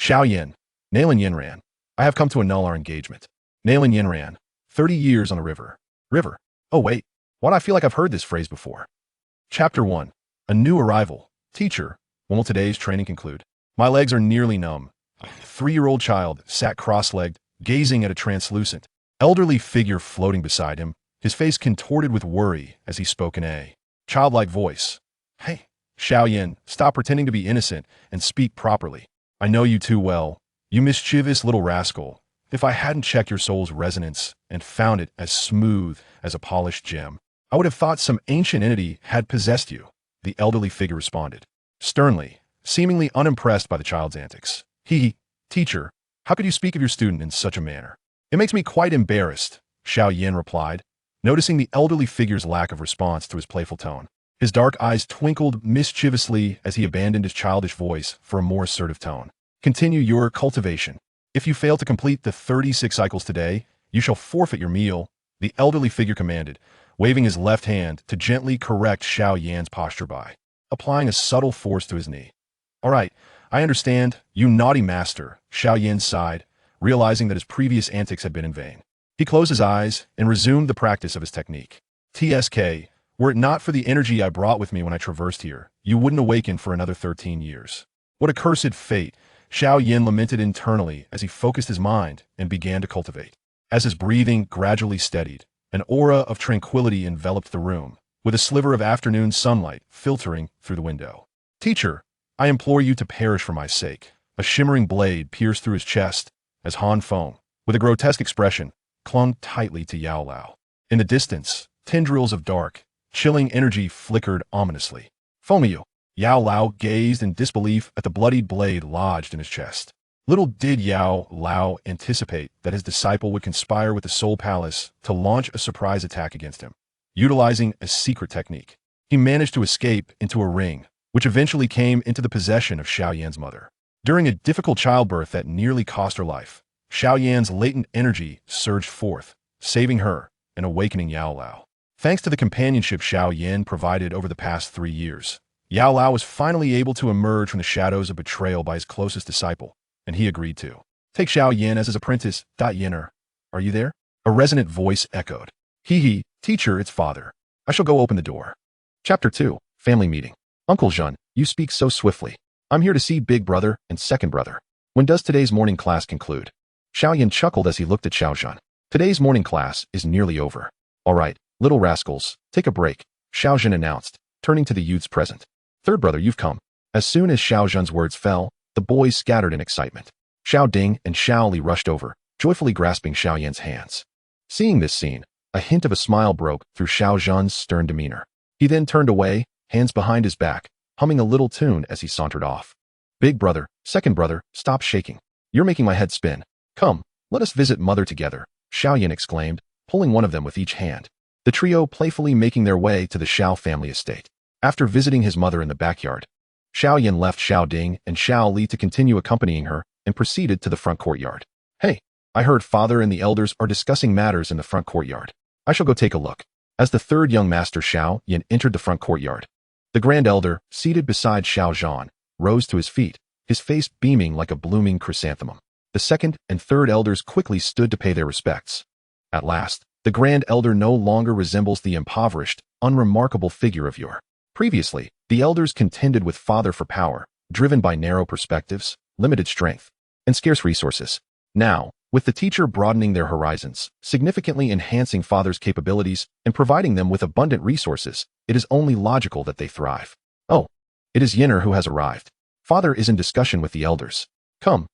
Xiao Yan, Nalan Yanran. I have come to annul our engagement. Nalan Yanran, 30 years on a river. River. Oh wait, why do I feel like I've heard this phrase before? Chapter 1. A new arrival. Teacher, when will today's training conclude? My legs are nearly numb. A 3-year-old child sat cross-legged, gazing at a translucent, elderly figure floating beside him, his face contorted with worry as he spoke in a childlike voice. Hey, Xiao Yan, stop pretending to be innocent and speak properly. I know you too well, you mischievous little rascal. If I hadn't checked your soul's resonance and found it as smooth as a polished gem, I would have thought some ancient entity had possessed you, the elderly figure responded, sternly, seemingly unimpressed by the child's antics. Teacher, how could you speak of your student in such a manner? It makes me quite embarrassed, Xiao Yan replied, noticing the elderly figure's lack of response to his playful tone. His dark eyes twinkled mischievously as he abandoned his childish voice for a more assertive tone. Continue your cultivation. If you fail to complete the 36 cycles today, you shall forfeit your meal, the elderly figure commanded, waving his left hand to gently correct Xiao Yan's posture by applying a subtle force to his knee. All right, I understand, you naughty master, Xiao Yan sighed, realizing that his previous antics had been in vain. He closed his eyes and resumed the practice of his technique. TSK, were it not for the energy I brought with me when I traversed here, you wouldn't awaken for another 13 years. What a cursed fate, Xiao Yan lamented internally as he focused his mind and began to cultivate. As his breathing gradually steadied, an aura of tranquility enveloped the room, with a sliver of afternoon sunlight filtering through the window. Teacher, I implore you to perish for my sake. A shimmering blade pierced through his chest as Han Feng, with a grotesque expression, clung tightly to Yao Lao. In the distance, tendrils of dark, chilling energy flickered ominously. Fengmiu, Yao Lao gazed in disbelief at the bloodied blade lodged in his chest. Little did Yao Lao anticipate that his disciple would conspire with the Soul Palace to launch a surprise attack against him. Utilizing a secret technique, he managed to escape into a ring, which eventually came into the possession of Xiao Yan's mother. During a difficult childbirth that nearly cost her life, Xiao Yan's latent energy surged forth, saving her and awakening Yao Lao. Thanks to the companionship Xiao Yan provided over the past 3 years, Yao Lao was finally able to emerge from the shadows of betrayal by his closest disciple, and he agreed to take Xiao Yan as his apprentice. Xun'er, are you there? A resonant voice echoed. Teacher, it's father. I shall go open the door. Chapter 2, Family Meeting. Uncle Zhun, you speak so swiftly. I'm here to see big brother and second brother. When does today's morning class conclude? Xiao Yan chuckled as he looked at Xiao Zhun. Today's morning class is nearly over. All right, little rascals, take a break, Xiao Zhun announced, turning to the youths present. Third brother, you've come. As soon as Xiao Zhun's words fell, the boys scattered in excitement. Xiao Ding and Xiao Li rushed over, joyfully grasping Xiao Yan's hands. Seeing this scene, a hint of a smile broke through Xiao Zhun's stern demeanor. He then turned away, hands behind his back, humming a little tune as he sauntered off. Big brother, second brother, stop shaking. You're making my head spin. Come, let us visit mother together, Xiao Yan exclaimed, pulling one of them with each hand. The trio playfully making their way to the Xiao family estate. After visiting his mother in the backyard, Xiao Yan left Xiao Ding and Xiao Li to continue accompanying her and proceeded to the front courtyard. Hey, I heard father and the elders are discussing matters in the front courtyard. I shall go take a look. As the third young master Xiao Yan entered the front courtyard, the grand elder, seated beside Xiao Zhan, rose to his feet, his face beaming like a blooming chrysanthemum. The second and third elders quickly stood to pay their respects. At last, the grand elder no longer resembles the impoverished, unremarkable figure of yore. Previously, the elders contended with father for power, driven by narrow perspectives, limited strength, and scarce resources. Now, with the teacher broadening their horizons, significantly enhancing father's capabilities, and providing them with abundant resources, it is only logical that they thrive. Oh, it is Xun'er who has arrived. Father is in discussion with the elders. Come,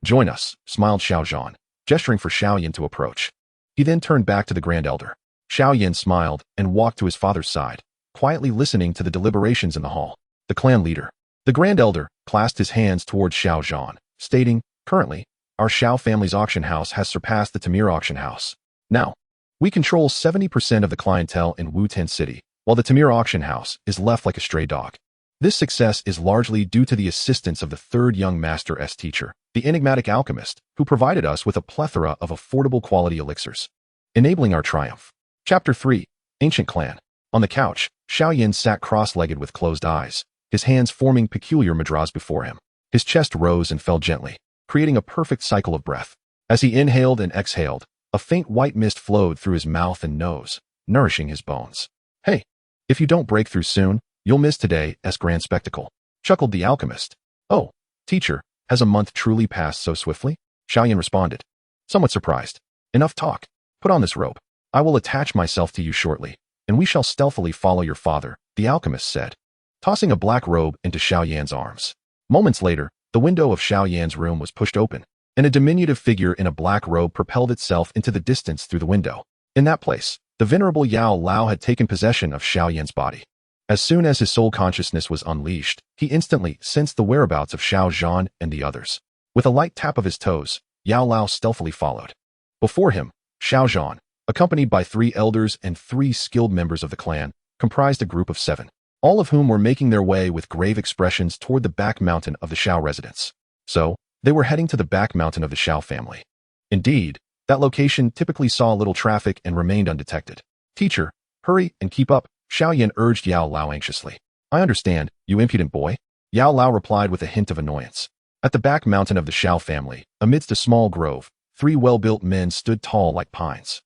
join us, smiled Xiao Zhan, gesturing for Xiao Yan to approach. He then turned back to the grand elder. Xiao Yan smiled and walked to his father's side, quietly listening to the deliberations in the hall. The clan leader. The grand elder clasped his hands towards Xiao Zhan, stating, currently, our Xiao family's auction house has surpassed the Tamir auction house. Now, we control 70% of the clientele in Wu-Ten City, while the Tamir auction house is left like a stray dog. This success is largely due to the assistance of the third young master's teacher, the enigmatic alchemist, who provided us with a plethora of affordable quality elixirs, enabling our triumph. Chapter 3, Ancient Clan. On the couch, Xiao Yan sat cross-legged with closed eyes, his hands forming peculiar mudras before him. His chest rose and fell gently, creating a perfect cycle of breath. As he inhaled and exhaled, a faint white mist flowed through his mouth and nose, nourishing his bones. Hey, if you don't break through soon, you'll miss today's grand spectacle, chuckled the alchemist. Oh, teacher, has a month truly passed so swiftly? Xiao Yan responded, somewhat surprised. Enough talk. Put on this robe. I will attach myself to you shortly, and we shall stealthily follow your father, the alchemist said, tossing a black robe into Xiao Yan's arms. Moments later, the window of Xiao Yan's room was pushed open, and a diminutive figure in a black robe propelled itself into the distance through the window. In that place, the venerable Yao Lao had taken possession of Xiao Yan's body. As soon as his soul consciousness was unleashed, he instantly sensed the whereabouts of Xiao Zhan and the others. With a light tap of his toes, Yao Lao stealthily followed. Before him, Xiao Zhan, accompanied by 3 elders and 3 skilled members of the clan, comprised a group of 7, all of whom were making their way with grave expressions toward the back mountain of the Xiao residence. So, they were heading to the back mountain of the Xiao family. Indeed, that location typically saw little traffic and remained undetected. Teacher, hurry and keep up, Xiao Yan urged Yao Lao anxiously. I understand, you impudent boy, Yao Lao replied with a hint of annoyance. At the back mountain of the Xiao family, amidst a small grove, 3 well-built men stood tall like pines.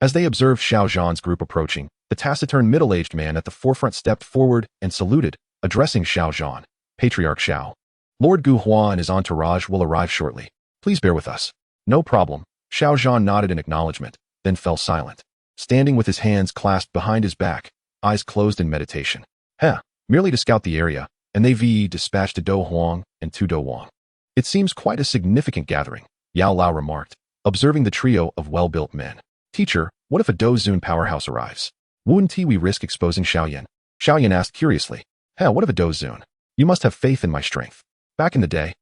As they observed Xiao Zhan's group approaching, the taciturn middle-aged man at the forefront stepped forward and saluted, addressing Xiao Zhan. Patriarch Xiao. Lord Gu Hua and his entourage will arrive shortly. Please bear with us. No problem. Xiao Zhan nodded in acknowledgement, then fell silent, standing with his hands clasped behind his back, eyes closed in meditation. Merely to scout the area, and they dispatched a Do Huang and 2 Do Wang. It seems quite a significant gathering, Yao Lao remarked, observing the trio of well-built men. Teacher, what if a Do Zun powerhouse arrives? Wouldn't we risk exposing Xiao Yan? Xiao Yan asked curiously. What if a Do Zun? You must have faith in my strength. Back in the day,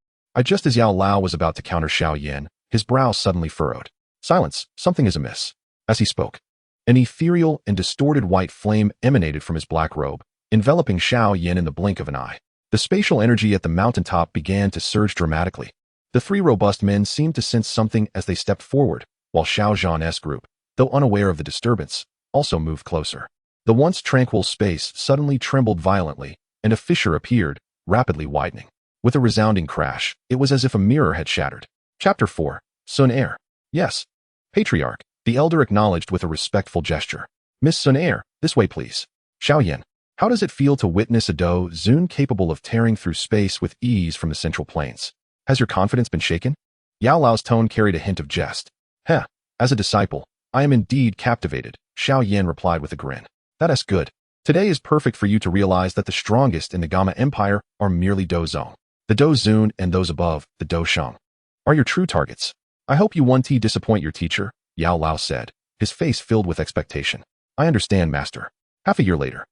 just as Yao Lao was about to counter Xiao Yan, his brow suddenly furrowed. Silence, something is amiss. As he spoke, an ethereal and distorted white flame emanated from his black robe, enveloping Xiao Yan in the blink of an eye. The spatial energy at the mountaintop began to surge dramatically. The 3 robust men seemed to sense something as they stepped forward, while Xiao Zhan's group, though unaware of the disturbance, also moved closer. The once tranquil space suddenly trembled violently, and a fissure appeared, rapidly widening. With a resounding crash, it was as if a mirror had shattered. Chapter 4. Xun'er. Yes. Patriarch, the elder acknowledged with a respectful gesture. Miss Xun'er, this way please. Xiao Yan. How does it feel to witness a Do Zun capable of tearing through space with ease from the central plains? Has your confidence been shaken? Yao Lao's tone carried a hint of jest. As a disciple, I am indeed captivated, Xiao Yan replied with a grin. That's good. Today is perfect for you to realize that the strongest in the Gamma Empire are merely Do Zong. The Do Zun and those above, the Do Shang, are your true targets. I hope you won't disappoint your teacher, Yao Lao said, his face filled with expectation. I understand, master. Half a year later.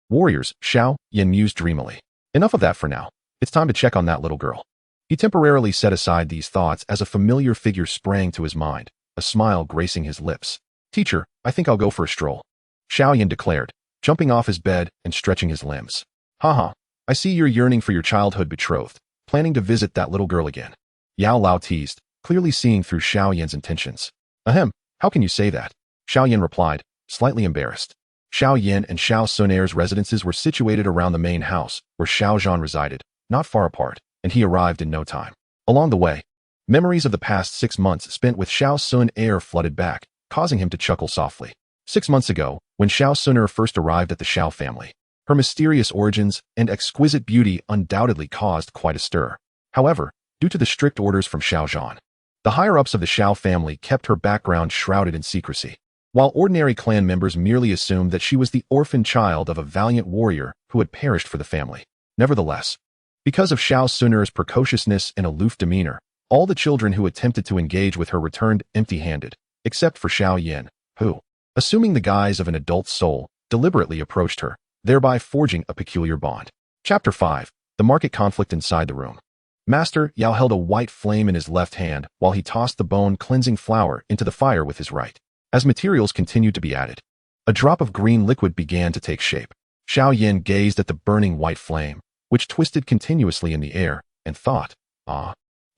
Warriors, Xiao Yan mused dreamily. Enough of that for now. It's time to check on that little girl. He temporarily set aside these thoughts as a familiar figure sprang to his mind, a smile gracing his lips. Teacher, I think I'll go for a stroll, Xiao Yan declared, jumping off his bed and stretching his limbs. I see you're yearning for your childhood betrothed, planning to visit that little girl again. Yao Lao teased, clearly seeing through Xiao Yan's intentions. How can you say that? Xiao Yan replied, slightly embarrassed. Xiao Yan and Xiao Xun'er's residences were situated around the main house, where Xiao Zhan resided, not far apart, and he arrived in no time. Along the way, memories of the past 6 months spent with Xiao Xun'er flooded back, causing him to chuckle softly. 6 months ago, when Xiao Xun'er first arrived at the Xiao family, her mysterious origins and exquisite beauty undoubtedly caused quite a stir. However, due to the strict orders from Xiao Zhan, the higher-ups of the Xiao family kept her background shrouded in secrecy, while ordinary clan members merely assumed that she was the orphan child of a valiant warrior who had perished for the family. Nevertheless, because of Xiao Xun'er's precociousness and aloof demeanor, all the children who attempted to engage with her returned empty-handed, except for Xiao Yan, who, assuming the guise of an adult soul, deliberately approached her, thereby forging a peculiar bond. Chapter 5. The Market Conflict Inside the Room. Master Yao held a white flame in his left hand while he tossed the bone-cleansing flower into the fire with his right. As materials continued to be added, a drop of green liquid began to take shape. Xiao Yan gazed at the burning white flame, which twisted continuously in the air, and thought,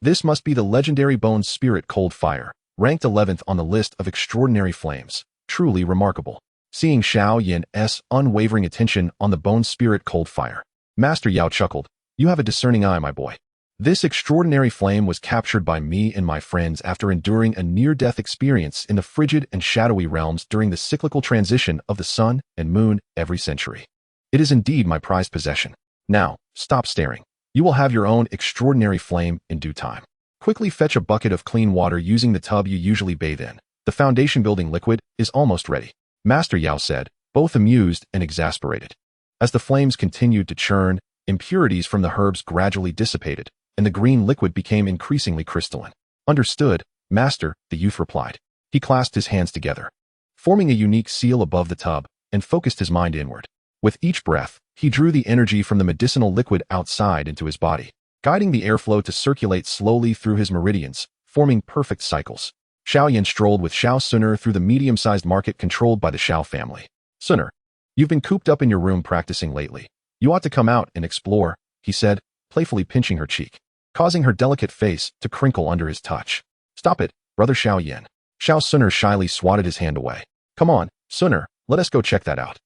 this must be the legendary bone spirit cold fire, ranked 11th on the list of extraordinary flames. Truly remarkable. Seeing Xiao Yan's unwavering attention on the bone spirit cold fire, Master Yao chuckled. You have a discerning eye, my boy. This extraordinary flame was captured by me and my friends after enduring a near-death experience in the frigid and shadowy realms during the cyclical transition of the sun and moon every century. It is indeed my prized possession. Now, stop staring. You will have your own extraordinary flame in due time. Quickly fetch a bucket of clean water using the tub you usually bathe in. The foundation-building liquid is almost ready. Master Yao said, both amused and exasperated. As the flames continued to churn, impurities from the herbs gradually dissipated, and the green liquid became increasingly crystalline. Understood, Master, the youth replied. He clasped his hands together, forming a unique seal above the tub, and focused his mind inward. With each breath, he drew the energy from the medicinal liquid outside into his body, guiding the airflow to circulate slowly through his meridians, forming perfect cycles. Xiao Yan strolled with Xiao Xun'er through the medium-sized market controlled by the Xiao family. Xun'er, you've been cooped up in your room practicing lately. You ought to come out and explore, he said, playfully pinching her cheek, causing her delicate face to crinkle under his touch. Stop it, brother Xiao Yan. Xiao Xun'er shyly swatted his hand away. Come on, Xun'er, let us go check that out,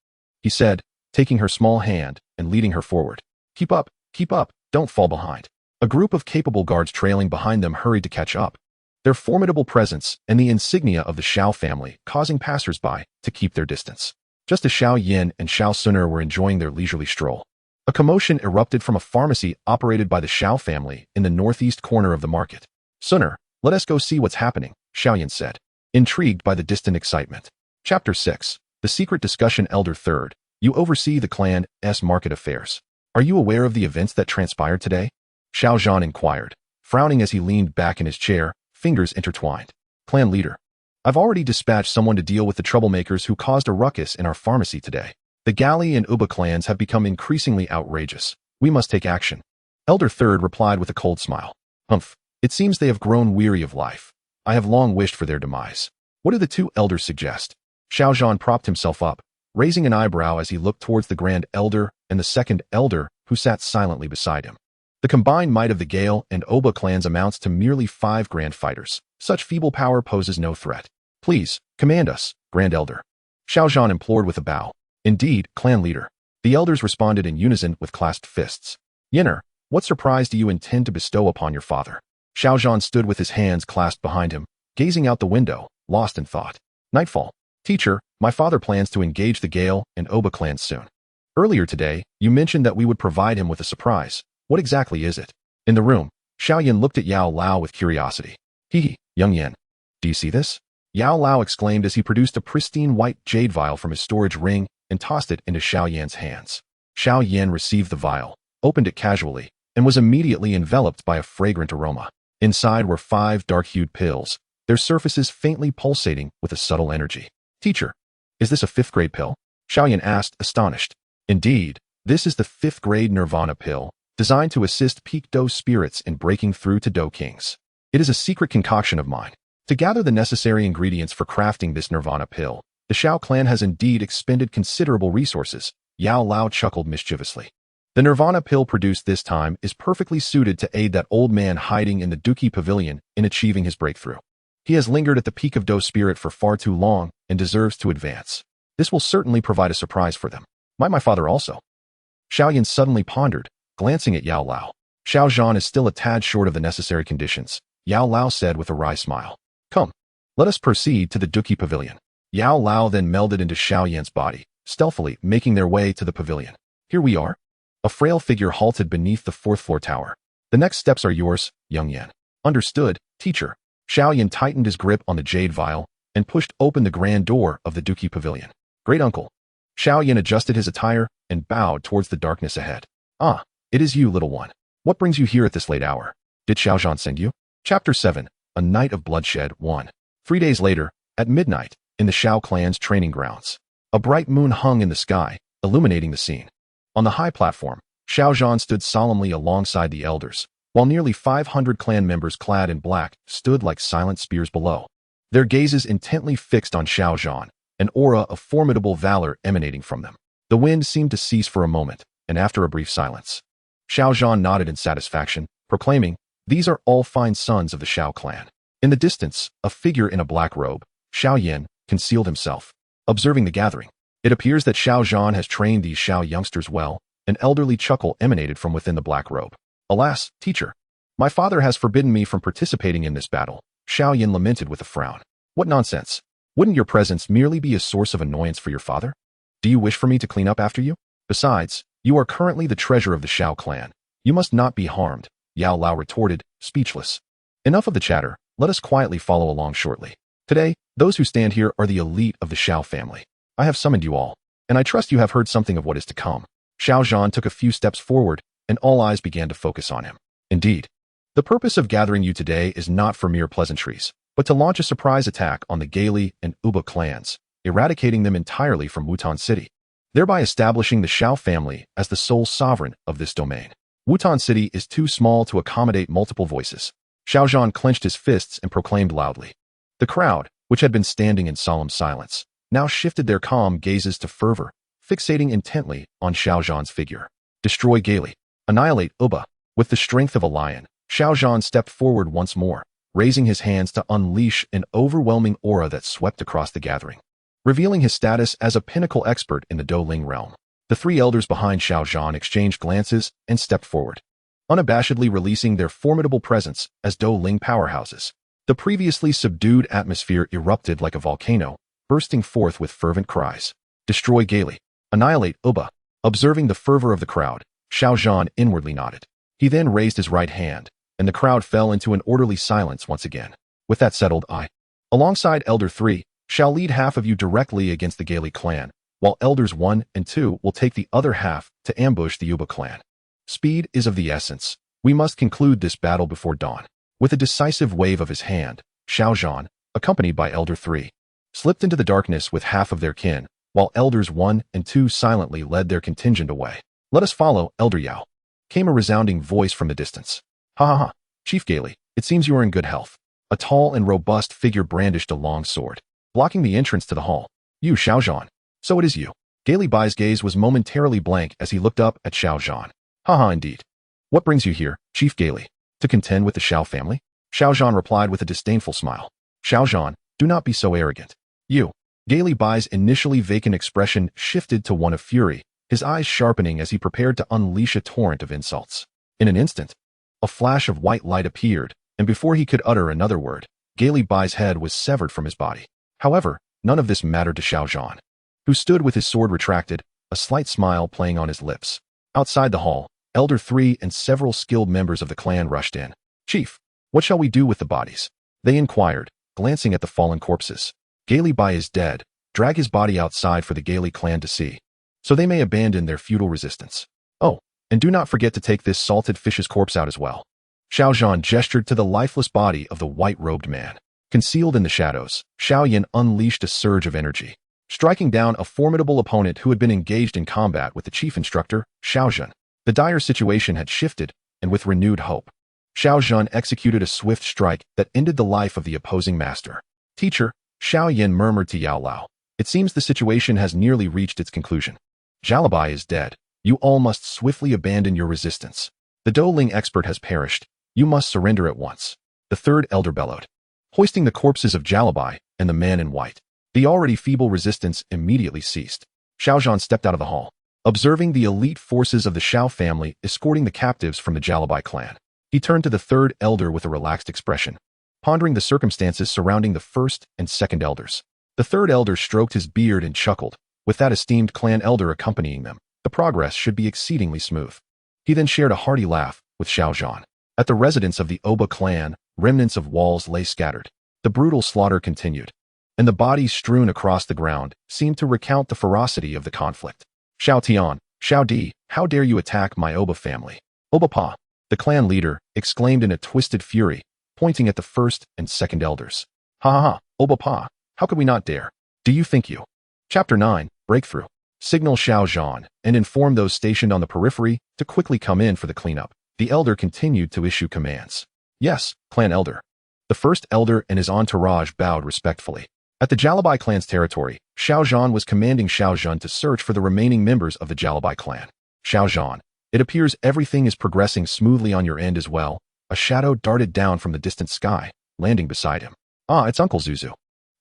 he said, taking her small hand and leading her forward. Keep up, don't fall behind. A group of capable guards trailing behind them hurried to catch up, their formidable presence and the insignia of the Xiao family causing passers-by to keep their distance. Just as Xiao Yan and Xiao Xun'er were enjoying their leisurely stroll, a commotion erupted from a pharmacy operated by the Xiao family in the northeast corner of the market. Xun'er, let us go see what's happening, Xiao Yan said, intrigued by the distant excitement. Chapter 6. The Secret Discussion. Elder Third, you oversee the clan's market affairs. Are you aware of the events that transpired today? Xiao Yan inquired, frowning as he leaned back in his chair, fingers intertwined. Clan leader, I've already dispatched someone to deal with the troublemakers who caused a ruckus in our pharmacy today. The Gali and Uba clans have become increasingly outrageous. We must take action. Elder Third replied with a cold smile. Humph, it seems they have grown weary of life. I have long wished for their demise. What do the two elders suggest? Xiao Yan propped himself up, raising an eyebrow as he looked towards the Grand Elder and the Second Elder who sat silently beside him. The combined might of the Gale and Oba clans amounts to merely 5 grand fighters. Such feeble power poses no threat. Please, command us, Grand Elder. Xiao Yan implored with a bow. Indeed, clan leader. The elders responded in unison with clasped fists. Xun'er, what surprise do you intend to bestow upon your father? Xiao Yan stood with his hands clasped behind him, gazing out the window, lost in thought. Nightfall. Teacher, my father plans to engage the Gale and Oba clans soon. Earlier today, you mentioned that we would provide him with a surprise. What exactly is it? In the room, Xiao Yan looked at Yao Lao with curiosity. Hee, young Yan. Do you see this? Yao Lao exclaimed as he produced a pristine white jade vial from his storage ring and tossed it into Xiao Yan's hands. Xiao Yan received the vial, opened it casually, and was immediately enveloped by a fragrant aroma. Inside were 5 dark-hued pills, their surfaces faintly pulsating with a subtle energy. Teacher, is this a 5th grade pill? Xiao Yan asked, astonished. Indeed, this is the 5th grade Nirvana pill, designed to assist peak Do spirits in breaking through to Do kings. It is a secret concoction of mine. To gather the necessary ingredients for crafting this Nirvana pill, the Xiao clan has indeed expended considerable resources. Yao Lao chuckled mischievously. The Nirvana pill produced this time is perfectly suited to aid that old man hiding in the Duki Pavilion in achieving his breakthrough. He has lingered at the peak of Do spirit for far too long and deserves to advance. This will certainly provide a surprise for them. Might my father also? Xiao Yan suddenly pondered, glancing at Yao Lao. Xiao Yan is still a tad short of the necessary conditions, Yao Lao said with a wry smile. Come, let us proceed to the Duki Pavilion. Yao Lao then melded into Xiao Yan's body, stealthily making their way to the pavilion. Here we are. A frail figure halted beneath the 4th floor tower. The next steps are yours, young Yan. Understood, teacher. Xiao Yan tightened his grip on the jade vial and pushed open the grand door of the Duki Pavilion. Great uncle. Xiao Yan adjusted his attire and bowed towards the darkness ahead. Ah, it is you, little one. What brings you here at this late hour? Did Xiao Yan send you? Chapter 7. A Night of Bloodshed. 1. 3 days later, at midnight, in the Xiao clan's training grounds, a bright moon hung in the sky, illuminating the scene. On the high platform, Xiao Yan stood solemnly alongside the elders, while nearly 500 clan members clad in black stood like silent spears below, their gazes intently fixed on Xiao Yan, an aura of formidable valor emanating from them. The wind seemed to cease for a moment, and after a brief silence, Xiao Yan nodded in satisfaction, proclaiming, "These are all fine sons of the Xiao clan." In the distance, a figure in a black robe, Xiao Yan, concealed himself, observing the gathering. It appears that Xiao Yan has trained these Xiao youngsters well. An elderly chuckle emanated from within the black robe. Alas, teacher, My father has forbidden me from participating in this battle, Xiao Yan lamented with a frown. What nonsense. Wouldn't your presence merely be a source of annoyance for your father? Do you wish for me to clean up after you? Besides, you are currently the treasure of the Xiao clan. You must not be harmed, Yao Lao retorted, speechless. Enough of the chatter, let us quietly follow along shortly. Today, those who stand here are the elite of the Xiao family. I have summoned you all, and I trust you have heard something of what is to come. Xiao Zhan took a few steps forward, and all eyes began to focus on him. Indeed, the purpose of gathering you today is not for mere pleasantries, but to launch a surprise attack on the Gaili and Uba clans, eradicating them entirely from Wutan City, thereby establishing the Xiao family as the sole sovereign of this domain. Wutan City is too small to accommodate multiple voices. Xiao Zhan clenched his fists and proclaimed loudly. The crowd, which had been standing in solemn silence, now shifted their calm gazes to fervor, fixating intently on Xiao Zhan's figure. Destroy Gaili. Annihilate Uba. With the strength of a lion, Xiao Zhan stepped forward once more, raising his hands to unleash an overwhelming aura that swept across the gathering, revealing his status as a pinnacle expert in the Douling realm. The three elders behind Xiao Zhan exchanged glances and stepped forward, unabashedly releasing their formidable presence as Douling powerhouses. The previously subdued atmosphere erupted like a volcano, bursting forth with fervent cries. Destroy Gaili. Annihilate Uba. Observing the fervor of the crowd, Xiao Zhan inwardly nodded. He then raised his right hand, and the crowd fell into an orderly silence once again. With that settled, alongside Elder 3, shall lead half of you directly against the Gaili clan, while Elders 1 and 2 will take the other half to ambush the Uba clan. Speed is of the essence. We must conclude this battle before dawn. With a decisive wave of his hand, Xiao Zhan, accompanied by Elder 3, slipped into the darkness with half of their kin, while Elders 1 and 2 silently led their contingent away. Let us follow, Elder Yao, came a resounding voice from the distance. Ha ha ha, Chief Gaili, it seems you are in good health. A tall and robust figure brandished a long sword, blocking the entrance to the hall. You, Xiao Zhan. So it is you. Gaili Bai's gaze was momentarily blank as he looked up at Xiao Zhan. Ha ha, indeed. What brings you here, Chief Gaili? To contend with the Xiao family? Xiao Zhan replied with a disdainful smile. Xiao Zhan, do not be so arrogant. You. Gaili Bai's initially vacant expression shifted to one of fury, his eyes sharpening as he prepared to unleash a torrent of insults. In an instant, a flash of white light appeared, and before he could utter another word, Gaili Bai's head was severed from his body. However, none of this mattered to Xiao Zhan, who stood with his sword retracted, a slight smile playing on his lips. Outside the hall, Elder 3 and several skilled members of the clan rushed in. Chief, what shall we do with the bodies? They inquired, glancing at the fallen corpses. Gaili Bai is dead. Drag his body outside for the Gaili clan to see, so they may abandon their feudal resistance. Oh, and do not forget to take this salted fish's corpse out as well. Xiao Zhan gestured to the lifeless body of the white-robed man. Concealed in the shadows, Xiao Yan unleashed a surge of energy, striking down a formidable opponent who had been engaged in combat with the chief instructor, Xiao Zhan. The dire situation had shifted, and with renewed hope, Xiao Zhan executed a swift strike that ended the life of the opposing master. Teacher, Xiao Yan murmured to Yao Lao. It seems the situation has nearly reached its conclusion. Jalabai is dead. You all must swiftly abandon your resistance. The Douling expert has perished. You must surrender at once. The third elder bellowed, hoisting the corpses of Jalabai and the man in white. The already feeble resistance immediately ceased. Xiao Zhan stepped out of the hall, observing the elite forces of the Xiao family escorting the captives from the Jalabai clan. He turned to the third elder with a relaxed expression, pondering the circumstances surrounding the first and second elders. The third elder stroked his beard and chuckled. With that esteemed clan elder accompanying them, the progress should be exceedingly smooth. He then shared a hearty laugh with Xiao Zhan. At the residence of the Oba clan, remnants of walls lay scattered. The brutal slaughter continued, and the bodies strewn across the ground seemed to recount the ferocity of the conflict. Xiao Tian, Xiao Di, how dare you attack my Oba family? Oba Pa, the clan leader, exclaimed in a twisted fury, pointing at the first and second elders. Ha ha ha, Oba Pa, how could we not dare? Do you think you? Chapter 9, Breakthrough. Signal Xiao Zhan and inform those stationed on the periphery to quickly come in for the cleanup. The elder continued to issue commands. Yes, clan elder. The first elder and his entourage bowed respectfully. At the Jalabai clan's territory, Xiao Zhan was commanding Xiao Zhan to search for the remaining members of the Jalabai clan. Xiao Zhan, it appears everything is progressing smoothly on your end as well. A shadow darted down from the distant sky, landing beside him. Ah, it's Uncle Zuzu.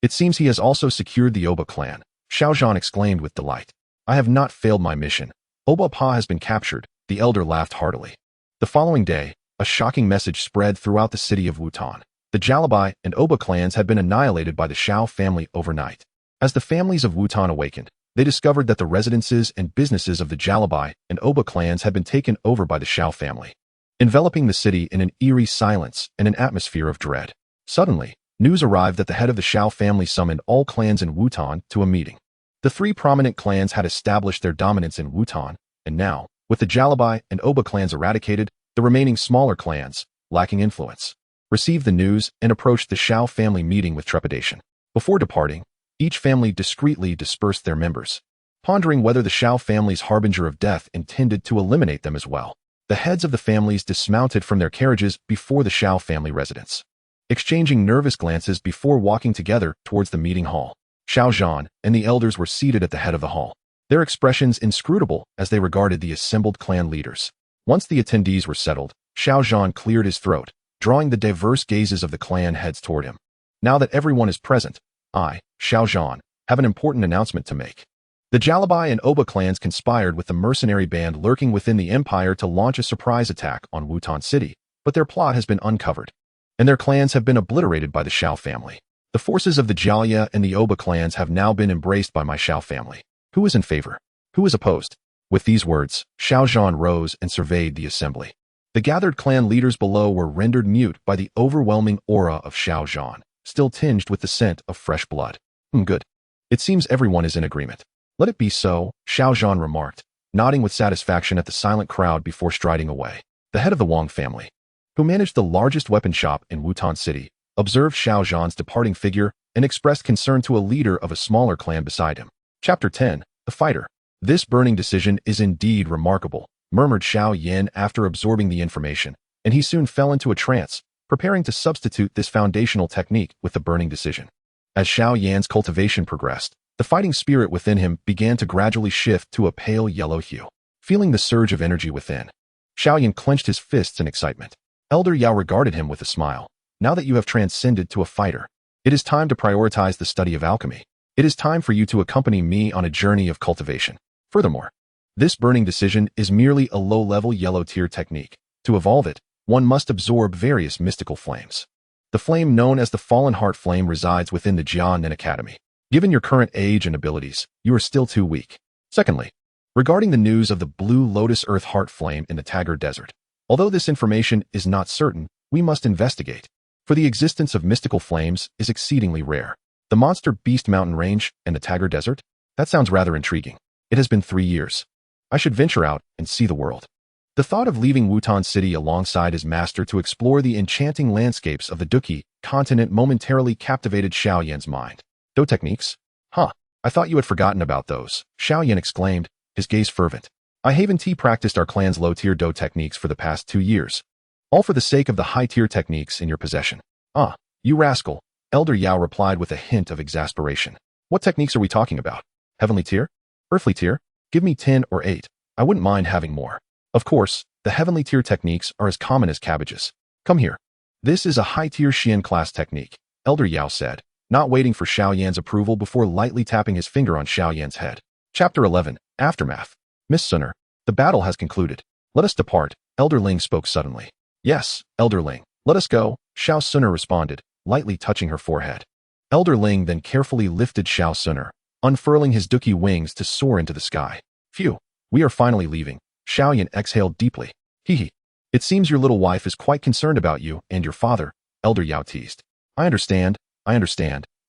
It seems he has also secured the Oba clan. Xiao Zhan exclaimed with delight. I have not failed my mission. Oba Pa has been captured. The elder laughed heartily. The following day, A shocking message spread throughout the city of Wutan. The Jalabai and Oba clans had been annihilated by the Xiao family overnight. As the families of Wutan awakened, they discovered that the residences and businesses of the Jalabai and Oba clans had been taken over by the Xiao family, enveloping the city in an eerie silence and an atmosphere of dread. Suddenly, news arrived that the head of the Xiao family summoned all clans in Wutan to a meeting. The three prominent clans had established their dominance in Wutan, and now, with the Jalabai and Oba clans eradicated, the remaining smaller clans, lacking influence, received the news and approached the Xiao family meeting with trepidation. Before departing, each family discreetly dispersed their members, pondering whether the Xiao family's harbinger of death intended to eliminate them as well. The heads of the families dismounted from their carriages before the Xiao family residence, exchanging nervous glances before walking together towards the meeting hall. Xiao Yan and the elders were seated at the head of the hall, their expressions inscrutable as they regarded the assembled clan leaders. Once the attendees were settled, Xiao Yan cleared his throat, drawing the diverse gazes of the clan heads toward him. Now that everyone is present, I, Xiao Yan, have an important announcement to make. The Jalabai and Oba clans conspired with the mercenary band lurking within the empire to launch a surprise attack on Wutan City, but their plot has been uncovered, and their clans have been obliterated by the Xiao family. The forces of the Jalya and the Oba clans have now been embraced by my Xiao family. Who is in favor? Who is opposed? With these words, Xiao Yan rose and surveyed the assembly. The gathered clan leaders below were rendered mute by the overwhelming aura of Xiao Yan, still tinged with the scent of fresh blood. Good. It seems everyone is in agreement. Let it be so, Xiao Yan remarked, nodding with satisfaction at the silent crowd before striding away. The head of the Wang family, who managed the largest weapon shop in Wutan City, observed Xiao Yan's departing figure and expressed concern to a leader of a smaller clan beside him. Chapter 10. The Fighter. This burning decision is indeed remarkable, murmured Xiao Yan after absorbing the information, and he soon fell into a trance, preparing to substitute this foundational technique with the burning decision. As Xiao Yan's cultivation progressed, the fighting spirit within him began to gradually shift to a pale yellow hue. Feeling the surge of energy within, Xiao Yan clenched his fists in excitement. Elder Yao regarded him with a smile. Now that you have transcended to a fighter, it is time to prioritize the study of alchemy. It is time for you to accompany me on a journey of cultivation. Furthermore, this burning decision is merely a low-level yellow-tier technique. To evolve it, one must absorb various mystical flames. The flame known as the Fallen Heart Flame resides within the Jianen Academy. Given your current age and abilities, you are still too weak. Secondly, regarding the news of the Blue Lotus Earth Heart Flame in the Tagar Desert, although this information is not certain, we must investigate, for the existence of mystical flames is exceedingly rare. The Monster Beast Mountain Range and the Tagar Desert? That sounds rather intriguing. It has been 3 years. I should venture out and see the world. The thought of leaving Wutan City alongside his master to explore the enchanting landscapes of the Duki continent momentarily captivated Xiao Yan's mind. Do techniques? Huh, I thought you had forgotten about those, Xiao Yan exclaimed, his gaze fervent. I have practiced our clan's low-tier Do techniques for the past 2 years, all for the sake of the high-tier techniques in your possession. Ah, you rascal, Elder Yao replied with a hint of exasperation. What techniques are we talking about? Heavenly tier? Earthly tier? Give me 10 or 8. I wouldn't mind having more. Of course, the heavenly tier techniques are as common as cabbages. Come here. This is a high-tier Xian class technique, Elder Yao said, not waiting for Xiao Yan's approval before lightly tapping his finger on Xiao Yan's head. Chapter 11. Aftermath. Miss Xun'er, the battle has concluded. Let us depart, Elder Ling spoke suddenly. Yes, Elder Ling, let us go, Xiao Xun'er responded, lightly touching her forehead. Elder Ling then carefully lifted Xiao Xun'er, unfurling his Duki wings to soar into the sky. Phew, we are finally leaving. Xiao Yan exhaled deeply. Hee. It seems your little wife is quite concerned about you and your father, Elder Yao teased. I understand,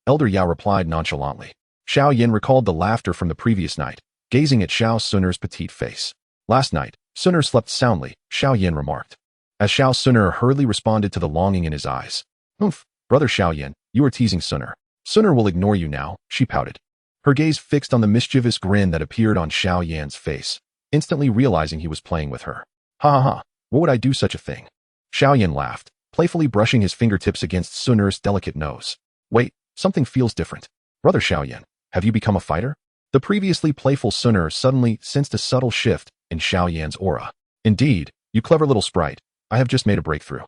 Elder Yao replied nonchalantly. Xiao Yan recalled the laughter from the previous night, gazing at Xiao Xun'er's petite face. Last night, Xun'er slept soundly, Xiao Yan remarked, as Xiao Xun'er hurriedly responded to the longing in his eyes. Oomph, brother Xiao Yan, you are teasing Xun'er. Xun'er will ignore you now, she pouted, her gaze fixed on the mischievous grin that appeared on Xiao Yan's face, instantly realizing he was playing with her. Ha ha ha, what would I do such a thing? Xiao Yan laughed, playfully brushing his fingertips against Xun'er's delicate nose. Wait, something feels different. Brother Xiao Yan, have you become a fighter? The previously playful Xun'er suddenly sensed a subtle shift in Xiao Yan's aura. Indeed, you clever little sprite, I have just made a breakthrough.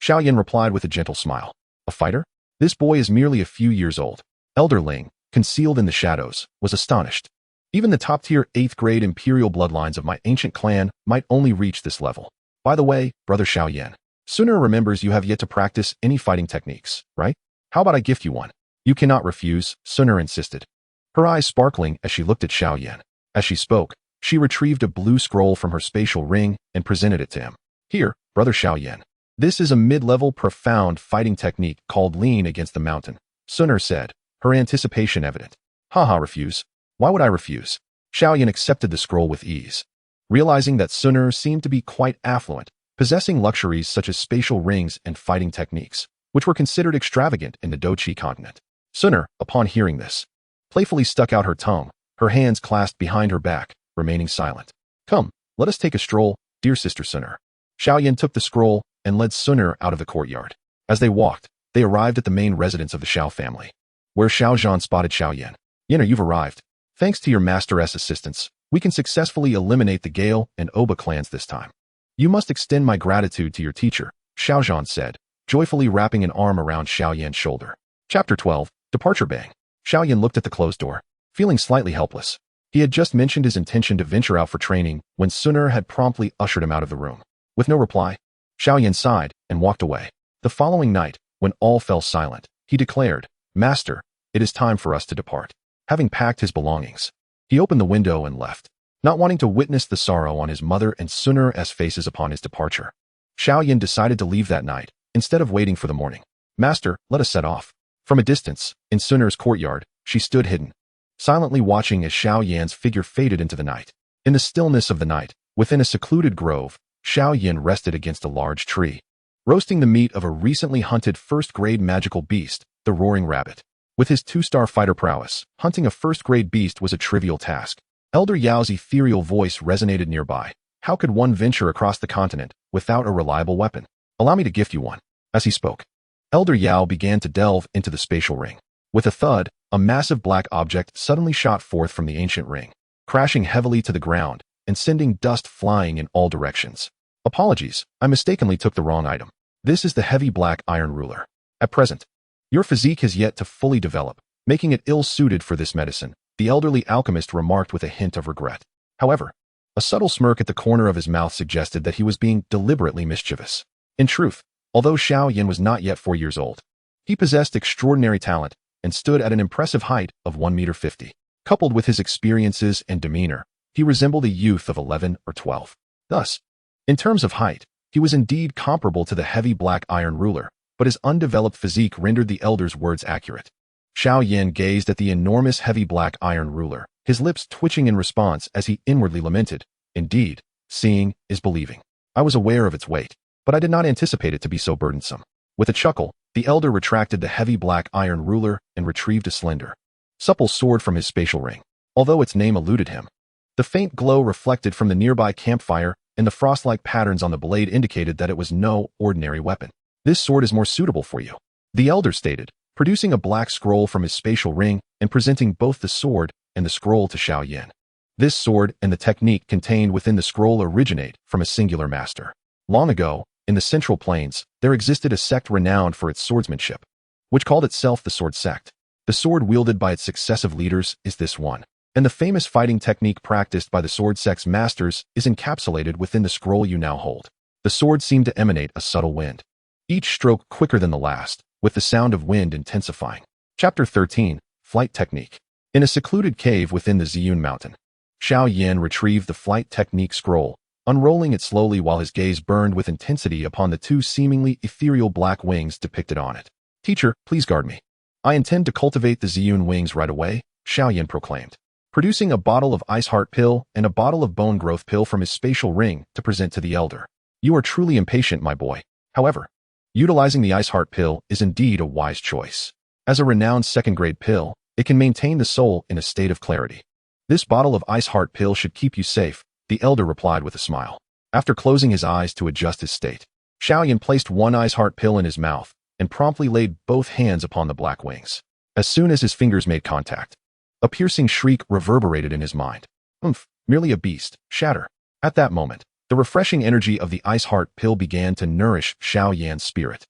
Xiao Yan replied with a gentle smile. A fighter? This boy is merely a few years old. Elder Ling, concealed in the shadows, was astonished. Even the top-tier 8th grade imperial bloodlines of my ancient clan might only reach this level. By the way, brother Xiao Yan, Xun'er remembers you have yet to practice any fighting techniques, right? How about I gift you one? You cannot refuse, Xun'er insisted, her eyes sparkling as she looked at Xiao Yan. As she spoke, she retrieved a blue scroll from her spatial ring and presented it to him. Here, brother Xiao Yan. This is a mid-level profound fighting technique called Lean Against the Mountain, Xun'er said, her anticipation evident. Haha, refuse. Why would I refuse? Xiao Yan accepted the scroll with ease. Realizing that Xun'er seemed to be quite affluent, possessing luxuries such as spatial rings and fighting techniques, which were considered extravagant in the Doqi continent. Xun'er, upon hearing this, playfully stuck out her tongue, her hands clasped behind her back, remaining silent. Come, let us take a stroll, dear sister Xun'er. Xiao Yan took the scroll and led Xun'er out of the courtyard. As they walked, they arrived at the main residence of the Xiao family, where Xiao Zhan spotted Xiao Yan. Yan, you've arrived. Thanks to your master's assistance, we can successfully eliminate the Gale and Oba clans this time. You must extend my gratitude to your teacher, Xiao Zhan said, joyfully wrapping an arm around Xiao Yan's shoulder. Chapter 12, Departure Bang. Xiao Yan looked at the closed door, feeling slightly helpless. He had just mentioned his intention to venture out for training when Xun'er had promptly ushered him out of the room. With no reply, Xiao Yan sighed and walked away. The following night, when all fell silent, he declared, Master, it is time for us to depart. Having packed his belongings, he opened the window and left, not wanting to witness the sorrow on his mother and Xun'er's faces upon his departure. Xiao Yan decided to leave that night, instead of waiting for the morning. Master, let us set off. From a distance, in Xun'er's courtyard, she stood hidden, silently watching as Xiao Yan's figure faded into the night. In the stillness of the night, within a secluded grove, Xiao Yan rested against a large tree, roasting the meat of a recently hunted first-grade magical beast, the roaring rabbit. With his 2-star fighter prowess, hunting a first-grade beast was a trivial task. Elder Yao's ethereal voice resonated nearby. How could one venture across the continent without a reliable weapon? Allow me to gift you one. As he spoke, Elder Yao began to delve into the spatial ring. With a thud, a massive black object suddenly shot forth from the ancient ring, crashing heavily to the ground and sending dust flying in all directions. Apologies, I mistakenly took the wrong item. This is the heavy black iron ruler. At present, your physique has yet to fully develop, making it ill-suited for this medicine, the elderly alchemist remarked with a hint of regret. However, a subtle smirk at the corner of his mouth suggested that he was being deliberately mischievous. In truth, although Xiao Yan was not yet 4 years old, he possessed extraordinary talent and stood at an impressive height of 1.50 meters. Coupled with his experiences and demeanor, he resembled a youth of 11 or 12. Thus, in terms of height, he was indeed comparable to the heavy black iron ruler, but his undeveloped physique rendered the elder's words accurate. Xiao Yan gazed at the enormous heavy black iron ruler, his lips twitching in response as he inwardly lamented, Indeed, seeing is believing. I was aware of its weight, but I did not anticipate it to be so burdensome. With a chuckle, the elder retracted the heavy black iron ruler and retrieved a slender, supple sword from his spatial ring. Although its name eluded him, the faint glow reflected from the nearby campfire and the frost-like patterns on the blade indicated that it was no ordinary weapon. This sword is more suitable for you, the elder stated, producing a black scroll from his spatial ring and presenting both the sword and the scroll to Xiao Yan. This sword and the technique contained within the scroll originate from a singular master. Long ago, in the Central Plains, there existed a sect renowned for its swordsmanship, which called itself the Sword Sect. The sword wielded by its successive leaders is this one, and the famous fighting technique practiced by the Sword Sect's masters is encapsulated within the scroll you now hold. The sword seemed to emanate a subtle wind, each stroke quicker than the last, with the sound of wind intensifying. Chapter 13, Flight Technique. In a secluded cave within the Ziyun Mountain, Xiao Yan retrieved the flight technique scroll, unrolling it slowly while his gaze burned with intensity upon the 2 seemingly ethereal black wings depicted on it. Teacher, please guard me. I intend to cultivate the Ziyun wings right away, Xiao Yan proclaimed, producing a bottle of ice heart pill and a bottle of bone growth pill from his spatial ring to present to the elder. You are truly impatient, my boy. However, utilizing the ice heart pill is indeed a wise choice. As a renowned second-grade pill, it can maintain the soul in a state of clarity. This bottle of ice heart pill should keep you safe, the elder replied with a smile. After closing his eyes to adjust his state, Xiao Yan placed one ice heart pill in his mouth and promptly laid both hands upon the black wings. As soon as his fingers made contact, a piercing shriek reverberated in his mind. Merely a beast, shatter. At that moment, the refreshing energy of the ice heart pill began to nourish Xiao Yan's spirit.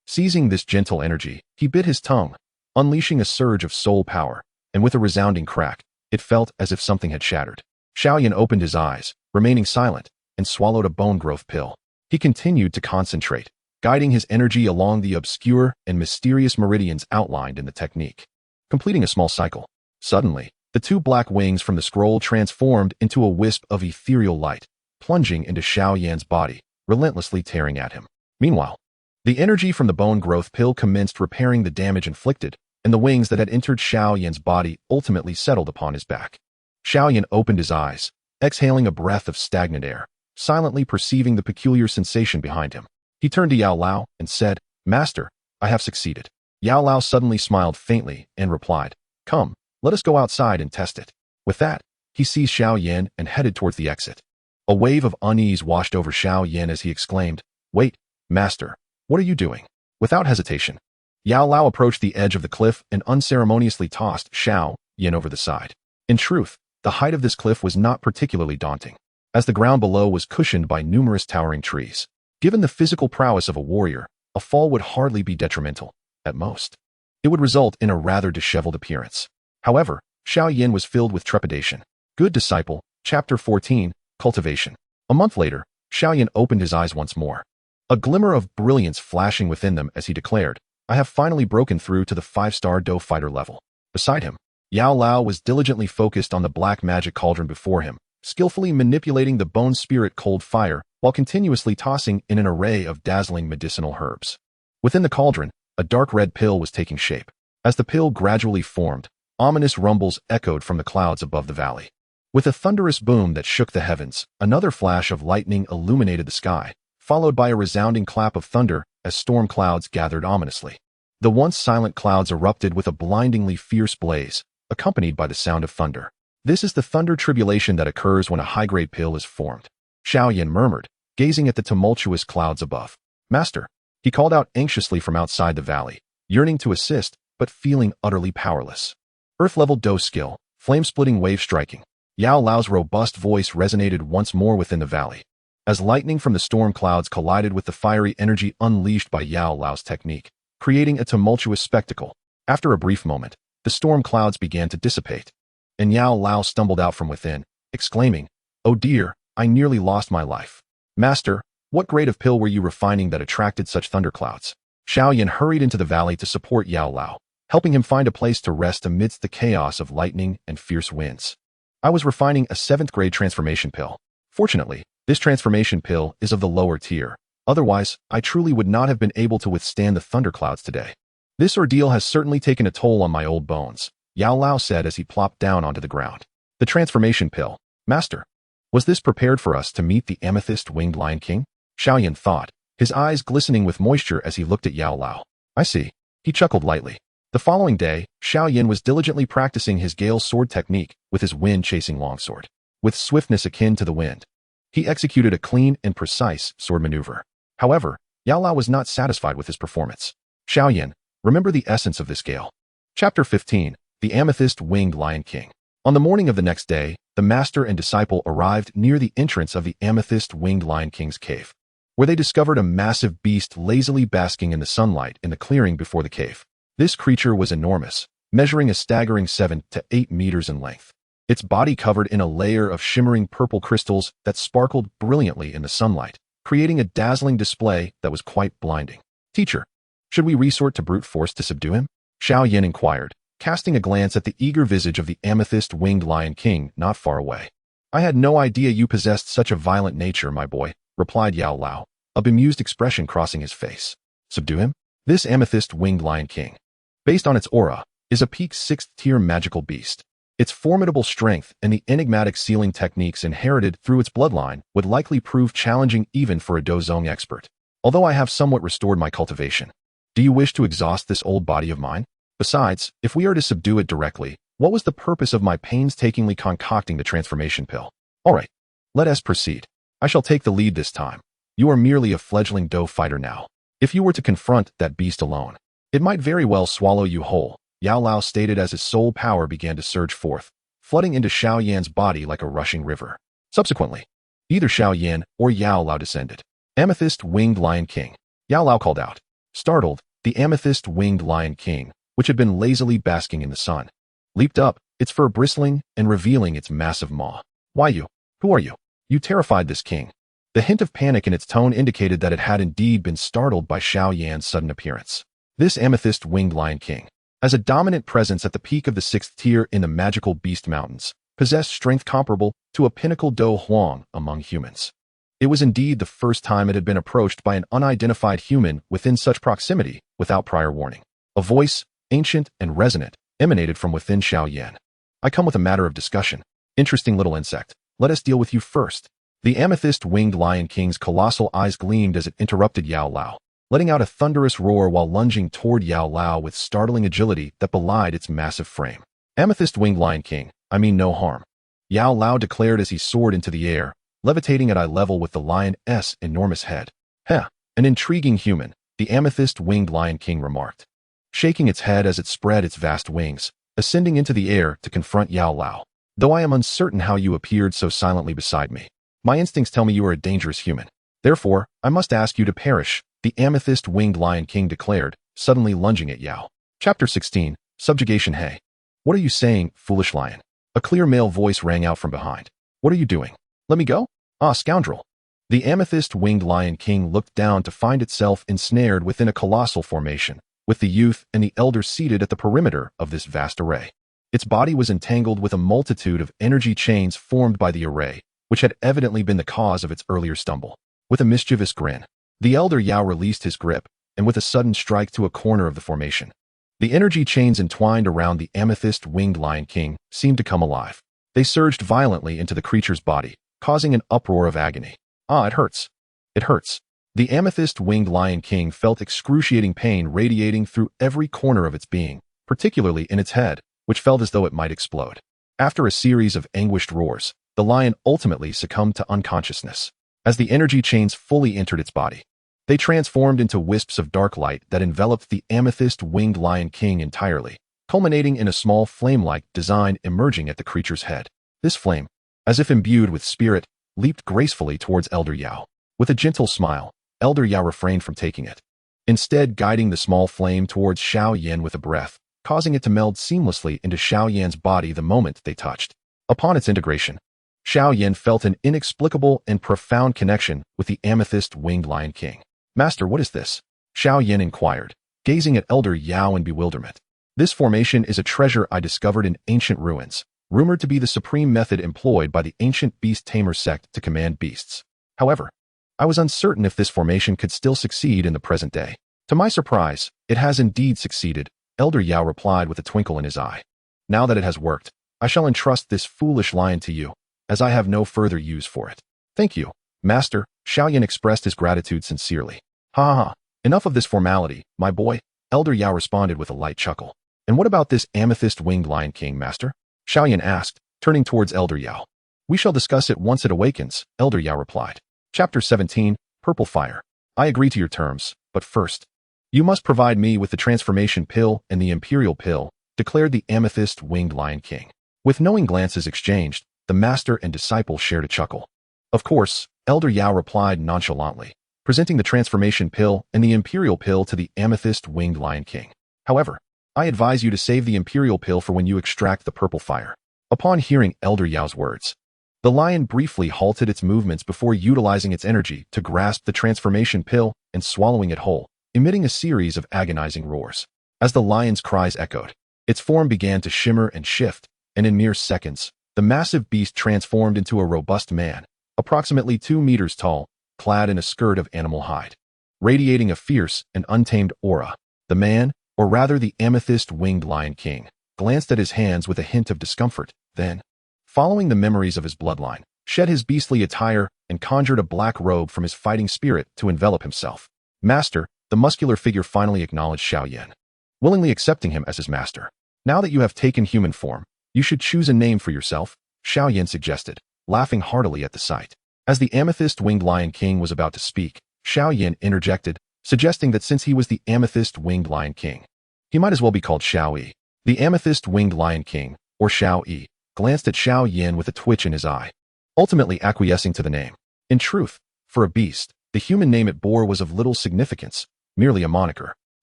Seizing this gentle energy, he bit his tongue, unleashing a surge of soul power, and with a resounding crack, it felt as if something had shattered. Xiao Yan opened his eyes, remaining silent, and swallowed a bone growth pill. He continued to concentrate, guiding his energy along the obscure and mysterious meridians outlined in the technique. Completing a small cycle, suddenly, the two black wings from the scroll transformed into a wisp of ethereal light, plunging into Xiao Yan's body, relentlessly tearing at him. Meanwhile, the energy from the bone growth pill commenced repairing the damage inflicted, and the wings that had entered Xiao Yan's body ultimately settled upon his back. Xiao Yan opened his eyes, exhaling a breath of stagnant air, silently perceiving the peculiar sensation behind him. He turned to Yao Lao and said, "Master, I have succeeded." Yao Lao suddenly smiled faintly and replied, "Come, let us go outside and test it." With that, he seized Xiao Yan and headed towards the exit. A wave of unease washed over Xiao Yan as he exclaimed, "Wait, Master, what are you doing?" Without hesitation, Yao Lao approached the edge of the cliff and unceremoniously tossed Xiao Yan over the side. In truth, the height of this cliff was not particularly daunting, as the ground below was cushioned by numerous towering trees. Given the physical prowess of a warrior, a fall would hardly be detrimental. At most, it would result in a rather disheveled appearance. However, Xiao Yan was filled with trepidation. Good disciple, Chapter 14, Cultivation. A month later, Xiao Yan opened his eyes once more, a glimmer of brilliance flashing within them as he declared, "I have finally broken through to the 5-star Dough Fighter level." Beside him, Yao Lao was diligently focused on the black magic cauldron before him, skillfully manipulating the bone spirit cold fire while continuously tossing in an array of dazzling medicinal herbs. Within the cauldron, a dark red pill was taking shape. As the pill gradually formed, ominous rumbles echoed from the clouds above the valley. With a thunderous boom that shook the heavens, another flash of lightning illuminated the sky, followed by a resounding clap of thunder as storm clouds gathered ominously. The once silent clouds erupted with a blindingly fierce blaze, accompanied by the sound of thunder. This is the thunder tribulation that occurs when a high-grade pill is formed. Xiao Yan murmured, gazing at the tumultuous clouds above. "Master," he called out anxiously from outside the valley, yearning to assist, but feeling utterly powerless. Earth-level dose skill, flame-splitting wave striking. Yao Lao's robust voice resonated once more within the valley, as lightning from the storm clouds collided with the fiery energy unleashed by Yao Lao's technique, creating a tumultuous spectacle. After a brief moment, the storm clouds began to dissipate, and Yao Lao stumbled out from within, exclaiming, "Oh dear, I nearly lost my life. Master, what grade of pill were you refining that attracted such thunderclouds?" Xiao Yan hurried into the valley to support Yao Lao, helping him find a place to rest amidst the chaos of lightning and fierce winds. "I was refining a 7th grade transformation pill. Fortunately, this transformation pill is of the lower tier. Otherwise, I truly would not have been able to withstand the thunderclouds today. This ordeal has certainly taken a toll on my old bones," Yao Lao said as he plopped down onto the ground. "The transformation pill. Master, was this prepared for us to meet the amethyst-winged Lion King?" Xiao Yan thought, his eyes glistening with moisture as he looked at Yao Lao. "I see." He chuckled lightly. The following day, Xiao Yan was diligently practicing his Gale sword technique with his wind-chasing longsword. With swiftness akin to the wind, he executed a clean and precise sword maneuver. However, Yao Lao was not satisfied with his performance. "Xiao Yan, remember the essence of this Gale." Chapter 15, The Amethyst-Winged Lion King. On the morning of the next day, the master and disciple arrived near the entrance of the Amethyst-Winged Lion King's cave, where they discovered a massive beast lazily basking in the sunlight in the clearing before the cave. This creature was enormous, measuring a staggering 7 to 8 meters in length. Its body covered in a layer of shimmering purple crystals that sparkled brilliantly in the sunlight, creating a dazzling display that was quite blinding. "Teacher, should we resort to brute force to subdue him?" Xiao Yan inquired, casting a glance at the eager visage of the amethyst-winged Lion King not far away. "I had no idea you possessed such a violent nature, my boy," replied Yao Lao, a bemused expression crossing his face. "Subdue him?" This amethyst-winged Lion King, based on its aura, is a peak 6th-tier magical beast. Its formidable strength and the enigmatic sealing techniques inherited through its bloodline would likely prove challenging even for a Dozong expert. Although I have somewhat restored my cultivation, do you wish to exhaust this old body of mine? Besides, if we are to subdue it directly, what was the purpose of my painstakingly concocting the transformation pill? All right, let us proceed. I shall take the lead this time. You are merely a fledgling dough fighter now. If you were to confront that beast alone, it might very well swallow you whole, Yao Lao stated as his soul power began to surge forth, flooding into Xiao Yan's body like a rushing river. Subsequently, either Xiao Yan or Yao Lao descended. Amethyst-winged Lion King, Yao Lao called out. Startled, the amethyst-winged Lion King, which had been lazily basking in the sun, leaped up, its fur bristling and revealing its massive maw. "Why you? Who are you? You terrified this king." The hint of panic in its tone indicated that it had indeed been startled by Xiao Yan's sudden appearance. This amethyst-winged Lion King, as a dominant presence at the peak of the 6th tier in the magical Beast Mountains, possessed strength comparable to a pinnacle Do Huang among humans. It was indeed the first time it had been approached by an unidentified human within such proximity without prior warning. A voice, ancient and resonant, emanated from within Xiao Yan. I come with a matter of discussion. Interesting little insect. Let us deal with you first. The amethyst-winged Lion King's colossal eyes gleamed as it interrupted Yao Lao, letting out a thunderous roar while lunging toward Yao Lao with startling agility that belied its massive frame. Amethyst-winged Lion King, I mean no harm. Yao Lao declared as he soared into the air, levitating at eye level with the lion's enormous head. Heh, an intriguing human, the amethyst-winged Lion King remarked, shaking its head as it spread its vast wings, ascending into the air to confront Yao Lao. Though I am uncertain how you appeared so silently beside me, my instincts tell me you are a dangerous human. Therefore, I must ask you to perish, the amethyst-winged Lion King declared, suddenly lunging at Yao. Chapter 16, Subjugation. Hey. What are you saying, foolish lion? A clear male voice rang out from behind. What are you doing? Let me go? Ah, scoundrel. The amethyst-winged Lion King looked down to find itself ensnared within a colossal formation, with the youth and the elder seated at the perimeter of this vast array. Its body was entangled with a multitude of energy chains formed by the array, which had evidently been the cause of its earlier stumble. With a mischievous grin, the elder Yao released his grip, and with a sudden strike to a corner of the formation, the energy chains entwined around the amethyst-winged Lion King seemed to come alive. They surged violently into the creature's body, causing an uproar of agony. Ah, it hurts. It hurts. The amethyst-winged Lion King felt excruciating pain radiating through every corner of its being, particularly in its head, which felt as though it might explode. After a series of anguished roars, the lion ultimately succumbed to unconsciousness. As the energy chains fully entered its body, they transformed into wisps of dark light that enveloped the amethyst-winged Lion King entirely, culminating in a small flame-like design emerging at the creature's head. This flame, as if imbued with spirit, leaped gracefully towards Elder Yao. With a gentle smile, Elder Yao refrained from taking it, instead guiding the small flame towards Xiao Yan with a breath, causing it to meld seamlessly into Xiao Yan's body the moment they touched. Upon its integration, Xiao Yan felt an inexplicable and profound connection with the amethyst-winged Lion King. Master, what is this? Xiao Yan inquired, gazing at Elder Yao in bewilderment. This formation is a treasure I discovered in ancient ruins, rumored to be the supreme method employed by the ancient beast tamer sect to command beasts. However, I was uncertain if this formation could still succeed in the present day. To my surprise, it has indeed succeeded, Elder Yao replied with a twinkle in his eye. Now that it has worked, I shall entrust this foolish lion to you, as I have no further use for it. Thank you, Master. Xiao Yan expressed his gratitude sincerely. Ha ha ha, enough of this formality, my boy, Elder Yao responded with a light chuckle. And what about this amethyst-winged Lion King, Master? Xiao Yan asked, turning towards Elder Yao. We shall discuss it once it awakens, Elder Yao replied. Chapter 17, Purple Fire. I agree to your terms, but first, you must provide me with the transformation pill and the imperial pill, declared the amethyst-winged Lion King. With knowing glances exchanged, the master and disciple shared a chuckle. Of course, Elder Yao replied nonchalantly, presenting the transformation pill and the imperial pill to the amethyst-winged Lion King. However, I advise you to save the imperial pill for when you extract the purple fire. Upon hearing Elder Yao's words, the lion briefly halted its movements before utilizing its energy to grasp the transformation pill and swallowing it whole, emitting a series of agonizing roars. As the lion's cries echoed, its form began to shimmer and shift, and in mere seconds, the massive beast transformed into a robust man, approximately 2 meters tall, clad in a skirt of animal hide. Radiating a fierce and untamed aura, the man, or rather the amethyst-winged Lion King, glanced at his hands with a hint of discomfort, then, following the memories of his bloodline, shed his beastly attire and conjured a black robe from his fighting spirit to envelop himself. Master, the muscular figure finally acknowledged Xiao Yan, willingly accepting him as his master. Now that you have taken human form, you should choose a name for yourself, Xiao Yan suggested, laughing heartily at the sight. As the amethyst-winged Lion King was about to speak, Xiao Yan interjected, suggesting that since he was the amethyst-winged Lion King, he might as well be called Xiao Yi. The amethyst-winged Lion King, or Xiao Yi, glanced at Xiao Yan with a twitch in his eye, ultimately acquiescing to the name. In truth, for a beast, the human name it bore was of little significance, merely a moniker.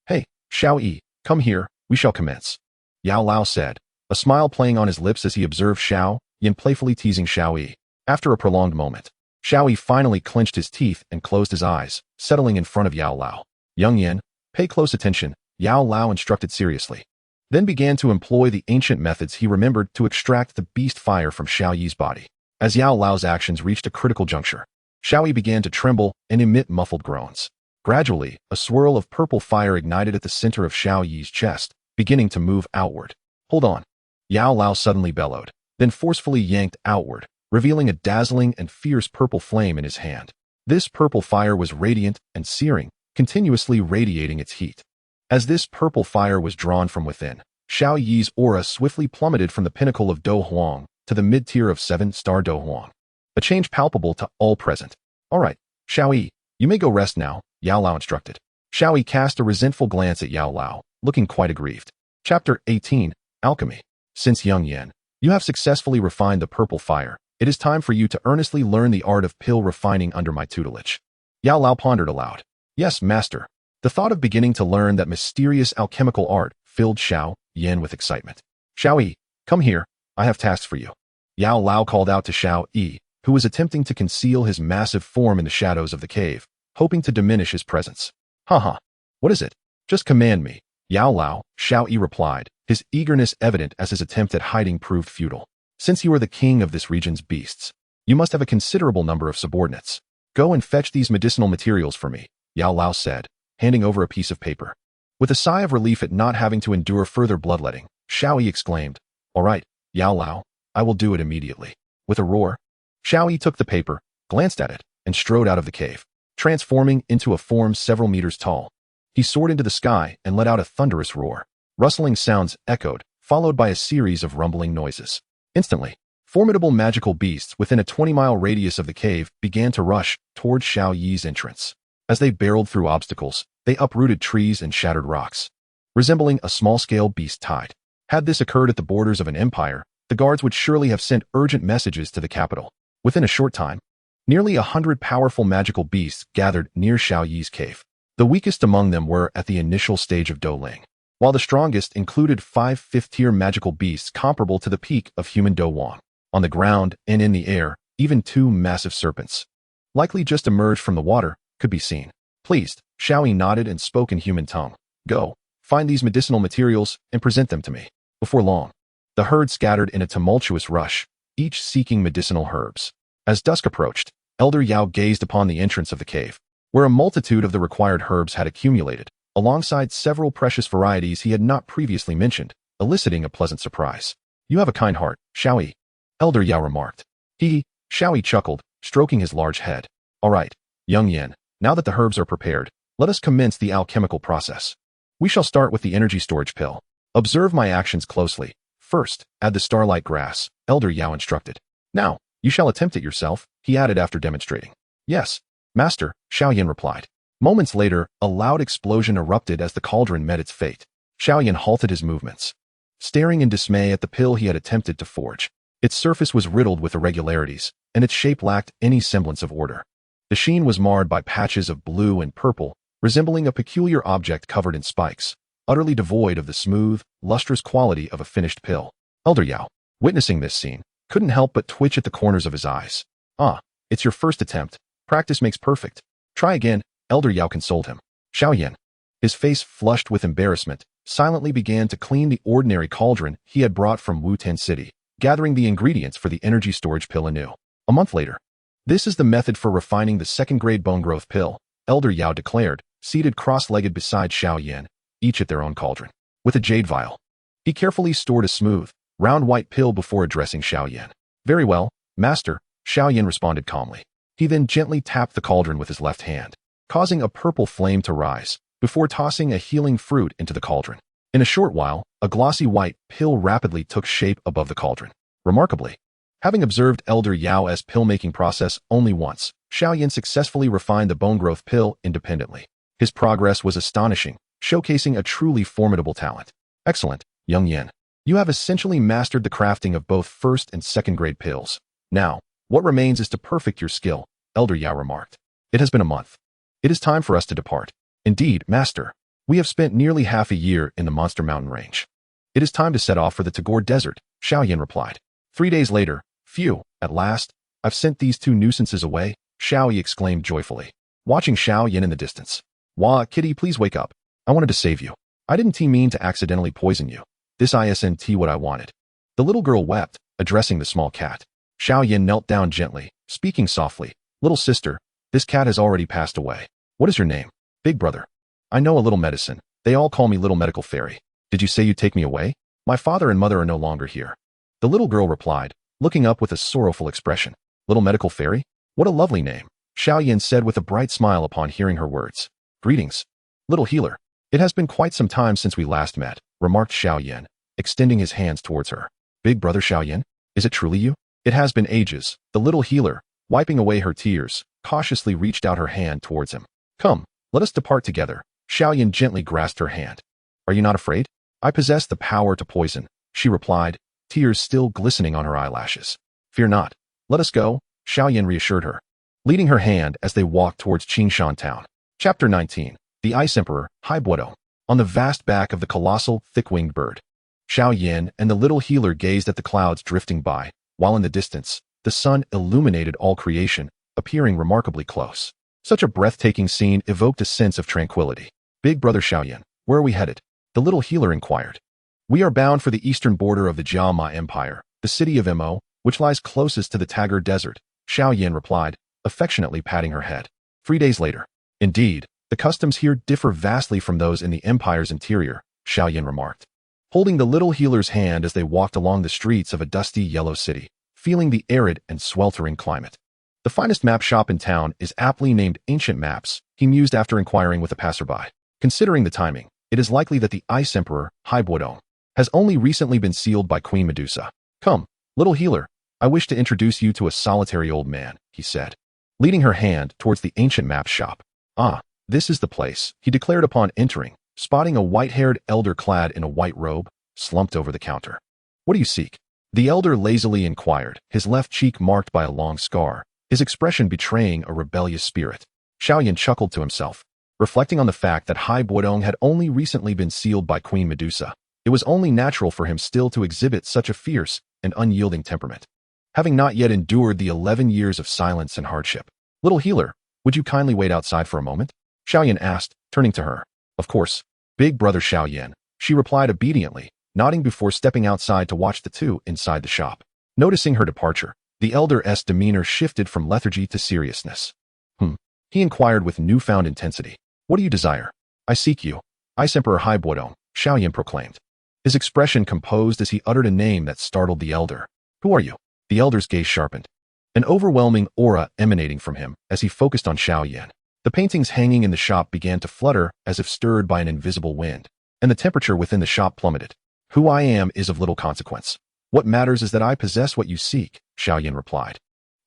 Hey, Xiao Yi, come here, we shall commence. Yao Lao said, a smile playing on his lips as he observed Xiao Yan playfully teasing Xiao Yi. After a prolonged moment, Xiao Yi finally clenched his teeth and closed his eyes, settling in front of Yao Lao. Young Yan, pay close attention, Yao Lao instructed seriously. Then began to employ the ancient methods he remembered to extract the beast fire from Xiao Yi's body. As Yao Lao's actions reached a critical juncture, Xiao Yi began to tremble and emit muffled groans. Gradually, a swirl of purple fire ignited at the center of Xiao Yi's chest, beginning to move outward. Hold on. Yao Lao suddenly bellowed, then forcefully yanked outward, revealing a dazzling and fierce purple flame in his hand. This purple fire was radiant and searing, continuously radiating its heat. As this purple fire was drawn from within, Xiao Yi's aura swiftly plummeted from the pinnacle of Do Huang to the mid-tier of 7-star Do Huang. A change palpable to all present. All right, Xiao Yi, you may go rest now, Yao Lao instructed. Xiao Yi cast a resentful glance at Yao Lao, looking quite aggrieved. Chapter 18, Alchemy. Since Young Yan, you have successfully refined the purple fire. It is time for you to earnestly learn the art of pill refining under my tutelage. Yao Lao pondered aloud. Yes, master. The thought of beginning to learn that mysterious alchemical art filled Xiao Yan with excitement. Xiao Yi, come here, I have tasks for you. Yao Lao called out to Xiao Yi, who was attempting to conceal his massive form in the shadows of the cave, hoping to diminish his presence. Haha, what is it? Just command me. Yao Lao, Xiao Yi replied, his eagerness evident as his attempt at hiding proved futile. Since you are the king of this region's beasts, you must have a considerable number of subordinates. Go and fetch these medicinal materials for me, Yao Lao said, handing over a piece of paper. With a sigh of relief at not having to endure further bloodletting, Xiao Yi exclaimed, All right, Yao Lao, I will do it immediately. With a roar, Xiao Yi took the paper, glanced at it, and strode out of the cave, transforming into a form several meters tall. He soared into the sky and let out a thunderous roar. Rustling sounds echoed, followed by a series of rumbling noises. Instantly, formidable magical beasts within a 20-mile radius of the cave began to rush toward Xiao Yi's entrance. As they barreled through obstacles, they uprooted trees and shattered rocks, resembling a small-scale beast tide. Had this occurred at the borders of an empire, the guards would surely have sent urgent messages to the capital. Within a short time, nearly 100 powerful magical beasts gathered near Xiao Yi's cave. The weakest among them were at the initial stage of Doling, while the strongest included 5 fifth-tier magical beasts comparable to the peak of human Do Wang. On the ground and in the air, even 2 massive serpents, likely just emerged from the water, could be seen. Pleased, Xiao Yi nodded and spoke in human tongue. Go, find these medicinal materials and present them to me. Before long, the herd scattered in a tumultuous rush, each seeking medicinal herbs. As dusk approached, Elder Yao gazed upon the entrance of the cave, where a multitude of the required herbs had accumulated, alongside several precious varieties he had not previously mentioned, eliciting a pleasant surprise. You have a kind heart, Xiao Yi, Elder Yao remarked. Xiao Yi chuckled, stroking his large head. All right, Young Yan, now that the herbs are prepared, let us commence the alchemical process. We shall start with the energy storage pill. Observe my actions closely. First, add the starlight grass, Elder Yao instructed. Now, you shall attempt it yourself, he added after demonstrating. Yes, master, Xiao Yan replied. Moments later, a loud explosion erupted as the cauldron met its fate. Xiao Yan halted his movements, staring in dismay at the pill he had attempted to forge. Its surface was riddled with irregularities, and its shape lacked any semblance of order. The sheen was marred by patches of blue and purple, resembling a peculiar object covered in spikes, utterly devoid of the smooth, lustrous quality of a finished pill. Elder Yao, witnessing this scene, couldn't help but twitch at the corners of his eyes. Ah, it's your first attempt. Practice makes perfect. Try again, Elder Yao consoled him. Xiao Yan, his face flushed with embarrassment, silently began to clean the ordinary cauldron he had brought from Wu-Ten City, gathering the ingredients for the energy storage pill anew. A month later, this is the method for refining the second-grade bone growth pill, Elder Yao declared, seated cross-legged beside Xiao Yan, each at their own cauldron. With a jade vial, he carefully stored a smooth, round white pill before addressing Xiao Yan. Very well, master, Xiao Yan responded calmly. He then gently tapped the cauldron with his left hand, causing a purple flame to rise, before tossing a healing fruit into the cauldron. In a short while, a glossy white pill rapidly took shape above the cauldron. Remarkably, having observed Elder Yao's pill-making process only once, Xiao Yan successfully refined the bone growth pill independently. His progress was astonishing, showcasing a truly formidable talent. Excellent, Young Yan. You have essentially mastered the crafting of both first and second-grade pills. Now, what remains is to perfect your skill, Elder Yao remarked. It has been a month. It is time for us to depart. Indeed, master. We have spent nearly half a year in the Monster Mountain Range. It is time to set off for the Tagore Desert, Xiao Yan replied. 3 days later, phew, at last, I've sent these two nuisances away, Xiao Yi exclaimed joyfully, watching Xiao Yan in the distance. Wah, kitty, please wake up. I wanted to save you. I didn't mean to accidentally poison you. This isn't what I wanted. The little girl wept, addressing the small cat. Xiao Yan knelt down gently, speaking softly. Little sister, this cat has already passed away. What is your name? Big brother. I know a little medicine. They all call me Little Medical Fairy. Did you say you'd take me away? My father and mother are no longer here. The little girl replied, looking up with a sorrowful expression. Little Medical Fairy? What a lovely name, Xiao Yan said with a bright smile upon hearing her words. Greetings, little healer. It has been quite some time since we last met, remarked Xiao Yan, extending his hands towards her. Big brother Xiao Yan, is it truly you? It has been ages. The little healer, wiping away her tears, cautiously reached out her hand towards him. Come, let us depart together. Xiao Yan gently grasped her hand. Are you not afraid? I possess the power to poison, she replied, tears still glistening on her eyelashes. Fear not. Let us go, Xiao Yan reassured her, leading her hand as they walked towards Qingshan town. Chapter 19. The Ice Emperor, Haibuodong. On the vast back of the colossal, thick-winged bird, Xiao Yan and the little healer gazed at the clouds drifting by, while in the distance, the sun illuminated all creation, appearing remarkably close. Such a breathtaking scene evoked a sense of tranquility. Big brother Xiao Yan, where are we headed? The little healer inquired. We are bound for the eastern border of the Jiama Empire, the city of Mo, which lies closest to the Tagar Desert, Xiao Yan replied, affectionately patting her head. 3 days later. Indeed, the customs here differ vastly from those in the empire's interior, Xiao Yan remarked, holding the little healer's hand as they walked along the streets of a dusty yellow city, feeling the arid and sweltering climate. The finest map shop in town is aptly named Ancient Maps, he mused after inquiring with a passerby. Considering the timing, it is likely that the Ice Emperor, Haibuodong, has only recently been sealed by Queen Medusa. Come, little healer, I wish to introduce you to a solitary old man, he said, leading her hand towards the Ancient Map shop. Ah, this is the place, he declared upon entering, spotting a white-haired elder clad in a white robe, slumped over the counter. What do you seek? The elder lazily inquired, his left cheek marked by a long scar, his expression betraying a rebellious spirit. Xiao Yan chuckled to himself, reflecting on the fact that Haibuodong had only recently been sealed by Queen Medusa. It was only natural for him still to exhibit such a fierce and unyielding temperament, having not yet endured the 11 years of silence and hardship. Little healer, would you kindly wait outside for a moment? Xiao Yan asked, turning to her. Of course, big brother Xiao Yan, she replied obediently, nodding before stepping outside to watch the two inside the shop. Noticing her departure, the elder's demeanor shifted from lethargy to seriousness. He inquired with newfound intensity. What do you desire? I seek you, Ice Emperor Haibuodong, Xiao Yan proclaimed, his expression composed as he uttered a name that startled the elder. Who are you? The elder's gaze sharpened, an overwhelming aura emanating from him as he focused on Xiao Yan. The paintings hanging in the shop began to flutter as if stirred by an invisible wind, and the temperature within the shop plummeted. Who I am is of little consequence. What matters is that I possess what you seek, Xiao Yan replied,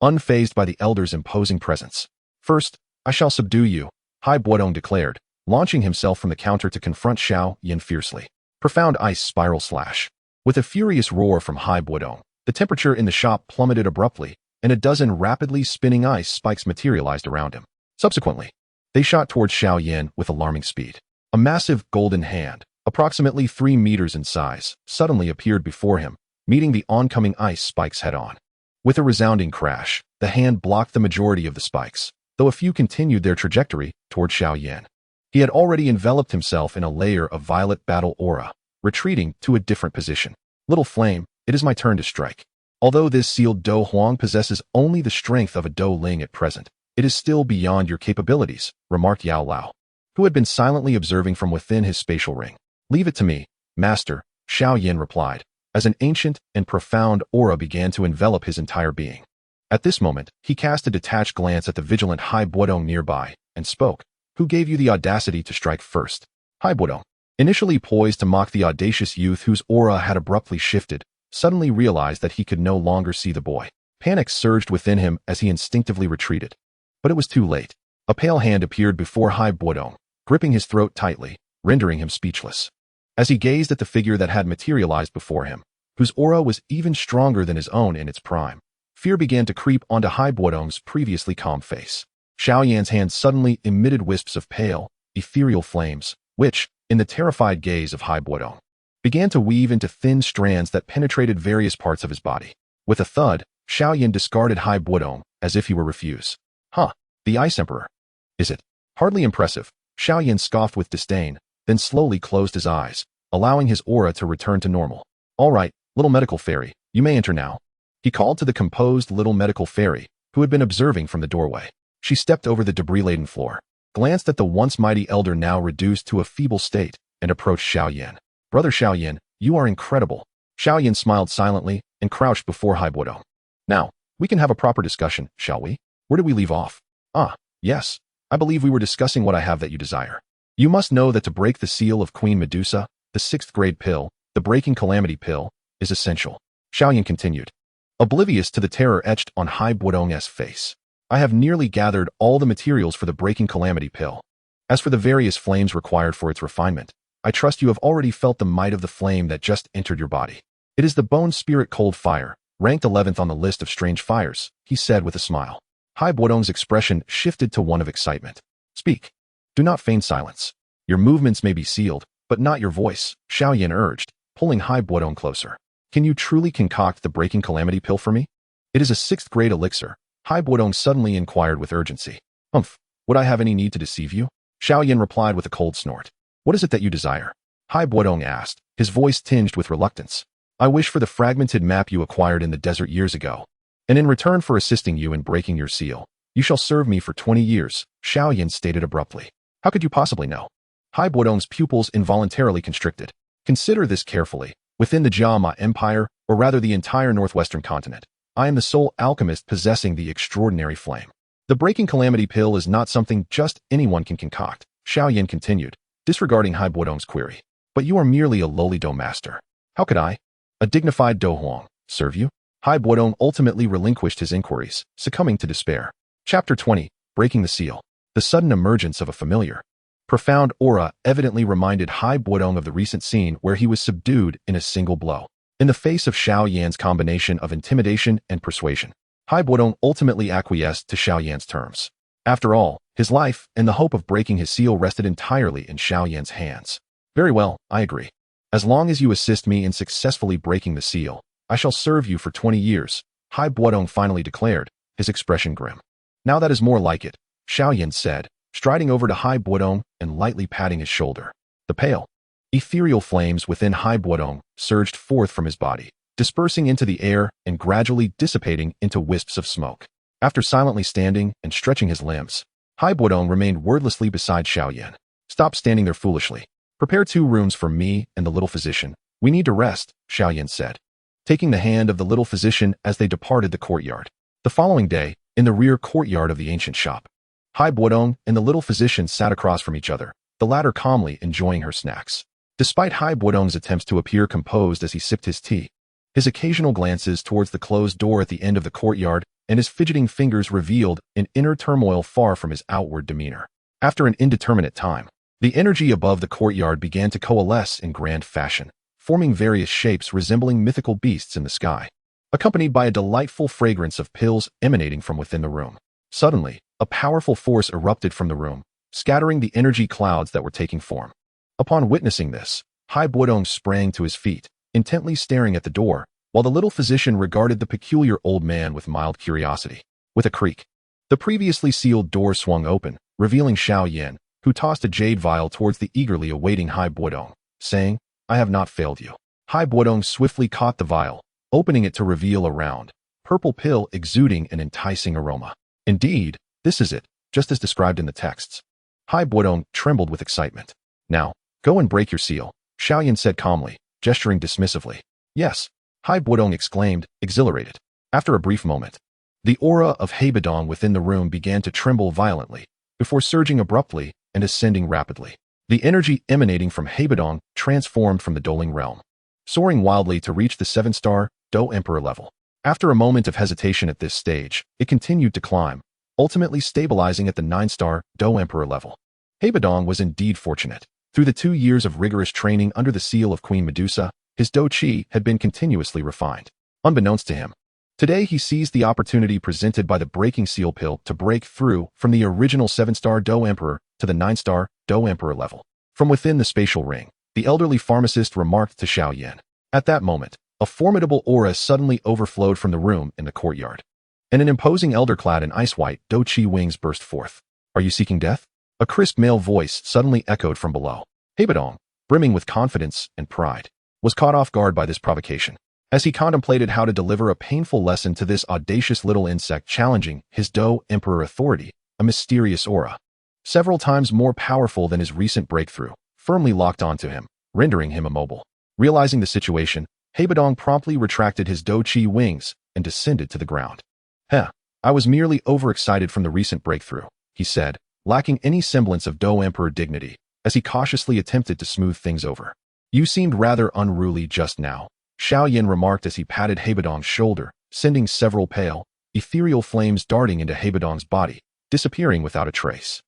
unfazed by the elder's imposing presence. First, I shall subdue you, Haibuodong declared, launching himself from the counter to confront Xiao Yan fiercely. Profound ice spiral slash. With a furious roar from Haibuodong, the temperature in the shop plummeted abruptly, and a dozen rapidly spinning ice spikes materialized around him. Subsequently, they shot towards Xiao Yan with alarming speed. A massive golden hand, approximately 3 meters in size, suddenly appeared before him, meeting the oncoming ice spikes head-on. With a resounding crash, the hand blocked the majority of the spikes, though a few continued their trajectory toward Xiao Yan. He had already enveloped himself in a layer of violet battle aura, retreating to a different position. Little flame, it is my turn to strike. Although this sealed Do Huang possesses only the strength of a Do Ling at present, it is still beyond your capabilities, remarked Yao Lao, who had been silently observing from within his spatial ring. Leave it to me, master, Xiao Yan replied, as an ancient and profound aura began to envelop his entire being. At this moment, he cast a detached glance at the vigilant Haibuodong nearby, and spoke. Who gave you the audacity to strike first? Haibuodong, initially poised to mock the audacious youth whose aura had abruptly shifted, suddenly realized that he could no longer see the boy. Panic surged within him as he instinctively retreated. But it was too late. A pale hand appeared before Haibuodong, gripping his throat tightly, rendering him speechless. As he gazed at the figure that had materialized before him, whose aura was even stronger than his own in its prime, fear began to creep onto Haibuodong's previously calm face. Xiao Yan's hand suddenly emitted wisps of pale, ethereal flames, which, in the terrified gaze of Haibuodong, began to weave into thin strands that penetrated various parts of his body. With a thud, Xiao Yan discarded Hai Buodong as if he were refuse. Huh, the Ice Emperor. Is it? Hardly impressive. Xiao Yan scoffed with disdain, then slowly closed his eyes, allowing his aura to return to normal. All right, little medical fairy, you may enter now. He called to the composed little medical fairy, who had been observing from the doorway. She stepped over the debris-laden floor, glanced at the once mighty elder now reduced to a feeble state, and approached Xiao Yan. Brother Xiao Yan, you are incredible. Xiao Yan smiled silently and crouched before Hai Buodong. Now, we can have a proper discussion, shall we? Where did we leave off? Ah, yes. I believe we were discussing what I have that you desire. You must know that to break the seal of Queen Medusa, the 6th grade pill, the breaking calamity pill, is essential. Xiao Yan continued, oblivious to the terror etched on Hai Buodong's face. I have nearly gathered all the materials for the breaking calamity pill. As for the various flames required for its refinement, I trust you have already felt the might of the flame that just entered your body. It is the bone spirit cold fire, ranked 11th on the list of strange fires, he said with a smile. Hai Buodong's expression shifted to one of excitement. Speak. Do not feign silence. Your movements may be sealed, but not your voice, Xiao Yan urged, pulling Hai Buodong closer. Can you truly concoct the breaking calamity pill for me? It is a 6th grade elixir, Hai Buodong suddenly inquired with urgency. Would I have any need to deceive you? Xiao Yan replied with a cold snort. What is it that you desire? Hai Buodong asked, his voice tinged with reluctance. I wish for the fragmented map you acquired in the desert years ago. And in return for assisting you in breaking your seal, you shall serve me for 20 years, Xiao Yan stated abruptly. How could you possibly know? Hai Buodong's pupils involuntarily constricted. Consider this carefully. Within the Jiama Empire, or rather the entire northwestern continent, I am the sole alchemist possessing the extraordinary flame. The breaking calamity pill is not something just anyone can concoct, Xiao Yan continued, disregarding Hai Buodong's query. But you are merely a lowly Do master. How could I, a dignified Do Huang, serve you? Hai Buodong ultimately relinquished his inquiries, succumbing to despair. Chapter 20, Breaking the Seal. The sudden emergence of a familiar, profound aura evidently reminded Hai Buodong of the recent scene where he was subdued in a single blow. In the face of Xiao Yan's combination of intimidation and persuasion, Hai Buodong ultimately acquiesced to Xiao Yan's terms. After all, his life and the hope of breaking his seal rested entirely in Xiao Yan's hands. Very well, I agree. As long as you assist me in successfully breaking the seal, I shall serve you for 20 years, Hai Buodong finally declared, his expression grim. Now that is more like it, Xiao Yan said, striding over to Hai Buodong and lightly patting his shoulder. The pale, ethereal flames within Hai Buodong surged forth from his body, dispersing into the air and gradually dissipating into wisps of smoke. After silently standing and stretching his limbs, Hai Buodong remained wordlessly beside Xiao Yan. Stop standing there foolishly. Prepare 2 rooms for me and the little physician. We need to rest, Xiao Yan said, taking the hand of the little physician as they departed the courtyard. The following day, in the rear courtyard of the ancient shop, Hai Buodong and the little physician sat across from each other, the latter calmly enjoying her snacks. Despite Hai Buodong's attempts to appear composed as he sipped his tea, his occasional glances towards the closed door at the end of the courtyard and his fidgeting fingers revealed an inner turmoil far from his outward demeanor. After an indeterminate time, the energy above the courtyard began to coalesce in grand fashion, forming various shapes resembling mythical beasts in the sky, accompanied by a delightful fragrance of pills emanating from within the room. Suddenly, a powerful force erupted from the room, scattering the energy clouds that were taking form. Upon witnessing this, Hai Buodong sprang to his feet, intently staring at the door, while the little physician regarded the peculiar old man with mild curiosity. With a creak, the previously sealed door swung open, revealing Xiao Yan, who tossed a jade vial towards the eagerly awaiting Hai Buodong, saying, I have not failed you. Hai Buodong swiftly caught the vial, opening it to reveal a round, purple pill exuding an enticing aroma. Indeed, this is it, just as described in the texts. Hai Buodong trembled with excitement. Now, go and break your seal, Xiao Yan said calmly, gesturing dismissively. Yes, Hai Buodong exclaimed, exhilarated. After a brief moment, the aura of Hai Buodong within the room began to tremble violently, before surging abruptly and ascending rapidly. The energy emanating from Hai Buodong transformed from the Doling realm, soaring wildly to reach the 7-star Do Emperor level. After a moment of hesitation at this stage, it continued to climb, ultimately stabilizing at the 9-star Do Emperor level. Hai Buodong was indeed fortunate. Through the 2 years of rigorous training under the seal of Queen Medusa, his Do Chi had been continuously refined. Unbeknownst to him, today he seized the opportunity presented by the breaking seal pill to break through from the original 7-star Do Emperor to the 9-star Do Emperor level. From within the spatial ring, the elderly pharmacist remarked to Xiao Yan. At that moment, A formidable aura suddenly overflowed from the room in the courtyard, and an imposing elder clad in ice-white Do-Chi wings burst forth. Are you seeking death? A crisp male voice suddenly echoed from below. Hebadong, brimming with confidence and pride, was caught off guard by this provocation. As he contemplated how to deliver a painful lesson to this audacious little insect challenging his Do Emperor authority, a mysterious aura, several times more powerful than his recent breakthrough, firmly locked onto him, rendering him immobile. Realizing the situation, Hebadong promptly retracted his Do-Chi wings and descended to the ground. I was merely overexcited from the recent breakthrough, he said, lacking any semblance of Do Emperor dignity, as he cautiously attempted to smooth things over. You seemed rather unruly just now, Xiao Yan remarked as he patted Hebadong's shoulder, sending several pale, ethereal flames darting into Hebadong's body, disappearing without a trace.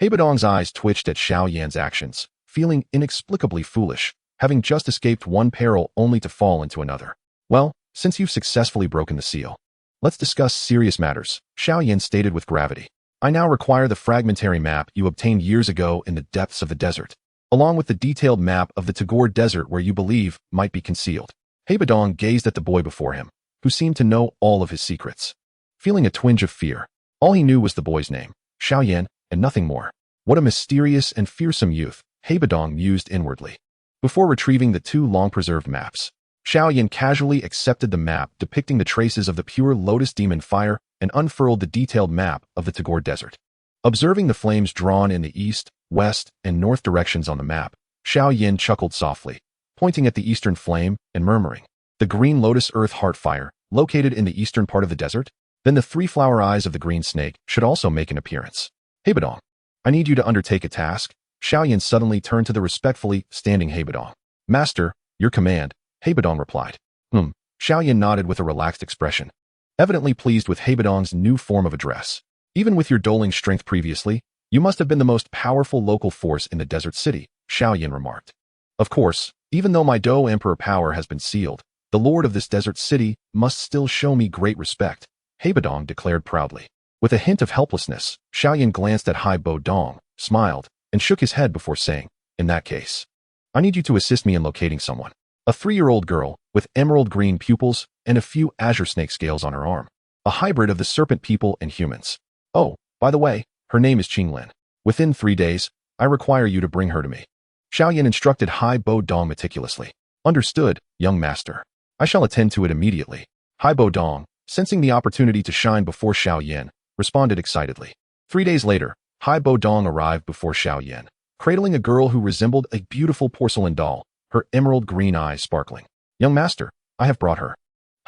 Hebadong's eyes twitched at Xiao Yan's actions, feeling inexplicably foolish, having just escaped one peril only to fall into another. Well, since you've successfully broken the seal, let's discuss serious matters, Xiao Yan stated with gravity. I now require the fragmentary map you obtained years ago in the depths of the desert, along with the detailed map of the Tagore Desert where you believe might be concealed. Hebadong gazed at the boy before him, who seemed to know all of his secrets. Feeling a twinge of fear, all he knew was the boy's name, Xiao Yan, and nothing more. What a mysterious and fearsome youth, Hebadong mused inwardly. Before retrieving the two long-preserved maps, Xiao Yan casually accepted the map depicting the traces of the pure lotus demon fire and unfurled the detailed map of the Tagore Desert. Observing the flames drawn in the east, west, and north directions on the map, Xiao Yan chuckled softly, pointing at the eastern flame and murmuring, the green lotus earth heart fire, located in the eastern part of the desert? Then the three flower eyes of the green snake should also make an appearance. Hebadong, I need you to undertake a task. Xiao Yan suddenly turned to the respectfully standing Hebadong. Master, your command, Hebadong replied. Xiao Yan nodded with a relaxed expression, evidently pleased with Hebadong's new form of address. Even with your doling strength previously, you must have been the most powerful local force in the desert city, Xiao Yan remarked. Of course, even though my Do Emperor power has been sealed, the lord of this desert city must still show me great respect, Hebadong declared proudly. With a hint of helplessness, Xiao Yan glanced at Hebadong, smiled, and shook his head before saying, in that case, I need you to assist me in locating someone. A 3-year-old girl, with emerald green pupils and a few azure snake scales on her arm. A hybrid of the serpent people and humans. Oh, by the way, her name is Qinglin. Within 3 days, I require you to bring her to me. Xiao Yan instructed Hebadong meticulously. Understood, young master. I shall attend to it immediately. Hebadong, sensing the opportunity to shine before Xiao Yan, responded excitedly. 3 days later, Hebadong arrived before Xiao Yan, cradling a girl who resembled a beautiful porcelain doll, her emerald green eyes sparkling. Young master, I have brought her.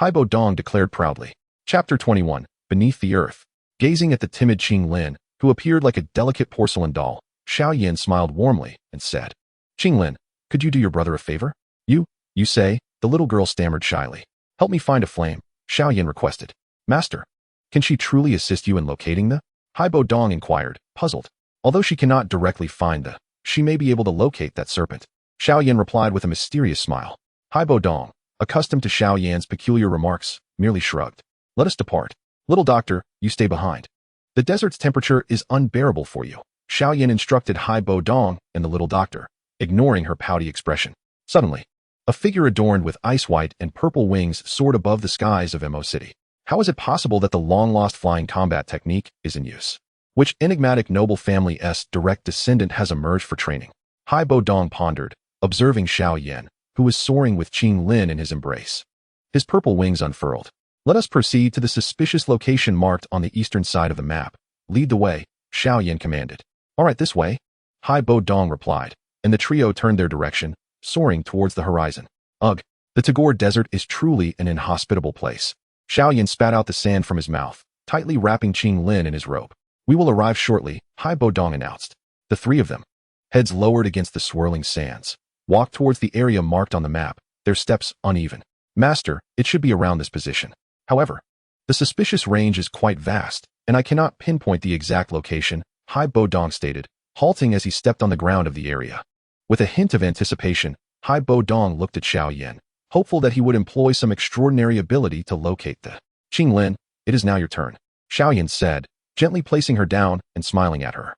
Hebadong declared proudly. Chapter 21, Beneath the Earth. Gazing at the timid Qinglin, who appeared like a delicate porcelain doll, Xiao Yan smiled warmly and said, Qinglin, could you do your brother a favor? You say, the little girl stammered shyly. Help me find a flame, Xiao Yan requested. Master, can she truly assist you in locating the? Hebadong inquired, puzzled. Although she cannot directly find the, she may be able to locate that serpent. Xiao Yan replied with a mysterious smile. Hebadong, accustomed to Xiao Yan's peculiar remarks, merely shrugged. Let us depart. Little doctor, you stay behind. The desert's temperature is unbearable for you, Xiao Yan instructed Hebadong and the little doctor, ignoring her pouty expression. Suddenly, a figure adorned with ice-white and purple wings soared above the skies of Mo City. How is it possible that the long-lost flying combat technique is in use? Which enigmatic noble family's direct descendant has emerged for training? Hebadong pondered, observing Xiao Yan, who was soaring with Qinglin in his embrace. His purple wings unfurled. Let us proceed to the suspicious location marked on the eastern side of the map. Lead the way, Xiao Yan commanded. All right, this way, Hebadong replied, and the trio turned their direction, soaring towards the horizon. Ugh, the Tagore Desert is truly an inhospitable place. Xiao Yan spat out the sand from his mouth, tightly wrapping Qinglin in his robe. We will arrive shortly, Hebadong announced. The three of them, heads lowered against the swirling sands, walked towards the area marked on the map, their steps uneven. Master, it should be around this position. However, the suspicious range is quite vast, and I cannot pinpoint the exact location, Hebadong stated, halting as he stepped on the ground of the area. With a hint of anticipation, Hebadong looked at Xiao Yan, hopeful that he would employ some extraordinary ability to locate the. Qinglin, it is now your turn, Xiao Yan said, gently placing her down and smiling at her.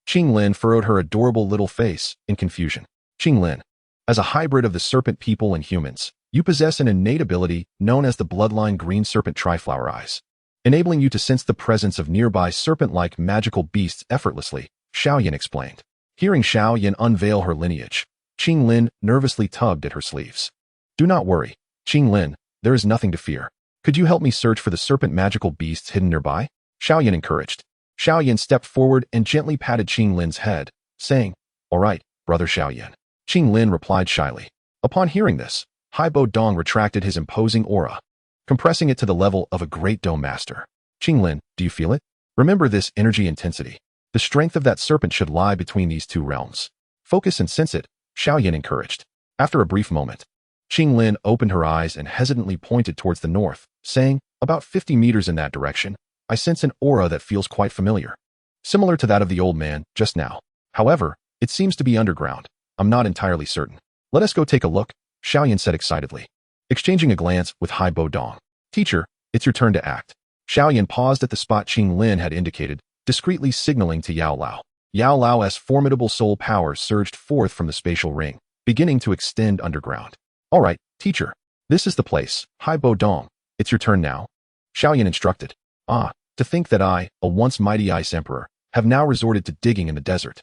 Qinglin furrowed her adorable little face in confusion. Qinglin, as a hybrid of the serpent people and humans, You possess an innate ability known as the Bloodline Green Serpent Triflower Eyes, enabling you to sense the presence of nearby serpent-like magical beasts effortlessly, Xiao Yan explained. Hearing Xiao Yan unveil her lineage, Qing Lin nervously tugged at her sleeves. Do not worry, Qing Lin, there is nothing to fear. Could you help me search for the serpent magical beasts hidden nearby? Xiao Yan encouraged. Xiao Yan stepped forward and gently patted Qing Lin's head, saying, All right, brother Xiao Yan. Qing Lin replied shyly. Upon hearing this, Haibo Dong retracted his imposing aura, compressing it to the level of a great dome master. Qing Lin, do you feel it? Remember this energy intensity. The strength of that serpent should lie between these two realms. Focus and sense it, Xiao Yan encouraged. After a brief moment, Qing Lin opened her eyes and hesitantly pointed towards the north, saying, About 50 meters in that direction, I sense an aura that feels quite familiar. Similar to that of the old man just now. However, it seems to be underground. I'm not entirely certain. Let us go take a look, Xiao Yan said excitedly, exchanging a glance with Haibo Dong. Teacher, it's your turn to act. Xiao Yan paused at the spot Qing Lin had indicated, discreetly signaling to Yao Lao. Yao Lao's formidable soul power surged forth from the spatial ring, beginning to extend underground. All right, teacher. This is the place, Haibo Dong. It's your turn now. Xiao Yan instructed. To think that I, a once mighty ice emperor, have now resorted to digging in the desert.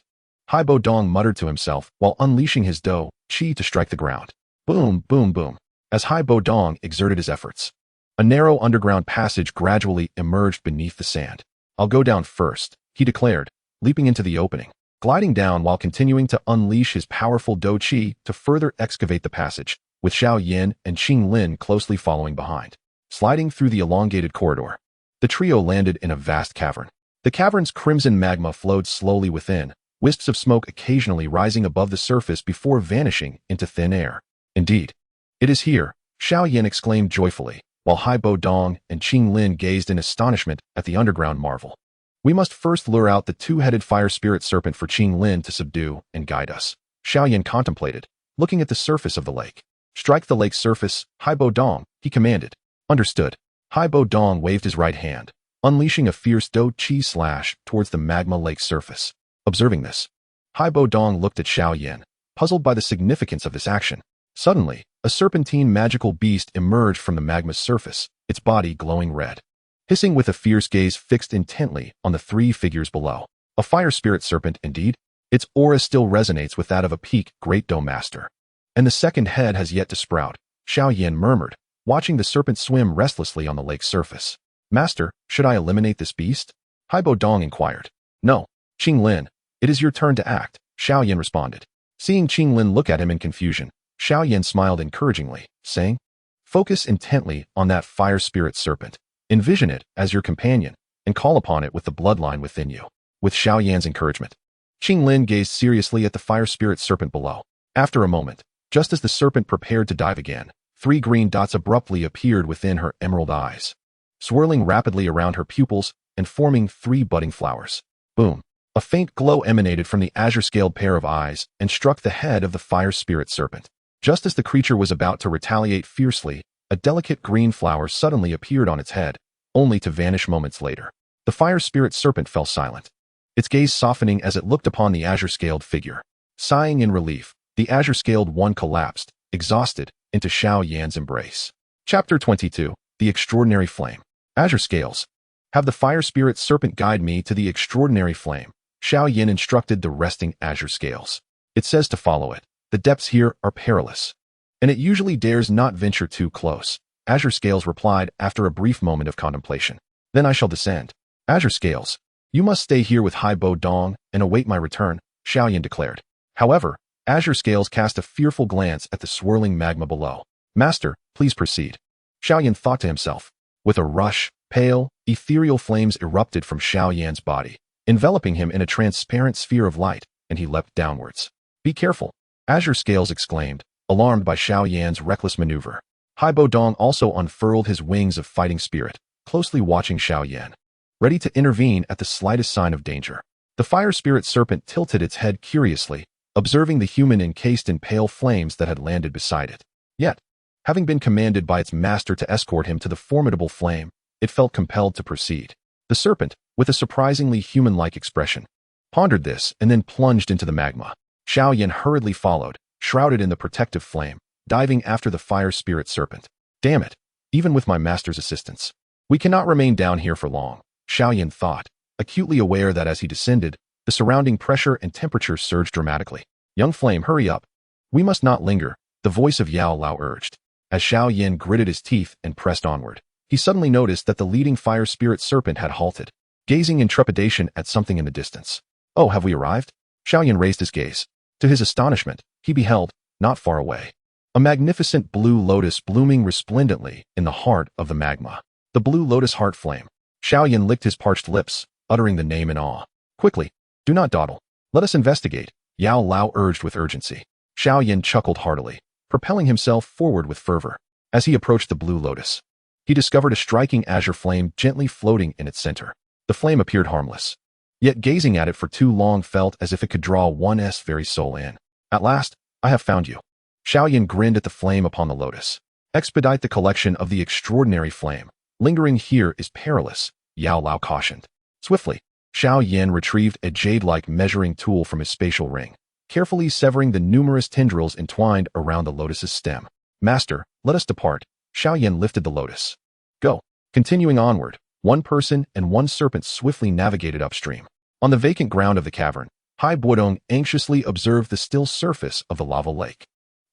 Haibo Dong muttered to himself while unleashing his do qi to strike the ground. Boom, boom, boom. As Haibo Dong exerted his efforts, a narrow underground passage gradually emerged beneath the sand. I'll go down first, he declared, leaping into the opening, gliding down while continuing to unleash his powerful do qi to further excavate the passage, with Xiao Yan and Qing Lin closely following behind. Sliding through the elongated corridor, the trio landed in a vast cavern. The cavern's crimson magma flowed slowly within, wisps of smoke occasionally rising above the surface before vanishing into thin air. Indeed, it is here, Xiao Yan exclaimed joyfully, while Haibo Dong and Qing Lin gazed in astonishment at the underground marvel. We must first lure out the two-headed fire spirit serpent for Qing Lin to subdue and guide us, Xiao Yan contemplated, looking at the surface of the lake. Strike the lake's surface, Haibo Dong, he commanded. Understood. Haibo Dong waved his right hand, unleashing a fierce do qi slash towards the magma lake's surface. Observing this, Haibo Dong looked at Xiao Yan, puzzled by the significance of this action. Suddenly, a serpentine magical beast emerged from the magma's surface, its body glowing red. Hissing with a fierce gaze fixed intently on the three figures below. A fire spirit serpent, indeed. Its aura still resonates with that of a peak great dome master. And the second head has yet to sprout, Xiao Yan murmured, watching the serpent swim restlessly on the lake's surface. Master, should I eliminate this beast? Haibo Dong inquired. No, Qing Lin, it is your turn to act, Xiao Yan responded. Seeing Qing Lin look at him in confusion, Xiao Yan smiled encouragingly, saying, Focus intently on that fire spirit serpent. Envision it as your companion, and call upon it with the bloodline within you. With Xiao Yan's encouragement, Qing Lin gazed seriously at the fire spirit serpent below. After a moment, just as the serpent prepared to dive again, 3 green dots abruptly appeared within her emerald eyes, swirling rapidly around her pupils and forming 3 budding flowers. Boom! A faint glow emanated from the azure-scaled pair of eyes and struck the head of the fire spirit serpent. Just as the creature was about to retaliate fiercely, a delicate green flower suddenly appeared on its head, only to vanish moments later. The fire spirit serpent fell silent, its gaze softening as it looked upon the azure-scaled figure. Sighing in relief, the azure-scaled one collapsed, exhausted, into Xiao Yan's embrace. Chapter 22, The Extraordinary Flame. Azure Scales. Have the fire spirit serpent guide me to the extraordinary flame, Xiao Yan instructed the resting azure scales. It says to follow it. The depths here are perilous, and it usually dares not venture too close, Azure Scales replied after a brief moment of contemplation. Then I shall descend. Azure Scales, you must stay here with Haibo Dong and await my return, Xiao Yan declared. However, Azure Scales cast a fearful glance at the swirling magma below. Master, please proceed. Xiao Yan thought to himself. With a rush, pale, ethereal flames erupted from Xiao Yan's body, enveloping him in a transparent sphere of light, and he leapt downwards. Be careful, Azure Scales exclaimed, alarmed by Xiao Yan's reckless maneuver. Haibo Dong also unfurled his wings of fighting spirit, closely watching Xiao Yan, ready to intervene at the slightest sign of danger. The fire spirit serpent tilted its head curiously, observing the human encased in pale flames that had landed beside it. Yet, having been commanded by its master to escort him to the formidable flame, it felt compelled to proceed. The serpent, with a surprisingly human-like expression, pondered this and then plunged into the magma. Xiao Yan hurriedly followed, shrouded in the protective flame, diving after the fire spirit serpent. Damn it, even with my master's assistance. We cannot remain down here for long, Xiao Yan thought, acutely aware that as he descended, the surrounding pressure and temperature surged dramatically. Young flame, hurry up. We must not linger, the voice of Yao Lao urged. As Xiao Yan gritted his teeth and pressed onward, he suddenly noticed that the leading fire spirit serpent had halted, gazing in trepidation at something in the distance. Oh, have we arrived? Xiao Yan raised his gaze. To his astonishment, he beheld, not far away, a magnificent blue lotus blooming resplendently in the heart of the magma. The blue lotus heart flame. Xiao Yan licked his parched lips, uttering the name in awe. Quickly, do not dawdle. Let us investigate, Yao Lao urged with urgency. Xiao Yan chuckled heartily, propelling himself forward with fervor. As he approached the blue lotus, he discovered a striking azure flame gently floating in its center. The flame appeared harmless, yet gazing at it for too long felt as if it could draw one's very soul in. At last, I have found you. Xiao Yan grinned at the flame upon the lotus. Expedite the collection of the extraordinary flame. Lingering here is perilous, Yao Lao cautioned. Swiftly, Xiao Yan retrieved a jade-like measuring tool from his spatial ring, carefully severing the numerous tendrils entwined around the lotus's stem. Master, let us depart. Xiao Yan lifted the lotus. Go. Continuing onward, one person and one serpent swiftly navigated upstream. On the vacant ground of the cavern, Hai Buodong anxiously observed the still surface of the lava lake.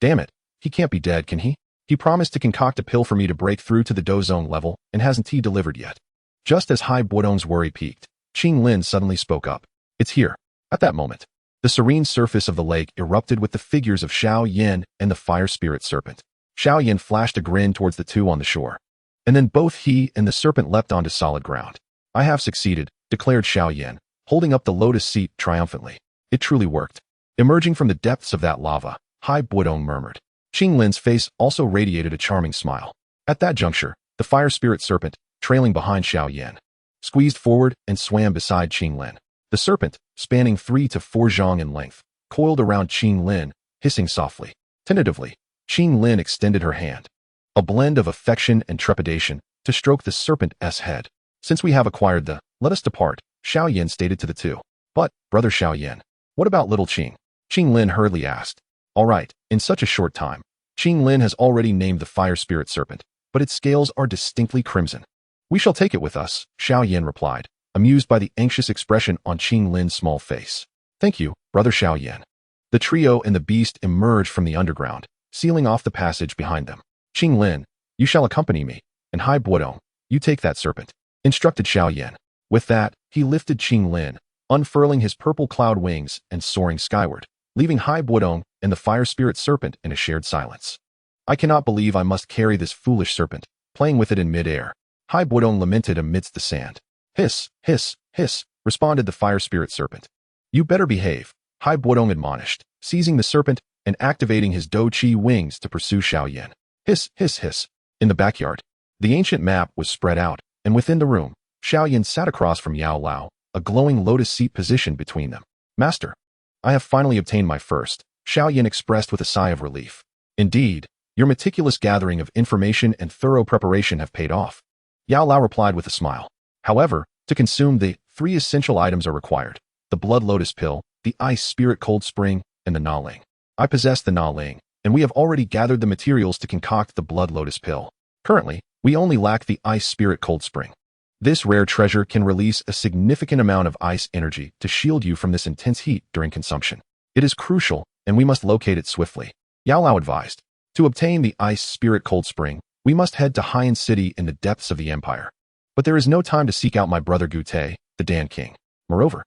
Damn it, he can't be dead, can he? He promised to concoct a pill for me to break through to the dozone level, and hasn't he delivered yet? Just as Hai Buodong's worry peaked, Qing Lin suddenly spoke up. It's here. At that moment, the serene surface of the lake erupted with the figures of Xiao Yan and the fire spirit serpent. Xiao Yan flashed a grin towards the two on the shore, and then both he and the serpent leapt onto solid ground. I have succeeded, declared Xiao Yan, holding up the lotus seat triumphantly. It truly worked. Emerging from the depths of that lava, Hai Buodong murmured. Qing Lin's face also radiated a charming smile. At that juncture, the fire spirit serpent, trailing behind Xiao Yan, squeezed forward and swam beside Qing Lin. The serpent, spanning 3 to 4 zhang in length, coiled around Qing Lin, hissing softly. Tentatively, Qing Lin extended her hand, a blend of affection and trepidation, to stroke the serpent's head. Since we have acquired the, let us depart, Xiao Yan stated to the two. But, brother Xiao Yan, what about little Qing? Qing Lin hurriedly asked. All right, in such a short time, Qing Lin has already named the fire spirit serpent, but its scales are distinctly crimson. We shall take it with us, Xiao Yan replied, amused by the anxious expression on Qing Lin's small face. Thank you, brother Xiao Yan. The trio and the beast emerged from the underground, sealing off the passage behind them. Qing Lin, you shall accompany me, and Hai Buodong, you take that serpent, instructed Xiao Yan. With that, he lifted Qing Lin, unfurling his purple cloud wings and soaring skyward, leaving Hai Buodong and the fire spirit serpent in a shared silence. I cannot believe I must carry this foolish serpent, playing with it in mid-air. Hai Buodong lamented amidst the sand. Hiss, hiss, hiss, responded the fire spirit serpent. You better behave, Hai Buodong admonished, seizing the serpent and activating his Do Chi wings to pursue Xiao Yan. Hiss, hiss, hiss. In the backyard, the ancient map was spread out, and within the room, Xiao Yan sat across from Yao Lao, a glowing lotus seat positioned between them. Master, I have finally obtained my first, Xiao Yan expressed with a sigh of relief. Indeed, your meticulous gathering of information and thorough preparation have paid off. Yao Lao replied with a smile. However, to consume the 3 essential items are required: the blood lotus pill, the ice spirit cold spring, and the Nalang. I possess the Nalang, and we have already gathered the materials to concoct the blood lotus pill. Currently, we only lack the ice spirit cold spring. This rare treasure can release a significant amount of ice energy to shield you from this intense heat during consumption. It is crucial, and we must locate it swiftly. Yao Lao advised. To obtain the ice spirit cold spring, we must head to Haiyan City in the depths of the empire. But there is no time to seek out my brother Gute, the Dan King. Moreover,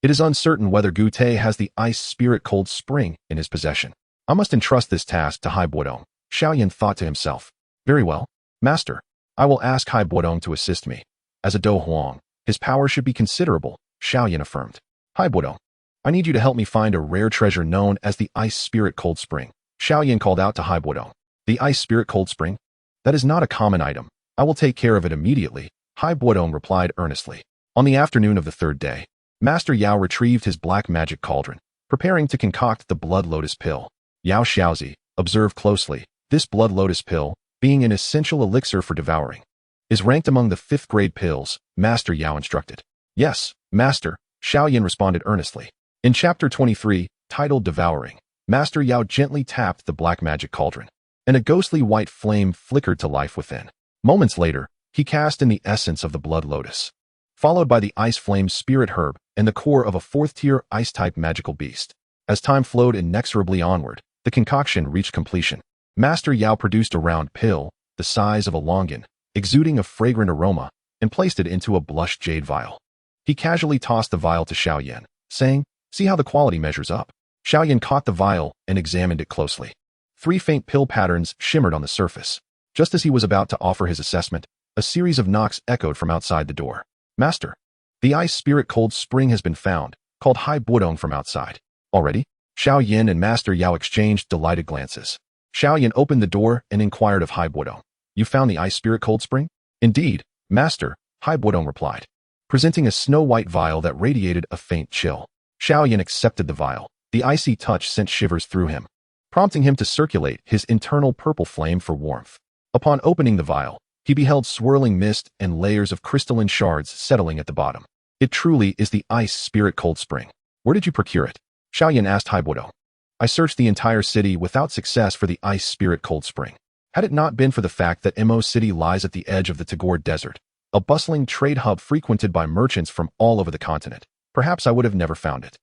it is uncertain whether Gute has the ice spirit cold spring in his possession. I must entrust this task to Hai Buodong, Xiao Yan thought to himself. Very well, master. I will ask Hai Buodong to assist me. As a Do Huang, his power should be considerable, Xiao Yan affirmed. Hai Buodong, I need you to help me find a rare treasure known as the ice spirit cold spring. Xiao Yan called out to Hai Buodong. The ice spirit cold spring? That is not a common item. I will take care of it immediately, Hai Buodong replied earnestly. On the afternoon of the 3rd day, Master Yao retrieved his black magic cauldron, preparing to concoct the blood lotus pill. Yao Xiaozi, observed closely, this blood lotus pill, being an essential elixir for devouring, is ranked among the 5th grade pills, Master Yao instructed. Yes, Master, Xiao Yan responded earnestly. In Chapter 23, titled Devouring, Master Yao gently tapped the black magic cauldron. and a ghostly white flame flickered to life within. Moments later, he cast in the essence of the blood lotus, followed by the ice flame spirit herb and the core of a fourth-tier ice-type magical beast. As time flowed inexorably onward, the concoction reached completion. Master Yao produced a round pill, the size of a longan, exuding a fragrant aroma, and placed it into a blush jade vial. He casually tossed the vial to Xiao Yan, saying, "See how the quality measures up." Xiao Yan caught the vial and examined it closely. 3 faint pill patterns shimmered on the surface. Just as he was about to offer his assessment, a series of knocks echoed from outside the door. "Master, the ice spirit cold spring has been found," called Hai Buodong from outside. "Already?" Xiao Yan and Master Yao exchanged delighted glances. Xiao Yan opened the door and inquired of Hai Buodong, "You found the ice spirit cold spring?" "Indeed, Master," Hai Buodong replied, presenting a snow-white vial that radiated a faint chill. Xiao Yan accepted the vial. The icy touch sent shivers through him, prompting him to circulate his internal purple flame for warmth. Upon opening the vial, he beheld swirling mist and layers of crystalline shards settling at the bottom. "It truly is the ice spirit cold spring. Where did you procure it?" Xiao Yan asked Hai Buodong. "I searched the entire city without success for the ice spirit cold spring. Had it not been for the fact that Mo City lies at the edge of the Tagore Desert, a bustling trade hub frequented by merchants from all over the continent, perhaps I would have never found it.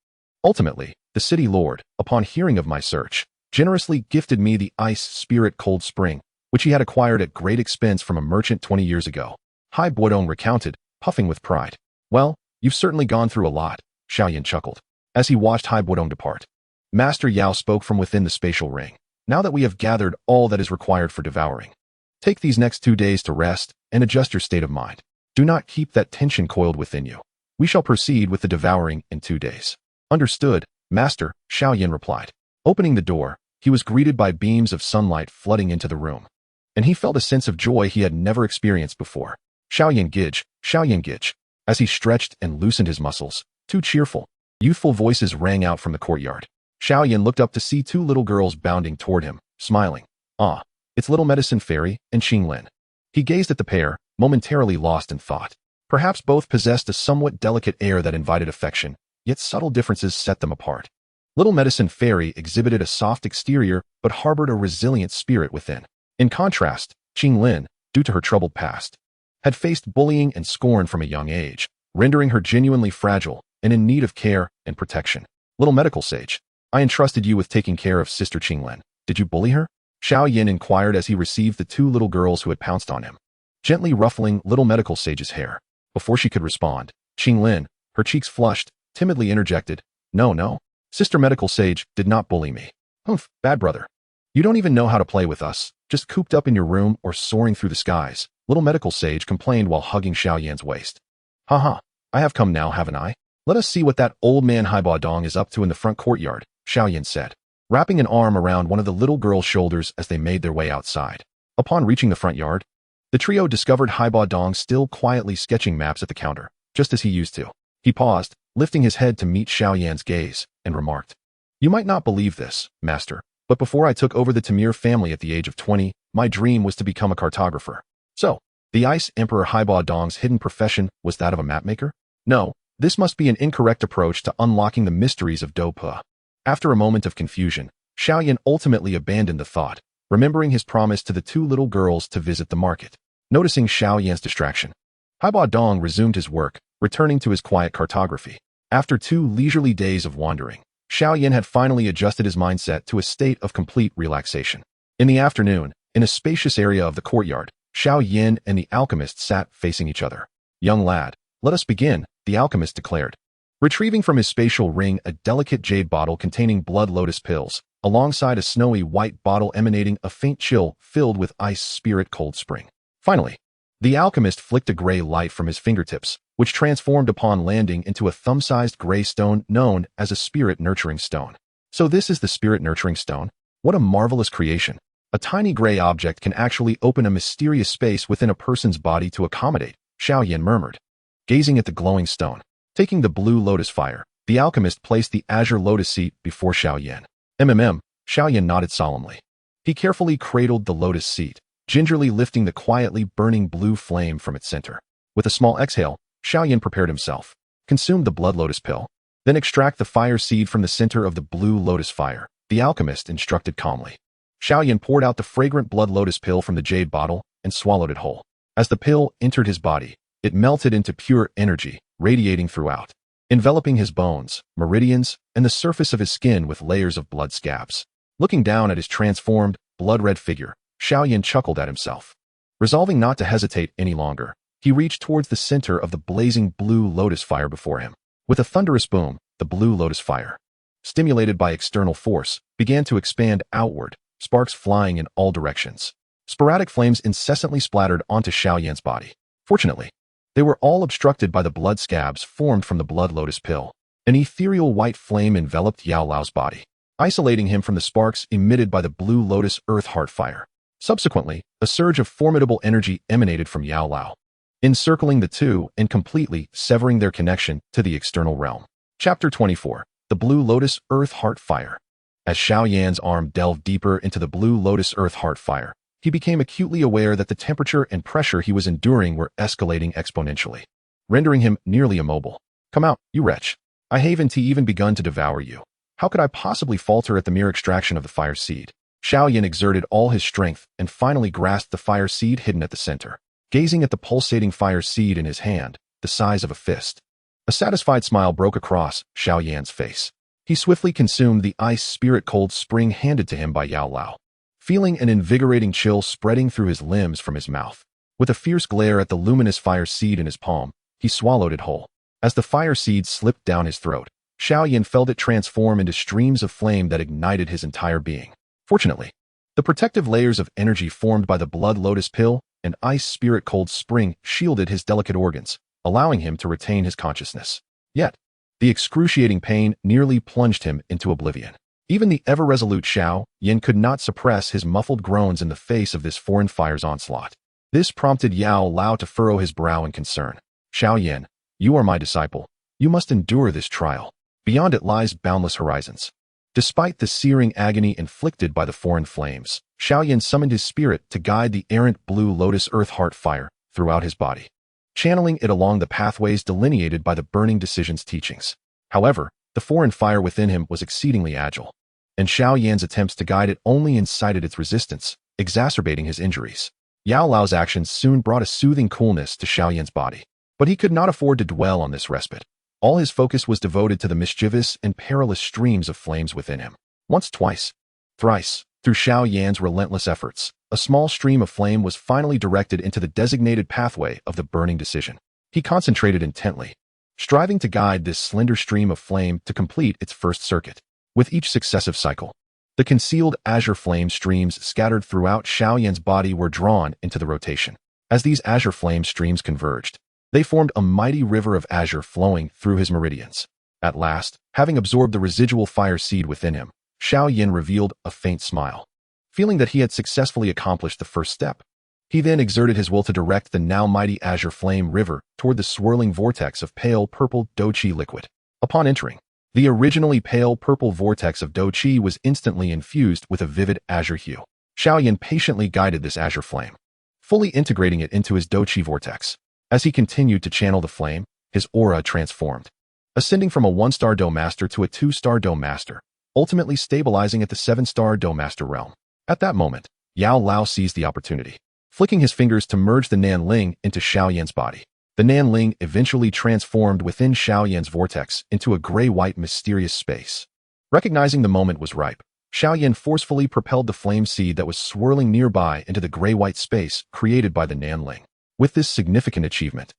Ultimately, the city lord, upon hearing of my search, generously gifted me the ice spirit cold spring, which he had acquired at great expense from a merchant 20 years ago." Hai Buodong recounted, puffing with pride. "Well, you've certainly gone through a lot," Xiao Yan chuckled, as he watched Hai Buodong depart. Master Yao spoke from within the spatial ring. "Now that we have gathered all that is required for devouring, take these next 2 days to rest and adjust your state of mind. Do not keep that tension coiled within you. We shall proceed with the devouring in 2 days." "Understood, Master," Xiao Yan replied. Opening the door, he was greeted by beams of sunlight flooding into the room, and he felt a sense of joy he had never experienced before. Xiao Yan Gij," as he stretched and loosened his muscles. 2 cheerful, youthful voices rang out from the courtyard. Xiao Yan looked up to see 2 little girls bounding toward him, smiling. "Ah, it's Little Medicine Fairy and Xinglin." He gazed at the pair, momentarily lost in thought. Perhaps both possessed a somewhat delicate air that invited affection, yet subtle differences set them apart. Little Medicine Fairy exhibited a soft exterior but harbored a resilient spirit within. In contrast, Xinglin, due to her troubled past, had faced bullying and scorn from a young age, rendering her genuinely fragile and in need of care and protection. "Little Medical Sage, I entrusted you with taking care of Sister Xinglin. Did you bully her?" Xiao Yan inquired as he received the 2 little girls who had pounced on him, gently ruffling Little Medical Sage's hair. Before she could respond, Xinglin, her cheeks flushed, timidly interjected, No, Sister Medical Sage did not bully me." "Humph, bad brother. You don't even know how to play with us, just cooped up in your room or soaring through the skies," Little Medical Sage complained while hugging Xiao Yan's waist. "Haha, I have come now, haven't I? Let us see what that old man Hai Buodong is up to in the front courtyard," Xiao Yan said, wrapping an arm around one of the little girl's shoulders as they made their way outside. Upon reaching the front yard, the trio discovered Hai Buodong still quietly sketching maps at the counter, just as he used to. He paused, lifting his head to meet Xiao Yan's gaze, and remarked, "You might not believe this, Master, but before I took over the Tamir family at the age of 20, my dream was to become a cartographer." "So, the Ice Emperor Hai Buodong's hidden profession was that of a mapmaker? No, this must be an incorrect approach to unlocking the mysteries of Dopa." After a moment of confusion, Xiao Yan ultimately abandoned the thought, remembering his promise to the 2 little girls to visit the market. Noticing Xiao Yan's distraction, Hai Buodong resumed his work, returning to his quiet cartography. After 2 leisurely days of wandering, Xiao Yan had finally adjusted his mindset to a state of complete relaxation. In the afternoon, in a spacious area of the courtyard, Xiao Yan and the alchemist sat facing each other. "Young lad, let us begin," the alchemist declared, retrieving from his spatial ring a delicate jade bottle containing blood lotus pills, alongside a snowy white bottle emanating a faint chill filled with ice spirit cold spring. Finally, the alchemist flicked a gray light from his fingertips, which transformed upon landing into a thumb-sized gray stone known as a spirit nurturing stone. "So this is the spirit nurturing stone? What a marvelous creation. A tiny gray object can actually open a mysterious space within a person's body to accommodate," Xiao Yan murmured, gazing at the glowing stone. Taking the blue lotus fire, the alchemist placed the azure lotus seat before Xiao Yan. Xiao Yan nodded solemnly. He carefully cradled the lotus seat, gingerly lifting the quietly burning blue flame from its center. With a small exhale, Xiao Yan prepared himself. Consume the blood lotus pill, then extract the fire seed from the center of the blue lotus fire, the alchemist instructed calmly. Xiao Yan poured out the fragrant blood lotus pill from the jade bottle and swallowed it whole. As the pill entered his body, it melted into pure energy, radiating throughout, enveloping his bones, meridians, and the surface of his skin with layers of blood scabs. Looking down at his transformed, blood-red figure, Xiao Yan chuckled at himself. Resolving not to hesitate any longer, he reached towards the center of the blazing blue lotus fire before him. With a thunderous boom, the blue lotus fire, stimulated by external force, began to expand outward, sparks flying in all directions. Sporadic flames incessantly splattered onto Xiao Yan's body. Fortunately, they were all obstructed by the blood scabs formed from the blood lotus pill. An ethereal white flame enveloped Yao Lao's body, isolating him from the sparks emitted by the blue lotus earth heart fire. Subsequently, a surge of formidable energy emanated from Yao Lao, encircling the two and completely severing their connection to the external realm. Chapter 24. The Blue Lotus Earth Heart Fire. As Xiao Yan's arm delved deeper into the blue lotus earth heart fire, he became acutely aware that the temperature and pressure he was enduring were escalating exponentially, rendering him nearly immobile. Come out, you wretch. I haven't even begun to devour you. How could I possibly falter at the mere extraction of the fire seed? Xiao Yan exerted all his strength and finally grasped the fire seed hidden at the center. Gazing at the pulsating fire seed in his hand, the size of a fist, a satisfied smile broke across Xiao Yan's face. He swiftly consumed the ice spirit cold spring handed to him by Yao Lao, feeling an invigorating chill spreading through his limbs from his mouth. With a fierce glare at the luminous fire seed in his palm, he swallowed it whole. As the fire seed slipped down his throat, Xiao Yan felt it transform into streams of flame that ignited his entire being. Fortunately, the protective layers of energy formed by the blood lotus pill and ice spirit cold spring shielded his delicate organs, allowing him to retain his consciousness. Yet, the excruciating pain nearly plunged him into oblivion. Even the ever-resolute Xiao Yan could not suppress his muffled groans in the face of this foreign fire's onslaught. This prompted Yao Lao to furrow his brow in concern. Xiao Yan, you are my disciple. You must endure this trial. Beyond it lies boundless horizons. Despite the searing agony inflicted by the foreign flames, Xiao Yan summoned his spirit to guide the errant blue lotus earth heart fire throughout his body, channeling it along the pathways delineated by the burning decision's teachings. However, the foreign fire within him was exceedingly agile, and Xiao Yan's attempts to guide it only incited its resistance, exacerbating his injuries. Yao Lao's actions soon brought a soothing coolness to Xiao Yan's body, but he could not afford to dwell on this respite. All his focus was devoted to the mischievous and perilous streams of flames within him. Once, twice, thrice, through Xiao Yan's relentless efforts, a small stream of flame was finally directed into the designated pathway of the burning decision. He concentrated intently, striving to guide this slender stream of flame to complete its first circuit. With each successive cycle, the concealed azure flame streams scattered throughout Xiao Yan's body were drawn into the rotation. As these azure flame streams converged, they formed a mighty river of azure flowing through his meridians. At last, having absorbed the residual fire seed within him, Xiao Yan revealed a faint smile. Feeling that he had successfully accomplished the first step, he then exerted his will to direct the now mighty azure flame river toward the swirling vortex of pale purple doqi liquid. Upon entering, the originally pale purple vortex of doqi was instantly infused with a vivid azure hue. Xiao Yan patiently guided this azure flame, fully integrating it into his doqi vortex. As he continued to channel the flame, his aura transformed, ascending from a 1-star Dome Master to a 2-star Dome Master, ultimately stabilizing at the 7-star Dome Master realm. At that moment, Yao Lao seized the opportunity, flicking his fingers to merge the Nanling into Xiao Yan's body. The Nanling eventually transformed within Xiao Yan's vortex into a gray-white mysterious space. Recognizing the moment was ripe, Xiao Yan forcefully propelled the flame seed that was swirling nearby into the gray-white space created by the Nanling. With this significant achievement,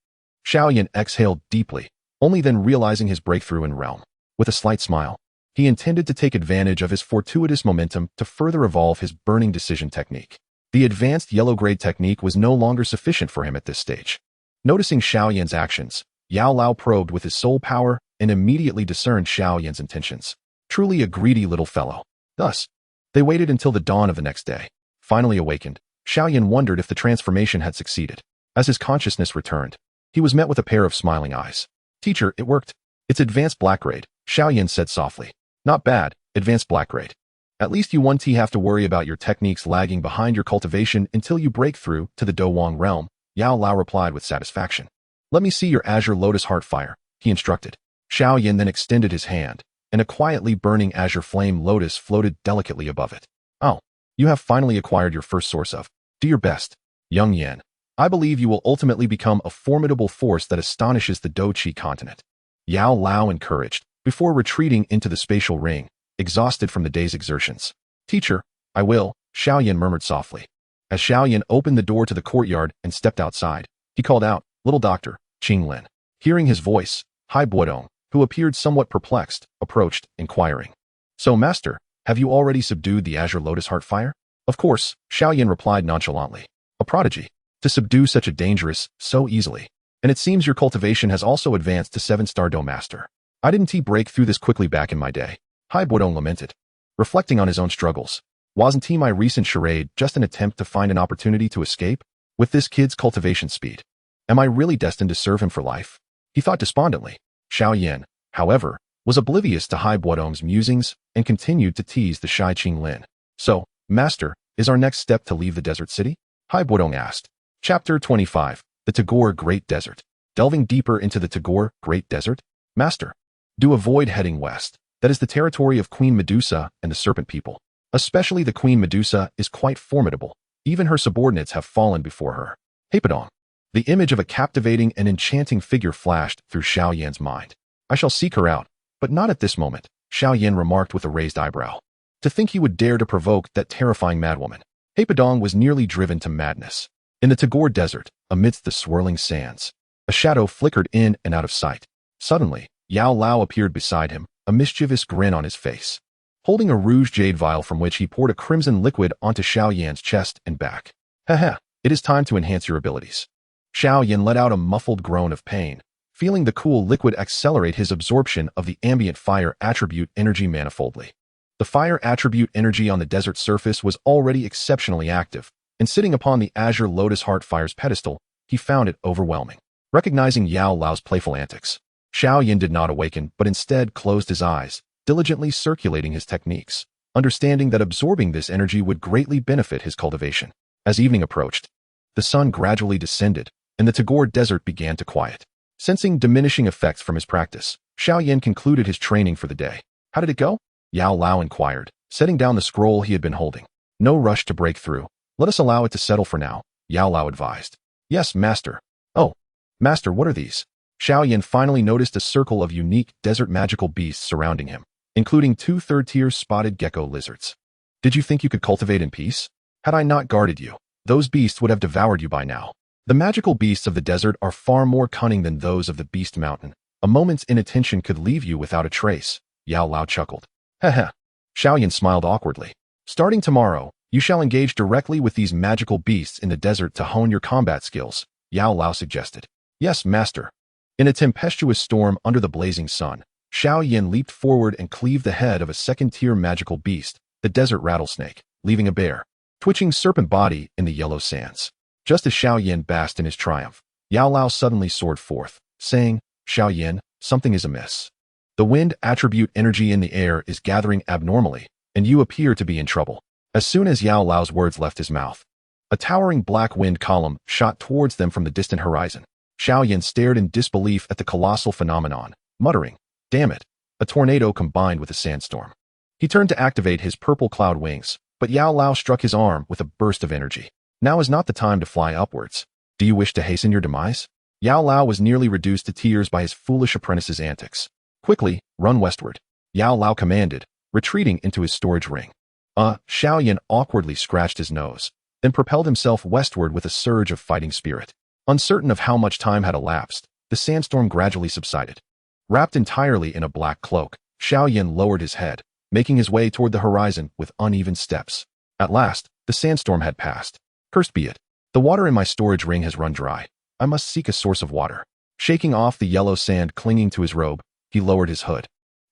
Xiao Yan exhaled deeply, only then realizing his breakthrough in realm. With a slight smile, he intended to take advantage of his fortuitous momentum to further evolve his burning decision technique. The advanced yellow-grade technique was no longer sufficient for him at this stage. Noticing Xiao Yan's actions, Yao Lao probed with his soul power and immediately discerned Xiao Yan's intentions. Truly a greedy little fellow. Thus, they waited until the dawn of the next day. Finally awakened, Xiao Yan wondered if the transformation had succeeded. As his consciousness returned, he was met with a pair of smiling eyes. Teacher, it worked. It's advanced black grade, Xiao Yan said softly. Not bad, advanced black grade. At least you won't have to worry about your techniques lagging behind your cultivation until you break through to the Dowang realm, Yao Lao replied with satisfaction. Let me see your azure lotus heart fire, he instructed. Xiao Yan then extended his hand, and a quietly burning azure flame lotus floated delicately above it. Oh, You have finally acquired your first source of. Do your best, young Yan. I believe you will ultimately become a formidable force that astonishes the Doqi continent. Yao Lao encouraged, before retreating into the spatial ring, exhausted from the day's exertions. Teacher, I will, Xiao Yan murmured softly. As Xiao Yan opened the door to the courtyard and stepped outside, he called out, Little Doctor, Qing Lin. Hearing his voice, Hai Buodong, who appeared somewhat perplexed, approached, inquiring. So, Master, have you already subdued the azure lotus heart fire? Of course, Xiao Yan replied nonchalantly. A prodigy. To subdue such a dangerous, so easily. And it seems your cultivation has also advanced to 7-star Dome Master. I didn't break through this quickly back in my day. Hai Buodong lamented. Reflecting on his own struggles. Wasn't my recent charade just an attempt to find an opportunity to escape? With this kid's cultivation speed. Am I really destined to serve him for life? He thought despondently. Xiao Yan, however, was oblivious to Hai Buodong's musings and continued to tease the shy Qing Lin. So, Master, is our next step to leave the desert city? Hai Buodong asked. Chapter 25, The Tagore Great Desert. Delving deeper into the Tagore Great Desert? Master, do avoid heading west. That is the territory of Queen Medusa and the serpent people. Especially the Queen Medusa is quite formidable. Even her subordinates have fallen before her. Hapadong. The image of a captivating and enchanting figure flashed through Xiao Yan's mind. I shall seek her out, but not at this moment, Xiao Yan remarked with a raised eyebrow. To think he would dare to provoke that terrifying madwoman. Hapadong was nearly driven to madness. In the Tagore Desert, amidst the swirling sands, a shadow flickered in and out of sight. Suddenly, Yao Lao appeared beside him, a mischievous grin on his face. Holding a rouge jade vial from which he poured a crimson liquid onto Xiao Yan's chest and back. Haha, it is time to enhance your abilities. Xiao Yan let out a muffled groan of pain, feeling the cool liquid accelerate his absorption of the ambient fire attribute energy manifoldly. The fire attribute energy on the desert surface was already exceptionally active, and sitting upon the azure lotus heart fire's pedestal, he found it overwhelming. Recognizing Yao Lao's playful antics, Xiao Yan did not awaken but instead closed his eyes, diligently circulating his techniques, understanding that absorbing this energy would greatly benefit his cultivation. As evening approached, the sun gradually descended, and the Tagore Desert began to quiet. Sensing diminishing effects from his practice, Xiao Yan concluded his training for the day. How did it go? Yao Lao inquired, setting down the scroll he had been holding. No rush to break through. Let us allow it to settle for now, Yao Lao advised. Yes, Master. Oh, Master, what are these? Xiao Yan finally noticed a circle of unique desert magical beasts surrounding him, including 2 third-tier spotted gecko lizards. Did you think you could cultivate in peace? Had I not guarded you, those beasts would have devoured you by now. The magical beasts of the desert are far more cunning than those of the Beast Mountain. A moment's inattention could leave you without a trace, Yao Lao chuckled. Heh. Xiao Yan smiled awkwardly. Starting tomorrow, you shall engage directly with these magical beasts in the desert to hone your combat skills, Yao Lao suggested. Yes, Master. In a tempestuous storm under the blazing sun, Xiao Yan leaped forward and cleaved the head of a second-tier magical beast, the desert rattlesnake, leaving a bare, twitching serpent body in the yellow sands. Just as Xiao Yan basked in his triumph, Yao Lao suddenly soared forth, saying, Xiao Yan, something is amiss. The wind attribute energy in the air is gathering abnormally, and you appear to be in trouble. As soon as Yao Lao's words left his mouth, a towering black wind column shot towards them from the distant horizon. Xiao Yan stared in disbelief at the colossal phenomenon, muttering, Damn it, a tornado combined with a sandstorm. He turned to activate his purple cloud wings, but Yao Lao struck his arm with a burst of energy. Now is not the time to fly upwards. Do you wish to hasten your demise? Yao Lao was nearly reduced to tears by his foolish apprentice's antics. Quickly, run westward, Yao Lao commanded, retreating into his storage ring. Xiao Yan awkwardly scratched his nose, then propelled himself westward with a surge of fighting spirit. Uncertain of how much time had elapsed, the sandstorm gradually subsided. Wrapped entirely in a black cloak, Xiao Yan lowered his head, making his way toward the horizon with uneven steps. At last, the sandstorm had passed. Cursed be it. The water in my storage ring has run dry. I must seek a source of water. Shaking off the yellow sand clinging to his robe, he lowered his hood,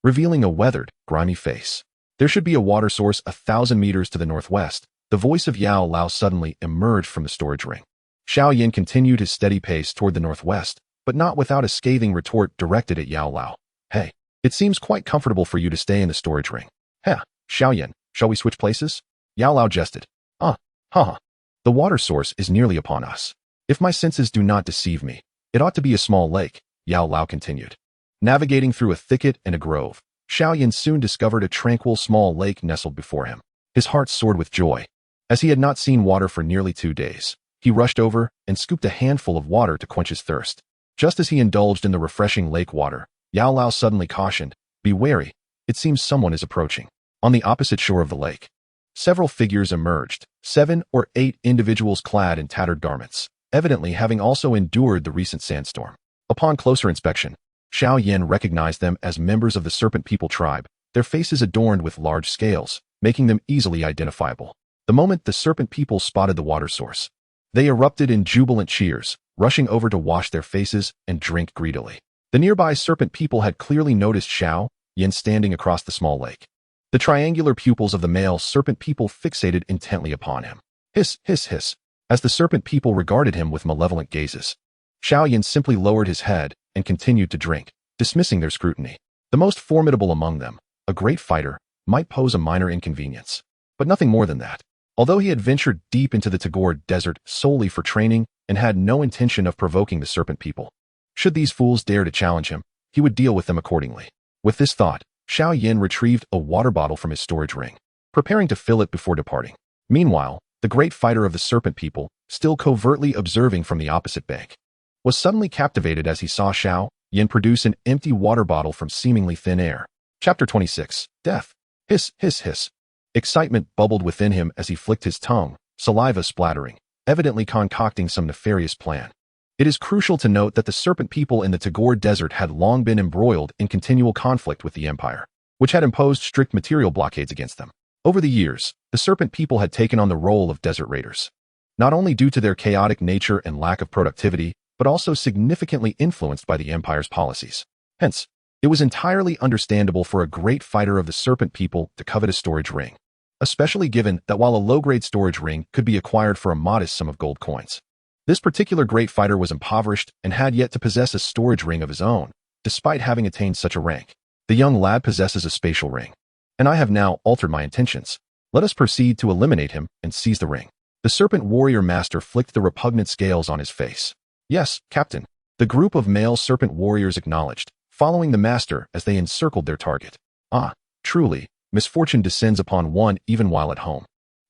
revealing a weathered, grimy face. There should be a water source 1,000 meters to the northwest. The voice of Yao Lao suddenly emerged from the storage ring. Xiao Yan continued his steady pace toward the northwest, but not without a scathing retort directed at Yao Lao. Hey, it seems quite comfortable for you to stay in the storage ring. Xiao Yan, shall we switch places? Yao Lao jested. The water source is nearly upon us. If my senses do not deceive me, it ought to be a small lake, Yao Lao continued. Navigating through a thicket and a grove, Xiao Yan soon discovered a tranquil small lake nestled before him. His heart soared with joy. As he had not seen water for nearly 2 days, he rushed over and scooped a handful of water to quench his thirst. Just as he indulged in the refreshing lake water, Yao Lao suddenly cautioned, "Be wary, it seems someone is approaching." On the opposite shore of the lake, several figures emerged, 7 or 8 individuals clad in tattered garments, evidently having also endured the recent sandstorm. Upon closer inspection, Xiao Yan recognized them as members of the Serpent People tribe, their faces adorned with large scales, making them easily identifiable. The moment the Serpent People spotted the water source, they erupted in jubilant cheers, rushing over to wash their faces and drink greedily. The nearby Serpent People had clearly noticed Xiao Yan standing across the small lake. The triangular pupils of the male Serpent People fixated intently upon him. Hiss, hiss, hiss. As the Serpent People regarded him with malevolent gazes, Xiao Yan simply lowered his head and continued to drink, dismissing their scrutiny. The most formidable among them, a great fighter, might pose a minor inconvenience, but nothing more than that. Although he had ventured deep into the Tagore Desert solely for training and had no intention of provoking the Serpent People, should these fools dare to challenge him, he would deal with them accordingly. With this thought, Xiao Yan retrieved a water bottle from his storage ring, preparing to fill it before departing. Meanwhile, the great fighter of the Serpent People, still covertly observing from the opposite bank, was suddenly captivated as he saw Xiao Yan produce an empty water bottle from seemingly thin air. Chapter 26. Death. Hiss, hiss, hiss. Excitement bubbled within him as he flicked his tongue, saliva splattering, evidently concocting some nefarious plan. It is crucial to note that the Serpent People in the Tagore Desert had long been embroiled in continual conflict with the Empire, which had imposed strict material blockades against them. Over the years, the Serpent People had taken on the role of desert raiders, not only due to their chaotic nature and lack of productivity, but also significantly influenced by the Empire's policies. Hence, it was entirely understandable for a great fighter of the Serpent People to covet a storage ring, especially given that while a low-grade storage ring could be acquired for a modest sum of gold coins, this particular great fighter was impoverished and had yet to possess a storage ring of his own, despite having attained such a rank. The young lad possesses a spatial ring, and I have now altered my intentions. Let us proceed to eliminate him and seize the ring. The Serpent Warrior Master flicked the repugnant scales on his face. Yes, Captain. The group of male Serpent Warriors acknowledged, following the Master as they encircled their target. Ah, truly, misfortune descends upon one even while at home.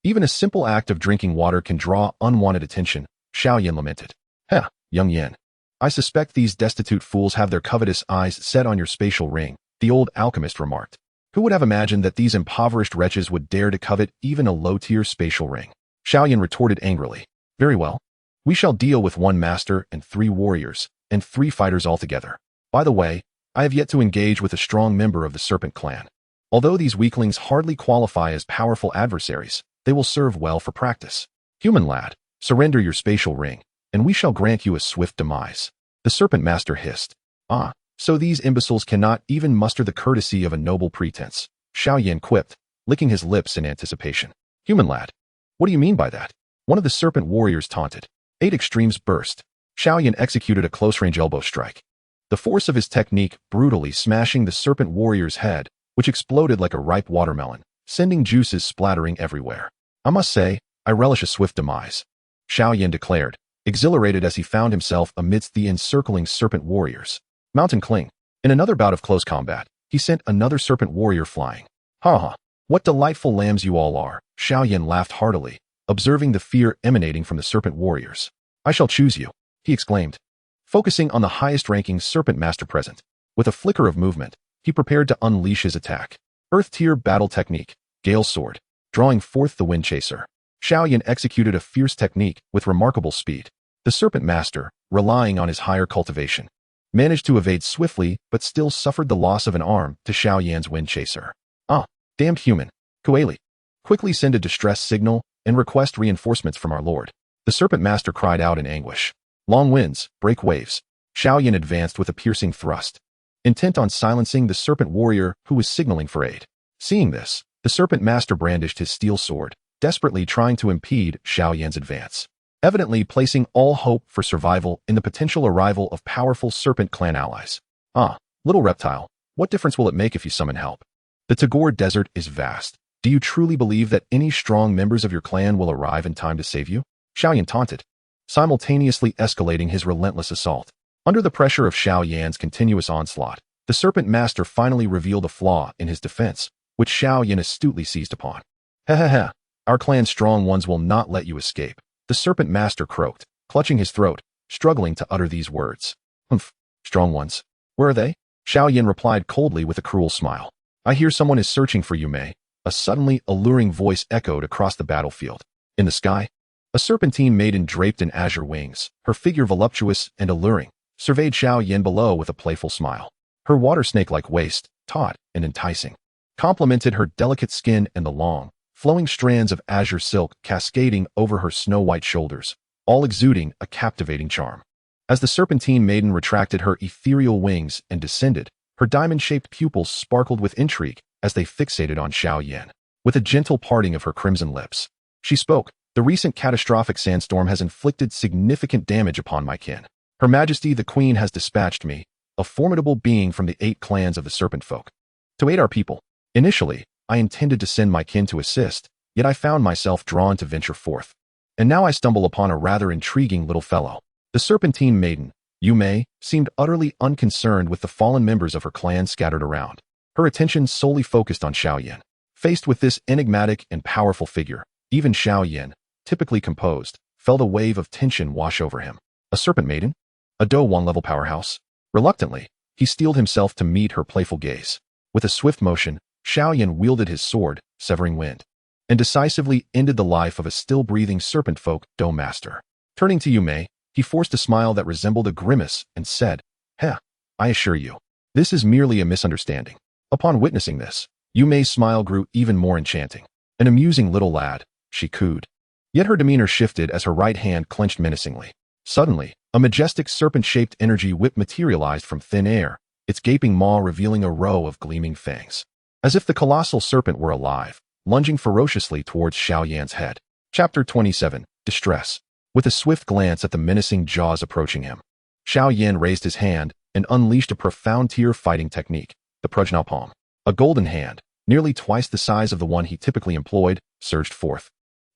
Even a simple act of drinking water can draw unwanted attention, Xiao Yan lamented. Heh, young Yan. I suspect these destitute fools have their covetous eyes set on your spatial ring, the old alchemist remarked. Who would have imagined that these impoverished wretches would dare to covet even a low-tier spatial ring? Xiao Yan retorted angrily. Very well. We shall deal with 1 master and 3 warriors, and 3 fighters altogether. By the way, I have yet to engage with a strong member of the Serpent clan. Although these weaklings hardly qualify as powerful adversaries, they will serve well for practice. Human lad, surrender your spatial ring, and we shall grant you a swift demise. The Serpent Master hissed. Ah, so these imbeciles cannot even muster the courtesy of a noble pretense, Xiao Yan quipped, licking his lips in anticipation. Human lad, what do you mean by that? One of the Serpent Warriors taunted. 8 extremes burst. Xiao Yan executed a close-range elbow strike, the force of his technique brutally smashing the Serpent Warrior's head, which exploded like a ripe watermelon, sending juices splattering everywhere. I must say, I relish a swift demise, Xiao Yan declared, exhilarated as he found himself amidst the encircling Serpent Warriors. Mountain Cling. In another bout of close combat, he sent another Serpent Warrior flying. Ha ha, what delightful lambs you all are, Xiao Yan laughed heartily, observing the fear emanating from the Serpent Warriors. I shall choose you, he exclaimed, focusing on the highest-ranking Serpent Master present. With a flicker of movement, he prepared to unleash his attack. Earth-tier battle technique, Gale Sword, drawing forth the Wind Chaser. Xiao Yan executed a fierce technique with remarkable speed. The Serpent Master, relying on his higher cultivation, managed to evade swiftly but still suffered the loss of an arm to Xiao Yan's Wind Chaser. Ah, damned human. Kueli, quickly send a distress signal and request reinforcements from our lord. The Serpent Master cried out in anguish. Long winds, break waves. Xiao Yan advanced with a piercing thrust, intent on silencing the Serpent Warrior who was signaling for aid. Seeing this, the Serpent Master brandished his steel sword, desperately trying to impede Xiao Yan's advance, evidently placing all hope for survival in the potential arrival of powerful Serpent clan allies. Ah, little reptile, what difference will it make if you summon help? The Tagore Desert is vast. Do you truly believe that any strong members of your clan will arrive in time to save you? Xiao Yan taunted, simultaneously escalating his relentless assault. Under the pressure of Xiao Yan's continuous onslaught, the Serpent Master finally revealed a flaw in his defense, which Xiao Yan astutely seized upon. Ha ha ha. Our clan's strong ones will not let you escape. The serpent master croaked, clutching his throat, struggling to utter these words. Humph. Strong ones. Where are they? Xiao Yan replied coldly with a cruel smile. I hear someone is searching for you, Mei. A suddenly alluring voice echoed across the battlefield. In the sky, a serpentine maiden draped in azure wings, her figure voluptuous and alluring, surveyed Xiao Yan below with a playful smile. Her water snake-like waist, taut and enticing, complemented her delicate skin and the long, flowing strands of azure silk cascading over her snow-white shoulders, all exuding a captivating charm. As the serpentine maiden retracted her ethereal wings and descended, her diamond-shaped pupils sparkled with intrigue as they fixated on Xiao Yan. With a gentle parting of her crimson lips, she spoke, "The recent catastrophic sandstorm has inflicted significant damage upon my kin. Her Majesty the Queen has dispatched me, a formidable being from the 8 clans of the serpent folk, to aid our people. Initially, I intended to send my kin to assist, yet I found myself drawn to venture forth. And now I stumble upon a rather intriguing little fellow." The serpentine maiden, Yu Mei, seemed utterly unconcerned with the fallen members of her clan scattered around, her attention solely focused on Xiao Yan. Faced with this enigmatic and powerful figure, even Xiao Yan, typically composed, felt a wave of tension wash over him. A serpent maiden? A Do Wang-level powerhouse? Reluctantly, he steeled himself to meet her playful gaze. With a swift motion, Xiao Yan wielded his sword, severing wind, and decisively ended the life of a still-breathing serpent folk Do master. Turning to Yu Mei, he forced a smile that resembled a grimace and said, "Heh, I assure you, this is merely a misunderstanding." Upon witnessing this, Yu Mei's smile grew even more enchanting. "An amusing little lad," she cooed. Yet her demeanor shifted as her right hand clenched menacingly. Suddenly, a majestic serpent-shaped energy whip materialized from thin air, its gaping maw revealing a row of gleaming fangs. As if the colossal serpent were alive, lunging ferociously towards Xiao Yan's head. Chapter 27, Distress. With a swift glance at the menacing jaws approaching him, Xiao Yan raised his hand and unleashed a profound tier fighting technique, the Prajna Palm. A golden hand, nearly twice the size of the one he typically employed, surged forth,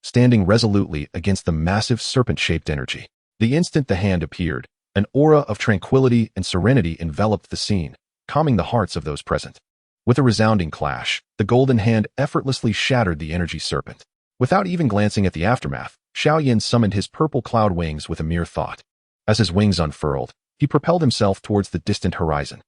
standing resolutely against the massive serpent-shaped energy. The instant the hand appeared, an aura of tranquility and serenity enveloped the scene, calming the hearts of those present. With a resounding clash, the golden hand effortlessly shattered the energy serpent. Without even glancing at the aftermath, Xiao Yan summoned his purple cloud wings with a mere thought. As his wings unfurled, he propelled himself towards the distant horizon.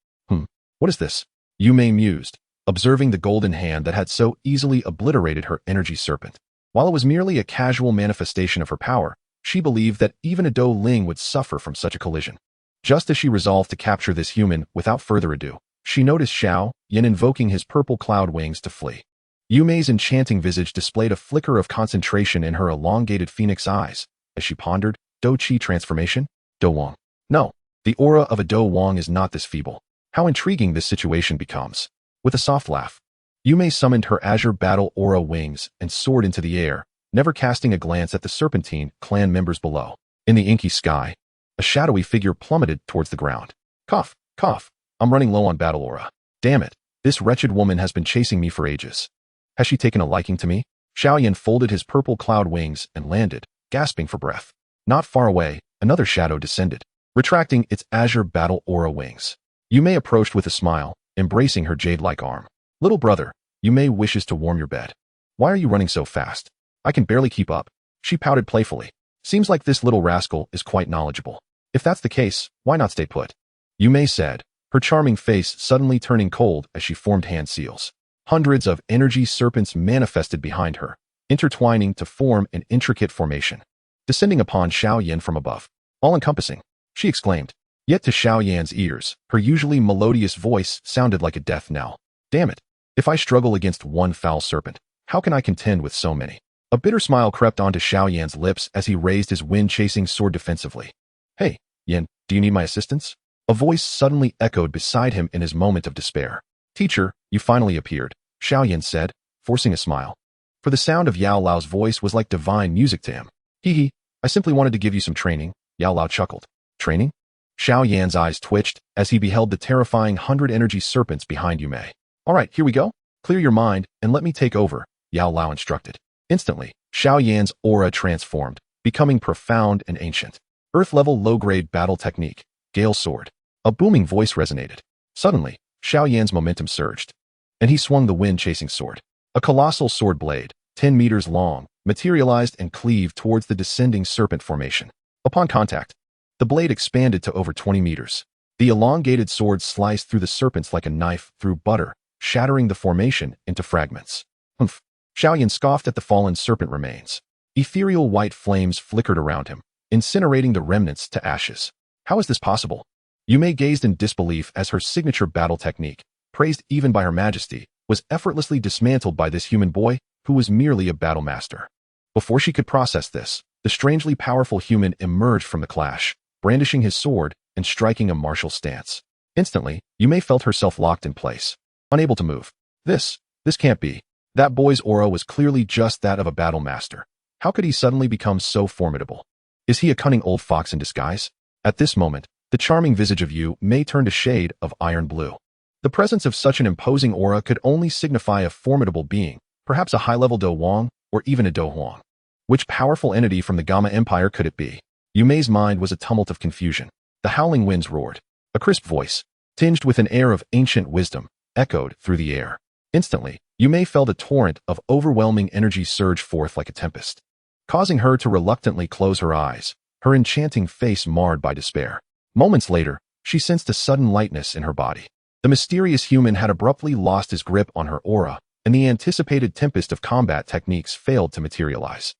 What is this? Yu Mei mused, observing the golden hand that had so easily obliterated her energy serpent. While it was merely a casual manifestation of her power, she believed that even a Do Ling would suffer from such a collision. Just as she resolved to capture this human without further ado, she noticed Xiao Yan invoking his purple cloud wings to flee. Yu Mei's enchanting visage displayed a flicker of concentration in her elongated phoenix eyes as she pondered, Do Qi transformation? Do Wang. No, the aura of a Do Wang is not this feeble. How intriguing this situation becomes. With a soft laugh, Yu Mei summoned her azure battle aura wings and soared into the air, never casting a glance at the serpentine clan members below. In the inky sky, a shadowy figure plummeted towards the ground. Cough, cough, I'm running low on battle aura. Damn it, this wretched woman has been chasing me for ages. Has she taken a liking to me? Xiao Yan folded his purple cloud wings and landed, gasping for breath. Not far away, another shadow descended, retracting its azure battle aura wings. Yu Mei approached with a smile, embracing her jade-like arm. Little brother, Yu Mei wishes to warm your bed. Why are you running so fast? I can barely keep up. She pouted playfully. Seems like this little rascal is quite knowledgeable. If that's the case, why not stay put? Yu Mei said, her charming face suddenly turning cold as she formed hand seals. Hundreds of energy serpents manifested behind her, intertwining to form an intricate formation, descending upon Xiao Yan from above. All-encompassing, she exclaimed. Yet to Xiao Yan's ears, her usually melodious voice sounded like a death knell. Damn it, if I struggle against one foul serpent, how can I contend with so many? A bitter smile crept onto Xiao Yan's lips as he raised his wind-chasing sword defensively. Hey, Yan, do you need my assistance? A voice suddenly echoed beside him in his moment of despair. Teacher, you finally appeared, Xiao Yan said, forcing a smile. For the sound of Yao Lao's voice was like divine music to him. Hee, I simply wanted to give you some training, Yao Lao chuckled. Training? Xiao Yan's eyes twitched as he beheld the terrifying 100 energy serpents behind Yu Mei. All right, here we go. Clear your mind and let me take over, Yao Lao instructed. Instantly, Xiao Yan's aura transformed, becoming profound and ancient. Earth-level low-grade battle technique, Gale Sword. A booming voice resonated. Suddenly, Xiao Yan's momentum surged, and he swung the wind-chasing sword. A colossal sword blade, 10 meters long, materialized and cleaved towards the descending serpent formation. Upon contact, the blade expanded to over 20 meters. The elongated sword sliced through the serpents like a knife through butter, shattering the formation into fragments. Humph! Xiao Yan scoffed at the fallen serpent remains. Ethereal white flames flickered around him, incinerating the remnants to ashes. How is this possible? Yumei gazed in disbelief as her signature battle technique, praised even by Her Majesty, was effortlessly dismantled by this human boy who was merely a battle master. Before she could process this, the strangely powerful human emerged from the clash, brandishing his sword and striking a martial stance. Instantly, Yumei felt herself locked in place, unable to move. This can't be. That boy's aura was clearly just that of a battle master. How could he suddenly become so formidable? Is he a cunning old fox in disguise? At this moment, the charming visage of Yumei turned a shade of iron blue. The presence of such an imposing aura could only signify a formidable being, perhaps a high-level Do Huang, or even a Do Huang. Which powerful entity from the Gamma Empire could it be? Yumei's mind was a tumult of confusion. The howling winds roared. A crisp voice, tinged with an air of ancient wisdom, echoed through the air. Instantly, Yumei felt a torrent of overwhelming energy surge forth like a tempest, causing her to reluctantly close her eyes, her enchanting face marred by despair. Moments later, she sensed a sudden lightness in her body. The mysterious human had abruptly lost his grip on her aura, and the anticipated tempest of combat techniques failed to materialize.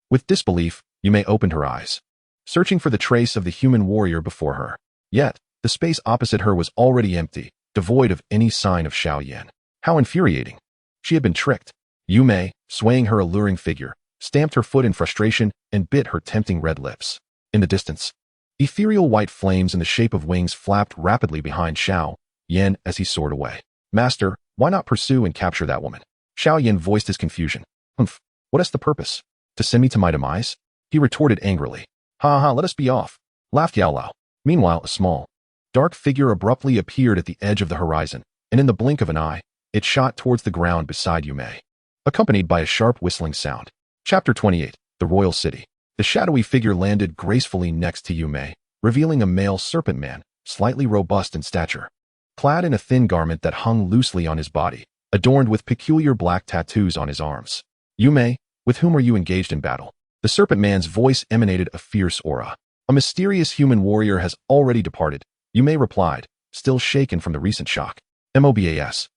With disbelief, Yumei opened her eyes, searching for the trace of the human warrior before her. Yet, the space opposite her was already empty, devoid of any sign of Xiao Yan. How infuriating. She had been tricked. Yumei, swaying her alluring figure, stamped her foot in frustration and bit her tempting red lips. In the distance, ethereal white flames in the shape of wings flapped rapidly behind Xiao Yan as he soared away. Master, why not pursue and capture that woman? Xiao Yan voiced his confusion. What is the purpose? To send me to my demise? He retorted angrily. Ha, let us be off, laughed Yao Lao. Meanwhile, a small, dark figure abruptly appeared at the edge of the horizon, and in the blink of an eye, it shot towards the ground beside Yumei, accompanied by a sharp whistling sound. Chapter 28, The Royal City. The shadowy figure landed gracefully next to Yumei, revealing a male serpent man, slightly robust in stature, clad in a thin garment that hung loosely on his body, adorned with peculiar black tattoos on his arms. Yumei, with whom are you engaged in battle? The serpent man's voice emanated a fierce aura. A mysterious human warrior has already departed, Yumei replied, still shaken from the recent shock. MOBAS.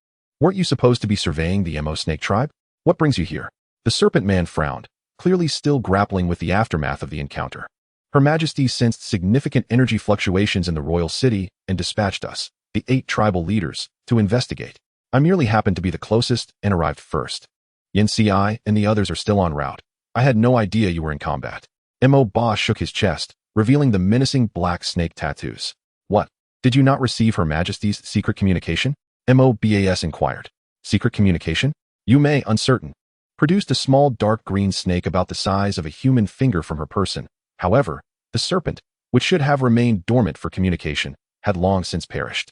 Weren't you supposed to be surveying the Mo snake tribe? What brings you here? The serpent man frowned, clearly still grappling with the aftermath of the encounter. Her Majesty sensed significant energy fluctuations in the royal city and dispatched us, the 8 tribal leaders, to investigate. I merely happened to be the closest and arrived first. Yin Ci and the others are still en route. I had no idea you were in combat. Mo Ba shook his chest, revealing the menacing black snake tattoos. What? Did you not receive Her Majesty's secret communication? MOBAS inquired. Secret communication? Yumei, uncertain, produced a small dark green snake about the size of a human finger from her person. However, the serpent, which should have remained dormant for communication, had long since perished.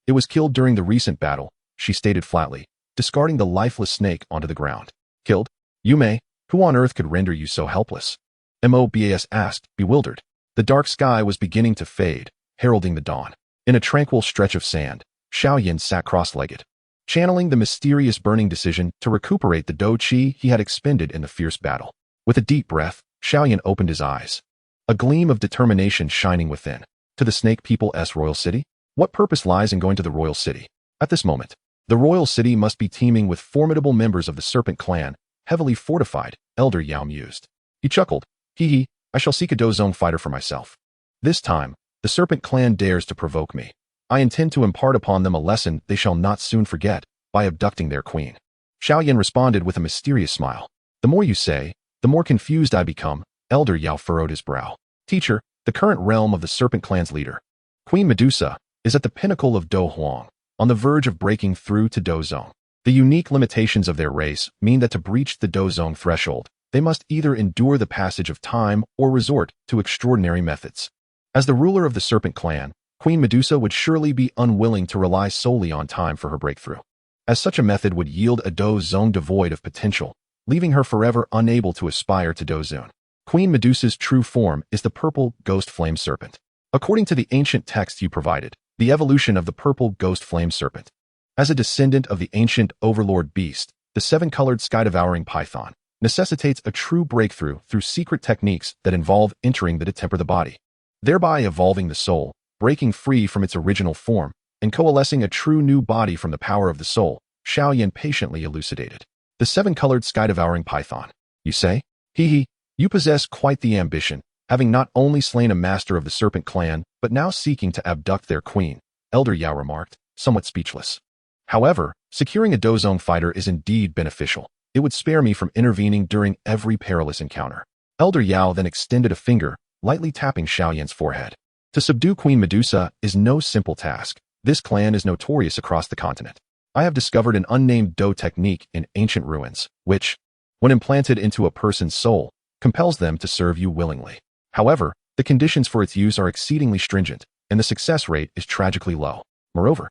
It was killed during the recent battle, she stated flatly, discarding the lifeless snake onto the ground. Killed? Yumei, who on earth could render you so helpless? MOBAS asked, bewildered. The dark sky was beginning to fade, heralding the dawn. In a tranquil stretch of sand, Xiao Yan sat cross-legged, channeling the mysterious burning decision to recuperate the Do Qi he had expended in the fierce battle. With a deep breath, Xiao Yan opened his eyes, a gleam of determination shining within. To the Snake People's Royal City? What purpose lies in going to the Royal City? At this moment, the Royal City must be teeming with formidable members of the Serpent Clan, heavily fortified, Elder Yao mused. He chuckled. Hee, I shall seek a Dozong fighter for myself. This time, the Serpent Clan dares to provoke me. I intend to impart upon them a lesson they shall not soon forget, by abducting their queen. Xiao Yan responded with a mysterious smile. The more you say, the more confused I become. Elder Yao furrowed his brow. Teacher, the current realm of the Serpent Clan's leader, Queen Medusa, is at the pinnacle of Do Huang, on the verge of breaking through to Dozong. The unique limitations of their race mean that to breach the Dozong threshold, they must either endure the passage of time or resort to extraordinary methods. As the ruler of the Serpent Clan, Queen Medusa would surely be unwilling to rely solely on time for her breakthrough, as such a method would yield a Dozong devoid of potential, leaving her forever unable to aspire to Dozong. Queen Medusa's true form is the purple ghost flame serpent. According to the ancient text you provided, the evolution of the purple ghost flame serpent. As a descendant of the ancient overlord beast, the seven-colored sky-devouring python, necessitates a true breakthrough through secret techniques that involve entering to temper the body, thereby evolving the soul, breaking free from its original form, and coalescing a true new body from the power of the soul, Xiao Yan patiently elucidated. The seven-colored sky-devouring python. You say? Hee, you possess quite the ambition, having not only slain a master of the serpent clan, but now seeking to abduct their queen, Elder Yao remarked, somewhat speechless. However, securing a Dozong fighter is indeed beneficial. It would spare me from intervening during every perilous encounter. Elder Yao then extended a finger, lightly tapping Xiao Yan's forehead. To subdue Queen Medusa is no simple task. This clan is notorious across the continent. I have discovered an unnamed Do technique in ancient ruins, which, when implanted into a person's soul, compels them to serve you willingly. However, the conditions for its use are exceedingly stringent, and the success rate is tragically low. Moreover,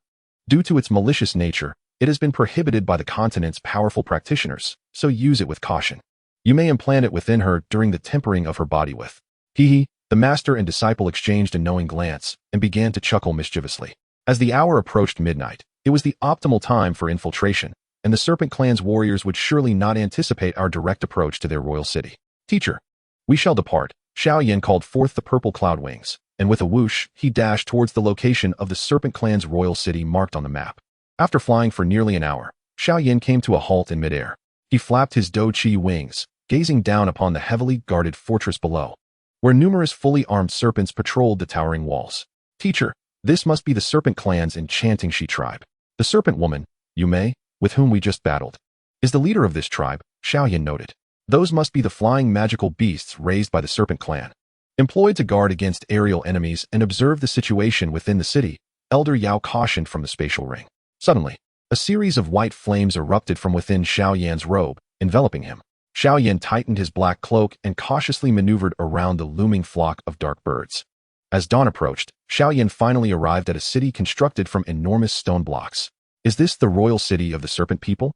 due to its malicious nature, it has been prohibited by the continent's powerful practitioners, so use it with caution. You may implant it within her during the tempering of her body with. The master and disciple exchanged a knowing glance and began to chuckle mischievously. As the hour approached midnight, it was the optimal time for infiltration, and the Serpent Clan's warriors would surely not anticipate our direct approach to their royal city. Teacher, we shall depart. Xiao Yan called forth the purple cloud wings, and with a whoosh, he dashed towards the location of the Serpent Clan's royal city marked on the map. After flying for nearly an hour, Xiao Yan came to a halt in midair. He flapped his Do Chi wings, gazing down upon the heavily guarded fortress below, where numerous fully armed serpents patrolled the towering walls. Teacher, this must be the Serpent Clan's enchanting She tribe. The serpent woman, Yume, with whom we just battled, is the leader of this tribe, Xiao Yan noted. Those must be the flying magical beasts raised by the Serpent Clan, employed to guard against aerial enemies and observe the situation within the city, Elder Yao cautioned from the spatial ring. Suddenly, a series of white flames erupted from within Xiao Yan's robe, enveloping him. Xiao Yan tightened his black cloak and cautiously maneuvered around the looming flock of dark birds. As dawn approached, Xiao Yan finally arrived at a city constructed from enormous stone blocks. Is this the royal city of the serpent people?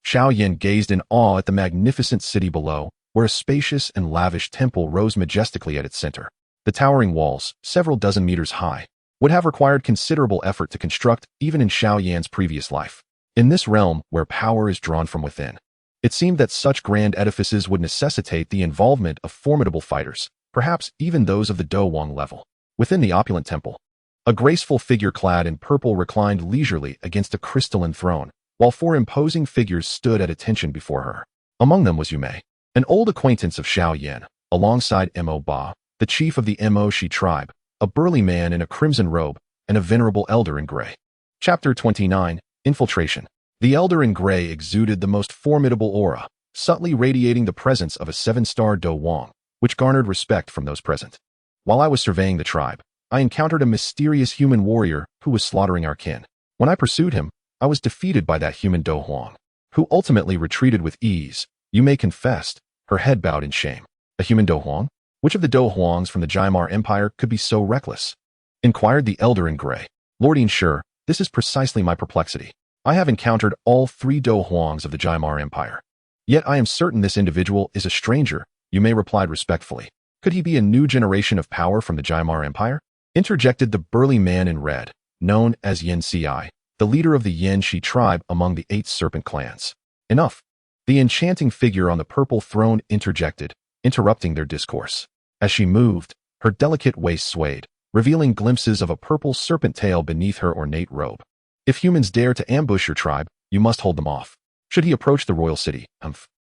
Xiao Yan gazed in awe at the magnificent city below, where a spacious and lavish temple rose majestically at its center. The towering walls, several dozen meters high, would have required considerable effort to construct even in Xiao Yan's previous life. In this realm, where power is drawn from within, it seemed that such grand edifices would necessitate the involvement of formidable fighters, perhaps even those of the Do Wang level. Within the opulent temple, a graceful figure clad in purple reclined leisurely against a crystalline throne, while four imposing figures stood at attention before her. Among them was Yume, an old acquaintance of Xiao Yan, alongside Mo Ba, the chief of the Mo Shi tribe, a burly man in a crimson robe, and a venerable elder in gray. Chapter 29, Infiltration. The elder in gray exuded the most formidable aura, subtly radiating the presence of a seven-star Do Wang, which garnered respect from those present. While I was surveying the tribe, I encountered a mysterious human warrior who was slaughtering our kin. When I pursued him, I was defeated by that human Do Huang, who ultimately retreated with ease. Yume confessed, her head bowed in shame. A human Do Huang? Which of the Do Huangs from the Jaimar Empire could be so reckless? Inquired the elder in gray. Lord Ensure, this is precisely my perplexity. I have encountered all three Do Huangs of the Jaimar Empire. Yet I am certain this individual is a stranger, Yume replied respectfully. Could he be a new generation of power from the Jaimar Empire? Interjected the burly man in red, known as Yen Ci, the leader of the Yen Shi tribe among the 8 serpent clans. Enough. The enchanting figure on the purple throne interjected, interrupting their discourse. As she moved, her delicate waist swayed, revealing glimpses of a purple serpent tail beneath her ornate robe. If humans dare to ambush your tribe, you must hold them off. Should he approach the royal city,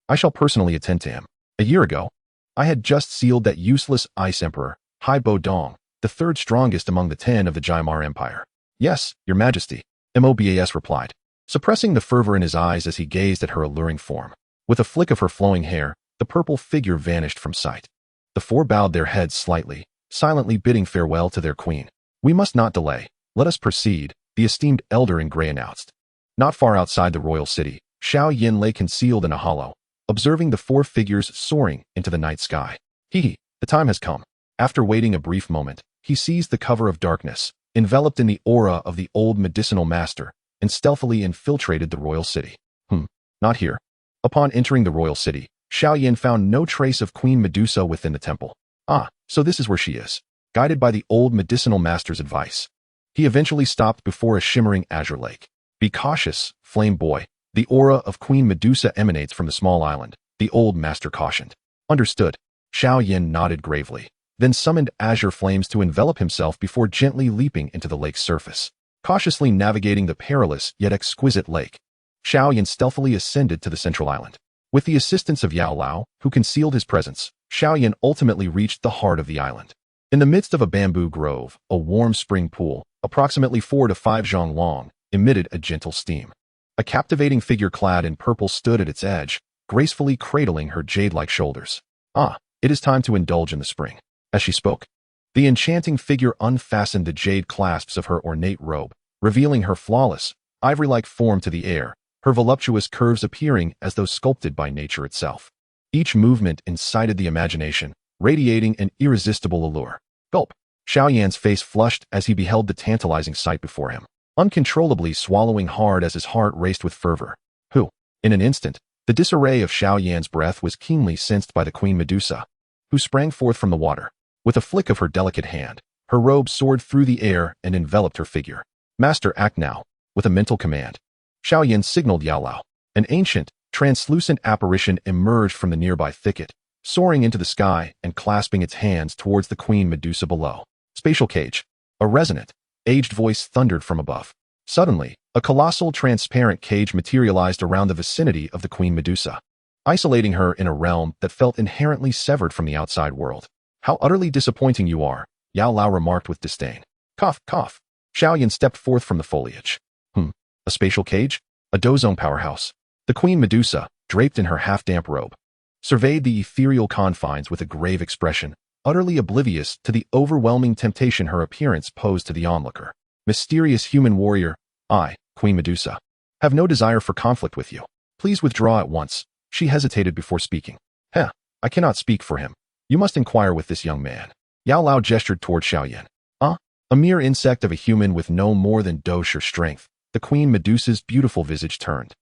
I shall personally attend to him. A year ago, I had just sealed that useless ice emperor, Hai Bo Dong, the 3rd strongest among the 10 of the Jaimar Empire. Yes, your majesty, Mobas replied, suppressing the fervor in his eyes as he gazed at her alluring form. With a flick of her flowing hair, the purple figure vanished from sight. The 4 bowed their heads slightly, silently bidding farewell to their queen. We must not delay. Let us proceed, the esteemed elder in gray announced. Not far outside the royal city, Xiao Yan lay concealed in a hollow, observing the 4 figures soaring into the night sky. The time has come. After waiting a brief moment, he seized the cover of darkness, enveloped in the aura of the old medicinal master, and stealthily infiltrated the royal city. Not here. Upon entering the royal city, Xiao Yan found no trace of Queen Medusa within the temple. So this is where she is. Guided by the old medicinal master's advice, he eventually stopped before a shimmering azure lake. Be cautious, flame boy. The aura of Queen Medusa emanates from the small island, the old master cautioned. Understood. Xiao Yan nodded gravely, then summoned azure flames to envelop himself before gently leaping into the lake's surface. Cautiously navigating the perilous yet exquisite lake, Xiao Yan stealthily ascended to the central island. With the assistance of Yao Lao, who concealed his presence, Xiao Yan ultimately reached the heart of the island. In the midst of a bamboo grove, a warm spring pool, approximately 4 to 5 zhang long, emitted a gentle steam. A captivating figure clad in purple stood at its edge, gracefully cradling her jade-like shoulders. Ah, it is time to indulge in the spring. As she spoke, the enchanting figure unfastened the jade clasps of her ornate robe, revealing her flawless, ivory-like form to the air, her voluptuous curves appearing as though sculpted by nature itself. Each movement incited the imagination, radiating an irresistible allure. Gulp! Xiao Yan's face flushed as he beheld the tantalizing sight before him, uncontrollably swallowing hard as his heart raced with fervor. In an instant, the disarray of Xiao Yan's breath was keenly sensed by the Queen Medusa, who sprang forth from the water. With a flick of her delicate hand, her robe soared through the air and enveloped her figure. Master, act now. With a mental command, Xiao Yan signaled Yao Lao. An ancient, translucent apparition emerged from the nearby thicket, soaring into the sky and clasping its hands towards the Queen Medusa below. Spatial cage. A resonant, aged voice thundered from above. Suddenly, a colossal transparent cage materialized around the vicinity of the Queen Medusa, isolating her in a realm that felt inherently severed from the outside world. How utterly disappointing you are, Yao Lao remarked with disdain. Cough, cough. Xiao Yan stepped forth from the foliage. A spatial cage? A dozone powerhouse. The Queen Medusa, draped in her half-damp robe, surveyed the ethereal confines with a grave expression, utterly oblivious to the overwhelming temptation her appearance posed to the onlooker. Mysterious human warrior, I, Queen Medusa, have no desire for conflict with you. Please withdraw at once. She hesitated before speaking. I cannot speak for him. You must inquire with this young man. Yao Lao gestured toward Xiao Yan. A mere insect of a human with no more than dosh or strength. The Queen Medusa's beautiful visage turned,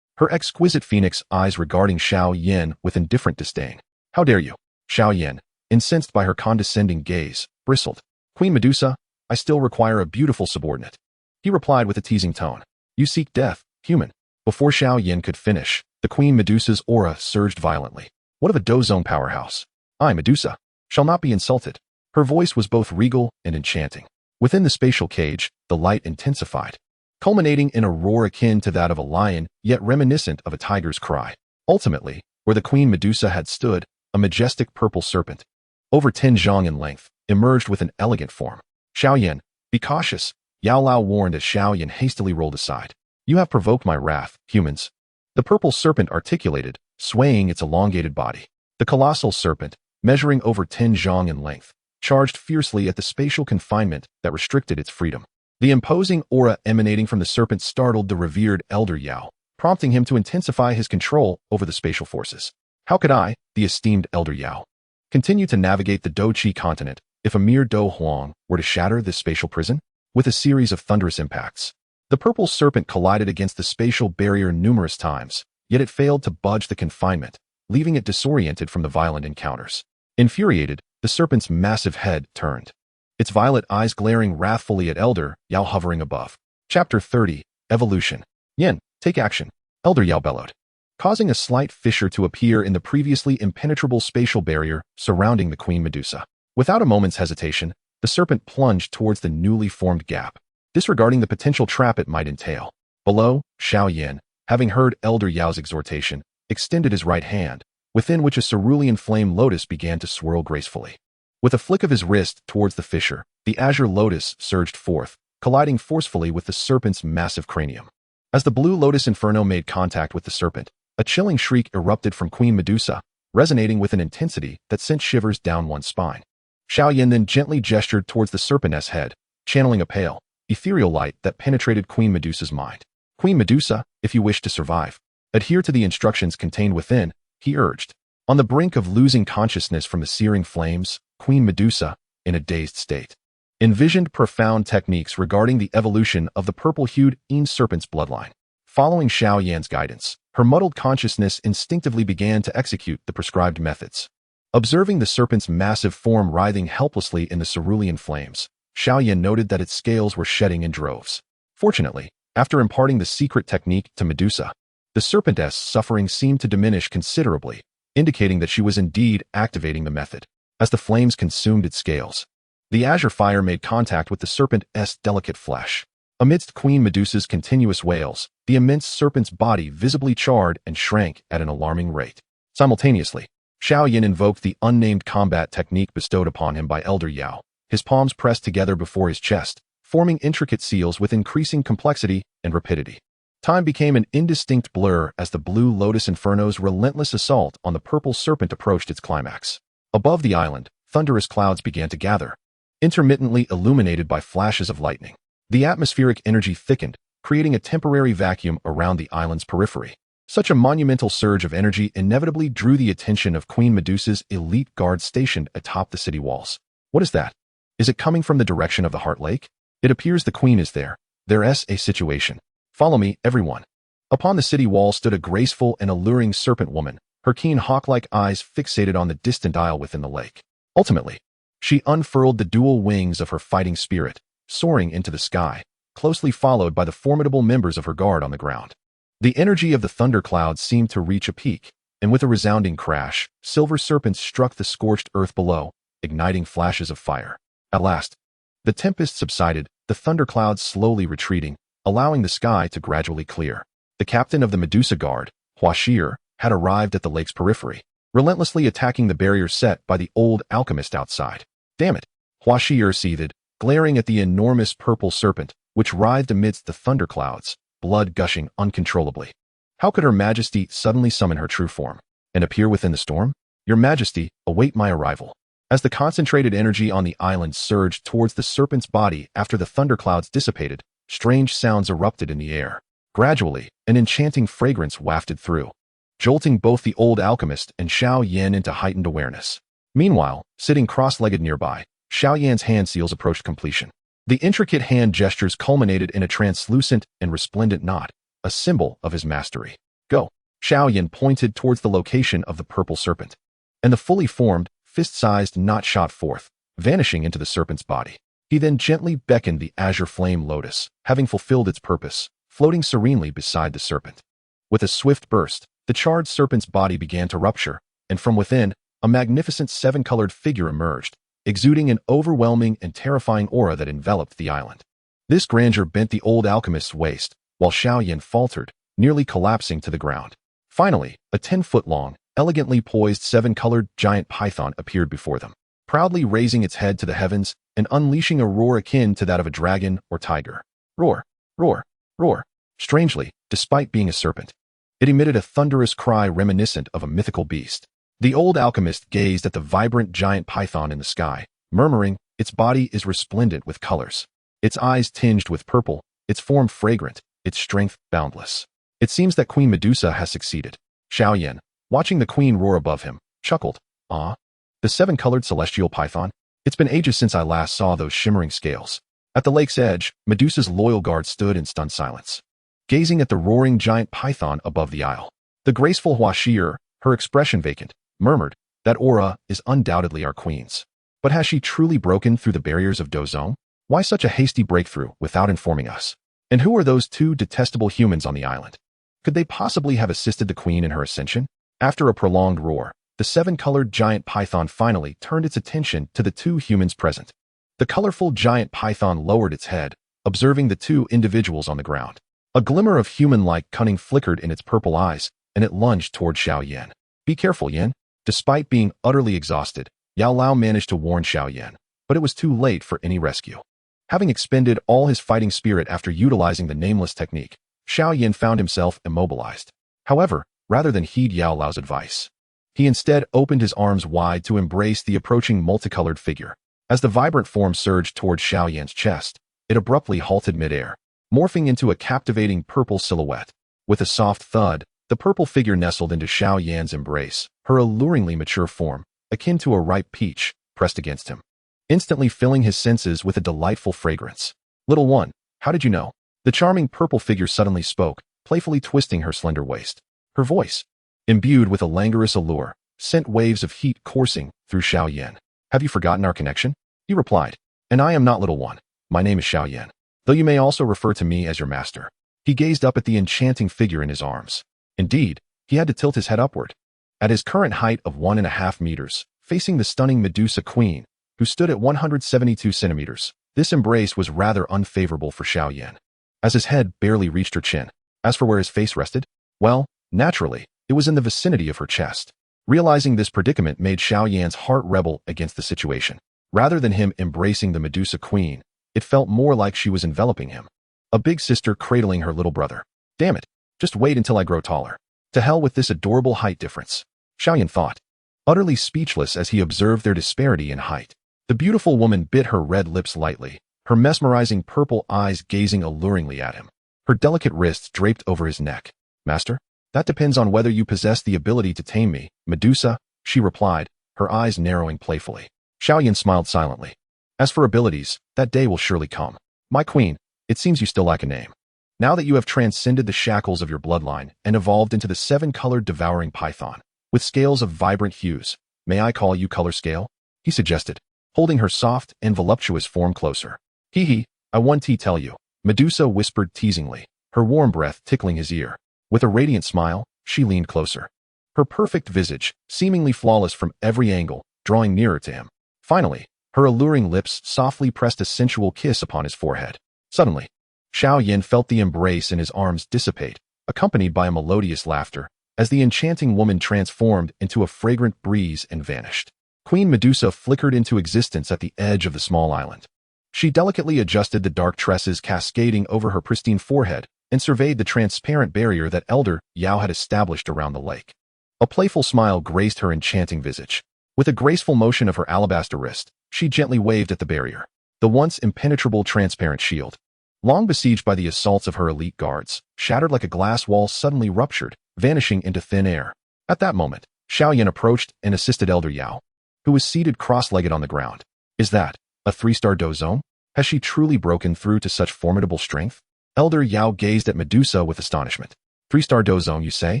her exquisite phoenix eyes regarding Xiao Yan with indifferent disdain. How dare you? Xiao Yan, incensed by her condescending gaze, bristled. Queen Medusa, I still require a beautiful subordinate. He replied with a teasing tone. You seek death, human. Before Xiao Yan could finish, the Queen Medusa's aura surged violently. What of a dozone powerhouse? I, Medusa, shall not be insulted. Her voice was both regal and enchanting. Within the spatial cage, the light intensified, culminating in a roar akin to that of a lion, yet reminiscent of a tiger's cry. Ultimately, where the Queen Medusa had stood, a majestic purple serpent, over 10 zhang in length, emerged with an elegant form. Xiao Yan, be cautious, Yao Lao warned as Xiao Yan hastily rolled aside. You have provoked my wrath, humans. The purple serpent articulated, swaying its elongated body. The colossal serpent, measuring over 10 zhang in length, charged fiercely at the spatial confinement that restricted its freedom. The imposing aura emanating from the serpent startled the revered Elder Yao, prompting him to intensify his control over the spatial forces. How could I, the esteemed Elder Yao, continue to navigate the Do-Chi continent if a mere Do Huang were to shatter this spatial prison? With a series of thunderous impacts, the purple serpent collided against the spatial barrier numerous times, yet it failed to budge the confinement, leaving it disoriented from the violent encounters. Infuriated, the serpent's massive head turned, its violet eyes glaring wrathfully at Elder Yao hovering above. Chapter 30, Evolution. Yin, take action, Elder Yao bellowed, causing a slight fissure to appear in the previously impenetrable spatial barrier surrounding the Queen Medusa. Without a moment's hesitation, the serpent plunged towards the newly formed gap, disregarding the potential trap it might entail. Below, Xiao Yan, having heard Elder Yao's exhortation, extended his right hand, within which a cerulean flame lotus began to swirl gracefully. With a flick of his wrist towards the fissure, the azure lotus surged forth, colliding forcefully with the serpent's massive cranium. As the blue lotus inferno made contact with the serpent, a chilling shriek erupted from Queen Medusa, resonating with an intensity that sent shivers down one's spine. Xiao Yan then gently gestured towards the serpent's head, channeling a pale, ethereal light that penetrated Queen Medusa's mind. Queen Medusa, if you wish to survive, adhere to the instructions contained within, he urged. On the brink of losing consciousness from the searing flames, Queen Medusa, in a dazed state, envisioned profound techniques regarding the evolution of the purple-hued serpent's bloodline. Following Xiao Yan's guidance, her muddled consciousness instinctively began to execute the prescribed methods. Observing the serpent's massive form writhing helplessly in the cerulean flames, Xiao Yan noted that its scales were shedding in droves. Fortunately, after imparting the secret technique to Medusa, The serpentess' suffering seemed to diminish considerably, indicating that she was indeed activating the method. As the flames consumed its scales, the azure fire made contact with the serpent's delicate flesh. Amidst Queen Medusa's continuous wails, the immense serpent's body visibly charred and shrank at an alarming rate. Simultaneously, Xiao Yan invoked the unnamed combat technique bestowed upon him by Elder Yao, his palms pressed together before his chest, forming intricate seals with increasing complexity and rapidity. Time became an indistinct blur as the blue lotus inferno's relentless assault on the purple serpent approached its climax. Above the island, thunderous clouds began to gather, intermittently illuminated by flashes of lightning. The atmospheric energy thickened, creating a temporary vacuum around the island's periphery. Such a monumental surge of energy inevitably drew the attention of Queen Medusa's elite guards stationed atop the city walls. What is that? Is it coming from the direction of the Heart Lake? It appears the queen is there. There's a situation. Follow me, everyone. Upon the city wall stood a graceful and alluring serpent woman, her keen hawk-like eyes fixated on the distant isle within the lake. Ultimately, she unfurled the dual wings of her fighting spirit, soaring into the sky, closely followed by the formidable members of her guard on the ground. The energy of the thunderclouds seemed to reach a peak, and with a resounding crash, silver serpents struck the scorched earth below, igniting flashes of fire. At last, the tempest subsided, the thunderclouds slowly retreating, allowing the sky to gradually clear. The captain of the Medusa Guard, Xiao, had arrived at the lake's periphery, relentlessly attacking the barrier set by the old alchemist outside. Damn it! Xiao seethed, glaring at the enormous purple serpent, which writhed amidst the thunderclouds, blood gushing uncontrollably. How could Her Majesty suddenly summon her true form and appear within the storm? Your Majesty, await my arrival. As the concentrated energy on the island surged towards the serpent's body after the thunderclouds dissipated, strange sounds erupted in the air. Gradually, an enchanting fragrance wafted through, jolting both the old alchemist and Xiao Yan into heightened awareness. Meanwhile, sitting cross-legged nearby, Xiao Yan's hand seals approached completion. The intricate hand gestures culminated in a translucent and resplendent knot, a symbol of his mastery. Go! Xiao Yan pointed towards the location of the purple serpent, and the fully formed, fist-sized knot shot forth, vanishing into the serpent's body. He then gently beckoned the azure flame lotus, having fulfilled its purpose, floating serenely beside the serpent. With a swift burst, the charred serpent's body began to rupture, and from within, a magnificent seven-colored figure emerged, exuding an overwhelming and terrifying aura that enveloped the island. This grandeur bent the old alchemist's waist, while Xiao Yan faltered, nearly collapsing to the ground. Finally, a 10-foot-long, elegantly poised seven-colored giant python appeared before them, proudly raising its head to the heavens and unleashing a roar akin to that of a dragon or tiger. Roar, roar, roar. Strangely, despite being a serpent, it emitted a thunderous cry reminiscent of a mythical beast. The old alchemist gazed at the vibrant giant python in the sky, murmuring, its body is resplendent with colors, its eyes tinged with purple, its form fragrant, its strength boundless. It seems that Queen Medusa has succeeded. Xiao Yan, watching the queen roar above him, chuckled. Ah, the seven-colored celestial python? It's been ages since I last saw those shimmering scales. At the lake's edge, Medusa's loyal guard stood in stunned silence, gazing at the roaring giant python above the isle. The graceful Xiao, her expression vacant, murmured, that aura is undoubtedly our queen's. But has she truly broken through the barriers of Dozong? Why such a hasty breakthrough without informing us? And who are those two detestable humans on the island? Could they possibly have assisted the queen in her ascension? After a prolonged roar, the seven-colored giant python finally turned its attention to the two humans present. The colorful giant python lowered its head, observing the two individuals on the ground. A glimmer of human-like cunning flickered in its purple eyes, and it lunged toward Xiao Yan. Be careful, Yan. Despite being utterly exhausted, Yao Lao managed to warn Xiao Yan, but it was too late for any rescue. Having expended all his fighting spirit after utilizing the nameless technique, Xiao Yan found himself immobilized. However, rather than heed Yao Lao's advice, he instead opened his arms wide to embrace the approaching multicolored figure. As the vibrant form surged toward Xiao Yan's chest, it abruptly halted midair, morphing into a captivating purple silhouette. With a soft thud, the purple figure nestled into Xiao Yan's embrace, her alluringly mature form, akin to a ripe peach, pressed against him, instantly filling his senses with a delightful fragrance. Little one, how did you know? The charming purple figure suddenly spoke, playfully twisting her slender waist. Her voice, imbued with a languorous allure, sent waves of heat coursing through Xiao Yan. Have you forgotten our connection? He replied. And I am not little one. My name is Xiao Yan, though you may also refer to me as your master. He gazed up at the enchanting figure in his arms, Indeed, he had to tilt his head upward. At his current height of 1.5 meters, facing the stunning Medusa Queen, who stood at 172 centimeters, this embrace was rather unfavorable for Xiao Yan, as his head barely reached her chin. As for where his face rested, well, naturally, it was in the vicinity of her chest. Realizing this predicament made Xiao Yan's heart rebel against the situation. Rather than him embracing the Medusa Queen, it felt more like she was enveloping him. A big sister cradling her little brother. Damn it, just wait until I grow taller. To hell with this adorable height difference, Xiao Yan thought, utterly speechless as he observed their disparity in height. The beautiful woman bit her red lips lightly, her mesmerizing purple eyes gazing alluringly at him. Her delicate wrists draped over his neck. Master? That depends on whether you possess the ability to tame me, Medusa, she replied, her eyes narrowing playfully. Xiao Yan smiled silently. As for abilities, that day will surely come. My queen, it seems you still lack a name. Now that you have transcended the shackles of your bloodline and evolved into the 7-colored devouring python, with scales of vibrant hues, may I call you Color Scale? He suggested, holding her soft and voluptuous form closer. Hee, I want to tell you, Medusa whispered teasingly, her warm breath tickling his ear. With a radiant smile, she leaned closer. Her perfect visage, seemingly flawless from every angle, drawing nearer to him. Finally, her alluring lips softly pressed a sensual kiss upon his forehead. Suddenly, Xiao Yan felt the embrace in his arms dissipate, accompanied by a melodious laughter, as the enchanting woman transformed into a fragrant breeze and vanished. Queen Medusa flickered into existence at the edge of the small island. She delicately adjusted the dark tresses cascading over her pristine forehead and surveyed the transparent barrier that Elder Yao had established around the lake. A playful smile graced her enchanting visage. With a graceful motion of her alabaster wrist, she gently waved at the barrier, the once impenetrable transparent shield. Long besieged by the assaults of her elite guards, shattered like a glass wall suddenly ruptured, vanishing into thin air. At that moment, Xiao Yan approached and assisted Elder Yao, who was seated cross-legged on the ground. Is that a 3-star dozome? Has she truly broken through to such formidable strength? Elder Yao gazed at Medusa with astonishment. 3-star dozome, you say?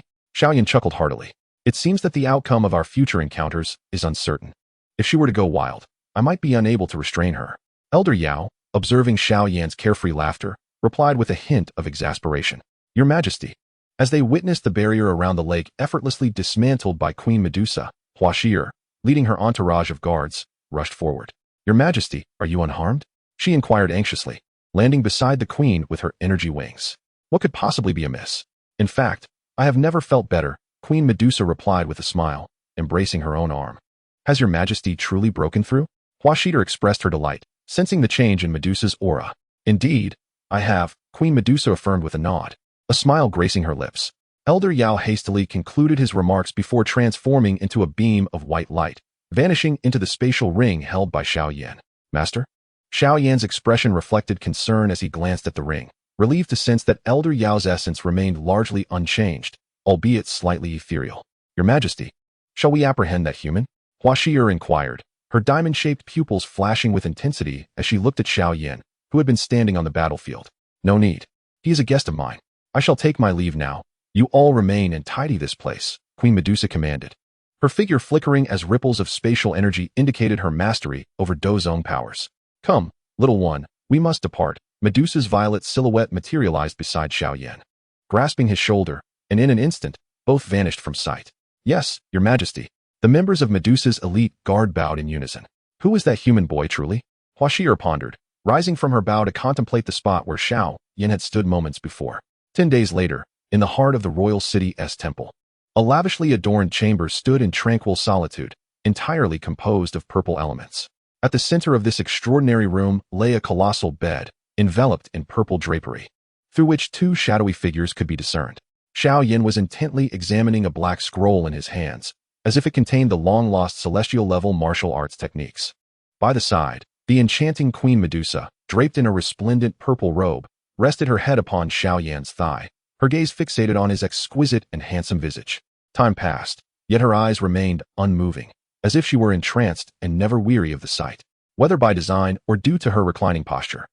Xiao Yan chuckled heartily. It seems that the outcome of our future encounters is uncertain. If she were to go wild, I might be unable to restrain her. Elder Yao, observing Xiao Yan's carefree laughter, replied with a hint of exasperation. Your Majesty. As they witnessed the barrier around the lake effortlessly dismantled by Queen Medusa, Xi'er, leading her entourage of guards, rushed forward. Your Majesty, are you unharmed? She inquired anxiously, landing beside the queen with her energy wings. What could possibly be amiss? In fact, I have never felt better, Queen Medusa replied with a smile, embracing her own arm. Has your Majesty truly broken through? Xi'er expressed her delight, sensing the change in Medusa's aura. Indeed, I have, Queen Medusa affirmed with a nod, a smile gracing her lips. Elder Yao hastily concluded his remarks before transforming into a beam of white light, vanishing into the spatial ring held by Xiao Yan. Master? Xiao Yan's expression reflected concern as he glanced at the ring, relieved to sense that Elder Yao's essence remained largely unchanged, albeit slightly ethereal. Your Majesty, shall we apprehend that human? Xi'er inquired, her diamond-shaped pupils flashing with intensity as she looked at Xiao Yan, who had been standing on the battlefield. No need. He is a guest of mine. I shall take my leave now. You all remain and tidy this place, Queen Medusa commanded. Her figure flickering as ripples of spatial energy indicated her mastery over dozone powers. Come, little one, we must depart. Medusa's violet silhouette materialized beside Xiao Yan, grasping his shoulder, and in an instant, both vanished from sight. Yes, Your Majesty. The members of Medusa's elite guard bowed in unison. Who is that human boy truly? Xi'er pondered, rising from her bow to contemplate the spot where Xiao Yan had stood moments before. 10 days later, in the heart of the royal city's temple, a lavishly adorned chamber stood in tranquil solitude, entirely composed of purple elements. At the center of this extraordinary room lay a colossal bed, enveloped in purple drapery, through which 2 shadowy figures could be discerned. Xiao Yan was intently examining a black scroll in his hands, as if it contained the long-lost celestial-level martial arts techniques. By the side, the enchanting Queen Medusa, draped in a resplendent purple robe, rested her head upon Xiao Yan's thigh, her gaze fixated on his exquisite and handsome visage. Time passed, yet her eyes remained unmoving, as if she were entranced and never weary of the sight, whether by design or due to her reclining posture.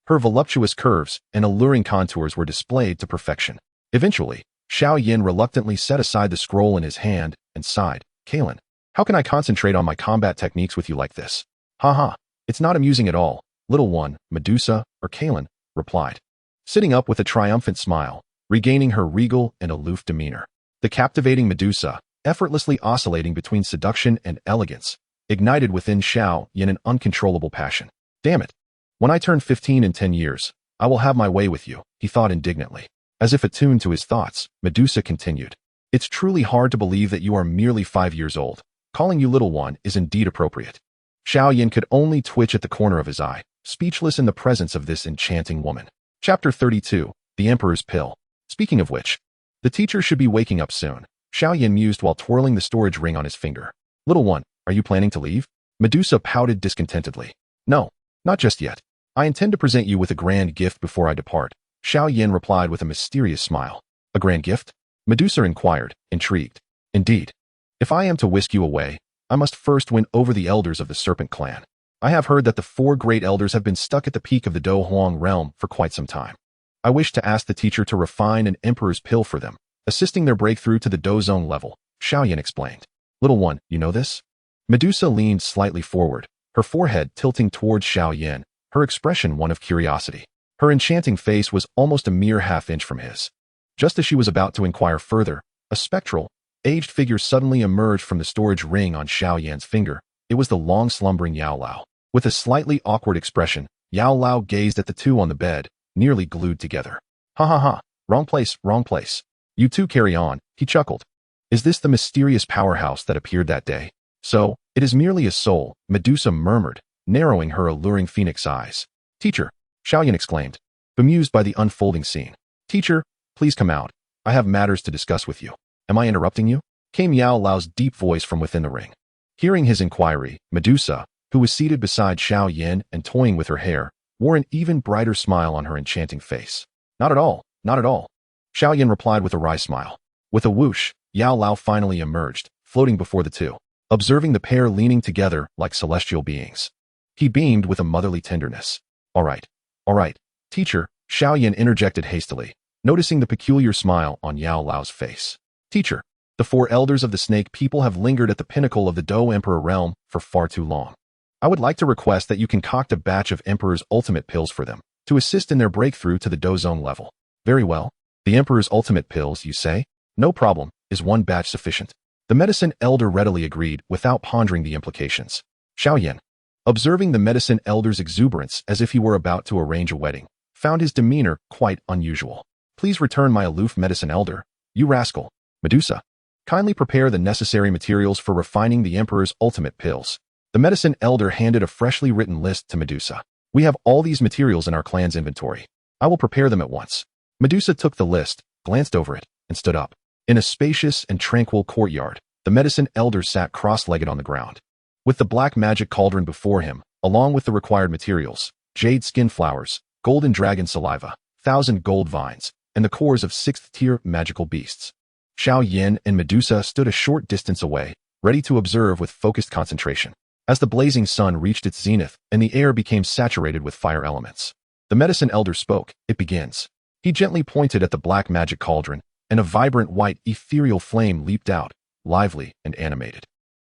Her voluptuous curves and alluring contours were displayed to perfection. Eventually, Xiao Yan reluctantly set aside the scroll in his hand and sighed. Kalen, how can I concentrate on my combat techniques with you like this? Ha, it's not amusing at all, little one, Medusa, or Kalen, replied, sitting up with a triumphant smile, regaining her regal and aloof demeanor. The captivating Medusa, effortlessly oscillating between seduction and elegance, ignited within Xiao Yan an uncontrollable passion. Damn it. When I turn 15 in 10 years, I will have my way with you, he thought indignantly. As if attuned to his thoughts, Medusa continued. It's truly hard to believe that you are merely 5 years old. Calling you little one is indeed appropriate. Xiao Yan could only twitch at the corner of his eye, speechless in the presence of this enchanting woman. Chapter 32, The Emperor's Pill. Speaking of which, the teacher should be waking up soon, Xiao Yan mused while twirling the storage ring on his finger. Little one, are you planning to leave? Medusa pouted discontentedly. No, not just yet. I intend to present you with a grand gift before I depart, Xiao Yan replied with a mysterious smile. A grand gift? Medusa inquired, intrigued. Indeed. If I am to whisk you away, I must first win over the elders of the Serpent clan. I have heard that the 4 great elders have been stuck at the peak of the Do Huang realm for quite some time. I wish to ask the teacher to refine an emperor's pill for them, assisting their breakthrough to the Do Zone level, Xiao Yan explained. Little one, you know this? Medusa leaned slightly forward, her forehead tilting towards Xiao Yan, her expression one of curiosity. Her enchanting face was almost a mere half-inch from his. Just as she was about to inquire further, a spectral, aged figure suddenly emerged from the storage ring on Xiao Yan's finger. It was the long-slumbering Yao Lao. With a slightly awkward expression, Yao Lao gazed at the two on the bed, nearly glued together. Ha ha ha, wrong place, wrong place. You two carry on, he chuckled. Is this the mysterious powerhouse that appeared that day? So, it is merely a soul, Medusa murmured, narrowing her alluring phoenix eyes. Teacher, Xiao Yan exclaimed, bemused by the unfolding scene. Teacher, please come out. I have matters to discuss with you. Am I interrupting you? Came Yao Lao's deep voice from within the ring. Hearing his inquiry, Medusa, who was seated beside Xiao Yan and toying with her hair, wore an even brighter smile on her enchanting face. Not at all, not at all. Xiao Yan replied with a wry smile. With a whoosh, Yao Lao finally emerged, floating before the two, observing the pair leaning together like celestial beings. He beamed with a motherly tenderness. All right, teacher, Xiao Yan interjected hastily, noticing the peculiar smile on Yao Lao's face. Teacher, the 4 elders of the snake people have lingered at the pinnacle of the Do Emperor realm for far too long. I would like to request that you concoct a batch of Emperor's ultimate pills for them, to assist in their breakthrough to the Do Zone level. Very well. The Emperor's ultimate pills, you say? No problem. Is 1 batch sufficient? The medicine elder readily agreed without pondering the implications. Xiao Yan, observing the medicine elder's exuberance as if he were about to arrange a wedding, found his demeanor quite unusual. Please return my aloof medicine elder, you rascal. Medusa, kindly prepare the necessary materials for refining the Emperor's ultimate pills. The medicine elder handed a freshly written list to Medusa. We have all these materials in our clan's inventory. I will prepare them at once. Medusa took the list, glanced over it, and stood up. In a spacious and tranquil courtyard, the medicine elder sat cross-legged on the ground. With the black magic cauldron before him, along with the required materials, jade skin flowers, golden dragon saliva, 1,000 gold vines, and the cores of 6th-tier magical beasts. Xiao Yan and Medusa stood a short distance away, ready to observe with focused concentration. As the blazing sun reached its zenith and the air became saturated with fire elements, the medicine elder spoke. It begins. He gently pointed at the black magic cauldron, and a vibrant white ethereal flame leaped out, lively and animated.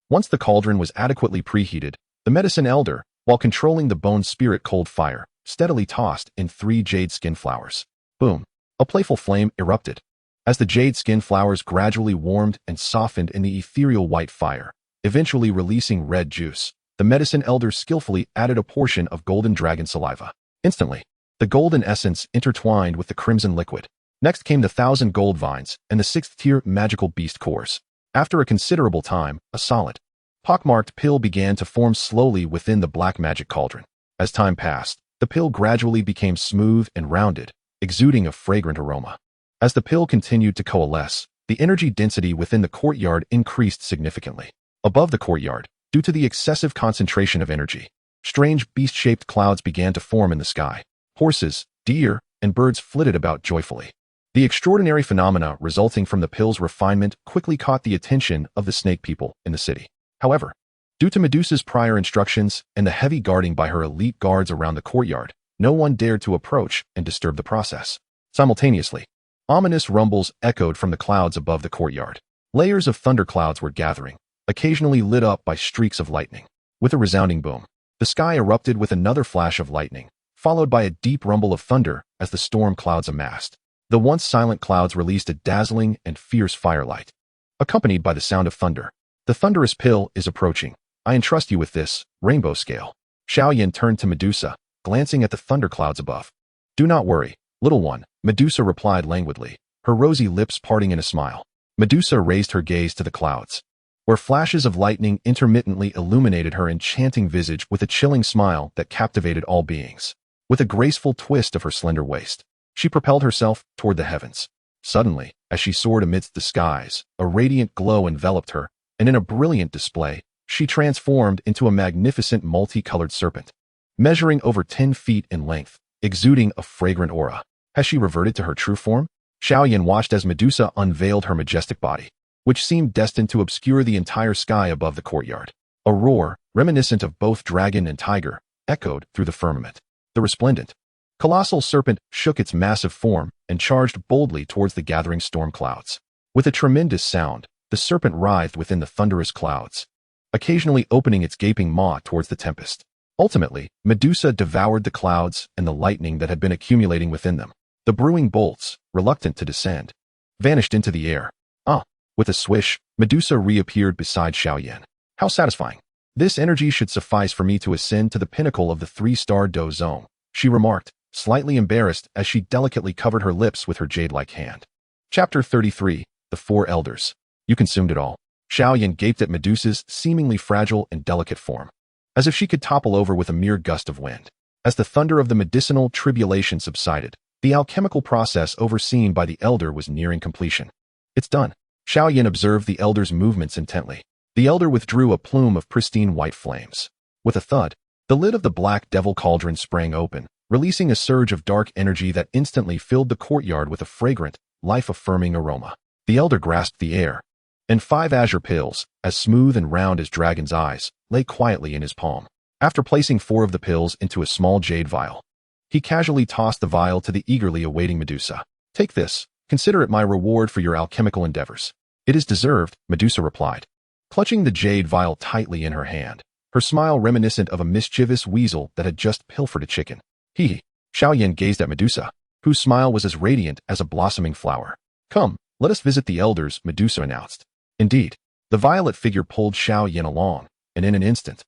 Once the cauldron was adequately preheated, the medicine elder, while controlling the bone spirit cold fire, steadily tossed in 3 jade skin flowers. Boom! A playful flame erupted. As the jade skin flowers gradually warmed and softened in the ethereal white fire, eventually releasing red juice, the medicine elder skillfully added a portion of golden dragon saliva. Instantly, the golden essence intertwined with the crimson liquid. Next came the 1,000 gold vines and the 6th-tier magical beast cores. After a considerable time, a solid, pockmarked pill began to form slowly within the black magic cauldron. As time passed, the pill gradually became smooth and rounded, exuding a fragrant aroma. As the pill continued to coalesce, the energy density within the courtyard increased significantly. Above the courtyard, due to the excessive concentration of energy, strange beast-shaped clouds began to form in the sky. Horses, deer, and birds flitted about joyfully. The extraordinary phenomena resulting from the pill's refinement quickly caught the attention of the snake people in the city. However, due to Medusa's prior instructions and the heavy guarding by her elite guards around the courtyard, no one dared to approach and disturb the process. Simultaneously, ominous rumbles echoed from the clouds above the courtyard. Layers of thunderclouds were gathering, occasionally lit up by streaks of lightning. With a resounding boom, the sky erupted with another flash of lightning, followed by a deep rumble of thunder as the storm clouds amassed. The once silent clouds released a dazzling and fierce firelight, accompanied by the sound of thunder. The thunderous pill is approaching. I entrust you with this, rainbow scale. Xiao Yan turned to Medusa, glancing at the thunderclouds above. Do not worry, little one, Medusa replied languidly, her rosy lips parting in a smile. Medusa raised her gaze to the clouds, where flashes of lightning intermittently illuminated her enchanting visage with a chilling smile that captivated all beings. With a graceful twist of her slender waist, she propelled herself toward the heavens. Suddenly, as she soared amidst the skies, a radiant glow enveloped her, and in a brilliant display, she transformed into a magnificent multicolored serpent, measuring over 10 feet in length, exuding a fragrant aura. Has she reverted to her true form? Xiao Yan watched as Medusa unveiled her majestic body, which seemed destined to obscure the entire sky above the courtyard. A roar, reminiscent of both dragon and tiger, echoed through the firmament. The resplendent, colossal serpent shook its massive form and charged boldly towards the gathering storm clouds. With a tremendous sound, the serpent writhed within the thunderous clouds, occasionally opening its gaping maw towards the tempest. Ultimately, Medusa devoured the clouds and the lightning that had been accumulating within them. The brewing bolts, reluctant to descend, vanished into the air. With a swish, Medusa reappeared beside Xiao Yan. How satisfying. This energy should suffice for me to ascend to the pinnacle of the 3-star Do Zone, she remarked, slightly embarrassed as she delicately covered her lips with her jade-like hand. Chapter 33, The Four Elders. You consumed it all. Xiao Yan gaped at Medusa's seemingly fragile and delicate form, as if she could topple over with a mere gust of wind. As the thunder of the medicinal tribulation subsided, the alchemical process overseen by the elder was nearing completion. It's done. Xiao Yan observed the elder's movements intently. The elder withdrew a plume of pristine white flames. With a thud, the lid of the black devil cauldron sprang open, releasing a surge of dark energy that instantly filled the courtyard with a fragrant, life-affirming aroma. The elder grasped the air, and 5 azure pills, as smooth and round as dragon's eyes, lay quietly in his palm. After placing 4 of the pills into a small jade vial, he casually tossed the vial to the eagerly awaiting Medusa. Take this. Consider it my reward for your alchemical endeavors. It is deserved, Medusa replied, clutching the jade vial tightly in her hand, her smile reminiscent of a mischievous weasel that had just pilfered a chicken. Hee. Xiao Yan gazed at Medusa, whose smile was as radiant as a blossoming flower. Come, let us visit the elders, Medusa announced. Indeed, the violet figure pulled Xiao Yan along, and in an instant,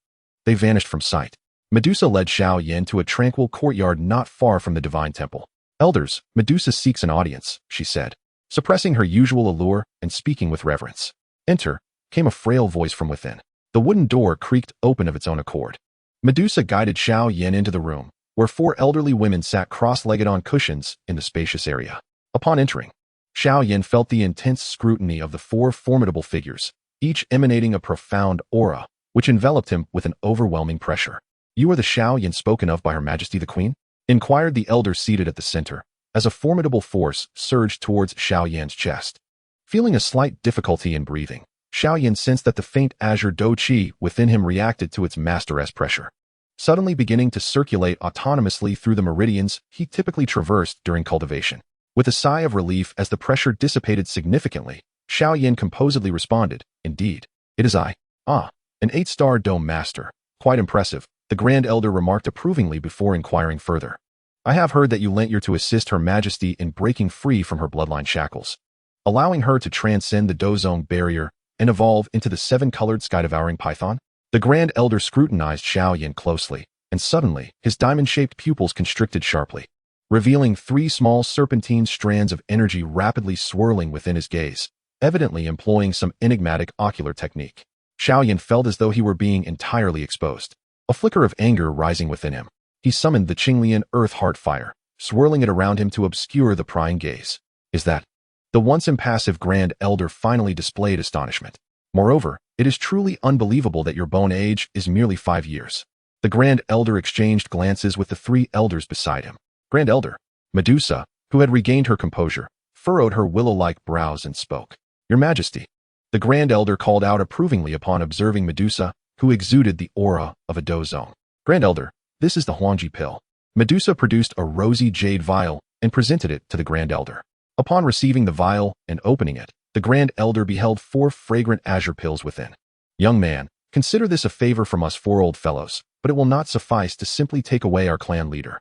they vanished from sight. Medusa led Xiao Yan to a tranquil courtyard not far from the divine temple. Elders, Medusa seeks an audience, she said, suppressing her usual allure and speaking with reverence. Enter, came a frail voice from within. The wooden door creaked open of its own accord. Medusa guided Xiao Yan into the room, where 4 elderly women sat cross-legged on cushions in the spacious area. Upon entering, Xiao Yan felt the intense scrutiny of the 4 formidable figures, each emanating a profound aura, which enveloped him with an overwhelming pressure. You are the Xiao Yan spoken of by Her Majesty the Queen? Inquired the elder seated at the center, as a formidable force surged towards Xiao Yan's chest. Feeling a slight difficulty in breathing, Xiao Yan sensed that the faint azure do qi within him reacted to its master's pressure, suddenly beginning to circulate autonomously through the meridians he typically traversed during cultivation. With a sigh of relief as the pressure dissipated significantly, Xiao Yan composedly responded, Indeed, it is I. An 8-star dome master. Quite impressive, the Grand Elder remarked approvingly before inquiring further. I have heard that you lent your to assist Her Majesty in breaking free from her bloodline shackles, allowing her to transcend the Do-Zone barrier and evolve into the 7-colored sky-devouring python. The Grand Elder scrutinized Xiao Yan closely, and suddenly, his diamond-shaped pupils constricted sharply, revealing 3 small serpentine strands of energy rapidly swirling within his gaze, evidently employing some enigmatic ocular technique. Xiao Yan felt as though he were being entirely exposed, a flicker of anger rising within him. He summoned the Qinglian Earth Heart Fire, swirling it around him to obscure the prying gaze. Is that? The once impassive Grand Elder finally displayed astonishment. Moreover, it is truly unbelievable that your bone age is merely 5 years. The Grand Elder exchanged glances with the 3 elders beside him. Grand Elder, Medusa, who had regained her composure, furrowed her willow-like brows and spoke. Your Majesty. The Grand Elder called out approvingly upon observing Medusa, who exuded the aura of a Do-Zone. Grand Elder, this is the Huangji pill. Medusa produced a rosy jade vial and presented it to the Grand Elder. Upon receiving the vial and opening it, the Grand Elder beheld 4 fragrant azure pills within. Young man, consider this a favor from us 4 old fellows, but it will not suffice to simply take away our clan leader.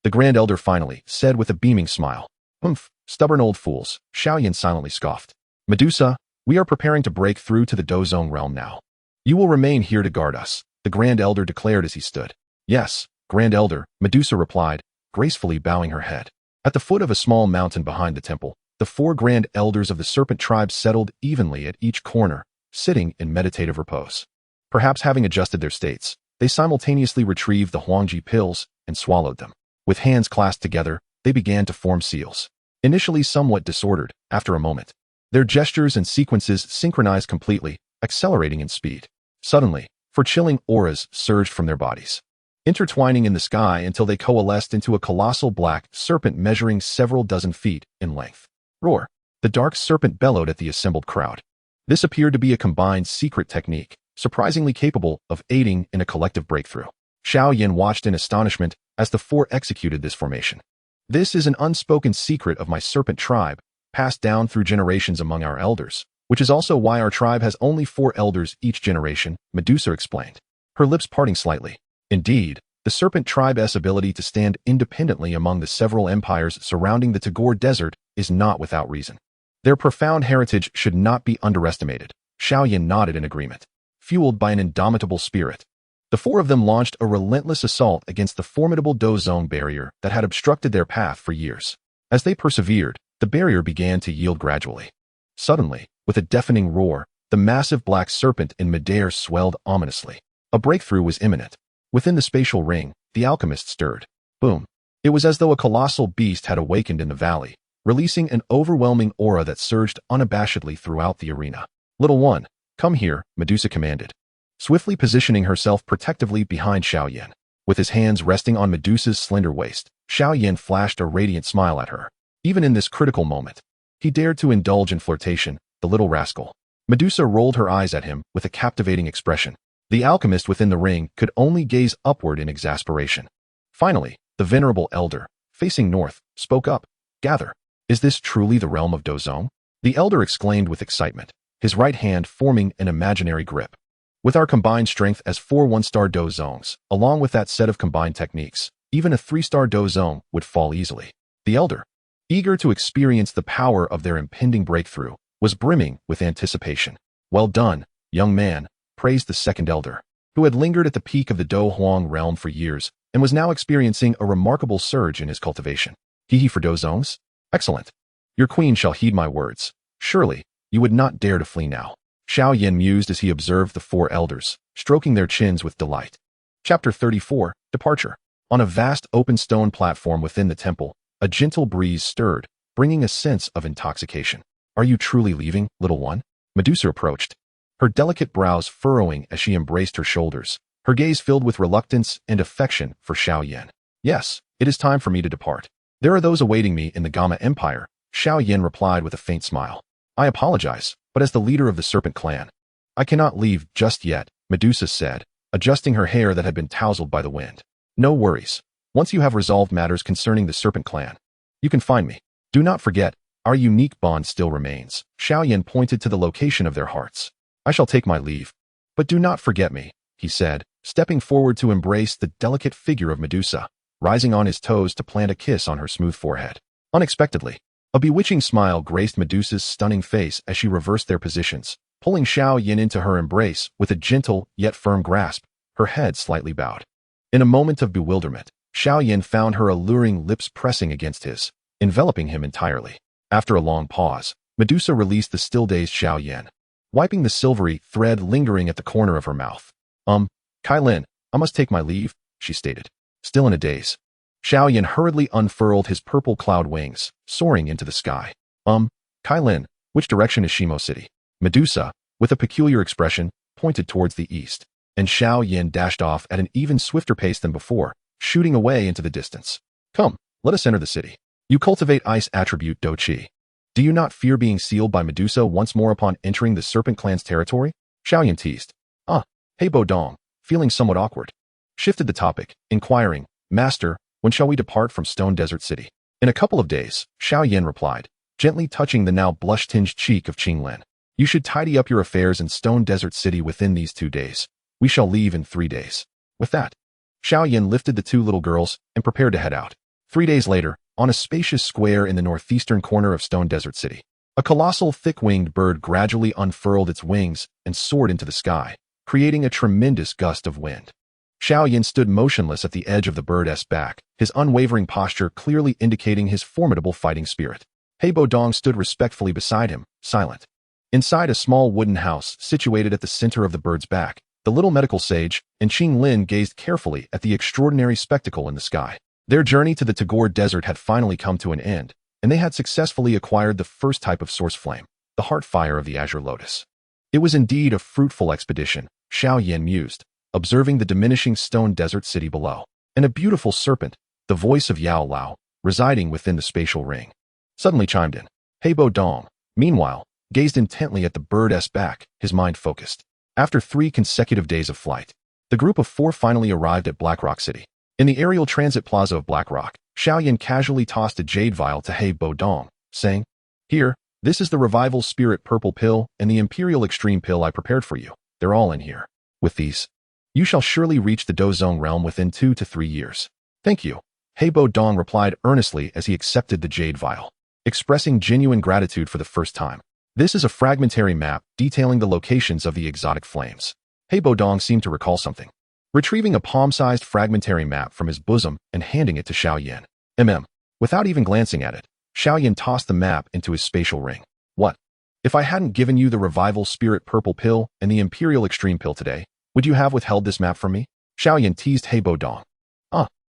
The Grand Elder finally said with a beaming smile. Stubborn old fools, Xiao Yan silently scoffed. Medusa, we are preparing to break through to the Dozong realm now. You will remain here to guard us, the Grand Elder declared as he stood. Yes, Grand Elder, Medusa replied, gracefully bowing her head. At the foot of a small mountain behind the temple, the 4 Grand Elders of the Serpent tribe settled evenly at each corner, sitting in meditative repose. Perhaps having adjusted their states, they simultaneously retrieved the Huangji pills and swallowed them. With hands clasped together, they began to form seals. Initially somewhat disordered, after a moment, their gestures and sequences synchronized completely, accelerating in speed. Suddenly, chilling auras surged from their bodies, intertwining in the sky until they coalesced into a colossal black serpent measuring several dozen feet in length. Roar! The dark serpent bellowed at the assembled crowd. This appeared to be a combined secret technique, surprisingly capable of aiding in a collective breakthrough. Xiao Yan watched in astonishment as the 4 executed this formation. This is an unspoken secret of my serpent tribe, passed down through generations among our elders, which is also why our tribe has only 4 elders each generation, Medusa explained, her lips parting slightly. Indeed, the serpent tribe's ability to stand independently among the several empires surrounding the Tagore Desert is not without reason. Their profound heritage should not be underestimated. Xiao Yan nodded in agreement. Fueled by an indomitable spirit, the 4 of them launched a relentless assault against the formidable Dozong barrier that had obstructed their path for years. As they persevered, the barrier began to yield gradually. Suddenly, with a deafening roar, the massive black serpent in midair swelled ominously. A breakthrough was imminent. Within the spatial ring, the alchemist stirred. Boom! It was as though a colossal beast had awakened in the valley, releasing an overwhelming aura that surged unabashedly throughout the arena. Little one, come here, Medusa commanded, swiftly positioning herself protectively behind Xiao Yan. With his hands resting on Medusa's slender waist, Xiao Yan flashed a radiant smile at her. Even in this critical moment, he dared to indulge in flirtation, the little rascal. Medusa rolled her eyes at him with a captivating expression. The alchemist within the ring could only gaze upward in exasperation. Finally, the venerable elder, facing north, spoke up. Gather. Is this truly the realm of Dozong? The elder exclaimed with excitement, his right hand forming an imaginary grip. With our combined strength as 4 1-star Dozongs, along with that set of combined techniques, even a 3-star Dozong would fall easily. The elder, eager to experience the power of their impending breakthrough, was brimming with anticipation. Well done, young man, praised the second elder, who had lingered at the peak of the Do Huang realm for years and was now experiencing a remarkable surge in his cultivation. Hee for Dozongs? Excellent. Your queen shall heed my words. Surely, you would not dare to flee now. Xiao Yan mused as he observed the 4 elders, stroking their chins with delight. Chapter 34, Departure. On a vast open stone platform within the temple, a gentle breeze stirred, bringing a sense of intoxication. Are you truly leaving, little one? Medusa approached, her delicate brows furrowing as she embraced her shoulders, her gaze filled with reluctance and affection for Xiao Yan. Yes, it is time for me to depart. There are those awaiting me in the Gamma Empire, Xiao Yan replied with a faint smile. I apologize, but as the leader of the Serpent clan, I cannot leave just yet, Medusa said, adjusting her hair that had been tousled by the wind. No worries. Once you have resolved matters concerning the Serpent clan, you can find me. Do not forget, our unique bond still remains. Xiao Yan pointed to the location of their hearts. I shall take my leave. But do not forget me, he said, stepping forward to embrace the delicate figure of Medusa, rising on his toes to plant a kiss on her smooth forehead. Unexpectedly, a bewitching smile graced Medusa's stunning face as she reversed their positions, pulling Xiao Yan into her embrace with a gentle yet firm grasp, her head slightly bowed. In a moment of bewilderment, Xiao Yan found her alluring lips pressing against his, enveloping him entirely. After a long pause, Medusa released the still-dazed Xiao Yan, wiping the silvery thread lingering at the corner of her mouth. Kai Lin, I must take my leave, she stated, still in a daze. Xiao Yan hurriedly unfurled his purple cloud wings, soaring into the sky. Kai Lin, which direction is Shimo City? Medusa, with a peculiar expression, pointed towards the east, and Xiao Yan dashed off at an even swifter pace than before, shooting away into the distance. Come, let us enter the city. You cultivate ice attribute Do Qi. Do you not fear being sealed by Medusa once more upon entering the Serpent clan's territory? Xiao Yan teased. Hey Bodong, feeling somewhat awkward. Shifted the topic, inquiring, Master, when shall we depart from Stone Desert City? In a couple of days, Xiao Yan replied, gently touching the now blush-tinged cheek of Qing Lin. You should tidy up your affairs in Stone Desert City within these 2 days. We shall leave in 3 days. With that, Xiao Yan lifted the 2 little girls and prepared to head out. 3 days later, on a spacious square in the northeastern corner of Stone Desert City. A colossal, thick-winged bird gradually unfurled its wings and soared into the sky, creating a tremendous gust of wind. Xiao Yan stood motionless at the edge of the bird's back, his unwavering posture clearly indicating his formidable fighting spirit. He Bodong stood respectfully beside him, silent. Inside a small wooden house situated at the center of the bird's back, the little medical sage and Qing Lin gazed carefully at the extraordinary spectacle in the sky. Their journey to the Tagore Desert had finally come to an end, and they had successfully acquired the first type of source flame, the heart fire of the azure lotus. It was indeed a fruitful expedition, Xiao Yan mused, observing the diminishing stone desert city below, and a beautiful serpent, the voice of Yao Lao, residing within the spatial ring, suddenly chimed in. He Bodong, meanwhile, gazed intently at the bird's back, his mind focused. After 3 consecutive days of flight, the group of 4 finally arrived at Blackrock City. In the aerial transit plaza of Blackrock, Xiao Yan casually tossed a jade vial to He Bodong, saying, "Here, this is the Revival Spirit Purple Pill and the Imperial Extreme Pill I prepared for you. They're all in here. With these, you shall surely reach the Dozong realm within 2 to 3 years." "Thank you," He Bodong replied earnestly as he accepted the jade vial, expressing genuine gratitude for the first time. This is a fragmentary map detailing the locations of the exotic flames. He Bodong seemed to recall something. Retrieving a palm-sized fragmentary map from his bosom and handing it to Xiao Yan. Without even glancing at it, Xiao Yan tossed the map into his spatial ring. "What? If I hadn't given you the Revival Spirit Purple Pill and the Imperial Extreme Pill today, would you have withheld this map from me?" Xiao Yan teased He Bodong.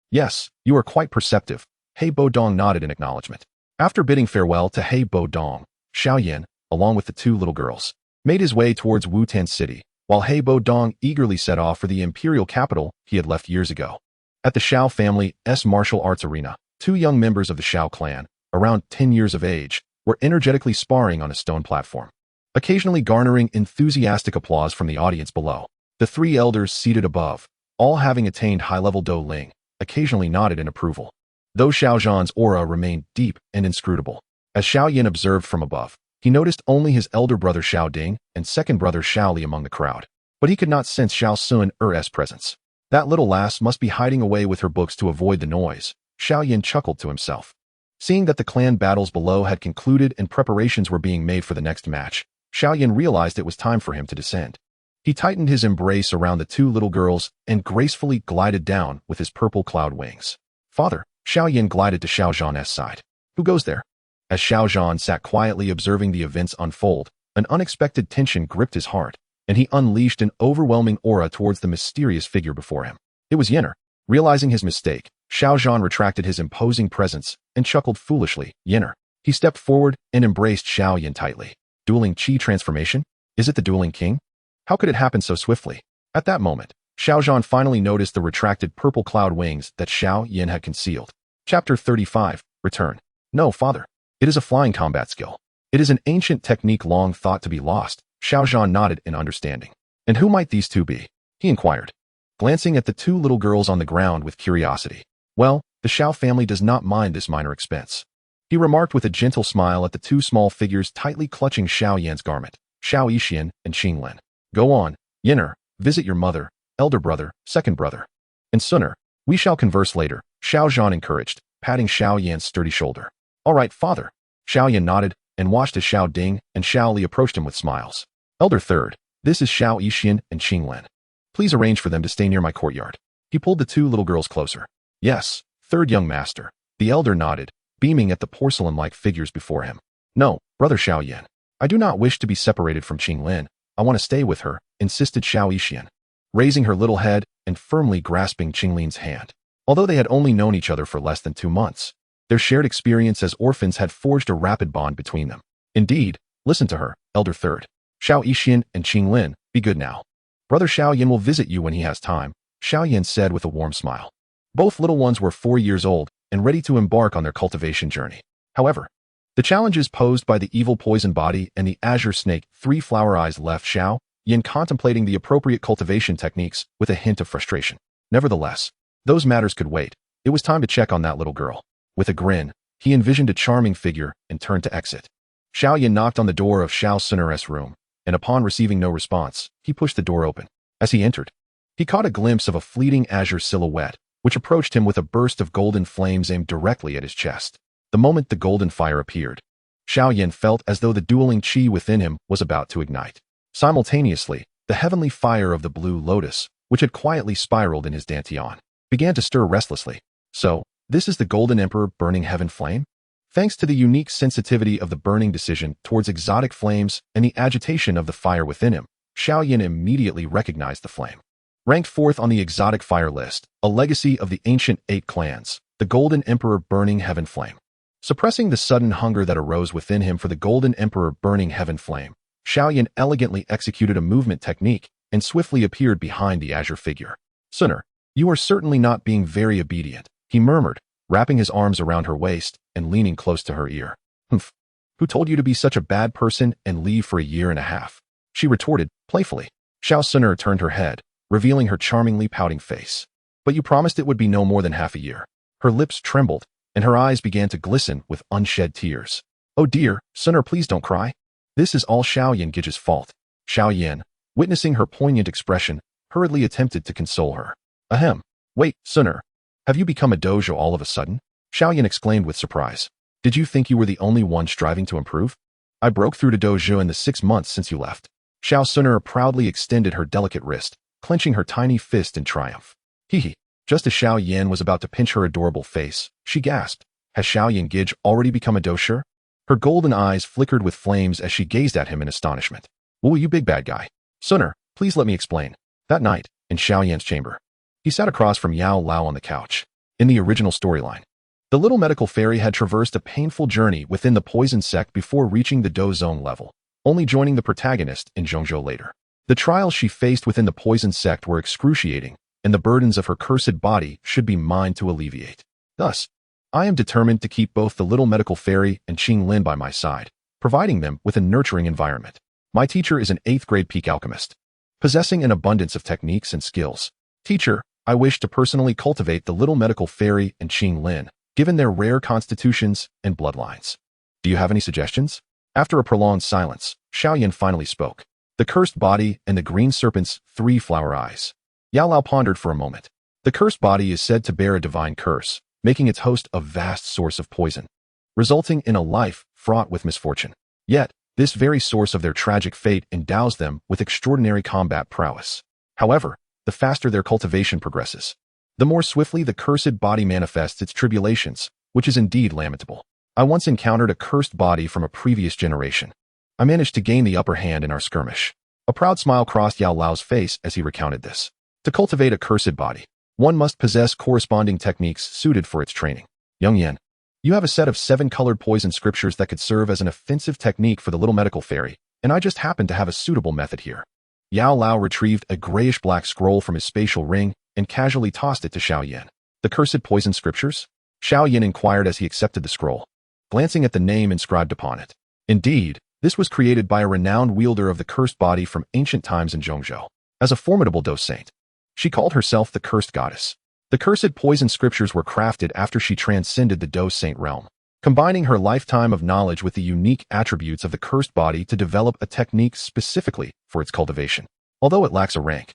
Yes, you are quite perceptive." He Bodong nodded in acknowledgement. After bidding farewell to He Bodong, Xiao Yan, along with the 2 little girls, made his way towards Wutan City, while He Bodong eagerly set off for the imperial capital he had left years ago. At the Xiao family's martial arts arena, 2 young members of the Xiao clan, around 10 years of age, were energetically sparring on a stone platform, occasionally garnering enthusiastic applause from the audience below. The 3 elders seated above, all having attained high-level Do Ling, occasionally nodded in approval. Though Xiao Zhan's aura remained deep and inscrutable, as Xiao Yan observed from above, he noticed only his elder brother Xiao Ding and second brother Xiao Li among the crowd, but he could not sense Xiao Xun'er's presence. That little lass must be hiding away with her books to avoid the noise, Xiao Yan chuckled to himself. Seeing that the clan battles below had concluded and preparations were being made for the next match, Xiao Yan realized it was time for him to descend. He tightened his embrace around the 2 little girls and gracefully glided down with his purple cloud wings. "Father," Xiao Yan glided to Xiao Zhan's side. "Who goes there?" As Xiao Zhan sat quietly observing the events unfold, an unexpected tension gripped his heart, and he unleashed an overwhelming aura towards the mysterious figure before him. It was Xun'er. Realizing his mistake, Xiao Zhan retracted his imposing presence and chuckled foolishly. "Xun'er." He stepped forward and embraced Xiao Yan tightly. "Dueling Qi transformation? Is it the Dueling King? How could it happen so swiftly?" At that moment, Xiao Zhan finally noticed the retracted purple cloud wings that Xiao Yan had concealed. Chapter 35, Return. "No, father. It is a flying combat skill. It is an ancient technique long thought to be lost." Xiao Zhan nodded in understanding. "And who might these 2 be?" he inquired, glancing at the 2 little girls on the ground with curiosity. "Well, the Xiao family does not mind this minor expense," he remarked with a gentle smile at the 2 small figures tightly clutching Xiao Yan's garment, Xiao Yixian and Qing Lin. "Go on, Xun'er, visit your mother, elder brother, second brother. And Xun'er, we shall converse later," Xiao Zhan encouraged, patting Xiao Yan's sturdy shoulder. "All right, father." Xiao Yan nodded and watched as Xiao Ding and Xiao Li approached him with smiles. "Elder third, this is Xiao Yixian and Qing Lin. Please arrange for them to stay near my courtyard." He pulled the 2 little girls closer. "Yes, third young master." The elder nodded, beaming at the porcelain-like figures before him. "No, brother Xiao Yan. I do not wish to be separated from Qing Lin. I want to stay with her," insisted Xiao Yixian, raising her little head and firmly grasping Qing Lin's hand. Although they had only known each other for less than 2 months, their shared experience as orphans had forged a rapid bond between them. "Indeed, listen to her, elder third. Xiao Yixian and Qing Lin, be good now. Brother Xiao Yan will visit you when he has time," Xiao Yan said with a warm smile. Both little ones were 4 years old and ready to embark on their cultivation journey. However, the challenges posed by the evil poison body and the azure snake 3 flower eyes left Xiao Yan contemplating the appropriate cultivation techniques with a hint of frustration. Nevertheless, those matters could wait. It was time to check on that little girl. With a grin, he envisioned a charming figure and turned to exit. Xiao Yan knocked on the door of Xiao Xun'er's room, and upon receiving no response, he pushed the door open. As he entered, he caught a glimpse of a fleeting azure silhouette, which approached him with a burst of golden flames aimed directly at his chest. The moment the golden fire appeared, Xiao Yan felt as though the dueling qi within him was about to ignite. Simultaneously, the heavenly fire of the blue lotus, which had quietly spiraled in his dantian, began to stir restlessly. So, this is the Golden Emperor burning heaven flame? Thanks to the unique sensitivity of the burning decision towards exotic flames and the agitation of the fire within him, Xiao Yan immediately recognized the flame. Ranked fourth on the exotic fire list, a legacy of the ancient 8 clans, the Golden Emperor burning heaven flame. Suppressing the sudden hunger that arose within him for the Golden Emperor burning heaven flame, Xiao Yan elegantly executed a movement technique and swiftly appeared behind the azure figure. "Xun'er, you are certainly not being very obedient," he murmured, wrapping his arms around her waist and leaning close to her ear. "Humph. Who told you to be such a bad person and leave for a year and a half?" she retorted, playfully. Xun'er turned her head, revealing her charmingly pouting face. "But you promised it would be no more than half a year." Her lips trembled, and her eyes began to glisten with unshed tears. "Oh dear, Xun'er, please don't cry. This is all Xiao Yan Gige's fault." Xiao Yan, witnessing her poignant expression, hurriedly attempted to console her. "Ahem. Wait, Xun'er. Have you become a dojo all of a sudden?" Xiao Yan exclaimed with surprise. "Did you think you were the only one striving to improve? I broke through to dojo in the 6 months since you left." Xun'er proudly extended her delicate wrist, clenching her tiny fist in triumph. Hee. Just as Xiao Yan was about to pinch her adorable face, she gasped. Has Xiao Yan Gige already become a dojo? Her golden eyes flickered with flames as she gazed at him in astonishment. "Oh, you big bad guy. Xun'er, please let me explain." That night, in Xiao Yan's chamber, he sat across from Yao Lao on the couch. In the original storyline, the little medical fairy had traversed a painful journey within the poison sect before reaching the Do Zone level, only joining the protagonist in Zhongzhou later. The trials she faced within the poison sect were excruciating, and the burdens of her cursed body should be mine to alleviate. Thus, I am determined to keep both the little medical fairy and Qing Lin by my side, providing them with a nurturing environment. My teacher is an 8th grade peak alchemist, possessing an abundance of techniques and skills. Teacher, I wish to personally cultivate the little medical fairy and Qing Lin, given their rare constitutions and bloodlines. Do you have any suggestions? After a prolonged silence, Xiao Yan finally spoke. The cursed body and the green serpent's 3 flower eyes. Yao Lao pondered for a moment. The cursed body is said to bear a divine curse, making its host a vast source of poison, resulting in a life fraught with misfortune. Yet, this very source of their tragic fate endows them with extraordinary combat prowess. However, the faster their cultivation progresses, the more swiftly the cursed body manifests its tribulations, which is indeed lamentable. I once encountered a cursed body from a previous generation. I managed to gain the upper hand in our skirmish. A proud smile crossed Yao Lao's face as he recounted this. To cultivate a cursed body, one must possess corresponding techniques suited for its training. Young Yan, you have a set of 7 colored poison scriptures that could serve as an offensive technique for the little medical fairy, and I just happen to have a suitable method here. Yao Lao retrieved a grayish-black scroll from his spatial ring and casually tossed it to Xiao Yan. The cursed poison scriptures? Xiao Yan inquired as he accepted the scroll, glancing at the name inscribed upon it. Indeed, this was created by a renowned wielder of the cursed body from ancient times in Zhongzhou. As a formidable Do saint, she called herself the Cursed Goddess. The cursed poison scriptures were crafted after she transcended the Do Saint realm, combining her lifetime of knowledge with the unique attributes of the cursed body to develop a technique specifically for its cultivation. Although it lacks a rank,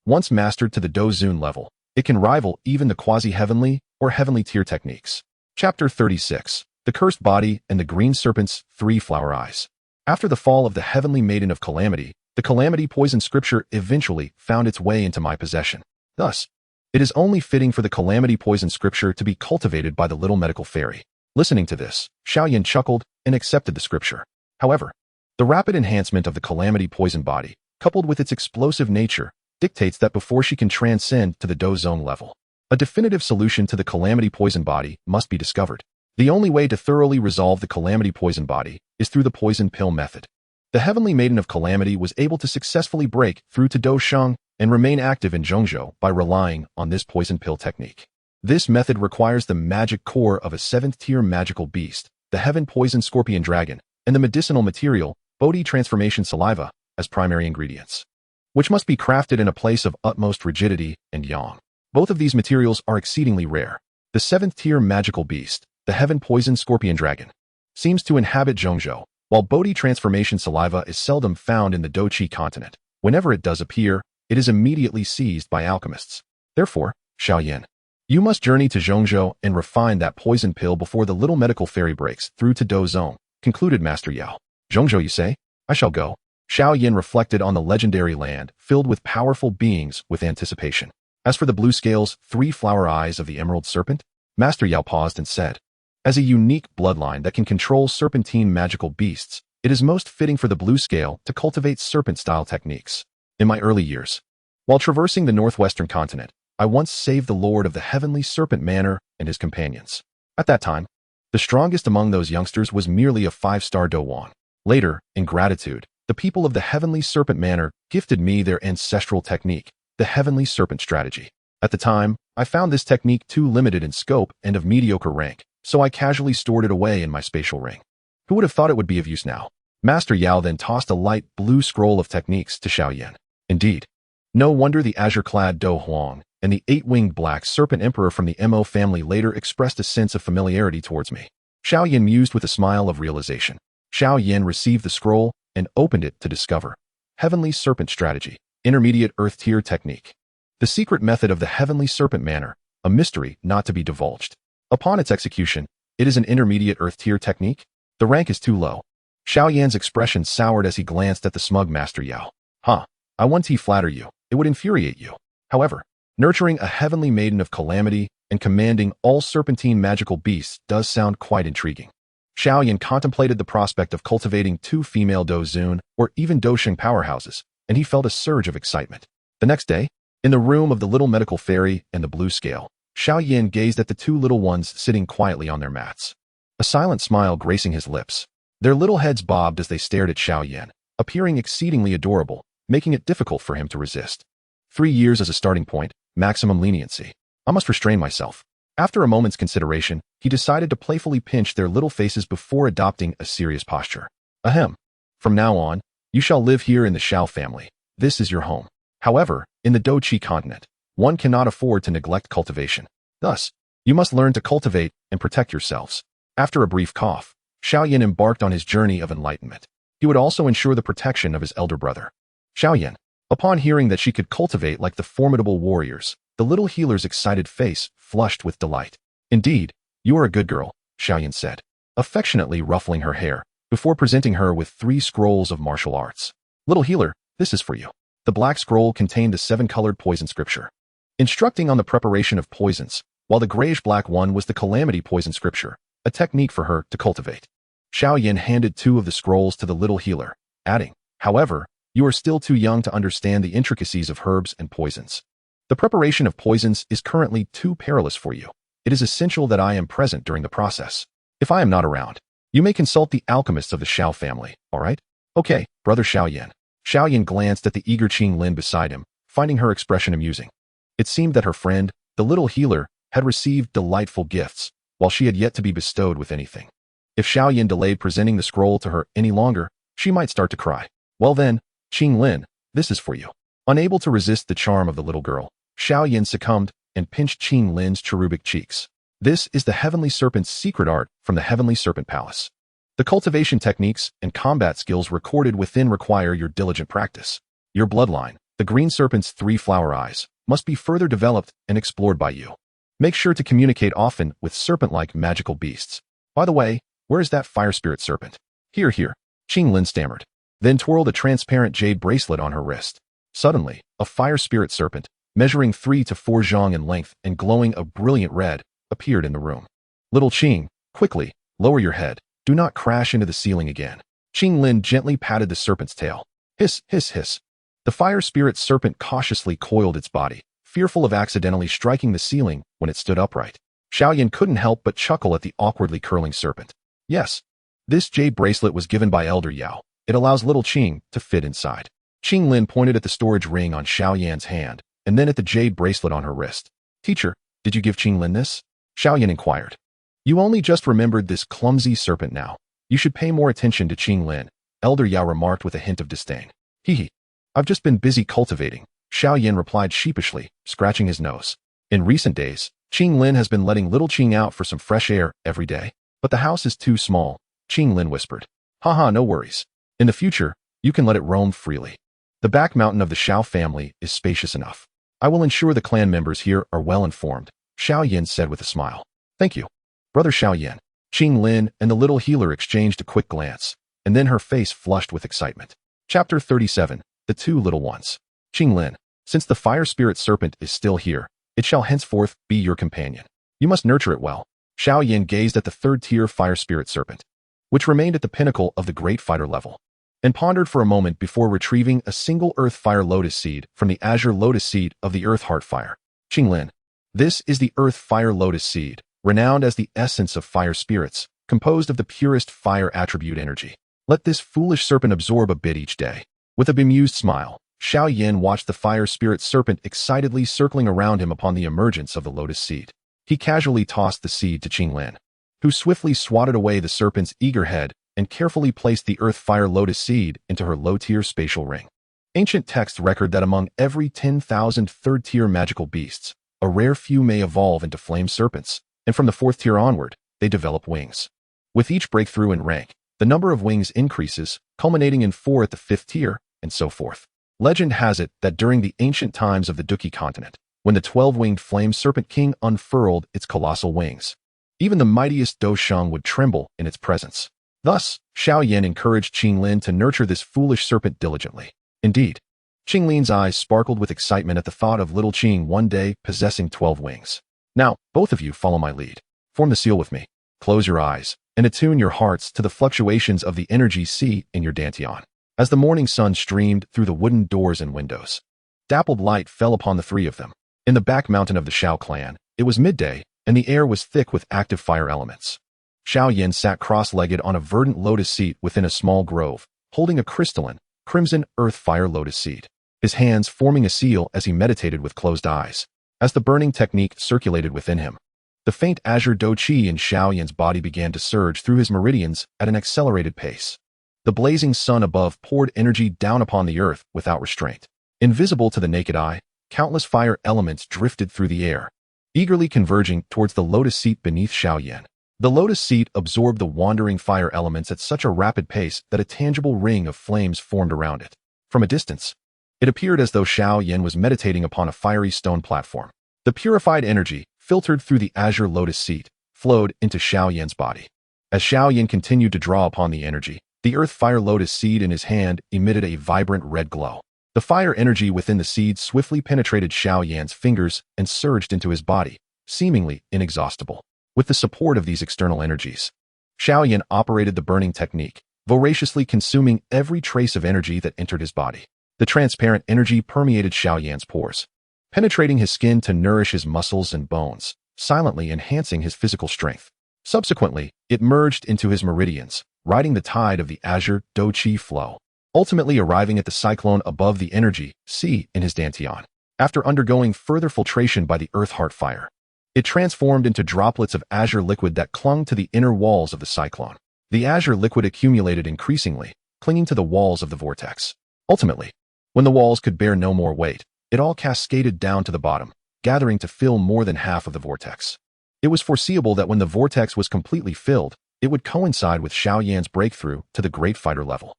once mastered to the Do Zun level, it can rival even the quasi-heavenly or heavenly tier techniques. Chapter 36. The Cursed Body and the Green Serpent's 3 Flower Eyes. After the fall of the Heavenly Maiden of Calamity, the Calamity Poison Scripture eventually found its way into my possession. Thus, it is only fitting for the Calamity Poison Scripture to be cultivated by the little medical fairy. Listening to this, Xiao Yan chuckled and accepted the scripture. However, the rapid enhancement of the Calamity Poison Body, coupled with its explosive nature, dictates that before she can transcend to the Do Zone level, a definitive solution to the Calamity Poison Body must be discovered. The only way to thoroughly resolve the Calamity Poison Body is through the Poison Pill method. The Heavenly Maiden of Calamity was able to successfully break through to Do Shang and remain active in Zhongzhou by relying on this poison pill technique. This method requires the magic core of a 7th-tier magical beast, the Heaven Poison Scorpion Dragon, and the medicinal material, Bodhi Transformation Saliva, as primary ingredients, which must be crafted in a place of utmost rigidity and yang. Both of these materials are exceedingly rare. The 7th-tier magical beast, the Heaven Poison Scorpion Dragon, seems to inhabit Zhongzhou, while Bodhi Transformation Saliva is seldom found in the Doqi continent. Whenever it does appear, it is immediately seized by alchemists. Therefore, Xiao Yan, You must journey to Zhongzhou and refine that poison pill before the little medical fairy breaks through to Do Zone, concluded Master Yao. Zhongzhou, you say? I shall go. Xiao Yan reflected on the legendary land, filled with powerful beings with anticipation. As for the blue scales, 3 flower eyes of the emerald serpent, Master Yao paused and said, as a unique bloodline that can control serpentine magical beasts, it is most fitting for the blue scale to cultivate serpent-style techniques. In my early years, while traversing the northwestern continent, I once saved the lord of the heavenly serpent manor and his companions. At that time, the strongest among those youngsters was merely a 5-star Do Wang. Later, in gratitude, the people of the heavenly serpent manor gifted me their ancestral technique, the heavenly serpent strategy. At the time, I found this technique too limited in scope and of mediocre rank, so I casually stored it away in my spatial ring. Who would have thought it would be of use now? Master Yao then tossed a light blue scroll of techniques to Xiao Yan. Indeed, no wonder the azure-clad Do Huang and the 8-winged black serpent emperor from the Mo family later expressed a sense of familiarity towards me. Xiao Yan mused with a smile of realization. Xiao Yan received the scroll and opened it to discover Heavenly Serpent Strategy, Intermediate Earth Tier Technique. The secret method of the Heavenly Serpent Manor, a mystery not to be divulged. Upon its execution, it is an intermediate Earth Tier technique. The rank is too low. Xiao Yan's expression soured as he glanced at the smug Master Yao. I want to flatter you. It would infuriate you. However, nurturing a heavenly maiden of calamity and commanding all serpentine magical beasts does sound quite intriguing. Xiao Yan contemplated the prospect of cultivating 2 female Do Zun or even Do Sheng powerhouses, and he felt a surge of excitement. The next day, in the room of the little medical fairy and the blue scale, Xiao Yan gazed at the 2 little ones sitting quietly on their mats. A silent smile gracing his lips. Their little heads bobbed as they stared at Xiao Yan, appearing exceedingly adorable, making it difficult for him to resist. 3 years as a starting point, maximum leniency. I must restrain myself. After a moment's consideration, he decided to playfully pinch their little faces before adopting a serious posture. Ahem. From now on, you shall live here in the Xiao family. This is your home. However, in the Do Qi continent, one cannot afford to neglect cultivation. Thus, you must learn to cultivate and protect yourselves. After a brief cough, Xiao Yan embarked on his journey of enlightenment. He would also ensure the protection of his elder brother. Xiao Yan, upon hearing that she could cultivate like the formidable warriors, the little healer's excited face flushed with delight. Indeed, you are a good girl, Xiao Yan said, affectionately ruffling her hair, before presenting her with 3 scrolls of martial arts. Little healer, this is for you. The black scroll contained the 7-colored poison scripture, instructing on the preparation of poisons, while the grayish-black one was the calamity poison scripture, a technique for her to cultivate. Xiao Yan handed 2 of the scrolls to the little healer, adding, however, you are still too young to understand the intricacies of herbs and poisons. The preparation of poisons is currently too perilous for you. It is essential that I am present during the process. If I am not around, you may consult the alchemists of the Xiao family, all right? Okay, brother Xiao Yan. Xiao Yan glanced at the eager Qing Lin beside him, finding her expression amusing. It seemed that her friend, the little healer, had received delightful gifts, while she had yet to be bestowed with anything. If Xiao Yan delayed presenting the scroll to her any longer, she might start to cry. Well then, Qing Lin, this is for you. Unable to resist the charm of the little girl, Xiao Yan succumbed and pinched Qing Lin's cherubic cheeks. This is the Heavenly Serpent's secret art from the Heavenly Serpent Palace. The cultivation techniques and combat skills recorded within require your diligent practice. Your bloodline, the green serpent's 3 flower eyes, must be further developed and explored by you. Make sure to communicate often with serpent-like magical beasts. By the way, where is that fire spirit serpent? Here, Qing Lin stammered, then twirled a transparent jade bracelet on her wrist. Suddenly, a fire spirit serpent, measuring 3 to 4 zhang in length and glowing a brilliant red, appeared in the room. Little Qing, quickly, lower your head. Do not crash into the ceiling again. Qing Lin gently patted the serpent's tail. Hiss, hiss, hiss. The fire spirit serpent cautiously coiled its body, fearful of accidentally striking the ceiling when it stood upright. Xiao Yan couldn't help but chuckle at the awkwardly curling serpent. Yes, this jade bracelet was given by Elder Yao. It allows little Qing to fit inside. Qing Lin pointed at the storage ring on Xiao Yan's hand, and then at the jade bracelet on her wrist. Teacher, did you give Qing Lin this? Xiao Yan inquired. You only just remembered this clumsy serpent now. You should pay more attention to Qing Lin, Elder Yao remarked with a hint of disdain. Hee. I've just been busy cultivating, Xiao Yan replied sheepishly, scratching his nose. In recent days, Qing Lin has been letting little Qing out for some fresh air every day, but the house is too small, Qing Lin whispered. Haha, no worries. In the future, you can let it roam freely. The back mountain of the Xiao family is spacious enough. I will ensure the clan members here are well informed. Xiao Yan said with a smile. Thank you, Brother Xiao Yan. Qing Lin and the little healer exchanged a quick glance, and then her face flushed with excitement. Chapter 37. The Two Little Ones. Qing Lin, since the fire spirit serpent is still here, it shall henceforth be your companion. You must nurture it well. Xiao Yan gazed at the third-tier fire spirit serpent, which remained at the pinnacle of the great fighter level, and pondered for a moment before retrieving a single earth fire lotus seed from the azure lotus seed of the earth heart fire. Qing Lin, this is the earth fire lotus seed, renowned as the essence of fire spirits, composed of the purest fire attribute energy. Let this foolish serpent absorb a bit each day. With a bemused smile, Xiao Yan watched the fire spirit serpent excitedly circling around him upon the emergence of the lotus seed. He casually tossed the seed to Qing Lin, who swiftly swatted away the serpent's eager head and carefully placed the earth fire lotus seed into her low-tier spatial ring. Ancient texts record that among every 10,000 third-tier magical beasts, a rare few may evolve into flame serpents, and from the fourth tier onward, they develop wings. With each breakthrough in rank, the number of wings increases, culminating in 4 at the 5th tier, and so forth. Legend has it that during the ancient times of the Duki continent, when the 12-winged flame serpent king unfurled its colossal wings, even the mightiest Do Sheng would tremble in its presence. Thus, Xiao Yan encouraged Qing Lin to nurture this foolish serpent diligently. Indeed, Qing Lin's eyes sparkled with excitement at the thought of little Qing one day possessing 12 wings. Now, both of you follow my lead. Form the seal with me. Close your eyes and attune your hearts to the fluctuations of the energy sea in your dantian. As the morning sun streamed through the wooden doors and windows, dappled light fell upon the three of them. In the back mountain of the Xiao clan, it was midday, and the air was thick with active fire elements. Xiao Yan sat cross-legged on a verdant lotus seat within a small grove, holding a crystalline, crimson earth fire lotus seed, his hands forming a seal as he meditated with closed eyes. As the burning technique circulated within him, the faint azure do qi in Xiao Yan's body began to surge through his meridians at an accelerated pace. The blazing sun above poured energy down upon the earth without restraint. Invisible to the naked eye, countless fire elements drifted through the air, eagerly converging towards the lotus seat beneath Xiao Yan. The lotus seat absorbed the wandering fire elements at such a rapid pace that a tangible ring of flames formed around it. From a distance, it appeared as though Xiao Yan was meditating upon a fiery stone platform. The purified energy, filtered through the azure lotus seat, flowed into Xiao Yan's body. As Xiao Yan continued to draw upon the energy, the earth fire lotus seed in his hand emitted a vibrant red glow. The fire energy within the seed swiftly penetrated Xiao Yan's fingers and surged into his body, seemingly inexhaustible. With the support of these external energies, Xiao Yan operated the burning technique, voraciously consuming every trace of energy that entered his body. The transparent energy permeated Xiao Yan's pores, penetrating his skin to nourish his muscles and bones, silently enhancing his physical strength. Subsequently, it merged into his meridians, riding the tide of the azure do qi flow, ultimately arriving at the cyclone above the energy sea in his dantian. After undergoing further filtration by the earth heart fire, it transformed into droplets of azure liquid that clung to the inner walls of the cyclone. The azure liquid accumulated increasingly, clinging to the walls of the vortex. Ultimately, when the walls could bear no more weight, it all cascaded down to the bottom, gathering to fill more than half of the vortex. It was foreseeable that when the vortex was completely filled, it would coincide with Xiao Yan's breakthrough to the great fighter level.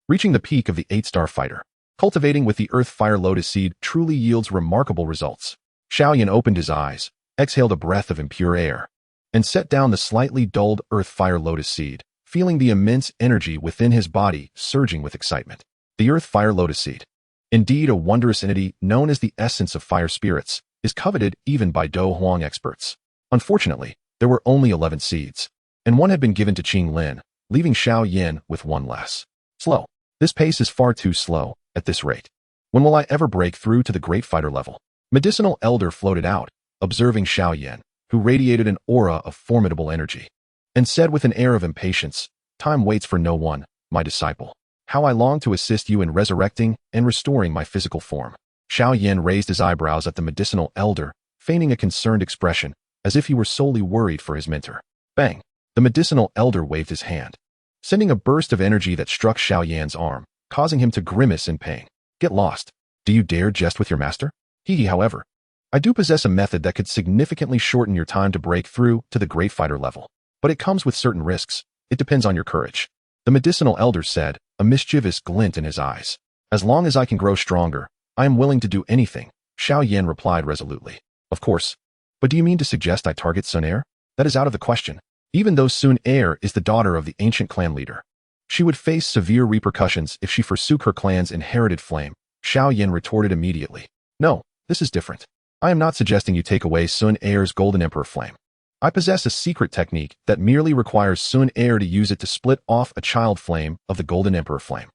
Reaching the peak of the 8-star fighter. Cultivating with the earth fire lotus seed truly yields remarkable results. Xiao Yan opened his eyes, exhaled a breath of impure air, and set down the slightly dulled earth fire lotus seed, feeling the immense energy within his body surging with excitement. The earth fire lotus seed, indeed a wondrous entity known as the essence of fire spirits, is coveted even by Do Huang experts. Unfortunately, there were only 11 seeds, and one had been given to Qing Lin, leaving Xiao Yan with one less. Slow. This pace is far too slow, at this rate. When will I ever break through to the great fighter level? Medicinal Elder floated out, observing Xiao Yan, who radiated an aura of formidable energy, and said with an air of impatience, "Time waits for no one, my disciple. How I long to assist you in resurrecting and restoring my physical form." Xiao Yan raised his eyebrows at the Medicinal Elder, feigning a concerned expression, as if he were solely worried for his mentor. Bang! The Medicinal Elder waved his hand, sending a burst of energy that struck Xiao Yan's arm, causing him to grimace in pain. "Get lost. Do you dare jest with your master?" However, I do possess a method that could significantly shorten your time to break through to the great fighter level, but it comes with certain risks. It depends on your courage," the Medicinal Elder said, a mischievous glint in his eyes. "As long as I can grow stronger, I am willing to do anything," Xiao Yan replied resolutely. "Of course, But do you mean to suggest I target Xun'er? That is out of the question. Even though Xun'er is the daughter of the ancient clan leader, she would face severe repercussions if she forsook her clan's inherited flame. Xiao Yan retorted immediately. No, this is different. I am not suggesting you take away Xun'er's Golden Emperor flame. I possess a secret technique that merely requires Xun'er to use it to split off a child flame of the Golden Emperor flame.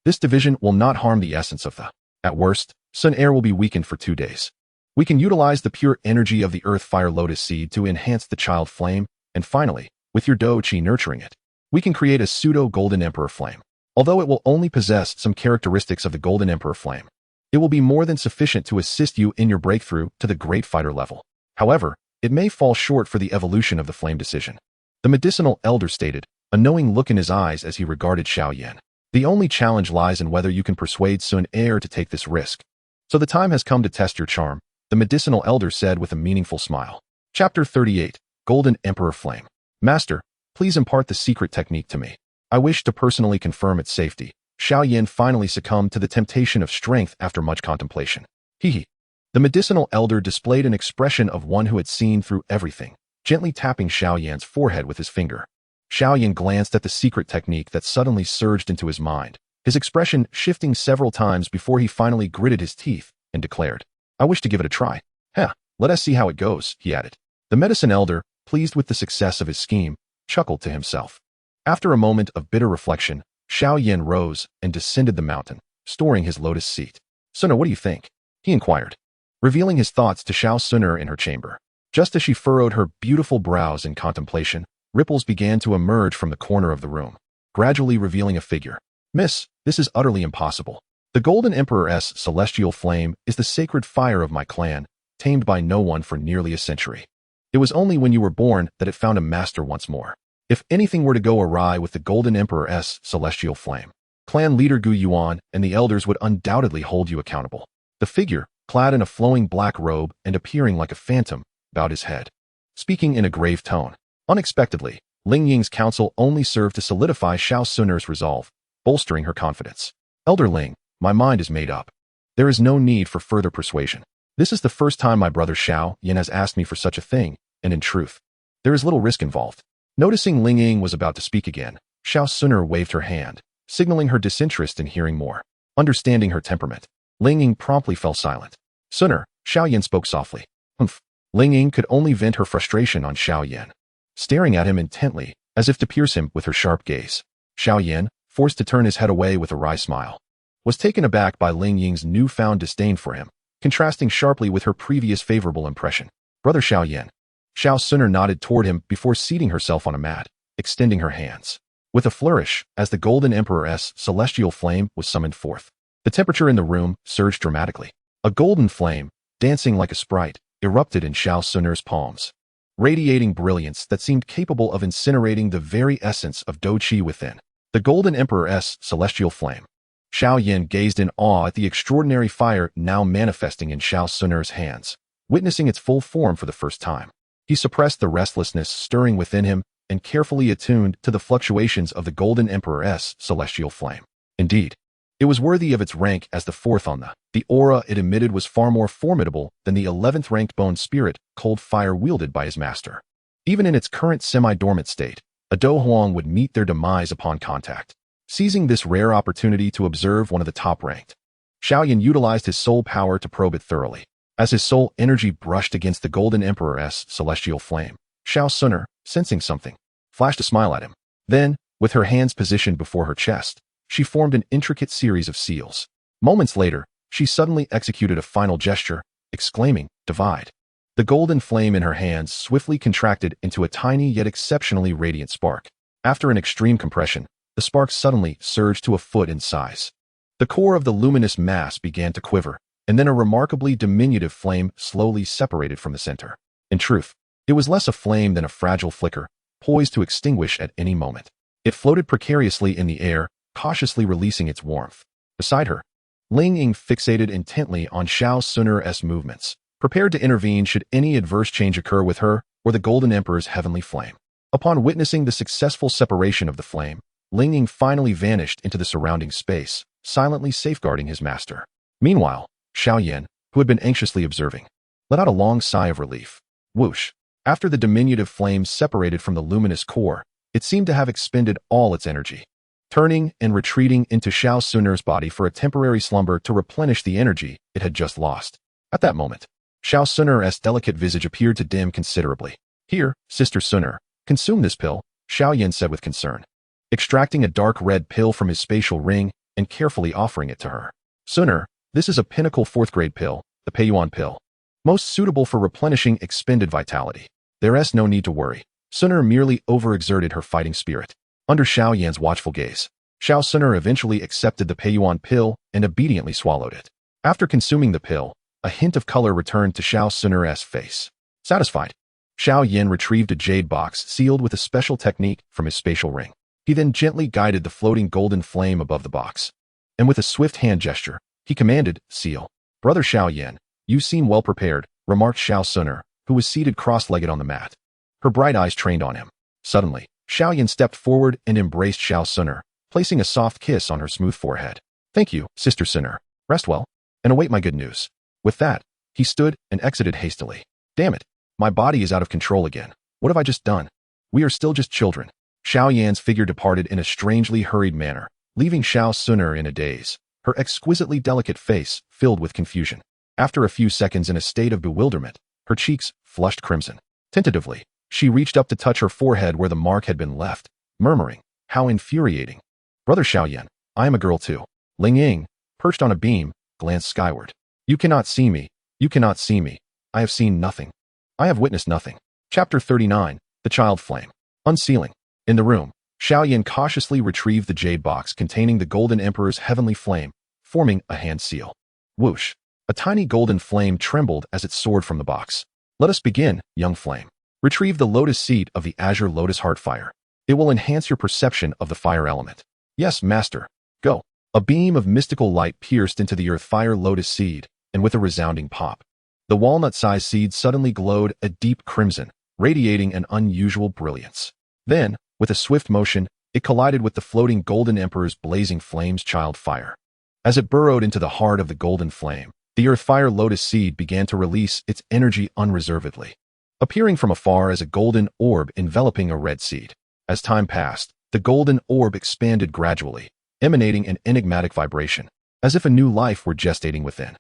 This division will not harm the essence of the. At worst, Xun'er will be weakened for 2 days. We can utilize the pure energy of the Earth Fire Lotus Seed to enhance the child flame, and finally, with your Do Qi nurturing it, we can create a pseudo-Golden Emperor flame. Although it will only possess some characteristics of the Golden Emperor flame, it will be more than sufficient to assist you in your breakthrough to the Great Fighter level. However, it may fall short for the evolution of the flame decision. The medicinal elder stated, a knowing look in his eyes as he regarded Xiao Yan. The only challenge lies in whether you can persuade Xun'er to take this risk. So the time has come to test your charm, the medicinal elder said with a meaningful smile. Chapter 38, Golden Emperor Flame. Master, please impart the secret technique to me. I wish to personally confirm its safety. Xiao Yan finally succumbed to the temptation of strength after much contemplation. Hee. The medicinal elder displayed an expression of one who had seen through everything, gently tapping Xiao Yan's forehead with his finger. Xiao Yan glanced at the secret technique that suddenly surged into his mind, his expression shifting several times before he finally gritted his teeth and declared, I wish to give it a try. Let us see how it goes, he added. The medicine elder, pleased with the success of his scheme, chuckled to himself. After a moment of bitter reflection, Xiao Yan rose and descended the mountain, storing his lotus seat. Xun'er, what do you think? He inquired, revealing his thoughts to Xiao Xun'er in her chamber. Just as she furrowed her beautiful brows in contemplation, ripples began to emerge from the corner of the room, gradually revealing a figure. Miss, this is utterly impossible. The Golden Emperor's celestial flame is the sacred fire of my clan, tamed by no one for nearly a century. It was only when you were born that it found a master once more. If anything were to go awry with the Golden Emperor's celestial flame, clan leader Gu Yuan and the elders would undoubtedly hold you accountable. The figure, clad in a flowing black robe and appearing like a phantom, bowed his head, speaking in a grave tone. Unexpectedly, Ling Ying's counsel only served to solidify Xiao Xun'er's resolve, bolstering her confidence. Elder Ling, my mind is made up. There is no need for further persuasion. This is the first time my brother Xiao Yan has asked me for such a thing, and in truth, there is little risk involved. Noticing Ling Ying was about to speak again, Xiao Xun'er waved her hand, signaling her disinterest in hearing more. Understanding her temperament, Ling Ying promptly fell silent. Xun'er, Xiao Yan spoke softly. Humph. Ling Ying could only vent her frustration on Xiao Yan, staring at him intently, as if to pierce him with her sharp gaze. Xiao Yan, forced to turn his head away with a wry smile, was taken aback by Ling Ying's newfound disdain for him, contrasting sharply with her previous favorable impression. Brother Xiao Yan. Xiao Xun'er nodded toward him before seating herself on a mat, extending her hands. With a flourish, as the Golden Emperor's celestial flame was summoned forth, the temperature in the room surged dramatically. A golden flame, dancing like a sprite, erupted in Xiao Xun'er's palms, radiating brilliance that seemed capable of incinerating the very essence of Do Qi within. The Golden Emperor's celestial flame. Xiao Yan gazed in awe at the extraordinary fire now manifesting in Xiao Xun'er's hands, witnessing its full form for the first time. He suppressed the restlessness stirring within him and carefully attuned to the fluctuations of the Golden Emperor's celestial flame. Indeed, it was worthy of its rank as the fourth on the aura it emitted was far more formidable than the 11th ranked bone spirit, cold fire wielded by his master. Even in its current semi-dormant state, a Do Huang would meet their demise upon contact. Seizing this rare opportunity to observe one of the top-ranked, Xiao Yan utilized his soul power to probe it thoroughly. As his soul energy brushed against the Golden Emperor's celestial flame, Xiao Xun'er, sensing something, flashed a smile at him. Then, with her hands positioned before her chest, she formed an intricate series of seals. Moments later, she suddenly executed a final gesture, exclaiming, "Divide." The golden flame in her hands swiftly contracted into a tiny yet exceptionally radiant spark. After an extreme compression, the spark suddenly surged to a foot in size. The core of the luminous mass began to quiver, and then a remarkably diminutive flame slowly separated from the center. In truth, it was less a flame than a fragile flicker, poised to extinguish at any moment. It floated precariously in the air, cautiously releasing its warmth. Beside her, Ling Ying fixated intently on Xiao Xun'er's movements, prepared to intervene should any adverse change occur with her or the Golden Emperor's heavenly flame. Upon witnessing the successful separation of the flame, Ling Ying finally vanished into the surrounding space, silently safeguarding his master. Meanwhile, Xiao Yan, who had been anxiously observing, let out a long sigh of relief. Whoosh. After the diminutive flame separated from the luminous core, it seemed to have expended all its energy, turning and retreating into Xiao Xun'er's body for a temporary slumber to replenish the energy it had just lost. At that moment, Xiao Xun'er's delicate visage appeared to dim considerably. Here, Sister Xun'er, consume this pill, Xiao Yan said with concern, extracting a dark red pill from his spatial ring and carefully offering it to her. Xun'er, this is a pinnacle 4th grade pill, the Peiyuan pill, most suitable for replenishing expended vitality. There's no need to worry. Xun'er merely overexerted her fighting spirit. Under Xiao Yan's watchful gaze, Xiao Xun'er eventually accepted the Peiyuan pill and obediently swallowed it. After consuming the pill, a hint of color returned to Xiao Xun'er's face. Satisfied, Xiao Yan retrieved a jade box sealed with a special technique from his spatial ring. He then gently guided the floating golden flame above the box. And with a swift hand gesture, he commanded, seal. Brother Xiao Yan, you seem well prepared, remarked Xiao Xun'er, who was seated cross-legged on the mat. Her bright eyes trained on him. Suddenly, Xiao Yan stepped forward and embraced Xiao Xun'er, placing a soft kiss on her smooth forehead. Thank you, Sister Xun'er. Rest well, and await my good news. With that, he stood and exited hastily. Damn it, my body is out of control again. What have I just done? We are still just children. Xiao Yan's figure departed in a strangely hurried manner, leaving Xiao Xun'er in a daze, her exquisitely delicate face filled with confusion. After a few seconds in a state of bewilderment, her cheeks flushed crimson. Tentatively, she reached up to touch her forehead where the mark had been left, murmuring, how infuriating. Brother Xiao Yan, I am a girl too. Ling Ying, perched on a beam, glanced skyward. You cannot see me. You cannot see me. I have seen nothing. I have witnessed nothing. Chapter 39, The Child Flame. Unsealing. In the room, Xiao Yan cautiously retrieved the jade box containing the Golden Emperor's heavenly flame, forming a hand seal. Whoosh. A tiny golden flame trembled as it soared from the box. Let us begin, young flame. Retrieve the lotus seed of the azure lotus heart fire. It will enhance your perception of the fire element. Yes, master. Go. A beam of mystical light pierced into the earth fire lotus seed, and with a resounding pop, the walnut-sized seed suddenly glowed a deep crimson, radiating an unusual brilliance. Then, with a swift motion, it collided with the floating Golden Emperor's blazing flames child fire. As it burrowed into the heart of the golden flame, the earth fire lotus seed began to release its energy unreservedly, appearing from afar as a golden orb enveloping a red seed. As time passed, the golden orb expanded gradually, emanating an enigmatic vibration, as if a new life were gestating within.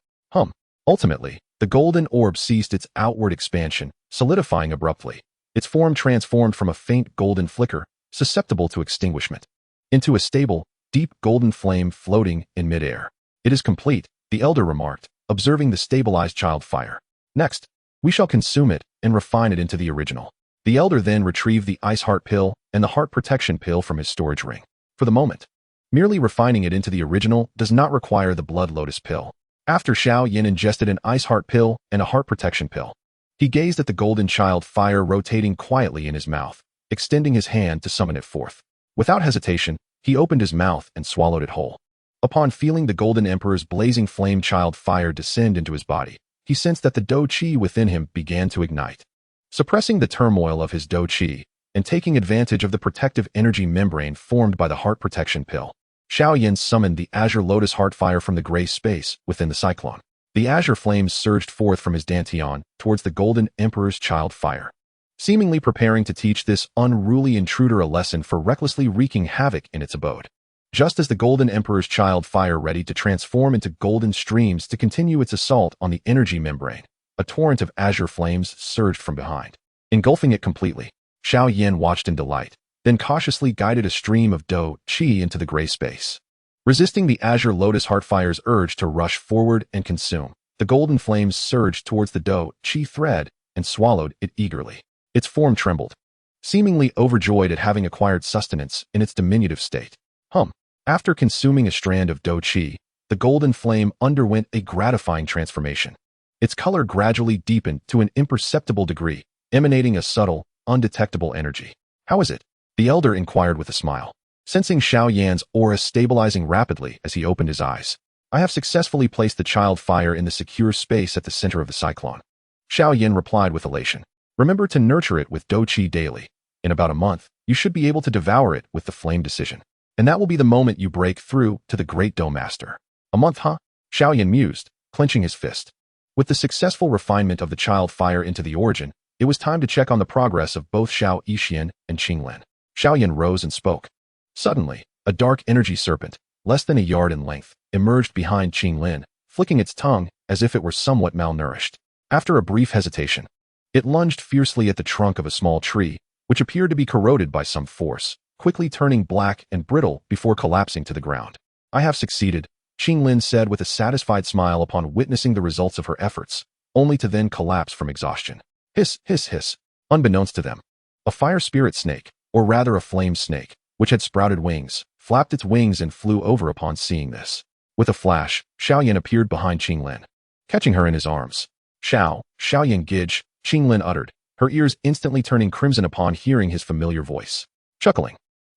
Ultimately, the golden orb ceased its outward expansion, solidifying abruptly. Its form transformed from a faint golden flicker, susceptible to extinguishment, into a stable, deep golden flame floating in midair. It is complete, the elder remarked, observing the stabilized child fire. Next, we shall consume it and refine it into the original. The elder then retrieved the ice heart pill and the heart protection pill from his storage ring. For the moment, merely refining it into the original does not require the blood lotus pill. After Xiao Yan ingested an ice heart pill and a heart protection pill, he gazed at the golden child fire rotating quietly in his mouth, extending his hand to summon it forth. Without hesitation, he opened his mouth and swallowed it whole. Upon feeling the Golden Emperor's blazing flame child fire descend into his body, he sensed that the Do Qi within him began to ignite. Suppressing the turmoil of his Do Qi and taking advantage of the protective energy membrane formed by the heart protection pill, Xiao Yan summoned the azure lotus heart fire from the gray space within the cyclone. The azure flames surged forth from his dantian towards the Golden Emperor's child fire, seemingly preparing to teach this unruly intruder a lesson for recklessly wreaking havoc in its abode. Just as the Golden Emperor's child fire readied to transform into golden streams to continue its assault on the energy membrane, a torrent of azure flames surged from behind, engulfing it completely. Xiao Yan watched in delight, then cautiously guided a stream of Do Qi into the gray space. Resisting the azure lotus heartfire's urge to rush forward and consume, the golden flames surged towards the Do Qi thread and swallowed it eagerly. Its form trembled, seemingly overjoyed at having acquired sustenance in its diminutive state. After consuming a strand of Do Qi, the golden flame underwent a gratifying transformation. Its color gradually deepened to an imperceptible degree, emanating a subtle, undetectable energy. How is it? The elder inquired with a smile, sensing Xiao Yan's aura stabilizing rapidly as he opened his eyes. I have successfully placed the child fire in the secure space at the center of the cyclone. Xiao Yan replied with elation. Remember to nurture it with Do Qi daily. In about a month, you should be able to devour it with the flame decision. And that will be the moment you break through to the great Do Master. A month, huh? Xiao Yan mused, clenching his fist. With the successful refinement of the child fire into the origin, It was time to check on the progress of both Xiao Yan and Qinglin. Xiao Yan rose and spoke. Suddenly, a dark energy serpent, less than a yard in length, emerged behind Qinglin, flicking its tongue as if it were somewhat malnourished. After a brief hesitation, it lunged fiercely at the trunk of a small tree, which appeared to be corroded by some force, quickly turning black and brittle before collapsing to the ground. I have succeeded, Qinglin said with a satisfied smile upon witnessing the results of her efforts, only to then collapse from exhaustion. Hiss, hiss, hiss. Unbeknownst to them, a fire spirit snake, or rather a flame snake, which had sprouted wings, flapped its wings and flew over upon seeing this. With a flash, Xiao Yan appeared behind Qinglin, catching her in his arms. Xiao Yan Gidge, Qinglin uttered, her ears instantly turning crimson upon hearing his familiar voice. Chuckling,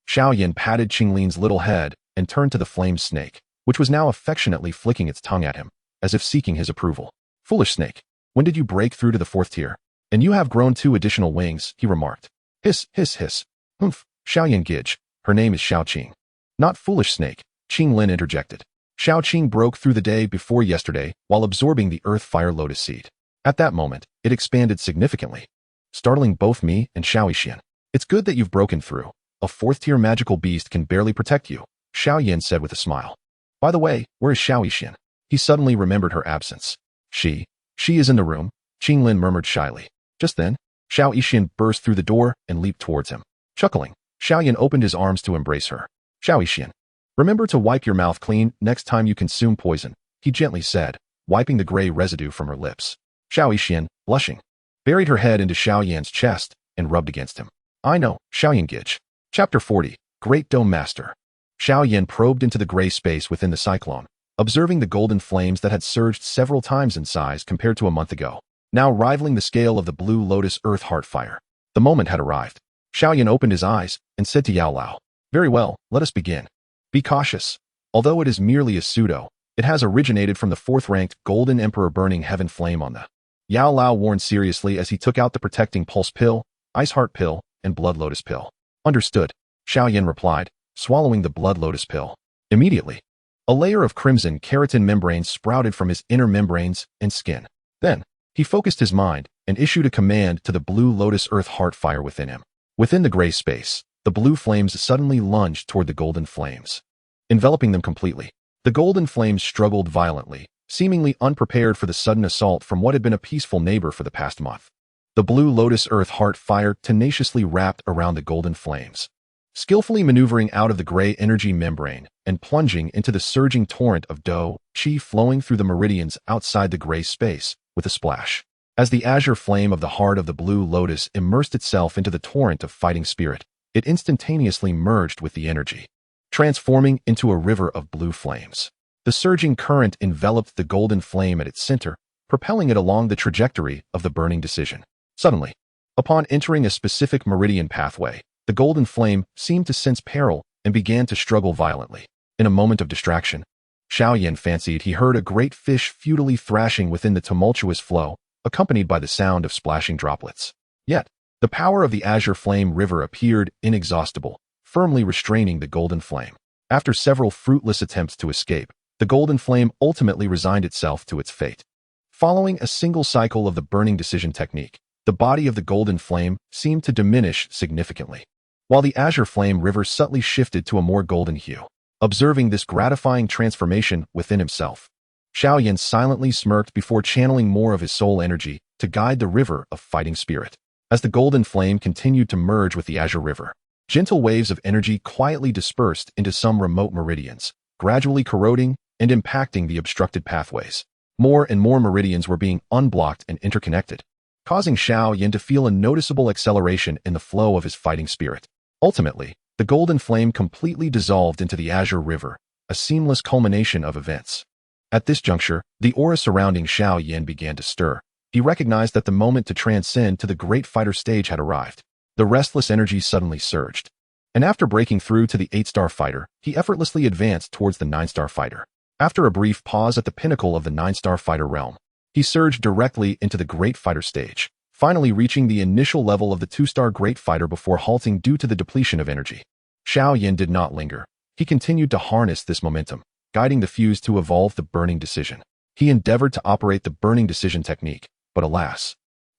Xiao Yan patted Qinglin's little head and turned to the flame snake, which was now affectionately flicking its tongue at him, as if seeking his approval. Foolish snake, when did you break through to the 4th tier? And you have grown 2 additional wings, he remarked. Hiss, hiss, hiss. Humph, Xiao Yan Gidge, her name is Xiao Qing. Not foolish snake, Qinglin interjected. Xiao Qing broke through the day before yesterday while absorbing the earth fire lotus seed. At that moment, it expanded significantly, startling both me and Xiao Yan. It's good that you've broken through. A 4th tier magical beast can barely protect you, Xiao Yan said with a smile. By the way, where is Xiao Yan? He suddenly remembered her absence. She is in the room, Qinglin murmured shyly. Just then, Xiao Yan burst through the door and leaped towards him. Chuckling, Xiao Yan opened his arms to embrace her. Xiao Yan, remember to wipe your mouth clean next time you consume poison, he gently said, wiping the gray residue from her lips. Xiao Yan, blushing, buried her head into Xiao Yan's chest and rubbed against him. I know, Xiao Yan Gidge. Chapter 40, Great Dome Master. Xiao Yan probed into the gray space within the cyclone, observing the golden flames that had surged several times in size compared to a month ago, now rivaling the scale of the blue lotus earth heart fire. The moment had arrived. Xiao Yan opened his eyes and said to Yao Lao, very well, let us begin. Be cautious. Although it is merely a pseudo, it has originated from the 4th-ranked Golden Emperor burning heaven flame on the. Yao Lao warned seriously as he took out the protecting pulse pill, ice heart pill, and blood lotus pill. Understood, Xiao Yan replied, swallowing the blood lotus pill. Immediately, a layer of crimson keratin membranes sprouted from his inner membranes and skin. Then, he focused his mind and issued a command to the blue lotus earth heart fire within him. Within the gray space, the blue flames suddenly lunged toward the golden flames, enveloping them completely. The golden flames struggled violently, seemingly unprepared for the sudden assault from what had been a peaceful neighbor for the past month. The blue lotus earth heart fire tenaciously wrapped around the golden flames, skillfully maneuvering out of the gray energy membrane and plunging into the surging torrent of qi flowing through the meridians outside the gray space with a splash. As the azure flame of the heart of the blue lotus immersed itself into the torrent of fighting spirit, it instantaneously merged with the energy, transforming into a river of blue flames. The surging current enveloped the golden flame at its center, propelling it along the trajectory of the burning decision. Suddenly, upon entering a specific meridian pathway, the golden flame seemed to sense peril and began to struggle violently. In a moment of distraction, Xiao Yan fancied he heard a great fish futilely thrashing within the tumultuous flow, accompanied by the sound of splashing droplets. Yet, the power of the azure flame river appeared inexhaustible, firmly restraining the golden flame. After several fruitless attempts to escape, the golden flame ultimately resigned itself to its fate. Following a single cycle of the burning decision technique, the body of the golden flame seemed to diminish significantly, while the azure flame river subtly shifted to a more golden hue. Observing this gratifying transformation within himself, Xiao Yan silently smirked before channeling more of his soul energy to guide the river of fighting spirit. As the golden flame continued to merge with the azure river, gentle waves of energy quietly dispersed into some remote meridians, gradually corroding and impacting the obstructed pathways. More and more meridians were being unblocked and interconnected, causing Xiao Yan to feel a noticeable acceleration in the flow of his fighting spirit. Ultimately, the golden flame completely dissolved into the azure river, a seamless culmination of events. At this juncture, the aura surrounding Xiao Yan began to stir. He recognized that the moment to transcend to the great fighter stage had arrived. The restless energy suddenly surged, and after breaking through to the 8-star fighter, he effortlessly advanced towards the 9-star fighter. After a brief pause at the pinnacle of the 9-star fighter realm, he surged directly into the great fighter stage, finally reaching the initial level of the 2-star great fighter before halting due to the depletion of energy. Xiao Yan did not linger. He continued to harness this momentum, guiding the fuse to evolve the burning decision. He endeavored to operate the burning decision technique, but alas,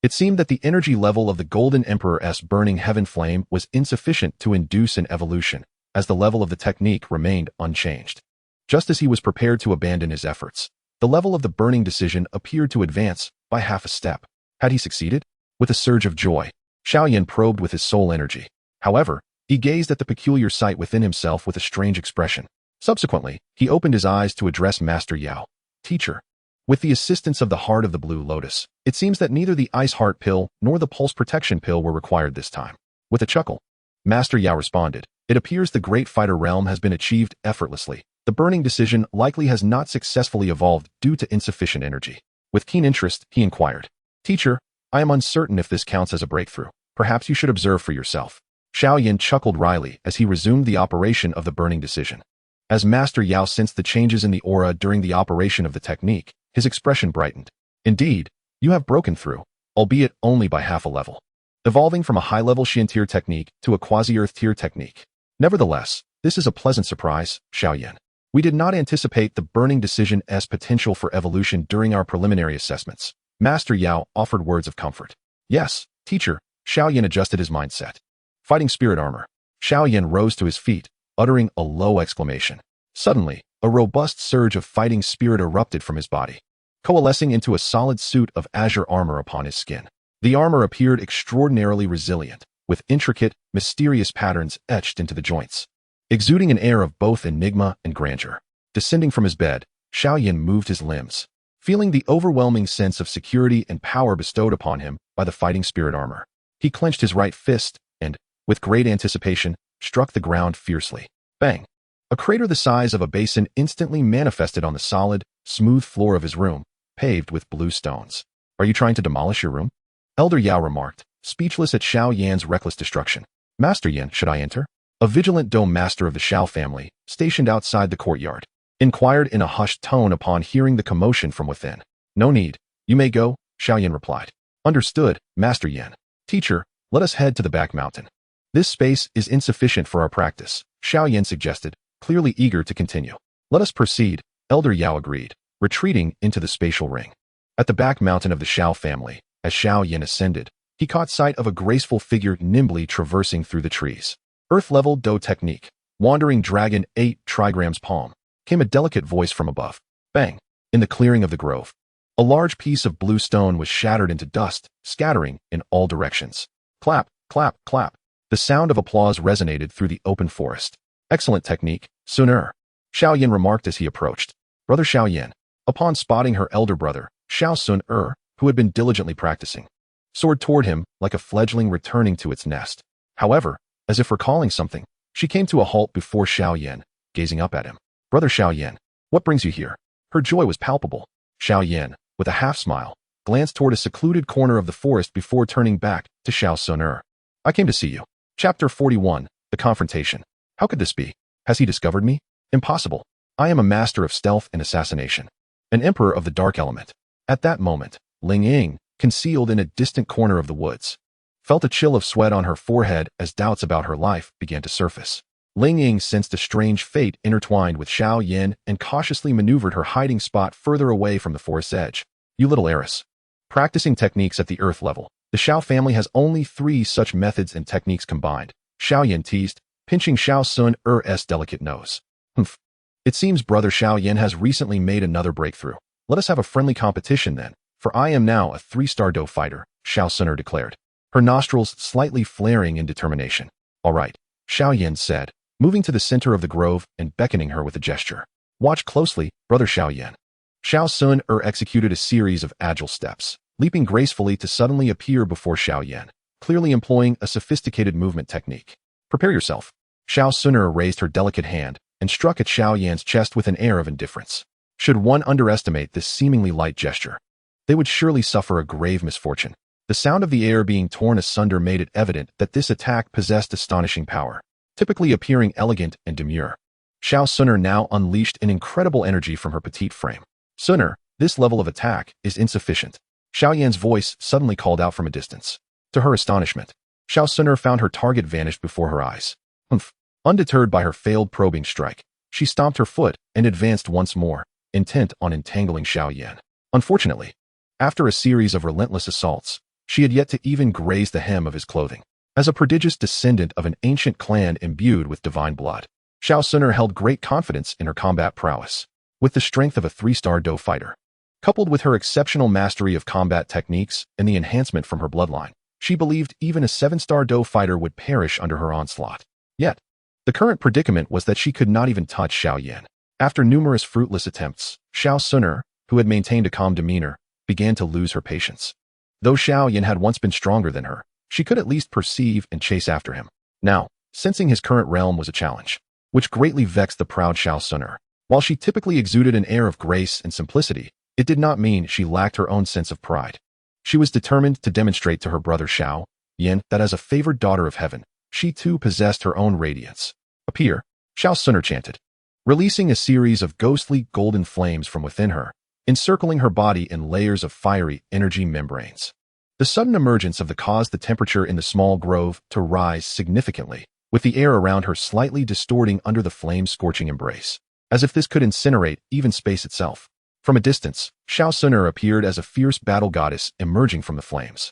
It seemed that the energy level of the Golden Emperor's burning heaven flame was insufficient to induce an evolution, as the level of the technique remained unchanged. Just as he was prepared to abandon his efforts, the level of the burning decision appeared to advance by half a step. Had he succeeded? With a surge of joy, Xiao Yan probed with his soul energy. However, he gazed at the peculiar sight within himself with a strange expression. Subsequently, he opened his eyes to address Master Yao. Teacher. With the assistance of the heart of the blue lotus, it seems that neither the ice heart pill nor the pulse protection pill were required this time. With a chuckle, Master Yao responded, "It appears the great fighter realm has been achieved effortlessly. The burning decision likely has not successfully evolved due to insufficient energy." With keen interest, he inquired, "Teacher, I am uncertain if this counts as a breakthrough. Perhaps you should observe for yourself." Xiao Yan chuckled wryly as he resumed the operation of the burning decision. As Master Yao sensed the changes in the aura during the operation of the technique, his expression brightened. "Indeed, you have broken through, albeit only by half a level, evolving from a high-level Xian tier technique to a quasi-earth tier technique. Nevertheless, this is a pleasant surprise, Xiao Yan. We did not anticipate the burning decision's potential for evolution during our preliminary assessments." Master Yao offered words of comfort. "Yes, teacher," Xiao Yan adjusted his mindset. Fighting spirit armor. Xiao Yan rose to his feet, uttering a low exclamation. Suddenly, a robust surge of fighting spirit erupted from his body, coalescing into a solid suit of azure armor upon his skin. The armor appeared extraordinarily resilient, with intricate, mysterious patterns etched into the joints, exuding an air of both enigma and grandeur. Descending from his bed, Xiao Yan moved his limbs, feeling the overwhelming sense of security and power bestowed upon him by the fighting spirit armor. He clenched his right fist and, with great anticipation, struck the ground fiercely. Bang! A crater the size of a basin instantly manifested on the solid, smooth floor of his room, paved with blue stones. "Are you trying to demolish your room?" Elder Yao remarked, speechless at Xiao Yan's reckless destruction. "Master Yan, should I enter?" A vigilant dome master of the Xiao family, stationed outside the courtyard, inquired in a hushed tone upon hearing the commotion from within. "No need. You may go," Xiao Yan replied. "Understood, Master Yan. Teacher, let us head to the back mountain." "This space is insufficient for our practice," Xiao Yan suggested, clearly eager to continue. "Let us proceed," Elder Yao agreed, retreating into the spatial ring. At the back mountain of the Xiao family, as Xiao Yan ascended, he caught sight of a graceful figure nimbly traversing through the trees. "Earth-level Do technique. Wandering Dragon 8 trigrams palm," came a delicate voice from above. Bang! In the clearing of the grove, a large piece of blue stone was shattered into dust, scattering in all directions. Clap, clap, clap. The sound of applause resonated through the open forest. "Excellent technique, Xun'er," Xiao Yan remarked as he approached. Brother Xiao Yan, upon spotting her elder brother, Xiao Xun'er, who had been diligently practicing, soared toward him like a fledgling returning to its nest. However, as if recalling something, she came to a halt before Xiao Yan, gazing up at him. "Brother Xiao Yan, what brings you here?" Her joy was palpable. Xiao Yan, with a half-smile, glanced toward a secluded corner of the forest before turning back to Xiao Xun'er. "I came to see you." Chapter 41, The Confrontation. How could this be? Has he discovered me? Impossible. I am a master of stealth and assassination, an emperor of the dark element. At that moment, Ling Ying, concealed in a distant corner of the woods, felt a chill of sweat on her forehead as doubts about her life began to surface. Ling Ying sensed a strange fate intertwined with Xiao Yan and cautiously maneuvered her hiding spot further away from the forest's edge. "You little heiress." Practicing techniques at the earth level, the Xiao family has only 3 such methods and techniques combined, Xiao Yan teased, pinching Xiao Xun'er's delicate nose. "Humph. It seems Brother Xiao Yan has recently made another breakthrough. Let us have a friendly competition then, for I am now a 3-star Do fighter," Xiao Xun'er declared, her nostrils slightly flaring in determination. "All right," Xiao Yan said, moving to the center of the grove and beckoning her with a gesture. "Watch closely, Brother Xiao Yan." Xiao Xun'er executed a series of agile steps, leaping gracefully to suddenly appear before Xiao Yan, clearly employing a sophisticated movement technique. "Prepare yourself." Xiao Xun'er raised her delicate hand and struck at Xiao Yan's chest with an air of indifference. Should one underestimate this seemingly light gesture, they would surely suffer a grave misfortune. The sound of the air being torn asunder made it evident that this attack possessed astonishing power, typically appearing elegant and demure. Xiao Xun'er now unleashed an incredible energy from her petite frame. "Xun'er, this level of attack is insufficient," Xiao Yan's voice suddenly called out from a distance. To her astonishment, Xiao Xun'er found her target vanished before her eyes. "Humph." Undeterred by her failed probing strike, she stomped her foot and advanced once more, intent on entangling Xiao Yan. Unfortunately, after a series of relentless assaults, She had yet to even graze the hem of his clothing. As a prodigious descendant of an ancient clan imbued with divine blood, Xiao Xun'er held great confidence in her combat prowess. With the strength of a 3-star Do fighter, coupled with her exceptional mastery of combat techniques and the enhancement from her bloodline, she believed even a 7-star Do fighter would perish under her onslaught. Yet, the current predicament was that she could not even touch Xiao Yan. After numerous fruitless attempts, Xiao Xun'er, who had maintained a calm demeanor, began to lose her patience. Though Xiao Yan had once been stronger than her, she could at least perceive and chase after him. Now, sensing his current realm was a challenge, which greatly vexed the proud Xiao Xun'er. While she typically exuded an air of grace and simplicity, it did not mean she lacked her own sense of pride. She was determined to demonstrate to her brother Xiao Yan that as a favored daughter of heaven, she too possessed her own radiance. Appear, Xiao Xun'er chanted, releasing a series of ghostly golden flames from within her, encircling her body in layers of fiery energy membranes. The sudden emergence of the caused the temperature in the small grove to rise significantly, with the air around her slightly distorting under the flame's scorching embrace, as if this could incinerate even space itself. From a distance, Xiao Xun'er appeared as a fierce battle goddess emerging from the flames.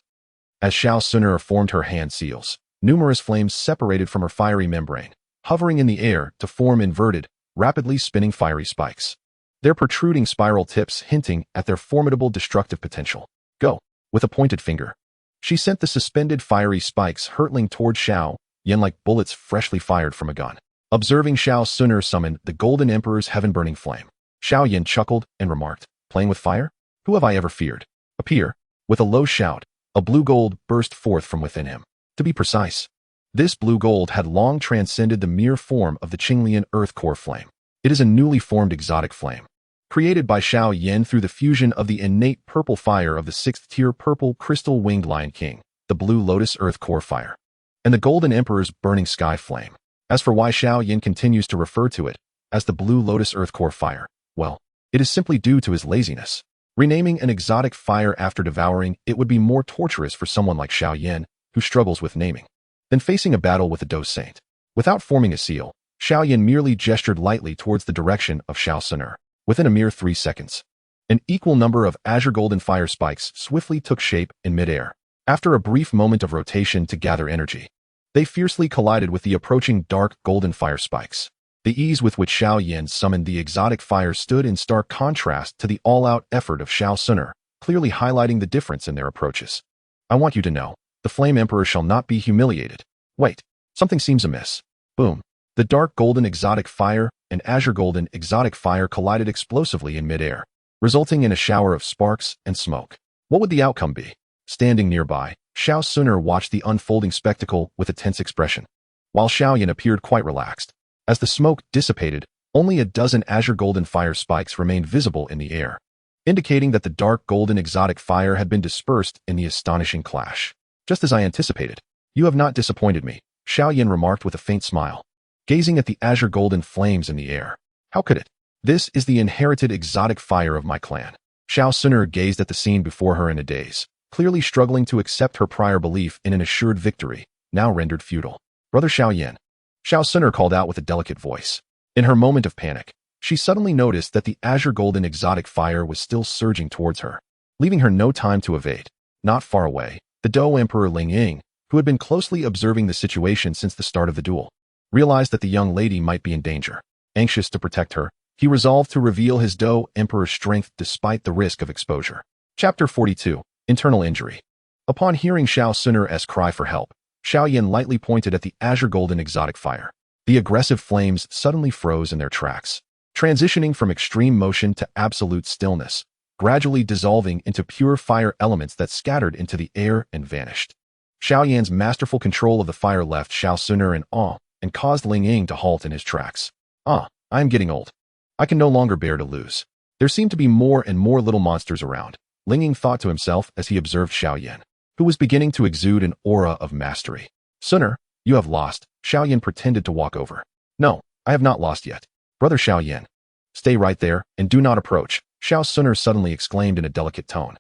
As Xiao Xun'er formed her hand seals, numerous flames separated from her fiery membrane, hovering in the air to form inverted, rapidly spinning fiery spikes. Their protruding spiral tips hinting at their formidable destructive potential. Go! With a pointed finger, she sent the suspended fiery spikes hurtling toward Xiao Yan like bullets freshly fired from a gun. Observing Xiao Xun'er summon the Golden Emperor's heaven-burning flame, Xiao Yan chuckled and remarked, playing with fire? Who have I ever feared? Appear. With a low shout, a blue gold burst forth from within him. To be precise, this blue gold had long transcended the mere form of the Qinglian earth core flame. It is a newly formed exotic flame, created by Xiao Yan through the fusion of the innate purple fire of the 6th-tier purple crystal-winged Lion King, the blue lotus earth core fire, and the Golden Emperor's burning sky flame. As for why Xiao Yan continues to refer to it as the blue lotus earth core fire, well, it is simply due to his laziness. Renaming an exotic fire after devouring it would be more torturous for someone like Xiao Yan, who struggles with naming, than facing a battle with a Do Saint. Without forming a seal, Xiao Yan merely gestured lightly towards the direction of Xiao Xun'er. Within a mere 3 seconds, an equal number of azure golden fire spikes swiftly took shape in midair. After a brief moment of rotation to gather energy, they fiercely collided with the approaching dark golden fire spikes. The ease with which Xiao Yan summoned the exotic fire stood in stark contrast to the all-out effort of Xiao Xun'er, clearly highlighting the difference in their approaches. I want you to know, the Flame Emperor shall not be humiliated. Wait, something seems amiss. Boom. The dark golden exotic fire and azure golden exotic fire collided explosively in midair, resulting in a shower of sparks and smoke. What would the outcome be? Standing nearby, Xiao Xun'er watched the unfolding spectacle with a tense expression, while Xiao Yan appeared quite relaxed. As the smoke dissipated, only a dozen azure golden fire spikes remained visible in the air, indicating that the dark golden exotic fire had been dispersed in the astonishing clash. Just as I anticipated. You have not disappointed me, Xiao Yan remarked with a faint smile, gazing at the azure golden flames in the air. How could it? This is the inherited exotic fire of my clan. Xiao Xun'er gazed at the scene before her in a daze, clearly struggling to accept her prior belief in an assured victory, now rendered futile. Brother Xiao Yan, Xiao Xun'er called out with a delicate voice. In her moment of panic, she suddenly noticed that the azure golden exotic fire was still surging towards her, leaving her no time to evade. Not far away, the Do Emperor Ling Ying, who had been closely observing the situation since the start of the duel, realized that the young lady might be in danger. Anxious to protect her, he resolved to reveal his Do Emperor's strength despite the risk of exposure. Chapter 42. Internal Injury. Upon hearing Xiao Xun'er's cry for help, Xiao Yan lightly pointed at the azure golden exotic fire. The aggressive flames suddenly froze in their tracks, transitioning from extreme motion to absolute stillness, gradually dissolving into pure fire elements that scattered into the air and vanished. Xiao Yan's masterful control of the fire left Xiao Xun'er in awe and caused Ling Ying to halt in his tracks. I am getting old. I can no longer bear to lose. There seem to be more and more little monsters around, Ling Ying thought to himself as he observed Xiao Yan, who was beginning to exude an aura of mastery. Xun'er, you have lost. Xiao Yan pretended to walk over. No, I have not lost yet. Brother Xiao Yan, stay right there and do not approach, Xiao Xun'er suddenly exclaimed in a delicate tone.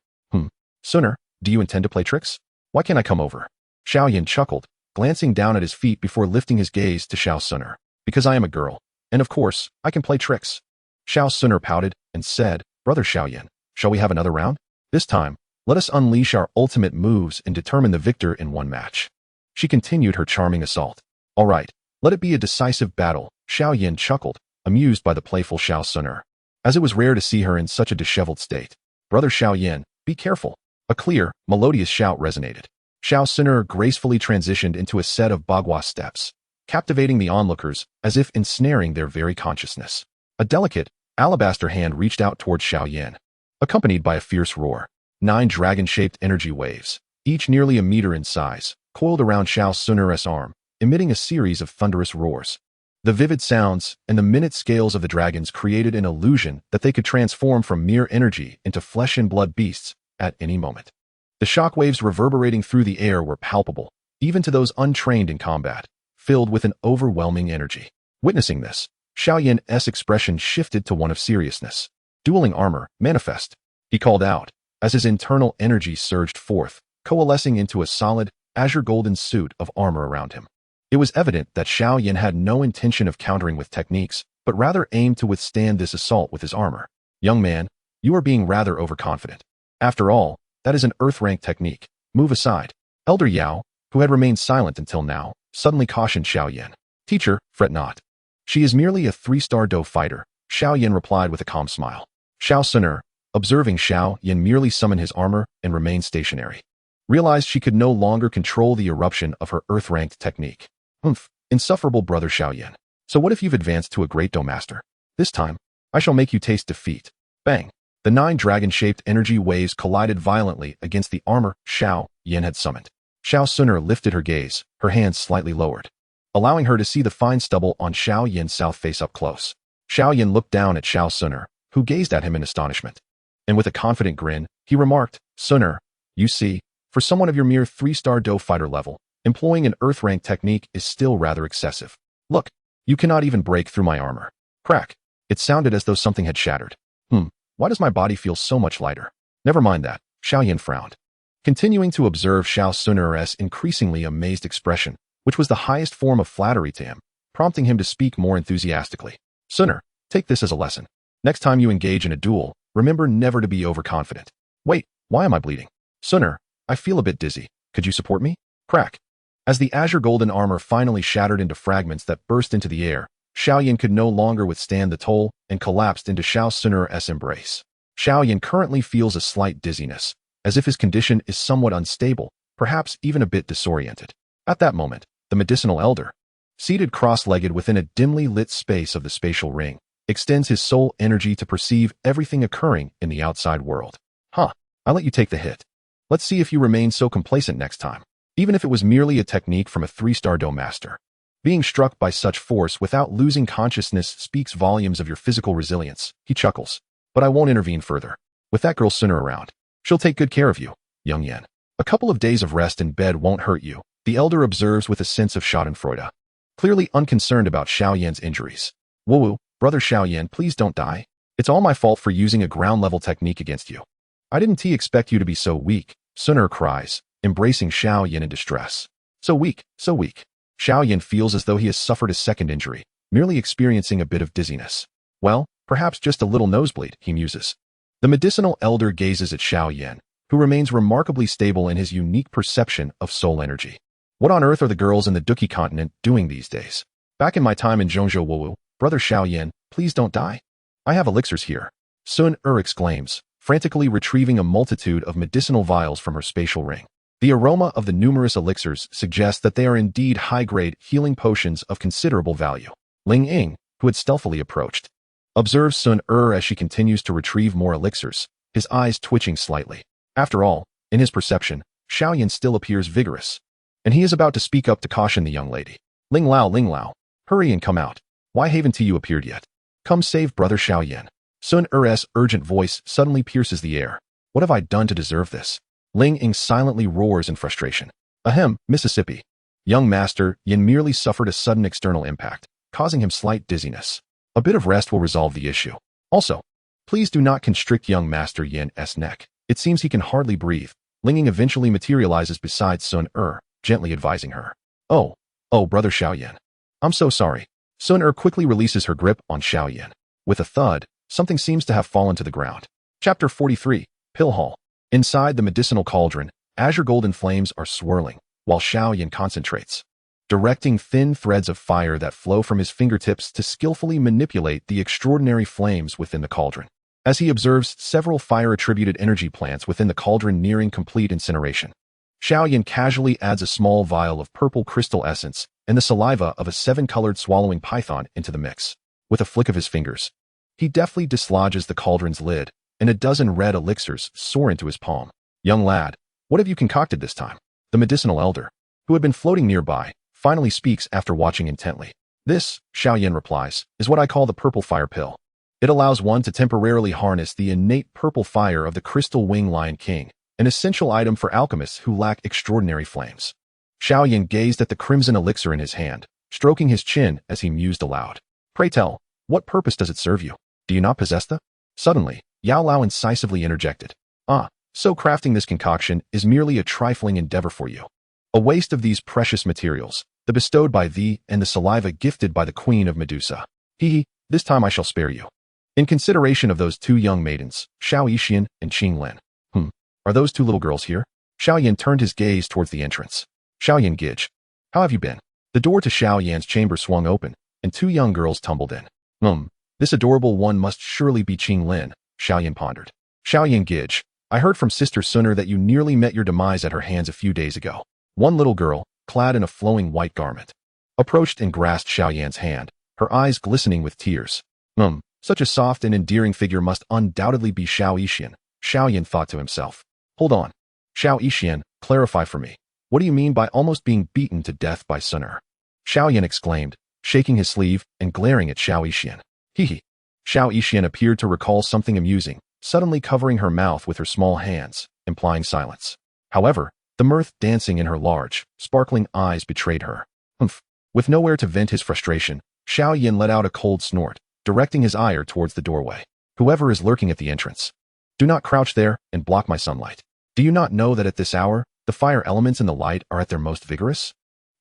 Xun'er, do you intend to play tricks? Why can't I come over? Xiao Yan chuckled, glancing down at his feet before lifting his gaze to Xiao Xun'er. Because I am a girl, and of course, I can play tricks. Xiao Xun'er pouted and said, Brother Xiao Yan, shall we have another round? This time, Let us unleash our ultimate moves and determine the victor in one match. She continued her charming assault. All right, let it be a decisive battle. Xiao Yan chuckled, amused by the playful Xun'er, as it was rare to see her in such a disheveled state. Brother Xiao Yan, be careful. A clear, melodious shout resonated. Xun'er gracefully transitioned into a set of bagua steps, captivating the onlookers as if ensnaring their very consciousness. A delicate, alabaster hand reached out towards Xiao Yan, accompanied by a fierce roar. 9 dragon-shaped energy waves, each nearly a meter in size, coiled around Xun'er's arm, emitting a series of thunderous roars. The vivid sounds and the minute scales of the dragons created an illusion that they could transform from mere energy into flesh and blood beasts at any moment. The shockwaves reverberating through the air were palpable, even to those untrained in combat, filled with an overwhelming energy. Witnessing this, Xiao Yan's expression shifted to one of seriousness. Dueling armor, manifest, he called out, as his internal energy surged forth, coalescing into a solid, azure golden suit of armor around him. It was evident that Xiao Yan had no intention of countering with techniques, but rather aimed to withstand this assault with his armor. Young man, you are being rather overconfident. After all, that is an earth-rank technique. Move aside. Elder Yao, who had remained silent until now, suddenly cautioned Xiao Yan. Teacher, fret not. She is merely a 3-star Do fighter, Xiao Yan replied with a calm smile. Xun'er, observing Xiao Yan merely summon his armor and remain stationary, realized she could no longer control the eruption of her earth-ranked technique. Insufferable brother Xiao Yan. So what if you've advanced to a great Do master? This time, I shall make you taste defeat. Bang! The 9 dragon-shaped energy waves collided violently against the armor Xiao Yan had summoned. Xun'er lifted her gaze, her hands slightly lowered, allowing her to see the fine stubble on Xiao Yan's south face up close. Xiao Yan looked down at Xun'er, who gazed at him in astonishment. And with a confident grin, he remarked, Xun'er, you see, for someone of your mere 3-star Do fighter level, employing an earth-rank technique is still rather excessive. Look, you cannot even break through my armor. Crack. It sounded as though something had shattered. Why does my body feel so much lighter? Never mind that, Xiao Yan frowned, continuing to observe Xun'er's increasingly amazed expression, which was the highest form of flattery to him, prompting him to speak more enthusiastically. Xun'er, take this as a lesson. Next time you engage in a duel, remember never to be overconfident. Wait, why am I bleeding? Xun'er, I feel a bit dizzy. Could you support me? Crack. As the azure golden armor finally shattered into fragments that burst into the air, Xiao Yan could no longer withstand the toll and collapsed into Xun'er's embrace. Xiao Yan currently feels a slight dizziness, as if his condition is somewhat unstable, perhaps even a bit disoriented. At that moment, the medicinal elder, seated cross-legged within a dimly lit space of the spatial ring, extends his soul energy to perceive everything occurring in the outside world. I let you take the hit. Let's see if you remain so complacent next time. Even if it was merely a technique from a 3-star Do master. Being struck by such force without losing consciousness speaks volumes of your physical resilience, he chuckles. But I won't intervene further. With that girl Xun'er around, she'll take good care of you, young Yan. A couple of days of rest in bed won't hurt you, the elder observes with a sense of schadenfreude, clearly unconcerned about Xiao Yan's injuries. Woo, brother Xiao Yan, please don't die. It's all my fault for using a ground-level technique against you. I didn't expect you to be so weak, Xun'er cries, embracing Xiao Yan in distress. So weak, so weak. Xiao Yan feels as though he has suffered a second injury, merely experiencing a bit of dizziness. Well, perhaps just a little nosebleed, he muses. The medicinal elder gazes at Xiao Yan, who remains remarkably stable in his unique perception of soul energy. What on earth are the girls in the Duki continent doing these days? Back in my time in Zhongzhou Wu, brother Xiao Yan, please don't die. I have elixirs here. Xun'er exclaims, frantically retrieving a multitude of medicinal vials from her spatial ring. The aroma of the numerous elixirs suggests that they are indeed high-grade healing potions of considerable value. Ling Ying, who had stealthily approached, observes Xun'er as she continues to retrieve more elixirs, his eyes twitching slightly. After all, in his perception, Xiao Yan still appears vigorous, and he is about to speak up to caution the young lady. Ling Lao, hurry and come out. Why haven't you appeared yet? Come save brother Xiao Yan. Xun'er's urgent voice suddenly pierces the air. What have I done to deserve this? Ling Ying silently roars in frustration. Ahem, Mississippi. Young Master Yin merely suffered a sudden external impact, causing him slight dizziness. A bit of rest will resolve the issue. Also, please do not constrict young Master Yin's neck. It seems he can hardly breathe. Ling Ying eventually materializes beside Xun'er, gently advising her. Oh, brother Xiao Yan. I'm so sorry. Xun'er quickly releases her grip on Xiao Yan. With a thud, something seems to have fallen to the ground. Chapter 43, Pill Hall. Inside the medicinal cauldron, azure golden flames are swirling, while Xiao Yan concentrates, directing thin threads of fire that flow from his fingertips to skillfully manipulate the extraordinary flames within the cauldron. As he observes several fire-attributed energy plants within the cauldron nearing complete incineration, Xiao Yan casually adds a small vial of purple crystal essence and the saliva of a 7-colored swallowing python into the mix. With a flick of his fingers, he deftly dislodges the cauldron's lid, and a dozen red elixirs soar into his palm. "Young lad, what have you concocted this time?" The medicinal elder, who had been floating nearby, finally speaks after watching intently. "This," Xiao Yan replies, "is what I call the purple fire pill. It allows one to temporarily harness the innate purple fire of the crystal wing lion king, an essential item for alchemists who lack extraordinary flames." Xiao Yan gazed at the crimson elixir in his hand, stroking his chin as he mused aloud. "Pray tell, what purpose does it serve you? Do you not possess the—" Suddenly, Yao Lao incisively interjected. So crafting this concoction is merely a trifling endeavor for you. A waste of these precious materials, the bestowed by thee and the saliva gifted by the queen of Medusa. This time I shall spare you. In consideration of those 2 young maidens, Xiao Yixian and Qing Lin. Are those 2 little girls here?" Xiao Yan turned his gaze towards the entrance. "Xiao Yan Gij, how have you been?" The door to Xiao Yan's chamber swung open, and 2 young girls tumbled in. This adorable one must surely be Qing Lin," Xiao Yan pondered. "Xiao Yan Gij, I heard from Sister Xun'er that you nearly met your demise at her hands a few days ago." One little girl, clad in a flowing white garment, approached and grasped Xiao Yan's hand, her eyes glistening with tears. Such a soft and endearing figure must undoubtedly be Xiao Yixian, Xiao Yan thought to himself. "Hold on. Xiao Yixian, clarify for me. What do you mean by almost being beaten to death by Xun'er?" Xiao Yan exclaimed, shaking his sleeve and glaring at Xiao Yixian. Xiao Yixian appeared to recall something amusing, suddenly covering her mouth with her small hands, implying silence. However, the mirth dancing in her large, sparkling eyes betrayed her. With nowhere to vent his frustration, Xiao Yan let out a cold snort, directing his ire towards the doorway. "Whoever is lurking at the entrance, do not crouch there and block my sunlight. Do you not know that at this hour, the fire elements in the light are at their most vigorous?"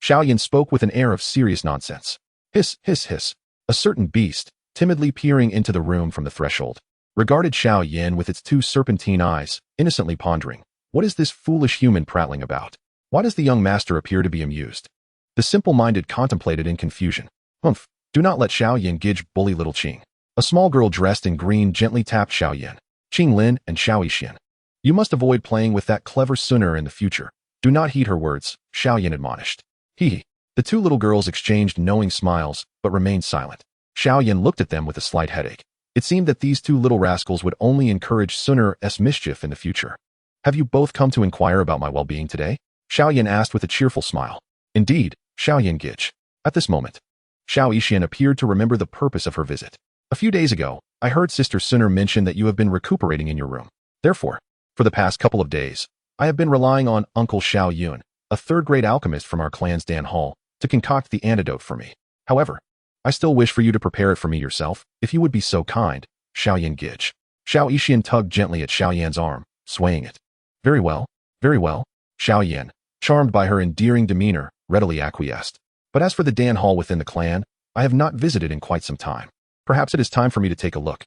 Xiao Yan spoke with an air of serious nonsense. Hiss, hiss, hiss. A certain beast, timidly peering into the room from the threshold, regarded Xiao Yan with its 2 serpentine eyes, innocently pondering, "What is this foolish human prattling about? Why does the young master appear to be amused?" The simple-minded contemplated in confusion. Do not let Xiao Yan Gij bully little Qing." A small girl dressed in green gently tapped Xiao Yan, Qing Lin, and Xiao Yixian. "You must avoid playing with that clever Xun'er in the future. Do not heed her words," Xiao Yan admonished. The 2 little girls exchanged knowing smiles, but remained silent. Xiao Yan looked at them with a slight headache. It seemed that these 2 little rascals would only encourage Xun'er's mischief in the future. "Have you both come to inquire about my well-being today?" Xiao Yan asked with a cheerful smile. "Indeed, Xiao Yan Gij." At this moment, Xiao Yixian appeared to remember the purpose of her visit. "A few days ago, I heard Sister Xun'er mention that you have been recuperating in your room. Therefore, for the past couple of days, I have been relying on Uncle Xiao Yun, a 3rd-grade alchemist from our clan's Dan Hall, to concoct the antidote for me. However, I still wish for you to prepare it for me yourself, if you would be so kind, Xiao Yan Gij." Xiao Yixian tugged gently at Xiao Yan's arm, swaying it. Very well. Xiao Yan, charmed by her endearing demeanor, readily acquiesced. "But as for the Dan Hall within the clan, I have not visited in quite some time. Perhaps it is time for me to take a look.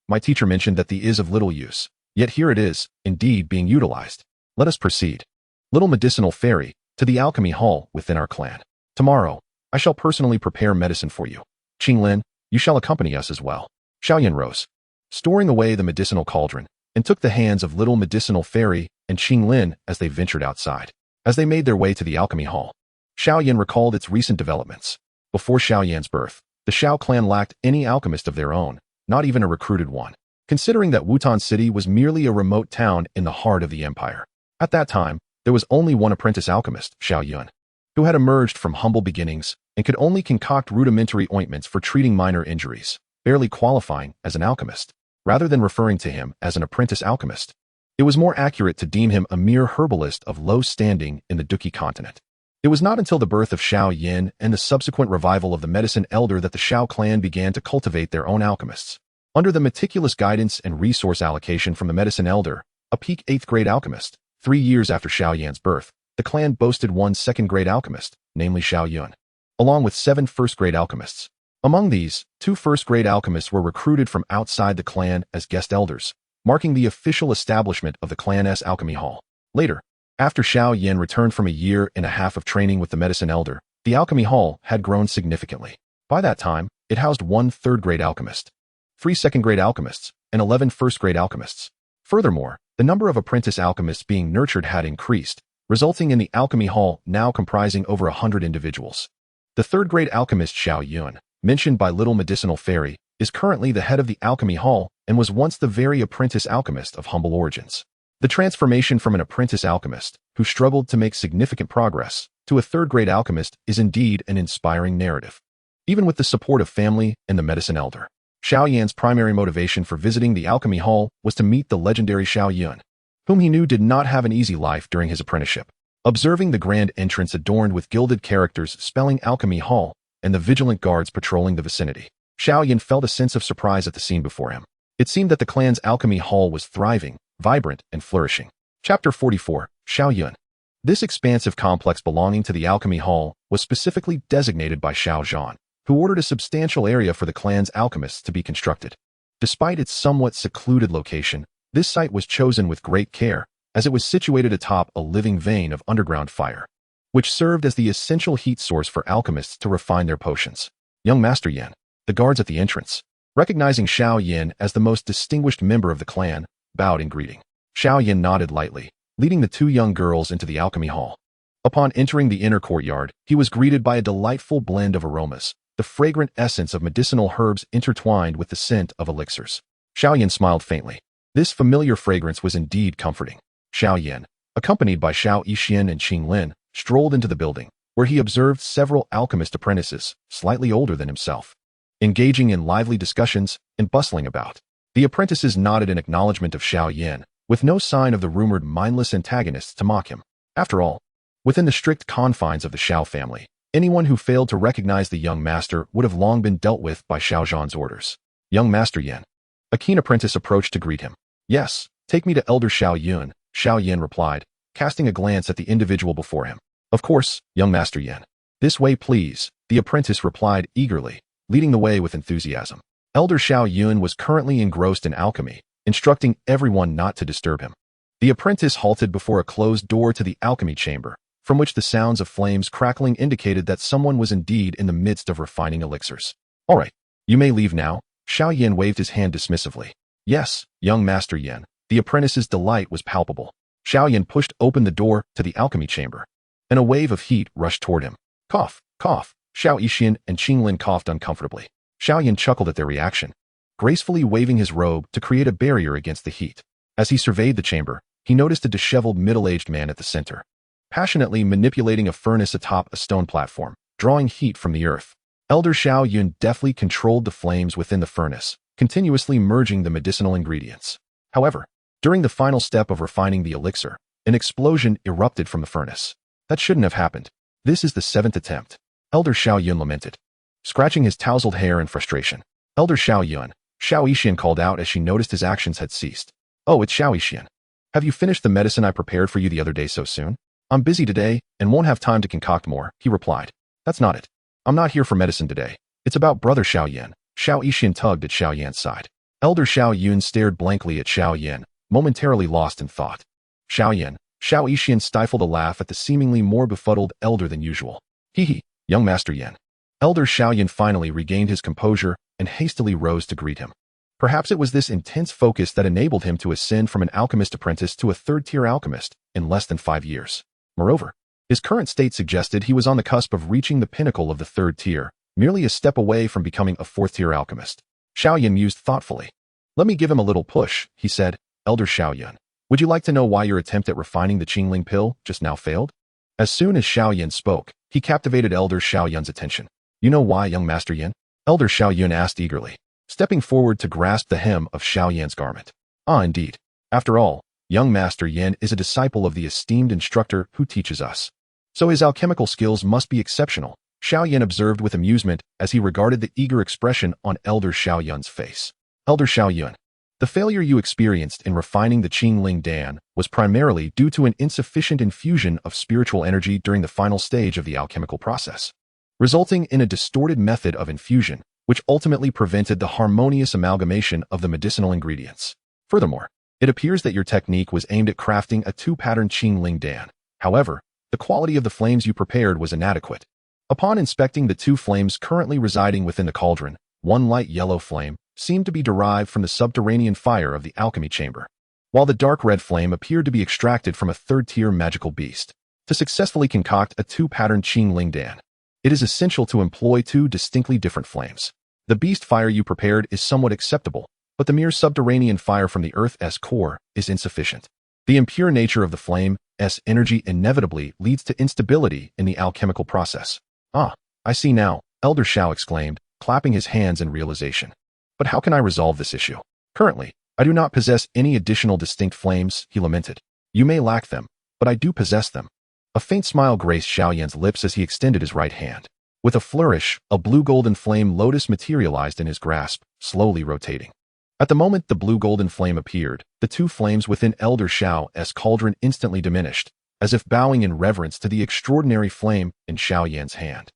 My teacher mentioned that the is of little use, yet here it is, indeed, being utilized. Let us proceed. Little medicinal fairy, to the alchemy hall within our clan. Tomorrow, I shall personally prepare medicine for you. Qing Lin, you shall accompany us as well." Xiao Yan rose, storing away the medicinal cauldron, and took the hands of little medicinal fairy and Qing Lin as they ventured outside. As they made their way to the alchemy hall, Xiao Yan recalled its recent developments. Before Xiao Yan's birth, the Xiao clan lacked any alchemist of their own, not even a recruited one, considering that Wutan City was merely a remote town in the heart of the empire. At that time, there was only one apprentice alchemist, Xiao Yun, who had emerged from humble beginnings and could only concoct rudimentary ointments for treating minor injuries, barely qualifying as an alchemist. Rather than referring to him as an apprentice alchemist, it was more accurate to deem him a mere herbalist of low standing in the Duki continent. It was not until the birth of Xiao Yan and the subsequent revival of the medicine elder that the Xiao clan began to cultivate their own alchemists. Under the meticulous guidance and resource allocation from the medicine elder, a peak 8th-grade alchemist, 3 years after Xiao Yan's birth, the clan boasted one 2nd-grade alchemist, namely Xiao Yun, along with 7 1st-grade alchemists. Among these, 2 1st-grade alchemists were recruited from outside the clan as guest elders, marking the official establishment of the clan's alchemy hall. Later, after Xiao Yan returned from a year and a half of training with the medicine elder, the alchemy hall had grown significantly. By that time, it housed 1 third-grade alchemist, 3 second-grade alchemists, and 11 first-grade alchemists. Furthermore, the number of apprentice alchemists being nurtured had increased, resulting in the alchemy hall now comprising over 100 individuals. The third-grade alchemist Xiao Yan, mentioned by Little Medicinal Fairy, is currently the head of the alchemy hall and was once the very apprentice alchemist of humble origins. The transformation from an apprentice alchemist, who struggled to make significant progress, to a third-grade alchemist is indeed an inspiring narrative. Even with the support of family and the medicine elder, Xiao Yan's primary motivation for visiting the alchemy hall was to meet the legendary Xiao Yan, whom he knew did not have an easy life during his apprenticeship. Observing the grand entrance adorned with gilded characters spelling Alchemy Hall and the vigilant guards patrolling the vicinity, Xiao Yan felt a sense of surprise at the scene before him. It seemed that the clan's alchemy hall was thriving, vibrant, and flourishing. Chapter 44, Xiao Yan. This expansive complex belonging to the alchemy hall was specifically designated by Xiao Zhan, who ordered a substantial area for the clan's alchemists to be constructed. Despite its somewhat secluded location, this site was chosen with great care, as it was situated atop a living vein of underground fire, which served as the essential heat source for alchemists to refine their potions. Young Master Yan, the guards at the entrance, recognizing Xiao Yan as the most distinguished member of the clan, bowed in greeting. Xiao Yan nodded lightly, leading the 2 young girls into the alchemy hall. Upon entering the inner courtyard, he was greeted by a delightful blend of aromas, the fragrant essence of medicinal herbs intertwined with the scent of elixirs. Xiao Yan smiled faintly. This familiar fragrance was indeed comforting. Xiao Yan, accompanied by Xiao Yixian and Qing Lin, strolled into the building, where he observed several alchemist apprentices, slightly older than himself, engaging in lively discussions and bustling about. The apprentices nodded in acknowledgement of Xiao Yan, with no sign of the rumored mindless antagonists to mock him. After all, within the strict confines of the Xiao family, anyone who failed to recognize the young master would have long been dealt with by Xiao Zhan's orders. Young Master Yan. A keen apprentice approached to greet him. Yes, take me to Elder Xiao Yan, Xiao Yan replied, casting a glance at the individual before him. Of course, young Master Yan. This way please, the apprentice replied eagerly, leading the way with enthusiasm. Elder Xiao Yan was currently engrossed in alchemy, instructing everyone not to disturb him. The apprentice halted before a closed door to the alchemy chamber, from which the sounds of flames crackling indicated that someone was indeed in the midst of refining elixirs. All right, you may leave now. Xiao Yan waved his hand dismissively. Yes, young Master Yan. The apprentice's delight was palpable. Xiao Yan pushed open the door to the alchemy chamber, and a wave of heat rushed toward him. Cough, cough. Xiao Yixian and Qing Lin coughed uncomfortably. Xiao Yan chuckled at their reaction, gracefully waving his robe to create a barrier against the heat. As he surveyed the chamber, he noticed a disheveled middle-aged man at the center, passionately manipulating a furnace atop a stone platform, drawing heat from the earth. Elder Xiao Yan deftly controlled the flames within the furnace, continuously merging the medicinal ingredients. However, during the final step of refining the elixir, an explosion erupted from the furnace. That shouldn't have happened. This is the 7th attempt. Elder Xiao Yan lamented, scratching his tousled hair in frustration. Elder Xiao Yan, Xiao Yixian called out as she noticed his actions had ceased. Oh, it's Xiao Yixian. Have you finished the medicine I prepared for you the other day so soon? I'm busy today and won't have time to concoct more, he replied. That's not it. I'm not here for medicine today. It's about brother Xiao Yan. Xiao Yixian tugged at Xiao Yan's side. Elder Xiao Yan stared blankly at Xiao Yan, momentarily lost in thought. Xiao Yan, Xiao Yixian stifled a laugh at the seemingly more befuddled elder than usual. Hee, young Master Yan. Elder Xiao Yan finally regained his composure and hastily rose to greet him. Perhaps it was this intense focus that enabled him to ascend from an alchemist apprentice to a third-tier alchemist in less than 5 years. Moreover, his current state suggested he was on the cusp of reaching the pinnacle of the 3rd tier, merely a step away from becoming a 4th-tier alchemist. Xiao Yan mused thoughtfully. Let me give him a little push, he said. Elder Xiao Yan, would you like to know why your attempt at refining the Qingling pill just now failed? As soon as Xiao Yan spoke, he captivated Elder Xiao Yan's attention. You know why, young Master Yan? Elder Xiao Yan asked eagerly, stepping forward to grasp the hem of Xiao Yan's garment. Ah, indeed. After all, young Master Yan is a disciple of the esteemed instructor who teaches us. So his alchemical skills must be exceptional, Xiao Yan observed with amusement as he regarded the eager expression on Elder Xiao Yan's face. Elder Xiao Yan, the failure you experienced in refining the Qingling Dan was primarily due to an insufficient infusion of spiritual energy during the final stage of the alchemical process, resulting in a distorted method of infusion, which ultimately prevented the harmonious amalgamation of the medicinal ingredients. Furthermore, it appears that your technique was aimed at crafting a two-pattern Qingling Dan. However, the quality of the flames you prepared was inadequate. Upon inspecting the two flames currently residing within the cauldron, one light yellow flame seemed to be derived from the subterranean fire of the alchemy chamber, while the dark red flame appeared to be extracted from a third-tier magical beast. To successfully concoct a two-pattern Qingling Dan, it is essential to employ two distinctly different flames. The beast fire you prepared is somewhat acceptable, but the mere subterranean fire from the Earth's core is insufficient. The impure nature of the flame's energy inevitably leads to instability in the alchemical process. Ah, I see now, Elder Xiao exclaimed, clapping his hands in realization. But how can I resolve this issue? Currently, I do not possess any additional distinct flames, he lamented. You may lack them, but I do possess them. A faint smile graced Xiao Yan's lips as he extended his right hand. With a flourish, a blue-golden flame lotus materialized in his grasp, slowly rotating. At the moment the blue-golden flame appeared, the two flames within Elder Xiao's cauldron instantly diminished, as if bowing in reverence to the extraordinary flame in Xiao Yan's hand.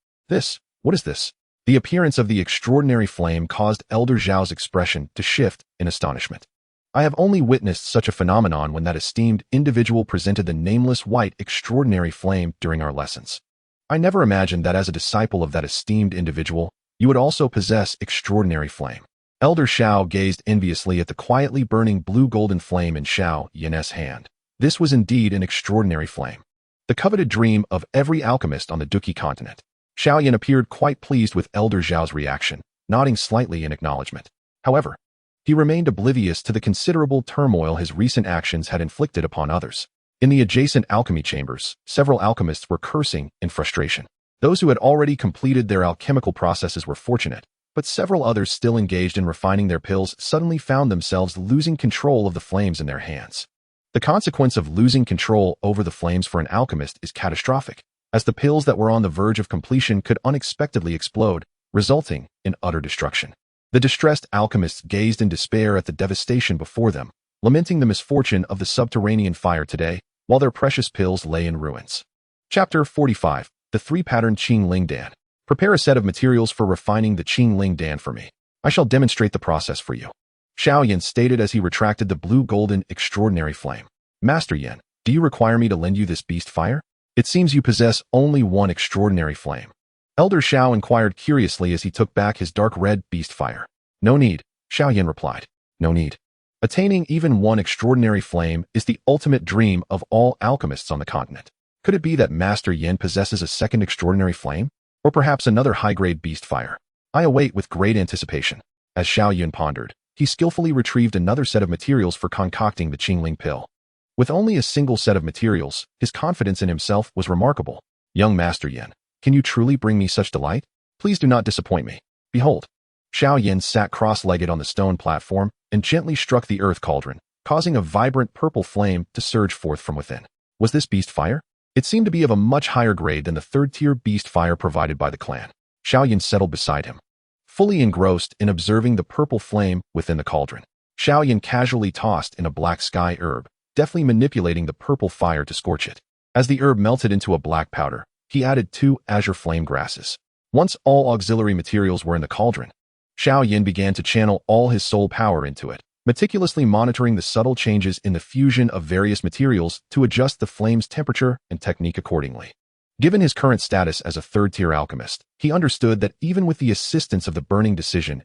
What is this? The appearance of the extraordinary flame caused Elder Xiao's expression to shift in astonishment. I have only witnessed such a phenomenon when that esteemed individual presented the nameless white extraordinary flame during our lessons. I never imagined that as a disciple of that esteemed individual, you would also possess extraordinary flame. Elder Xiao gazed enviously at the quietly burning blue-golden flame in Xiao Yan's hand. This was indeed an extraordinary flame, the coveted dream of every alchemist on the Duqi continent. Xiao Yan appeared quite pleased with Elder Xiao's reaction, nodding slightly in acknowledgement. However, he remained oblivious to the considerable turmoil his recent actions had inflicted upon others. In the adjacent alchemy chambers, several alchemists were cursing in frustration. Those who had already completed their alchemical processes were fortunate, but several others still engaged in refining their pills suddenly found themselves losing control of the flames in their hands. The consequence of losing control over the flames for an alchemist is catastrophic, as the pills that were on the verge of completion could unexpectedly explode, resulting in utter destruction. The distressed alchemists gazed in despair at the devastation before them, lamenting the misfortune of the subterranean fire today, while their precious pills lay in ruins. Chapter 45. The Three-Pattern Qingling Dan. Prepare a set of materials for refining the Qingling Dan for me. I shall demonstrate the process for you. Xiao Yan stated as he retracted the blue-golden extraordinary flame. Master Yan, do you require me to lend you this beast fire? It seems you possess only one extraordinary flame. Elder Xiao inquired curiously as he took back his dark red beast fire. No need, Xiao Yan replied. No need. Attaining even one extraordinary flame is the ultimate dream of all alchemists on the continent. Could it be that Master Yan possesses a second extraordinary flame? Or perhaps another high-grade beast fire? I await with great anticipation. As Xiao Yan pondered, he skillfully retrieved another set of materials for concocting the Qingling pill. With only a single set of materials, his confidence in himself was remarkable. Young Master Yan, can you truly bring me such delight? Please do not disappoint me. Behold. Xiao Yan sat cross-legged on the stone platform and gently struck the earth cauldron, causing a vibrant purple flame to surge forth from within. Was this beast fire? It seemed to be of a much higher grade than the third-tier beast fire provided by the clan. Xiao Yan settled beside him, fully engrossed in observing the purple flame within the cauldron. Xiao Yan casually tossed in a black sky herb, deftly manipulating the purple fire to scorch it. As the herb melted into a black powder, he added 2 azure flame grasses. Once all auxiliary materials were in the cauldron, Xiao Yan began to channel all his soul power into it, meticulously monitoring the subtle changes in the fusion of various materials to adjust the flame's temperature and technique accordingly. Given his current status as a third-tier alchemist, he understood that even with the assistance of the burning decision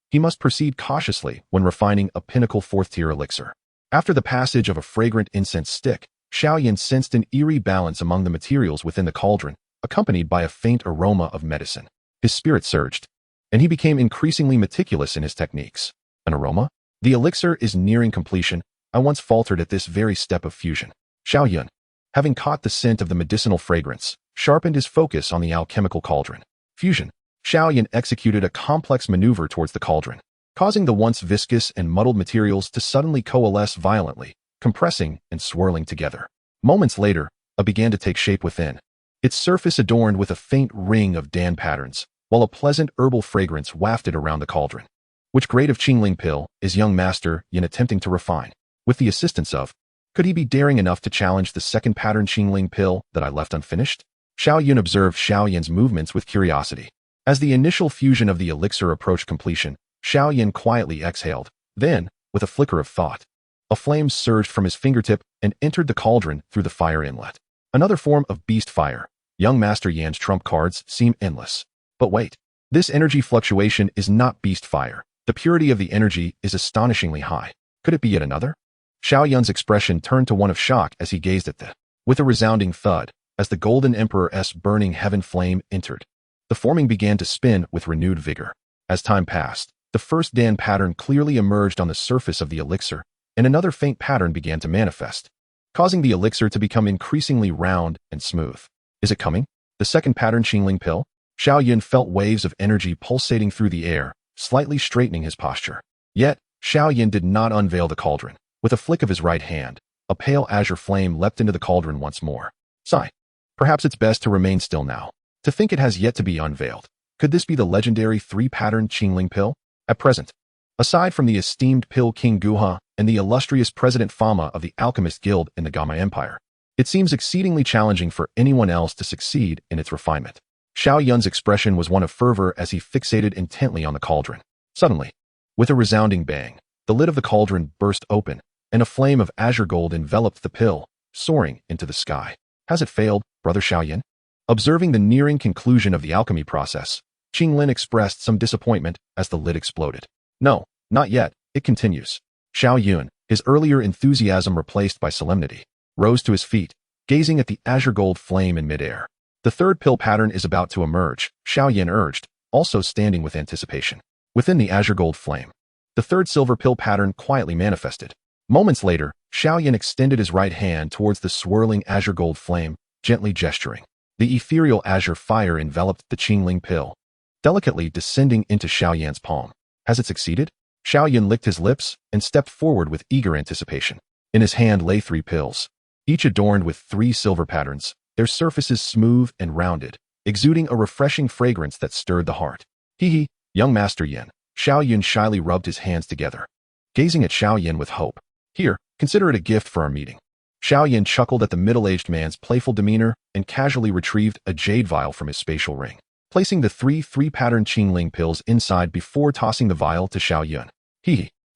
he must proceed cautiously when refining a pinnacle fourth-tier elixir. After the passage of a fragrant incense stick, Xiao Yan sensed an eerie balance among the materials within the cauldron, accompanied by a faint aroma of medicine. His spirit surged, and he became increasingly meticulous in his techniques. An aroma? The elixir is nearing completion. I once faltered at this very step of fusion. Xiao Yan, having caught the scent of the medicinal fragrance, sharpened his focus on the alchemical cauldron. Fusion. Xiao Yan executed a complex maneuver towards the cauldron, causing the once viscous and muddled materials to suddenly coalesce violently, compressing and swirling together. Moments later, a began to take shape within, its surface adorned with a faint ring of Dan patterns, while a pleasant herbal fragrance wafted around the cauldron. Which grade of Qingling pill is young Master Yan attempting to refine? With the assistance of, could he be daring enough to challenge the second pattern Qingling pill that I left unfinished? Xiao Yan observed Xiao Yan's movements with curiosity. As the initial fusion of the elixir approached completion, Xiao Yan quietly exhaled. Then, with a flicker of thought, A flame surged from his fingertip and entered the cauldron through the fire inlet. Another form of beast fire. Young Master Yan's trump cards seem endless. But wait. This energy fluctuation is not beast fire. The purity of the energy is astonishingly high. Could it be yet another? Xiao Yan's expression turned to one of shock as he gazed at the, with a resounding thud, as the Golden Emperor's burning heaven flame entered. The forming began to spin with renewed vigor. As time passed, the first Dan pattern clearly emerged on the surface of the elixir, and another faint pattern began to manifest, causing the elixir to become increasingly round and smooth. Is it coming? The second pattern, Qingling pill? Xiao Yan felt waves of energy pulsating through the air, slightly straightening his posture. Yet, Xiao Yan did not unveil the cauldron. With a flick of his right hand, a pale azure flame leapt into the cauldron once more. Sigh. Perhaps it's best to remain still now. To think it has yet to be unveiled. Could this be the legendary three-pattern Qingling pill? At present, aside from the esteemed pill King Guha and the illustrious President Fama of the Alchemist Guild in the Gamma Empire, it seems exceedingly challenging for anyone else to succeed in its refinement. Xiao Yan's expression was one of fervor as he fixated intently on the cauldron. Suddenly, with a resounding bang, the lid of the cauldron burst open, and a flame of azure gold enveloped the pill, soaring into the sky. Has it failed, Brother Xiao Yan? Observing the nearing conclusion of the alchemy process, Qinglin expressed some disappointment as the lid exploded. No, not yet, it continues. Xiao Yun, his earlier enthusiasm replaced by solemnity, rose to his feet, gazing at the azure gold flame in midair. The third pill pattern is about to emerge, Xiao Yan urged, also standing with anticipation. Within the azure gold flame, the third silver pill pattern quietly manifested. Moments later, Xiao Yan extended his right hand towards the swirling azure gold flame, gently gesturing. The ethereal azure fire enveloped the Qingling pill, delicately descending into Xiao Yan's palm. Has it succeeded? Xiao Yan licked his lips and stepped forward with eager anticipation. In his hand lay 3 pills, each adorned with 3 silver patterns, their surfaces smooth and rounded, exuding a refreshing fragrance that stirred the heart. Hee, young Master Yan. Xiao Yan shyly rubbed his hands together, gazing at Xiao Yan with hope. Here, consider it a gift for our meeting. Xiao Yan chuckled at the middle-aged man's playful demeanor and casually retrieved a jade vial from his spatial ring, placing the 3 three-pattern Qingling pills inside before tossing the vial to Xiao Yan.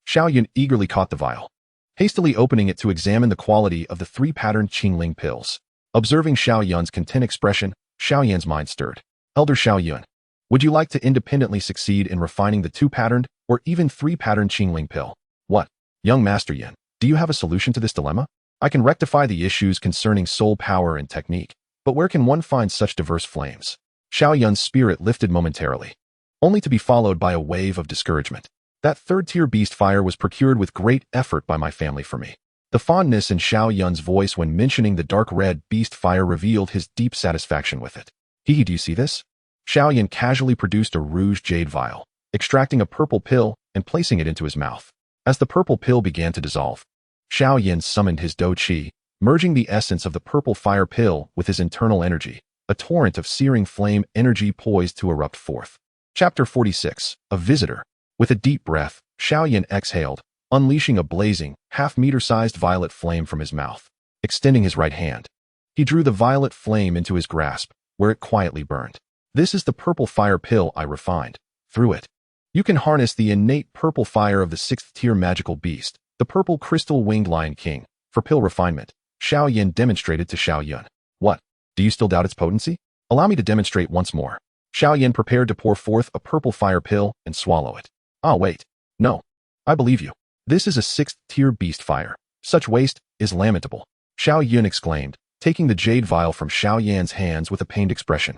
Xiao Yan eagerly caught the vial, hastily opening it to examine the quality of the 3-pattern Qingling pills. Observing Xiao Yan's content expression, Xiao Yan's mind stirred. Elder Xiao Yan, would you like to independently succeed in refining the 2-patterned or even 3-pattern Qingling pill? What? Young Master Yan, do you have a solution to this dilemma? I can rectify the issues concerning soul power and technique, but where can one find such diverse flames? Xiao Yan's spirit lifted momentarily, only to be followed by a wave of discouragement. That third-tier beast fire was procured with great effort by my family for me. The fondness in Xiao Yan's voice when mentioning the dark red beast fire revealed his deep satisfaction with it. Do you see this? Xiao Yan casually produced a rouge jade vial, extracting a purple pill and placing it into his mouth. As the purple pill began to dissolve, Xiao Yan summoned his Do Qi, merging the essence of the purple fire pill with his internal energy. A torrent of searing flame energy poised to erupt forth. Chapter 46. A Visitor. With a deep breath, Xiao Yan exhaled, unleashing a blazing, half-meter-sized violet flame from his mouth. Extending his right hand, he drew the violet flame into his grasp, where it quietly burned. This is the purple fire pill I refined. Through it, you can harness the innate purple fire of the 6th-tier magical beast, the purple crystal-winged Lion King. For pill refinement, Xiao Yan demonstrated to Xiao Yan. What? Do you still doubt its potency? Allow me to demonstrate once more. Xiao Yan prepared to pour forth a purple fire pill and swallow it. Ah, wait. No. I believe you. This is a 6th-tier beast fire. Such waste is lamentable. Xiao Yan exclaimed, taking the jade vial from Xiao Yan's hands with a pained expression.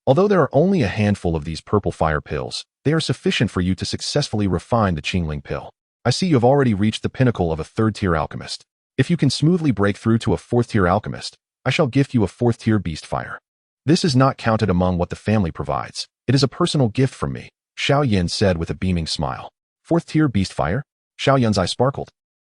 Although there are only a handful of these purple fire pills, they are sufficient for you to successfully refine the Qingling pill. I see you have already reached the pinnacle of a 3rd-tier alchemist. If you can smoothly break through to a 4th-tier alchemist, I shall gift you a 4th-tier beast fire. This is not counted among what the family provides. It is a personal gift from me, Xiao Yan said with a beaming smile. 4th-tier beast fire? Xiao Yan's eye sparkled.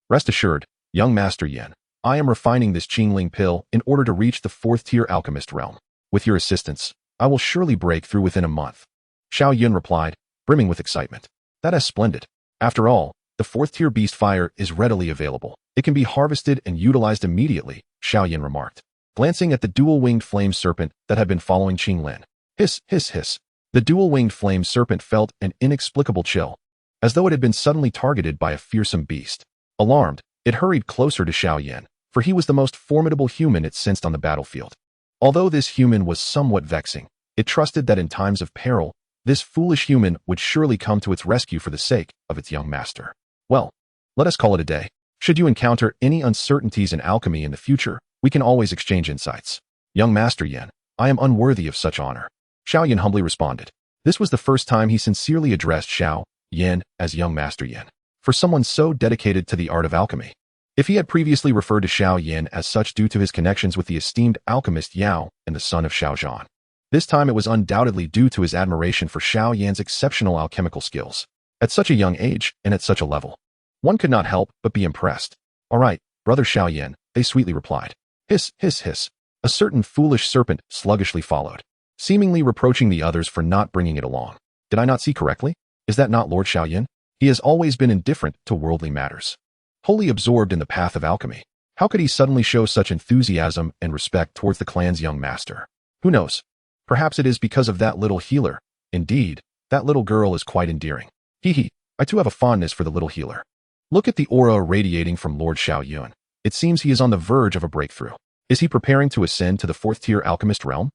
Rest assured, young Master Yan, I am refining this Qingling pill in order to reach the 4th-tier alchemist realm. With your assistance, I will surely break through within a month. Xiao Yan replied, brimming with excitement. That is splendid. After all, the 4th-tier beast fire is readily available. It can be harvested and utilized immediately, Xiao Yan remarked, glancing at the dual-winged flame serpent that had been following Qinglin. Hiss, hiss, hiss. The dual-winged flame serpent felt an inexplicable chill, as though it had been suddenly targeted by a fearsome beast. Alarmed, it hurried closer to Xiao Yan, for he was the most formidable human it sensed on the battlefield. Although this human was somewhat vexing, it trusted that in times of peril, this foolish human would surely come to its rescue for the sake of its young master. Well, let us call it a day. Should you encounter any uncertainties in alchemy in the future, we can always exchange insights. Young Master Yan, I am unworthy of such honor. Xiao Yan humbly responded. This was the first time he sincerely addressed Xiao Yan as Young Master Yan, for someone so dedicated to the art of alchemy. If he had previously referred to Xiao Yan as such due to his connections with the esteemed alchemist Yao and the son of Xiao Zhan, this time it was undoubtedly due to his admiration for Xiao Yan's exceptional alchemical skills. At such a young age and at such a level, one could not help but be impressed. All right, brother Xiao Yan, they sweetly replied. Hiss, hiss, hiss. A certain foolish serpent sluggishly followed, seemingly reproaching the others for not bringing it along. Did I not see correctly? Is that not Lord Xiao Yan? He has always been indifferent to worldly matters, wholly absorbed in the path of alchemy. How could he suddenly show such enthusiasm and respect towards the clan's young master? Who knows? Perhaps it is because of that little healer. Indeed, that little girl is quite endearing. Hee, I too have a fondness for the little healer. Look at the aura radiating from Lord Xiao Yan. It seems he is on the verge of a breakthrough. Is he preparing to ascend to the 4th-tier alchemist realm?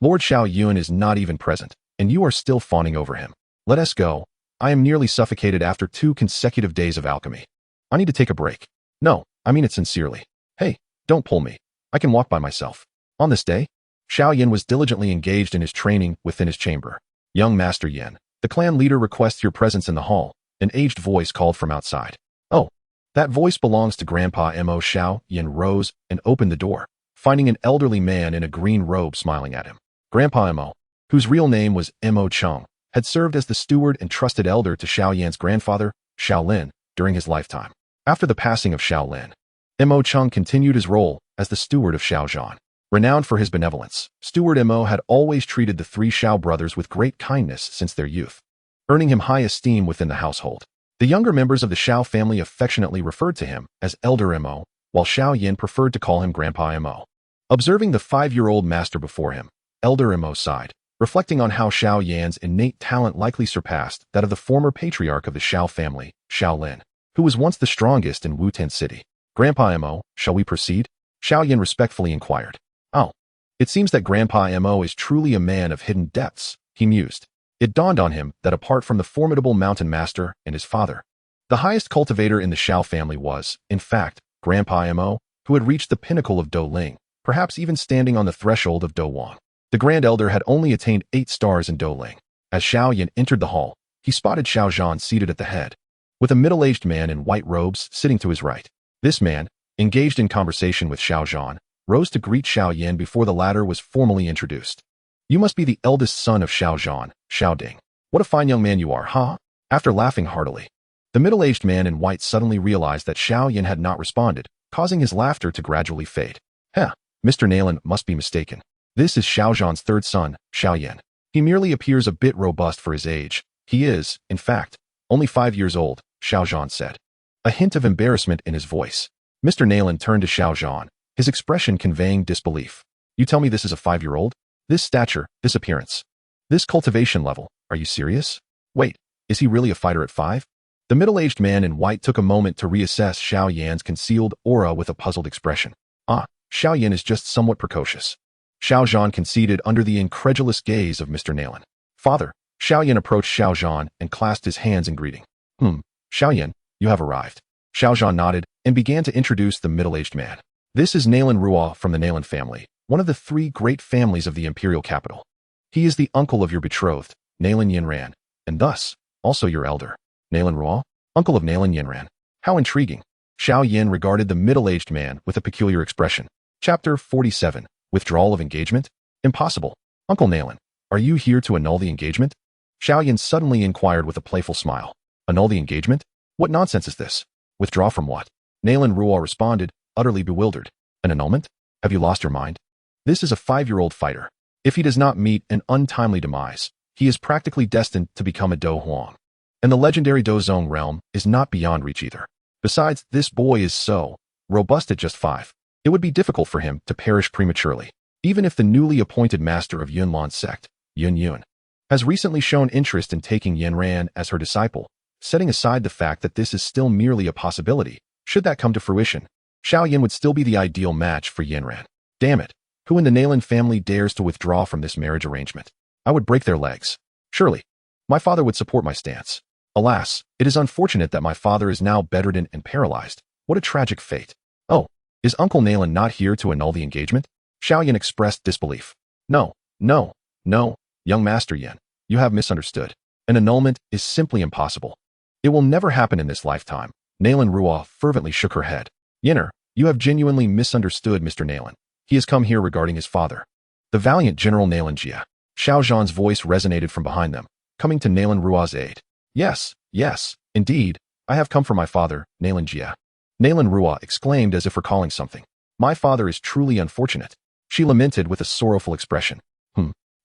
Lord Xiao Yan is not even present, and you are still fawning over him. Let us go. I am nearly suffocated after 2 consecutive days of alchemy. I need to take a break. No, I mean it sincerely. Hey, don't pull me. I can walk by myself. On this day, Xiao Yan was diligently engaged in his training within his chamber. Young Master Yan, the clan leader requests your presence in the hall, an aged voice called from outside. Oh, that voice belongs to Grandpa Mo. Xiao Yan rose and opened the door, finding an elderly man in a green robe smiling at him. Grandpa Mo, whose real name was Mo Cheng, had served as the steward and trusted elder to Xiao Yan's grandfather, Xiao Lin, during his lifetime. After the passing of Xiao Lin, Mo Cheng continued his role as the steward of Xiao Zhan. Renowned for his benevolence, Steward Mo had always treated the 3 Xiao brothers with great kindness since their youth, earning him high esteem within the household. The younger members of the Xiao family affectionately referred to him as Elder Mo, while Xiao Yan preferred to call him Grandpa Mo. Observing the 5-year-old master before him, Elder Mo sighed, reflecting on how Xiao Yan's innate talent likely surpassed that of the former patriarch of the Xiao family, Xiao Lin, who was once the strongest in Wutan City. Grandpa Mo, shall we proceed? Xiao Yan respectfully inquired. Oh, it seems that Grandpa Mo is truly a man of hidden depths, he mused. It dawned on him that apart from the formidable mountain master and his father, the highest cultivator in the Xiao family was, in fact, Grandpa Mo, who had reached the pinnacle of Douling, perhaps even standing on the threshold of Douwang. The Grand Elder had only attained 8 stars in Douling. As Xiao Yan entered the hall, he spotted Xiao Zhan seated at the head, with a middle-aged man in white robes sitting to his right. This man, engaged in conversation with Xiao Zhan, rose to greet Xiao Yan before the latter was formally introduced. You must be the eldest son of Xiao Zhan, Xiao Ding. What a fine young man you are, huh? After laughing heartily, the middle-aged man in white suddenly realized that Xiao Yan had not responded, causing his laughter to gradually fade. Mr. Nalan must be mistaken. This is Xiao Zhan's 3rd son, Xiao Yan. He merely appears a bit robust for his age. He is, in fact, only 5 years old, Xiao Zhan said, a hint of embarrassment in his voice. Mr. Nalan turned to Xiao Zhan, his expression conveying disbelief. You tell me this is a 5-year-old? This stature, this appearance, this cultivation level, are you serious? Wait, is he really a fighter at 5? The middle-aged man in white took a moment to reassess Xiao Yan's concealed aura with a puzzled expression. Xiao Yan is just somewhat precocious. Xiao Zhan conceded under the incredulous gaze of Mr. Nalan. Father, Xiao Yan approached Xiao Zhan and clasped his hands in greeting. Xiao Yan, you have arrived. Xiao Zhan nodded and began to introduce the middle-aged man. This is Nalan Ruo from the Nalan family, one of the 3 great families of the imperial capital. He is the uncle of your betrothed, Nalan Yanran, and thus, also your elder. Nalan Ruo, uncle of Nalan Yanran. How intriguing. Xiao Yan regarded the middle-aged man with a peculiar expression. Chapter 47. Withdrawal of engagement? Impossible. Uncle Nalan, are you here to annul the engagement? Xiao Yan suddenly inquired with a playful smile. Annul the engagement? What nonsense is this? Withdraw from what? Nalan Ruo responded, utterly bewildered. An annulment? Have you lost your mind? This is a 5-year-old fighter. If he does not meet an untimely demise, he is practically destined to become a Do Huang. And the legendary Dozong realm is not beyond reach either. Besides, this boy is so robust at just 5. It would be difficult for him to perish prematurely, even if the newly appointed master of Yunlan's sect, Yun Yun, has recently shown interest in taking Yanran as her disciple. Setting aside the fact that this is still merely a possibility, should that come to fruition, Xiao Yan would still be the ideal match for Yanran. Damn it. Who in the Nalan family dares to withdraw from this marriage arrangement? I would break their legs. Surely, my father would support my stance. Alas, it is unfortunate that my father is now bedridden and paralyzed. What a tragic fate. Oh, is Uncle Nalan not here to annul the engagement? Xiao Yan expressed disbelief. No, young Master Yan, you have misunderstood. An annulment is simply impossible. It will never happen in this lifetime. Nalan Ruoh fervently shook her head. Xun'er, you have genuinely misunderstood Mr. Nalan. He has come here regarding his father. The valiant General Nalan Jia. Xiao Zhan's voice resonated from behind them, coming to Nalan Ruoh's aid. Yes, indeed, I have come for my father, Nalan Jia. Nalan Ruoh exclaimed as if recalling something. My father is truly unfortunate. She lamented with a sorrowful expression.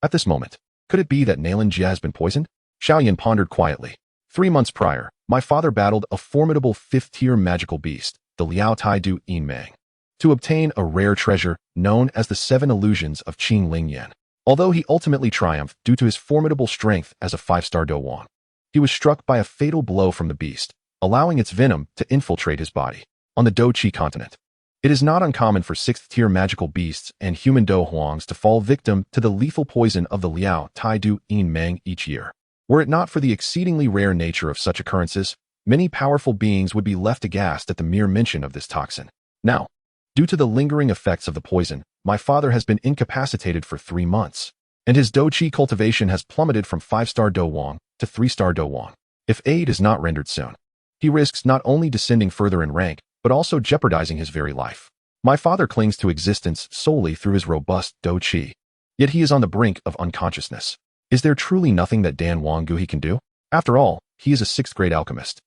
At this moment, could it be that Nalan Jia has been poisoned? Xiao Yan pondered quietly. 3 months prior, my father battled a formidable 5th-tier magical beast, the Liao Taidu Yin Mang, to obtain a rare treasure known as the 7 Illusions of Qing Ling Yan. Although he ultimately triumphed due to his formidable strength as a 5-star Do Wang, he was struck by a fatal blow from the beast, allowing its venom to infiltrate his body. On the Do Qi continent, it is not uncommon for 6th-tier magical beasts and human Do Huangs to fall victim to the lethal poison of the Liao Taidu Yin Mang each year. Were it not for the exceedingly rare nature of such occurrences, many powerful beings would be left aghast at the mere mention of this toxin. Now, due to the lingering effects of the poison, my father has been incapacitated for 3 months, and his Do Qi cultivation has plummeted from 5-star Do Wang to 3-star Do Wang. If aid is not rendered soon, he risks not only descending further in rank, but also jeopardizing his very life. My father clings to existence solely through his robust Do Qi, yet he is on the brink of unconsciousness. Is there truly nothing that Dan Wang Guhi can do? After all, he is a 6th-grade alchemist.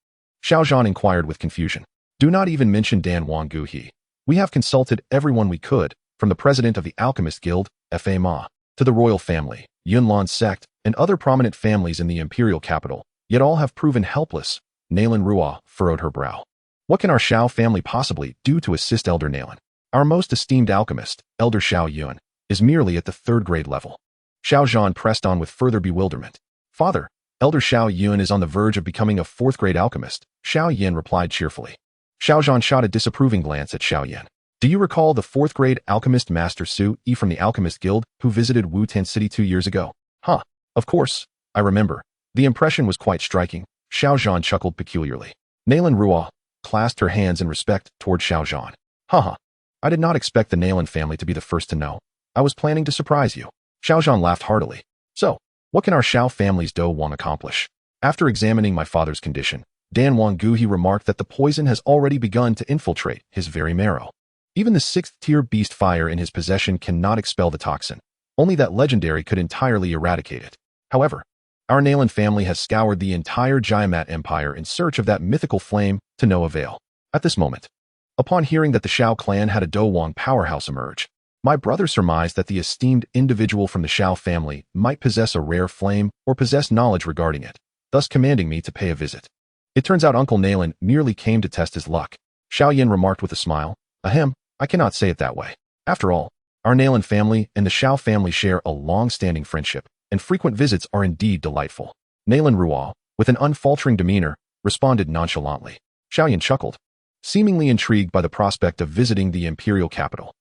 Xiao Zhan inquired with confusion. Do not even mention Dan Wang Guhi. We have consulted everyone we could, from the president of the Alchemist Guild, Fa Ma, to the royal family, Yunlan Sect, and other prominent families in the imperial capital, yet all have proven helpless. Nalan Ruoh furrowed her brow. What can our Xiao family possibly do to assist Elder Nalan? Our most esteemed alchemist, Elder Xiao Yan, is merely at the 3rd-grade level. Xiao Zhan pressed on with further bewilderment. Father, Elder Xiao Yan is on the verge of becoming a 4th-grade alchemist, Xiao Yan replied cheerfully. Xiao Zhan shot a disapproving glance at Xiao Yan. Do you recall the 4th-grade alchemist Master Su Yi from the Alchemist Guild who visited Wu-Tan City 2 years ago? Huh, of course, I remember. The impression was quite striking. Xiao Zhan chuckled peculiarly. Nalan Ruoh clasped her hands in respect toward Xiao Zhan. Haha, I did not expect the Nalan family to be the first to know. I was planning to surprise you. Xiao Zhan laughed heartily. So, what can our Xiao family's Do Wang accomplish? After examining my father's condition, Dan Wang Guhi remarked that the poison has already begun to infiltrate his very marrow. Even the 6th-tier beast fire in his possession cannot expel the toxin. Only that legendary could entirely eradicate it. However, our Nalan family has scoured the entire Jiamat Empire in search of that mythical flame to no avail. At this moment, upon hearing that the Xiao clan had a Do Wang powerhouse emerge, my brother surmised that the esteemed individual from the Xiao family might possess a rare flame or possess knowledge regarding it, thus commanding me to pay a visit. It turns out Uncle Nalan merely came to test his luck. Xiao Yan remarked with a smile. Ahem, I cannot say it that way. After all, our Nalan family and the Xiao family share a long-standing friendship, and frequent visits are indeed delightful. Nalan Ruoh, with an unfaltering demeanor, responded nonchalantly. Xiao Yan chuckled, seemingly intrigued by the prospect of visiting the imperial capital.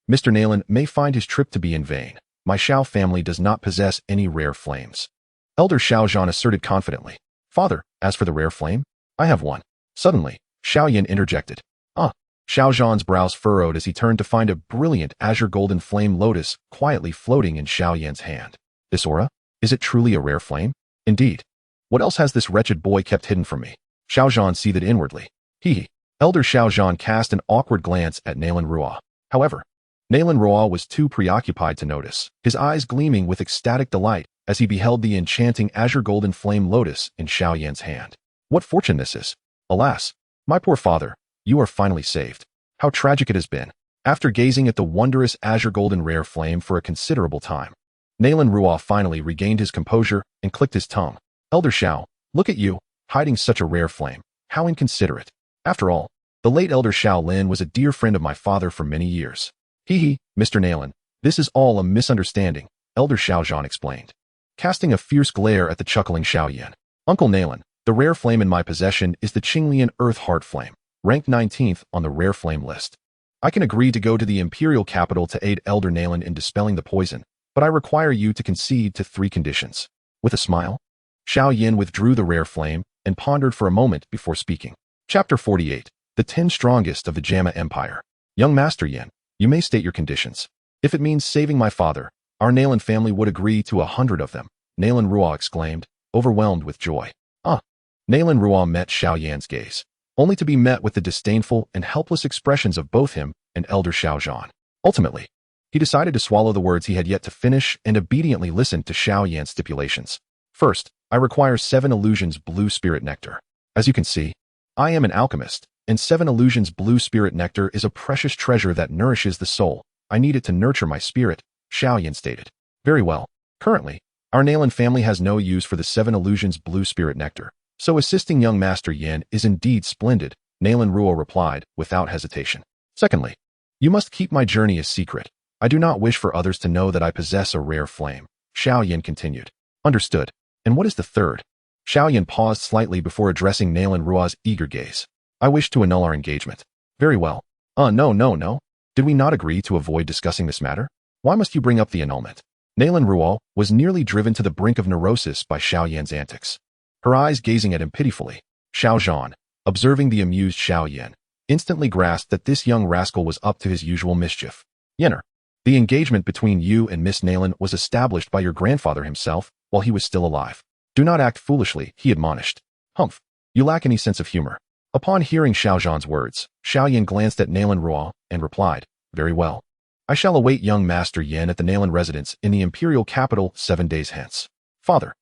Mr. Nalan may find his trip to be in vain. My Xiao family does not possess any rare flames. Elder Xiao Zhan asserted confidently. Father, as for the rare flame, I have one. Suddenly, Xiao Yan interjected. Xiao Zhan's brows furrowed as he turned to find a brilliant azure golden flame lotus quietly floating in Xiao Yan's hand. This aura? Is it truly a rare flame? Indeed. What else has this wretched boy kept hidden from me? Xiao Zhan seethed inwardly. Elder Xiao Zhan cast an awkward glance at Nalan Ruoh. However, Nalan Ruoh was too preoccupied to notice, his eyes gleaming with ecstatic delight as he beheld the enchanting azure golden flame lotus in Xiao Yan's hand. What fortune this is! Alas, my poor father, you are finally saved. How tragic it has been. After gazing at the wondrous azure golden rare flame for a considerable time, Nalan Ruoh finally regained his composure and clicked his tongue. Elder Xiao, look at you, hiding such a rare flame. How inconsiderate. After all, the late Elder Xiao Lin was a dear friend of my father for many years. Mr. Nalan, this is all a misunderstanding, Elder Xiao Zhan explained, casting a fierce glare at the chuckling Xiao Yan. Uncle Nalan, The rare flame in my possession is the Qinglian Earth Heart Flame, ranked 19th on the rare flame list. I can agree to go to the imperial capital to aid Elder Nalan in dispelling the poison, but I require you to concede to 3 conditions. With a smile, Xiao Yan withdrew the rare flame and pondered for a moment before speaking. Chapter 48. The 10 Strongest of the Jama Empire. Young Master Yan, you may state your conditions. If it means saving my father, our Nalan family would agree to 100 of them, Nalan Ruo exclaimed, overwhelmed with joy. Nalan Ruo met Xiao Yan's gaze, only to be met with the disdainful and helpless expressions of both him and Elder Xiao Zhan. Ultimately, he decided to swallow the words he had yet to finish and obediently listened to Xiao Yan's stipulations. First, I require 7 illusions blue spirit nectar. As you can see, I am an alchemist, and 7 illusions blue spirit nectar is a precious treasure that nourishes the soul. I need it to nurture my spirit, Xiao Yan stated. Very well. Currently, our Nalan family has no use for the 7 illusions blue spirit nectar, so assisting young Master Yan is indeed splendid, Nalan Ruo replied, without hesitation. Secondly, you must keep my journey a secret. I do not wish for others to know that I possess a rare flame, Xiao Yan continued. Understood. And what is the third? Xiao Yan paused slightly before addressing Nalan Ruo's eager gaze. I wish to annul our engagement. Very well. No. Did we not agree to avoid discussing this matter? Why must you bring up the annulment? Nalan Ruo was nearly driven to the brink of neurosis by Xiao Yan's antics. Her eyes gazing at him pitifully. Xiao Zhan, observing the amused Xiao Yan, instantly grasped that this young rascal was up to his usual mischief. Xun'er, the engagement between you and Miss Nalan was established by your grandfather himself while he was still alive. Do not act foolishly, he admonished. Humph, you lack any sense of humor. Upon hearing Xiao Zhan's words, Xiao Yan glanced at Nalan Ruo and replied, very well. I shall await young Master Yan at the Nalan residence in the imperial capital 7 days hence. Father,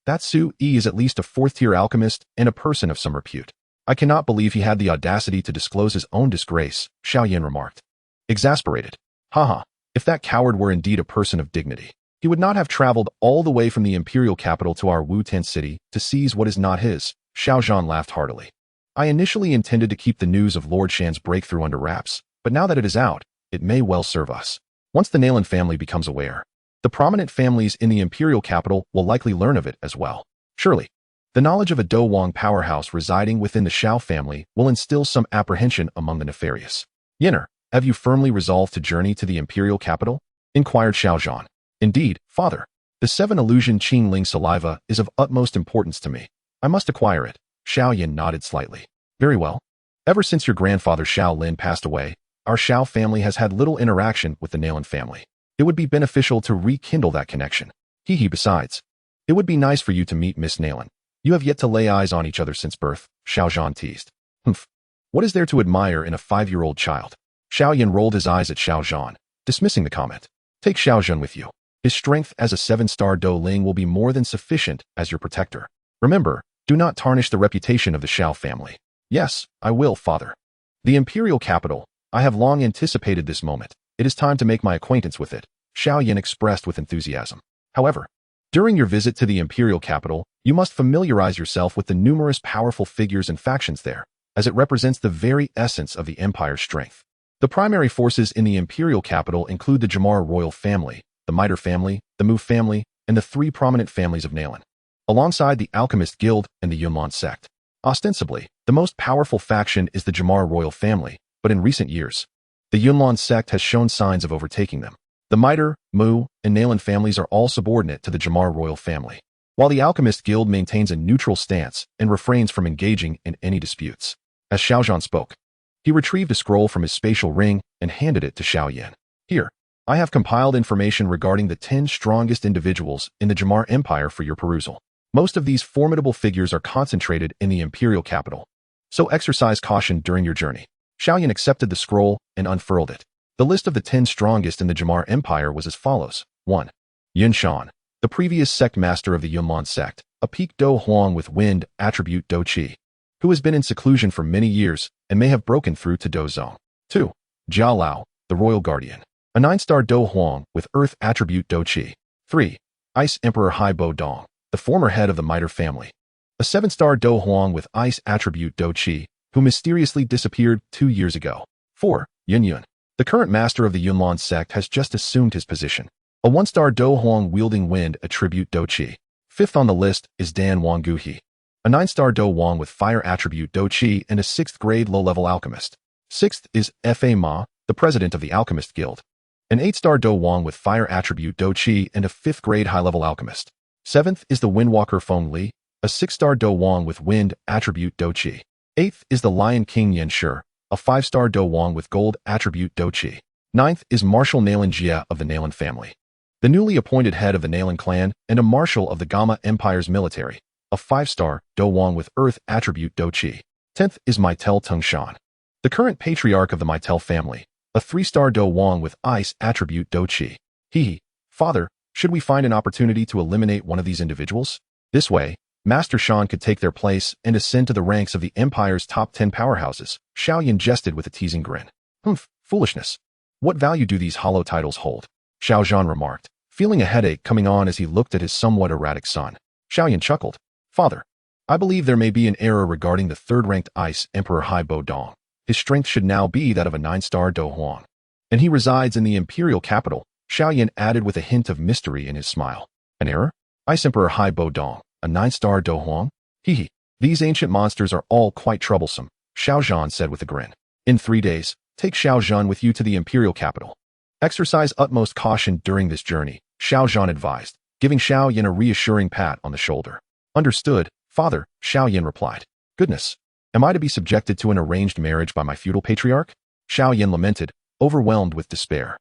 that Su Yi is at least a 4th-tier alchemist and a person of some repute. I cannot believe he had the audacity to disclose his own disgrace, Xiao Yan remarked. Exasperated. Haha, if that coward were indeed a person of dignity, he would not have traveled all the way from the imperial capital to our Wu-Ten city to seize what is not his, Xiao Zhan laughed heartily. I initially intended to keep the news of Lord Shan's breakthrough under wraps, but now that it is out, it may well serve us. Once the Nalan family becomes aware, the prominent families in the imperial capital will likely learn of it as well. Surely, the knowledge of a Do Wang powerhouse residing within the Xiao family will instill some apprehension among the nefarious. Xun'er, have you firmly resolved to journey to the imperial capital? Inquired Xiao Zhan. Indeed, father. The 7 illusion Qingling saliva is of utmost importance to me. I must acquire it. Xiao Yan nodded slightly. Very well. Ever since your grandfather Xiao Lin passed away, our Xiao family has had little interaction with the Nalan family. It would be beneficial to rekindle that connection. Besides, it would be nice for you to meet Miss Nalan. You have yet to lay eyes on each other since birth, Xiao Zhan teased. Humph. What is there to admire in a 5-year-old child? Xiao Yan rolled his eyes at Xiao Zhan, dismissing the comment. Take Xiao Zhan with you. His strength as a 7-star Do Ling will be more than sufficient as your protector. Remember, do not tarnish the reputation of the Xiao family. Yes, I will, father. The imperial capital. I have long anticipated this moment. It is time to make my acquaintance with it, Xiao Yan expressed with enthusiasm. However, during your visit to the imperial capital, you must familiarize yourself with the numerous powerful figures and factions there, as it represents the very essence of the empire's strength. The primary forces in the imperial capital include the Jamar royal family, the Miter family, the Mu family, and the 3 prominent families of Nalan, alongside the Alchemist Guild and the Yunlan Sect. Ostensibly, the most powerful faction is the Jamar royal family, but in recent years, the Yunlan Sect has shown signs of overtaking them. The Miter, Mu, and Nalan families are all subordinate to the Jamar royal family, while the Alchemist Guild maintains a neutral stance and refrains from engaging in any disputes. As Xiao Zhan spoke, he retrieved a scroll from his spatial ring and handed it to Xiao Yan. Here, I have compiled information regarding the 10 strongest individuals in the Jamar Empire for your perusal. Most of these formidable figures are concentrated in the imperial capital, so exercise caution during your journey. Xiao Yan accepted the scroll and unfurled it. The list of the 10 strongest in the Jamar Empire was as follows. 1. Yun Shan, the previous sect master of the Yunlan sect, a peak Do Huang with wind attribute Do Qi, who has been in seclusion for many years and may have broken through to Do Zong. 2. Jiao Lao, the royal guardian, a 9-star Do Huang with earth attribute Do Qi. 3. Ice Emperor Hai Bo Dong, the former head of the Miter family, a 7-star Do Huang with ice attribute Do Qi, who mysteriously disappeared 2 years ago. 4. Yun Yun, the current master of the Yunlan sect, has just assumed his position, a 1-star Do Huang wielding wind attribute Do Qi. 5th on the list is Dan Wang Guhi, a 9-star Do Wang with fire attribute Do Qi and a 6th grade low-level alchemist. 6th is Fa Ma, the president of the Alchemist Guild. An 8-star Do Wang with fire attribute Do Qi and a 5th grade high-level alchemist. 7th is the Windwalker Feng Li, a 6-star Do Wang with wind attribute Do Qi. 8th is the Lion King Yan Shi, a 5-star Do Wang with gold attribute Do Qi. 9th is Marshal Nalan Jia of the Nalan family, the newly appointed head of the Nalan clan and a marshal of the Gamma Empire's military, a 5-star Do Wang with earth attribute Do Qi. 10th is Maitel Tongshan, the current patriarch of the Maitel family, a 3-star Do Wang with ice attribute Do Qi. Father, should we find an opportunity to eliminate one of these individuals? This way, Master Shan could take their place and ascend to the ranks of the Empire's top 10 powerhouses, Xiao Yan jested with a teasing grin. Foolishness. What value do these hollow titles hold? Xiao Zhan remarked, feeling a headache coming on as he looked at his somewhat erratic son. Xiao Yan chuckled. Father, I believe there may be an error regarding the 3rd-ranked Ice Emperor Hai Bo Dong. His strength should now be that of a 9-star Do Huang. And he resides in the imperial capital, Xiao Yan added with a hint of mystery in his smile. An error? Ice Emperor Hai Bo Dong, a 9-star Do Huang? These ancient monsters are all quite troublesome, Xiao Zhan said with a grin. In 3 days, take Xiao Zhan with you to the imperial capital. Exercise utmost caution during this journey, Xiao Zhan advised, giving Xiao Yan a reassuring pat on the shoulder. Understood, father, Xiao Yan replied. Goodness. Am I to be subjected to an arranged marriage by my feudal patriarch? Xiao Yan lamented, overwhelmed with despair.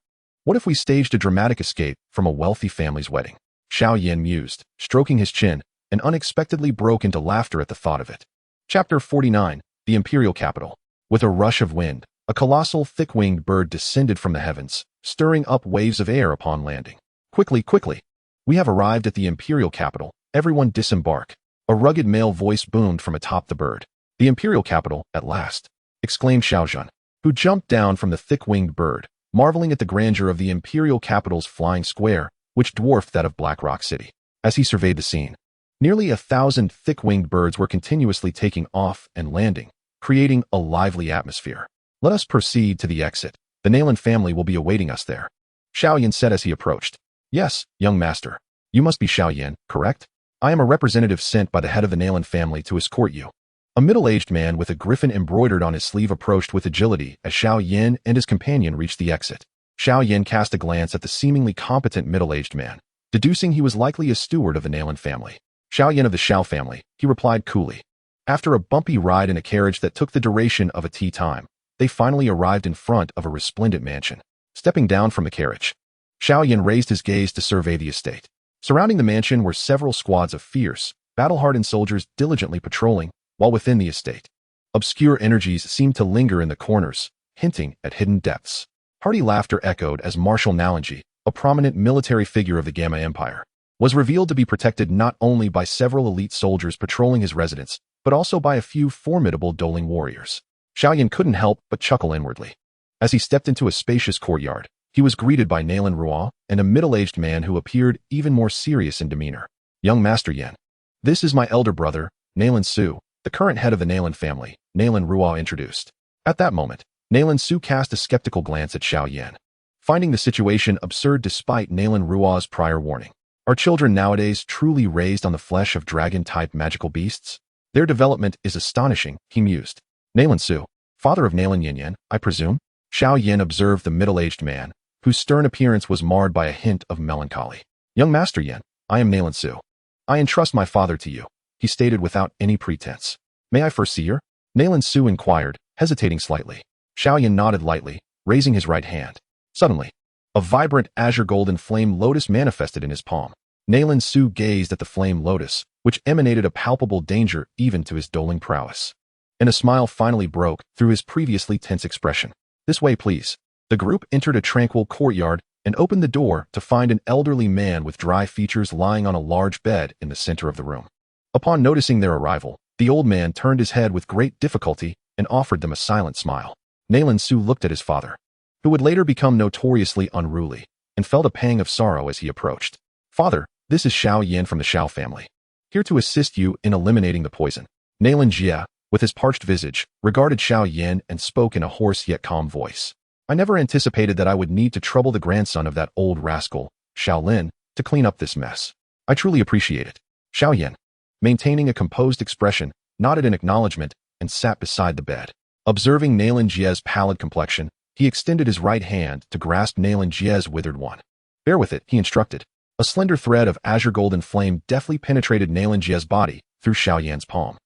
What if we staged a dramatic escape from a wealthy family's wedding? Xiao Yan mused, stroking his chin, and unexpectedly broke into laughter at the thought of it. Chapter 49, the imperial capital. With a rush of wind, a colossal thick-winged bird descended from the heavens, stirring up waves of air upon landing. Quickly. We have arrived at the imperial capital. Everyone disembark. A rugged male voice boomed from atop the bird. The imperial capital, at last, exclaimed Xiao Zhan, who jumped down from the thick-winged bird, marveling at the grandeur of the imperial capital's flying square, which dwarfed that of Black Rock City. As he surveyed the scene, nearly 1,000 thick-winged birds were continuously taking off and landing, creating a lively atmosphere. Let us proceed to the exit. The Nalan family will be awaiting us there. Xiao Yan said as he approached. Yes, young master. You must be Xiao Yan, correct? I am a representative sent by the head of the Nalan family to escort you. A middle-aged man with a griffin embroidered on his sleeve approached with agility as Xiao Yan and his companion reached the exit. Xiao Yan cast a glance at the seemingly competent middle-aged man, deducing he was likely a steward of the Nalan family. Xiao Yan of the Xiao family, he replied coolly. After a bumpy ride in a carriage that took the duration of a tea time, they finally arrived in front of a resplendent mansion. Stepping down from the carriage, Xiao Yan raised his gaze to survey the estate. Surrounding the mansion were several squads of fierce, battle-hardened soldiers diligently patrolling, while within the estate, obscure energies seemed to linger in the corners, hinting at hidden depths. Hearty laughter echoed as Marshal Nalanji, a prominent military figure of the Gamma Empire, was revealed to be protected not only by several elite soldiers patrolling his residence, but also by a few formidable doling warriors. Xiao Yan couldn't help but chuckle inwardly. As he stepped into a spacious courtyard, he was greeted by Nalan Ruo and a middle-aged man who appeared even more serious in demeanor. Young Master Yan. This is my elder brother, Nalan Su, the current head of the Nalan family, Nalan Ruo introduced. At that moment, Nalan Su cast a skeptical glance at Xiao Yan, finding the situation absurd despite Nalan Ruo's prior warning. Are children nowadays truly raised on the flesh of dragon-type magical beasts? Their development is astonishing, he mused. Nalan Su, father of Nalan Yanran, I presume? Xiao Yan observed the middle-aged man, whose stern appearance was marred by a hint of melancholy. Young Master Yan, I am Nalan Su. I entrust my father to you, he stated without any pretense. May I first see her? Nalan Su inquired, hesitating slightly. Xiao Yan nodded lightly, raising his right hand. Suddenly, a vibrant azure golden flame lotus manifested in his palm. Nalan Su gazed at the flame lotus, which emanated a palpable danger even to his doling prowess. And a smile finally broke through his previously tense expression. This way, please. The group entered a tranquil courtyard and opened the door to find an elderly man with dry features lying on a large bed in the center of the room. Upon noticing their arrival, the old man turned his head with great difficulty and offered them a silent smile. Nalan Su looked at his father, who would later become notoriously unruly, and felt a pang of sorrow as he approached. Father, this is Xiao Yan from the Xiao family, here to assist you in eliminating the poison. Nalan Jia, with his parched visage, regarded Xiao Yan and spoke in a hoarse yet calm voice. I never anticipated that I would need to trouble the grandson of that old rascal, Xiao Lin, to clean up this mess. I truly appreciate it. Xiao Yan. maintaining a composed expression, nodded in acknowledgement, and sat beside the bed. Observing Nalan Yanran's pallid complexion, he extended his right hand to grasp Nalan Yanran's withered one. "Bear with it," he instructed. A slender thread of azure golden flame deftly penetrated Nalan Yanran's body through Xiao Yan's palm.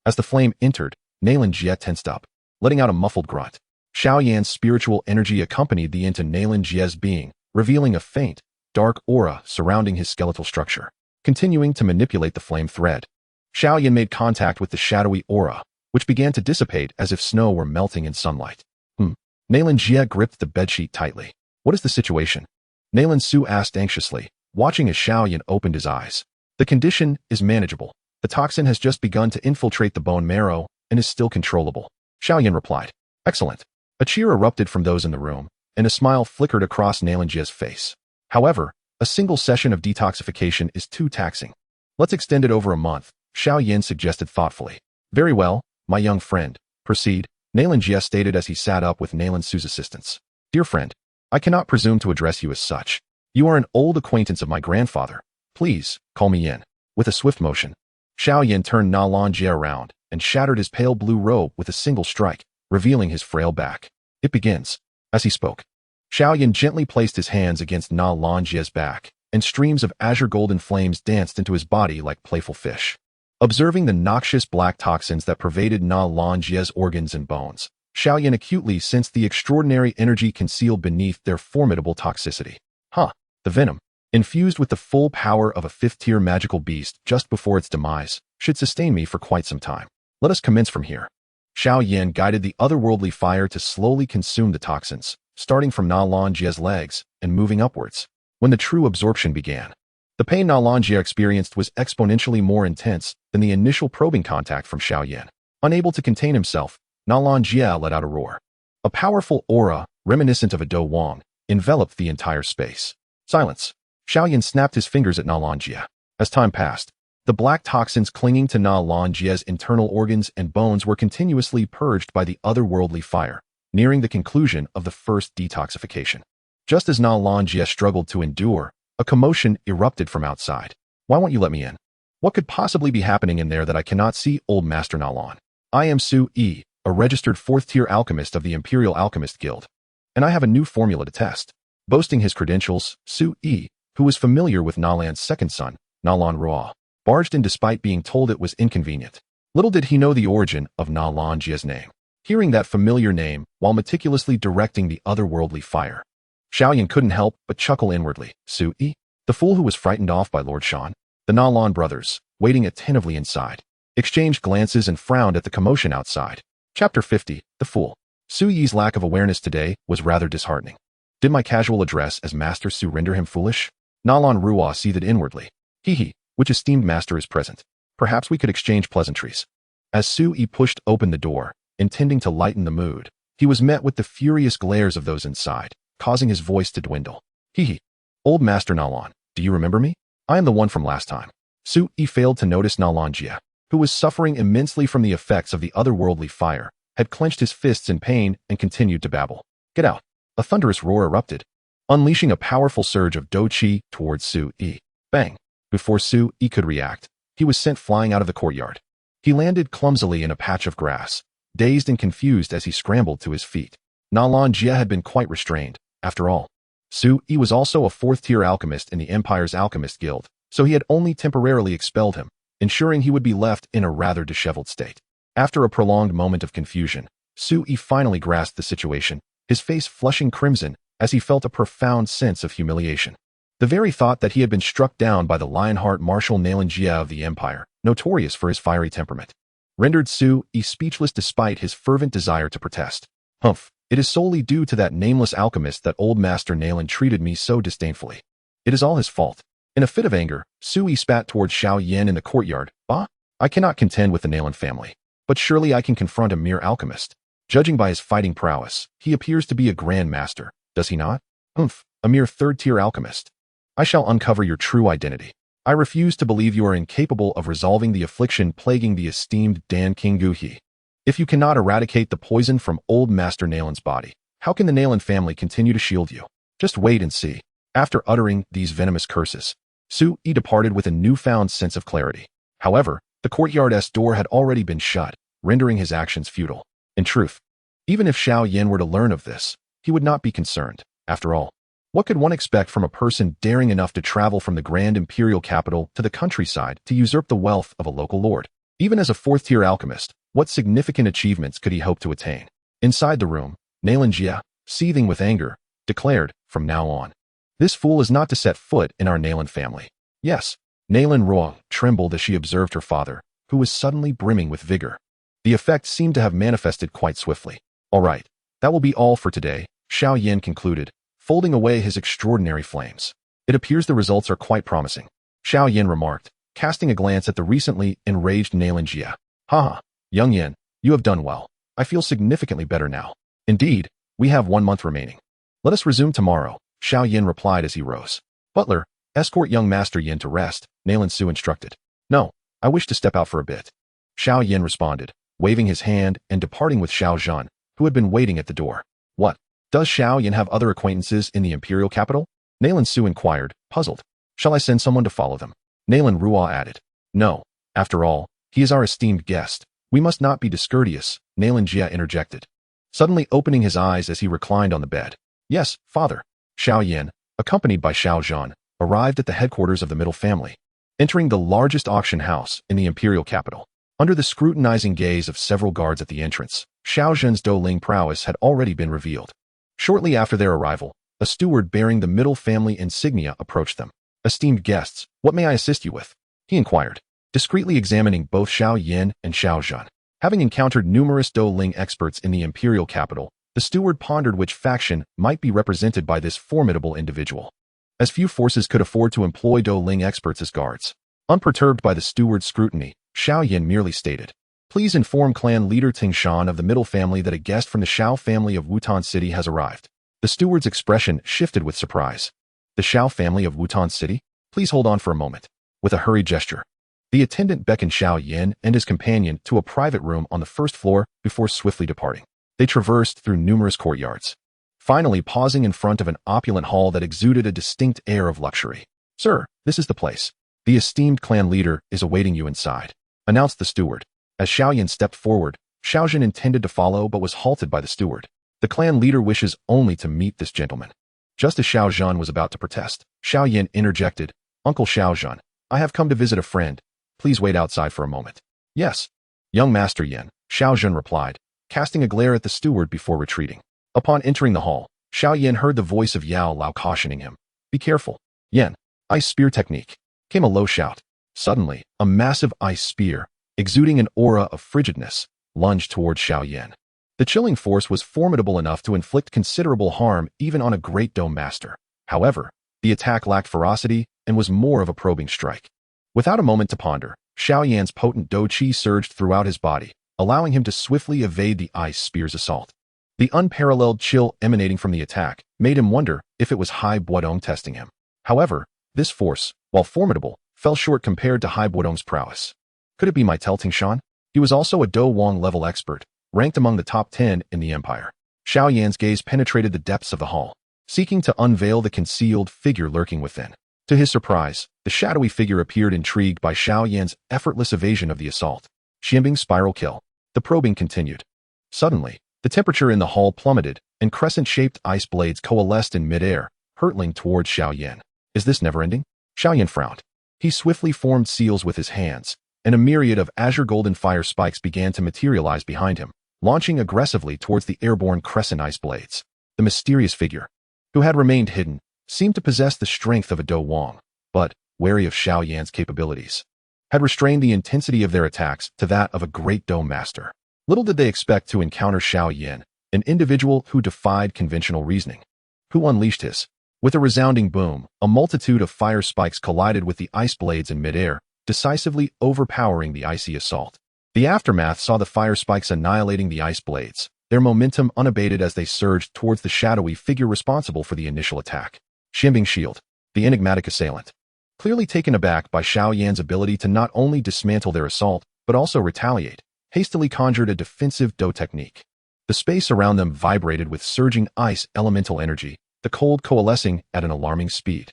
As the flame entered, Nalan Yan tensed up, letting out a muffled grunt. Xiao Yan's spiritual energy accompanied the into Nalan Yanran's being, revealing a faint, dark aura surrounding his skeletal structure. Continuing to manipulate the flame thread, Xiao Yan made contact with the shadowy aura, which began to dissipate as if snow were melting in sunlight. Nalan Yan gripped the bedsheet tightly. "What is the situation?" Nalan Su asked anxiously, watching as Xiao Yan opened his eyes. "The condition is manageable. The toxin has just begun to infiltrate the bone marrow and is still controllable," Xiao Yan replied. "Excellent." A cheer erupted from those in the room, and a smile flickered across Nalan Yan's face. "However, a single session of detoxification is too taxing. Let's extend it over a month," Xiao Yan suggested thoughtfully. "Very well, my young friend. Proceed," Nalan Yan stated as he sat up with Nalan Su's assistance. "Dear friend, I cannot presume to address you as such. You are an old acquaintance of my grandfather. Please, call me Yan." With a swift motion, Xiao Yan turned Nalan Yan around and shattered his pale blue robe with a single strike, revealing his frail back. "It begins." As he spoke, Xiao Yan gently placed his hands against Nalan Yan's back, and streams of azure golden flames danced into his body like playful fish. Observing the noxious black toxins that pervaded Nalan Yan's organs and bones, Xiao Yan acutely sensed the extraordinary energy concealed beneath their formidable toxicity. The venom, infused with the full power of a fifth-tier magical beast just before its demise, should sustain me for quite some time. Let us commence from here. Xiao Yan guided the otherworldly fire to slowly consume the toxins, starting from Nalan Yan's legs and moving upwards. When the true absorption began, the pain Nalan Yan experienced was exponentially more intense than the initial probing contact from Xiao Yan. Unable to contain himself, Nalan Yan let out a roar. A powerful aura, reminiscent of a Do Wong, enveloped the entire space. "Silence." Xiao Yan snapped his fingers at Nalan Yan. As time passed, the black toxins clinging to Nalan Yan's internal organs and bones were continuously purged by the otherworldly fire, nearing the conclusion of the first detoxification. Just as Nalan Yan struggled to endure, a commotion erupted from outside. "Why won't you let me in? What could possibly be happening in there that I cannot see, Old Master Nalan? I am Su-Yi, a registered fourth-tier alchemist of the Imperial Alchemist Guild, and I have a new formula to test." Boasting his credentials, Su-Yi, who was familiar with Nalan's second son, Nalan Ruo, barged in despite being told it was inconvenient. Little did he know the origin of Nalan Yan's name. Hearing that familiar name while meticulously directing the otherworldly fire, Xiao Yan couldn't help but chuckle inwardly. Su-Yi, the fool who was frightened off by Lord Shan. The Nalan brothers, waiting attentively inside, exchanged glances and frowned at the commotion outside. Chapter 50, The Fool. Su-Yi's lack of awareness today was rather disheartening. Did my casual address as Master Su render him foolish? Nalan Ruo seethed inwardly. Which esteemed master is present? Perhaps we could exchange pleasantries. As Su-Yi pushed open the door, intending to lighten the mood, he was met with the furious glares of those inside, causing his voice to dwindle. Old Master Nalan, do you remember me? I am the one from last time." Su-Yi failed to notice Nalan Yan, who was suffering immensely from the effects of the otherworldly fire, had clenched his fists in pain and continued to babble. "Get out." A thunderous roar erupted, unleashing a powerful surge of Do-Chi towards Su-Yi. Bang! Before Su-Yi could react, he was sent flying out of the courtyard. He landed clumsily in a patch of grass, dazed and confused as he scrambled to his feet. Nalan Yan had been quite restrained, after all. Su-Yi was also a fourth-tier alchemist in the Empire's Alchemist Guild, so he had only temporarily expelled him, ensuring he would be left in a rather disheveled state. After a prolonged moment of confusion, Su-Yi finally grasped the situation, his face flushing crimson as he felt a profound sense of humiliation. The very thought that he had been struck down by the Lionheart Marshal Nalan Yan of the Empire, notorious for his fiery temperament, rendered Su-Yi speechless despite his fervent desire to protest. It is solely due to that nameless alchemist that Old Master Nalan treated me so disdainfully. It is all his fault. In a fit of anger, Su-Yi spat towards Xiao Yan in the courtyard. I cannot contend with the Nalan family, but surely I can confront a mere alchemist. Judging by his fighting prowess, he appears to be a grand master, does he not? A mere third-tier alchemist. I shall uncover your true identity. I refuse to believe you are incapable of resolving the affliction plaguing the esteemed Dan King Guhi. If you cannot eradicate the poison from Old Master Nalan's body, how can the Nalan family continue to shield you? Just wait and see. After uttering these venomous curses, Su-Yi departed with a newfound sense of clarity. However, the courtyard's door had already been shut, rendering his actions futile. In truth, even if Xiao Yan were to learn of this, he would not be concerned. After all, what could one expect from a person daring enough to travel from the grand imperial capital to the countryside to usurp the wealth of a local lord? Even as a fourth-tier alchemist, what significant achievements could he hope to attain? Inside the room, Nalan Jia, seething with anger, declared, from now on, this fool is not to set foot in our Nalan family. Yes, Nalan Ruang trembled as she observed her father, who was suddenly brimming with vigor. The effect seemed to have manifested quite swiftly. All right, that will be all for today, Xiao Yan concluded, folding away his extraordinary flames. It appears the results are quite promising, Xiao Yan remarked, casting a glance at the recently enraged Nalan Jia. Haha, young Yan, you have done well. I feel significantly better now. Indeed, we have 1 month remaining. Let us resume tomorrow, Xiao Yan replied as he rose. Butler, escort young Master Yan to rest, Nalan Su instructed. No, I wish to step out for a bit, Xiao Yan responded, waving his hand and departing with Xiao Zhan, who had been waiting at the door. What? Does Xiao Yan have other acquaintances in the imperial capital? Nalan Su inquired, puzzled. Shall I send someone to follow them? Nalan Ruo added. No, after all, he is our esteemed guest. We must not be discourteous, Nalan Jia interjected, suddenly opening his eyes as he reclined on the bed. Yes, father. Xiao Yan, accompanied by Xiao Zhan, arrived at the headquarters of the middle family, entering the largest auction house in the imperial capital. Under the scrutinizing gaze of several guards at the entrance, Xiao Zhan's Douling prowess had already been revealed. Shortly after their arrival, a steward bearing the middle family insignia approached them. Esteemed guests, what may I assist you with? He inquired, discreetly examining both Xiao Yan and Xiao Zhan. Having encountered numerous Douling experts in the imperial capital, the steward pondered which faction might be represented by this formidable individual, as few forces could afford to employ Douling experts as guards. Unperturbed by the steward's scrutiny, Xiao Yan merely stated, Please inform clan leader Ting Shan of the middle family that a guest from the Xiao family of Wutan City has arrived. The steward's expression shifted with surprise. The Xiao family of Wutan City? Please hold on for a moment. With a hurried gesture, the attendant beckoned Xiao Yan and his companion to a private room on the first floor before swiftly departing. They traversed through numerous courtyards, finally pausing in front of an opulent hall that exuded a distinct air of luxury. Sir, this is the place. The esteemed clan leader is awaiting you inside, announced the steward. As Xiao Yan stepped forward, Xiao Zhan intended to follow but was halted by the steward. The clan leader wishes only to meet this gentleman. Just as Xiao Zhan was about to protest, Xiao Yan interjected, Uncle Xiao Zhan, I have come to visit a friend. Please wait outside for a moment. Yes. Young Master Yan, Xiao Zhan replied, casting a glare at the steward before retreating. Upon entering the hall, Xiao Yan heard the voice of Yao Lao cautioning him. Be careful. Yan, ice spear technique. Came a low shout. Suddenly, a massive ice spear, exuding an aura of frigidness, lunged toward Xiao Yan. The chilling force was formidable enough to inflict considerable harm even on a great dome master. However, the attack lacked ferocity and was more of a probing strike. Without a moment to ponder, Xiao Yan's potent Do Qi surged throughout his body, allowing him to swiftly evade the ice spear's assault. The unparalleled chill emanating from the attack made him wonder if it was Hai Buodong testing him. However, this force, while formidable, fell short compared to Hai Buodong's prowess. Could it be my Ting Shan? He was also a Do Wong level expert, ranked among the top 10 in the empire. Xiao Yan's gaze penetrated the depths of the hall, seeking to unveil the concealed figure lurking within. To his surprise, the shadowy figure appeared intrigued by Xiao Yan's effortless evasion of the assault. Xianbing's spiral kill. The probing continued. Suddenly, the temperature in the hall plummeted, and crescent-shaped ice blades coalesced in midair, hurtling towards Xiao Yan. Is this never-ending? Xiao Yan frowned. He swiftly formed seals with his hands, and a myriad of azure golden fire spikes began to materialize behind him, launching aggressively towards the airborne crescent ice blades. The mysterious figure, who had remained hidden, seemed to possess the strength of a Do Wong, but, wary of Xiao Yan's capabilities, had restrained the intensity of their attacks to that of a great dome master. Little did they expect to encounter Xiao Yan, an individual who defied conventional reasoning. Who unleashed his? With a resounding boom, a multitude of fire spikes collided with the ice blades in midair, decisively overpowering the icy assault. The aftermath saw the fire spikes annihilating the ice blades, their momentum unabated as they surged towards the shadowy figure responsible for the initial attack. Xianbing's shield, the enigmatic assailant. Clearly taken aback by Xiao Yan's ability to not only dismantle their assault, but also retaliate, hastily conjured a defensive Do technique. The space around them vibrated with surging ice elemental energy, the cold coalescing at an alarming speed.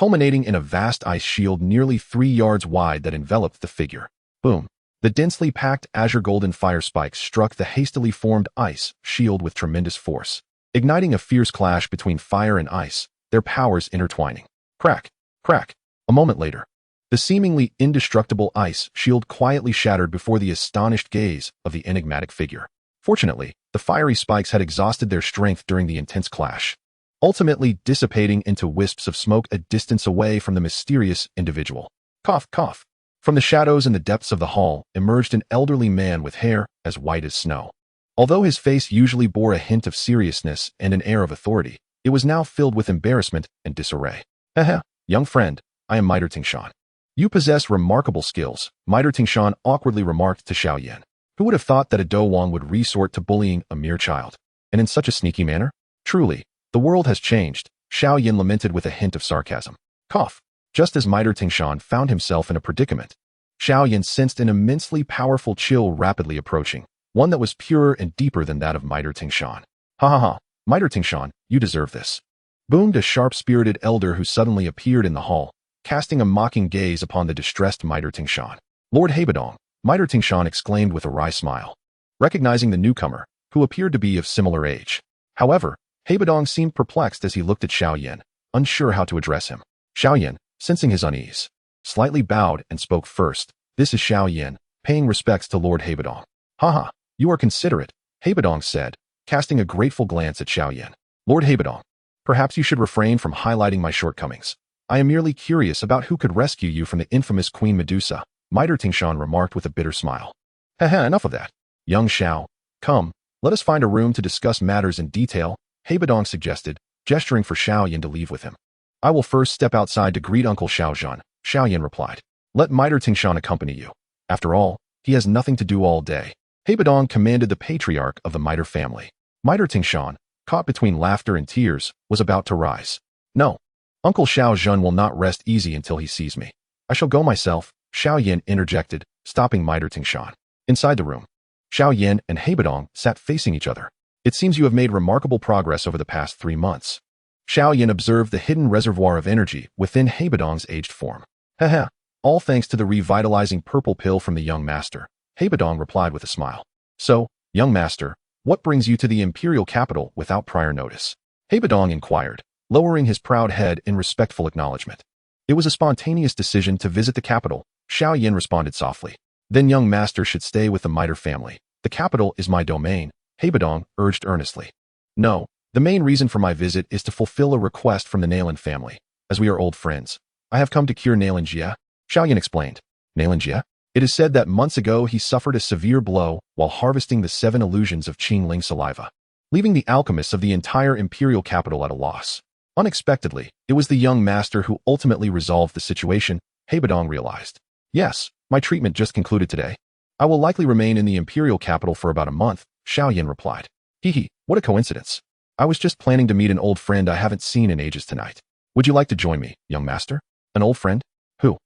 culminating in a vast ice shield nearly 3 yards wide that enveloped the figure. Boom. The densely packed azure golden fire spikes struck the hastily formed ice shield with tremendous force, igniting a fierce clash between fire and ice, their powers intertwining. Crack, crack. A moment later, the seemingly indestructible ice shield quietly shattered before the astonished gaze of the enigmatic figure. Fortunately, the fiery spikes had exhausted their strength during the intense clash, ultimately dissipating into wisps of smoke a distance away from the mysterious individual. Cough, cough. From the shadows in the depths of the hall emerged an elderly man with hair as white as snow. Although his face usually bore a hint of seriousness and an air of authority, it was now filled with embarrassment and disarray. Haha, young friend, I am Bittersweet. You possess remarkable skills, Bittersweet awkwardly remarked to Xiao Yan. Who would have thought that a Dowang would resort to bullying a mere child? And in such a sneaky manner? Truly, the world has changed, Xiao Yan lamented with a hint of sarcasm. Cough. Just as Bittersweet found himself in a predicament, Xiao Yan sensed an immensely powerful chill rapidly approaching, one that was purer and deeper than that of Bittersweet. Ha ha ha, Bittersweet, you deserve this, boomed a sharp-spirited elder who suddenly appeared in the hall, casting a mocking gaze upon the distressed Bittersweet. Lord Habedong, Bittersweet exclaimed with a wry smile, recognizing the newcomer, who appeared to be of similar age. However, Habedong seemed perplexed as he looked at Xiao Yan, unsure how to address him. Xiao Yan, sensing his unease, slightly bowed and spoke first. This is Xiao Yan, paying respects to Lord Habedong. Haha, you are considerate, Habedong said, casting a grateful glance at Xiao Yan. Lord Habedong, perhaps you should refrain from highlighting my shortcomings. I am merely curious about who could rescue you from the infamous Queen Medusa, Bittersweet remarked with a bitter smile. Haha, enough of that. Young Xiao, come, let us find a room to discuss matters in detail, Habedong suggested, gesturing for Xiao Yan to leave with him. I will first step outside to greet Uncle Xiaozhan, Xiao Yan replied. Let Bittersweet accompany you. After all, he has nothing to do all day. Habedong commanded the patriarch of the Miter family. Bittersweet, caught between laughter and tears, was about to rise. No, Uncle Xiaozhan will not rest easy until he sees me. I shall go myself, Xiao Yan interjected, stopping Bittersweet. Inside the room, Xiao Yan and Habedong sat facing each other. It seems you have made remarkable progress over the past 3 months. Xiao Yan observed the hidden reservoir of energy within Habedong's aged form. Haha, all thanks to the revitalizing purple pill from the young master, Habedong replied with a smile. So, young master, what brings you to the imperial capital without prior notice? Habedong inquired, lowering his proud head in respectful acknowledgement. It was a spontaneous decision to visit the capital, Xiao Yan responded softly. Then young master should stay with the Miter family. The capital is my domain, Habedong urged earnestly. No, the main reason for my visit is to fulfill a request from the Nalan family. As we are old friends, I have come to cure Nalan Jia, Xiao Yan explained. Nalan Jia? It is said that months ago he suffered a severe blow while harvesting the 7 illusions of Qingling saliva, leaving the alchemists of the entire imperial capital at a loss. Unexpectedly, it was the young master who ultimately resolved the situation, Habedong realized. Yes, my treatment just concluded today. I will likely remain in the imperial capital for about a month, Xiao Yan replied. Hee, what a coincidence. I was just planning to meet an old friend I haven't seen in ages tonight. Would you like to join me, young master? An old friend? Who?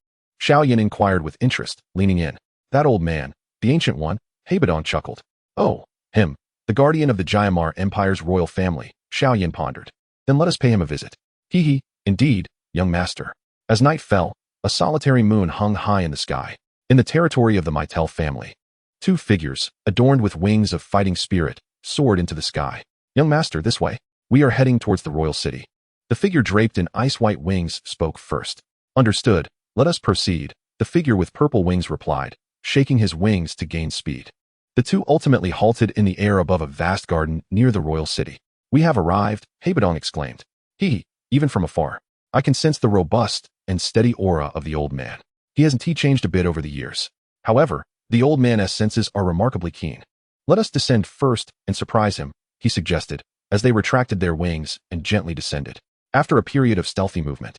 Xiao Yan inquired with interest, leaning in. That old man, the ancient one, Habedong chuckled. Oh, him, the guardian of the Jiamar Empire's royal family, Xiao Yan pondered. Then let us pay him a visit. Hee, indeed, young master. As night fell, a solitary moon hung high in the sky, in the territory of the Mitel family. 2 figures, adorned with wings of fighting spirit, soared into the sky. Young master, this way. We are heading towards the royal city. The figure draped in ice-white wings spoke first. Understood. Let us proceed, the figure with purple wings replied, shaking his wings to gain speed. The 2 ultimately halted in the air above a vast garden near the royal city. We have arrived, Habedong exclaimed. Even from afar, I can sense the robust and steady aura of the old man. He hasn't changed a bit over the years. However, the old man's senses are remarkably keen. Let us descend first and surprise him, he suggested, as they retracted their wings and gently descended. After a period of stealthy movement,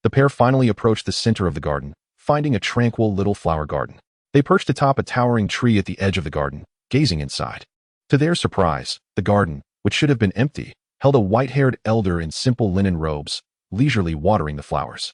the pair finally approached the center of the garden, finding a tranquil little flower garden. They perched atop a towering tree at the edge of the garden, gazing inside. To their surprise, the garden, which should have been empty, held a white-haired elder in simple linen robes, leisurely watering the flowers.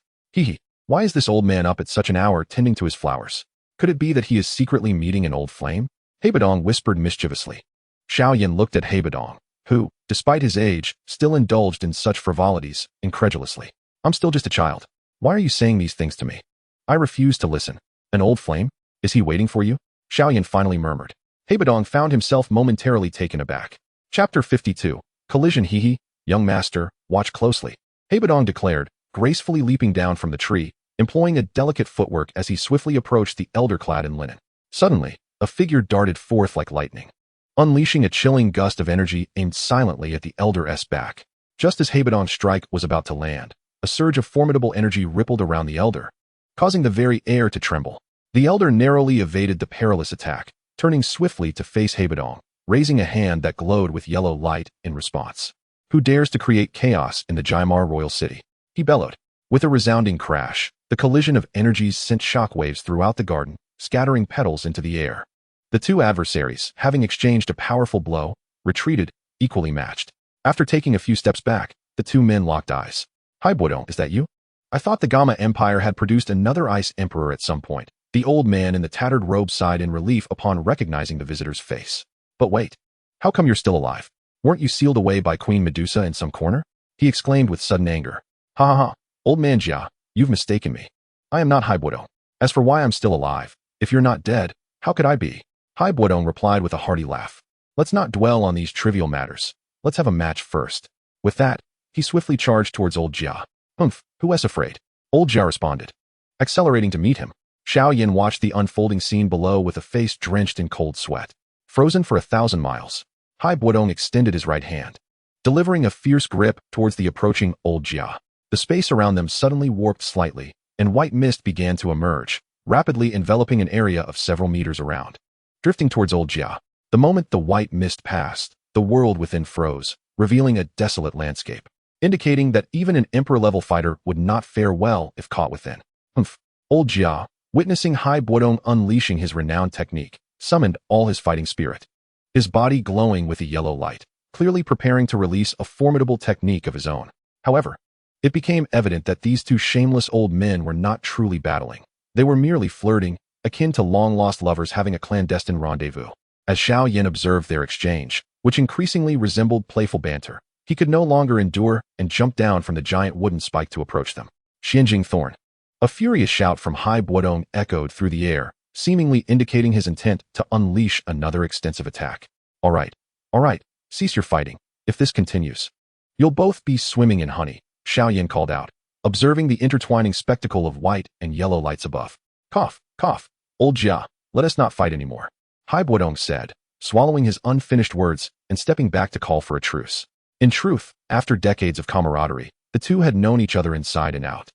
Why is this old man up at such an hour tending to his flowers? Could it be that he is secretly meeting an old flame? Habedong whispered mischievously. Xiao Yan looked at Habedong, who, despite his age, still indulged in such frivolities, incredulously. I'm still just a child. Why are you saying these things to me? I refuse to listen. An old flame? Is he waiting for you? Xiao Yan finally murmured. Hebadong found himself momentarily taken aback. Chapter 52. Collision. Hee, young master, watch closely. Hebadong declared, gracefully leaping down from the tree, employing a delicate footwork as he swiftly approached the elder clad in linen. Suddenly, a figure darted forth like lightning, unleashing a chilling gust of energy aimed silently at the elder's back. Just as Hebadong's strike was about to land, a surge of formidable energy rippled around the elder, causing the very air to tremble. The elder narrowly evaded the perilous attack, turning swiftly to face Hebadong, raising a hand that glowed with yellow light in response. Who dares to create chaos in the Jaimar royal city? He bellowed. With a resounding crash, the collision of energies sent shockwaves throughout the garden, scattering petals into the air. The two adversaries, having exchanged a powerful blow, retreated, equally matched. After taking a few steps back, the two men locked eyes. Hi Budong, is that you? I thought the Gamma Empire had produced another Ice Emperor at some point. The old man in the tattered robe sighed in relief upon recognizing the visitor's face. But wait, how come you're still alive? Weren't you sealed away by Queen Medusa in some corner? He exclaimed with sudden anger. Ha ha ha, old man Jia, you've mistaken me. I am not Hai Budong. As for why I'm still alive, if you're not dead, how could I be? Hai Budong replied with a hearty laugh. Let's not dwell on these trivial matters. Let's have a match first. With that, he swiftly charged towards old Jia. Humph, who is afraid? Old Jia responded. Accelerating to meet him, Xiao Yan watched the unfolding scene below with a face drenched in cold sweat. Frozen for 1,000 miles, Hai Budong extended his right hand, delivering a fierce grip towards the approaching old Jia. The space around them suddenly warped slightly, and white mist began to emerge, rapidly enveloping an area of several meters around. Drifting towards old Jia, the moment the white mist passed, the world within froze, revealing a desolate landscape, indicating that even an emperor-level fighter would not fare well if caught within. Humph. Old Jia, witnessing Hai Budong unleashing his renowned technique, summoned all his fighting spirit, his body glowing with a yellow light, clearly preparing to release a formidable technique of his own. However, it became evident that these two shameless old men were not truly battling. They were merely flirting, akin to long-lost lovers having a clandestine rendezvous. As Xiao Yan observed their exchange, which increasingly resembled playful banter, he could no longer endure and jumped down from the giant wooden spike to approach them. Xianjing Thorn. A furious shout from Hai Budong echoed through the air, seemingly indicating his intent to unleash another extensive attack. All right, cease your fighting. If this continues, you'll both be swimming in honey, Xiao Yan called out, observing the intertwining spectacle of white and yellow lights above. Cough, cough, old Jia, let us not fight anymore, Hai Budong said, swallowing his unfinished words and stepping back to call for a truce. In truth, after decades of camaraderie, the two had known each other inside and out.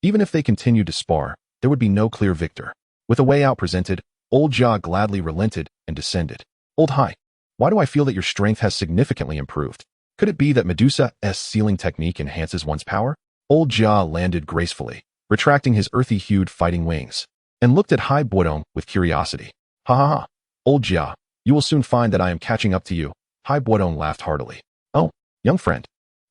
Even if they continued to spar, there would be no clear victor. With a way out presented, old Jia gladly relented and descended. Old Hai, why do I feel that your strength has significantly improved? Could it be that Medusa's sealing technique enhances one's power? Old Jia landed gracefully, retracting his earthy-hued fighting wings, and looked at Hai Budong with curiosity. Ha ha ha, old Jia, you will soon find that I am catching up to you. Hai Budong laughed heartily. Oh, young friend,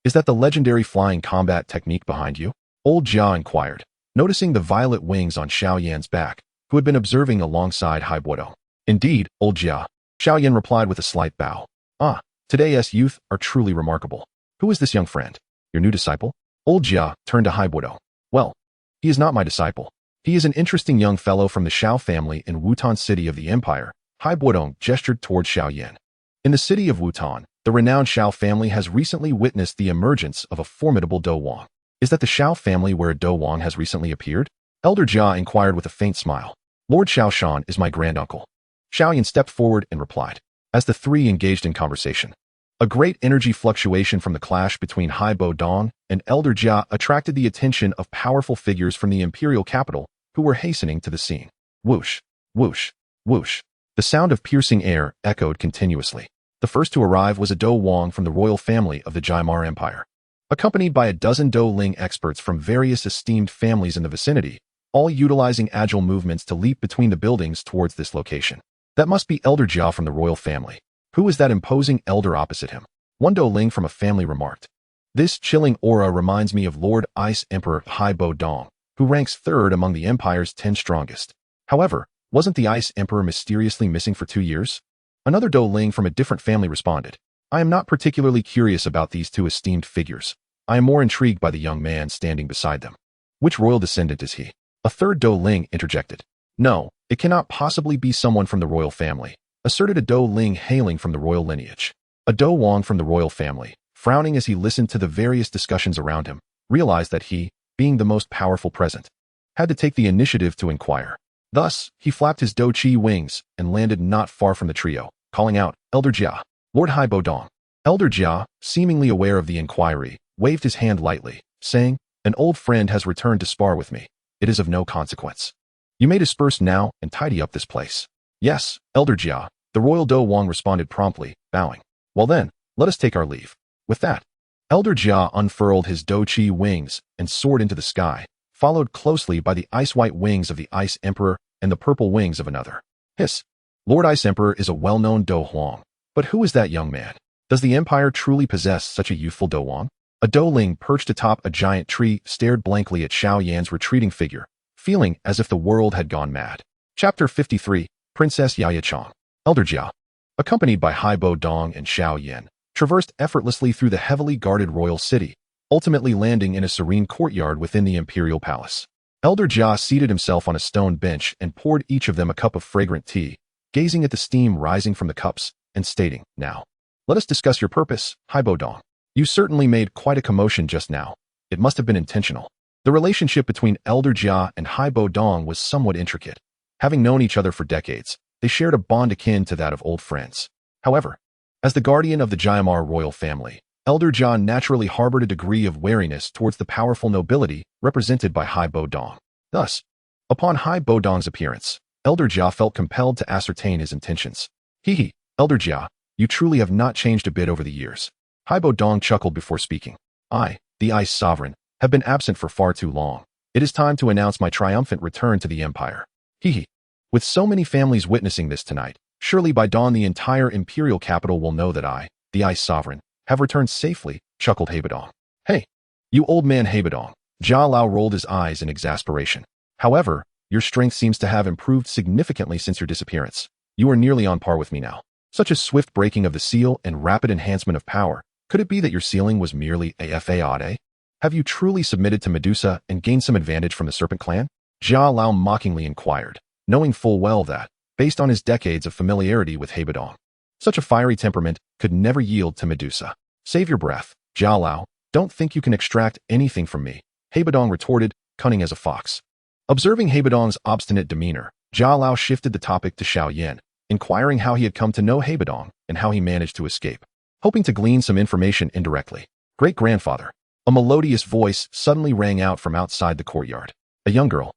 is that the legendary flying combat technique behind you? Old Jia inquired, noticing the violet wings on Xiao Yan's back, who had been observing alongside Hai Budong. Indeed, old Jia, Xiao Yan replied with a slight bow. Ah, today's youth are truly remarkable. Who is this young friend? Your new disciple? Old Jia turned to Hai Budong. Well, he is not my disciple. He is an interesting young fellow from the Xiao family in Wutan city of the empire. Hai Budong gestured towards Xiao Yan. In the city of Wutan, the renowned Xiao family has recently witnessed the emergence of a formidable Do Wang. Is that the Xiao family where a Do Wang has recently appeared? Elder Jia inquired with a faint smile. Lord Xiao Shan is my granduncle. Xiao Yan stepped forward and replied. As the three engaged in conversation, a great energy fluctuation from the clash between Hai Budong and Elder Jia attracted the attention of powerful figures from the imperial capital who were hastening to the scene. Whoosh, whoosh, whoosh. The sound of piercing air echoed continuously. The first to arrive was a Do Wang from the royal family of the Jaimar Empire, accompanied by a dozen Do Ling experts from various esteemed families in the vicinity, all utilizing agile movements to leap between the buildings towards this location. That must be Elder Jia from the royal family. Who is that imposing elder opposite him? One Do Ling from a family remarked. This chilling aura reminds me of Lord Ice Emperor Hai Budong, who ranks third among the empire's 10 strongest. However, wasn't the Ice Emperor mysteriously missing for 2 years? Another Do Ling from a different family responded. I am not particularly curious about these two esteemed figures. I am more intrigued by the young man standing beside them. Which royal descendant is he? A third Do Ling interjected. No, it cannot possibly be someone from the royal family, asserted a Do Ling hailing from the royal lineage. A Do Wang from the royal family, frowning as he listened to the various discussions around him, realized that he, being the most powerful present, had to take the initiative to inquire. Thus, he flapped his Do Chi wings and landed not far from the trio, calling out, Elder Jia, Lord Hai Bo Dong. Elder Jia, seemingly aware of the inquiry, waved his hand lightly, saying, An old friend has returned to spar with me. It is of no consequence. You may disperse now and tidy up this place. Yes, Elder Jia, the royal Do Wang responded promptly, bowing. Well then, let us take our leave. With that, Elder Jia unfurled his Do Chi wings and soared into the sky, followed closely by the ice-white wings of the Ice Emperor and the purple wings of another. Hiss. Lord Ice Emperor is a well-known Do Huang, but who is that young man? Does the Empire truly possess such a youthful Do Wang? A Do Ling perched atop a giant tree stared blankly at Xiao Yan's retreating figure, feeling as if the world had gone mad. Chapter 53, Princess Yaya Chong. Elder Jia, accompanied by Hai Bo Dong and Xiao Yan, traversed effortlessly through the heavily guarded royal city, ultimately landing in a serene courtyard within the imperial palace. Elder Jia seated himself on a stone bench and poured each of them a cup of fragrant tea, gazing at the steam rising from the cups and stating, Now, let us discuss your purpose, Hai Bo Dong. You certainly made quite a commotion just now. It must have been intentional. The relationship between Elder Jia and Hai Bo Dong was somewhat intricate. Having known each other for decades, they shared a bond akin to that of old friends. However, as the guardian of the Jiamar royal family, Elder Jia naturally harbored a degree of wariness towards the powerful nobility represented by Hai Bo Dong. Thus, upon Hai Bo Dong's appearance, Elder Jia felt compelled to ascertain his intentions. Hee, Elder Jia, you truly have not changed a bit over the years. Hai Bo Dong chuckled before speaking. I, the Ice Sovereign, have been absent for far too long. It is time to announce my triumphant return to the Empire. Hee. With so many families witnessing this tonight, surely by dawn the entire imperial capital will know that I, the Ice Sovereign, have returned safely, chuckled Haibodong. Hey, you old man Haibodong. Jia Lao rolled his eyes in exasperation. However, your strength seems to have improved significantly since your disappearance. You are nearly on par with me now. Such a swift breaking of the seal and rapid enhancement of power. Could it be that your sealing was merely a fade? Have you truly submitted to Medusa and gained some advantage from the Serpent clan? Jia Lao mockingly inquired, knowing full well that, based on his decades of familiarity with Haibodong, such a fiery temperament could never yield to Medusa. Save your breath, Jia Lao. Don't think you can extract anything from me, Haibodong retorted, cunning as a fox. Observing Haibodong's obstinate demeanor, Jia Lao shifted the topic to Xiao Yan, inquiring how he had come to know Haibodong and how he managed to escape. Hoping to glean some information indirectly. Great-grandfather. A melodious voice suddenly rang out from outside the courtyard. A young girl,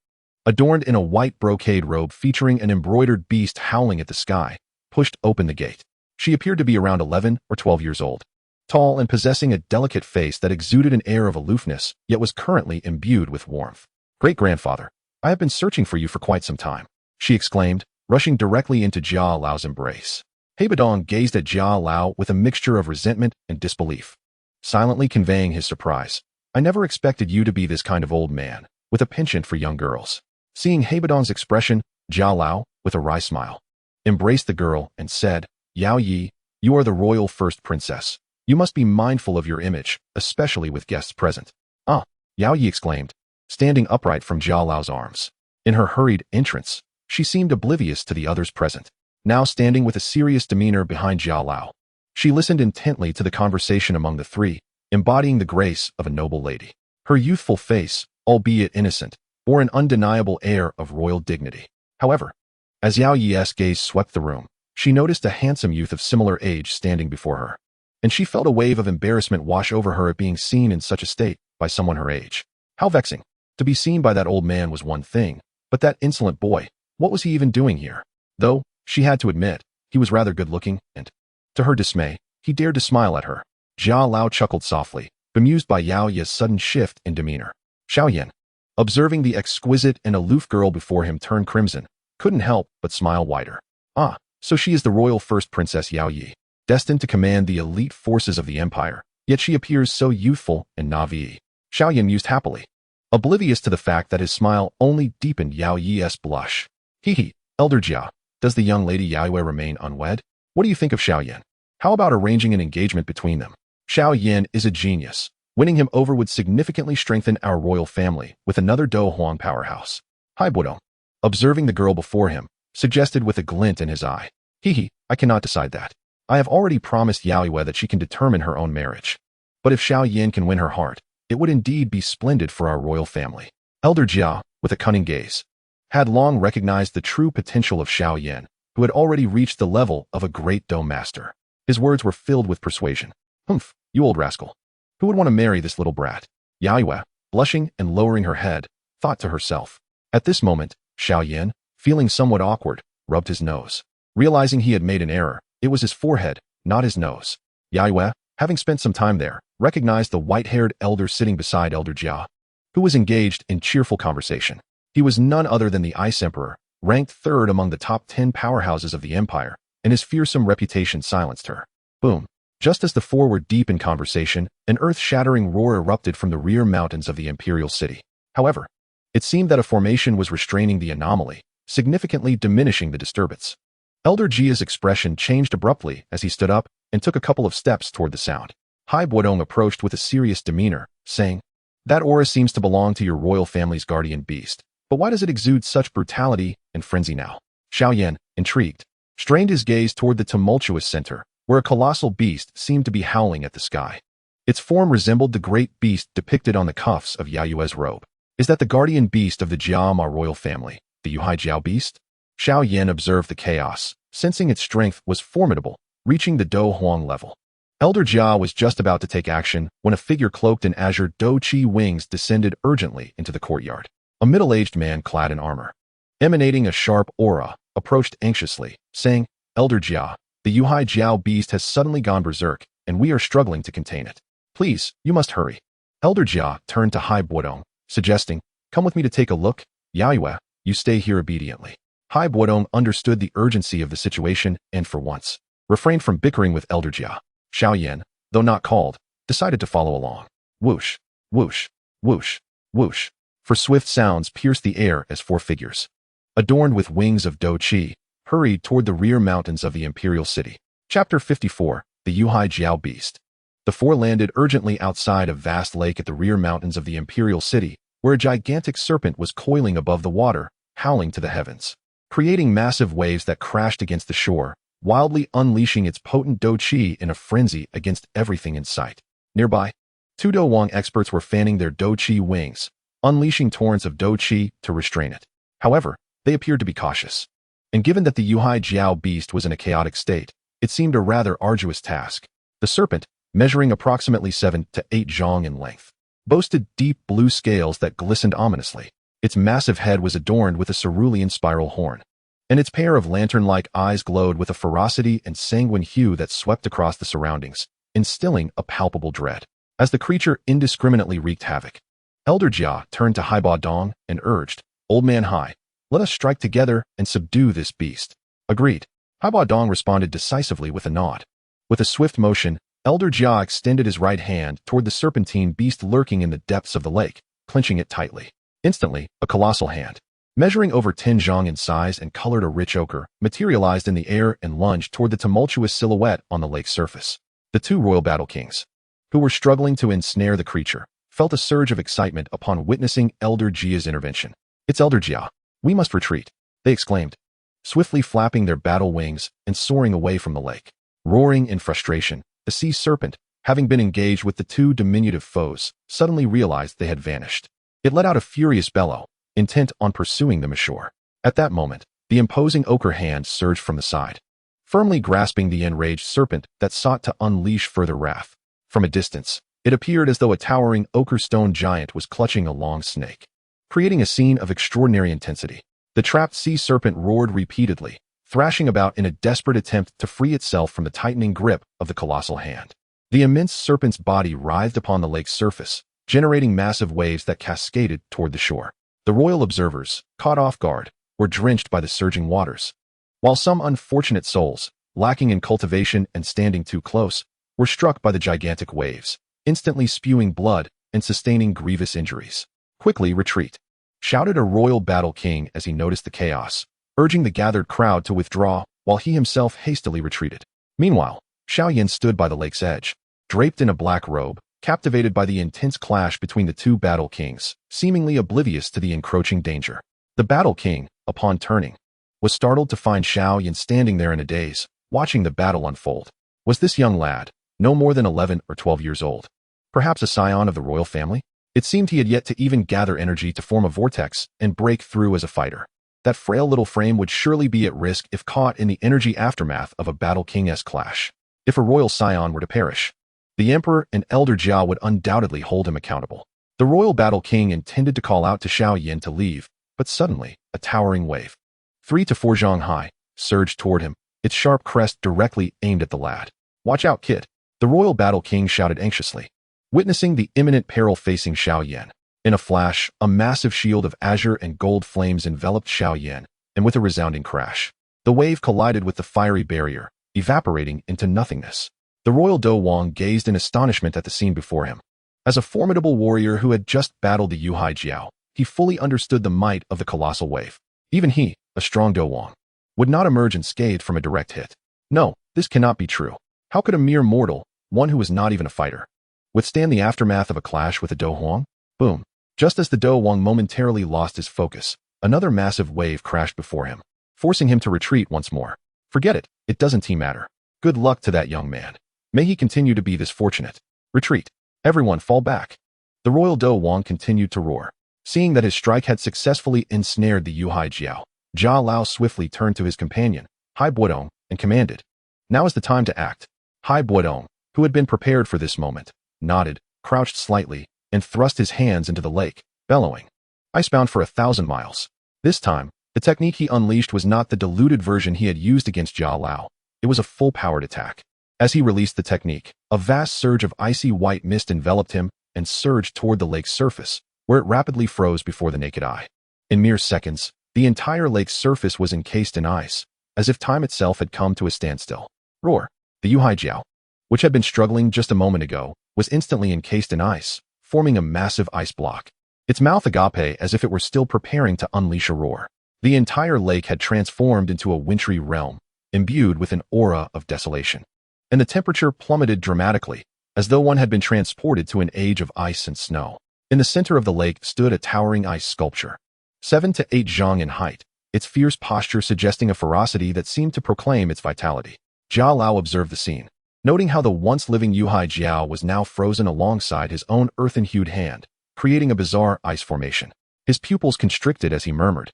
adorned in a white brocade robe featuring an embroidered beast howling at the sky, pushed open the gate. She appeared to be around 11 or 12 years old. Tall and possessing a delicate face that exuded an air of aloofness, yet was currently imbued with warmth. Great-grandfather, I have been searching for you for quite some time, she exclaimed, rushing directly into Jia Lao's embrace. Haibodong gazed at Jia Lao with a mixture of resentment and disbelief, silently conveying his surprise. I never expected you to be this kind of old man, with a penchant for young girls. Seeing Haibodong's expression, Jia Lao, with a wry smile, embraced the girl and said, Yao Yi, you are the royal first princess. You must be mindful of your image, especially with guests present. Ah, Yao Yi exclaimed, standing upright from Jia Lao's arms. In her hurried entrance, she seemed oblivious to the others present. Now standing with a serious demeanor behind Jia Lao, she listened intently to the conversation among the three, embodying the grace of a noble lady. Her youthful face, albeit innocent, bore an undeniable air of royal dignity. However, as Yao Yi's gaze swept the room, she noticed a handsome youth of similar age standing before her, and she felt a wave of embarrassment wash over her at being seen in such a state by someone her age. How vexing. To be seen by that old man was one thing, but that insolent boy, what was he even doing here? Though, she had to admit, he was rather good-looking, and, to her dismay, he dared to smile at her. Jia Lao chuckled softly, bemused by Yao Yi's sudden shift in demeanor. Xiao Yan, observing the exquisite and aloof girl before him turn crimson, couldn't help but smile wider. Ah, so she is the royal first princess Yao Yi, destined to command the elite forces of the empire, yet she appears so youthful and naive. Xiao Yan mused happily, oblivious to the fact that his smile only deepened Yao Yi's blush. Hee, Elder Jia. Does the young lady Yao remain unwed? What do you think of Xiao Yan? How about arranging an engagement between them? Xiao Yan is a genius, Winning him over would significantly strengthen our royal family with another Do Huang powerhouse. Haibuodong, observing the girl before him, suggested with a glint in his eye. I cannot decide that. I have already promised Yaoyue that she can determine her own marriage. But if Xiao Yan can win her heart, it would indeed be splendid for our royal family. Elder Jia, with a cunning gaze, had long recognized the true potential of Xiao Yan, who had already reached the level of a great Do master. His words were filled with persuasion. Humph, you old rascal. Who would want to marry this little brat? Yaoyue, blushing and lowering her head, thought to herself. At this moment, Xiao Yan, feeling somewhat awkward, rubbed his nose. Realizing he had made an error, it was his forehead, not his nose. Yaoyue, having spent some time there, recognized the white-haired elder sitting beside Elder Jia, who was engaged in cheerful conversation. He was none other than the Ice Emperor, ranked third among the top 10 powerhouses of the empire, and his fearsome reputation silenced her. Boom. Just as the four were deep in conversation, an earth-shattering roar erupted from the rear mountains of the imperial city. However, it seemed that a formation was restraining the anomaly, significantly diminishing the disturbance. Elder Jia's expression changed abruptly as he stood up and took a couple of steps toward the sound. Haibuodong approached with a serious demeanor, saying, "That aura seems to belong to your royal family's guardian beast, but why does it exude such brutality and frenzy now?" Xiao Yan, intrigued, strained his gaze toward the tumultuous center, where a colossal beast seemed to be howling at the sky. Its form resembled the great beast depicted on the cuffs of Yaoyue's robe. Is that the guardian beast of the Jiama royal family, the Yuhai Jiao beast? Xiao Yan observed the chaos, sensing its strength was formidable, reaching the Do Huang level. Elder Jia was just about to take action when a figure cloaked in azure Do Qi wings descended urgently into the courtyard. A middle-aged man clad in armor, emanating a sharp aura, approached anxiously, saying, "Elder Jia, the Yuhai Jiao beast has suddenly gone berserk, and we are struggling to contain it. Please, you must hurry." Elder Jia turned to Haibuodong, suggesting, "Come with me to take a look. Yaoyue, you stay here obediently." Haibuodong understood the urgency of the situation and for once, refrained from bickering with Elder Jia. Xiao Yan, though not called, decided to follow along. Whoosh, whoosh, whoosh, whoosh. For swift sounds pierced the air as four figures, adorned with wings of Do Qi, hurried toward the rear mountains of the imperial city. Chapter 54, The Yuhai Jiao Beast. The four landed urgently outside a vast lake at the rear mountains of the imperial city, where a gigantic serpent was coiling above the water, howling to the heavens, creating massive waves that crashed against the shore, wildly unleashing its potent Do Qi in a frenzy against everything in sight. Nearby, two Do Wang experts were fanning their Do Qi wings, unleashing torrents of Do Qi to restrain it. However, they appeared to be cautious. And given that the Yuhai Jiao beast was in a chaotic state, it seemed a rather arduous task. The serpent, measuring approximately 7 to 8 zhang in length, boasted deep blue scales that glistened ominously. Its massive head was adorned with a cerulean spiral horn, and its pair of lantern-like eyes glowed with a ferocity and sanguine hue that swept across the surroundings, instilling a palpable dread. As the creature indiscriminately wreaked havoc, Elder Jia turned to Haibuodong and urged, "Old man Hai, let us strike together and subdue this beast." Agreed. Haibuodong responded decisively with a nod. With a swift motion, Elder Jia extended his right hand toward the serpentine beast lurking in the depths of the lake, clenching it tightly. Instantly, a colossal hand, measuring over 10 zhang in size and colored a rich ochre, materialized in the air and lunged toward the tumultuous silhouette on the lake's surface. The two royal battle kings, who were struggling to ensnare the creature, felt a surge of excitement upon witnessing Elder Jia's intervention. "It's Elder Jia. We must retreat," they exclaimed, swiftly flapping their battle wings and soaring away from the lake. Roaring in frustration, the sea serpent, having been engaged with the two diminutive foes, suddenly realized they had vanished. It let out a furious bellow, intent on pursuing them ashore. At that moment, the imposing ochre hand surged from the side, firmly grasping the enraged serpent that sought to unleash further wrath. From a distance, it appeared as though a towering ochre stone giant was clutching a long snake, creating a scene of extraordinary intensity. The trapped sea serpent roared repeatedly, thrashing about in a desperate attempt to free itself from the tightening grip of the colossal hand. The immense serpent's body writhed upon the lake's surface, generating massive waves that cascaded toward the shore. The royal observers, caught off guard, were drenched by the surging waters, while some unfortunate souls, lacking in cultivation and standing too close, were struck by the gigantic waves, instantly spewing blood and sustaining grievous injuries. "Quickly retreat," shouted a royal battle king as he noticed the chaos, urging the gathered crowd to withdraw while he himself hastily retreated. Meanwhile, Xiao Yan stood by the lake's edge, draped in a black robe, captivated by the intense clash between the two battle kings, seemingly oblivious to the encroaching danger. The battle king, upon turning, was startled to find Xiao Yan standing there in a daze, watching the battle unfold. Was this young lad, no more than 11 or 12 years old, perhaps a scion of the royal family? It seemed he had yet to even gather energy to form a vortex and break through as a fighter. That frail little frame would surely be at risk if caught in the energy aftermath of a battle king-esque clash. If a royal scion were to perish, the emperor and elder Jia would undoubtedly hold him accountable. The royal battle king intended to call out to Xiao Yan to leave, but suddenly, a towering wave, 3 to 4 zhang high, surged toward him, its sharp crest directly aimed at the lad. "Watch out, kid," the royal battle king shouted anxiously, witnessing the imminent peril facing Xiao Yan. In a flash, a massive shield of azure and gold flames enveloped Xiao Yan, and with a resounding crash, the wave collided with the fiery barrier, evaporating into nothingness. The royal Do Wang gazed in astonishment at the scene before him. As a formidable warrior who had just battled the Yuhai Jiao, he fully understood the might of the colossal wave. Even he, a strong Do Wang, would not emerge unscathed from a direct hit. No, this cannot be true. How could a mere mortal, one who was not even a fighter, withstand the aftermath of a clash with a Do Huang? Boom. Just as the Do Wang momentarily lost his focus, another massive wave crashed before him, forcing him to retreat once more. Forget it, it doesn't matter. Good luck to that young man. May he continue to be this fortunate. Retreat. Everyone fall back. The royal Do Wang continued to roar. Seeing that his strike had successfully ensnared the Yuhai Jiao, Jia Lao swiftly turned to his companion, Hai Buodong, and commanded. Now is the time to act. Hai Buodong, who had been prepared for this moment, nodded, crouched slightly, and thrust his hands into the lake, bellowing. Icebound for 1,000 miles. This time, the technique he unleashed was not the diluted version he had used against Jia Lao. It was a full-powered attack. As he released the technique, a vast surge of icy white mist enveloped him and surged toward the lake's surface, where it rapidly froze before the naked eye. In mere seconds, the entire lake's surface was encased in ice, as if time itself had come to a standstill. Roar! The Yuhai Jiao, which had been struggling just a moment ago, was instantly encased in ice, forming a massive ice block. Its mouth agape as if it were still preparing to unleash a roar. The entire lake had transformed into a wintry realm, imbued with an aura of desolation. And the temperature plummeted dramatically, as though one had been transported to an age of ice and snow. In the center of the lake stood a towering ice sculpture, 7 to 8 zhang in height, its fierce posture suggesting a ferocity that seemed to proclaim its vitality. Jia Lao observed the scene, noting how the once living Yuhai Jiao was now frozen alongside his own earthen-hued hand, creating a bizarre ice formation. His pupils constricted as he murmured,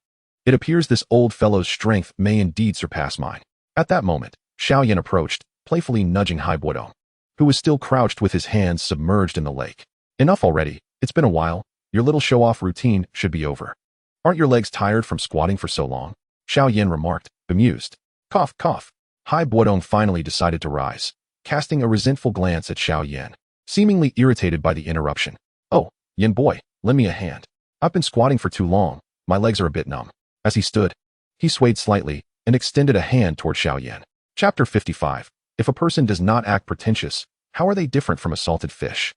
"It appears this old fellow's strength may indeed surpass mine." At that moment, Xiao Yan approached, playfully nudging Hai Buodong, who was still crouched with his hands submerged in the lake. "Enough already, it's been a while, your little show-off routine should be over. Aren't your legs tired from squatting for so long?" Xiao Yan remarked, bemused. Cough, cough. Hai Buodong finally decided to rise, casting a resentful glance at Xiao Yan, seemingly irritated by the interruption. "Oh, Yan boy, lend me a hand. I've been squatting for too long, my legs are a bit numb." As he stood, he swayed slightly and extended a hand toward Xiao Yan. Chapter 55. If a person does not act pretentious, how are they different from a salted fish?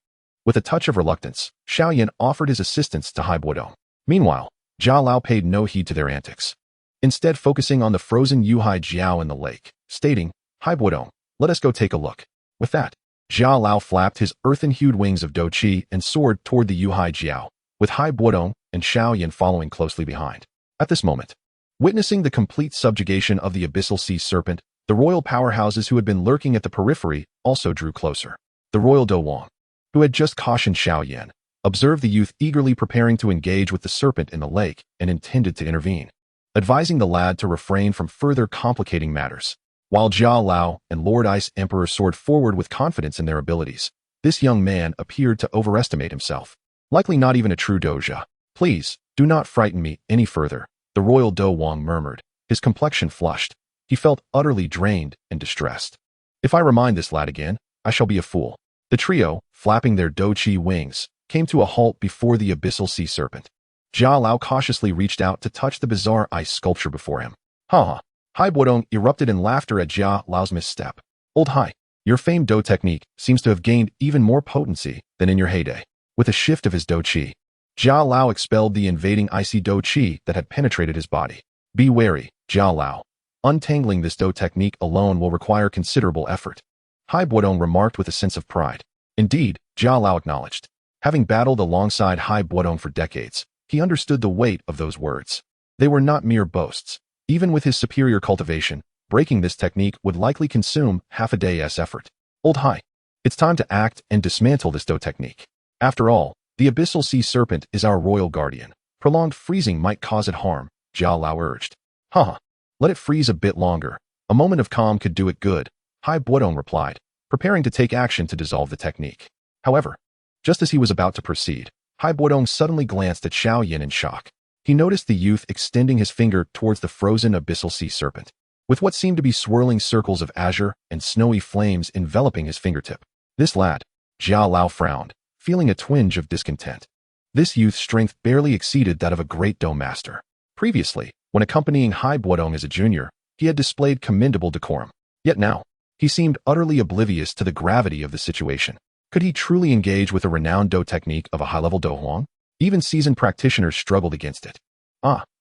With a touch of reluctance, Xiao Yan offered his assistance to Hai Buodong. Meanwhile, Jia Lao paid no heed to their antics, instead focusing on the frozen Yuhai Jiao in the lake, stating, "Hai Buodong, let us go take a look." With that, Jia Lao flapped his earthen-hued wings of Do Qi and soared toward the Yuhai Jiao, with Hai Buodong and Xiao Yan following closely behind. At this moment, witnessing the complete subjugation of the abyssal sea serpent, the royal powerhouses who had been lurking at the periphery also drew closer. The royal Do Wang, who had just cautioned Xiao Yan, observed the youth eagerly preparing to engage with the serpent in the lake and intended to intervene, advising the lad to refrain from further complicating matters. While Jia Lao and Lord Ice Emperor soared forward with confidence in their abilities, this young man appeared to overestimate himself. Likely not even a true doja. "Please, do not frighten me any further," the royal Do Wang murmured, his complexion flushed. He felt utterly drained and distressed. "If I remind this lad again, I shall be a fool." The trio, flapping their Do Qi wings, came to a halt before the abyssal sea serpent. Jia Lao cautiously reached out to touch the bizarre ice sculpture before him. "Ha ha." Hai Buodong erupted in laughter at Jia Lao's misstep. "Old Hai, your famed Do technique seems to have gained even more potency than in your heyday." With a shift of his Do Qi, Jia Lao expelled the invading icy Do Qi that had penetrated his body. "Be wary, Jia Lao. Untangling this Do technique alone will require considerable effort," Hai Buodong remarked with a sense of pride. Indeed, Jiao Lao acknowledged. Having battled alongside Hai Buodong for decades, he understood the weight of those words. They were not mere boasts. Even with his superior cultivation, breaking this technique would likely consume half a day's effort. Old Hai, it's time to act and dismantle this Do technique. After all, the abyssal sea serpent is our royal guardian. Prolonged freezing might cause it harm, Jiao Lao urged. Haha, let it freeze a bit longer. A moment of calm could do it good, Hai Buodong replied, preparing to take action to dissolve the technique. However, just as he was about to proceed, Hai Buodong suddenly glanced at Xiao Yan in shock. He noticed the youth extending his finger towards the frozen abyssal sea serpent, with what seemed to be swirling circles of azure and snowy flames enveloping his fingertip. This lad, Jiao Lao frowned, feeling a twinge of discontent. This youth's strength barely exceeded that of a great Do master. Previously, when accompanying Hai Buodong as a junior, he had displayed commendable decorum. Yet now, he seemed utterly oblivious to the gravity of the situation. Could he truly engage with a renowned Do technique of a high-level Do Huang? Even seasoned practitioners struggled against it.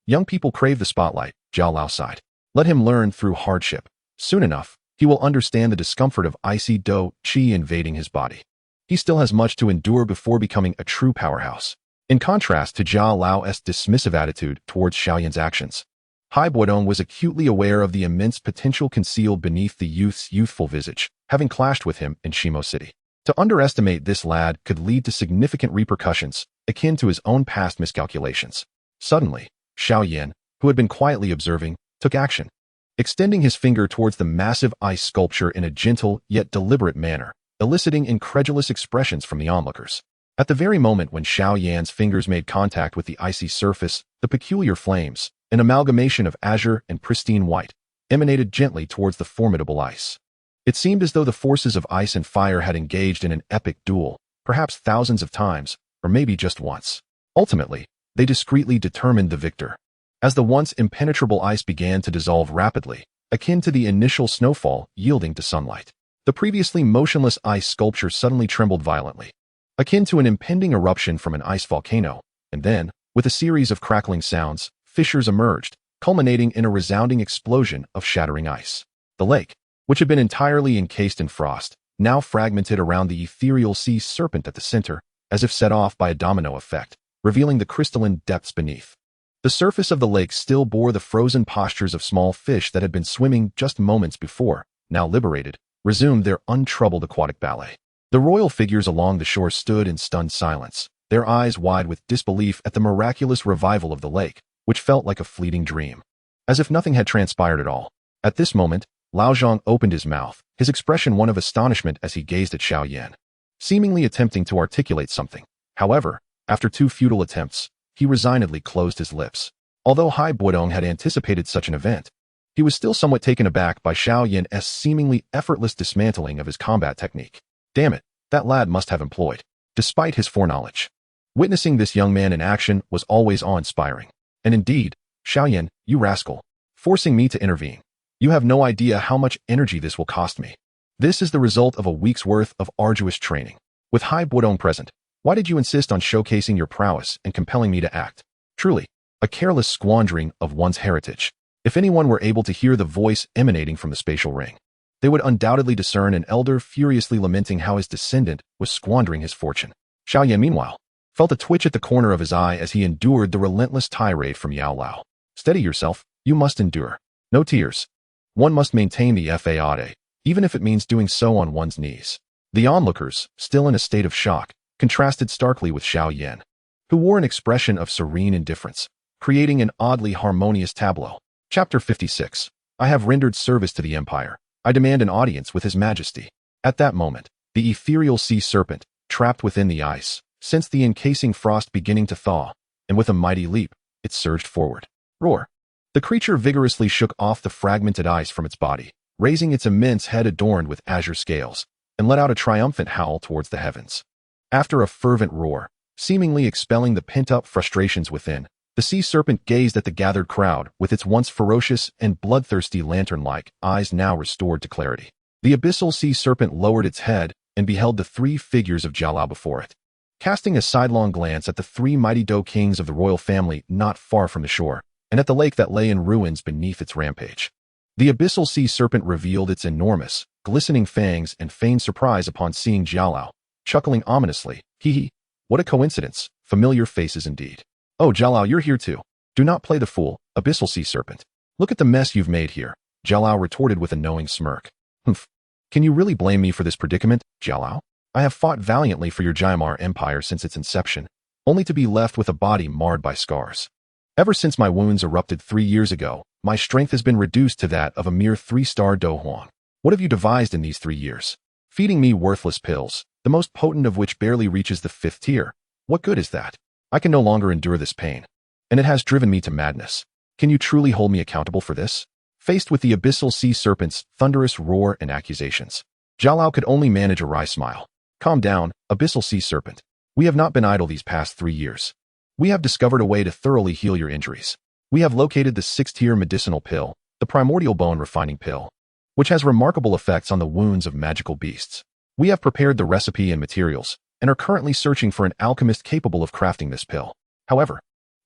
Young people crave the spotlight, Jiao Lao sighed. Let him learn through hardship. Soon enough, he will understand the discomfort of icy Do Qi invading his body. He still has much to endure before becoming a true powerhouse. In contrast to Jiao Lao's dismissive attitude towards Xiao Yan's actions, Hai Buodong was acutely aware of the immense potential concealed beneath the youth's youthful visage, having clashed with him in Shimo City. To underestimate this lad could lead to significant repercussions, akin to his own past miscalculations. Suddenly, Xiao Yan, who had been quietly observing, took action. Extending his finger towards the massive ice sculpture in a gentle yet deliberate manner, eliciting incredulous expressions from the onlookers. At the very moment when Xiao Yan's fingers made contact with the icy surface, the peculiar flames, an amalgamation of azure and pristine white, emanated gently towards the formidable ice. It seemed as though the forces of ice and fire had engaged in an epic duel, perhaps thousands of times, or maybe just once. Ultimately, they discreetly determined the victor. As the once impenetrable ice began to dissolve rapidly, akin to the initial snowfall yielding to sunlight, the previously motionless ice sculpture suddenly trembled violently, akin to an impending eruption from an ice volcano, and then, with a series of crackling sounds, fissures emerged, culminating in a resounding explosion of shattering ice. The lake, which had been entirely encased in frost, now fragmented around the ethereal sea serpent at the center, as if set off by a domino effect, revealing the crystalline depths beneath. The surface of the lake still bore the frozen postures of small fish that had been swimming just moments before, now liberated, resumed their untroubled aquatic ballet. The royal figures along the shore stood in stunned silence, their eyes wide with disbelief at the miraculous revival of the lake, which felt like a fleeting dream. As if nothing had transpired at all. At this moment, Lao Zhang opened his mouth, his expression one of astonishment as he gazed at Xiao Yan, seemingly attempting to articulate something. However, after 2 futile attempts, he resignedly closed his lips. Although Hai Buodong had anticipated such an event, he was still somewhat taken aback by Xiao Yan's seemingly effortless dismantling of his combat technique. Damn it, that lad must have employed, despite his foreknowledge. Witnessing this young man in action was always awe-inspiring. And indeed, Xiao Yan, you rascal, forcing me to intervene. You have no idea how much energy this will cost me. This is the result of a week's worth of arduous training. With Hai Buodong present, why did you insist on showcasing your prowess and compelling me to act? Truly, a careless squandering of one's heritage. If anyone were able to hear the voice emanating from the spatial ring, they would undoubtedly discern an elder furiously lamenting how his descendant was squandering his fortune. Xiao Yan, meanwhile, felt a twitch at the corner of his eye as he endured the relentless tirade from Yao Lao. Steady yourself, you must endure. No tears. One must maintain the faade, even if it means doing so on one's knees. The onlookers, still in a state of shock, contrasted starkly with Xiao Yan, who wore an expression of serene indifference, creating an oddly harmonious tableau. Chapter 56. I have rendered service to the Empire. I demand an audience with His Majesty. At that moment, the ethereal sea serpent, trapped within the ice, sensed the encasing frost beginning to thaw, and with a mighty leap, it surged forward. Roar! The creature vigorously shook off the fragmented ice from its body, raising its immense head adorned with azure scales, and let out a triumphant howl towards the heavens. After a fervent roar, seemingly expelling the pent-up frustrations within, the sea serpent gazed at the gathered crowd with its once ferocious and bloodthirsty lantern-like eyes now restored to clarity. The abyssal sea serpent lowered its head and beheld the 3 figures of Jiao Lao before it. Casting a sidelong glance at the 3 mighty Do kings of the royal family not far from the shore, and at the lake that lay in ruins beneath its rampage, the abyssal sea serpent revealed its enormous, glistening fangs and feigned surprise upon seeing Jiao Lao. chuckling ominously. Hee hee. What a coincidence. Familiar faces indeed. Oh, Jalao, you're here too. Do not play the fool, abyssal sea serpent. Look at the mess you've made here, Jalao retorted with a knowing smirk. Humph. Can you really blame me for this predicament, Jalao? I have fought valiantly for your Jaiamar empire since its inception, only to be left with a body marred by scars. Ever since my wounds erupted 3 years ago, my strength has been reduced to that of a mere 3-star Dohuan. What have you devised in these 3 years? Feeding me worthless pills, the most potent of which barely reaches the 5th tier. What good is that? I can no longer endure this pain, and it has driven me to madness. Can you truly hold me accountable for this? Faced with the abyssal sea serpent's thunderous roar and accusations, Jalao could only manage a wry smile. Calm down, abyssal sea serpent. We have not been idle these past 3 years. We have discovered a way to thoroughly heal your injuries. We have located the 6th-tier medicinal pill, the primordial bone refining pill, which has remarkable effects on the wounds of magical beasts. We have prepared the recipe and materials, and are currently searching for an alchemist capable of crafting this pill. However,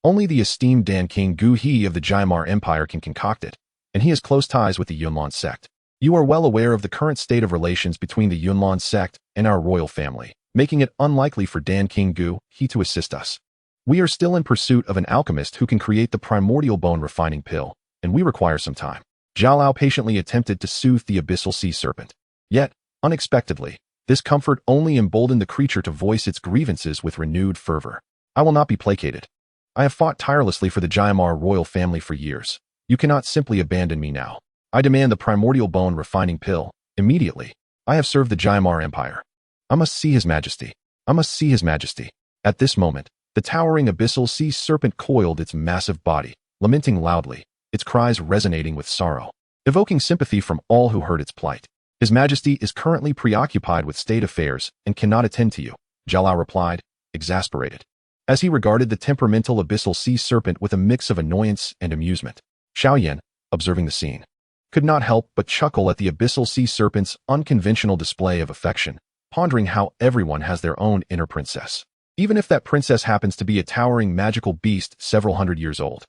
only the esteemed Dan King Gu He of the Jaiamar Empire can concoct it, and he has close ties with the Yunlan Sect. You are well aware of the current state of relations between the Yunlan Sect and our royal family, making it unlikely for Dan King Gu He to assist us. We are still in pursuit of an alchemist who can create the primordial bone refining pill, and we require some time. Jalao patiently attempted to soothe the abyssal sea serpent. Yet, unexpectedly, this comfort only emboldened the creature to voice its grievances with renewed fervor. I will not be placated. I have fought tirelessly for the Jaiamar royal family for years. You cannot simply abandon me now. I demand the primordial bone refining pill, immediately. I have served the Jaiamar Empire. I must see His Majesty. I must see His Majesty. At this moment, the towering abyssal sea serpent coiled its massive body, lamenting loudly, its cries resonating with sorrow, evoking sympathy from all who heard its plight. His Majesty is currently preoccupied with state affairs and cannot attend to you, Jalao replied, exasperated, as he regarded the temperamental abyssal sea serpent with a mix of annoyance and amusement. Xiao Yan, observing the scene, could not help but chuckle at the abyssal sea serpent's unconventional display of affection, pondering how everyone has their own inner princess, even if that princess happens to be a towering magical beast several hundred years old.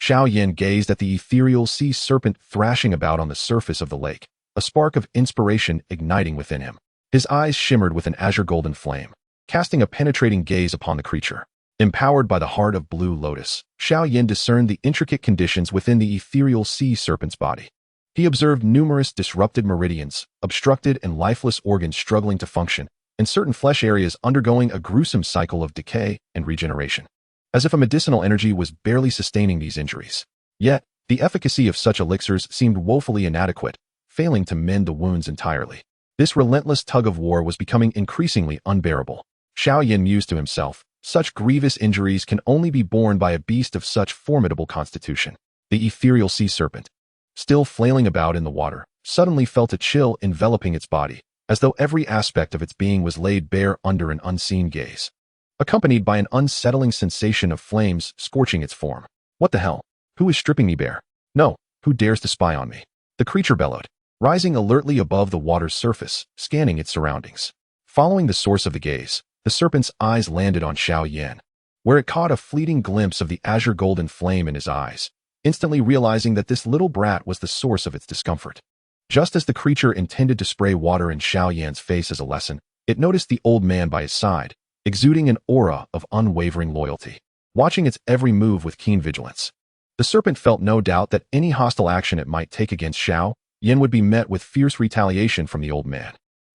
Xiao Yan gazed at the ethereal sea serpent thrashing about on the surface of the lake, a spark of inspiration igniting within him. His eyes shimmered with an azure golden flame, casting a penetrating gaze upon the creature. Empowered by the heart of blue lotus, Xiao Yan discerned the intricate conditions within the ethereal sea serpent's body. He observed numerous disrupted meridians, obstructed and lifeless organs struggling to function, and certain flesh areas undergoing a gruesome cycle of decay and regeneration, as if a medicinal energy was barely sustaining these injuries. Yet, the efficacy of such elixirs seemed woefully inadequate, failing to mend the wounds entirely. This relentless tug-of-war was becoming increasingly unbearable. Xiao Yan mused to himself, such grievous injuries can only be borne by a beast of such formidable constitution. The ethereal sea serpent, still flailing about in the water, suddenly felt a chill enveloping its body, as though every aspect of its being was laid bare under an unseen gaze, accompanied by an unsettling sensation of flames scorching its form. What the hell? Who is stripping me bare? No, who dares to spy on me? The creature bellowed, rising alertly above the water's surface, scanning its surroundings. Following the source of the gaze, the serpent's eyes landed on Xiao Yan, where it caught a fleeting glimpse of the azure golden flame in his eyes, instantly realizing that this little brat was the source of its discomfort. Just as the creature intended to spray water in Xiao Yan's face as a lesson, it noticed the old man by his side, exuding an aura of unwavering loyalty, watching its every move with keen vigilance. The serpent felt no doubt that any hostile action it might take against Xiao Yan would be met with fierce retaliation from the old man.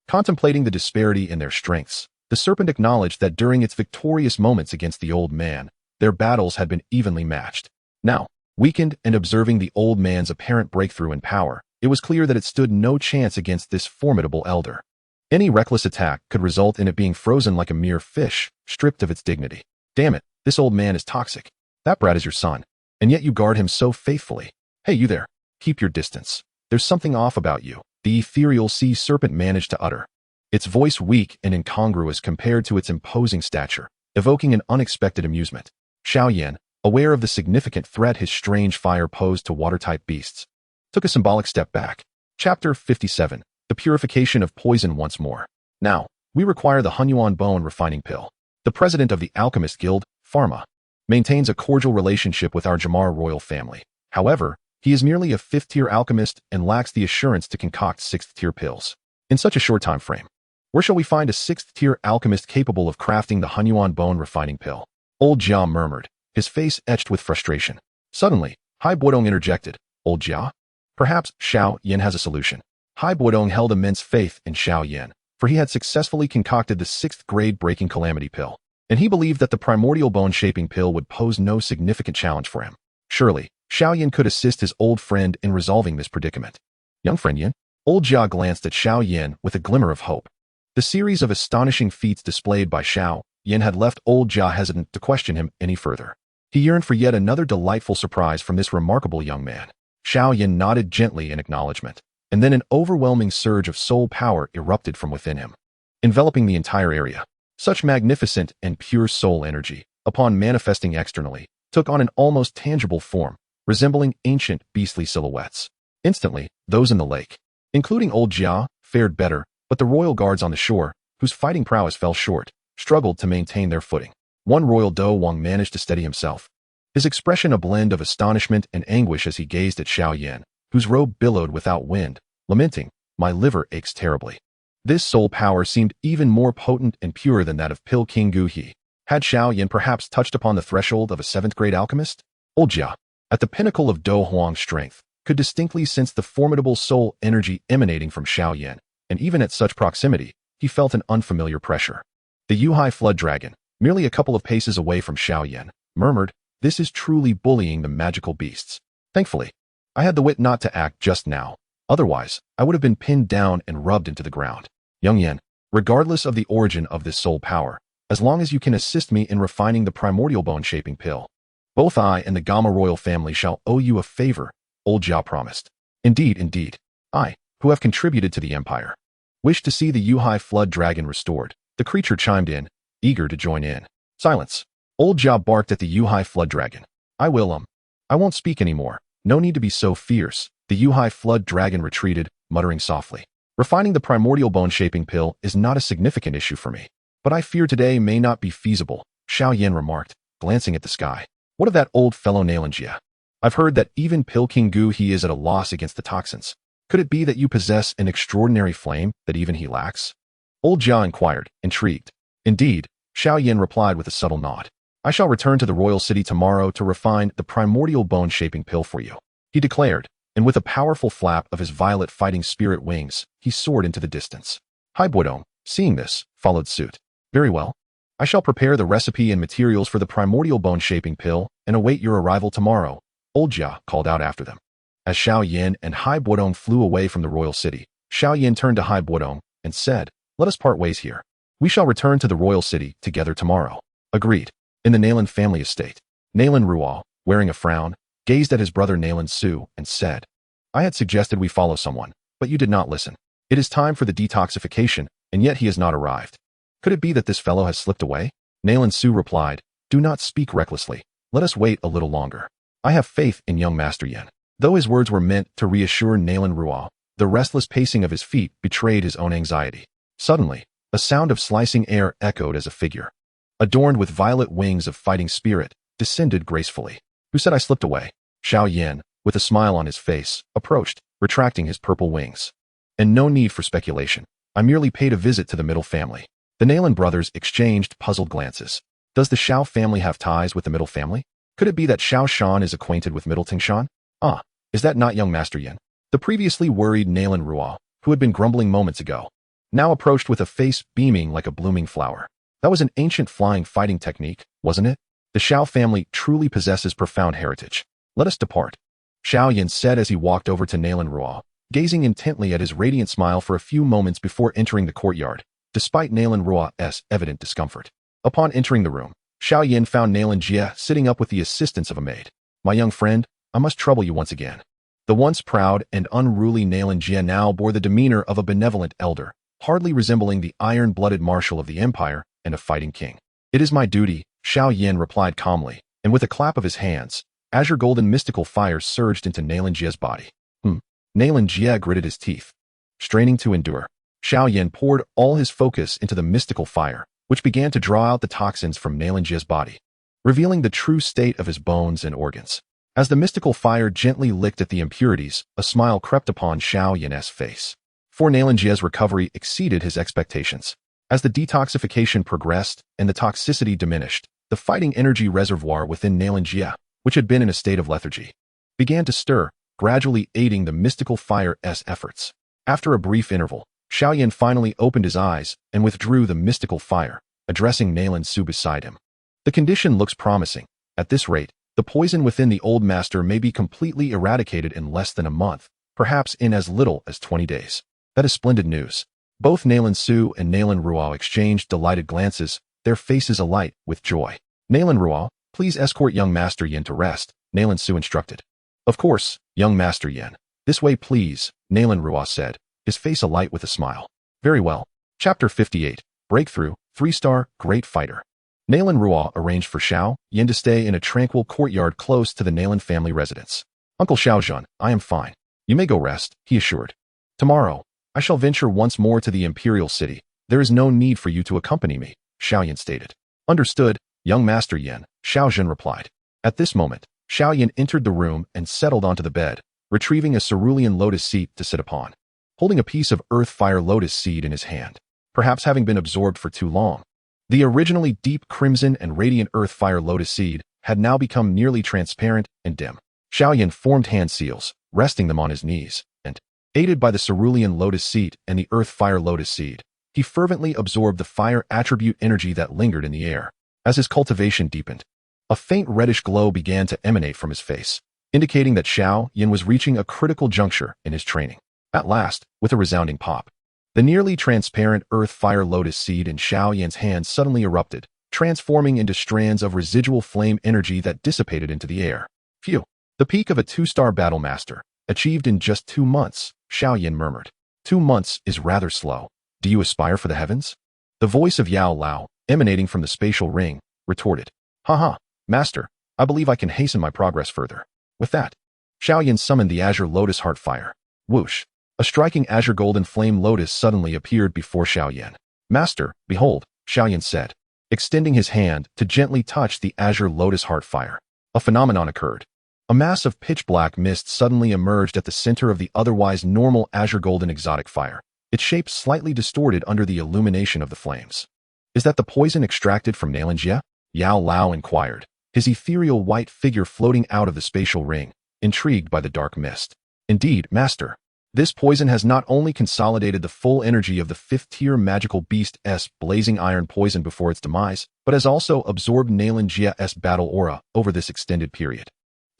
Contemplating the disparity in their strengths, the serpent acknowledged that during its victorious moments against the old man, their battles had been evenly matched. Now, weakened and observing the old man's apparent breakthrough in power, it was clear that it stood no chance against this formidable elder. Any reckless attack could result in it being frozen like a mere fish, stripped of its dignity. Damn it, this old man is toxic. That brat is your son, and yet you guard him so faithfully. Hey, you there. Keep your distance. There's something off about you, the ethereal sea serpent managed to utter, its voice weak and incongruous compared to its imposing stature, evoking an unexpected amusement. Xiao Yan, aware of the significant threat his strange fire posed to water-type beasts, took a symbolic step back. Chapter 57. The Purification of Poison once more. Now, we require the Hunyuan Bone Refining Pill. The president of the Alchemist Guild, Pharma, maintains a cordial relationship with our Jamar royal family. However, he is merely a 5th-tier alchemist and lacks the assurance to concoct 6th-tier pills in such a short time frame. Where shall we find a 6th-tier alchemist capable of crafting the Hunyuan bone refining pill? Old Jia murmured, his face etched with frustration. Suddenly, Hai Buodong interjected. Old Jia? Perhaps Xiao Yan has a solution. Hai Buodong held immense faith in Xiao Yan, for he had successfully concocted the 6th-grade breaking calamity pill, and he believed that the primordial bone-shaping pill would pose no significant challenge for him. Surely, Xiao Yan could assist his old friend in resolving this predicament. Young friend Yan? Old Jia glanced at Xiao Yan with a glimmer of hope. The series of astonishing feats displayed by Xiao Yan had left old Jia hesitant to question him any further. He yearned for yet another delightful surprise from this remarkable young man. Xiao Yan nodded gently in acknowledgement, and then an overwhelming surge of soul power erupted from within him, enveloping the entire area. Such magnificent and pure soul energy, upon manifesting externally, took on an almost tangible form, resembling ancient beastly silhouettes. Instantly, those in the lake, including old Jia, fared better, but the royal guards on the shore, whose fighting prowess fell short, struggled to maintain their footing. One royal Do Wang managed to steady himself, his expression a blend of astonishment and anguish as he gazed at Xiao Yan, whose robe billowed without wind, lamenting, "My liver aches terribly." This soul power seemed even more potent and pure than that of Pil King Gu He. Had Xiao Yan perhaps touched upon the threshold of a 7th-grade alchemist? Old Jia, at the pinnacle of Do Huang's strength, could distinctly sense the formidable soul energy emanating from Xiao Yan, and even at such proximity, he felt an unfamiliar pressure. The Yuhai Flood Dragon, merely a couple of paces away from Xiao Yan, murmured, "This is truly bullying the magical beasts." Thankfully, I had the wit not to act just now. Otherwise, I would have been pinned down and rubbed into the ground. Young Yan, regardless of the origin of this soul power, as long as you can assist me in refining the primordial bone-shaping pill, both I and the Gamma royal family shall owe you a favor, old Jia promised. Indeed, indeed. I, who have contributed to the empire, wish to see the Yuhai Flood Dragon restored. The creature chimed in, eager to join in. Silence. Old Jia barked at the Yuhai Flood Dragon. I won't speak anymore. No need to be so fierce. The Yuhai Flood Dragon retreated, muttering softly. Refining the primordial bone-shaping pill is not a significant issue for me, but I fear today may not be feasible, Xiao Yan remarked, glancing at the sky. What of that old fellow Nalan Yanran? I've heard that even Pil King Gu He is at a loss against the toxins. Could it be that you possess an extraordinary flame that even he lacks? Old Jia inquired, intrigued. Indeed, Xiao Yan replied with a subtle nod. I shall return to the royal city tomorrow to refine the primordial bone-shaping pill for you, he declared, and with a powerful flap of his violet fighting spirit wings, he soared into the distance. Hai Buodong, seeing this, followed suit. Very well. I shall prepare the recipe and materials for the primordial bone-shaping pill and await your arrival tomorrow, old Jia called out after them. As Xiao Yan and Hai Buodong flew away from the royal city, Xiao Yan turned to Hai Buodong and said, "Let us part ways here. We shall return to the royal city together tomorrow." Agreed. In the Nalan family estate, Nalan Ruo, wearing a frown, gazed at his brother Nalan Su and said, "I had suggested we follow someone, but you did not listen. It is time for the detoxification, and yet he has not arrived. Could it be that this fellow has slipped away?" Nalan Su replied, "Do not speak recklessly. Let us wait a little longer. I have faith in young Master Yan." Though his words were meant to reassure Nalan Ruo, the restless pacing of his feet betrayed his own anxiety. Suddenly, a sound of slicing air echoed as a figure, adorned with violet wings of fighting spirit, descended gracefully. Who said I slipped away? Xiao Yan, with a smile on his face, approached, retracting his purple wings. And no need for speculation. I merely paid a visit to the Middle family. The Nalan brothers exchanged puzzled glances. Does the Xiao family have ties with the Middle family? Could it be that Xiao Shan is acquainted with Middle Tingshan? Ah, is that not young Master Yan? The previously worried Nalan Ruo, who had been grumbling moments ago, now approached with a face beaming like a blooming flower. That was an ancient flying fighting technique, wasn't it? The Xiao family truly possesses profound heritage. Let us depart, Xiao Yan said as he walked over to Nalan Ruo, gazing intently at his radiant smile for a few moments before entering the courtyard, despite Nalan Ruo's evident discomfort. Upon entering the room, Xiao Yan found Nalan Jia sitting up with the assistance of a maid. My young friend, I must trouble you once again. The once proud and unruly Nalan Jia now bore the demeanor of a benevolent elder, hardly resembling the iron-blooded marshal of the empire and a fighting king. It is my duty, Xiao Yan replied calmly, and with a clap of his hands, azure golden mystical fire surged into Nalan Jia's body. Nalan Jia gritted his teeth. Straining to endure, Xiao Yan poured all his focus into the mystical fire, which began to draw out the toxins from Nalan Jia's body, revealing the true state of his bones and organs. As the mystical fire gently licked at the impurities, a smile crept upon Xiao Yan's face. for Nalan Yanran's recovery exceeded his expectations. As the detoxification progressed and the toxicity diminished, the fighting energy reservoir within Nalan Yan, which had been in a state of lethargy, began to stir, gradually aiding the mystical fire's efforts. After a brief interval, Xiao Yan finally opened his eyes and withdrew the mystical fire, addressing Nalan Su beside him. The condition looks promising. At this rate, the poison within the old master may be completely eradicated in less than a month, perhaps in as little as 20 days. That is splendid news. Both Nalan Su and Nalan Ruo exchanged delighted glances, their faces alight with joy. Nalan Ruo, please escort young Master Yan to rest, Nalan Su instructed. Of course, young Master Yan. This way please, Nalan Ruo said, his face alight with a smile. Very well. Chapter 58, Breakthrough, 3-star, Great Fighter. Nalan Ruo arranged for Xiao Yan to stay in a tranquil courtyard close to the Nalan family residence. Uncle Xiaozhan, I am fine. You may go rest, he assured. Tomorrow, I shall venture once more to the imperial city. There is no need for you to accompany me, Xiao Yan stated. Understood, young Master Yan, Xiaozhan replied. At this moment, Xiao Yan entered the room and settled onto the bed, retrieving a cerulean lotus seed to sit upon. Holding a piece of earth-fire lotus seed in his hand, perhaps having been absorbed for too long. The originally deep crimson and radiant earth-fire lotus seed had now become nearly transparent and dim. Xiao Yan formed hand seals, resting them on his knees, and, aided by the cerulean lotus seed and the earth-fire lotus seed, he fervently absorbed the fire attribute energy that lingered in the air. As his cultivation deepened, a faint reddish glow began to emanate from his face, indicating that Xiao Yan was reaching a critical juncture in his training. At last, with a resounding pop, the nearly transparent earth-fire lotus seed in Xiao Yan's hand suddenly erupted, transforming into strands of residual flame energy that dissipated into the air. Phew! The peak of a 2-star battle master, achieved in just 2 months, Xiao Yan murmured. 2 months is rather slow. Do you aspire for the heavens? The voice of Yao Lao, emanating from the spatial ring, retorted. Haha, master, I believe I can hasten my progress further. With that, Xiao Yan summoned the azure lotus heart fire. Whoosh! A striking azure golden flame lotus suddenly appeared before Xiao Yan. Master, behold, Xiao Yan said, extending his hand to gently touch the azure lotus heart fire. A phenomenon occurred. A mass of pitch-black mist suddenly emerged at the center of the otherwise normal azure golden exotic fire, its shape slightly distorted under the illumination of the flames. Is that the poison extracted from Nalan Yan? Yao Lao inquired, his ethereal white figure floating out of the spatial ring, intrigued by the dark mist. Indeed, master. This poison has not only consolidated the full energy of the 5th-tier magical beast's blazing iron poison before its demise, but has also absorbed Nalan Yan's battle aura over this extended period,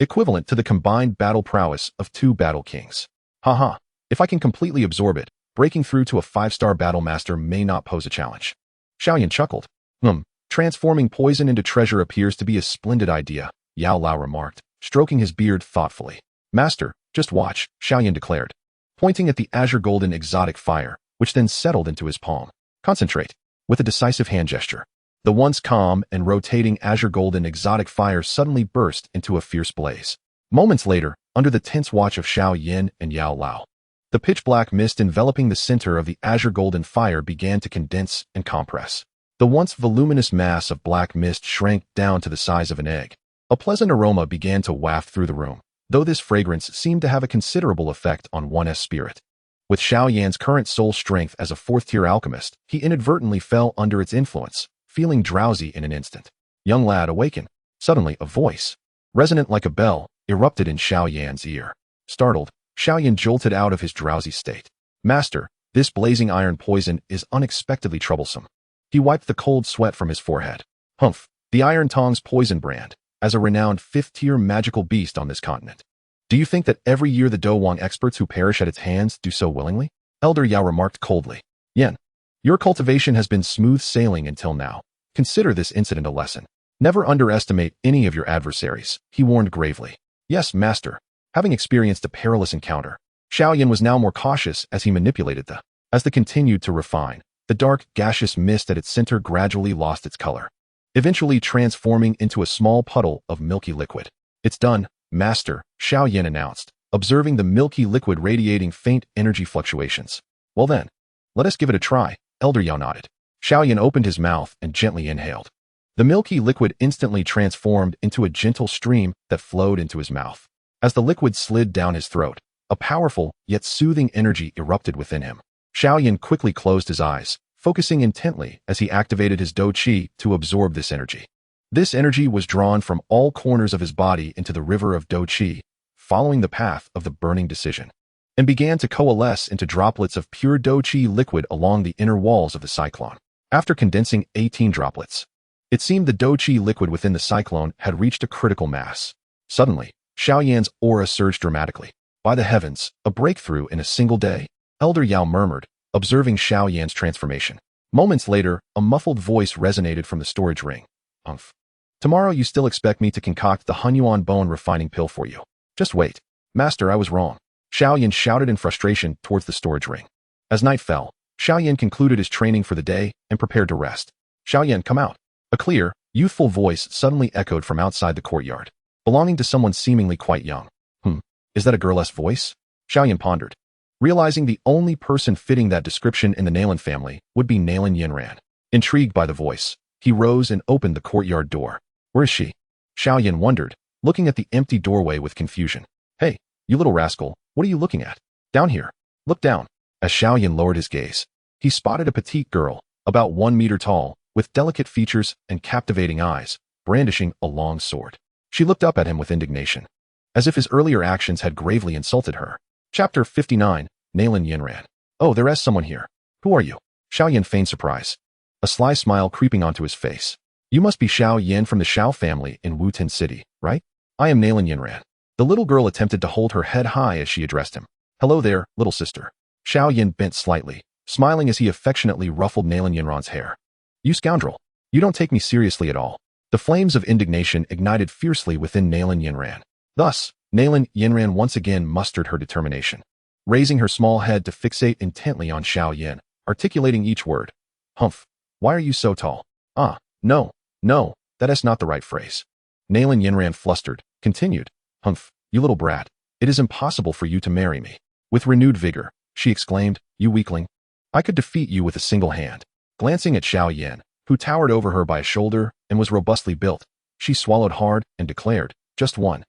equivalent to the combined battle prowess of 2 battle kings. Haha, if I can completely absorb it, breaking through to a 5-star battle master may not pose a challenge. Xiao Yan chuckled. Transforming poison into treasure appears to be a splendid idea, Yao Lao remarked, stroking his beard thoughtfully. Master, just watch, Xiao Yan declared, pointing at the azure golden exotic fire, which then settled into his palm. Concentrate. With a decisive hand gesture, the once calm and rotating azure golden exotic fire suddenly burst into a fierce blaze. Moments later, under the tense watch of Xiao Yan and Yao Lao, the pitch-black mist enveloping the center of the azure golden fire began to condense and compress. The once voluminous mass of black mist shrank down to the size of an egg. A pleasant aroma began to waft through the room, though this fragrance seemed to have a considerable effect on one's spirit. With Xiao Yan's current soul strength as a 4th-tier alchemist, he inadvertently fell under its influence, feeling drowsy in an instant. Young lad, awaken. Suddenly, a voice, resonant like a bell, erupted in Xiao Yan's ear. Startled, Xiao Yan jolted out of his drowsy state. Master, this blazing iron poison is unexpectedly troublesome. He wiped the cold sweat from his forehead. Humph, the Iron Tongue's poison brand, as a renowned 5th-tier magical beast on this continent. Do you think that every year the Dowang experts who perish at its hands do so willingly? Elder Yao remarked coldly. Yan, your cultivation has been smooth sailing until now. Consider this incident a lesson. Never underestimate any of your adversaries, he warned gravely. Yes, master. Having experienced a perilous encounter, Xiao Yan was now more cautious as he manipulated As they continued to refine, the dark, gaseous mist at its center gradually lost its color, eventually transforming into a small puddle of milky liquid. It's done, master, Xiao Yan announced, observing the milky liquid radiating faint energy fluctuations. Well then, let us give it a try, Elder Yao nodded. Xiao Yan opened his mouth and gently inhaled. The milky liquid instantly transformed into a gentle stream that flowed into his mouth. As the liquid slid down his throat, a powerful, yet soothing energy erupted within him. Xiao Yan quickly closed his eyes, focusing intently as he activated his Do Qi to absorb this energy. This energy was drawn from all corners of his body into the river of Do Qi, following the path of the burning decision, and began to coalesce into droplets of pure Do Qi liquid along the inner walls of the cyclone. After condensing 18 droplets, it seemed the Do Qi liquid within the cyclone had reached a critical mass. Suddenly, Xiao Yan's aura surged dramatically. By the heavens, a breakthrough in a single day, Elder Yao murmured, observing Xiao Yan's transformation. Moments later, a muffled voice resonated from the storage ring. Umph. Tomorrow you still expect me to concoct the Hunyuan bone refining pill for you. Just wait. Master, I was wrong. Xiao Yan shouted in frustration towards the storage ring. As night fell, Xiao Yan concluded his training for the day and prepared to rest. Xiao Yan, come out. A clear, youthful voice suddenly echoed from outside the courtyard, belonging to someone seemingly quite young. Is that a girl's voice? Xiao Yan pondered, realizing the only person fitting that description in the Nalan family would be Nalan Yanran. Intrigued by the voice, he rose and opened the courtyard door. Where is she? Xiao Yan wondered, looking at the empty doorway with confusion. Hey, you little rascal, what are you looking at? Down here. Look down. As Xiao Yan lowered his gaze, he spotted a petite girl, about 1 meter tall, with delicate features and captivating eyes, brandishing a long sword. She looked up at him with indignation, as if his earlier actions had gravely insulted her. Chapter 59, Nalan Yanran. Oh, there is someone here. Who are you? Xiao Yan feigned surprise, a sly smile creeping onto his face. You must be Xiao Yan from the Xiao family in Wutan City, right? I am Nalan Yanran. The little girl attempted to hold her head high as she addressed him. Hello there, little sister. Xiao Yan bent slightly, smiling as he affectionately ruffled Nalan Yanran's hair. You scoundrel. You don't take me seriously at all. The flames of indignation ignited fiercely within Nalan Yanran. Thus, Nalan Yanran once again mustered her determination, raising her small head to fixate intently on Xiao Yan, articulating each word. Humph. Why are you so tall? Ah, no, that is not the right phrase. Nalan Yanran flustered, continued. Humph, you little brat. It is impossible for you to marry me. With renewed vigor, she exclaimed, you weakling. I could defeat you with a single hand. Glancing at Xiao Yan, who towered over her by a shoulder and was robustly built, she swallowed hard and declared, just one.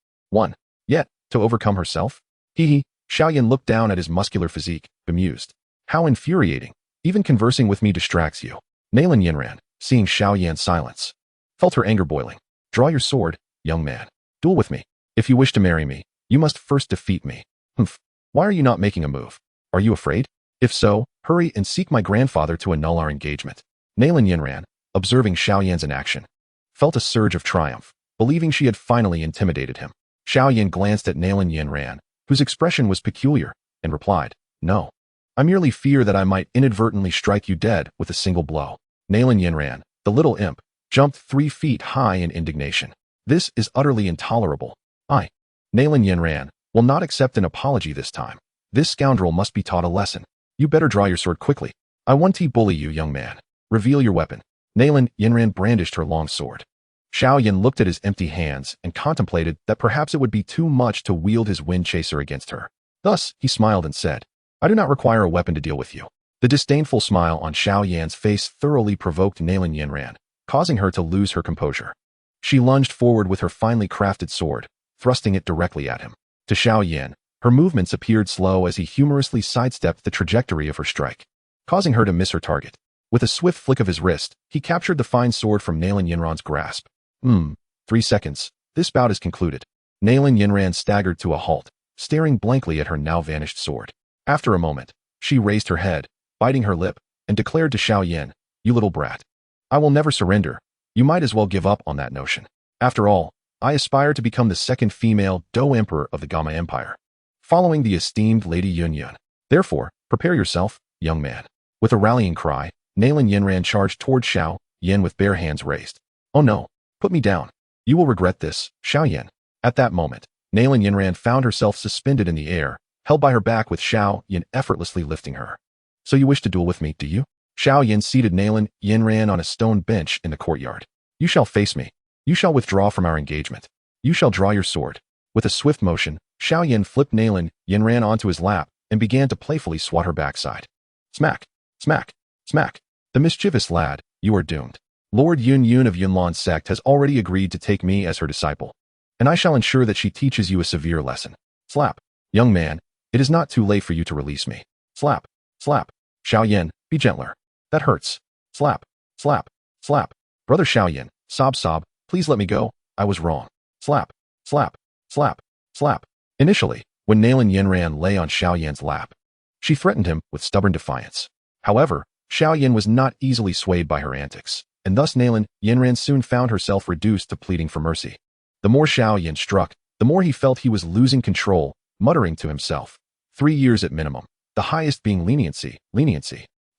Yet, to overcome herself? Hee. Xiao Yan looked down at his muscular physique, bemused. How infuriating. Even conversing with me distracts you. Nalan Yanran, seeing Xiao Yan's silence, felt her anger boiling. Draw your sword, young man. Duel with me. If you wish to marry me, you must first defeat me. Humph. Why are you not making a move? Are you afraid? If so, hurry and seek my grandfather to annul our engagement. Nalan Yanran, observing Xiao Yan's inaction, felt a surge of triumph, believing she had finally intimidated him. Xiao Yan glanced at Nalan Yanran, whose expression was peculiar, and replied, no. I merely fear that I might inadvertently strike you dead with a single blow. Nalan Yanran, the little imp, jumped 3 feet high in indignation. This is utterly intolerable. Nalan Yanran, will not accept an apology this time. This scoundrel must be taught a lesson. You better draw your sword quickly. I want to bully you, young man. Reveal your weapon. Nalan Yanran brandished her long sword. Xiao Yan looked at his empty hands and contemplated that perhaps it would be too much to wield his wind chaser against her. Thus, he smiled and said, I do not require a weapon to deal with you. The disdainful smile on Xiao Yan's face thoroughly provoked Nalan Yanran, causing her to lose her composure. She lunged forward with her finely crafted sword, thrusting it directly at him. To Xiao Yan, her movements appeared slow as he humorously sidestepped the trajectory of her strike, causing her to miss her target. With a swift flick of his wrist, he captured the fine sword from Nalan Yanran's grasp. 3 seconds. This bout is concluded. Nalan Yanran staggered to a halt, staring blankly at her now vanished sword. After a moment, she raised her head, biting her lip, and declared to Xiao Yan, you little brat. I will never surrender. You might as well give up on that notion. After all, I aspire to become the second female Do Emperor of the Gamma Empire, following the esteemed Lady Yun Yun. Therefore, prepare yourself, young man. With a rallying cry, Nalan Yanran charged toward Xiao Yan with bare hands raised. Oh no, put me down. You will regret this, Xiao Yan. At that moment, Nalan Yanran found herself suspended in the air, held by her back with Xiao Yan effortlessly lifting her. So you wish to duel with me, do you? Xiao Yan seated Nalan Yanran on a stone bench in the courtyard. You shall face me. You shall withdraw from our engagement. You shall draw your sword. With a swift motion, Xiao Yan flipped Nalan Yanran onto his lap and began to playfully swat her backside. Smack, smack, smack. The mischievous lad, you are doomed. Lord Yun Yun of Yunlan Sect has already agreed to take me as her disciple, and I shall ensure that she teaches you a severe lesson. Slap. Young man, it is not too late for you to release me. Slap, slap. Xiao Yan, be gentler. That hurts. Slap, slap, slap. Brother Xiao Yan, sob, please let me go. I was wrong. Slap, slap, slap, slap. Initially, when Nalan Yanran lay on Xiao Yan's lap, she threatened him with stubborn defiance. However, Xiao Yan was not easily swayed by her antics, and thus Nalan Yanran soon found herself reduced to pleading for mercy. The more Xiao Yan struck, the more he felt he was losing control, muttering to himself, 3 years at minimum, the highest being leniency.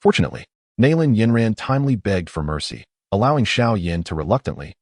Fortunately, Nalan Yanran timely begged for mercy, allowing Xiao Yan to reluctantly,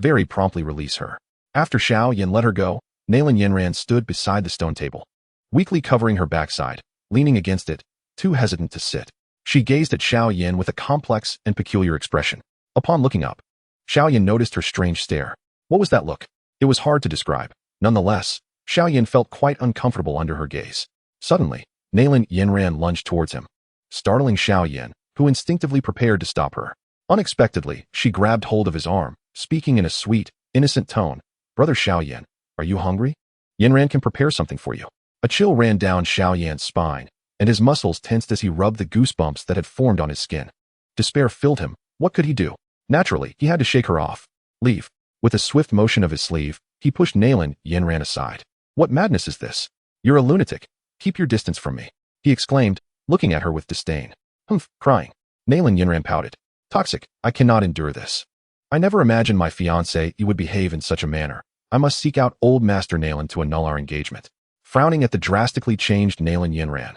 very promptly release her. After Xiao Yan let her go, Nalan Yanran stood beside the stone table, weakly covering her backside, leaning against it, too hesitant to sit. She gazed at Xiao Yan with a complex and peculiar expression. Upon looking up, Xiao Yan noticed her strange stare. What was that look? It was hard to describe. Nonetheless, Xiao Yan felt quite uncomfortable under her gaze. Suddenly, Nalan Yanran lunged towards him, startling Xiao Yan, who instinctively prepared to stop her. Unexpectedly, she grabbed hold of his arm, speaking in a sweet, innocent tone. Brother Xiao Yan, are you hungry? Yanran can prepare something for you. A chill ran down Xiao Yan's spine, and his muscles tensed as he rubbed the goosebumps that had formed on his skin. Despair filled him. What could he do? Naturally, he had to shake her off. Leave. With a swift motion of his sleeve, he pushed Nalan Yanran aside. What madness is this? You're a lunatic. Keep your distance from me, he exclaimed, looking at her with disdain. Crying. Nalan Yanran pouted. Toxic, I cannot endure this. I never imagined my fiancé would behave in such a manner. I must seek out old Master Nalan to annul our engagement. Frowning at the drastically changed Nalan Yanran,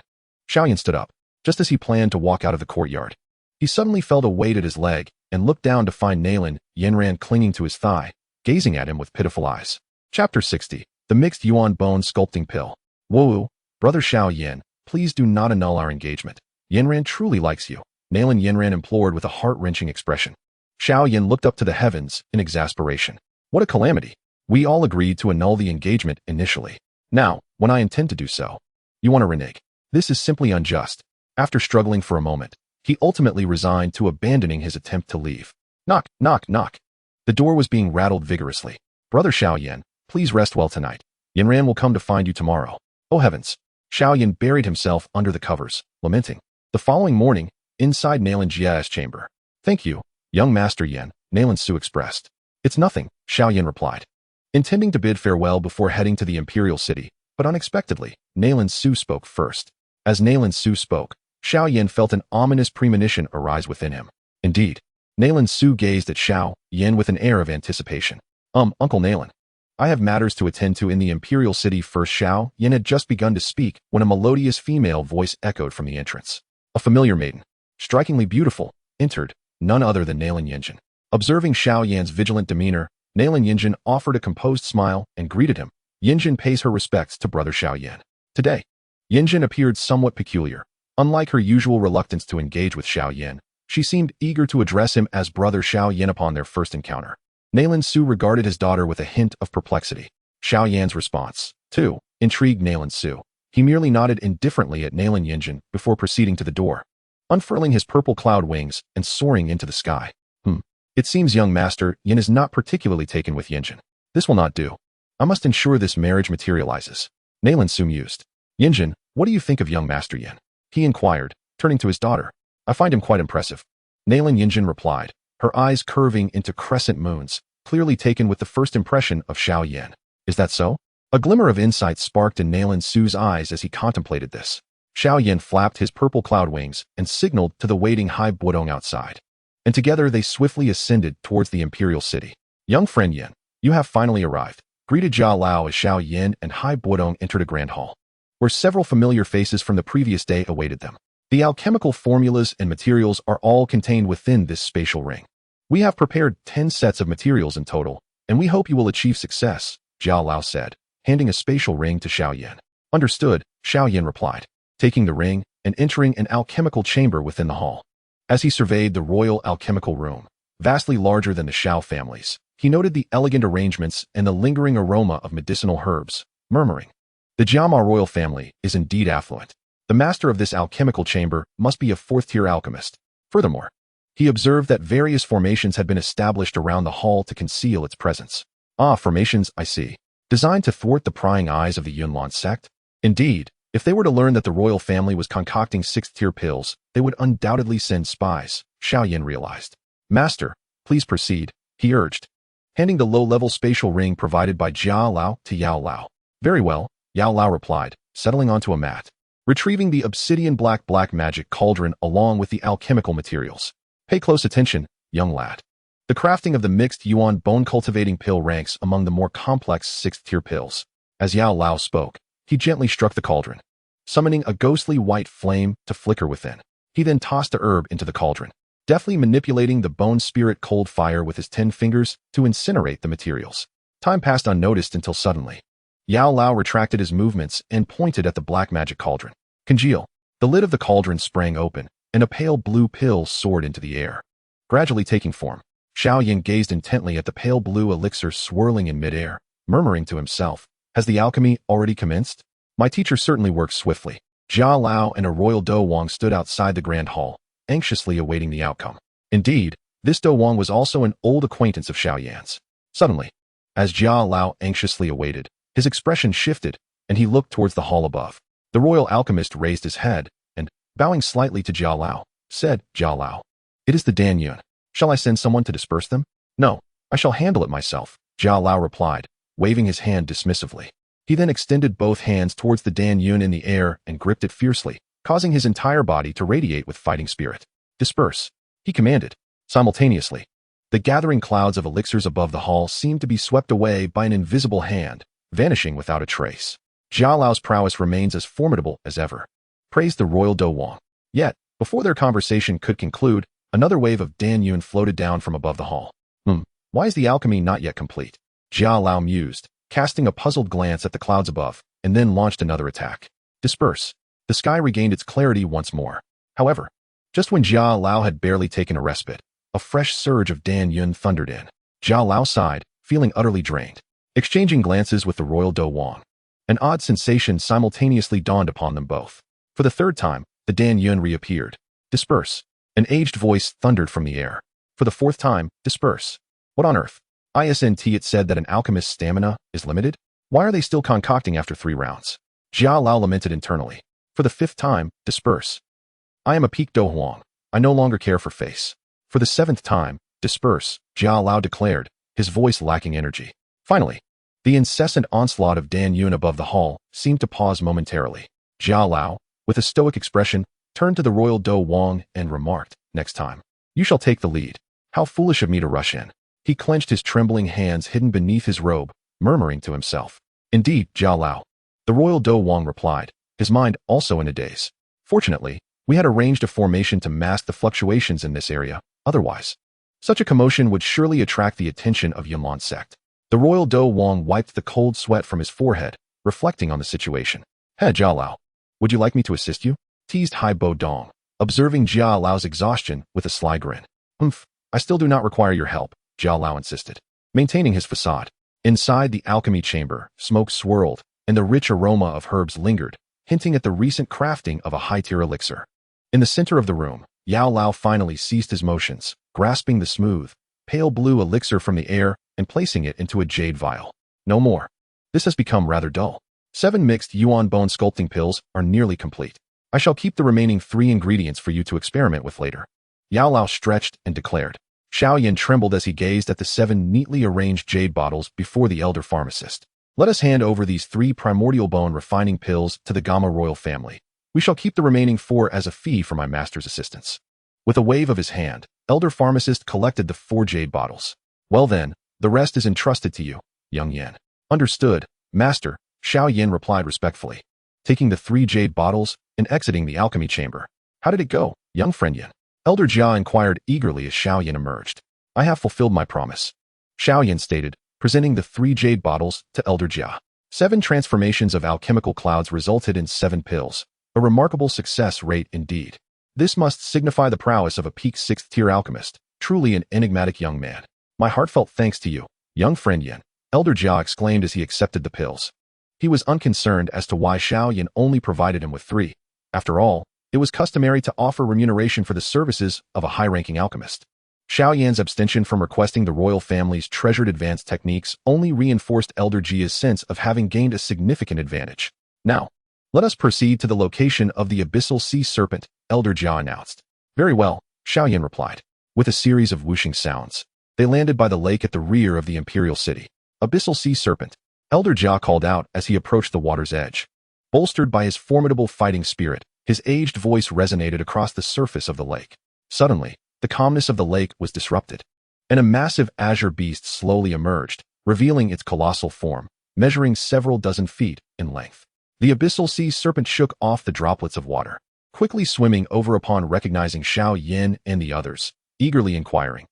Xiao Yan stood up, just as he planned to walk out of the courtyard. He suddenly felt a weight at his leg and looked down to find Nalan Yanran clinging to his thigh, gazing at him with pitiful eyes. Chapter 60. The Mixed Yuan Bone Sculpting Pill. Whoa, Brother Xiao Yan, please do not annul our engagement. Yanran truly likes you, Nalan Yanran implored with a heart-wrenching expression. Xiao Yan looked up to the heavens in exasperation. What a calamity. We all agreed to annul the engagement initially. Now, when I intend to do so, you want to renege. This is simply unjust. After struggling for a moment, he ultimately resigned to abandoning his attempt to leave. Knock, knock, knock. The door was being rattled vigorously. Brother Xiao Yan, please rest well tonight. Yanran will come to find you tomorrow. Oh heavens. Xiao Yan buried himself under the covers, lamenting. The following morning, inside Nalan Jia's chamber. Thank you, young Master Yan, Nalan Su expressed. It's nothing, Xiao Yan replied. Intending to bid farewell before heading to the Imperial City, but unexpectedly, Nalan Su spoke first. As Nalan Su spoke, Xiao Yan felt an ominous premonition arise within him. Indeed, Nalan Su gazed at Xiao Yan with an air of anticipation. Uncle Nalan. I have matters to attend to in the Imperial City first. Xiao Yan had just begun to speak when a melodious female voice echoed from the entrance. A familiar maiden, strikingly beautiful, entered, none other than Nalan Yanran. Observing Xiao Yan's vigilant demeanor, Nalan Yanran offered a composed smile and greeted him. Yanran pays her respects to Brother Xiao Yan. Today, Yanran appeared somewhat peculiar. Unlike her usual reluctance to engage with Xiao Yan, she seemed eager to address him as Brother Xiao Yan upon their first encounter. Nalan Su regarded his daughter with a hint of perplexity. Xiao Yan's response, too, intrigued Nalan Su. He merely nodded indifferently at Nalan Yanran before proceeding to the door, unfurling his purple cloud wings and soaring into the sky. It seems young Master Yan is not particularly taken with Yanran. This will not do. I must ensure this marriage materializes. Nalan Su mused. Yanran, what do you think of young Master Yan? He inquired, turning to his daughter. I find him quite impressive. Nalan Yanran replied, her eyes curving into crescent moons, clearly taken with the first impression of Xiao Yan. Is that so? A glimmer of insight sparked in Nalan Su's eyes as he contemplated this. Xiao Yan flapped his purple cloud wings and signaled to the waiting Hai Buodong outside. And together they swiftly ascended towards the Imperial City. Young friend Yan, you have finally arrived, greeted Jia Lao as Xiao Yan and Hai Buodong entered a grand hall, where several familiar faces from the previous day awaited them. The alchemical formulas and materials are all contained within this spatial ring. We have prepared 10 sets of materials in total, and we hope you will achieve success, Jia Lao said, handing a spatial ring to Xiao Yan. Understood, Xiao Yan replied, taking the ring and entering an alchemical chamber within the hall. As he surveyed the royal alchemical room, vastly larger than the Xiao families, he noted the elegant arrangements and the lingering aroma of medicinal herbs, murmuring, the Jiama royal family is indeed affluent. The master of this alchemical chamber must be a fourth-tier alchemist. Furthermore, he observed that various formations had been established around the hall to conceal its presence. Formations, I see. Designed to thwart the prying eyes of the Yunlan sect? Indeed, If they were to learn that the royal family was concocting 6th-tier pills, they would undoubtedly send spies, Xiao Yan realized. Master, please proceed, he urged, handing the low-level spatial ring provided by Jia Lao to Yao Lao. Very well, Yao Lao replied, settling onto a mat, retrieving the obsidian black magic cauldron along with the alchemical materials. Pay close attention, young lad. The crafting of the mixed yuan bone cultivating pill ranks among the more complex 6th-tier pills. As Yao Lao spoke, he gently struck the cauldron, summoning a ghostly white flame to flicker within. He then tossed the herb into the cauldron, deftly manipulating the bone spirit cold fire with his 10 fingers to incinerate the materials. Time passed unnoticed until suddenly, Yao Lao retracted his movements and pointed at the black magic cauldron. Congeal. The lid of the cauldron sprang open, and a pale blue pill soared into the air, gradually taking form. Xiao Yan gazed intently at the pale blue elixir swirling in midair, murmuring to himself, has the alchemy already commenced? My teacher certainly works swiftly. Jia Lao and a royal Do Wang stood outside the grand hall, anxiously awaiting the outcome. Indeed, this Do Wang was also an old acquaintance of Xiao Yan's. Suddenly, as Jia Lao anxiously awaited, his expression shifted, and he looked towards the hall above. The royal alchemist raised his head, and, bowing slightly to Jia Lao, said, Jia Lao, it is the Dan Yun. Shall I send someone to disperse them? No, I shall handle it myself, Jia Lao replied, waving his hand dismissively. He then extended both hands towards the Dan Yun in the air and gripped it fiercely, causing his entire body to radiate with fighting spirit. Disperse, he commanded. Simultaneously, the gathering clouds of elixirs above the hall seemed to be swept away by an invisible hand, vanishing without a trace. Jia Lao's prowess remains as formidable as ever, praised the royal Do Wang. Yet, before their conversation could conclude, another wave of Dan Yun floated down from above the hall. Why is the alchemy not yet complete? Jia Lao mused, casting a puzzled glance at the clouds above, and then launched another attack. Disperse. The sky regained its clarity once more. However, just when Jia Lao had barely taken a respite, a fresh surge of Dan Yun thundered in. Jia Lao sighed, feeling utterly drained. Exchanging glances with the royal Do Wang, an odd sensation simultaneously dawned upon them both. For the third time, the Dan Yun reappeared. Disperse. An aged voice thundered from the air. For the fourth time, disperse. What on earth? Isn't it said that an alchemist's stamina is limited? Why are they still concocting after 3 rounds? Jia Lao lamented internally. For the 5th time, disperse. I am a peak Do Huang. I no longer care for face. For the 7th time, disperse, Jia Lao declared, his voice lacking energy. Finally, the incessant onslaught of Dan Yun above the hall seemed to pause momentarily. Jia Lao, with a stoic expression, turned to the royal Do Wang and remarked, next time, you shall take the lead. How foolish of me to rush in. He clenched his trembling hands hidden beneath his robe, murmuring to himself. Indeed, Jia Lao. The royal Do Wang replied, his mind also in a daze. Fortunately, we had arranged a formation to mask the fluctuations in this area, otherwise, such a commotion would surely attract the attention of Yanlan Sect. The royal Do Wang wiped the cold sweat from his forehead, reflecting on the situation. Hey, Jia Lao, would you like me to assist you? Teased Hai Bo Dong, observing Jia Lao's exhaustion with a sly grin. I still do not require your help, Jia Lao insisted, maintaining his facade. Inside the alchemy chamber, smoke swirled, and the rich aroma of herbs lingered, hinting at the recent crafting of a high-tier elixir. In the center of the room, Yao Lao finally ceased his motions, grasping the smooth, pale blue elixir from the air and placing it into a jade vial. No more. This has become rather dull. 7 mixed yuan bone sculpting pills are nearly complete. I shall keep the remaining 3 ingredients for you to experiment with later. Yao Lao stretched and declared. Xiao Yan trembled as he gazed at the 7 neatly arranged jade bottles before the elder pharmacist. Let us hand over these 3 primordial bone refining pills to the Gamma royal family. We shall keep the remaining 4 as a fee for my master's assistance. With a wave of his hand, elder pharmacist collected the 4 jade bottles. Well then, the rest is entrusted to you, young Yan. Understood, master, Xiao Yan replied respectfully, taking the 3 jade bottles and exiting the alchemy chamber. How did it go, young friend Yan? Elder Jia inquired eagerly as Xiao Yan emerged. I have fulfilled my promise, Xiao Yan stated, presenting the 3 jade bottles to Elder Jia. 7 transformations of alchemical clouds resulted in 7 pills, a remarkable success rate indeed. This must signify the prowess of a peak 6th-tier alchemist, truly an enigmatic young man. My heartfelt thanks to you, young friend Yan, Elder Jia exclaimed as he accepted the pills. He was unconcerned as to why Xiao Yan only provided him with 3. After all, it was customary to offer remuneration for the services of a high-ranking alchemist. Xiao Yan's abstention from requesting the royal family's treasured advanced techniques only reinforced Elder Jia's sense of having gained a significant advantage. Now, Let us proceed to the location of the abyssal sea serpent, Elder Jia announced. Very well, Xiao Yan replied. With a series of whooshing sounds, they landed by the lake at the rear of the imperial city. Abyssal sea serpent, Elder Jia called out as he approached the water's edge. Bolstered by his formidable fighting spirit, his aged voice resonated across the surface of the lake. Suddenly, the calmness of the lake was disrupted, and a massive azure beast slowly emerged, revealing its colossal form, measuring several dozen feet in length. The abyssal sea serpent shook off the droplets of water, quickly swimming over upon recognizing Xiao Yan and the others, eagerly inquiring,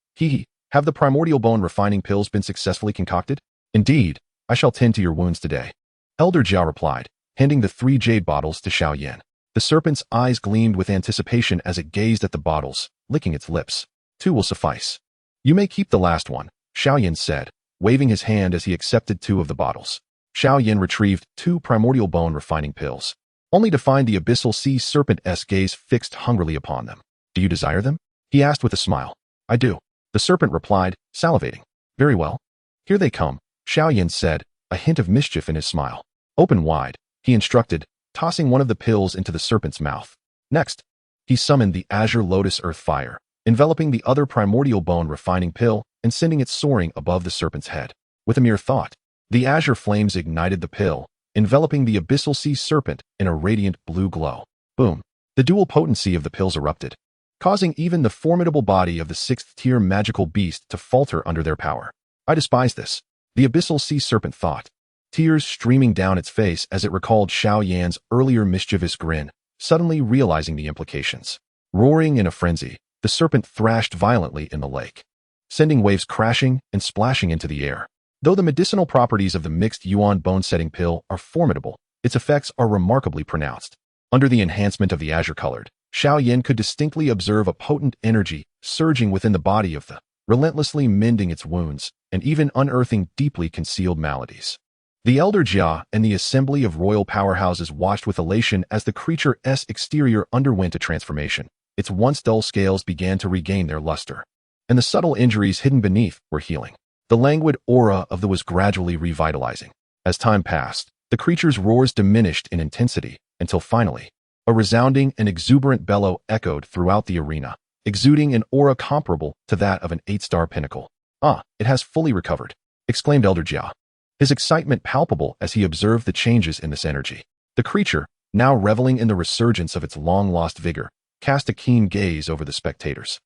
have the primordial bone refining pills been successfully concocted? Indeed, I shall tend to your wounds today. Elder Jia replied, handing the 3 jade bottles to Xiao Yan. The serpent's eyes gleamed with anticipation as it gazed at the bottles, licking its lips. 2 will suffice. You may keep the last one, Xiao Yan said, waving his hand as he accepted 2 of the bottles. Xiao Yan retrieved 2 primordial bone refining pills, only to find the abyssal sea serpent's gaze fixed hungrily upon them. Do you desire them? He asked with a smile. I do. The serpent replied, salivating. Very well. Here they come, Xiao Yan said, a hint of mischief in his smile. Open wide, he instructed, tossing one of the pills into the serpent's mouth. Next, he summoned the azure lotus earth fire, enveloping the other primordial bone refining pill and sending it soaring above the serpent's head. With a mere thought, the azure flames ignited the pill, enveloping the abyssal sea serpent in a radiant blue glow. Boom! The dual potency of the pills erupted, causing even the formidable body of the 6th-tier magical beast to falter under their power. I despise this, the abyssal sea serpent thought, tears streaming down its face as it recalled Xiao Yan's earlier mischievous grin, suddenly realizing the implications. Roaring in a frenzy, the serpent thrashed violently in the lake, sending waves crashing and splashing into the air. Though the medicinal properties of the mixed yuan bone-setting pill are formidable, its effects are remarkably pronounced. Under the enhancement of the azure-colored, Xiao Yan could distinctly observe a potent energy surging within the body of the, relentlessly mending its wounds and even unearthing deeply concealed maladies. The Elder Jia and the assembly of royal powerhouses watched with elation as the creature's exterior underwent a transformation. Its once dull scales began to regain their luster, and the subtle injuries hidden beneath were healing. The languid aura of the was gradually revitalizing. As time passed, the creature's roars diminished in intensity until finally, a resounding and exuberant bellow echoed throughout the arena, exuding an aura comparable to that of an 8-star pinnacle. Ah, it has fully recovered, exclaimed Elder Jia, his excitement palpable as he observed the changes in this energy. The creature, now reveling in the resurgence of its long-lost vigor, cast a keen gaze over the spectators.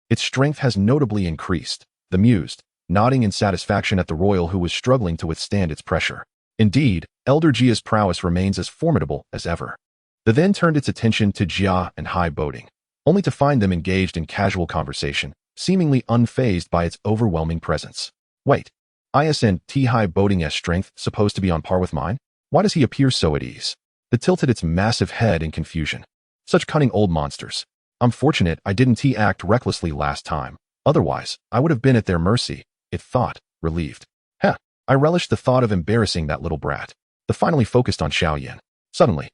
Its strength has notably increased, the mused, nodding in satisfaction at the royal who was struggling to withstand its pressure. Indeed, Elder Jia's prowess remains as formidable as ever. The then turned its attention to Jia and Hai Boding, only to find them engaged in casual conversation, seemingly unfazed by its overwhelming presence. Wait, isn't Hai Boding's strength supposed to be on par with mine? Why does he appear so at ease? It tilted its massive head in confusion. Such cunning old monsters. I'm fortunate I didn't act recklessly last time. Otherwise, I would have been at their mercy, it thought, relieved. I relished the thought of embarrassing that little brat. The finally focused on Xiao Yan. Suddenly,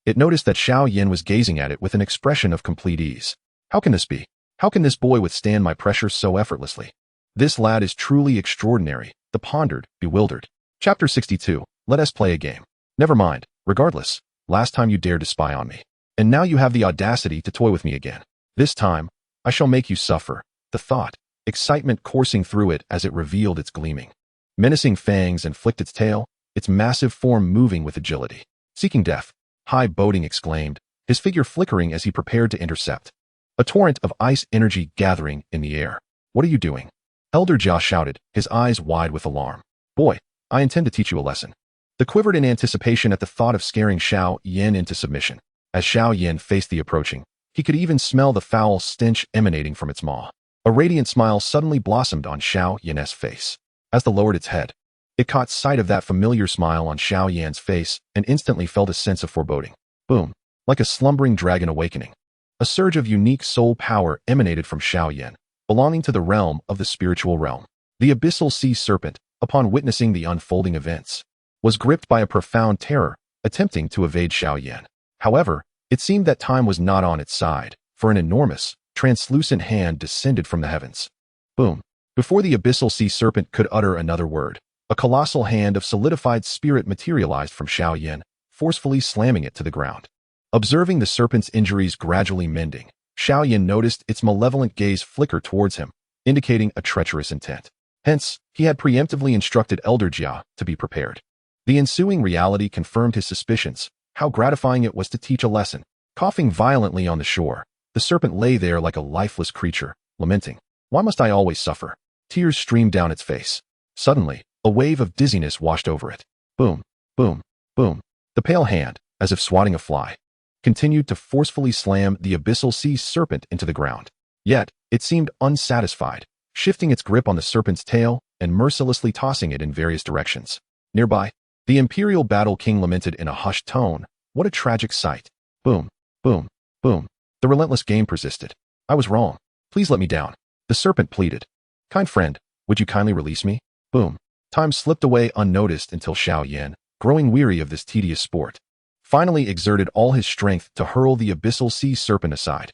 it noticed that Xiao Yan was gazing at it with an expression of complete ease. How can this be? How can this boy withstand my pressure so effortlessly? This lad is truly extraordinary, the pondered, bewildered. Chapter 62, let us play a game. Never mind, regardless, last time you dared to spy on me. And now you have the audacity to toy with me again. This time, I shall make you suffer. The thought, excitement coursing through it as it revealed its gleaming, menacing fangs and flicked its tail, its massive form moving with agility. Seeking death, Hai Boding exclaimed, his figure flickering as he prepared to intercept. A torrent of ice energy gathering in the air. What are you doing? Elder Jia shouted, his eyes wide with alarm. Boy, I intend to teach you a lesson. The quivered in anticipation at the thought of scaring Xiao Yan into submission. As Xiao Yan faced the approaching, he could even smell the foul stench emanating from its maw. A radiant smile suddenly blossomed on Xiao Yan's face. As the lowered its head, it caught sight of that familiar smile on Xiao Yan's face and instantly felt a sense of foreboding. Boom! Like a slumbering dragon awakening. A surge of unique soul power emanated from Xiao Yan, belonging to the realm of the spiritual realm. The abyssal sea serpent, upon witnessing the unfolding events, was gripped by a profound terror, attempting to evade Xiao Yan. However, it seemed that time was not on its side, for an enormous, translucent hand descended from the heavens. Boom! Before the abyssal sea serpent could utter another word, a colossal hand of solidified spirit materialized from Xiao Yan, forcefully slamming it to the ground. Observing the serpent's injuries gradually mending, Xiao Yan noticed its malevolent gaze flicker towards him, indicating a treacherous intent. Hence, he had preemptively instructed Elder Jia to be prepared. The ensuing reality confirmed his suspicions, how gratifying it was to teach a lesson. Coughing violently on the shore, the serpent lay there like a lifeless creature, lamenting, "Why must I always suffer?" Tears streamed down its face. Suddenly, a wave of dizziness washed over it. Boom, boom, boom. The pale hand, as if swatting a fly, continued to forcefully slam the abyssal sea serpent into the ground. Yet, it seemed unsatisfied, shifting its grip on the serpent's tail and mercilessly tossing it in various directions. Nearby, the Imperial Battle King lamented in a hushed tone, "What a tragic sight." Boom, boom, boom. The relentless game persisted. "I was wrong. Please let me down." The serpent pleaded. "Kind friend, would you kindly release me?" Boom. Time slipped away unnoticed until Xiao Yan, growing weary of this tedious sport, finally exerted all his strength to hurl the abyssal sea serpent aside.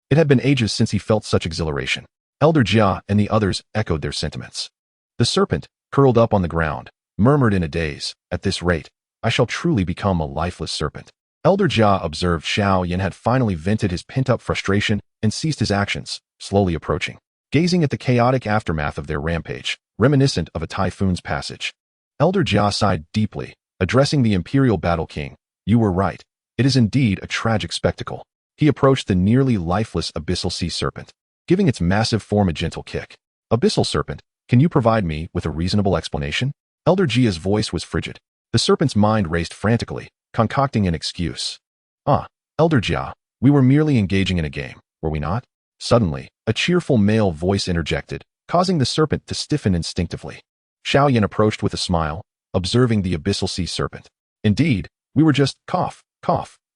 It had been ages since he felt such exhilaration. Elder Jia and the others echoed their sentiments. The serpent, curled up on the ground, murmured in a daze, "At this rate, I shall truly become a lifeless serpent." Elder Jia observed Xiao Yan had finally vented his pent-up frustration and ceased his actions, slowly approaching, gazing at the chaotic aftermath of their rampage, reminiscent of a typhoon's passage. Elder Jia sighed deeply, addressing the Imperial Battle King. "You were right. It is indeed a tragic spectacle." He approached the nearly lifeless abyssal sea serpent, giving its massive form a gentle kick. "Abyssal serpent, can you provide me with a reasonable explanation?" Elder Jia's voice was frigid. The serpent's mind raced frantically, concocting an excuse. Elder Jia, we were merely engaging in a game, were we not?" Suddenly, a cheerful male voice interjected, causing the serpent to stiffen instinctively. Xiao Yan approached with a smile, observing the abyssal sea serpent. "Indeed, we were just, cough,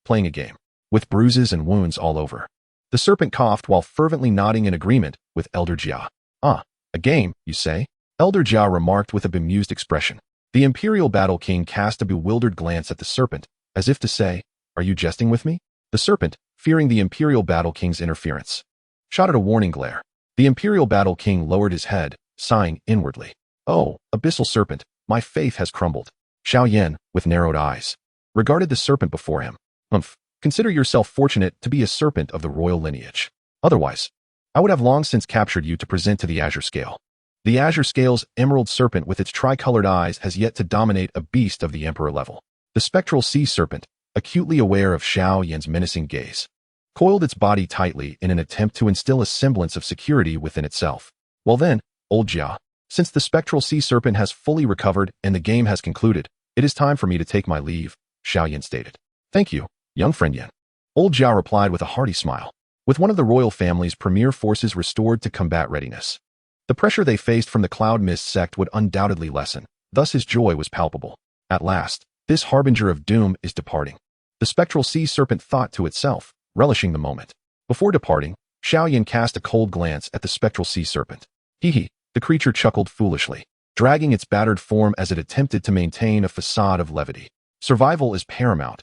playing a game, with bruises and wounds all over." The serpent coughed while fervently nodding in agreement with Elder Jia. A game, you say?" Elder Jia remarked with a bemused expression. The Imperial Battle King cast a bewildered glance at the serpent, as if to say, "Are you jesting with me?" The serpent, fearing the Imperial Battle King's interference, shot at a warning glare. The Imperial Battle King lowered his head, sighing inwardly. "Oh, abyssal serpent, my faith has crumbled." Xiao Yan, with narrowed eyes, regarded the serpent before him. Consider yourself fortunate to be a serpent of the royal lineage. Otherwise, I would have long since captured you to present to the Azure Scale." The Azure Scale's emerald serpent with its tricolored eyes has yet to dominate a beast of the Emperor level. The spectral sea serpent, acutely aware of Xiao Yan's menacing gaze, coiled its body tightly in an attempt to instill a semblance of security within itself. "Well then, old Jia, since the spectral sea serpent has fully recovered and the game has concluded, it is time for me to take my leave," Xiao Yan stated. "Thank you, young friend Yan." Old Jia replied with a hearty smile. With one of the royal family's premier forces restored to combat readiness, the pressure they faced from the Cloud Mist sect would undoubtedly lessen, thus his joy was palpable. At last, this harbinger of doom is departing. The spectral sea serpent thought to itself, relishing the moment. Before departing, Xiao Yan cast a cold glance at the spectral sea serpent. The creature chuckled foolishly, dragging its battered form as it attempted to maintain a facade of levity. Survival is paramount,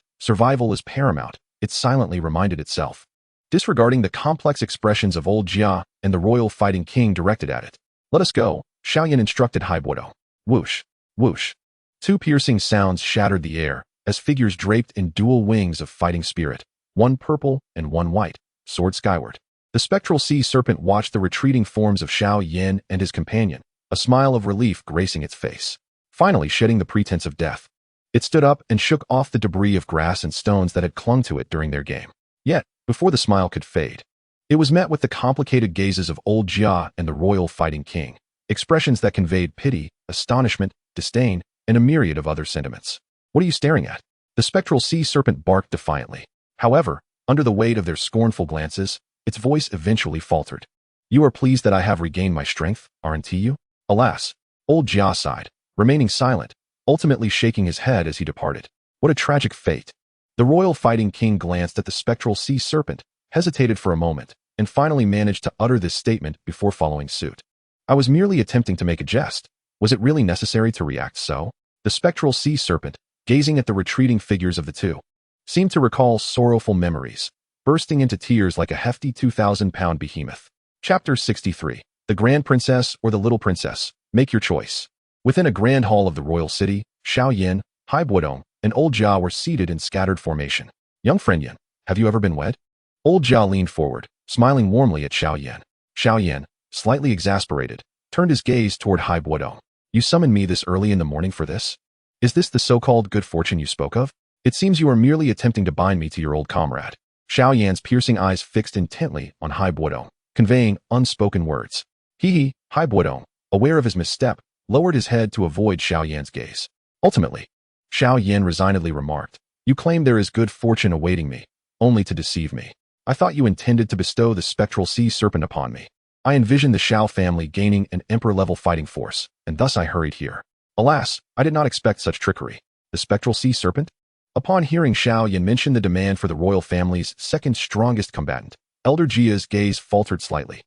it silently reminded itself, disregarding the complex expressions of old Jia and the royal fighting king directed at it. "Let us go," Xiao Yan instructed Haibuodo. Whoosh, whoosh. Two piercing sounds shattered the air as figures draped in dual wings of fighting spirit, one purple and one white, soared skyward. The spectral sea serpent watched the retreating forms of Xiao Yan and his companion, a smile of relief gracing its face. Finally shedding the pretense of death, it stood up and shook off the debris of grass and stones that had clung to it during their game. Yet, before the smile could fade, it was met with the complicated gazes of old Jia and the royal fighting king, expressions that conveyed pity, astonishment, disdain, and a myriad of other sentiments. "What are you staring at?" The spectral sea serpent barked defiantly. However, under the weight of their scornful glances, its voice eventually faltered. "You are pleased that I have regained my strength, aren't you?" Alas, old Jia sighed, remaining silent, ultimately shaking his head as he departed. What a tragic fate. The royal fighting king glanced at the spectral sea serpent, hesitated for a moment, and finally managed to utter this statement before following suit. "I was merely attempting to make a jest. Was it really necessary to react so?" The spectral sea serpent, gazing at the retreating figures of the two, seemed to recall sorrowful memories, bursting into tears like a hefty 2,000-pound behemoth. Chapter 63. The Grand Princess or the Little Princess? Make your choice. Within a grand hall of the royal city, Xiao Yan, Haibuodong, and old Jia were seated in scattered formation. Young friend Yan, have you ever been wed? Old Jia leaned forward, smiling warmly at Xiao Yan. Xiao Yan, slightly exasperated, turned his gaze toward Hai Buodong. You summoned me this early in the morning for this? Is this the so-called good fortune you spoke of? It seems you are merely attempting to bind me to your old comrade. Xiao Yan's piercing eyes fixed intently on Hai Buodong, conveying unspoken words. Hai Buodong, aware of his misstep, lowered his head to avoid Xiao Yan's gaze. Ultimately, Xiao Yan resignedly remarked, you claim there is good fortune awaiting me, only to deceive me. I thought you intended to bestow the spectral sea serpent upon me. I envisioned the Xiao family gaining an emperor-level fighting force, and thus I hurried here. Alas, I did not expect such trickery. The spectral sea serpent? Upon hearing Xiao Yan mention the demand for the royal family's second strongest combatant, Elder Jia's gaze faltered slightly.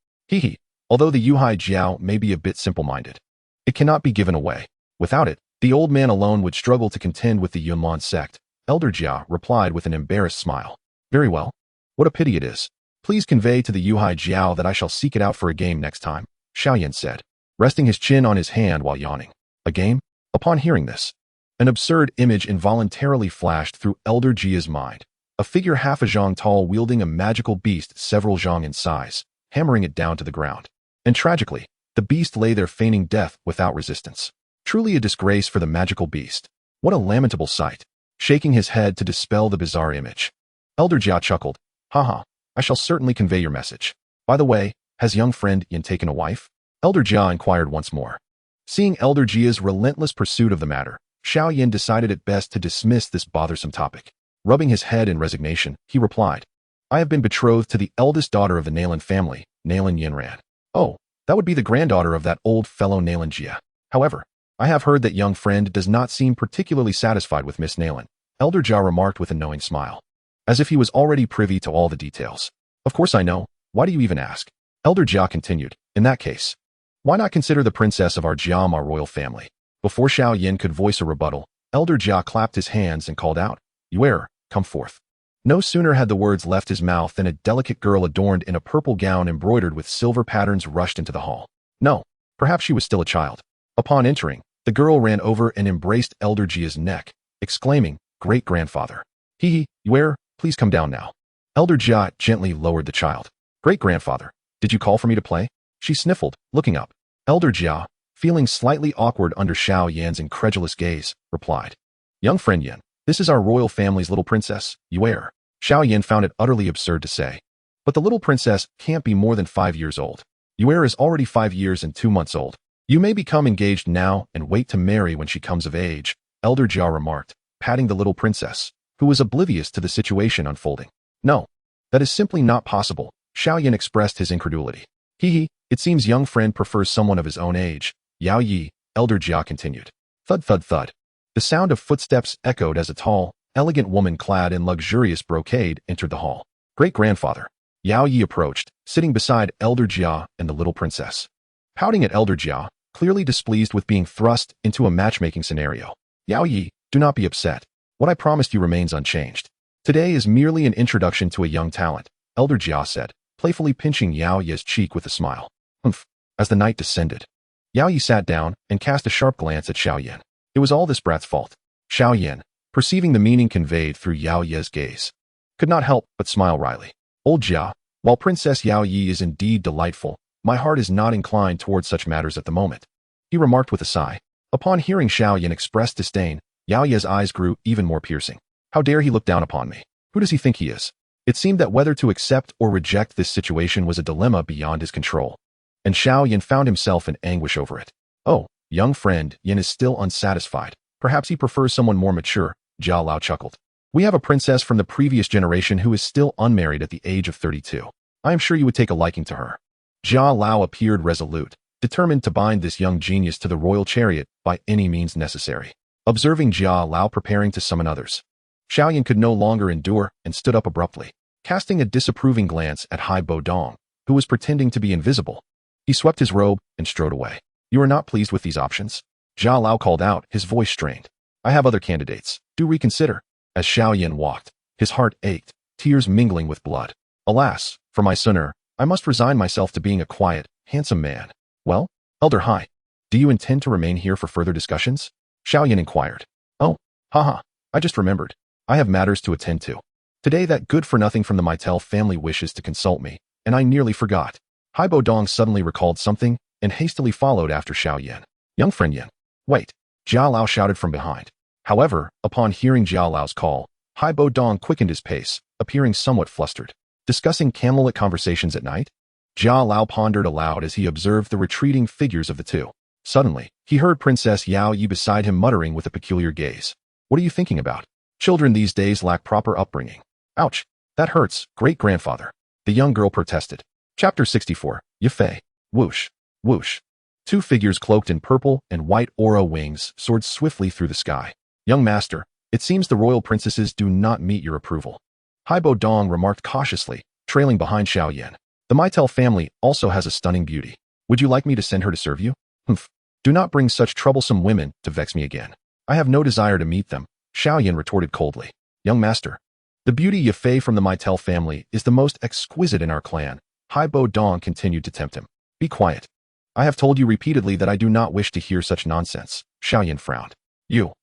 Although the Yuhai Jiao may be a bit simple-minded, it cannot be given away. Without it, the old man alone would struggle to contend with the Yunlan sect. Elder Jia replied with an embarrassed smile. Very well. What a pity it is. Please convey to the Yuhai Jiao that I shall seek it out for a game next time, Xiao Yan said, resting his chin on his hand while yawning. A game? Upon hearing this, an absurd image involuntarily flashed through Elder Jia's mind. A figure half a zhang tall wielding a magical beast several zhang in size, hammering it down to the ground. And tragically, the beast lay there feigning death without resistance. Truly a disgrace for the magical beast. What a lamentable sight. Shaking his head to dispel the bizarre image, Elder Jia chuckled. Haha, I shall certainly convey your message. By the way, has young friend Yan taken a wife? Elder Jia inquired once more. Seeing Elder Jia's relentless pursuit of the matter, Xiao Yan decided it best to dismiss this bothersome topic. Rubbing his head in resignation, he replied, I have been betrothed to the eldest daughter of the Nalan family, Nalan Yanran. Oh, that would be the granddaughter of that old fellow Nalan Jia. However, I have heard that young friend does not seem particularly satisfied with Miss Nalan, Elder Jia remarked with a knowing smile, as if he was already privy to all the details. Of course I know. Why do you even ask? Elder Jia continued, in that case, why not consider the princess of our Jiama royal family? Before Xiao Yan could voice a rebuttal, Elder Jia clapped his hands and called out, Xun'er, come forth. No sooner had the words left his mouth than a delicate girl adorned in a purple gown embroidered with silver patterns rushed into the hall. No, perhaps she was still a child. Upon entering, the girl ran over and embraced Elder Jia's neck, exclaiming, Great-grandfather. Xun'er, please come down now. Elder Jia gently lowered the child. Great-grandfather, did you call for me to play? She sniffled, looking up. Elder Jia, feeling slightly awkward under Xiao Yan's incredulous gaze, replied, Young friend Yan, this is our royal family's little princess, Xun'er. Xiao Yan found it utterly absurd to say. But the little princess can't be more than 5 years old. Xun'er is already 5 years and 2 months old. You may become engaged now and wait to marry when she comes of age, Elder Jia remarked, patting the little princess, who was oblivious to the situation unfolding. No, that is simply not possible, Xiao Yan expressed his incredulity. It seems young friend prefers someone of his own age, Yao Yi, Elder Jia continued. Thud thud thud. The sound of footsteps echoed as a tall, elegant woman clad in luxurious brocade entered the hall. Great-grandfather. Yao Yi approached, sitting beside Elder Jia and the little princess. Pouting at Elder Jia, clearly displeased with being thrust into a matchmaking scenario. Yao Yi, do not be upset. What I promised you remains unchanged. Today is merely an introduction to a young talent, Elder Jia said, playfully pinching Yao Yi's cheek with a smile. Humph. As the night descended, Yao Yi sat down and cast a sharp glance at Xiao Yan. It was all this brat's fault. Xiao Yan, perceiving the meaning conveyed through Yao Yi's gaze, could not help but smile wryly. Old Jia, while Princess Yao Yi is indeed delightful, my heart is not inclined towards such matters at the moment, he remarked with a sigh. Upon hearing Xiao Yan express disdain, Yao Yi's eyes grew even more piercing. How dare he look down upon me? Who does he think he is? It seemed that whether to accept or reject this situation was a dilemma beyond his control, and Xiao Yan found himself in anguish over it. Oh, young friend Yan is still unsatisfied. Perhaps he prefers someone more mature, Jia Lao chuckled. We have a princess from the previous generation who is still unmarried at the age of 32. I am sure you would take a liking to her. Jia Lao appeared resolute, determined to bind this young genius to the royal chariot by any means necessary. Observing Jia Lao preparing to summon others, Xiao Yan could no longer endure and stood up abruptly, casting a disapproving glance at Hai Buodong, who was pretending to be invisible. He swept his robe and strode away. You are not pleased with these options? Jia Lao called out, his voice strained. I have other candidates. Do reconsider. As Xiao Yan walked, his heart ached, tears mingling with blood. Alas, for my Xun'er, I must resign myself to being a quiet, handsome man. Well, Elder Hai, do you intend to remain here for further discussions? Xiao Yan inquired. Oh, haha. I just remembered. I have matters to attend to. Today that good-for-nothing from the Maitel family wishes to consult me, and I nearly forgot. Haibo Dong suddenly recalled something and hastily followed after Xiao Yan. Young friend Yan. Wait. Jiao Lao shouted from behind. However, upon hearing Jiao Lao's call, Haibo Dong quickened his pace, appearing somewhat flustered. Discussing candlelit conversations at night? Jiao Lao pondered aloud as he observed the retreating figures of the two. Suddenly, he heard Princess Yao Yi beside him muttering with a peculiar gaze. What are you thinking about? Children these days lack proper upbringing. Ouch. That hurts, great-grandfather. The young girl protested. Chapter 64. Yafei. Whoosh. Whoosh. Two figures cloaked in purple and white aura wings soared swiftly through the sky. Young master, it seems the royal princesses do not meet your approval. Haibo Dong remarked cautiously, trailing behind Xiao Yan. The Maitel family also has a stunning beauty. Would you like me to send her to serve you? Humph. Do not bring such troublesome women to vex me again. I have no desire to meet them, Xiao Yan retorted coldly. Young master, the beauty Yafei from the Maitel family is the most exquisite in our clan. Haibo Dong continued to tempt him. Be quiet. I have told you repeatedly that I do not wish to hear such nonsense. Xiao Yan frowned. You.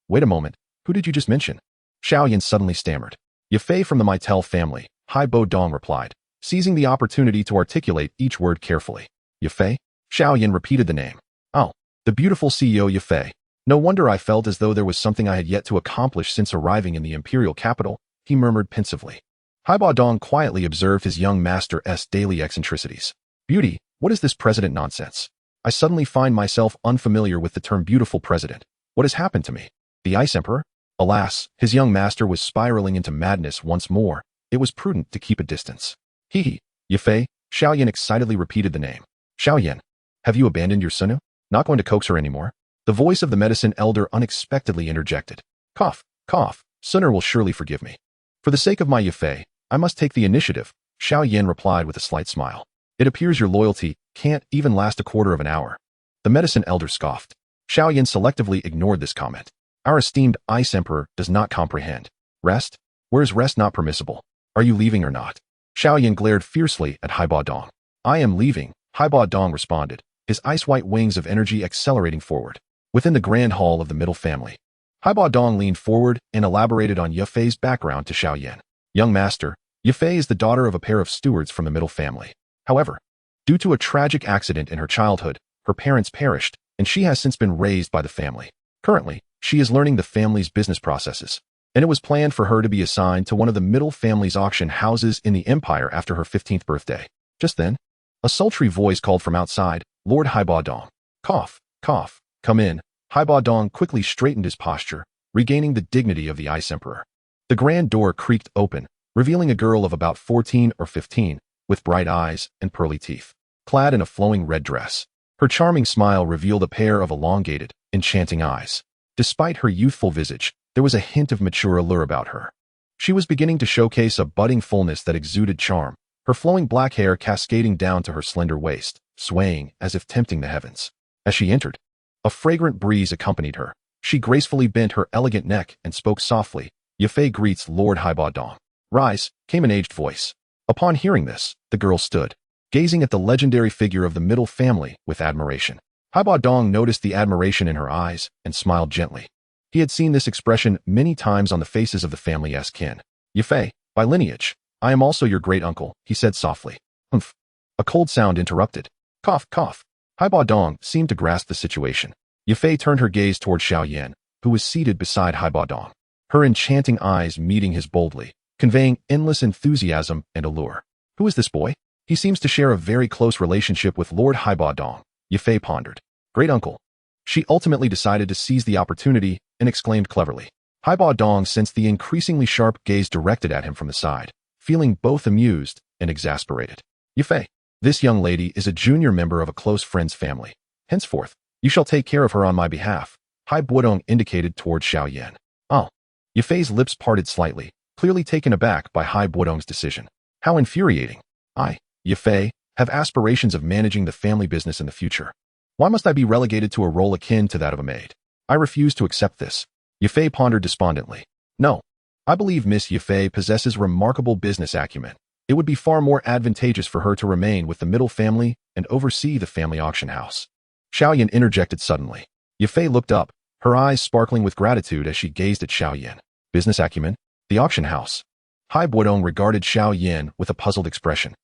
Wait a moment. Who did you just mention? Xiao Yan suddenly stammered. Yafei from the Maitel family, Haibo Dong replied, seizing the opportunity to articulate each word carefully. Yafei? Xiao Yan repeated the name. Oh, the beautiful CEO Yafei. No wonder I felt as though there was something I had yet to accomplish since arriving in the imperial capital, he murmured pensively. Haibo Dong quietly observed his young master's daily eccentricities. Beauty, what is this president nonsense? I suddenly find myself unfamiliar with the term beautiful president. What has happened to me? The Ice Emperor? Alas, his young master was spiraling into madness once more. It was prudent to keep a distance. Hee. Yafei, Xiao Yan excitedly repeated the name. Xiao Yan, have you abandoned your Sunu? Not going to coax her anymore? The voice of the medicine elder unexpectedly interjected. Cough, cough, Xun'er will surely forgive me. For the sake of my Yafei, I must take the initiative, Xiao Yan replied with a slight smile. It appears your loyalty can't even last a quarter of an hour. The medicine elder scoffed. Xiao Yan selectively ignored this comment. Our esteemed Ice Emperor does not comprehend. Rest? Where is rest not permissible? Are you leaving or not? Xiao Yan glared fiercely at Haibo Dong. I am leaving, Haibo Dong responded, his ice-white wings of energy accelerating forward. Within the grand hall of the middle family, Haibo Dong leaned forward and elaborated on Yafei's background to Xiao Yan. Young master, Yafei is the daughter of a pair of stewards from the middle family. However, due to a tragic accident in her childhood, her parents perished, and she has since been raised by the family. Currently, she is learning the family's business processes, and it was planned for her to be assigned to one of the middle family's auction houses in the empire after her 15th birthday. Just then, a sultry voice called from outside, Lord Haibo Dong. Cough, cough, come in. Haibo Dong quickly straightened his posture, regaining the dignity of the Ice Emperor. The grand door creaked open, revealing a girl of about 14 or 15, with bright eyes and pearly teeth, clad in a flowing red dress. Her charming smile revealed a pair of elongated, enchanting eyes. Despite her youthful visage, there was a hint of mature allure about her. She was beginning to showcase a budding fullness that exuded charm, her flowing black hair cascading down to her slender waist, swaying as if tempting the heavens. As she entered, a fragrant breeze accompanied her. She gracefully bent her elegant neck and spoke softly. Yafei greets Lord Haibo Dong. Rise, came an aged voice. Upon hearing this, the girl stood, gazing at the legendary figure of the middle family with admiration. Haibo Dong noticed the admiration in her eyes and smiled gently. He had seen this expression many times on the faces of the family's kin. Yafei, by lineage, I am also your great-uncle, he said softly. Humph. A cold sound interrupted. Cough, cough. Haibo Dong seemed to grasp the situation. Yafei turned her gaze toward Xiao Yan, who was seated beside Haibo Dong, her enchanting eyes meeting his boldly, conveying endless enthusiasm and allure. Who is this boy? He seems to share a very close relationship with Lord Haibo Dong, Yafei pondered. Great-uncle. She ultimately decided to seize the opportunity and exclaimed cleverly. Haibo Dong sensed the increasingly sharp gaze directed at him from the side, feeling both amused and exasperated. Yafei, this young lady is a junior member of a close friend's family. Henceforth, you shall take care of her on my behalf, Haibo Dong indicated toward Xiao Yan. Oh. Yafei's lips parted slightly, clearly taken aback by Haibo Dong's decision. How infuriating. I, Yafei, have aspirations of managing the family business in the future. Why must I be relegated to a role akin to that of a maid? I refuse to accept this. Yafei pondered despondently. No. I believe Miss Yafei possesses remarkable business acumen. It would be far more advantageous for her to remain with the middle family and oversee the family auction house. Xiao Yan interjected suddenly. Yafei looked up, her eyes sparkling with gratitude as she gazed at Xiao Yan. Business acumen? The auction house. Hai Buodong regarded Xiao Yan with a puzzled expression.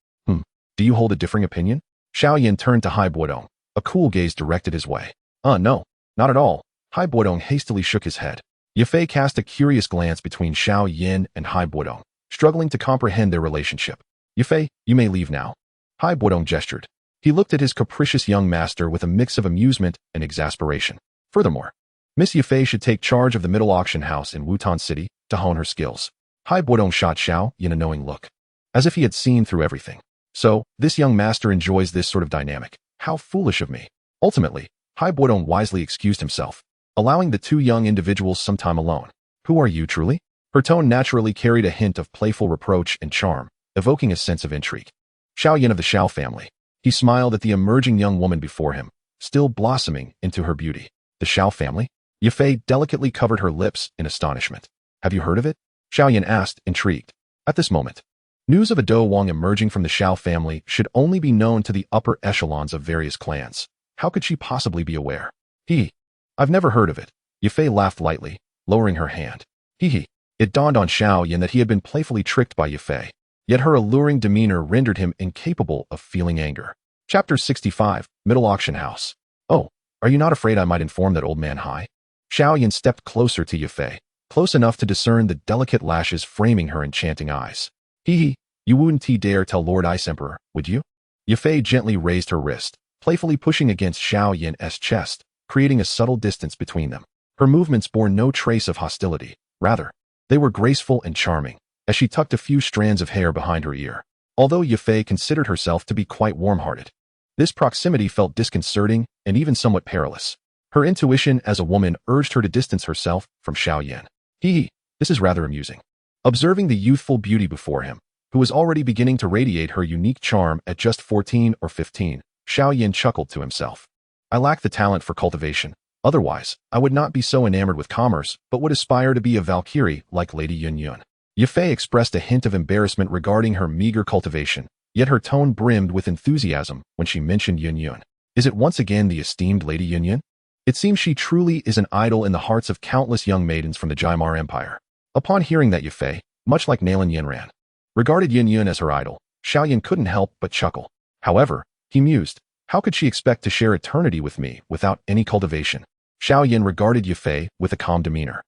Do you hold a differing opinion? Xiao Yan turned to Hai Buodong, a cool gaze directed his way. No, not at all. Hai Buodong hastily shook his head. Yafei cast a curious glance between Xiao Yan and Hai Buodong, struggling to comprehend their relationship. Yafei, you may leave now. Hai Buodong gestured. He looked at his capricious young master with a mix of amusement and exasperation. Furthermore, Miss Yafei should take charge of the middle auction house in Wutan City to hone her skills. Hai Buodong shot Xiao Yan a knowing look, as if he had seen through everything. So, this young master enjoys this sort of dynamic. How foolish of me. Ultimately, Hai Buodong wisely excused himself, allowing the two young individuals some time alone. Who are you truly? Her tone naturally carried a hint of playful reproach and charm, evoking a sense of intrigue. Xiao Yan of the Xiao family. He smiled at the emerging young woman before him, still blossoming into her beauty. The Xiao family? Yafei delicately covered her lips in astonishment. Have you heard of it? Xiao Yan asked, intrigued. At this moment, news of a Do Wang emerging from the Xiao family should only be known to the upper echelons of various clans. How could she possibly be aware? I've never heard of it. Yafei laughed lightly, lowering her hand. It dawned on Xiao Yan that he had been playfully tricked by Yafei, yet her alluring demeanor rendered him incapable of feeling anger. Chapter 65, Middle Auction House. Oh, are you not afraid I might inform that old man Hai? Xiao Yan stepped closer to Yafei, close enough to discern the delicate lashes framing her enchanting eyes. You wouldn't dare tell Lord Ice Emperor, would you? Yafei gently raised her wrist, playfully pushing against Xiao Yan's chest, creating a subtle distance between them. Her movements bore no trace of hostility. Rather, they were graceful and charming, as she tucked a few strands of hair behind her ear. Although Yafei considered herself to be quite warm-hearted, this proximity felt disconcerting and even somewhat perilous. Her intuition as a woman urged her to distance herself from Xiao Yan. This is rather amusing. Observing the youthful beauty before him, who was already beginning to radiate her unique charm at just 14 or 15, Xiao Yan chuckled to himself. I lack the talent for cultivation. Otherwise, I would not be so enamored with commerce, but would aspire to be a Valkyrie like Lady Yun. Yafei expressed a hint of embarrassment regarding her meager cultivation, yet her tone brimmed with enthusiasm when she mentioned Yun. Is it once again the esteemed Lady Yun? It seems she truly is an idol in the hearts of countless young maidens from the Jaimar Empire. Upon hearing that, Yafei, much like Nalan Yanran, regarded Yun as her idol, Xiao Yan couldn't help but chuckle. However, he mused, how could she expect to share eternity with me without any cultivation? Xiao Yan regarded Yafei with a calm demeanor.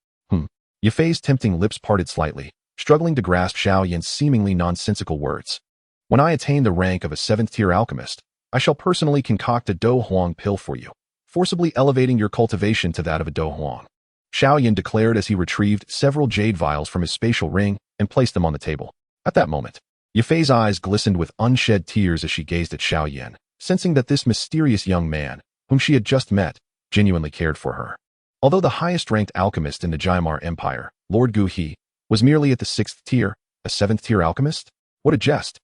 Yafei's tempting lips parted slightly, struggling to grasp Xiao Yan's seemingly nonsensical words. When I attain the rank of a 7th-tier alchemist, I shall personally concoct a Do Huang pill for you, forcibly elevating your cultivation to that of a Do Huang. Xiao Yan declared as he retrieved several jade vials from his spatial ring and placed them on the table. At that moment, Yafei's eyes glistened with unshed tears as she gazed at Xiao Yan, sensing that this mysterious young man, whom she had just met, genuinely cared for her. Although the highest-ranked alchemist in the Jaimar Empire, Lord Gu He, was merely at the 6th tier, a 7th-tier alchemist? What a jest!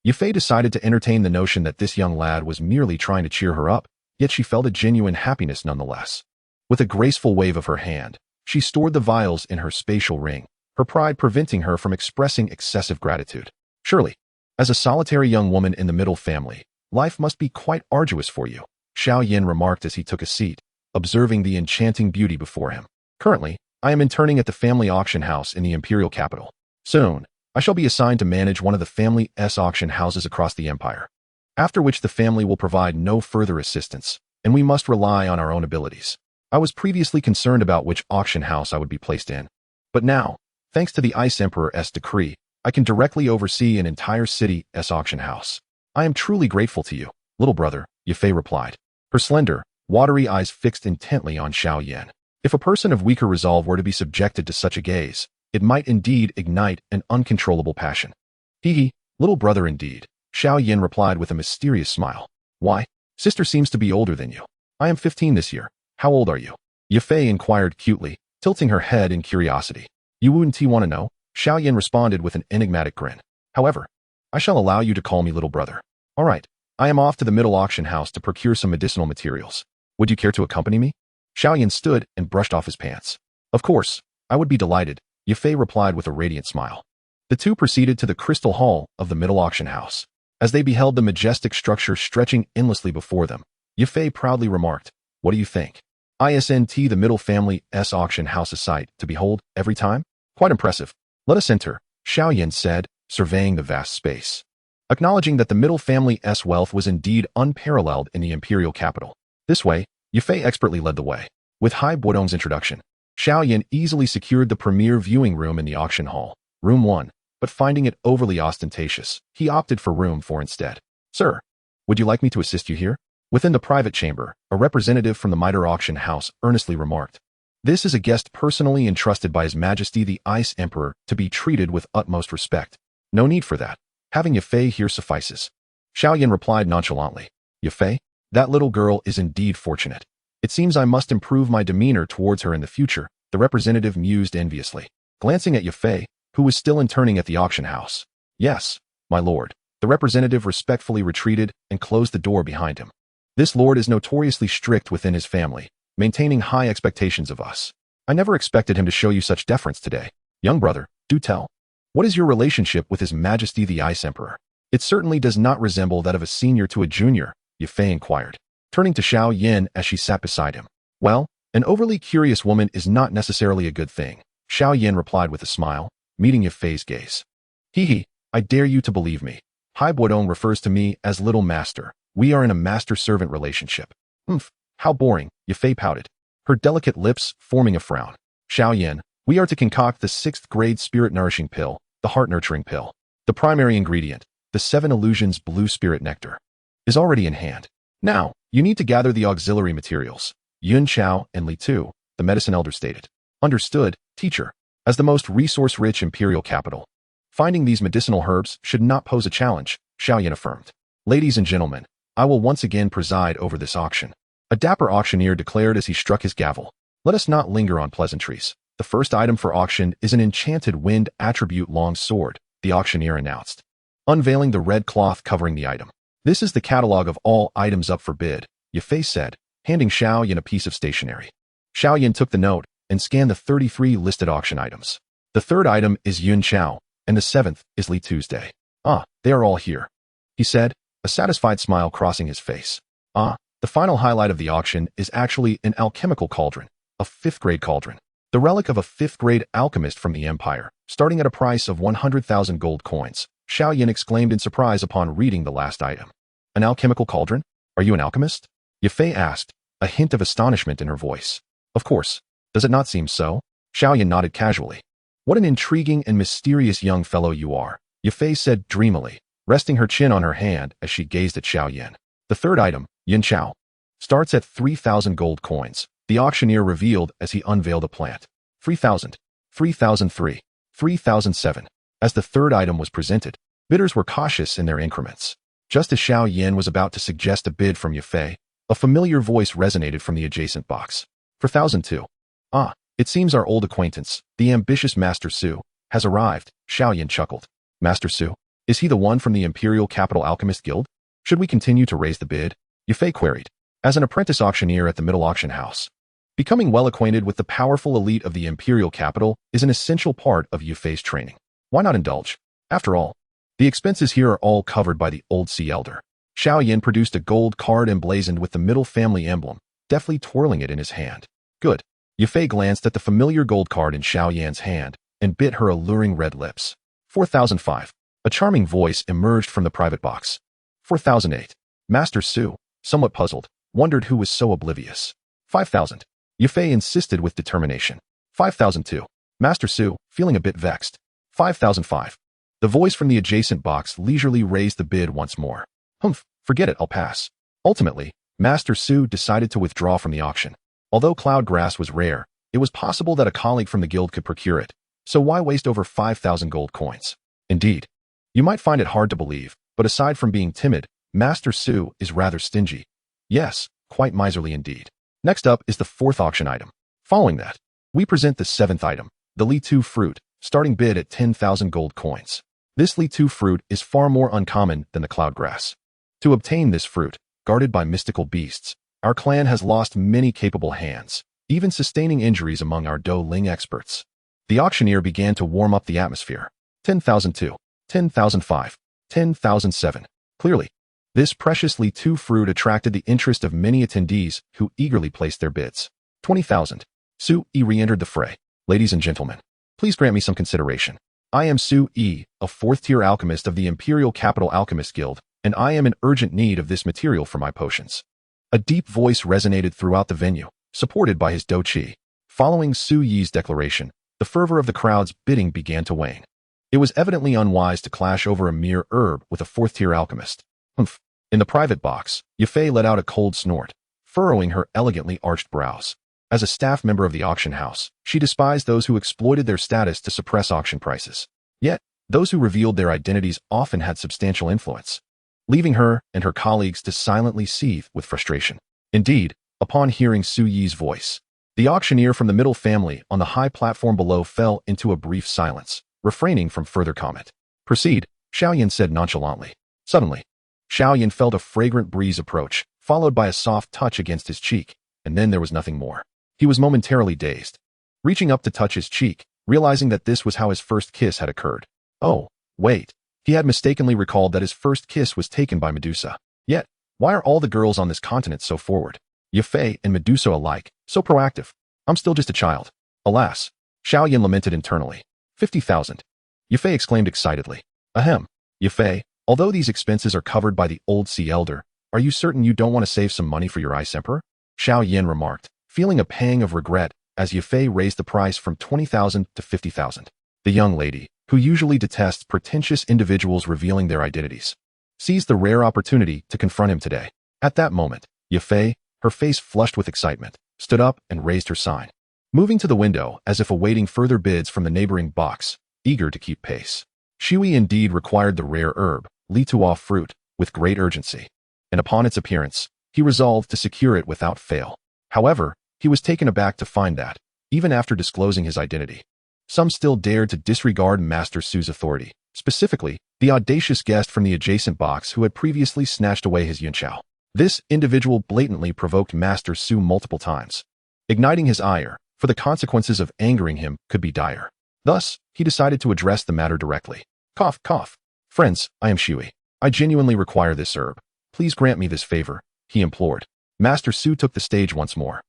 Yafei decided to entertain the notion that this young lad was merely trying to cheer her up, yet she felt a genuine happiness nonetheless. With a graceful wave of her hand, she stored the vials in her spatial ring, her pride preventing her from expressing excessive gratitude. Surely, as a solitary young woman in the middle family, life must be quite arduous for you, Xiao Yan remarked as he took a seat, observing the enchanting beauty before him. Currently, I am interning at the family auction house in the imperial capital. Soon, I shall be assigned to manage one of the family's auction houses across the empire, after which the family will provide no further assistance, and we must rely on our own abilities. I was previously concerned about which auction house I would be placed in, but now, thanks to the Ice Emperor's decree, I can directly oversee an entire city's auction house. I am truly grateful to you, little brother, Yafei replied, her slender, watery eyes fixed intently on Xiao Yan. If a person of weaker resolve were to be subjected to such a gaze, it might indeed ignite an uncontrollable passion. Little brother indeed, Xiao Yan replied with a mysterious smile. Why? Sister seems to be older than you. I am 15 this year. How old are you? Yafei inquired cutely, tilting her head in curiosity. You wouldn't want to know? Xiao Yan responded with an enigmatic grin. However, I shall allow you to call me little brother. All right, I am off to the middle auction house to procure some medicinal materials. Would you care to accompany me? Xiao Yan stood and brushed off his pants. Of course, I would be delighted, Yafei replied with a radiant smile. The two proceeded to the crystal hall of the middle auction house. As they beheld the majestic structure stretching endlessly before them, Yafei proudly remarked, What do you think? ISNT the middle family S auction house a sight to behold every time? Quite impressive. Let us enter, Xiao Yan said, surveying the vast space. Acknowledging that the middle family S wealth was indeed unparalleled in the imperial capital. This way, Yufei expertly led the way. With Hai Buodong's introduction, Xiao Yan easily secured the premier viewing room in the auction hall, room 1, but finding it overly ostentatious, he opted for room 4 instead. Sir, would you like me to assist you here? Within the private chamber, a representative from the Mitre auction house earnestly remarked, "This is a guest personally entrusted by His Majesty the Ice Emperor to be treated with utmost respect. No need for that. Having Yufei here suffices." Xiao Yan replied nonchalantly, "Yufei? That little girl is indeed fortunate. It seems I must improve my demeanor towards her in the future," the representative mused enviously, glancing at Yufei, who was still interning at the auction house. "Yes, my lord." The representative respectfully retreated and closed the door behind him. "This lord is notoriously strict within his family, maintaining high expectations of us. I never expected him to show you such deference today. Young brother, do tell. What is your relationship with His Majesty the Ice Emperor?" "It certainly does not resemble that of a senior to a junior," Yufei inquired, turning to Xiao Yan as she sat beside him. "Well, an overly curious woman is not necessarily a good thing," Xiao Yan replied with a smile, meeting Yufei's gaze. "Hee, I dare you to believe me. Hai Buodong refers to me as Little Master. We are in a master-servant relationship." "Humph, how boring," Yufei pouted, her delicate lips forming a frown. "Xiao Yan, we are to concoct the 6th grade spirit-nourishing pill, the heart-nurturing pill. The primary ingredient, the 7 illusions blue spirit nectar, is already in hand. Now, you need to gather the auxiliary materials," Yun Chao and Li Tu, the medicine elder stated. "Understood, teacher." As the most resource-rich imperial capital, finding these medicinal herbs should not pose a challenge, Xiao Yan affirmed. "Ladies and gentlemen, I will once again preside over this auction," a dapper auctioneer declared as he struck his gavel. "Let us not linger on pleasantries. The first item for auction is an enchanted wind attribute long sword," the auctioneer announced, unveiling the red cloth covering the item. "This is the catalog of all items up for bid," Yufei said, handing Xiao Yan a piece of stationery. Xiao Yan took the note and scanned the 33 listed auction items. The 3rd item is Yun Chao, and the 7th is Li Tuesday. "Ah, they are all here," he said, a satisfied smile crossing his face. "Ah, the final highlight of the auction is actually an alchemical cauldron, a 5th grade cauldron, the relic of a 5th grade alchemist from the Empire, starting at a price of 100,000 gold coins," Xiao Yan exclaimed in surprise upon reading the last item. "An alchemical cauldron? Are you an alchemist?" Yufei asked, a hint of astonishment in her voice. "Of course. Does it not seem so?" Xiao Yan nodded casually. "What an intriguing and mysterious young fellow you are," Yufei said dreamily, resting her chin on her hand as she gazed at Xiao Yan. "The 3rd item, Yun Chao, starts at 3,000 gold coins," the auctioneer revealed as he unveiled a plant. 3,000, 3,003, 3,007. As the 3rd item was presented, bidders were cautious in their increments. Just as Xiao Yan was about to suggest a bid from Yufei, a familiar voice resonated from the adjacent box. "For 1,002. "Ah, it seems our old acquaintance, the ambitious Master Su, has arrived," Xiao Yan chuckled. "Master Su? Is he the one from the Imperial Capital Alchemist Guild? Should we continue to raise the bid?" Yufei queried. As an apprentice auctioneer at the middle auction house, becoming well acquainted with the powerful elite of the Imperial Capital is an essential part of Yufei's training. Why not indulge? After all, the expenses here are all covered by the Old Sea Elder. Xiao Yan produced a gold card emblazoned with the middle family emblem, deftly twirling it in his hand. "Good." Yufei glanced at the familiar gold card in Xiao Yan's hand and bit her alluring red lips. 4,005. A charming voice emerged from the private box. 4,008. Master Su, somewhat puzzled, wondered who was so oblivious. 5,000. Yufei insisted with determination. 5,002. Master Su, feeling a bit vexed. 5,005. The voice from the adjacent box leisurely raised the bid once more. "Humph, forget it, I'll pass." Ultimately, Master Su decided to withdraw from the auction. Although cloud grass was rare, it was possible that a colleague from the guild could procure it, so why waste over 5,000 gold coins? Indeed, you might find it hard to believe, but aside from being timid, Master Su is rather stingy. Yes, quite miserly indeed. Next up is the 4th auction item. Following that, we present the 7th item, the Li Tu fruit, starting bid at 10,000 gold coins. This Li Tu fruit is far more uncommon than the cloud grass. To obtain this fruit, guarded by mystical beasts, our clan has lost many capable hands, even sustaining injuries among our Do Ling experts. The auctioneer began to warm up the atmosphere. 10,002, 10,005, 10,007. Clearly, this precious Li Tu fruit attracted the interest of many attendees who eagerly placed their bids. 20,000. Su Yi re-entered the fray. Ladies and gentlemen, please grant me some consideration. I am Su Yi, a fourth-tier alchemist of the Imperial Capital Alchemist Guild, and I am in urgent need of this material for my potions. A deep voice resonated throughout the venue, supported by his dochi. Following Su Yi's declaration, the fervor of the crowd's bidding began to wane. It was evidently unwise to clash over a mere herb with a fourth-tier alchemist. Humph. In the private box, Yafei let out a cold snort, furrowing her elegantly arched brows. As a staff member of the auction house, she despised those who exploited their status to suppress auction prices. Yet, those who revealed their identities often had substantial influence, leaving her and her colleagues to silently seethe with frustration. Indeed, upon hearing Su Yi's voice, the auctioneer from the middle family on the high platform below fell into a brief silence, refraining from further comment. Proceed, Xiao Yan said nonchalantly. Suddenly, Xiao Yan felt a fragrant breeze approach, followed by a soft touch against his cheek, and then there was nothing more. He was momentarily dazed, reaching up to touch his cheek, realizing that this was how his first kiss had occurred. Oh, wait. He had mistakenly recalled that his first kiss was taken by Medusa. Yet, why are all the girls on this continent so forward? Yafei and Medusa alike, so proactive. I'm still just a child. Alas, Xiao Yan lamented internally. 50,000. Yafei exclaimed excitedly. Ahem. Yafei, although these expenses are covered by the old sea elder, are you certain you don't want to save some money for your ice emperor? Xiao Yan remarked, feeling a pang of regret as Yafei raised the price from 20,000 to 50,000. The young lady, who usually detests pretentious individuals revealing their identities, seized the rare opportunity to confront him today. At that moment, Yafei, her face flushed with excitement, stood up and raised her sign, moving to the window as if awaiting further bids from the neighboring box, eager to keep pace. Shui indeed required the rare herb, Li-Tuo fruit, with great urgency, and upon its appearance, he resolved to secure it without fail. However, he was taken aback to find that, even after disclosing his identity, some still dared to disregard Master Su's authority, specifically, the audacious guest from the adjacent box who had previously snatched away his yunqiao. This individual blatantly provoked Master Su multiple times, igniting his ire, for the consequences of angering him could be dire. Thus, he decided to address the matter directly. Cough, cough. Friends, I am Shui. I genuinely require this herb. Please grant me this favor, he implored. Master Su took the stage once more,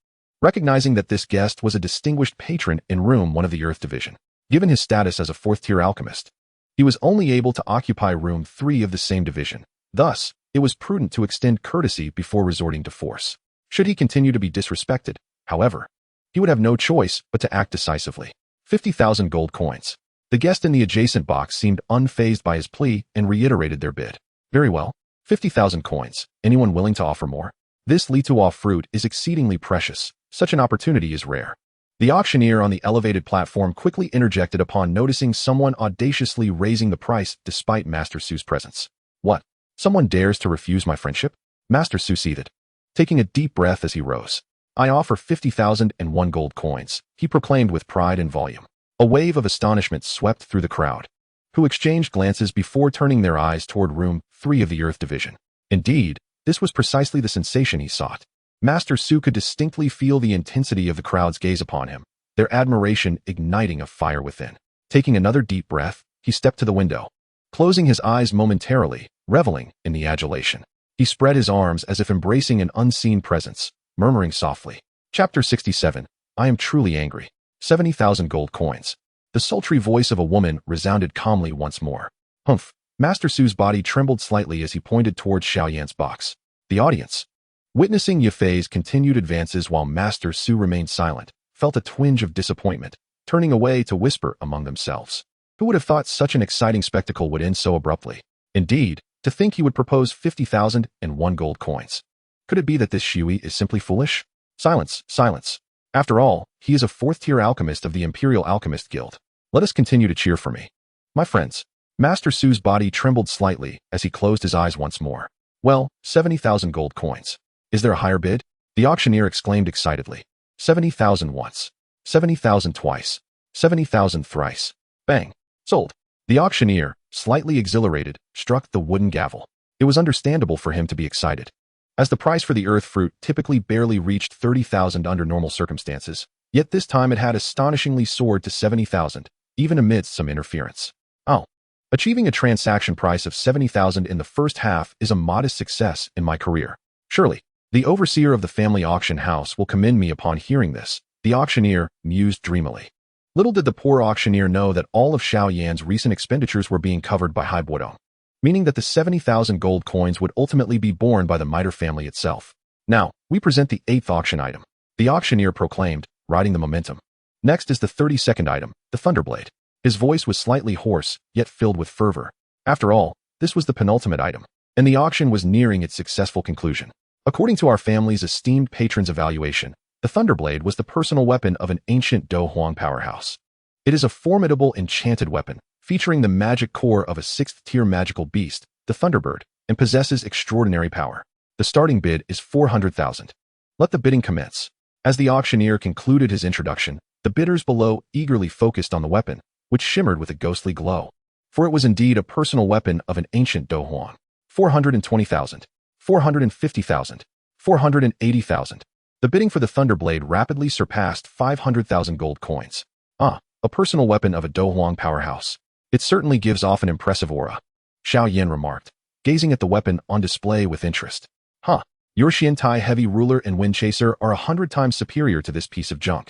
recognizing that this guest was a distinguished patron in Room 1 of the Earth Division. Given his status as a fourth-tier alchemist, he was only able to occupy Room 3 of the same division. Thus, it was prudent to extend courtesy before resorting to force. Should he continue to be disrespected, however, he would have no choice but to act decisively. 50,000 gold coins. The guest in the adjacent box seemed unfazed by his plea and reiterated their bid. Very well. 50,000 coins. Anyone willing to offer more? This Li-Tuo fruit is exceedingly precious. Such an opportunity is rare. The auctioneer on the elevated platform quickly interjected upon noticing someone audaciously raising the price despite Master Su's presence. What? Someone dares to refuse my friendship? Master Su seethed, taking a deep breath as he rose. I offer 50,001 gold coins, he proclaimed with pride and volume. A wave of astonishment swept through the crowd, who exchanged glances before turning their eyes toward Room 3 of the Earth Division. Indeed, this was precisely the sensation he sought. Master Su could distinctly feel the intensity of the crowd's gaze upon him, their admiration igniting a fire within. Taking another deep breath, he stepped to the window, closing his eyes momentarily, reveling in the adulation. He spread his arms as if embracing an unseen presence, murmuring softly. Chapter 67. I am truly angry. 70,000 gold coins. The sultry voice of a woman resounded calmly once more. Humph. Master Su's body trembled slightly as he pointed towards Xiao Yan's box. The audience, witnessing Yafei's continued advances while Master Su remained silent, felt a twinge of disappointment, turning away to whisper among themselves. Who would have thought such an exciting spectacle would end so abruptly? Indeed, to think he would propose 50,001 gold coins. Could it be that this Shui is simply foolish? Silence, silence. After all, he is a fourth-tier alchemist of the Imperial Alchemist Guild. Let us continue to cheer for me. My friends. Master Su's body trembled slightly as he closed his eyes once more. Well, 70,000 gold coins. Is there a higher bid? The auctioneer exclaimed excitedly. 70,000 once. 70,000 twice. 70,000 thrice. Bang. Sold. The auctioneer, slightly exhilarated, struck the wooden gavel. It was understandable for him to be excited, as the price for the earth fruit typically barely reached 30,000 under normal circumstances, yet this time it had astonishingly soared to 70,000, even amidst some interference. Oh. Achieving a transaction price of 70,000 in the first half is a modest success in my career. Surely, The overseer of the family auction house will commend me upon hearing this, the auctioneer mused dreamily. Little did the poor auctioneer know that all of Xiao Yan's recent expenditures were being covered by Haibuodong, meaning that the 70,000 gold coins would ultimately be borne by the Miter family itself. Now, we present the 8th auction item, the auctioneer proclaimed, riding the momentum. Next is the 32nd item, the Thunderblade. His voice was slightly hoarse, yet filled with fervor. After all, this was the penultimate item, and the auction was nearing its successful conclusion. According to our family's esteemed patron's evaluation, the Thunderblade was the personal weapon of an ancient Do Huang powerhouse. It is a formidable enchanted weapon, featuring the magic core of a 6th-tier magical beast, the Thunderbird, and possesses extraordinary power. The starting bid is 400,000. Let the bidding commence. As the auctioneer concluded his introduction, the bidders below eagerly focused on the weapon, which shimmered with a ghostly glow. For it was indeed a personal weapon of an ancient Do Huang. 420,000. 450,000. 480,000. The bidding for the Thunderblade rapidly surpassed 500,000 gold coins. Ah, a personal weapon of a Do Huang powerhouse. It certainly gives off an impressive aura, Xiao Yan remarked, gazing at the weapon on display with interest. Huh, your Xiantai heavy ruler and wind chaser are 100 times superior to this piece of junk.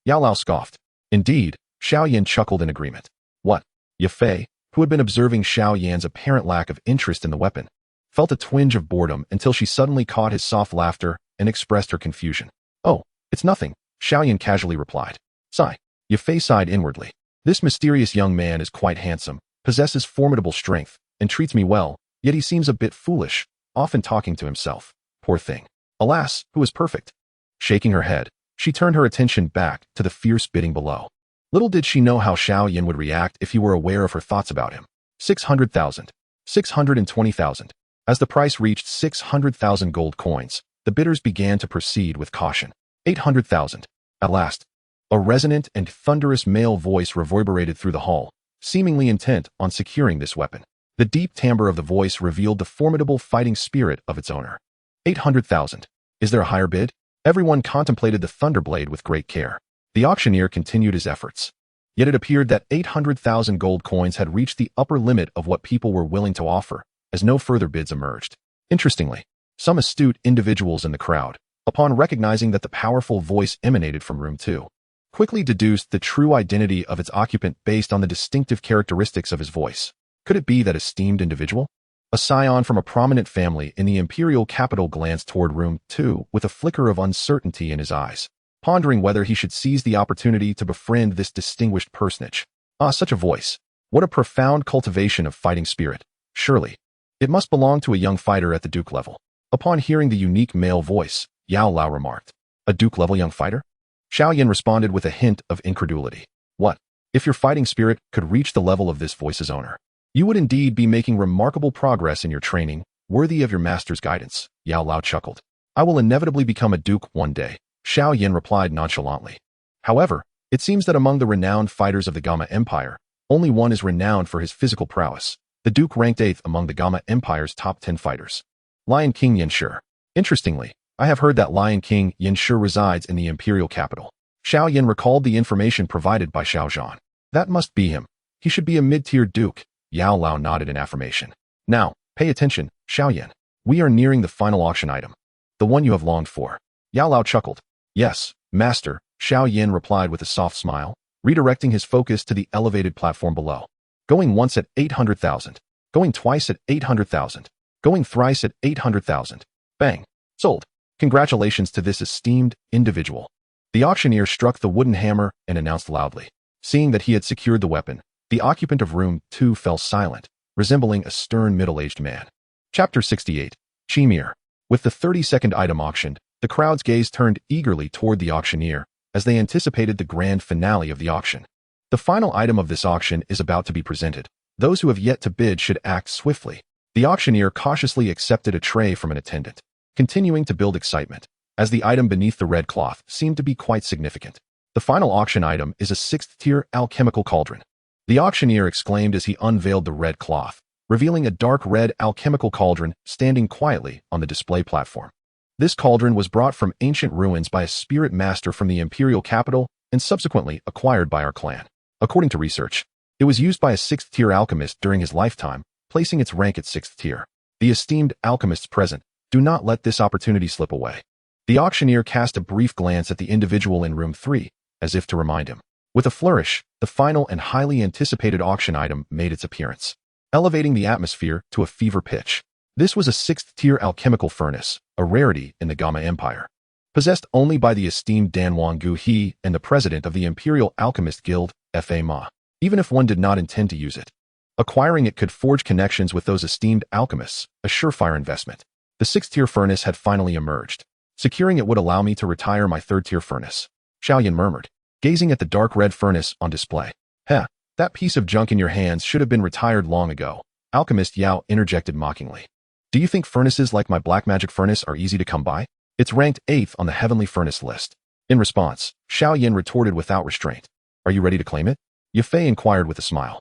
Yao Lao scoffed. Indeed, Xiao Yan chuckled in agreement. What? Ye Fei, who had been observing Xiao Yan's apparent lack of interest in the weapon, felt a twinge of boredom until she suddenly caught his soft laughter and expressed her confusion. Oh, it's nothing, Xiao Yan casually replied. Sigh. Ye Fei sighed inwardly. This mysterious young man is quite handsome, possesses formidable strength, and treats me well, yet he seems a bit foolish, often talking to himself. Poor thing. Alas, who is perfect? Shaking her head, she turned her attention back to the fierce bidding below. Little did she know how Xiao Yan would react if he were aware of her thoughts about him. 600,000. 620,000. As the price reached 600,000 gold coins, the bidders began to proceed with caution. 800,000. At last, a resonant and thunderous male voice reverberated through the hall, seemingly intent on securing this weapon. The deep timbre of the voice revealed the formidable fighting spirit of its owner. 800,000. Is there a higher bid? Everyone contemplated the Thunderblade with great care. The auctioneer continued his efforts. Yet it appeared that 800,000 gold coins had reached the upper limit of what people were willing to offer, as no further bids emerged. Interestingly, some astute individuals in the crowd, upon recognizing that the powerful voice emanated from room 2, quickly deduced the true identity of its occupant based on the distinctive characteristics of his voice. Could it be that esteemed individual? A scion from a prominent family in the imperial capital glanced toward room 2 with a flicker of uncertainty in his eyes, pondering whether he should seize the opportunity to befriend this distinguished personage. Ah, such a voice. What a profound cultivation of fighting spirit. Surely, it must belong to a young fighter at the Duke level. Upon hearing the unique male voice, Yao Lao remarked, a Duke-level young fighter? Xiao Yan responded with a hint of incredulity. What? If your fighting spirit could reach the level of this voice's owner, you would indeed be making remarkable progress in your training, worthy of your master's guidance, Yao Lao chuckled. I will inevitably become a Duke one day, Xiao Yan replied nonchalantly. However, it seems that among the renowned fighters of the Gamma Empire, only one is renowned for his physical prowess. The Duke ranked 8th among the Gamma Empire's top 10 fighters. Lion King Yanshi. Interestingly, I have heard that Lion King Yanshi resides in the imperial capital. Xiao Yan recalled the information provided by Xiao Zhan. That must be him. He should be a mid-tier Duke. Yao Lao nodded in affirmation. Now, pay attention, Xiao Yan. We are nearing the final auction item. The one you have longed for. Yao Lao chuckled. Yes, master, Xiao Yan replied with a soft smile, redirecting his focus to the elevated platform below. Going once at 800,000. Going twice at 800,000. Going thrice at 800,000. Bang. Sold. Congratulations to this esteemed individual. The auctioneer struck the wooden hammer and announced loudly. Seeing that he had secured the weapon, the occupant of room 2 fell silent, resembling a stern middle-aged man. Chapter 68. Xun'er. With the 32nd item auctioned, the crowd's gaze turned eagerly toward the auctioneer as they anticipated the grand finale of the auction. The final item of this auction is about to be presented. Those who have yet to bid should act swiftly. The auctioneer cautiously accepted a tray from an attendant, continuing to build excitement, as the item beneath the red cloth seemed to be quite significant. The final auction item is a 6th-tier alchemical cauldron. The auctioneer exclaimed as he unveiled the red cloth, revealing a dark red alchemical cauldron standing quietly on the display platform. This cauldron was brought from ancient ruins by a spirit master from the imperial capital and subsequently acquired by our clan. According to research, it was used by a 6th-tier alchemist during his lifetime, placing its rank at 6th tier. The esteemed alchemists present Do not let this opportunity slip away. The auctioneer cast a brief glance at the individual in room 3, as if to remind him. With a flourish, the final and highly anticipated auction item made its appearance, elevating the atmosphere to a fever pitch. This was a 6th-tier alchemical furnace, a rarity in the Gamma Empire. Possessed only by the esteemed Danwang Gu He and the president of the Imperial Alchemist Guild, Fa Ma. Even if one did not intend to use it, acquiring it could forge connections with those esteemed alchemists, a surefire investment. The 6th-tier furnace had finally emerged. Securing it would allow me to retire my 3rd-tier furnace, Xiao Yan murmured, gazing at the dark red furnace on display. Heh, that piece of junk in your hands should have been retired long ago, Alchemist Yao interjected mockingly. Do you think furnaces like my black magic furnace are easy to come by? It's ranked 8th on the heavenly furnace list. In response, Xiao Yan retorted without restraint. Are you ready to claim it? Yafei inquired with a smile.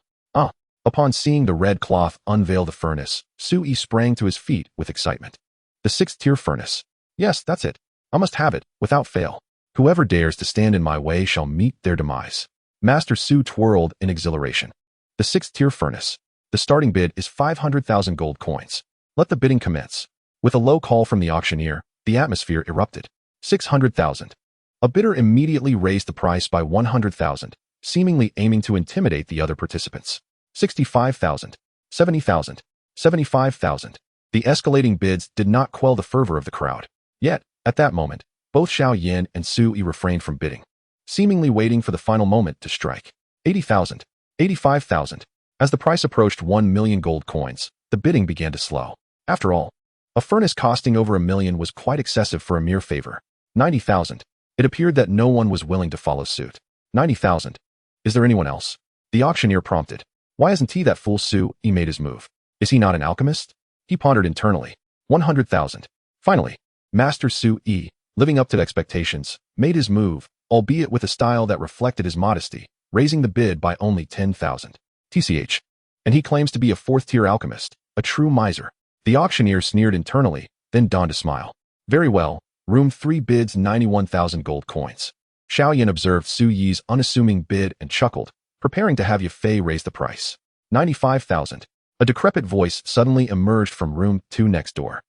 Upon seeing the red cloth unveil the furnace, Sui sprang to his feet with excitement. The 6th-tier furnace. Yes, that's it. I must have it, without fail. Whoever dares to stand in my way shall meet their demise. Master Su twirled in exhilaration. The 6th-tier furnace. The starting bid is 500,000 gold coins. Let the bidding commence. With a low call from the auctioneer, the atmosphere erupted. 600,000. A bidder immediately raised the price by 100,000, seemingly aiming to intimidate the other participants. 65,000. 70,000. 75,000. The escalating bids did not quell the fervor of the crowd. Yet, at that moment, both Xiao Yan and Sui refrained from bidding, seemingly waiting for the final moment to strike. 80,000. 85,000. As the price approached 1 million gold coins, the bidding began to slow. After all, a furnace costing over 1 million was quite excessive for a mere favor. 90,000. It appeared that no one was willing to follow suit. 90,000. Is there anyone else? The auctioneer prompted. Why isn't he that fool Sui made his move? Is he not an alchemist? He pondered internally. 100,000. Finally, Master Sui, living up to expectations, made his move, albeit with a style that reflected his modesty, raising the bid by only 10,000. TCH. And he claims to be a 4th-tier alchemist, a true miser. The auctioneer sneered internally, then donned a smile. Very well, room 3 bids 91,000 gold coins. Xiao Yan observed Sui's unassuming bid and chuckled, preparing to have Yafei raise the price. 95,000. A decrepit voice suddenly emerged from room 2 next door.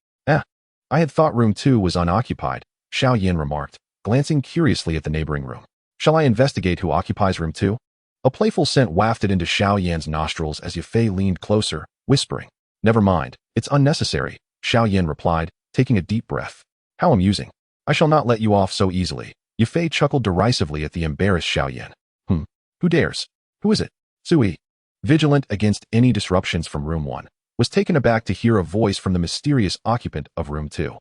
I had thought room 2 was unoccupied, Xiao Yan remarked, glancing curiously at the neighboring room. Shall I investigate who occupies room 2? A playful scent wafted into Xiao Yan's nostrils as Yafei leaned closer, whispering. Never mind, it's unnecessary, Xiao Yan replied, taking a deep breath. How amusing. I shall not let you off so easily. Yafei chuckled derisively at the embarrassed Xiao Yan. Who dares? Who is it? Sui, vigilant against any disruptions from room 1, was taken aback to hear a voice from the mysterious occupant of room 2.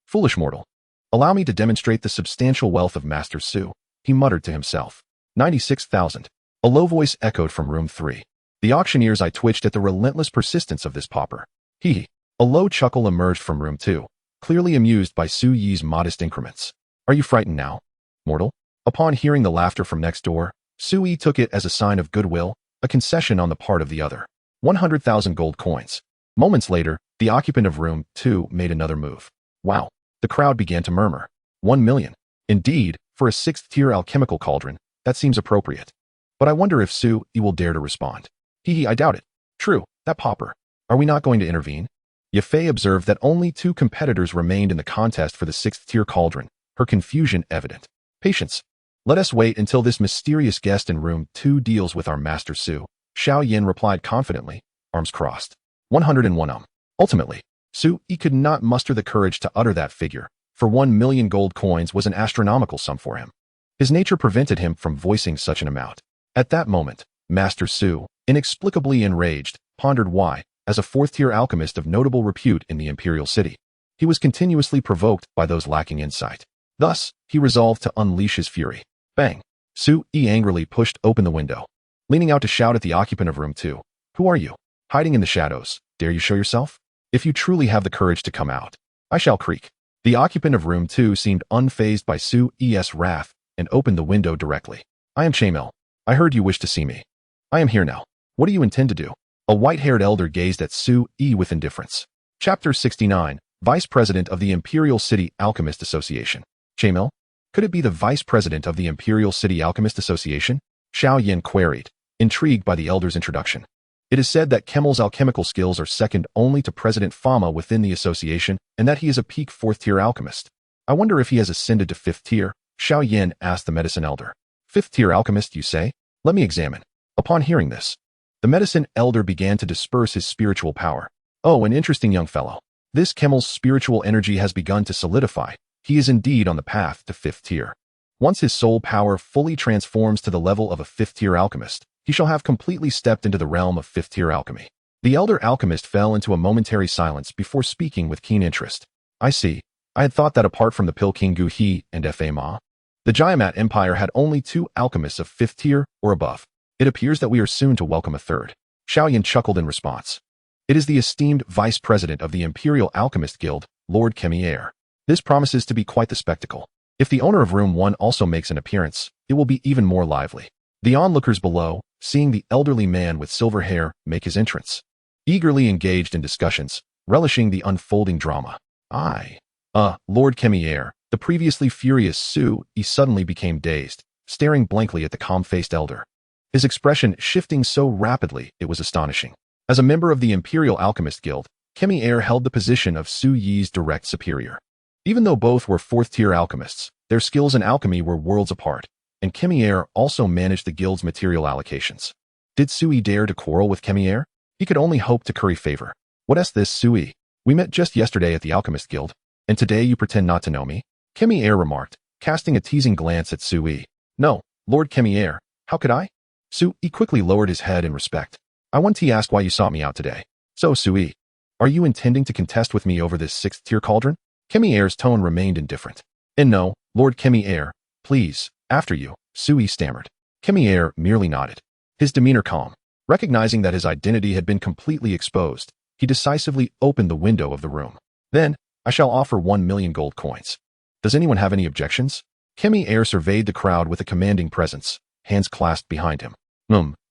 Foolish mortal. Allow me to demonstrate the substantial wealth of Master Su, he muttered to himself. 96,000. A low voice echoed from room 3. The auctioneer's eye twitched at the relentless persistence of this pauper. A low chuckle emerged from room 2, clearly amused by Su Yi's modest increments. Are you frightened now, mortal? Upon hearing the laughter from next door, Su Yi took it as a sign of goodwill, a concession on the part of the other. 100,000 gold coins. Moments later, the occupant of room 2 made another move. Wow. The crowd began to murmur. 1 million. Indeed, for a 6th-tier alchemical cauldron, that seems appropriate. But I wonder if Sui will dare to respond. I doubt it. True, that pauper. Are we not going to intervene? Yafei observed that only 2 competitors remained in the contest for the 6th-tier cauldron, her confusion evident. Patience. Let us wait until this mysterious guest in room 2 deals with our Master Su, Xiao Yan replied confidently, arms crossed. 101. Ultimately, Sui could not muster the courage to utter that figure, for 1 million gold coins was an astronomical sum for him. His nature prevented him from voicing such an amount. At that moment, Master Su, inexplicably enraged, pondered why, as a 4th-tier alchemist of notable repute in the Imperial City, he was continuously provoked by those lacking insight. Thus, he resolved to unleash his fury. Bang! Sui angrily pushed open the window, leaning out to shout at the occupant of room 2. Who are you? Hiding in the shadows, dare you show yourself? If you truly have the courage to come out, I shall creak. The occupant of room 2 seemed unfazed by Sui's wrath and opened the window directly. I am Chamel. I heard you wished to see me. I am here now. What do you intend to do? A white-haired elder gazed at Sui with indifference. Chapter 69, Vice President of the Imperial City Alchemist Association. Chamel? Could it be the Vice President of the Imperial City Alchemist Association? Xiao Yan queried, intrigued by the elder's introduction. It is said that Kemal's alchemical skills are second only to President Fama within the association, and that he is a peak 4th-tier alchemist. I wonder if he has ascended to 5th tier, Xiao Yan asked the medicine elder. 5th-tier alchemist, you say? Let me examine. Upon hearing this, the medicine elder began to disperse his spiritual power. Oh, an interesting young fellow. This Kemal's spiritual energy has begun to solidify. He is indeed on the path to 5th tier. Once his soul power fully transforms to the level of a 5th-tier alchemist, he shall have completely stepped into the realm of 5th-tier alchemy. The elder alchemist fell into a momentary silence before speaking with keen interest. I see. I had thought that apart from the Pil King Gu He and Fa Ma, the Jiamat Empire had only 2 alchemists of 5th tier or above. It appears that we are soon to welcome a 3rd. Xiao Yan chuckled in response. It is the esteemed vice president of the Imperial Alchemist Guild, Lord Xun'er. This promises to be quite the spectacle. If the owner of Room 1 also makes an appearance, it will be even more lively. The onlookers below, seeing the elderly man with silver hair make his entrance, eagerly engaged in discussions, relishing the unfolding drama. Lord Xun'er, the previously furious Su Yi suddenly became dazed, staring blankly at the calm-faced elder. His expression shifting so rapidly it was astonishing. As a member of the Imperial Alchemist Guild, Xun'er held the position of Su Yi's direct superior. Even though both were 4th-tier alchemists, their skills in alchemy were worlds apart, and Xun'er also managed the guild's material allocations. Did Su Yi dare to quarrel with Xun'er? He could only hope to curry favor. What's this, Su Yi? We met just yesterday at the Alchemist Guild, and today you pretend not to know me? Xun'er remarked, casting a teasing glance at Su Yi. No, Lord Xun'er, how could I? Su Yi quickly lowered his head in respect. I want to ask why you sought me out today. So, Su Yi, are you intending to contest with me over this 6th-tier cauldron? Xun'er's tone remained indifferent. And no, Lord Xun'er, please, after you, Su Yi stammered. Xun'er merely nodded, his demeanor calm. Recognizing that his identity had been completely exposed, he decisively opened the window of the room. Then, I shall offer 1 million gold coins. Does anyone have any objections? Xun'er surveyed the crowd with a commanding presence, hands clasped behind him.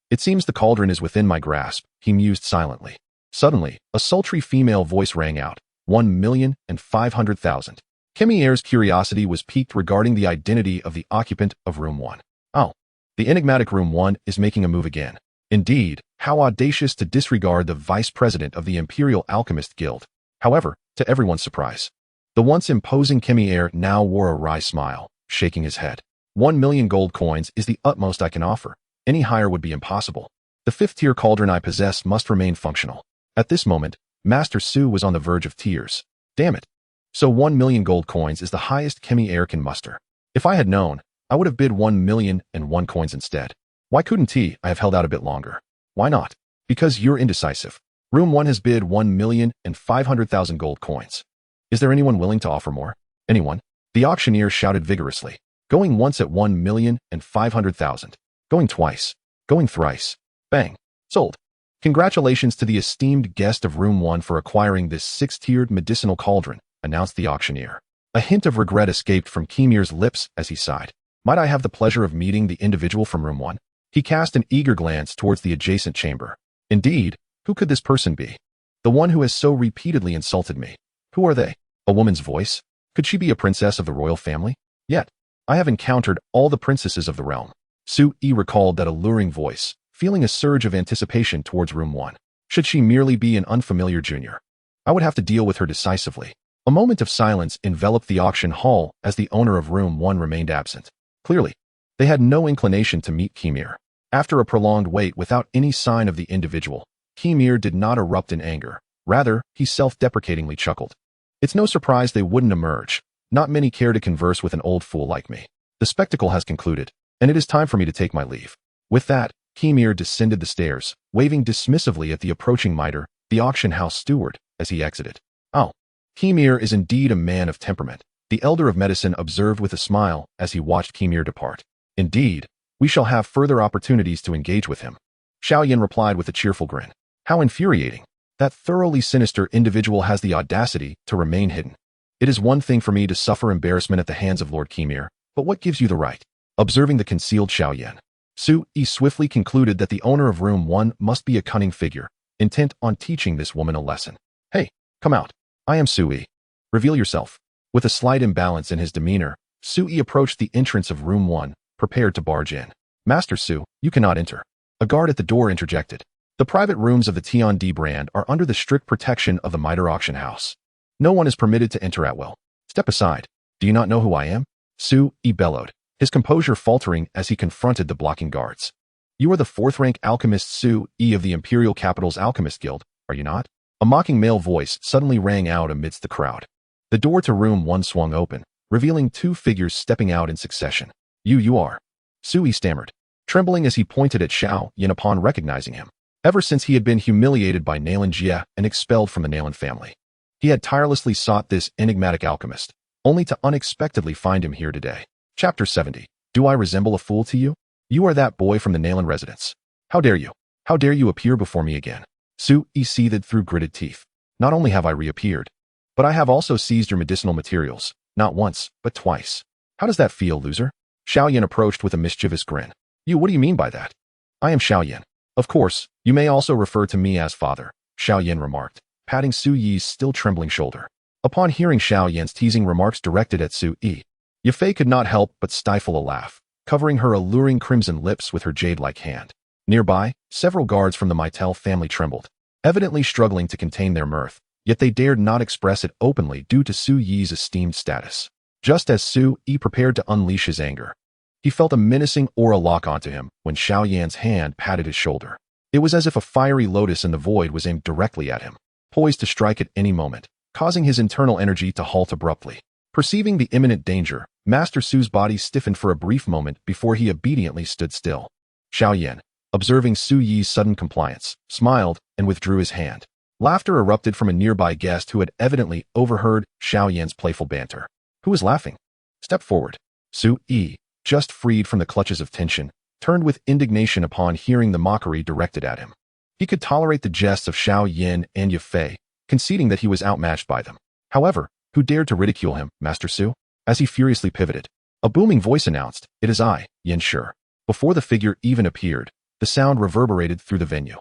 It seems the cauldron is within my grasp, he mused silently. Suddenly, a sultry female voice rang out, 1,500,000. Xun'er's curiosity was piqued regarding the identity of the occupant of Room 1. Oh, the enigmatic Room 1 is making a move again. Indeed, how audacious to disregard the vice president of the Imperial Alchemist Guild. However, to everyone's surprise, the once imposing Xun'er now wore a wry smile, shaking his head. 1 million gold coins is the utmost I can offer. Any higher would be impossible. The 5th-tier cauldron I possess must remain functional. At this moment, Master Su was on the verge of tears. Damn it. So 1 million gold coins is the highest Xun'er can muster. If I had known, I would have bid 1,000,001 coins instead. Why couldn't I have held out a bit longer? Why not? Because you're indecisive. Room 1 has bid 1,500,000 gold coins. Is there anyone willing to offer more? Anyone? The auctioneer shouted vigorously, going once at 1,500,000. Going twice. Going thrice. Bang. Sold. Congratulations to the esteemed guest of Room 1 for acquiring this 6th-tiered medicinal cauldron, announced the auctioneer. A hint of regret escaped from Xun'er's lips as he sighed. Might I have the pleasure of meeting the individual from Room 1? He cast an eager glance towards the adjacent chamber. Indeed, who could this person be? The one who has so repeatedly insulted me. Who are they? A woman's voice? Could she be a princess of the royal family? Yet, I have encountered all the princesses of the realm. Su Yi recalled that alluring voice, feeling a surge of anticipation towards Room 1. Should she merely be an unfamiliar junior? I would have to deal with her decisively. A moment of silence enveloped the auction hall as the owner of Room 1 remained absent. Clearly, they had no inclination to meet Xun'er. After a prolonged wait without any sign of the individual, Xun'er did not erupt in anger. Rather, he self-deprecatingly chuckled. It's no surprise they wouldn't emerge. Not many care to converse with an old fool like me. The spectacle has concluded, and it is time for me to take my leave. With that, Xun'er descended the stairs, waving dismissively at the approaching mitre, the auction house steward, as he exited. Oh, Xun'er is indeed a man of temperament, the elder of medicine observed with a smile as he watched Xun'er depart. Indeed, we shall have further opportunities to engage with him. Xiao Yan replied with a cheerful grin. How infuriating. That thoroughly sinister individual has the audacity to remain hidden. It is one thing for me to suffer embarrassment at the hands of Lord Xun'er, but what gives you the right? Observing the concealed Xiao Yan, Su Yi swiftly concluded that the owner of Room 1 must be a cunning figure, intent on teaching this woman a lesson. Hey, come out. I am Su Yi. Reveal yourself. With a slight imbalance in his demeanor, Su Yi approached the entrance of Room 1, prepared to barge in. Master Su, you cannot enter. A guard at the door interjected. The private rooms of the T&D brand are under the strict protection of the Mitre auction house. No one is permitted to enter at will. Step aside. Do you not know who I am? Xu Yi bellowed, his composure faltering as he confronted the blocking guards. You are the fourth-rank alchemist Xu Yi of the Imperial Capital's Alchemist Guild, are you not? A mocking male voice suddenly rang out amidst the crowd. The door to room 1 swung open, revealing 2 figures stepping out in succession. You are. Xu Yi stammered, trembling as he pointed at Xiao Yan upon recognizing him. Ever since he had been humiliated by Nalan Yanran and expelled from the Nalan family, he had tirelessly sought this enigmatic alchemist, only to unexpectedly find him here today. Chapter 70. Do I resemble a fool to you? You are that boy from the Nalan residence. How dare you? How dare you appear before me again? Xu Yi seethed through gritted teeth. Not only have I reappeared, but I have also seized your medicinal materials, not once, but twice. How does that feel, loser? Xiao Yan approached with a mischievous grin. What do you mean by that? I am Xiao Yan. Of course, you may also refer to me as father, Xiao Yan remarked, patting Xu Yi's still trembling shoulder. Upon hearing Xiao Yan's teasing remarks directed at Xu Yi, Yafei could not help but stifle a laugh, covering her alluring crimson lips with her jade-like hand. Nearby, several guards from the Mitel family trembled, evidently struggling to contain their mirth, yet they dared not express it openly due to Xu Yi's esteemed status. Just as Xu Yi prepared to unleash his anger, he felt a menacing aura lock onto him when Xiao Yan's hand patted his shoulder. It was as if a fiery lotus in the void was aimed directly at him, poised to strike at any moment, causing his internal energy to halt abruptly. Perceiving the imminent danger, Master Su's body stiffened for a brief moment before he obediently stood still. Xiao Yan, observing Xu Yi's sudden compliance, smiled and withdrew his hand. Laughter erupted from a nearby guest who had evidently overheard Xiao Yan's playful banter. Who was laughing? Step forward. Xu Yi, just freed from the clutches of tension, turned with indignation upon hearing the mockery directed at him. He could tolerate the jests of Xiao Yan and Yafei, conceding that he was outmatched by them. However, who dared to ridicule him, Master Su? As he furiously pivoted, a booming voice announced, "It is I, Xun'er." Before the figure even appeared, the sound reverberated through the venue.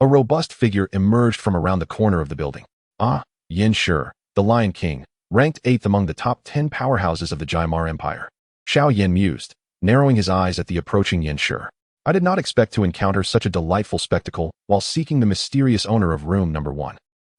A robust figure emerged from around the corner of the building. Ah, Xun'er, the Lion King, ranked 8th among the top 10 powerhouses of the Jaimar Empire. Xiao Yan mused, narrowing his eyes at the approaching Xun'er. I did not expect to encounter such a delightful spectacle while seeking the mysterious owner of room number 1.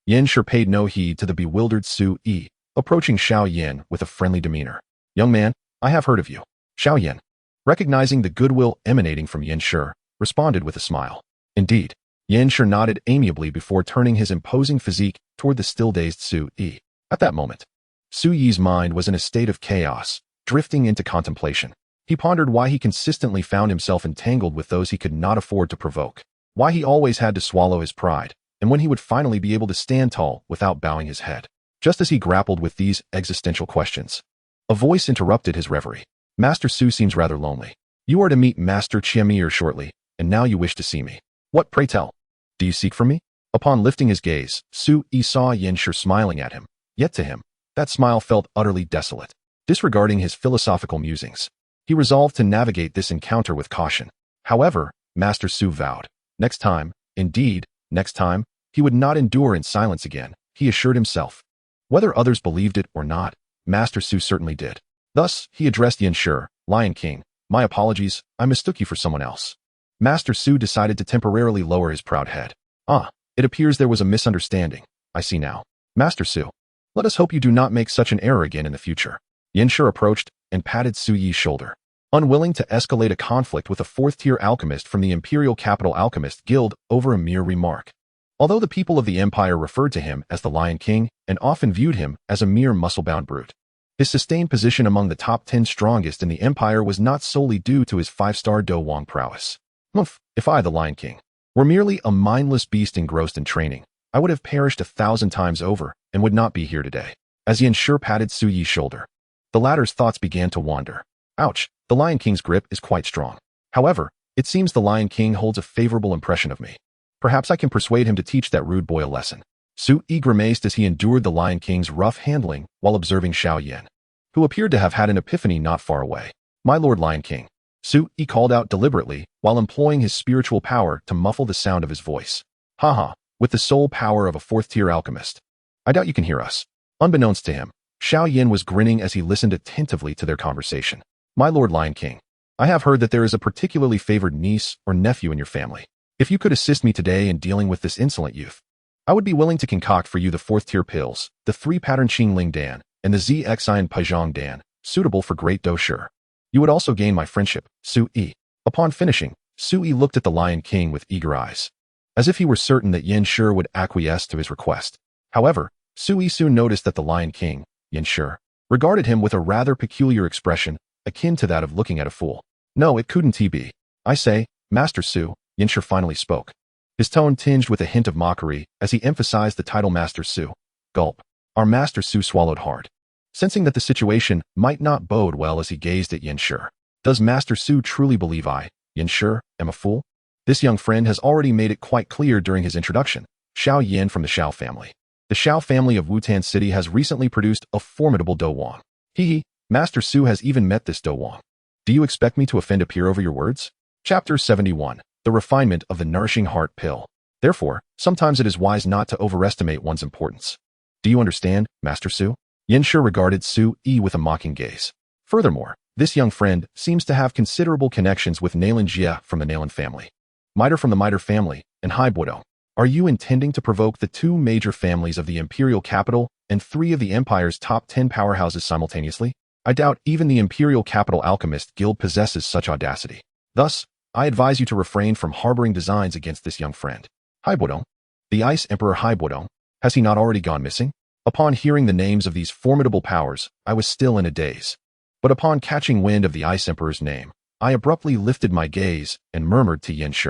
Xun'er paid no heed to the bewildered Xu Yi, approaching Xiao Yan with a friendly demeanor. Young man, I have heard of you. Xiao Yan, recognizing the goodwill emanating from Xun'er, responded with a smile. Indeed, Xun'er nodded amiably before turning his imposing physique toward the still-dazed Xu Yi. At that moment, Xu Yi's mind was in a state of chaos, drifting into contemplation. He pondered why he consistently found himself entangled with those he could not afford to provoke, why he always had to swallow his pride, and when he would finally be able to stand tall without bowing his head. Just as he grappled with these existential questions, a voice interrupted his reverie. Master Su seems rather lonely. You are to meet Master Xun'er shortly, and now you wish to see me. What, pray tell? Do you seek for me? Upon lifting his gaze, Xu Yi saw Xun'er smiling at him, yet to him, that smile felt utterly desolate. Disregarding his philosophical musings, he resolved to navigate this encounter with caution. However, Master Su vowed, next time, indeed, next time, he would not endure in silence again, he assured himself. Whether others believed it or not, Master Su certainly did. Thus, he addressed Xun'er, Lion King, my apologies, I mistook you for someone else. Master Su decided to temporarily lower his proud head. Ah, it appears there was a misunderstanding. I see now. Master Su, let us hope you do not make such an error again in the future. Xun'er approached and patted Xu Yi's shoulder, unwilling to escalate a conflict with a 4th-tier alchemist from the Imperial Capital Alchemist Guild over a mere remark. Although the people of the Empire referred to him as the Lion King and often viewed him as a mere muscle-bound brute, his sustained position among the top 10 strongest in the Empire was not solely due to his 5-star Do Wong prowess. If I, the Lion King, were merely a mindless beast engrossed in training, I would have perished 1,000 times over and would not be here today. As Xun'er patted Xu Yi's shoulder, the latter's thoughts began to wander. Ouch, the Lion King's grip is quite strong. However, it seems the Lion King holds a favorable impression of me. Perhaps I can persuade him to teach that rude boy a lesson. Xu Yi grimaced as he endured the Lion King's rough handling while observing Xiao Yan, who appeared to have had an epiphany not far away. My Lord Lion King, Xu Yi called out deliberately while employing his spiritual power to muffle the sound of his voice. Haha, with the sole power of a 4th-tier alchemist. I doubt you can hear us. Unbeknownst to him, Xiao Yan was grinning as he listened attentively to their conversation. My Lord Lion King, I have heard that there is a particularly favored niece or nephew in your family. If you could assist me today in dealing with this insolent youth, I would be willing to concoct for you the 4th-tier pills, the 3-pattern Qingling Dan, and the ZXian Paizhong Dan, suitable for great dosure. You would also gain my friendship, Su Yi. Upon finishing, Su Yi looked at the Lion King with eager eyes, as if he were certain that Yin Shi would acquiesce to his request. However, Su Yi soon noticed that the Lion King, Yin Shi, regarded him with a rather peculiar expression, akin to that of looking at a fool. No, it couldn't be. I say, Master Su, Yin Shi finally spoke. His tone tinged with a hint of mockery as he emphasized the title Master Su. Gulp. Our Master Su swallowed hard, sensing that the situation might not bode well as he gazed at Yin Shi. Does Master Su truly believe I, Yin Shi, am a fool? This young friend has already made it quite clear during his introduction. Xiao Yan from the Xiao family. The Xiao family of Wutan City has recently produced a formidable Do Wang. Master Su has even met this Do Wang. Do you expect me to offend a peer over your words? Chapter 71. The refinement of the nourishing heart pill. Therefore, sometimes it is wise not to overestimate one's importance. Do you understand, Master Su? Yin Shi regarded Su Yi with a mocking gaze. Furthermore, this young friend seems to have considerable connections with Nalan Jie from the Nalan family, Miter from the Miter family, and Haibuodong. Are you intending to provoke the 2 major families of the imperial capital and 3 of the empire's top 10 powerhouses simultaneously? I doubt even the imperial capital alchemist guild possesses such audacity. Thus, I advise you to refrain from harboring designs against this young friend. Haibuodong, the Ice Emperor Haibuodong, has he not already gone missing? Upon hearing the names of these formidable powers, I was still in a daze. But upon catching wind of the Ice Emperor's name, I abruptly lifted my gaze and murmured to Yin Shi.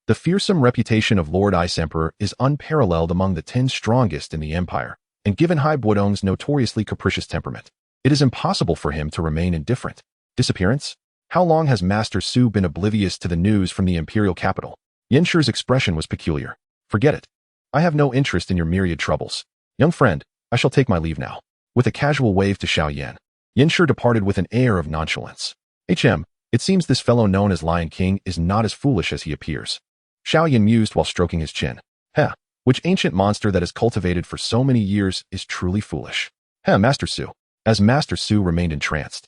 The fearsome reputation of Lord Ice Emperor is unparalleled among the 10 strongest in the empire, and given Haibuodong's notoriously capricious temperament, it is impossible for him to remain indifferent. Disappearance? How long has Master Su been oblivious to the news from the imperial capital? Yin Shi's expression was peculiar. Forget it. I have no interest in your myriad troubles. Young friend, I shall take my leave now. With a casual wave to Xiao Yan, Yin Shi departed with an air of nonchalance. It seems this fellow known as Lion King is not as foolish as he appears. Xiao Yan mused while stroking his chin. Which ancient monster that is cultivated for so many years is truly foolish? Master Su. As Master Su remained entranced,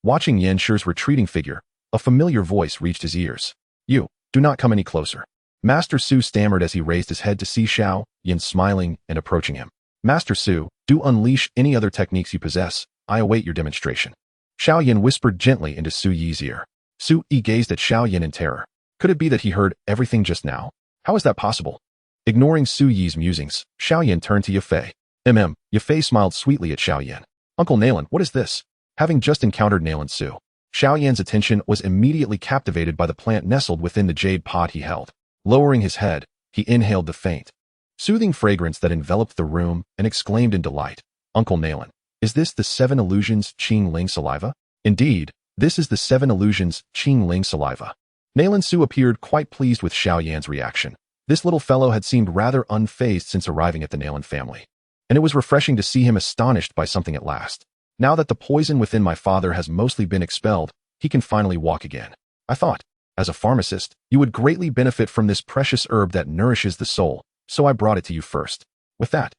watching Yin Shi's retreating figure, a familiar voice reached his ears. You, do not come any closer. Master Su stammered as he raised his head to see Xiao Yan smiling and approaching him. Master Su, do unleash any other techniques you possess. I await your demonstration. Xiao Yan whispered gently into Su Yi's ear. Su Yi gazed at Xiao Yan in terror. Could it be that he heard everything just now? How is that possible? Ignoring Su Yi's musings, Xiao Yan turned to Yafei. Yafei smiled sweetly at Xiao Yan. Uncle Nalan, what is this? Having just encountered Nalan Su, Xiao Yan's attention was immediately captivated by the plant nestled within the jade pot he held. Lowering his head, he inhaled the faint, soothing fragrance that enveloped the room and exclaimed in delight. Uncle Nalan, is this the 7 illusions Qingling saliva? Indeed, this is the 7 illusions Qingling saliva. Nalan Su appeared quite pleased with Xiao Yan's reaction. This little fellow had seemed rather unfazed since arriving at the Nalan family, and it was refreshing to see him astonished by something at last. Now that the poison within my father has mostly been expelled, he can finally walk again. I thought, as a pharmacist, you would greatly benefit from this precious herb that nourishes the soul, so I brought it to you first. With that,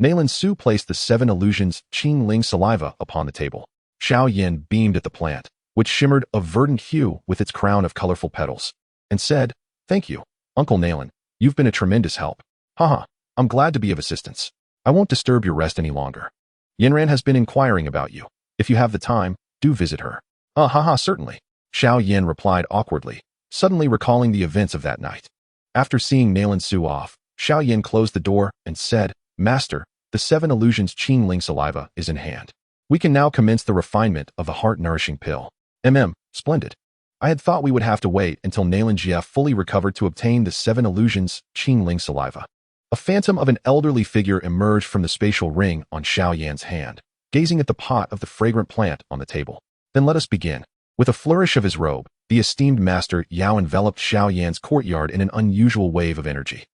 Nalan Su placed the 7 illusions Qingling saliva upon the table. Xiao Yan beamed at the plant, which shimmered a verdant hue with its crown of colorful petals, and said, Thank you, Uncle Nalan. You've been a tremendous help. I'm glad to be of assistance. I won't disturb your rest any longer. Yanran has been inquiring about you. If you have the time, do visit her. Certainly. Xiao Yan replied awkwardly, suddenly recalling the events of that night. After seeing Nalan Su off, Xiao Yan closed the door and said, Master, the 7 illusions Qingling saliva is in hand. We can now commence the refinement of the heart-nourishing pill. Splendid. I had thought we would have to wait until Nalan Jie fully recovered to obtain the 7 illusions Qingling saliva. A phantom of an elderly figure emerged from the spatial ring on Xiao Yan's hand, gazing at the pot of the fragrant plant on the table. Then let us begin. With a flourish of his robe, the esteemed master Yao enveloped Xiao Yan's courtyard in an unusual wave of energy.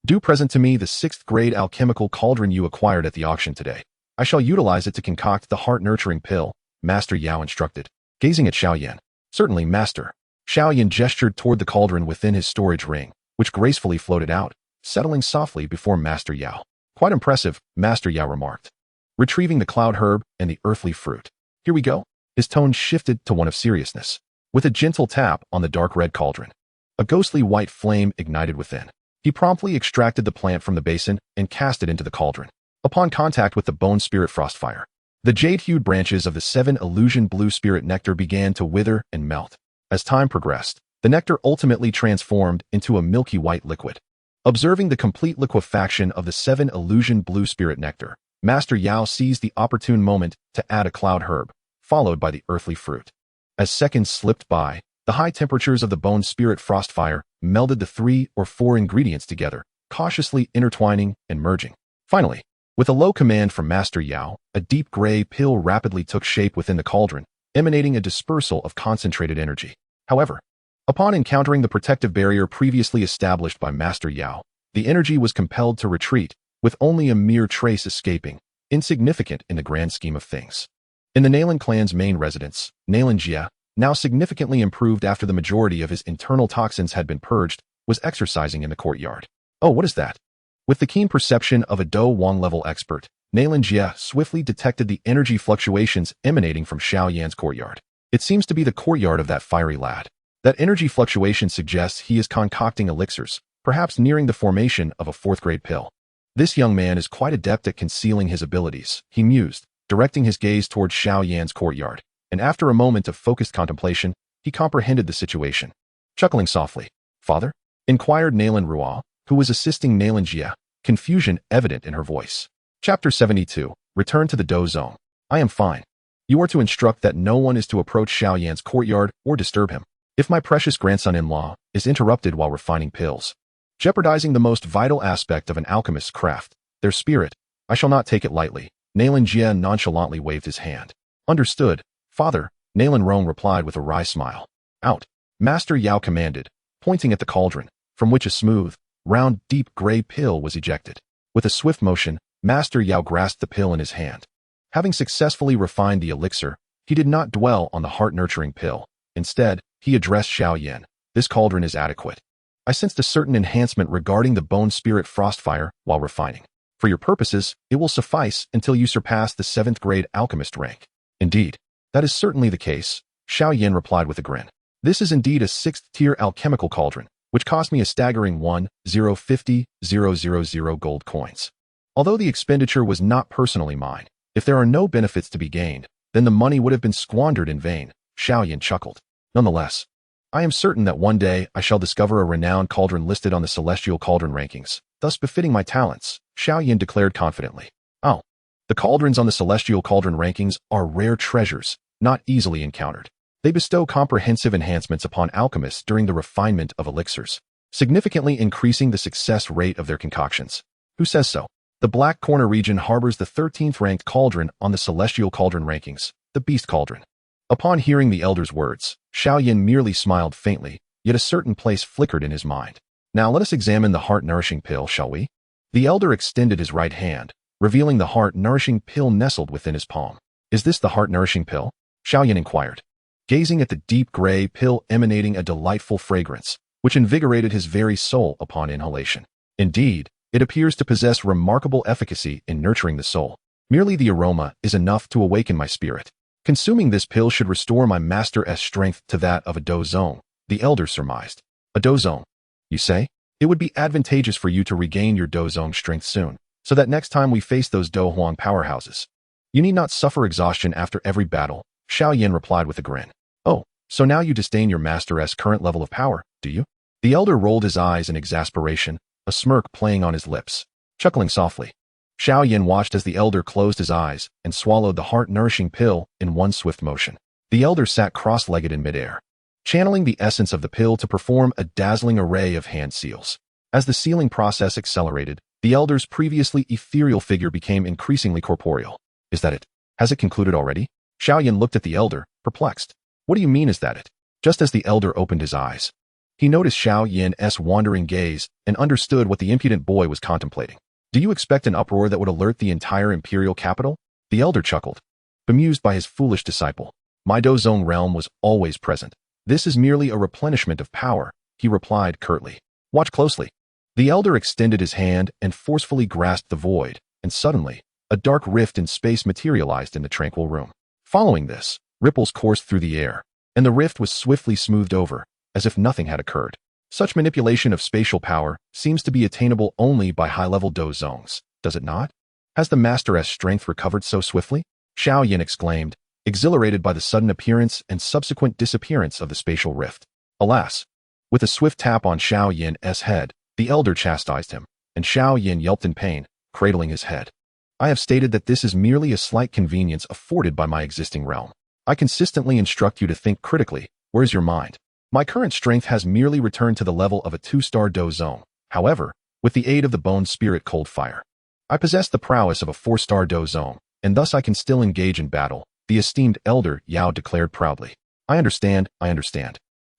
Do present to me the 6th grade alchemical cauldron you acquired at the auction today. I shall utilize it to concoct the heart-nurturing pill, Master Yao instructed, gazing at Xiao Yan. Certainly, Master. Xiao Yan gestured toward the cauldron within his storage ring, which gracefully floated out, settling softly before Master Yao. Quite impressive, Master Yao remarked, retrieving the cloud herb and the earthly fruit. Here we go. His tone shifted to one of seriousness, with a gentle tap on the dark red cauldron. A ghostly white flame ignited within. He promptly extracted the plant from the basin and cast it into the cauldron. Upon contact with the bone spirit frostfire, the jade-hued branches of the 7 illusion blue spirit nectar began to wither and melt. As time progressed, the nectar ultimately transformed into a milky white liquid. Observing the complete liquefaction of the 7 illusion blue spirit nectar, Master Yao seized the opportune moment to add a cloud herb, followed by the earthly fruit. As seconds slipped by, the high temperatures of the bone spirit frostfire melded the 3 or 4 ingredients together, cautiously intertwining and merging. Finally, with a low command from Master Yao, a deep gray pill rapidly took shape within the cauldron, emanating a dispersal of concentrated energy. However, upon encountering the protective barrier previously established by Master Yao, the energy was compelled to retreat, with only a mere trace escaping, insignificant in the grand scheme of things. In the Nalan clan's main residence, Nalan Jia, now significantly improved after the majority of his internal toxins had been purged, was exercising in the courtyard. Oh, what is that? With the keen perception of a Do Wang-level expert, Nalan Jia swiftly detected the energy fluctuations emanating from Xiao Yan's courtyard. It seems to be the courtyard of that fiery lad. That energy fluctuation suggests he is concocting elixirs, perhaps nearing the formation of a 4th-grade pill. This young man is quite adept at concealing his abilities, he mused, directing his gaze towards Xiao Yan's courtyard, and after a moment of focused contemplation, he comprehended the situation. Chuckling softly, "Father?" inquired Nalan Ruo, who was assisting Nalan Jia, confusion evident in her voice. Chapter 72, Return to the Do Zone. I am fine. You are to instruct that no one is to approach Xiao Yan's courtyard or disturb him. If my precious grandson-in-law is interrupted while refining pills, jeopardizing the most vital aspect of an alchemist's craft, their spirit, I shall not take it lightly. Nalan Jia nonchalantly waved his hand. Understood, Father, Nalan Rong replied with a wry smile. Out, Master Yao commanded, pointing at the cauldron, from which a smooth, round, deep gray pill was ejected. With a swift motion, Master Yao grasped the pill in his hand. Having successfully refined the elixir, he did not dwell on the heart-nurturing pill. Instead, he addressed Xiao Yan. This cauldron is adequate. I sensed a certain enhancement regarding the bone spirit frostfire while refining. For your purposes, it will suffice until you surpass the 7th-grade alchemist rank. Indeed, that is certainly the case, Xiao Yan replied with a grin. This is indeed a 6th-tier alchemical cauldron, which cost me a staggering 1,050,000 gold coins. Although the expenditure was not personally mine, if there are no benefits to be gained, then the money would have been squandered in vain, Xiao Yan chuckled. Nonetheless, I am certain that one day I shall discover a renowned cauldron listed on the celestial cauldron rankings, thus befitting my talents, Xiao Yan declared confidently. Oh, the cauldrons on the celestial cauldron rankings are rare treasures, not easily encountered. They bestow comprehensive enhancements upon alchemists during the refinement of elixirs, significantly increasing the success rate of their concoctions. Who says so? The Black Corner region harbors the 13th-ranked cauldron on the celestial cauldron rankings, the Beast Cauldron. Upon hearing the elder's words, Xiao Yan merely smiled faintly, yet a certain place flickered in his mind. Now let us examine the heart-nourishing pill, shall we? The elder extended his right hand, revealing the heart-nourishing pill nestled within his palm. Is this the heart-nourishing pill? Xiao Yan inquired, gazing at the deep gray pill emanating a delightful fragrance, which invigorated his very soul upon inhalation. Indeed, it appears to possess remarkable efficacy in nurturing the soul. Merely the aroma is enough to awaken my spirit. Consuming this pill should restore my master's strength to that of a Do Zone, the elder surmised. A Do Zone, you say? It would be advantageous for you to regain your Do Zone strength soon, so that next time we face those Do Huang powerhouses, you need not suffer exhaustion after every battle, Xiao Yan replied with a grin. Oh, so now you disdain your master's current level of power, do you? The elder rolled his eyes in exasperation, a smirk playing on his lips. Chuckling softly, Xiao Yan watched as the elder closed his eyes and swallowed the heart-nourishing pill in one swift motion. The elder sat cross-legged in midair, channeling the essence of the pill to perform a dazzling array of hand seals. As the sealing process accelerated, the elder's previously ethereal figure became increasingly corporeal. Is that it? Has it concluded already? Xiao Yan looked at the elder, perplexed. What do you mean, is that it? Just as the elder opened his eyes, he noticed Xiao Yan's wandering gaze and understood what the impudent boy was contemplating. Do you expect an uproar that would alert the entire imperial capital? The elder chuckled, bemused by his foolish disciple. My Do Zone realm was always present. This is merely a replenishment of power, he replied curtly. Watch closely. The elder extended his hand and forcefully grasped the void, and suddenly, a dark rift in space materialized in the tranquil room. Following this, ripples coursed through the air, and the rift was swiftly smoothed over, as if nothing had occurred. Such manipulation of spatial power seems to be attainable only by high-level Do zones, does it not? Has the Master's strength recovered so swiftly? Xiao Yan exclaimed, exhilarated by the sudden appearance and subsequent disappearance of the spatial rift. Alas! With a swift tap on Xiao Yan's head, the elder chastised him, and Xiao Yan yelped in pain, cradling his head. I have stated that this is merely a slight convenience afforded by my existing realm. I consistently instruct you to think critically. Where's your mind? My current strength has merely returned to the level of a 2-star Do zone. However, with the aid of the Bone Spirit Cold Fire, I possess the prowess of a 4-star Do zone, and thus I can still engage in battle, the esteemed elder Yao declared proudly. I understand.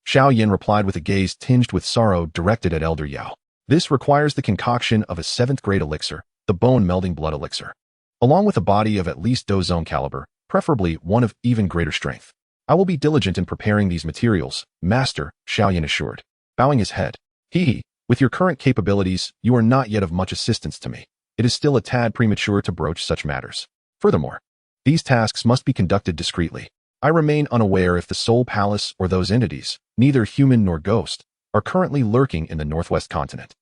Xiao Yan replied with a gaze tinged with sorrow directed at elder Yao. This requires the concoction of a 7th-grade elixir, the bone-melding blood elixir, along with a body of at least Do zone caliber, preferably one of even greater strength. I will be diligent in preparing these materials, Master, Xiao Yan assured, bowing his head. With your current capabilities, you are not yet of much assistance to me. It is still a tad premature to broach such matters. Furthermore, these tasks must be conducted discreetly. I remain unaware if the Soul Palace or those entities, neither human nor ghost, are currently lurking in the Northwest continent.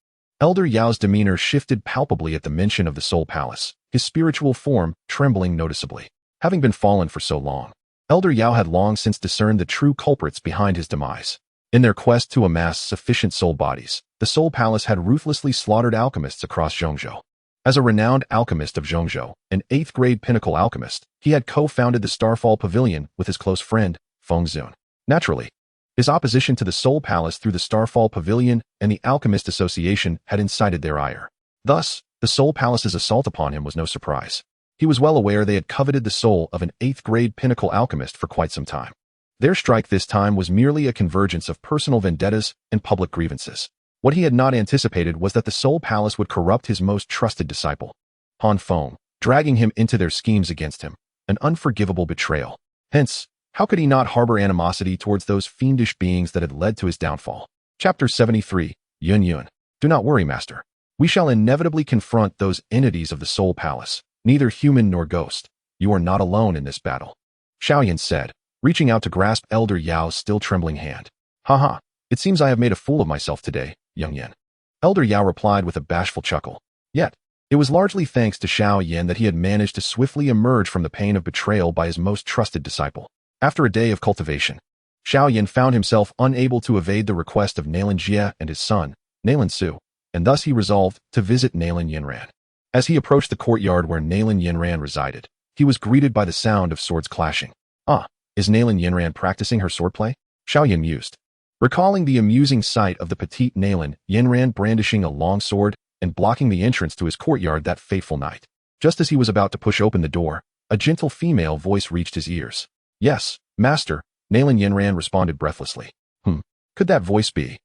Elder Yao's demeanor shifted palpably at the mention of the Soul Palace, his spiritual form trembling noticeably. Having been fallen for so long, Elder Yao had long since discerned the true culprits behind his demise. In their quest to amass sufficient soul bodies, the Soul Palace had ruthlessly slaughtered alchemists across Zhongzhou. As a renowned alchemist of Zhongzhou, an 8th-grade pinnacle alchemist, he had co-founded the Starfall Pavilion with his close friend, Feng Zun. Naturally, his opposition to the Soul Palace through the Starfall Pavilion and the Alchemist Association had incited their ire. Thus, the Soul Palace's assault upon him was no surprise. He was well aware they had coveted the soul of an 8th-grade pinnacle alchemist for quite some time. Their strike this time was merely a convergence of personal vendettas and public grievances. What he had not anticipated was that the Soul Palace would corrupt his most trusted disciple, Han Feng, dragging him into their schemes against him, an unforgivable betrayal. Hence, how could he not harbor animosity towards those fiendish beings that had led to his downfall? Chapter 73, Yun. Do not worry, Master. We shall inevitably confront those entities of the Soul Palace, neither human nor ghost. You are not alone in this battle, Xiao Yan said, reaching out to grasp Elder Yao's still trembling hand. Haha, it seems I have made a fool of myself today, young Yan. Elder Yao replied with a bashful chuckle. Yet, it was largely thanks to Xiao Yan that he had managed to swiftly emerge from the pain of betrayal by his most trusted disciple. After a day of cultivation, Xiao Yan found himself unable to evade the request of Nalan Jie and his son, Nalan Su, and thus he resolved to visit Nalan Yanran. As he approached the courtyard where Nalan Yanran resided, he was greeted by the sound of swords clashing. Is Nalan Yanran practicing her swordplay? Xiao Yan mused, recalling the amusing sight of the petite Nalan Yanran brandishing a long sword and blocking the entrance to his courtyard that fateful night. Just as he was about to push open the door, a gentle female voice reached his ears. Yes, Master, Nalan Yanran responded breathlessly. Could that voice be?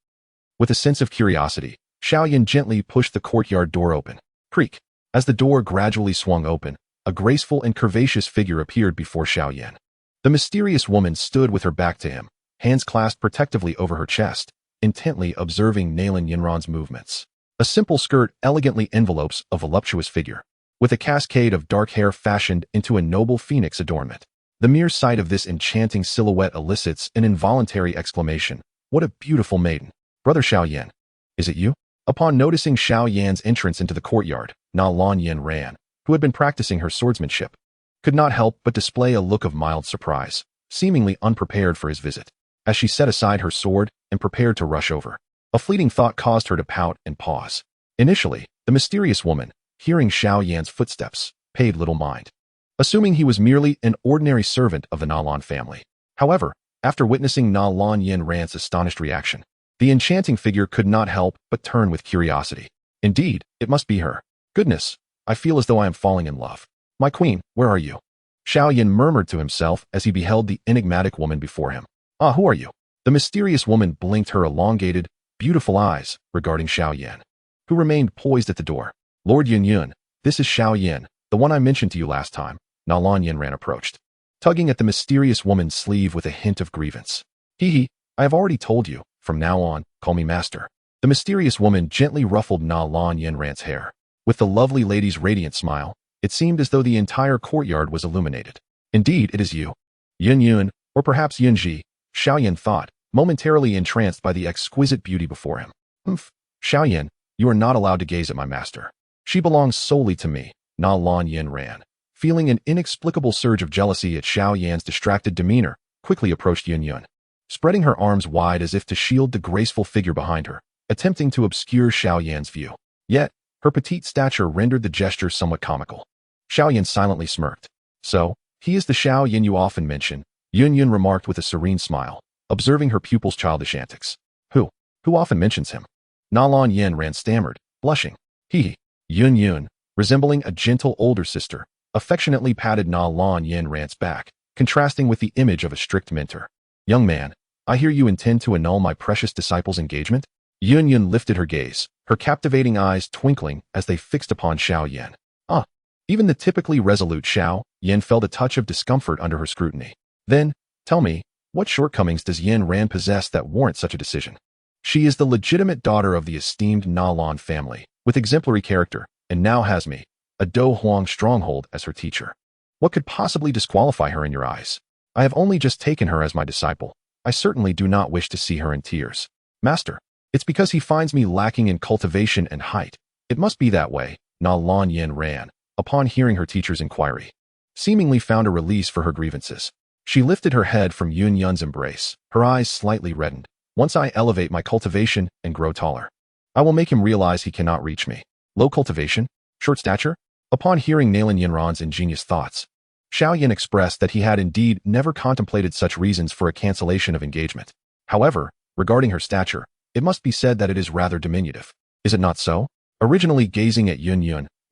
With a sense of curiosity, Xiao Yan gently pushed the courtyard door open. Creak. As the door gradually swung open, a graceful and curvaceous figure appeared before Xiao Yan. The mysterious woman stood with her back to him, hands clasped protectively over her chest, intently observing Nalan Yanran's movements. A simple skirt elegantly envelopes a voluptuous figure, with a cascade of dark hair fashioned into a noble phoenix adornment. The mere sight of this enchanting silhouette elicits an involuntary exclamation. What a beautiful maiden. Brother Xiao Yan, is it you? Upon noticing Xiao Yan's entrance into the courtyard, Nalan Yanran, who had been practicing her swordsmanship, could not help but display a look of mild surprise, seemingly unprepared for his visit. As she set aside her sword and prepared to rush over, a fleeting thought caused her to pout and pause. Initially, the mysterious woman, hearing Xiao Yan's footsteps, paid little mind, assuming he was merely an ordinary servant of the Nalan family. However, after witnessing Nalan Yanran's astonished reaction, the enchanting figure could not help but turn with curiosity. Indeed, it must be her. Goodness, I feel as though I am falling in love. My queen, where are you? Xiao Yan murmured to himself as he beheld the enigmatic woman before him. Who are you? The mysterious woman blinked her elongated, beautiful eyes regarding Xiao Yan, who remained poised at the door. Lord Yun, this is Xiao Yan, the one I mentioned to you last time. Nalan Yanran approached, tugging at the mysterious woman's sleeve with a hint of grievance. I have already told you. From now on, call me Master. The mysterious woman gently ruffled Nalan Yanran's hair. With the lovely lady's radiant smile, it seemed as though the entire courtyard was illuminated. Indeed, it is you. Yun, or perhaps Yunji, Xiao Yan thought, momentarily entranced by the exquisite beauty before him. Humph, Xiao Yan, you are not allowed to gaze at my master. She belongs solely to me, Nalan Yanran. Feeling an inexplicable surge of jealousy at Xiao Yan's distracted demeanor, quickly approached Yun, spreading her arms wide as if to shield the graceful figure behind her, attempting to obscure Xiao Yan's view. Yet, her petite stature rendered the gesture somewhat comical. Xiao Yan silently smirked. So, he is the Xiao Yan you often mention, Yun remarked with a serene smile, observing her pupil's childish antics. Who often mentions him? Nalan Yanran stammered, blushing. He, Yun, resembling a gentle older sister, affectionately patted Nalan Yanran's back, contrasting with the image of a strict mentor. Young man, I hear you intend to annul my precious disciple's engagement? Yun lifted her gaze, her captivating eyes twinkling as they fixed upon Xiao Yan. Even the typically resolute Xiao Yan felt a touch of discomfort under her scrutiny. Then, tell me, what shortcomings does Yanran possess that warrant such a decision? She is the legitimate daughter of the esteemed Nalan family, with exemplary character, and now has me, a Do Huang stronghold, as her teacher. What could possibly disqualify her in your eyes? I have only just taken her as my disciple. I certainly do not wish to see her in tears. Master, it's because he finds me lacking in cultivation and height. It must be that way, Nalan Yanran, upon hearing her teacher's inquiry, seemingly found a release for her grievances. She lifted her head from Yun's embrace, her eyes slightly reddened. Once I elevate my cultivation and grow taller, I will make him realize he cannot reach me. Low cultivation? Short stature? Upon hearing Nalan Yanran's ingenious thoughts, Xiao Yan expressed that he had indeed never contemplated such reasons for a cancellation of engagement. However, regarding her stature, it must be said that it is rather diminutive. Is it not so? Originally gazing at Yun,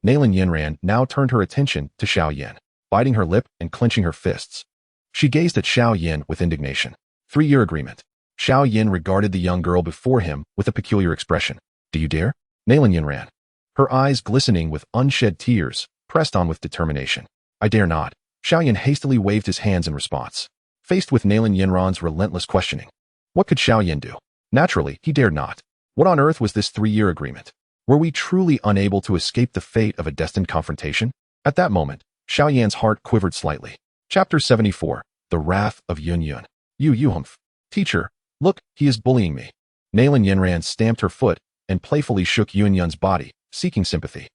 Nalan Yanran now turned her attention to Xiao Yan, biting her lip and clenching her fists. She gazed at Xiao Yan with indignation. 3-year agreement. Xiao Yan regarded the young girl before him with a peculiar expression. Do you dare? Nalan Yanran, her eyes glistening with unshed tears, pressed on with determination. I dare not. Xiao Yan hastily waved his hands in response, faced with Nalan Yanran's relentless questioning. What could Xiao Yan do? Naturally, he dared not. What on earth was this 3-year agreement? Were we truly unable to escape the fate of a destined confrontation? At that moment, Xiao Yan's heart quivered slightly. Chapter 74, The Wrath of Yun. You humph. Teacher, look, he is bullying me. Nalan Yanran stamped her foot and playfully shook Yun's body, seeking sympathy.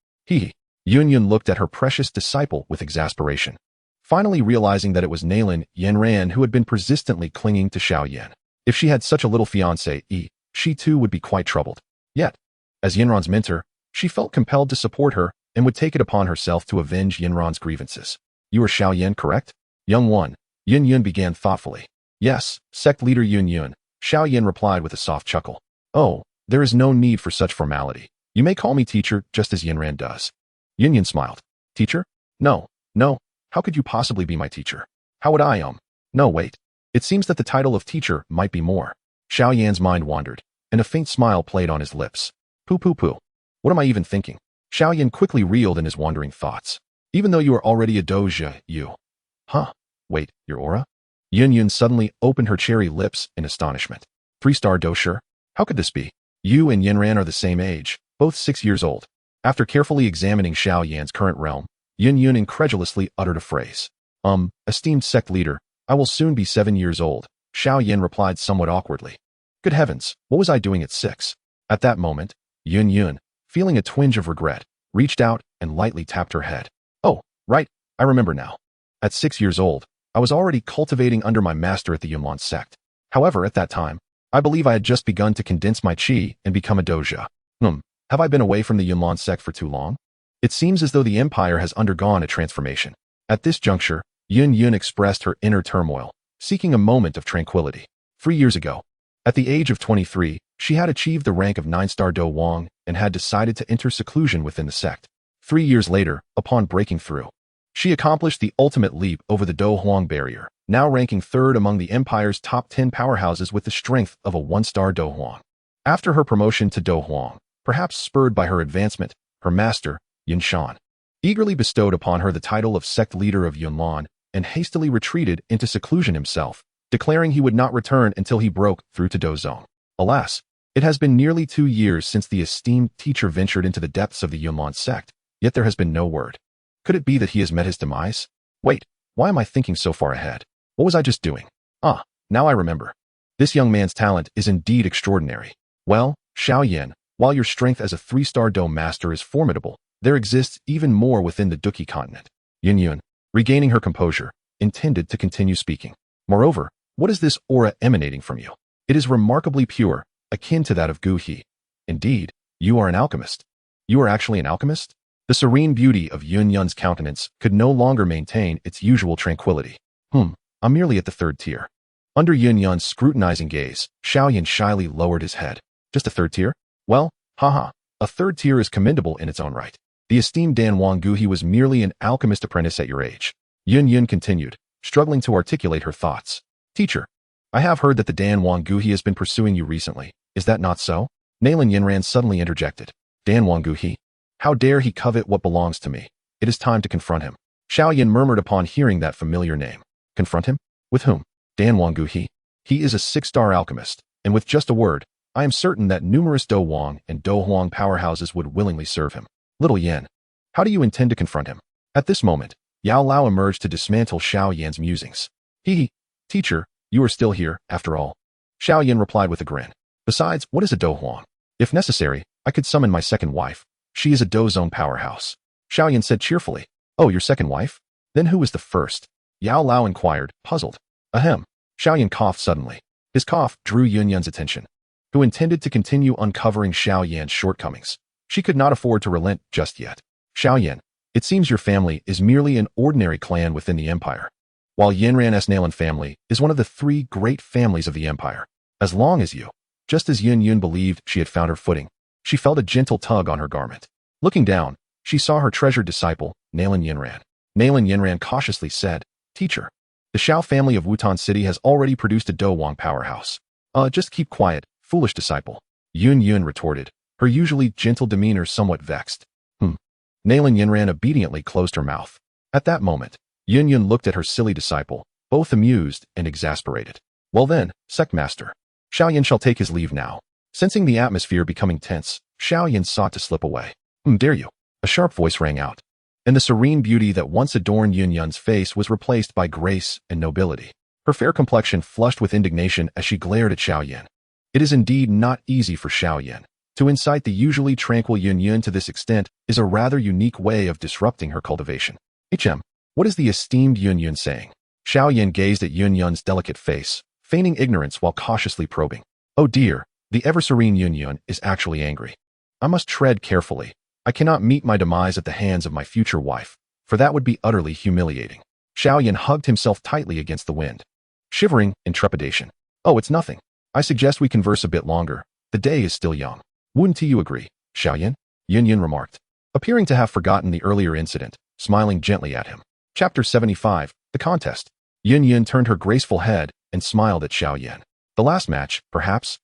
Yun looked at her precious disciple with exasperation, finally realizing that it was Nalan Yanran who had been persistently clinging to Xiao Yan. If she had such a little fiancé, she too would be quite troubled. Yet, as Yanran's mentor, she felt compelled to support her and would take it upon herself to avenge Yanran's grievances. You are Xiao Yan, correct? Young one, Yun began thoughtfully. Yes, sect leader Yun. Xiao Yan replied with a soft chuckle. Oh, there is no need for such formality. You may call me teacher just as Yanran does. Yun smiled. Teacher? No. How could you possibly be my teacher? How would I, No, wait. It seems that the title of teacher might be more. Xiao Yan's mind wandered, and a faint smile played on his lips. Pooh. What am I even thinking? Xiao Yan quickly reeled in his wandering thoughts. Even though you are already a doja, you. Huh. Wait, your aura? Yun suddenly opened her cherry lips in astonishment. 3-star dosher? How could this be? You and Yanran are the same age, both 6 years old. After carefully examining Xiao Yan's current realm, Yun incredulously uttered a phrase. Esteemed sect leader, I will soon be 7 years old, Xiao Yan replied somewhat awkwardly. Good heavens, what was I doing at 6? At that moment, Yun, feeling a twinge of regret, reached out and lightly tapped her head. Oh, right, I remember now. At 6 years old, I was already cultivating under my master at the Yunlan Sect. However, at that time, I believe I had just begun to condense my qi and become a doja. Have I been away from the Yunlan Sect for too long? It seems as though the empire has undergone a transformation. At this juncture, Yun expressed her inner turmoil, seeking a moment of tranquility. 3 years ago, at the age of 23, she had achieved the rank of 9-star Do Wang and had decided to enter seclusion within the sect. 3 years later, upon breaking through, she accomplished the ultimate leap over the Do Huang barrier, now ranking 3rd among the empire's top 10 powerhouses with the strength of a 1-star Do Huang. After her promotion to Do Huang, perhaps spurred by her advancement, her master, Yun Shan, eagerly bestowed upon her the title of sect leader of Yunlan and hastily retreated into seclusion himself, declaring he would not return until he broke through to Do Zone. Alas, it has been nearly 2 years since the esteemed teacher ventured into the depths of the Yunlan sect, yet there has been no word. Could it be that he has met his demise? Wait, why am I thinking so far ahead? What was I just doing? Now I remember. This young man's talent is indeed extraordinary. Well, Xiao Yan, while your strength as a 3-star dome master is formidable, there exists even more within the Duki continent. Yun, regaining her composure, intended to continue speaking. Moreover, what is this aura emanating from you? It is remarkably pure, akin to that of Gu He. Indeed, you are an alchemist. You are actually an alchemist? The serene beauty of Yun's countenance could no longer maintain its usual tranquility. I'm merely at the 3rd tier. Under Yun's scrutinizing gaze, Xiao Yan shyly lowered his head. Just a 3rd tier? Well, haha, a 3rd tier is commendable in its own right. The esteemed Dan Wang Gu He was merely an alchemist apprentice at your age. Yun continued, struggling to articulate her thoughts. Teacher, I have heard that the Dan Wang Gu He has been pursuing you recently. Is that not so? Nalan Yanran suddenly interjected. Dan Wang Gu He? How dare he covet what belongs to me? It is time to confront him. Xiao Yan murmured upon hearing that familiar name. Confront him? With whom? Dan Wang Gu He. He is a 6-star alchemist, and with just a word, I am certain that numerous Do Wang and Do Huang powerhouses would willingly serve him. Little Yan, how do you intend to confront him? At this moment, Yao Lao emerged to dismantle Xiao Yan's musings. Teacher, you are still here, after all. Xiao Yan replied with a grin. Besides, what is a Do Huang? If necessary, I could summon my second wife. She is a Do Zone powerhouse. Xiao Yan said cheerfully. Oh, your second wife? Then who is the first? Yao Lao inquired, puzzled. Ahem. Xiao Yan coughed suddenly. His cough drew Yun's attention, who intended to continue uncovering Xiao Yan's shortcomings. She could not afford to relent just yet. Xiao Yan, it seems your family is merely an ordinary clan within the empire, while Yanran's Nalan family is one of the 3 great families of the empire. As long as you, just as Yun believed she had found her footing, she felt a gentle tug on her garment. Looking down, she saw her treasured disciple, Nalan Yanran. Nalan Yanran cautiously said, Teacher, the Xiao family of Wutan City has already produced a Do Wang powerhouse. Just keep quiet, foolish disciple. Yun retorted, her usually gentle demeanor somewhat vexed. Nalan Yanran obediently closed her mouth. At that moment, Yun looked at her silly disciple, both amused and exasperated. Well then, Sect Master. Xiao Yan shall take his leave now. Sensing the atmosphere becoming tense, Xiao Yan sought to slip away. Dare you? A sharp voice rang out, and the serene beauty that once adorned Yun's face was replaced by grace and nobility. Her fair complexion flushed with indignation as she glared at Xiao Yan. It is indeed not easy for Xiao Yan. To incite the usually tranquil Yun to this extent is a rather unique way of disrupting her cultivation. What is the esteemed Yun saying? Xiao Yan gazed at Yun's delicate face, feigning ignorance while cautiously probing. Oh dear, the ever-serene Yun is actually angry. I must tread carefully. I cannot meet my demise at the hands of my future wife, for that would be utterly humiliating. Xiao Yan hugged himself tightly against the wind, shivering in trepidation. Oh, it's nothing. I suggest we converse a bit longer. The day is still young. Wouldn't you agree, Xiao Yan? Yun remarked, appearing to have forgotten the earlier incident, smiling gently at him. Chapter 75, The Contest. Yun turned her graceful head and smiled at Xiao Yan. The last match, perhaps?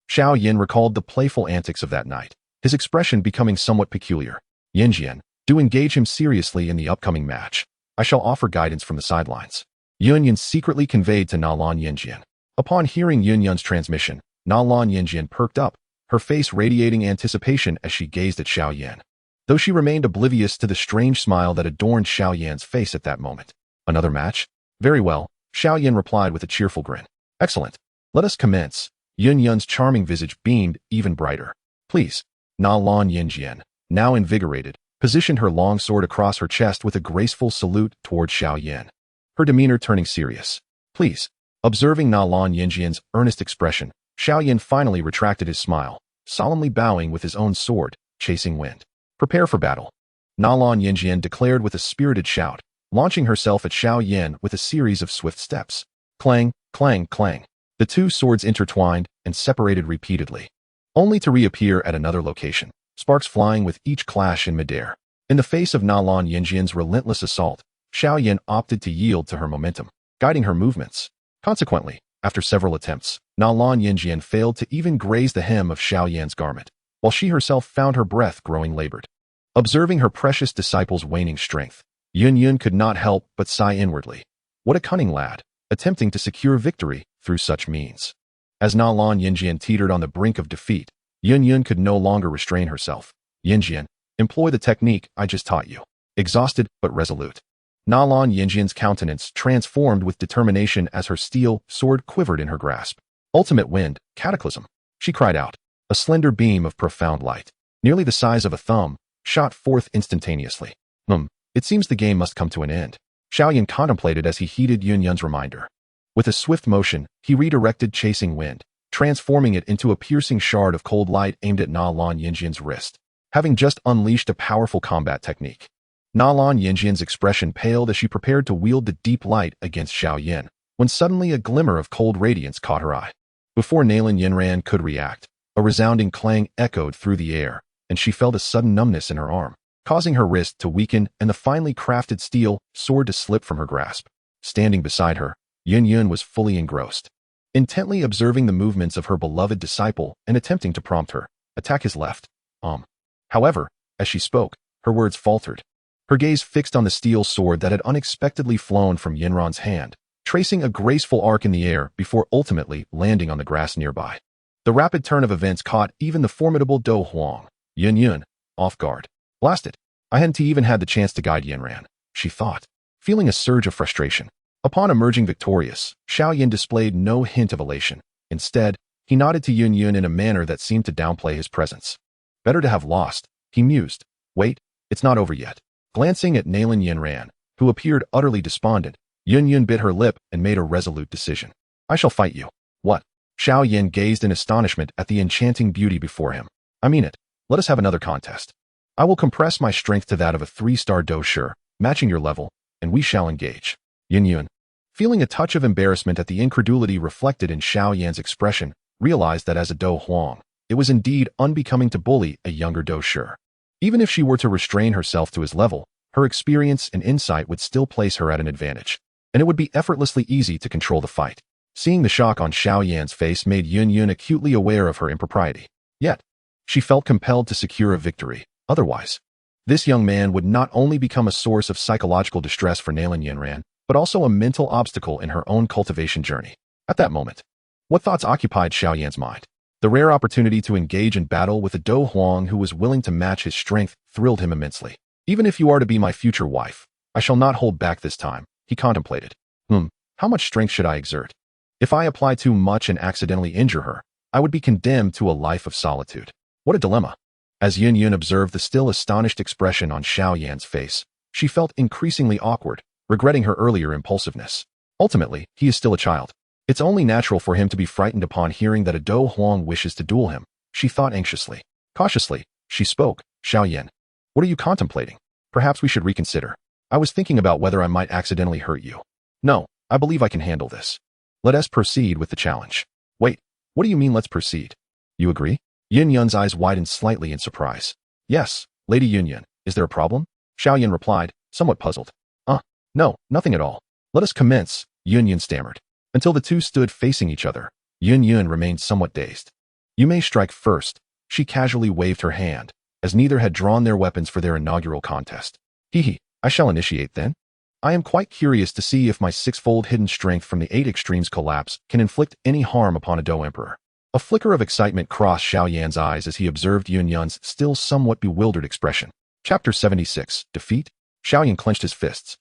Xiao Yan recalled the playful antics of that night, his expression becoming somewhat peculiar. Yanjian, do engage him seriously in the upcoming match. I shall offer guidance from the sidelines. Yun secretly conveyed to Nalan Yanjian. Upon hearing Yun's transmission, Nalan Yanjian perked up, her face radiating anticipation as she gazed at Xiao Yan, though she remained oblivious to the strange smile that adorned Xiao Yan's face at that moment. Another match? Very well, Xiao Yan replied with a cheerful grin. Excellent. Let us commence. Yun's charming visage beamed even brighter. Please. Nalan Yanjian, now invigorated, positioned her long sword across her chest with a graceful salute toward Xiao Yan, her demeanor turning serious. Please. Observing Nalan Yanjian's earnest expression, Xiao Yan finally retracted his smile, solemnly bowing with his own sword, chasing wind. Prepare for battle. Nalan Yanjian declared with a spirited shout, launching herself at Xiao Yan with a series of swift steps. Clang, clang, clang. The 2 swords intertwined and separated repeatedly, only to reappear at another location, sparks flying with each clash in midair. In the face of Nalan Yanjian's relentless assault, Xiao Yan opted to yield to her momentum, guiding her movements. Consequently, after several attempts, Nalan Yanjian failed to even graze the hem of Xiao Yan's garment, while she herself found her breath growing labored. Observing her precious disciple's waning strength, Yun could not help but sigh inwardly. What a cunning lad, attempting to secure victory through such means. As Nalan Yanjian teetered on the brink of defeat, Yun could no longer restrain herself. Yanjian, employ the technique I just taught you. Exhausted but resolute, Nalan Yanjian's countenance transformed with determination as her steel sword quivered in her grasp. Ultimate wind, cataclysm. She cried out. A slender beam of profound light, nearly the size of a thumb, shot forth instantaneously. It seems the game must come to an end. Xiao Yan contemplated as he heeded Yunyun's reminder. With a swift motion, he redirected chasing wind, transforming it into a piercing shard of cold light aimed at Nalan Yanran's wrist, having just unleashed a powerful combat technique. Nalan Yanran's expression paled as she prepared to wield the deep light against Xiao Yan, when suddenly a glimmer of cold radiance caught her eye. Before Nalan Yanran could react, a resounding clang echoed through the air, and she felt a sudden numbness in her arm, causing her wrist to weaken and the finely crafted steel sword to slip from her grasp. Standing beside her, Yunyun was fully engrossed, intently observing the movements of her beloved disciple and attempting to prompt her, attack his left. However, as she spoke, her words faltered. Her gaze fixed on the steel sword that had unexpectedly flown from Yanran's hand, tracing a graceful arc in the air before ultimately landing on the grass nearby. The rapid turn of events caught even the formidable Do Huang, Yunyun, off guard. Blasted. I hadn't even had the chance to guide Yanran, she thought, feeling a surge of frustration. Upon emerging victorious, Xiao Yan displayed no hint of elation. Instead, he nodded to Yunyun in a manner that seemed to downplay his presence. Better to have lost, he mused. Wait, it's not over yet. Glancing at Nalan Yanran, who appeared utterly despondent, Yunyun bit her lip and made a resolute decision. I shall fight you. What? Xiao Yan gazed in astonishment at the enchanting beauty before him. I mean it. Let us have another contest. I will compress my strength to that of a 3-star doshur, matching your level, and we shall engage. Yunyun, feeling a touch of embarrassment at the incredulity reflected in Xiao Yan's expression, realized that as a Do Huang, it was indeed unbecoming to bully a younger doshur. Even if she were to restrain herself to his level, her experience and insight would still place her at an advantage, and it would be effortlessly easy to control the fight. Seeing the shock on Xiao Yan's face made Yunyun acutely aware of her impropriety. Yet, she felt compelled to secure a victory. Otherwise, this young man would not only become a source of psychological distress for Nalan Yanran, but also a mental obstacle in her own cultivation journey. At that moment, what thoughts occupied Xiao Yan's mind? The rare opportunity to engage in battle with a Do Huang who was willing to match his strength thrilled him immensely. Even if you are to be my future wife, I shall not hold back this time, he contemplated. How much strength should I exert? If I apply too much and accidentally injure her, I would be condemned to a life of solitude. What a dilemma. As Yunyun observed the still astonished expression on Xiao Yan's face, she felt increasingly awkward, regretting her earlier impulsiveness. Ultimately, he is still a child. It's only natural for him to be frightened upon hearing that a Do Huang wishes to duel him, she thought anxiously. Cautiously, she spoke. Xiao Yan, what are you contemplating? Perhaps we should reconsider. I was thinking about whether I might accidentally hurt you. No, I believe I can handle this. Let us proceed with the challenge. Wait, what do you mean let's proceed? You agree? Yunyun's eyes widened slightly in surprise. Yes, Lady Yunyun, is there a problem? Xiao Yan replied, somewhat puzzled. No, nothing at all. Let us commence, Yunyun stammered. Until the two stood facing each other, Yunyun remained somewhat dazed. You may strike first, she casually waved her hand, as neither had drawn their weapons for their inaugural contest. I shall initiate then. I am quite curious to see if my 6-fold hidden strength from the 8 extremes collapse can inflict any harm upon a Do Emperor. A flicker of excitement crossed Xiao Yan's eyes as he observed Yunyun's still somewhat bewildered expression. Chapter 76, Defeat? Xiao Yan clenched his fists.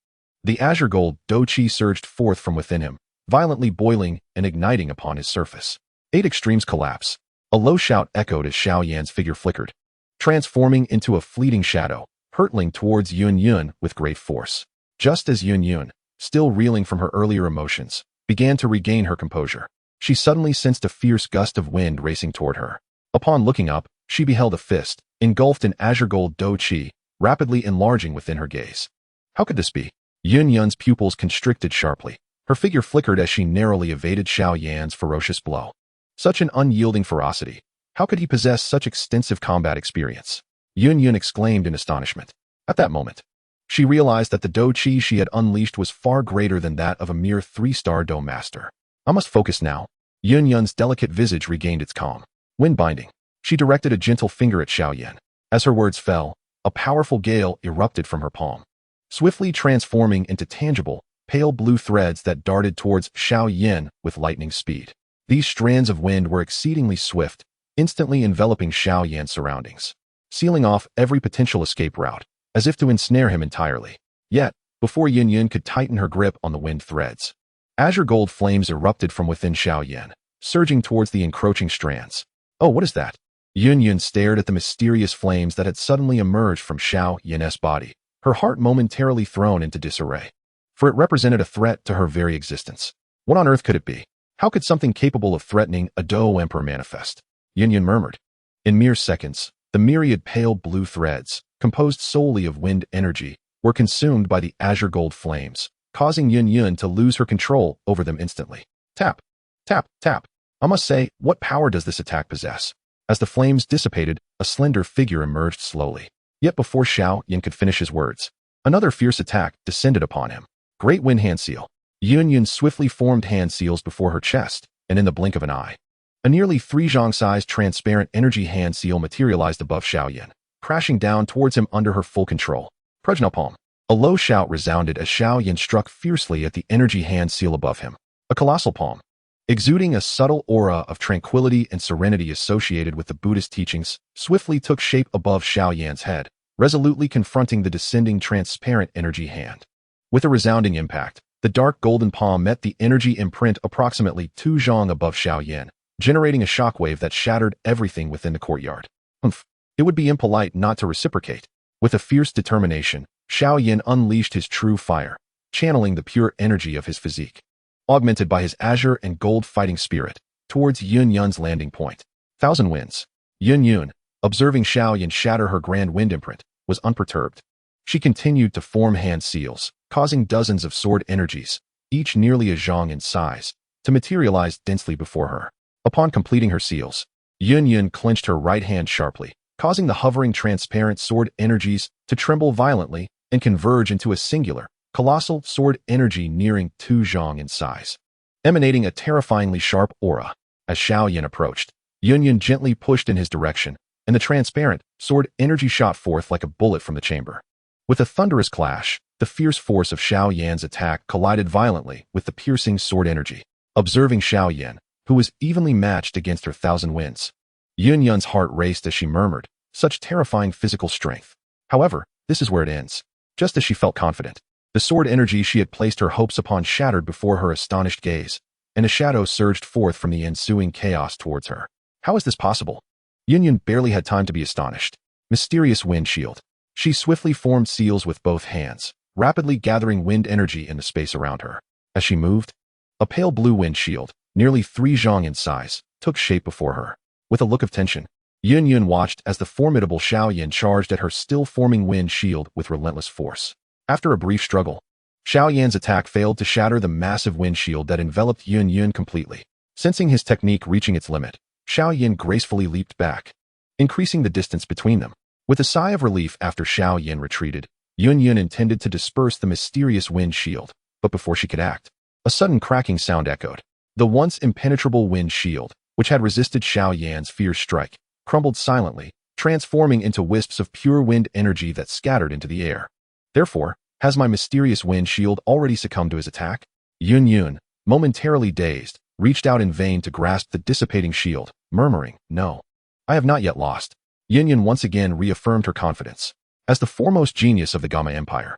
The azure gold Do Qi surged forth from within him, violently boiling and igniting upon his surface. 8 extremes collapse. A low shout echoed as Xiao Yan's figure flickered, transforming into a fleeting shadow, hurtling towards Yunyun with great force. Just as Yunyun, still reeling from her earlier emotions, began to regain her composure, she suddenly sensed a fierce gust of wind racing toward her. Upon looking up, she beheld a fist, engulfed in azure gold Do Qi, rapidly enlarging within her gaze. How could this be? Yunyun's pupils constricted sharply. Her figure flickered as she narrowly evaded Xiao Yan's ferocious blow. Such an unyielding ferocity. How could he possess such extensive combat experience? Yunyun exclaimed in astonishment. At that moment, she realized that the Do Qi she had unleashed was far greater than that of a mere 3-star Do master. I must focus now. Yunyun's delicate visage regained its calm. Wind binding. She directed a gentle finger at Xiao Yan. As her words fell, a powerful gale erupted from her palm, swiftly transforming into tangible, pale blue threads that darted towards Xiao Yan with lightning speed. These strands of wind were exceedingly swift, instantly enveloping Xiao Yan's surroundings, sealing off every potential escape route, as if to ensnare him entirely. Yet, before Yunyun could tighten her grip on the wind threads, azure gold flames erupted from within Xiao Yan, surging towards the encroaching strands. Oh, what is that? Yun stared at the mysterious flames that had suddenly emerged from Xiao Yan's body, her heart momentarily thrown into disarray. For it represented a threat to her very existence. What on earth could it be? How could something capable of threatening a Dou Emperor manifest? Yun murmured. In mere seconds, the myriad pale blue threads, composed solely of wind energy, were consumed by the azure gold flames, causing Yun to lose her control over them instantly. Tap, tap, tap. I must say, what power does this attack possess? As the flames dissipated, a slender figure emerged slowly. Yet before Xiao Yan could finish his words, another fierce attack descended upon him. Great Wind Hand Seal. Yun swiftly formed hand seals before her chest, and in the blink of an eye, a nearly 3-zhang-sized transparent energy hand seal materialized above Xiao Yan, crashing down towards him under her full control. Prajnapalm. A low shout resounded as Xiao Yan struck fiercely at the energy hand seal above him. A colossal palm. Exuding a subtle aura of tranquility and serenity associated with the Buddhist teachings, swiftly took shape above Xiao Yan's head, resolutely confronting the descending transparent energy hand. With a resounding impact, the dark golden palm met the energy imprint approximately 2 zhang above Xiao Yan, generating a shockwave that shattered everything within the courtyard. It would be impolite not to reciprocate. With a fierce determination, Xiao Yan unleashed his true fire, channeling the pure energy of his physique, augmented by his azure and gold fighting spirit, towards Yun's landing point. Thousand Winds. Yun, observing Xiao Yan shatter her grand wind imprint, was unperturbed. She continued to form hand seals, causing dozens of sword energies, each nearly a zhang in size, to materialize densely before her. Upon completing her seals, Yun clenched her right hand sharply, causing the hovering transparent sword energies to tremble violently and converge into a singular, colossal sword energy nearing 2 zhang in size, emanating a terrifyingly sharp aura. As Xiao Yan approached, Yun gently pushed in his direction, and the transparent sword energy shot forth like a bullet from the chamber. With a thunderous clash, the fierce force of Xiao Yan's attack collided violently with the piercing sword energy. Observing Xiao Yan, who was evenly matched against her thousand winds, Yun's heart raced as she murmured, such terrifying physical strength. However, this is where it ends. Just as she felt confident, the sword energy she had placed her hopes upon shattered before her astonished gaze, and a shadow surged forth from the ensuing chaos towards her. How is this possible? Yun barely had time to be astonished. Mysterious wind shield. She swiftly formed seals with both hands, rapidly gathering wind energy in the space around her. As she moved, a pale blue wind shield, nearly 3 zhang in size, took shape before her. With a look of tension, Yun watched as the formidable Xiao Yan charged at her still-forming wind shield with relentless force. After a brief struggle, Xiao Yan's attack failed to shatter the massive wind shield that enveloped Yun completely. Sensing his technique reaching its limit, Xiao Yan gracefully leaped back, increasing the distance between them. With a sigh of relief after Xiao Yan retreated, Yun intended to disperse the mysterious wind shield, but before she could act, a sudden cracking sound echoed. The once impenetrable wind shield, which had resisted Xiao Yan's fierce strike, crumbled silently, transforming into wisps of pure wind energy that scattered into the air. Therefore, has my mysterious wind shield already succumbed to his attack? Yun, momentarily dazed, reached out in vain to grasp the dissipating shield, murmuring, "No, I have not yet lost." Yun once again reaffirmed her confidence. As the foremost genius of the Gamma Empire,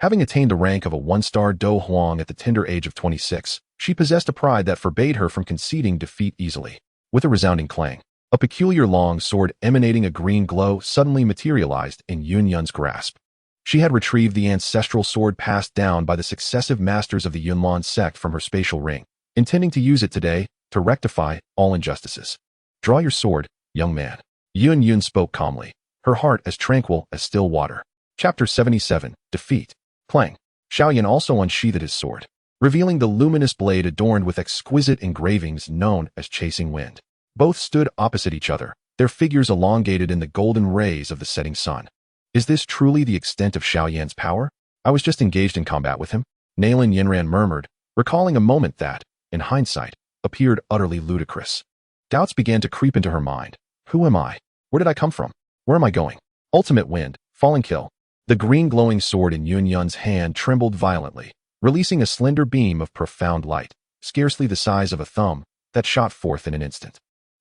having attained the rank of a 1-star Do Huang at the tender age of 26, she possessed a pride that forbade her from conceding defeat easily. With a resounding clang, a peculiar long sword emanating a green glow suddenly materialized in Yun's grasp. She had retrieved the ancestral sword passed down by the successive masters of the Yunlan sect from her spatial ring, intending to use it today to rectify all injustices. "Draw your sword, young man." Yun spoke calmly, her heart as tranquil as still water. Chapter 77, Defeat. Clang. Xiao Yan also unsheathed his sword, revealing the luminous blade adorned with exquisite engravings known as Chasing Wind. Both stood opposite each other, their figures elongated in the golden rays of the setting sun. Is this truly the extent of Xiao Yan's power? I was just engaged in combat with him, Nalan Yanran murmured, recalling a moment that, in hindsight, appeared utterly ludicrous. Doubts began to creep into her mind. Who am I? Where did I come from? Where am I going? Ultimate wind, falling kill. The green glowing sword in Yun's hand trembled violently, releasing a slender beam of profound light, scarcely the size of a thumb, that shot forth in an instant.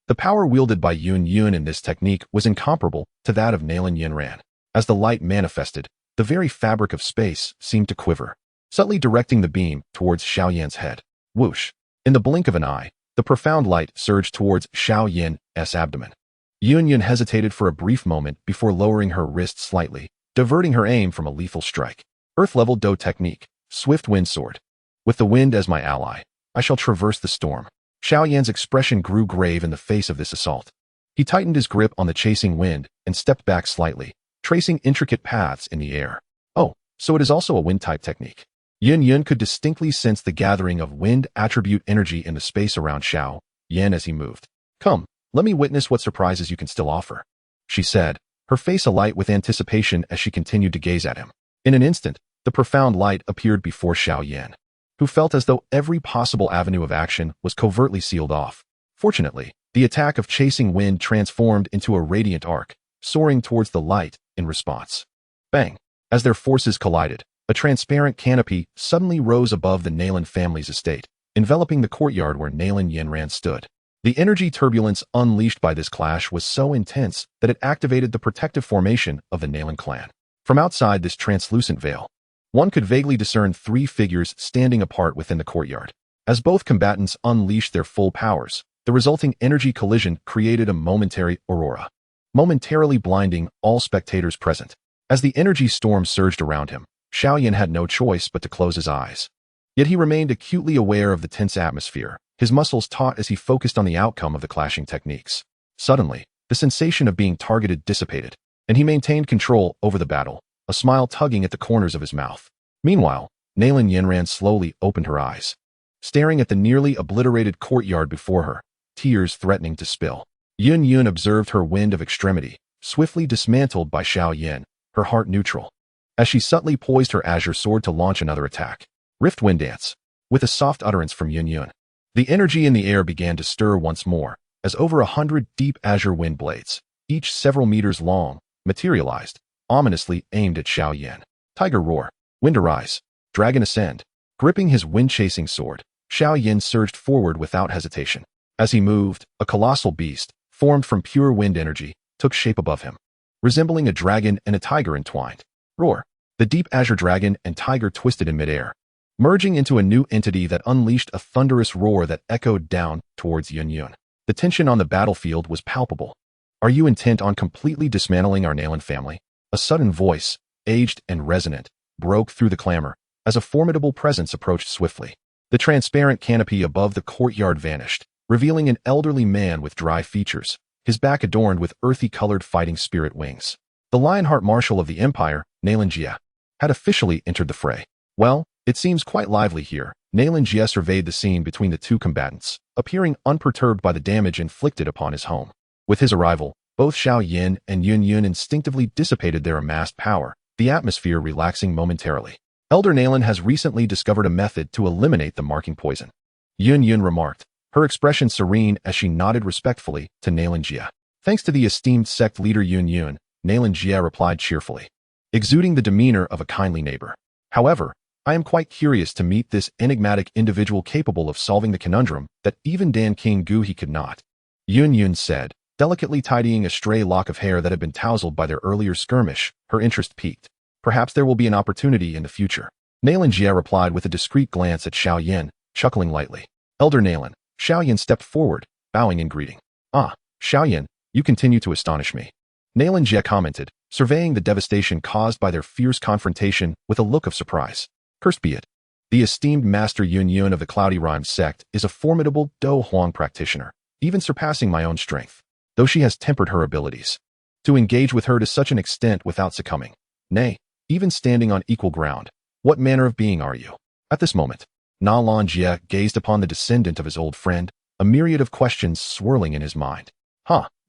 The power wielded by Yun in this technique was incomparable to that of Nalan Yanran. As the light manifested, the very fabric of space seemed to quiver, subtly directing the beam towards Xiao Yan's head. Whoosh! In the blink of an eye, The profound light surged towards Xiao Yan's abdomen. Yun hesitated for a brief moment before lowering her wrist slightly, diverting her aim from a lethal strike. Earth-level Do technique, swift wind sword. With the wind as my ally, I shall traverse the storm. Xiao Yan's expression grew grave in the face of this assault. He tightened his grip on the chasing wind and stepped back slightly, tracing intricate paths in the air. Oh, so it is also a wind-type technique. Yun could distinctly sense the gathering of wind attribute energy in the space around Xiao Yan as he moved. Come, let me witness what surprises you can still offer, she said, her face alight with anticipation as she continued to gaze at him. In an instant, the profound light appeared before Xiao Yan, who felt as though every possible avenue of action was covertly sealed off. Fortunately, the attack of chasing wind transformed into a radiant arc, soaring towards the light in response. Bang! As their forces collided, a transparent canopy suddenly rose above the Nalan family's estate, enveloping the courtyard where Nalan Yanran stood. The energy turbulence unleashed by this clash was so intense that it activated the protective formation of the Nalan clan. From outside this translucent veil, one could vaguely discern three figures standing apart within the courtyard. As both combatants unleashed their full powers, the resulting energy collision created a momentary aurora, momentarily blinding all spectators present. As the energy storm surged around him, Xiao Yan had no choice but to close his eyes. Yet he remained acutely aware of the tense atmosphere, his muscles taut as he focused on the outcome of the clashing techniques. Suddenly, the sensation of being targeted dissipated, and he maintained control over the battle, a smile tugging at the corners of his mouth. Meanwhile, Nalan Yanran slowly opened her eyes, staring at the nearly obliterated courtyard before her, tears threatening to spill. Yun observed her wind of extremity, swiftly dismantled by Xiao Yan, her heart neutral, as she subtly poised her azure sword to launch another attack. Rift Wind Dance. With a soft utterance from Yun, the energy in the air began to stir once more, as over 100 deep azure wind blades, each several meters long, materialized, ominously aimed at Xiao Yan. Tiger Roar. Wind Arise. Dragon Ascend. Gripping his wind-chasing sword, Xiao Yan surged forward without hesitation. As he moved, a colossal beast, formed from pure wind energy, took shape above him, resembling a dragon and a tiger entwined. Roar. The deep azure dragon and tiger twisted in midair, merging into a new entity that unleashed a thunderous roar that echoed down towards Yun. The tension on the battlefield was palpable. Are you intent on completely dismantling our Nalan family? A sudden voice, aged and resonant, broke through the clamor as a formidable presence approached swiftly. The transparent canopy above the courtyard vanished, revealing an elderly man with dry features, his back adorned with earthy-colored fighting spirit wings. The Lionheart Marshal of the Empire, Nalan Jia, had officially entered the fray. Well, it seems quite lively here. Nalan Jia surveyed the scene between the two combatants, appearing unperturbed by the damage inflicted upon his home. With his arrival, both Xiao Yan and Yun instinctively dissipated their amassed power, the atmosphere relaxing momentarily. Elder Nalan has recently discovered a method to eliminate the marking poison, Yun remarked, her expression serene as she nodded respectfully to Nalan Jia. Thanks to the esteemed sect leader Yun, Nalan Jia replied cheerfully, exuding the demeanor of a kindly neighbor. However, I am quite curious to meet this enigmatic individual capable of solving the conundrum that even Dan King Guhi could not. Yun said, delicately tidying a stray lock of hair that had been tousled by their earlier skirmish, her interest piqued. Perhaps there will be an opportunity in the future. Nalan Jia replied with a discreet glance at Xiao Yan, chuckling lightly. Elder Nalan, Xiao Yan stepped forward, bowing in greeting. Ah, Xiao Yan, you continue to astonish me. Nalan Jia commented, surveying the devastation caused by their fierce confrontation with a look of surprise. Cursed be it. The esteemed Master Yun of the Cloudy Rhyme sect is a formidable Do Huang practitioner, even surpassing my own strength, though she has tempered her abilities. To engage with her to such an extent without succumbing, nay, even standing on equal ground, what manner of being are you? At this moment, Nalan Jia gazed upon the descendant of his old friend, a myriad of questions swirling in his mind.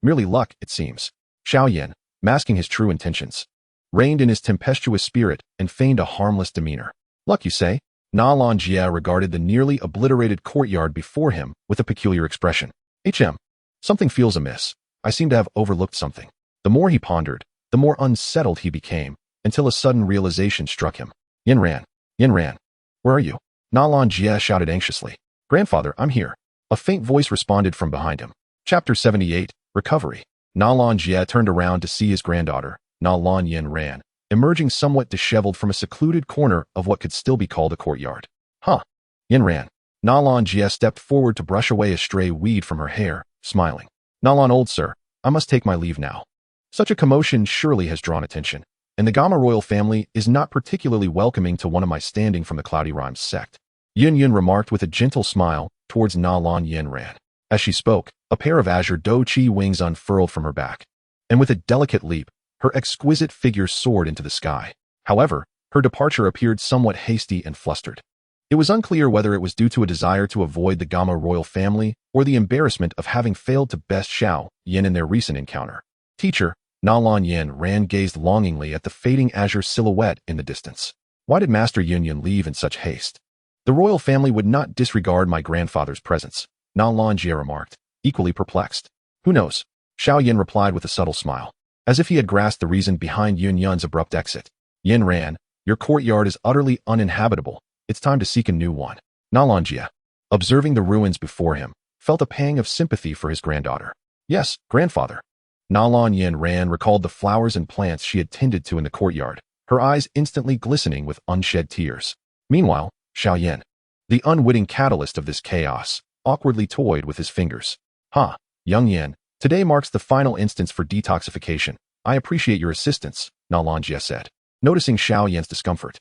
Merely luck, it seems. Xiao Yan, masking his true intentions, reigned in his tempestuous spirit and feigned a harmless demeanor. Luck, you say? Nalan Jia regarded the nearly obliterated courtyard before him with a peculiar expression. Something feels amiss. I seem to have overlooked something. The more he pondered, the more unsettled he became, until a sudden realization struck him. Yanran, where are you? Nalan Jia shouted anxiously. Grandfather, I'm here. A faint voice responded from behind him. Chapter 78, Recovery. Nalan Jia turned around to see his granddaughter, Nalan Yanran, emerging somewhat disheveled from a secluded corner of what could still be called a courtyard. Yanran, Nalan Jia stepped forward to brush away a stray weed from her hair, smiling. Nalan, old sir, I must take my leave now. Such a commotion surely has drawn attention, and the Gamma royal family is not particularly welcoming to one of my standing from the Cloudy Rhymes sect. Yun remarked with a gentle smile towards Nalan Yanran. As she spoke, a pair of azure do chi wings unfurled from her back, and with a delicate leap, her exquisite figure soared into the sky. However, her departure appeared somewhat hasty and flustered. It was unclear whether it was due to a desire to avoid the Gamma royal family or the embarrassment of having failed to best Xiao Yan in their recent encounter. Teacher, Nalan Yanran gazed longingly at the fading azure silhouette in the distance. Why did Master Yun leave in such haste? The royal family would not disregard my grandfather's presence, Nalan Jia remarked, equally perplexed. Who knows? Xiao Yan replied with a subtle smile, as if he had grasped the reason behind Yun's abrupt exit. Yanran, your courtyard is utterly uninhabitable. It's time to seek a new one. Nalan Jia, observing the ruins before him, felt a pang of sympathy for his granddaughter. Yes, grandfather. Nalan Yanran recalled the flowers and plants she had tended to in the courtyard, her eyes instantly glistening with unshed tears. Meanwhile, Xiao Yan, the unwitting catalyst of this chaos, awkwardly toyed with his fingers. Young Yan, today marks the final instance for detoxification. I appreciate your assistance, Nalan Jia said, noticing Xiao Yan's discomfort.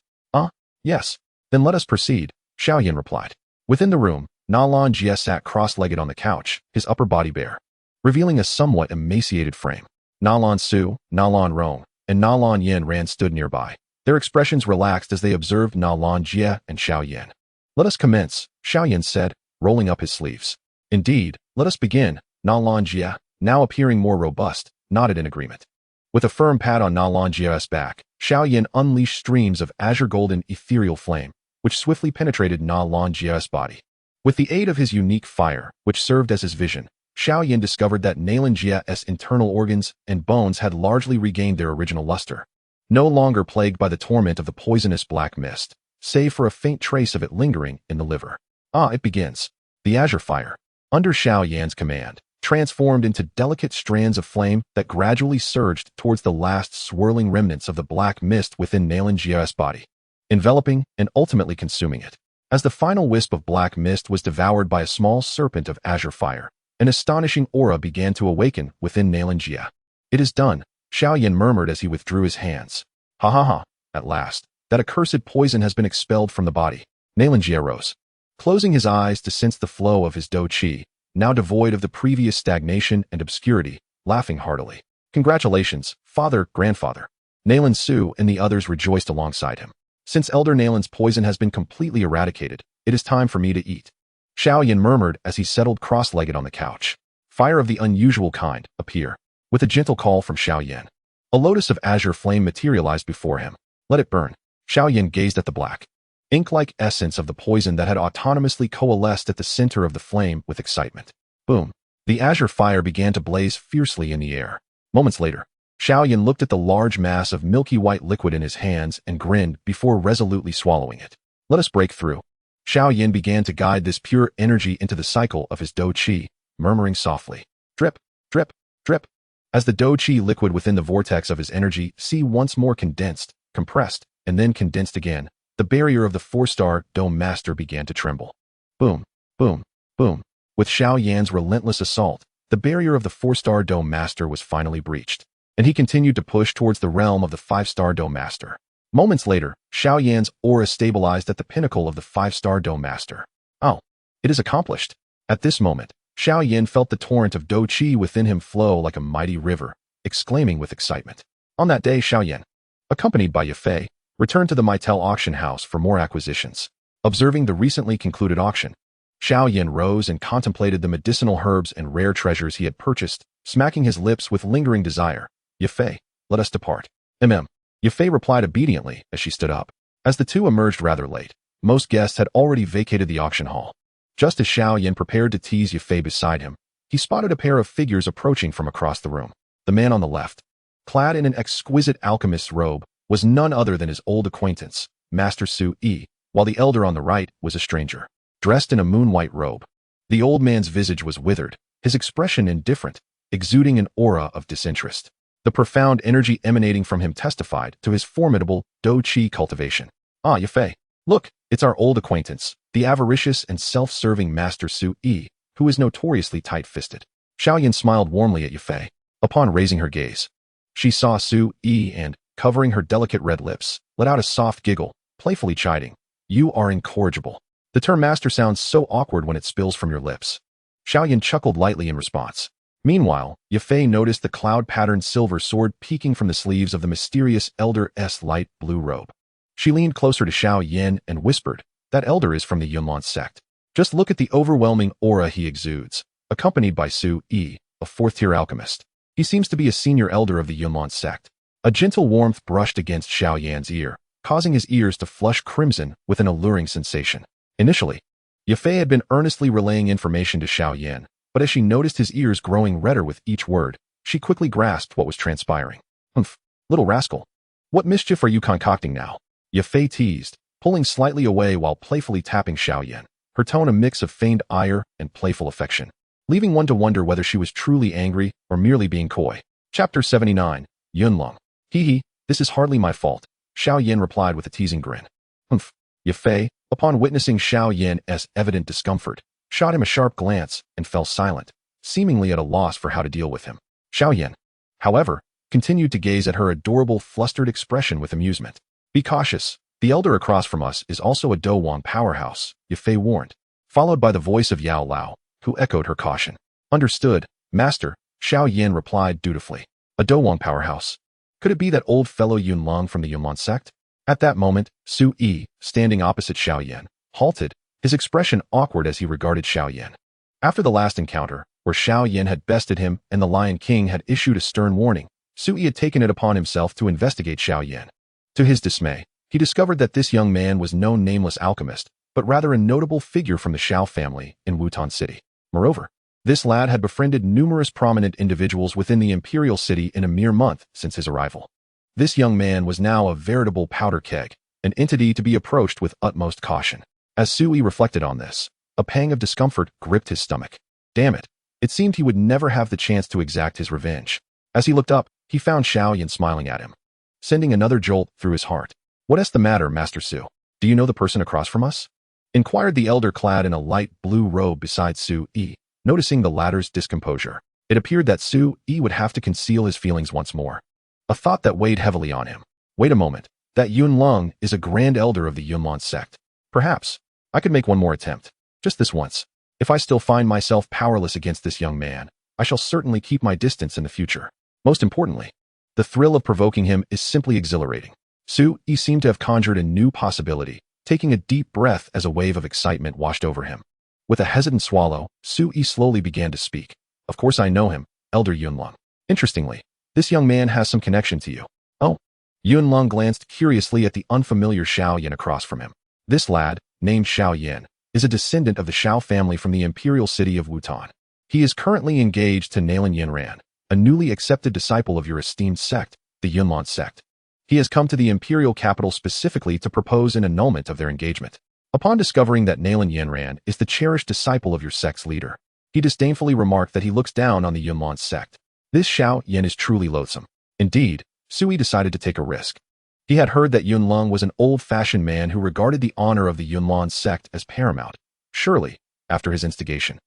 Yes. Then let us proceed, Xiao Yan replied. Within the room, Nalan Jia sat cross-legged on the couch, his upper body bare, revealing a somewhat emaciated frame. Nalan Su, Nalan Rong, and Nalan Yanran stood nearby. Their expressions relaxed as they observed Nalan Jia and Xiao Yan. Let us commence, Xiao Yan said, rolling up his sleeves. Indeed, let us begin, Nalan Jia, now appearing more robust, nodded in agreement. With a firm pat on Nalan Jia's back, Xiao Yan unleashed streams of azure golden ethereal flame, which swiftly penetrated Nalan Jia's body. With the aid of his unique fire, which served as his vision, Xiao Yan discovered that Nalan Jia's internal organs and bones had largely regained their original luster, no longer plagued by the torment of the poisonous black mist, save for a faint trace of it lingering in the liver. It begins. The azure fire, under Xiao Yan's command, transformed into delicate strands of flame that gradually surged towards the last swirling remnants of the black mist within Nalan Jia's body, enveloping and ultimately consuming it. As the final wisp of black mist was devoured by a small serpent of azure fire, an astonishing aura began to awaken within Nalan Jia. It is done, Xiao Yan murmured as he withdrew his hands. At last, that accursed poison has been expelled from the body. Nalan Jia rose, closing his eyes to sense the flow of his do chi, now devoid of the previous stagnation and obscurity, laughing heartily. Congratulations, father, grandfather. Nalan Su and the others rejoiced alongside him. Since Elder Nalan's poison has been completely eradicated, it is time for me to eat. Xiao Yan murmured as he settled cross-legged on the couch. Fire of the unusual kind, appear. With a gentle call from Xiao Yan, a lotus of azure flame materialized before him. Let it burn. Xiao Yan gazed at the black, ink-like essence of the poison that had autonomously coalesced at the center of the flame with excitement. Boom. The azure fire began to blaze fiercely in the air. Moments later, Xiao Yan looked at the large mass of milky white liquid in his hands and grinned before resolutely swallowing it. Let us break through. Xiao Yan began to guide this pure energy into the cycle of his do chi, murmuring softly, drip, drip, drip. As the do chi liquid within the vortex of his energy once more condensed, compressed, and then condensed again, the barrier of the four-star Dome Master began to tremble. Boom, boom, boom. With Xiao Yan's relentless assault, the barrier of the four-star Dome Master was finally breached, and he continued to push towards the realm of the five-star Dome Master. Moments later, Xiao Yan's aura stabilized at the pinnacle of the five-star Dome Master. It is accomplished. At this moment, Xiao Yan felt the torrent of do chi within him flow like a mighty river, exclaiming with excitement. On that day, Xiao Yan, accompanied by Yafei, returned to the Maitel auction house for more acquisitions. Observing the recently concluded auction, Xiao Yan rose and contemplated the medicinal herbs and rare treasures he had purchased, smacking his lips with lingering desire. Yafei, let us depart. Yafei replied obediently as she stood up. As the two emerged rather late, most guests had already vacated the auction hall. Just as Xiao Yan prepared to tease Yafei beside him, he spotted a pair of figures approaching from across the room. The man on the left, clad in an exquisite alchemist's robe, was none other than his old acquaintance, Master Su Yi, while the elder on the right was a stranger, dressed in a moon-white robe. The old man's visage was withered, his expression indifferent, exuding an aura of disinterest. The profound energy emanating from him testified to his formidable do chi cultivation. Yafei, look, it's our old acquaintance, the avaricious and self-serving Master Su Yi, who is notoriously tight-fisted. Xiao Yan smiled warmly at Yafei. Upon raising her gaze, she saw Su Yi and, covering her delicate red lips, let out a soft giggle, playfully chiding. You are incorrigible. The term master sounds so awkward when it spills from your lips. Xiao Yan chuckled lightly in response. Meanwhile, Yafei noticed the cloud-patterned silver sword peeking from the sleeves of the mysterious elder's light blue robe. She leaned closer to Xiao Yan and whispered, that elder is from the Yunlan Sect. Just look at the overwhelming aura he exudes, accompanied by Su Yi, a fourth-tier alchemist. He seems to be a senior elder of the Yunlan Sect. A gentle warmth brushed against Xiao Yan's ear, causing his ears to flush crimson with an alluring sensation. Initially, Yafei had been earnestly relaying information to Xiao Yan, but as she noticed his ears growing redder with each word, she quickly grasped what was transpiring. Humph, little rascal. What mischief are you concocting now? Yafei teased, pulling slightly away while playfully tapping Xiao Yan, her tone a mix of feigned ire and playful affection, leaving one to wonder whether she was truly angry or merely being coy. Chapter 79, Yunlong. Hee, this is hardly my fault, Xiao Yan replied with a teasing grin. Humph. Yafei, upon witnessing Xiao Yan's evident discomfort, shot him a sharp glance and fell silent, seemingly at a loss for how to deal with him. Xiao Yan, however, continued to gaze at her adorable, flustered expression with amusement. Be cautious. The elder across from us is also a Dowang powerhouse, Yafei warned, followed by the voice of Yao Lao, who echoed her caution. Understood, Master, Xiao Yan replied dutifully. A Dowang powerhouse. Could it be that old fellow Yunlong from the Yunlan Sect? At that moment, Su Yi, standing opposite Xiao Yan, halted, his expression awkward as he regarded Xiao Yan. After the last encounter, where Xiao Yan had bested him and the Lion King had issued a stern warning, Su Yi had taken it upon himself to investigate Xiao Yan. To his dismay, he discovered that this young man was no nameless alchemist, but rather a notable figure from the Xiao family in Wutan City. Moreover, this lad had befriended numerous prominent individuals within the imperial city in a mere month since his arrival. This young man was now a veritable powder keg, an entity to be approached with utmost caution. As Su Yi reflected on this, a pang of discomfort gripped his stomach. Damn it, it seemed he would never have the chance to exact his revenge. As he looked up, he found Xiao Yan smiling at him, sending another jolt through his heart. What's the matter, Master Su? Do you know the person across from us? Inquired the elder clad in a light blue robe beside Su Yi, noticing the latter's discomposure. It appeared that Su Yi would have to conceal his feelings once more. A thought that weighed heavily on him. Wait a moment, that Yunlong is a grand elder of the Yunlan Sect. Perhaps I could make one more attempt, just this once. If I still find myself powerless against this young man, I shall certainly keep my distance in the future. Most importantly, the thrill of provoking him is simply exhilarating. Su Yi seemed to have conjured a new possibility, taking a deep breath as a wave of excitement washed over him. With a hesitant swallow, Su Yi slowly began to speak. Of course I know him, Elder Yunlong. Interestingly, this young man has some connection to you. Oh. Yunlong glanced curiously at the unfamiliar Xiao Yan across from him. This lad, named Xiao Yan, is a descendant of the Xiao family from the imperial city of Wutan. He is currently engaged to Nalan Yanran, a newly accepted disciple of your esteemed sect, the Yunlan Sect. He has come to the imperial capital specifically to propose an annulment of their engagement. Upon discovering that Nalan Yanran is the cherished disciple of your sect's leader, he disdainfully remarked that he looks down on the Yunlan Sect. This Xiao Yan is truly loathsome. Indeed, Su Yi decided to take a risk. He had heard that Yunlong was an old-fashioned man who regarded the honor of the Yunlan Sect as paramount. Surely, after his instigation,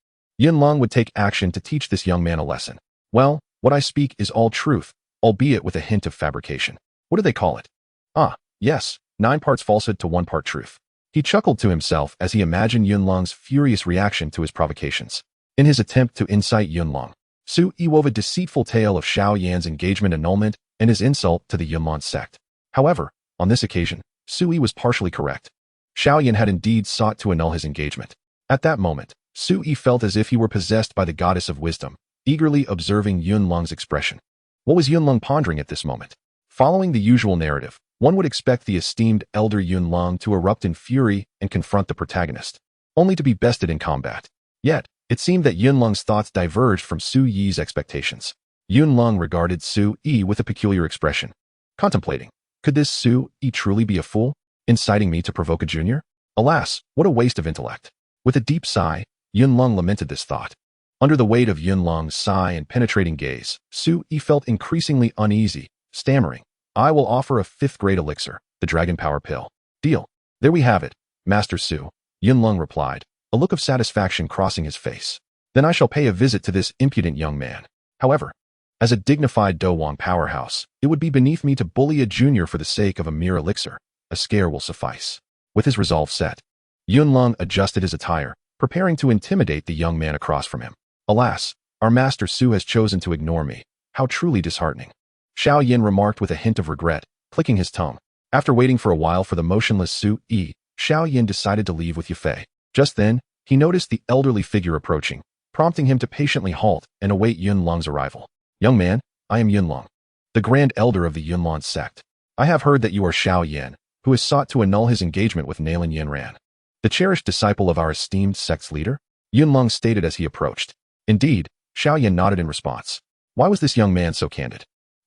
Yunlong would take action to teach this young man a lesson. Well, what I speak is all truth, albeit with a hint of fabrication. What do they call it? Ah, yes, 9 parts falsehood to 1 part truth. He chuckled to himself as he imagined Yunlong's furious reaction to his provocations. In his attempt to incite Yunlong, Su Yi wove a deceitful tale of Xiao Yan's engagement annulment and his insult to the Yunlan Sect. However, on this occasion, Su Yi was partially correct. Xiao Yan had indeed sought to annul his engagement. At that moment, Su Yi felt as if he were possessed by the goddess of wisdom, eagerly observing Yunlong's expression. What was Yunlong pondering at this moment? Following the usual narrative, one would expect the esteemed elder Yunlong to erupt in fury and confront the protagonist, only to be bested in combat. Yet, it seemed that Yunlong's thoughts diverged from Su Yi's expectations. Yunlong regarded Su Yi with a peculiar expression, contemplating. Could this Su Yi truly be a fool, inciting me to provoke a junior? Alas, what a waste of intellect. With a deep sigh, Yunlong lamented this thought. Under the weight of Yunlong's sigh and penetrating gaze, Su Yi felt increasingly uneasy, stammering. I will offer a 5th grade elixir, the Dragon Power Pill. Deal. There we have it, Master Su. Yunlong replied, a look of satisfaction crossing his face. Then I shall pay a visit to this impudent young man. However, as a dignified Dowang powerhouse, it would be beneath me to bully a junior for the sake of a mere elixir. A scare will suffice. With his resolve set, Yunlong adjusted his attire, preparing to intimidate the young man across from him. Alas, our master Su has chosen to ignore me. How truly disheartening. Xiao Yan remarked with a hint of regret, clicking his tongue. After waiting for a while for the motionless Su Yi, Xiao Yan decided to leave with Yafei. Just then, he noticed the elderly figure approaching, prompting him to patiently halt and await Yunlong's arrival. Young man, I am Yunlong, the grand elder of the Yunlong sect. I have heard that you are Xiao Yan, who has sought to annul his engagement with Nalan Yanran, the cherished disciple of our esteemed sect's leader, Yunlong stated as he approached. Indeed, Xiao Yan nodded in response. Why was this young man so candid?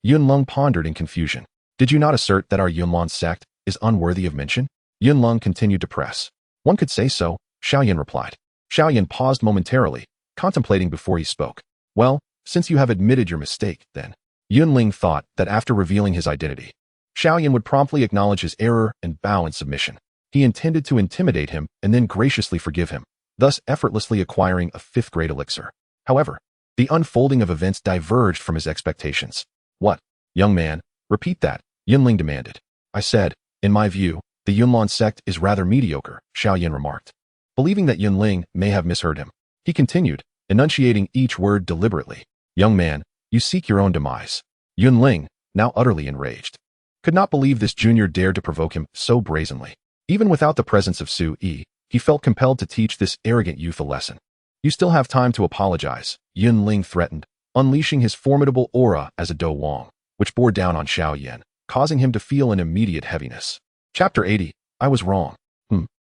Yunlong pondered in confusion. Did you not assert that our Yunlong sect is unworthy of mention? Yunlong continued to press. One could say so, Xiao Yan replied. Xiao Yan paused momentarily, contemplating before he spoke. Well, since you have admitted your mistake, then. Yunling thought that after revealing his identity, Xiao Yan would promptly acknowledge his error and bow in submission. He intended to intimidate him and then graciously forgive him, thus effortlessly acquiring a 5th-grade elixir. However, the unfolding of events diverged from his expectations. What? Young man, repeat that, Yunling demanded. I said, in my view, the Yunlong sect is rather mediocre, Xiao Yan remarked. Believing that Yunling may have misheard him, he continued, enunciating each word deliberately. Young man, you seek your own demise. Yunling, now utterly enraged, could not believe this junior dared to provoke him so brazenly. Even without the presence of Su Yi, he felt compelled to teach this arrogant youth a lesson. You still have time to apologize, Yunling threatened, unleashing his formidable aura as a Dowang, which bore down on Xiao Yan, causing him to feel an immediate heaviness. Chapter 80, I was wrong.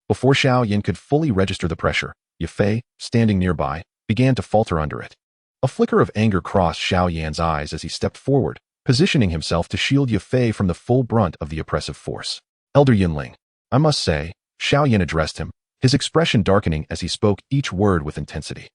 Before Xiao Yan could fully register the pressure, Yafei, standing nearby, began to falter under it. A flicker of anger crossed Xiao Yan's eyes as he stepped forward, positioning himself to shield Yafei from the full brunt of the oppressive force. Elder Yunling, I must say, Xiao Yan addressed him, his expression darkening as he spoke each word with intensity.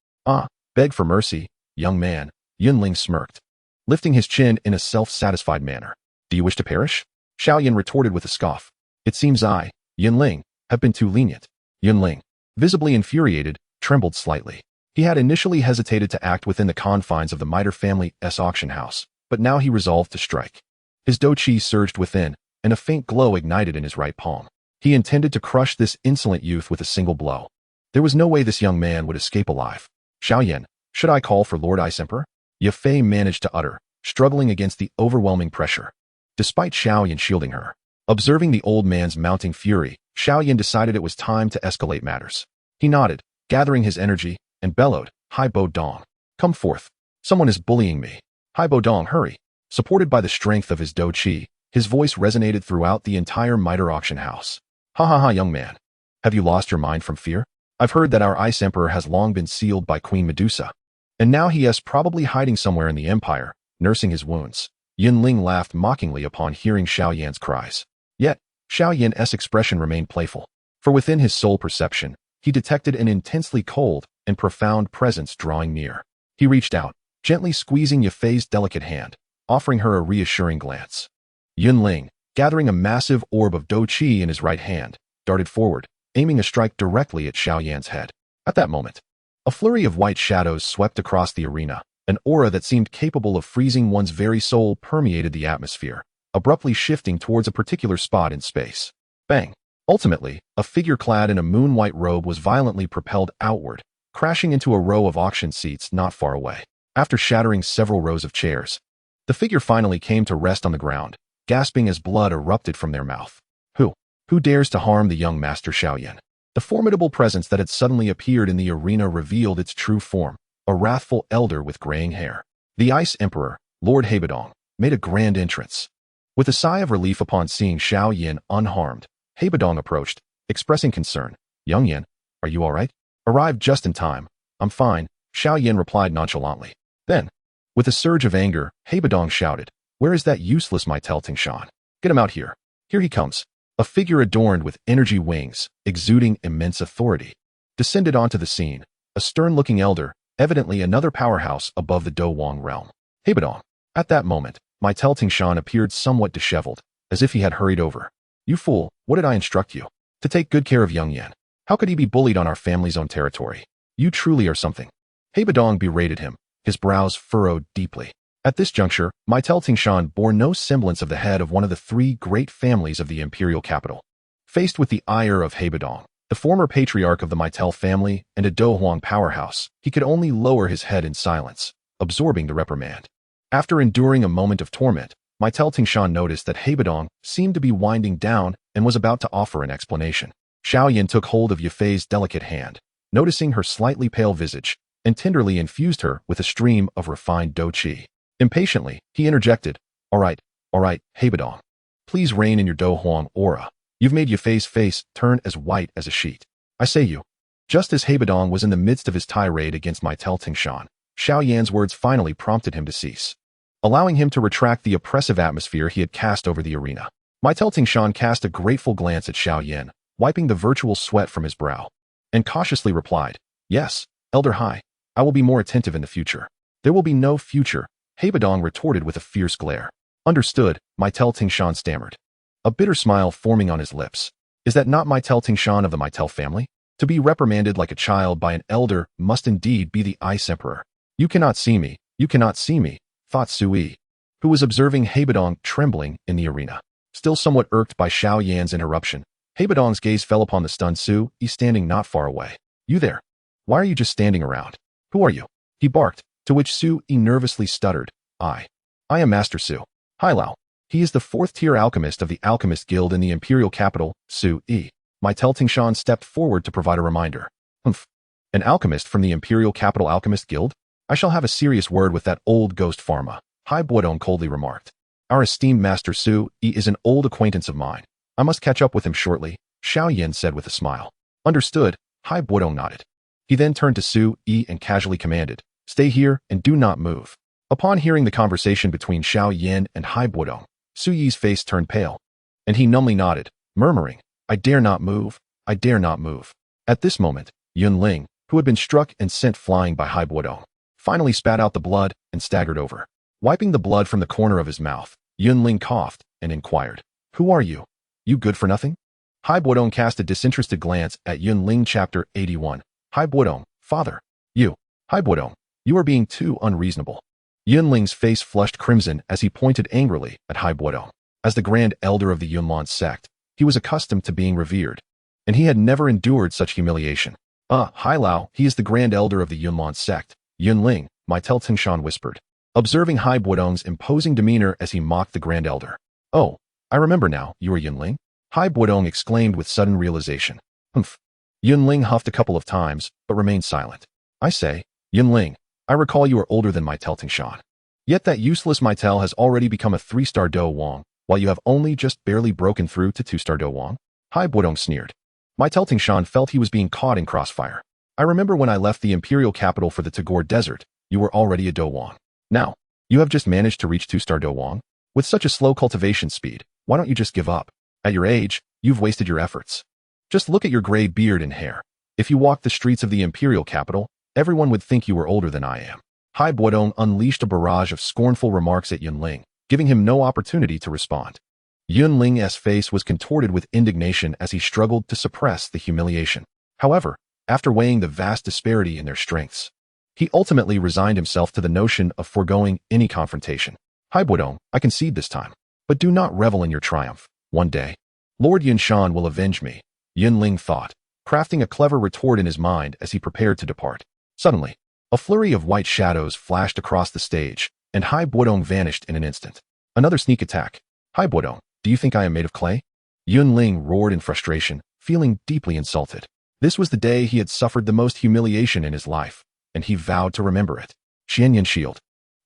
Beg for mercy, young man, Yunling smirked, lifting his chin in a self-satisfied manner. Do you wish to perish? Xiao Yan retorted with a scoff. It seems I, Yunling, have been too lenient. Yunling, visibly infuriated, trembled slightly. He had initially hesitated to act within the confines of the Mitre family's auction house, but now he resolved to strike. His dou qi surged within, and a faint glow ignited in his right palm. He intended to crush this insolent youth with a single blow. There was no way this young man would escape alive. Xiao Yan, should I call for Lord Ice Emperor? Yafei managed to utter, struggling against the overwhelming pressure. Despite Xiao Yan shielding her, observing the old man's mounting fury, Xiao Yan decided it was time to escalate matters. He nodded, gathering his energy, and bellowed, Hai Bo Dong, come forth. Someone is bullying me. Hai Bo Dong, hurry. Supported by the strength of his dou qi, his voice resonated throughout the entire Mitre auction house. Ha ha ha, young man. Have you lost your mind from fear? I've heard that our Ice Emperor has long been sealed by Queen Medusa, and now he is probably hiding somewhere in the Empire, nursing his wounds. Yunling laughed mockingly upon hearing Xiao Yan's cries. Yet, Xiao Yan's expression remained playful, for within his soul perception, he detected an intensely cold and profound presence drawing near. He reached out, gently squeezing Yafei's delicate hand, offering her a reassuring glance. Yunling, gathering a massive orb of dou qi in his right hand, darted forward, aiming a strike directly at Xiao Yan's head. At that moment, a flurry of white shadows swept across the arena. An aura that seemed capable of freezing one's very soul permeated the atmosphere, abruptly shifting towards a particular spot in space. Bang! Ultimately, a figure clad in a moon-white robe was violently propelled outward, crashing into a row of auction seats not far away. After shattering several rows of chairs, the figure finally came to rest on the ground, gasping as blood erupted from their mouth. Who dares to harm the young master Xiao Yan? The formidable presence that had suddenly appeared in the arena revealed its true form. A wrathful elder with graying hair. The Ice Emperor, Lord Hebedong, made a grand entrance. With a sigh of relief upon seeing Xiao Yan unharmed, Hebedong approached, expressing concern. Young Yan, are you all right? Arrived just in time. I'm fine, Xiao Yan replied nonchalantly. Then, with a surge of anger, Hebedong shouted, where is that useless Mitelting Shan? Get him out here. Here he comes. A figure adorned with energy wings, exuding immense authority, descended onto the scene, a stern-looking elder, evidently another powerhouse above the Dowang realm. Hebedong. At that moment, Mitelting Shan appeared somewhat disheveled, as if he had hurried over. You fool, what did I instruct you? To take good care of young Yan. How could he be bullied on our family's own territory? You truly are something. Hebadong berated him, his brows furrowed deeply. At this juncture, Maitel Tingshan bore no semblance of the head of one of the three great families of the imperial capital. Faced with the ire of Hebadong, the former patriarch of the Maitel family and a Dohuang powerhouse, he could only lower his head in silence, absorbing the reprimand. After enduring a moment of torment, Maitel Tingshan noticed that Hebadong seemed to be winding down and was about to offer an explanation. Xiao Yan took hold of Yafei's delicate hand, noticing her slightly pale visage, and tenderly infused her with a stream of refined do qi. Impatiently, he interjected, all right, Hebadong. Please rein in your Dohuang aura. You've made Yafei's face turn as white as a sheet. I say you. Just as Hebadong was in the midst of his tirade against Maitel Tingshan, Xiao Yan's words finally prompted him to cease, allowing him to retract the oppressive atmosphere he had cast over the arena. Maitel Tingshan cast a grateful glance at Xiao Yan, wiping the virtual sweat from his brow, and cautiously replied, yes, Elder Hai, I will be more attentive in the future. There will be no future, Hebadong retorted with a fierce glare. Understood, Maitel Tingshan stammered, a bitter smile forming on his lips. Is that not Maitel Tingshan of the Maitel family? To be reprimanded like a child by an elder must indeed be the Ice Emperor. You cannot see me, thought Sui, who was observing Hebadong trembling in the arena. Still somewhat irked by Xiao Yan's interruption, Hebadong's gaze fell upon the stunned Sui standing not far away. You there? Why are you just standing around? Who are you? He barked, to which Sui nervously stuttered, I am Master Sui. Hailao. He is the fourth-tier alchemist of the Alchemist Guild in the imperial capital, Sui. Maitel Tingshan stepped forward to provide a reminder. Humph. An alchemist from the imperial capital Alchemist Guild? I shall have a serious word with that old ghost pharma, Hai Buodong coldly remarked. Our esteemed Master Sui is an old acquaintance of mine. I must catch up with him shortly, Xiao Yan said with a smile. Understood, Hai Buodong nodded. He then turned to Sui and casually commanded, stay here and do not move. Upon hearing the conversation between Xiao Yan and Hai Buodong, Sui's face turned pale, and he numbly nodded, murmuring, I dare not move, I dare not move. At this moment, Yunling, who had been struck and sent flying by Hai Buodong, finally spat out the blood and staggered over. Wiping the blood from the corner of his mouth, Yunling coughed and inquired, who are you? You good for nothing? Hai Buodong cast a disinterested glance at Yunling. Chapter 81. Hai Buodong, father. You. Hai Buodong, you are being too unreasonable. Yunling's face flushed crimson as he pointed angrily at Hai Buodong. As the grand elder of the Yunlan sect, he was accustomed to being revered, and he had never endured such humiliation. Hai Lao, he is the grand elder of the Yunlan sect, Yunling, Maitel Tingshan whispered, observing Hai Buodong's imposing demeanor as he mocked the grand elder. Oh, I remember now, you are Yunling? Hai Buodong exclaimed with sudden realization. Humph. Yunling huffed a couple of times, but remained silent. I say, Yunling, I recall you are older than Maitel Tingshan. Yet that useless Maitel has already become a 3-star Do Wang, while you have only just barely broken through to 2-star Do Wang. Hai Buodong sneered. Maitel Tingshan felt he was being caught in crossfire. I remember when I left the imperial capital for the Tagore Desert, you were already a Do Wang. Now, you have just managed to reach 2-star Do Wang? With such a slow cultivation speed, why don't you just give up? At your age, you've wasted your efforts. Just look at your gray beard and hair. If you walked the streets of the imperial capital, everyone would think you were older than I am. Hai Buodong unleashed a barrage of scornful remarks at Yunling, giving him no opportunity to respond. Yunling's face was contorted with indignation as he struggled to suppress the humiliation. However, after weighing the vast disparity in their strengths, he ultimately resigned himself to the notion of foregoing any confrontation. Hai Buodong, I concede this time, but do not revel in your triumph. One day, Lord Yunshan will avenge me, Yunling thought, crafting a clever retort in his mind as he prepared to depart. Suddenly, a flurry of white shadows flashed across the stage, and Hai Buodong vanished in an instant. Another sneak attack. Hai Buodong, do you think I am made of clay? Yunling roared in frustration, feeling deeply insulted. This was the day he had suffered the most humiliation in his life, and he vowed to remember it. Xianyan shield.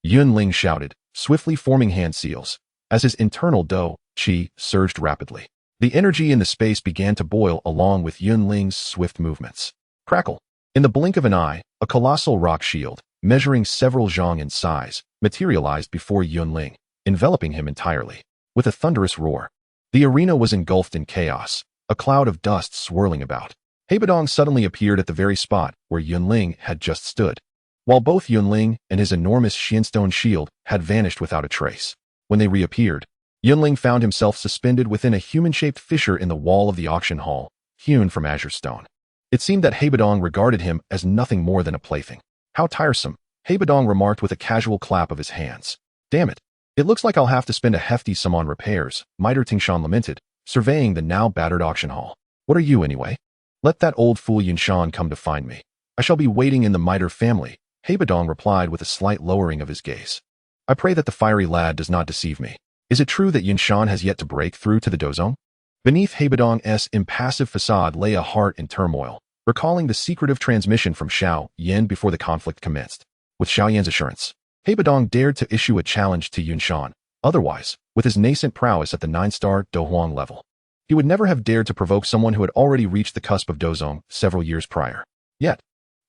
Yunling shouted, swiftly forming hand seals, as his internal do qi surged rapidly. The energy in the space began to boil along with Yunling's swift movements. Crackle. In the blink of an eye, a colossal rock shield, measuring several zhang in size, materialized before Yunling, enveloping him entirely. With a thunderous roar, the arena was engulfed in chaos, a cloud of dust swirling about. Hebadong suddenly appeared at the very spot where Yunling had just stood, while both Yunling and his enormous shinstone shield had vanished without a trace. When they reappeared, Yunling found himself suspended within a human-shaped fissure in the wall of the auction hall, hewn from azure stone. It seemed that Hebadong regarded him as nothing more than a plaything. How tiresome, Hebadong remarked with a casual clap of his hands. Damn it. It looks like I'll have to spend a hefty sum on repairs, Bittersweet lamented, surveying the now battered auction hall. What are you anyway? Let that old fool Yunshan come to find me. I shall be waiting in the Miter family, Hebadong replied with a slight lowering of his gaze. I pray that the fiery lad does not deceive me. Is it true that Yunshan has yet to break through to the Dozong? Beneath Hebadong's impassive facade lay a heart in turmoil, recalling the secretive transmission from Xiao Yan before the conflict commenced. With Xiao Yan's assurance, Hebadong dared to issue a challenge to Yunshan. Otherwise, with his nascent prowess at the 9-star Dohuang level, he would never have dared to provoke someone who had already reached the cusp of Dozong several years prior. Yet,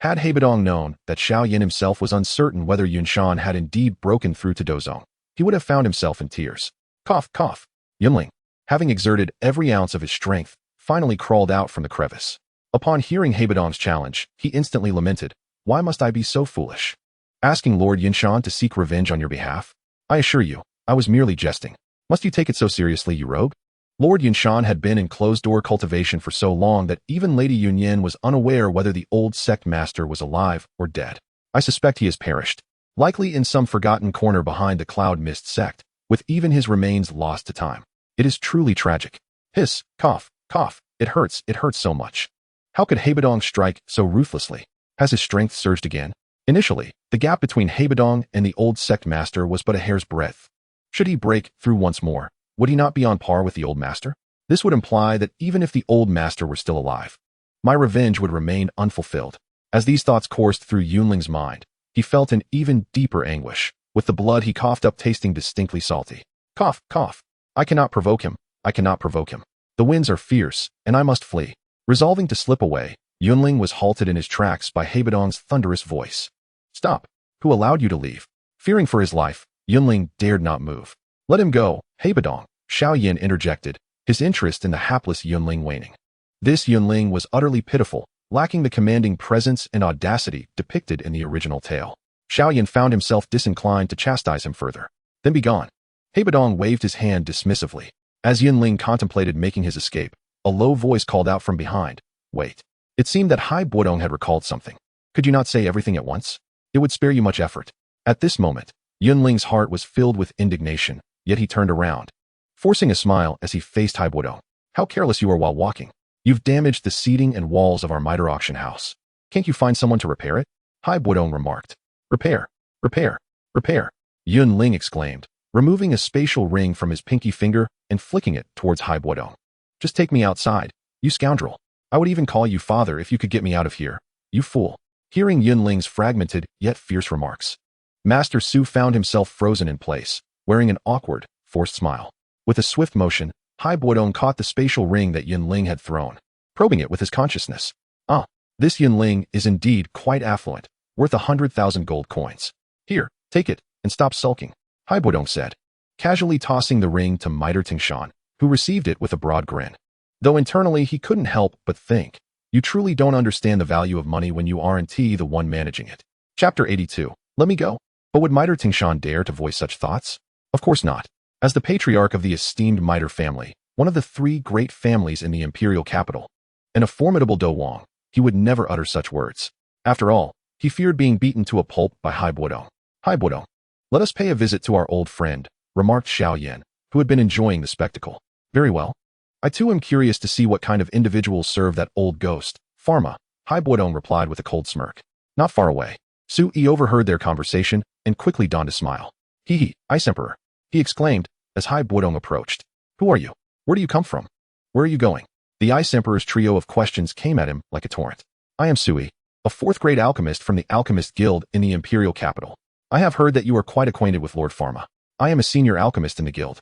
had Hebadong known that Xiao Yan himself was uncertain whether Yunshan had indeed broken through to Dozong, he would have found himself in tears. Cough, cough. Yunling, having exerted every ounce of his strength, finally crawled out from the crevice. Upon hearing Hebadong's challenge, he instantly lamented, "Why must I be so foolish? Asking Lord Yunshan to seek revenge on your behalf? I assure you, I was merely jesting. Must you take it so seriously, you rogue?" Lord Yunshan had been in closed-door cultivation for so long that even Lady Yunyan was unaware whether the old Sect master was alive or dead. I suspect he has perished, likely in some forgotten corner behind the cloud mist sect, with even his remains lost to time. It is truly tragic. Hiss, cough, cough, it hurts so much. How could Hebadong strike so ruthlessly? Has his strength surged again? Initially, the gap between Hebadong and the old Sect master was but a hair's breadth. Should he break through once more, would he not be on par with the old master? This would imply that even if the old master were still alive, my revenge would remain unfulfilled. As these thoughts coursed through Yunling's mind, he felt an even deeper anguish. With the blood he coughed up tasting distinctly salty. Cough, cough. I cannot provoke him. I cannot provoke him. The winds are fierce, and I must flee. Resolving to slip away, Yunling was halted in his tracks by Hebadong's thunderous voice. Stop. Who allowed you to leave? Fearing for his life, Yunling dared not move. Let him go, Hebadong, Xiao Yan interjected, his interest in the hapless Yunling waning. This Yunling was utterly pitiful, lacking the commanding presence and audacity depicted in the original tale. Xiao Yan found himself disinclined to chastise him further. Then be gone. Hebadong waved his hand dismissively. As Yunling contemplated making his escape, a low voice called out from behind. Wait. It seemed that Hai Bodong had recalled something. Could you not say everything at once? It would spare you much effort. At this moment, Yunling's heart was filled with indignation, yet he turned around, forcing a smile as he faced Hai Bodong. How careless you are while walking. You've damaged the seating and walls of our miter auction house. Can't you find someone to repair it? Hai Bodong remarked. Repair, repair, repair, Yunling exclaimed, removing a spatial ring from his pinky finger and flicking it towards Hai Bodong. Just take me outside, you scoundrel. I would even call you father if you could get me out of here, you fool. Hearing Yunling's fragmented yet fierce remarks, Master Su found himself frozen in place, wearing an awkward, forced smile. With a swift motion, Hai Bodong caught the spatial ring that Yunling had thrown, probing it with his consciousness. Ah, this Yunling is indeed quite affluent, worth 100,000 gold coins. Here, take it, and stop sulking, Hai Bodong said, casually tossing the ring to Miter Tingshan, who received it with a broad grin. Though internally he couldn't help but think, you truly don't understand the value of money when you aren't the one managing it. Chapter 82. Let me go. But would Miter Tingshan dare to voice such thoughts? Of course not. As the patriarch of the esteemed Miter family, one of the 3 great families in the imperial capital, and a formidable Dowang, he would never utter such words. After all, he feared being beaten to a pulp by Hai Bodong. Hai Bodong, let us pay a visit to our old friend, remarked Xiao Yan, who had been enjoying the spectacle. Very well. I too am curious to see what kind of individuals serve that old ghost, Pharma, Hai Bodong replied with a cold smirk. Not far away. Su-yi overheard their conversation and quickly donned a smile. Hee, Ice Emperor, he exclaimed as Hai Bodong approached. Who are you? Where do you come from? Where are you going? The Ice Emperor's trio of questions came at him like a torrent. I am Su-yi, a 4th-grade alchemist from the Alchemist Guild in the imperial capital. I have heard that you are quite acquainted with Lord Pharma. I am a senior alchemist in the guild,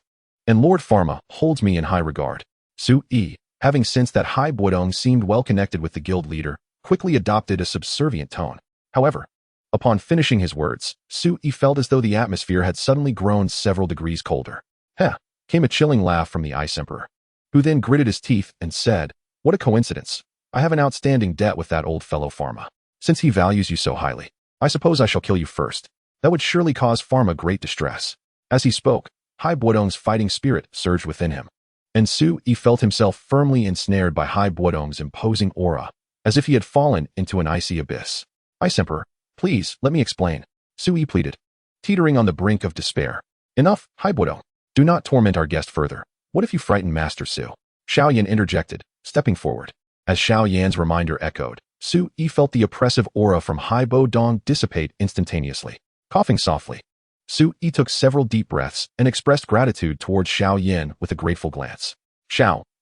and Lord Pharma holds me in high regard. Su-yi, having sensed that Hai Bodong seemed well connected with the guild leader, quickly adopted a subservient tone. However, upon finishing his words, Su-yi felt as though the atmosphere had suddenly grown several degrees colder. Heh, came a chilling laugh from the Ice Emperor, who then gritted his teeth and said, what a coincidence. I have an outstanding debt with that old fellow Pharma. Since he values you so highly, I suppose I shall kill you first. That would surely cause Pharma great distress. As he spoke, Hai Bodong's fighting spirit surged within him, and Su-yi felt himself firmly ensnared by Hai Bodong's imposing aura. as if he had fallen into an icy abyss. Ice Emperor, please, let me explain, Sui pleaded, teetering on the brink of despair. Enough, Haibudo. Do not torment our guest further. What if you frighten Master Su? Xiao Yan interjected, stepping forward. As Xiao Yan's reminder echoed, Sui felt the oppressive aura from Haibo Dong dissipate instantaneously. Coughing softly, Sui took several deep breaths and expressed gratitude towards Xiao Yan with a grateful glance.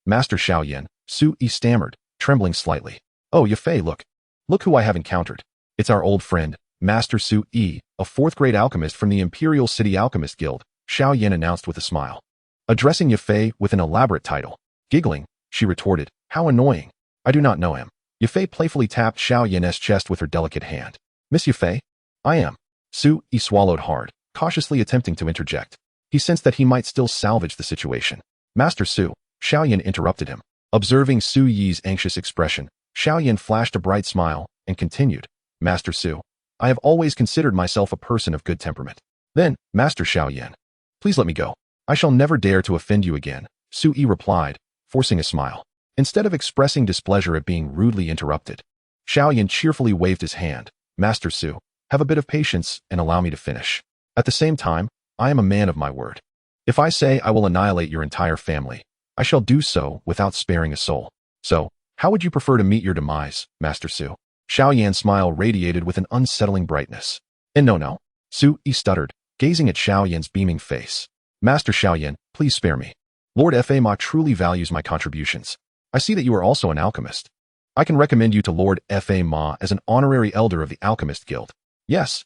Master Xiao Yan, Sui stammered, trembling slightly. Oh, Yafei, look. Look who I have encountered. It's our old friend, Master Sui, a fourth-grade alchemist from the Imperial City Alchemist Guild, Xiao Yan announced with a smile. Addressing Yafei with an elaborate title. Giggling, she retorted, how annoying. I do not know him. Yafei playfully tapped Xiao Yan's chest with her delicate hand. Miss Yafei? I am. Sui swallowed hard, cautiously attempting to interject. He sensed that he might still salvage the situation. Master Su, Xiao Yan interrupted him. Observing Sui's anxious expression, Xiao Yan flashed a bright smile and continued. Master Su, I have always considered myself a person of good temperament. Then, Master Xiao Yan, please let me go. I shall never dare to offend you again, Sui replied, forcing a smile. Instead of expressing displeasure at being rudely interrupted, Xiao Yan cheerfully waved his hand. Master Su, have a bit of patience and allow me to finish. At the same time, I am a man of my word. If I say I will annihilate your entire family, I shall do so without sparing a soul. So, how would you prefer to meet your demise, Master Su? Xiao Yan's smile radiated with an unsettling brightness. And no, Sui stuttered, gazing at Xiao Yan's beaming face. Master Xiao Yan, please spare me. Lord Fa Ma truly values my contributions. I see that you are also an alchemist. I can recommend you to Lord Fa Ma as an honorary elder of the Alchemist Guild. Yes,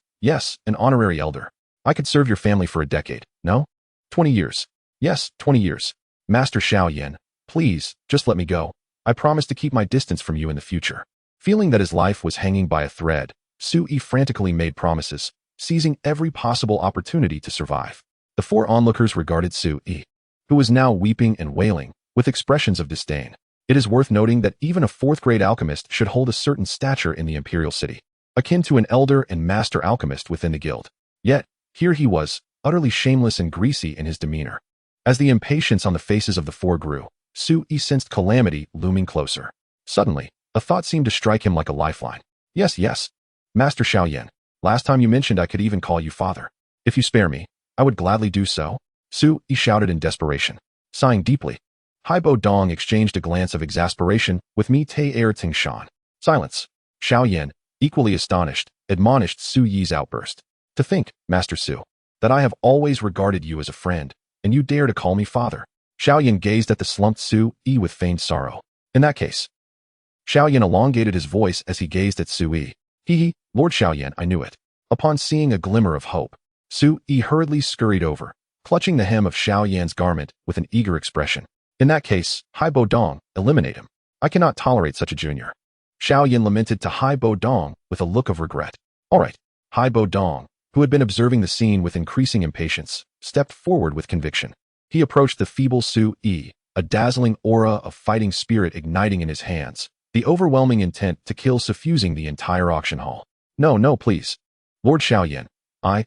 an honorary elder. I could serve your family for a decade, no? 20 years. Yes, 20 years. Master Xiao Yan, please, just let me go. I promise to keep my distance from you in the future. Feeling that his life was hanging by a thread, Sui frantically made promises, seizing every possible opportunity to survive. The four onlookers regarded Sui, who was now weeping and wailing, with expressions of disdain. It is worth noting that even a fourth-grade alchemist should hold a certain stature in the Imperial City, akin to an elder and master alchemist within the guild. Yet, here he was, utterly shameless and greasy in his demeanor. As the impatience on the faces of the four grew, Sui sensed calamity looming closer. Suddenly, a thought seemed to strike him like a lifeline. Yes, Master Xiao Yan, last time you mentioned I could even call you father. If you spare me, I would gladly do so, Sui shouted in desperation. Sighing deeply, Haibo Dong exchanged a glance of exasperation with Mi Te Er Ting Shan. Silence. Xiao Yan, equally astonished, admonished Sui's outburst. To think, Master Su, that I have always regarded you as a friend, and you dare to call me father. Xiao Yan gazed at the slumped Sui with feigned sorrow. In that case. Xiao Yan elongated his voice as he gazed at Sui. Lord Xiao Yan, I knew it. Upon seeing a glimmer of hope, Sui hurriedly scurried over, clutching the hem of Xiao Yan's garment with an eager expression. In that case, Haibo Dong, eliminate him. I cannot tolerate such a junior. Xiao Yan lamented to Haibo Dong with a look of regret. All right. Haibo Dong, who had been observing the scene with increasing impatience, stepped forward with conviction. He approached the feeble Sui, a dazzling aura of fighting spirit igniting in his hands, the overwhelming intent to kill suffusing the entire auction hall. No, please. Lord Xiao Yan,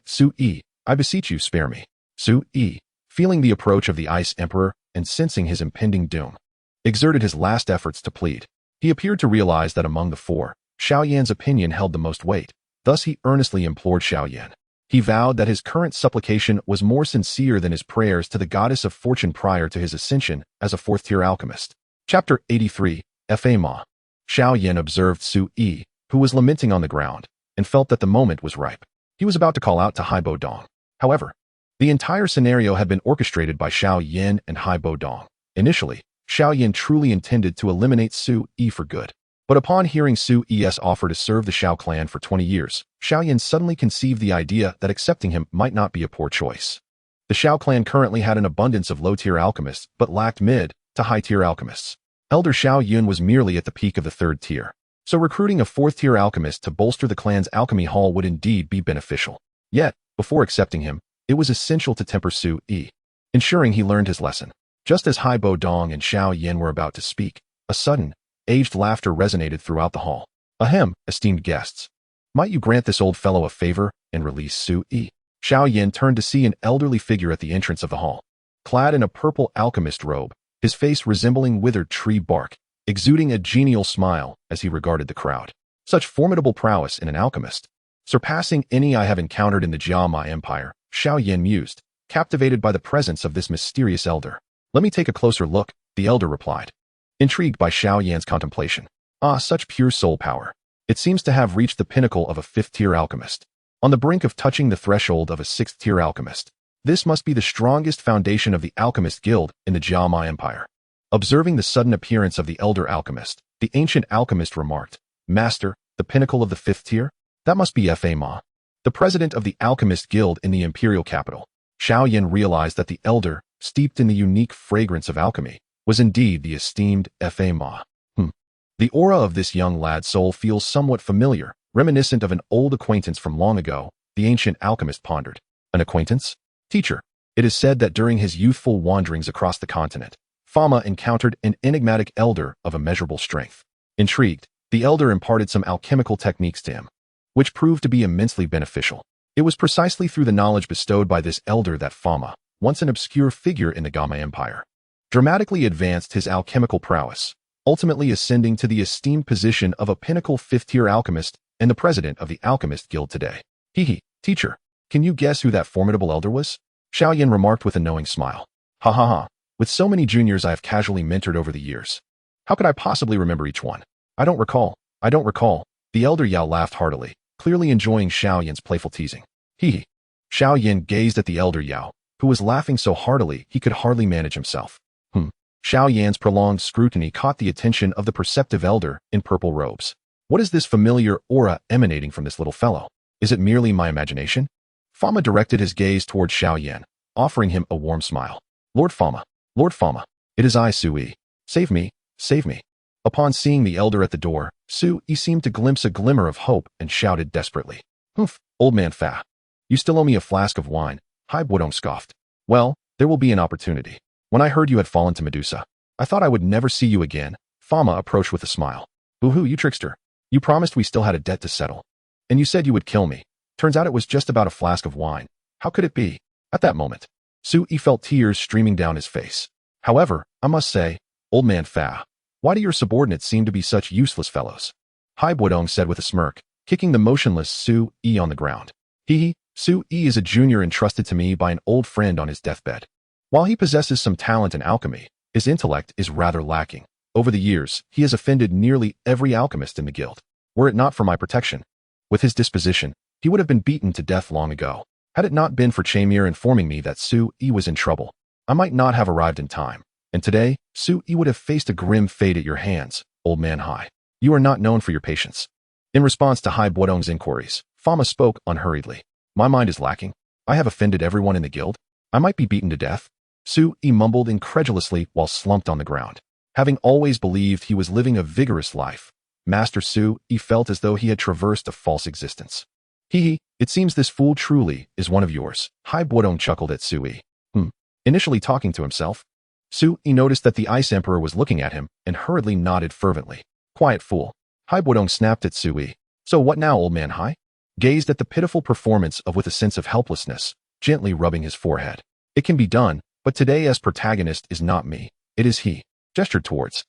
Sui, I beseech you, spare me. Sui, feeling the approach of the Ice Emperor and sensing his impending doom, exerted his last efforts to plead. He appeared to realize that among the four, Xiao Yan's opinion held the most weight. Thus he earnestly implored Xiao Yan. He vowed that his current supplication was more sincere than his prayers to the goddess of fortune prior to his ascension as a fourth-tier alchemist. Chapter 83, Fa Ma. Xiao Yan observed Sui, who was lamenting on the ground, and felt that the moment was ripe. He was about to call out to Haibo Dong. However, the entire scenario had been orchestrated by Xiao Yan and Haibo Dong. Initially, Xiao Yan truly intended to eliminate Sui for good. But upon hearing Sui's offer to serve the Xiao clan for 20 years, Xiao Yan suddenly conceived the idea that accepting him might not be a poor choice. The Xiao clan currently had an abundance of low-tier alchemists, but lacked mid to high-tier alchemists. Elder Xiao Yun was merely at the peak of the third tier, so recruiting a fourth-tier alchemist to bolster the clan's alchemy hall would indeed be beneficial. Yet, before accepting him, it was essential to temper Sui, ensuring he learned his lesson. Just as Haibo Dong and Xiao Yan were about to speak, a sudden, aged laughter resonated throughout the hall. Ahem, esteemed guests. Might you grant this old fellow a favor and release Sui? Xiao Yan turned to see an elderly figure at the entrance of the hall. Clad in a purple alchemist robe, his face resembling withered tree bark, exuding a genial smile as he regarded the crowd. Such formidable prowess in an alchemist, surpassing any I have encountered in the Jiama Empire, Xiao Yan mused, captivated by the presence of this mysterious elder. Let me take a closer look, the elder replied, intrigued by Xiao Yan's contemplation. Ah, such pure soul power. It seems to have reached the pinnacle of a 5th-tier alchemist, on the brink of touching the threshold of a 6th-tier alchemist. This must be the strongest foundation of the alchemist guild in the Jiama Empire. Observing the sudden appearance of the elder alchemist, the ancient alchemist remarked, Master, the pinnacle of the 5th tier? That must be Fa Ma, the president of the alchemist guild in the imperial capital. Xiao Yan realized that the elder, steeped in the unique fragrance of alchemy, was indeed the esteemed Fa Ma. The aura of this young lad's soul feels somewhat familiar, reminiscent of an old acquaintance from long ago, the ancient alchemist pondered. An acquaintance? Teacher. It is said that during his youthful wanderings across the continent, Fama encountered an enigmatic elder of immeasurable strength. Intrigued, the elder imparted some alchemical techniques to him, which proved to be immensely beneficial. It was precisely through the knowledge bestowed by this elder that Fama, once an obscure figure in the Gamma Empire, dramatically advanced his alchemical prowess, ultimately ascending to the esteemed position of a pinnacle 5th-tier alchemist and the president of the Alchemist Guild today. Teacher, can you guess who that formidable elder was? Xiao Yan remarked with a knowing smile. Ha ha ha, with so many juniors I have casually mentored over the years. How could I possibly remember each one? I don't recall. The elder Yao laughed heartily, clearly enjoying Xiao Yan's playful teasing. Xiao Yan gazed at the elder Yao, who was laughing so heartily he could hardly manage himself. Xiao Yan's prolonged scrutiny caught the attention of the perceptive elder in purple robes. What is this familiar aura emanating from this little fellow? Is it merely my imagination? Fama directed his gaze towards Xiao Yan, offering him a warm smile. Lord Fama, it is I, Sui. Save me. Upon seeing the elder at the door, Sui seemed to glimpse a glimmer of hope and shouted desperately. Old man Fa. You still owe me a flask of wine, Hai Buodong scoffed. Well, there will be an opportunity. When I heard you had fallen to Medusa, I thought I would never see you again. Fama approached with a smile. Boo-hoo, you trickster. You promised we still had a debt to settle. And you said you would kill me. Turns out it was just about a flask of wine. How could it be? At that moment, Sui felt tears streaming down his face. However, I must say, old man Fa, why do your subordinates seem to be such useless fellows? Hai Buodong said with a smirk, kicking the motionless Sui on the ground. Sui is a junior entrusted to me by an old friend on his deathbed. While he possesses some talent in alchemy, his intellect is rather lacking. Over the years, he has offended nearly every alchemist in the guild. Were it not for my protection, with his disposition, he would have been beaten to death long ago. Had it not been for Chamir informing me that Sui was in trouble, I might not have arrived in time. And today, Sui would have faced a grim fate at your hands, old man Hai. You are not known for your patience. In response to Hai Buodong's inquiries, Fama spoke unhurriedly. My mind is lacking. I have offended everyone in the guild. I might be beaten to death. Sui mumbled incredulously while slumped on the ground. Having always believed he was living a vigorous life, Master Sui felt as though he had traversed a false existence. It seems this fool truly is one of yours. Hai Buodong chuckled at Sui. Initially talking to himself, Sui noticed that the Ice Emperor was looking at him and hurriedly nodded fervently. Quiet fool. Hai Buodong snapped at Sui. So what now, old man Hai? Gazed at the pitiful performance with a sense of helplessness, gently rubbing his forehead. It can be done, but today as protagonist is not me, it is he. Gestured towards.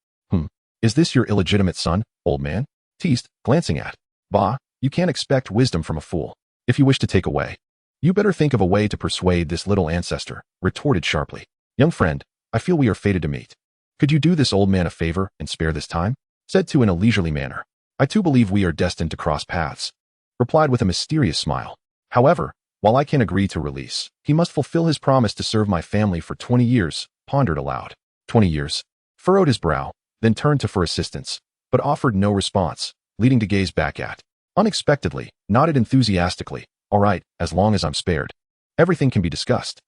Is this your illegitimate son, old man? Teased, glancing at. Bah, you can't expect wisdom from a fool. If you wish to take away, you better think of a way to persuade this little ancestor, retorted sharply. Young friend, I feel we are fated to meet. Could you do this old man a favor and spare this time? Said to in a leisurely manner. I too believe we are destined to cross paths. Replied with a mysterious smile. However, while I can agree to release, he must fulfill his promise to serve my family for 20 years, pondered aloud. 20 years. Furrowed his brow, then turned to for assistance, but offered no response, leading to gaze back at. Unexpectedly, nodded enthusiastically. All right, as long as I'm spared. Everything can be discussed.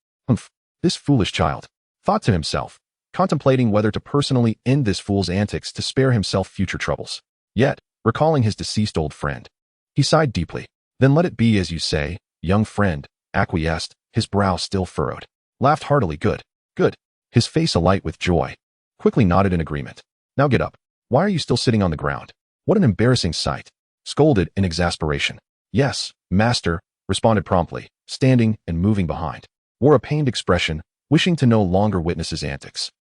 This foolish child. Thought to himself, contemplating whether to personally end this fool's antics to spare himself future troubles. Yet, recalling his deceased old friend, he sighed deeply. Then let it be as you say, young friend, acquiesced, his brow still furrowed. Laughed heartily. Good. His face alight with joy. Quickly nodded in agreement. Now get up. Why are you still sitting on the ground? What an embarrassing sight. Scolded in exasperation. Yes, master, responded promptly, standing and moving behind. Wore a pained expression, wishing to no longer witness his antics.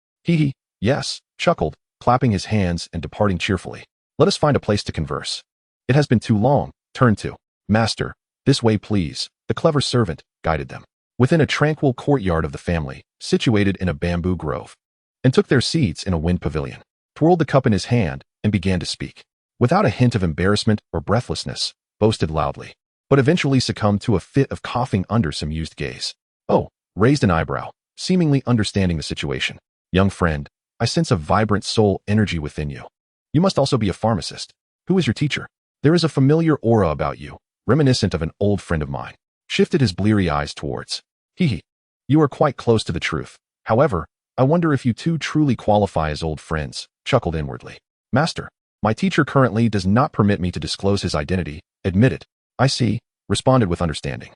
Yes, chuckled, clapping his hands and departing cheerfully. Let us find a place to converse. It has been too long. Turn to. Master, this way please. The clever servant guided them within a tranquil courtyard of the family, situated in a bamboo grove, and took their seats in a wind pavilion, twirled the cup in his hand, and began to speak. Without a hint of embarrassment or breathlessness, boasted loudly, but eventually succumbed to a fit of coughing under some used gaze. Oh, raised an eyebrow, seemingly understanding the situation. Young friend, I sense a vibrant soul energy within you. You must also be a pharmacist. Who is your teacher? There is a familiar aura about you, reminiscent of an old friend of mine. Shifted his bleary eyes towards. You are quite close to the truth. However, I wonder if you two truly qualify as old friends, chuckled inwardly. Master, my teacher currently does not permit me to disclose his identity, admitted. I see, responded with understanding.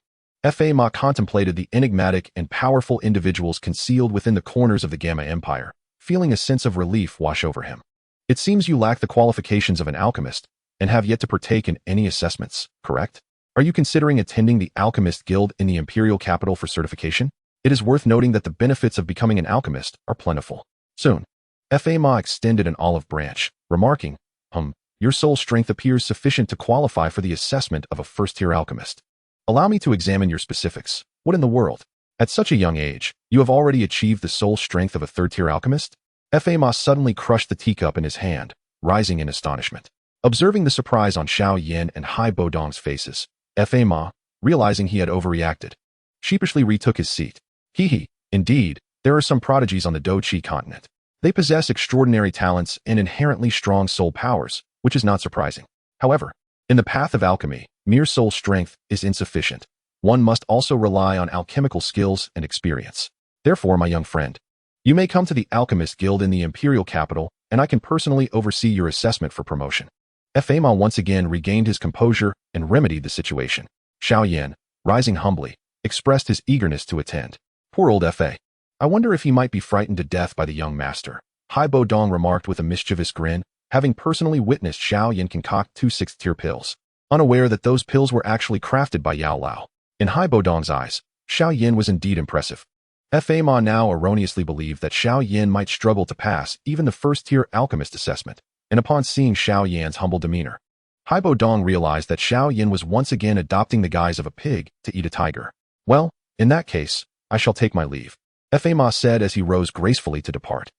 Ma contemplated the enigmatic and powerful individuals concealed within the corners of the Gamma Empire, feeling a sense of relief wash over him. It seems you lack the qualifications of an alchemist, and have yet to partake in any assessments, correct? Are you considering attending the Alchemist Guild in the Imperial Capital for certification? It is worth noting that the benefits of becoming an alchemist are plentiful. Soon, Ma extended an olive branch, remarking, your soul strength appears sufficient to qualify for the assessment of a first-tier alchemist. Allow me to examine your specifics. What in the world? At such a young age, you have already achieved the soul strength of a third-tier alchemist? Ma suddenly crushed the teacup in his hand, rising in astonishment. Observing the surprise on Xiao Yan and Hai Bodong's faces, Ma, realizing he had overreacted, sheepishly retook his seat. Indeed, there are some prodigies on the Doqi continent. They possess extraordinary talents and inherently strong soul powers, which is not surprising. However, in the path of alchemy, mere soul strength is insufficient. One must also rely on alchemical skills and experience. Therefore, my young friend, you may come to the Alchemist Guild in the Imperial Capital, and I can personally oversee your assessment for promotion. Ma once again regained his composure and remedied the situation. Xiao Yan, rising humbly, expressed his eagerness to attend. Poor old Fa. I wonder if he might be frightened to death by the young master. Hai Bodong remarked with a mischievous grin, having personally witnessed Xiao Yan concoct 2 6th-tier pills, unaware that those pills were actually crafted by Yao Lao. In Hai Bodong's eyes, Xiao Yan was indeed impressive. Ma now erroneously believed that Xiao Yan might struggle to pass even the first-tier alchemist assessment, and upon seeing Xiao Yan's humble demeanor, Hai Bodong realized that Xiao Yan was once again adopting the guise of a pig to eat a tiger. Well, in that case, I shall take my leave, Ma said as he rose gracefully to depart.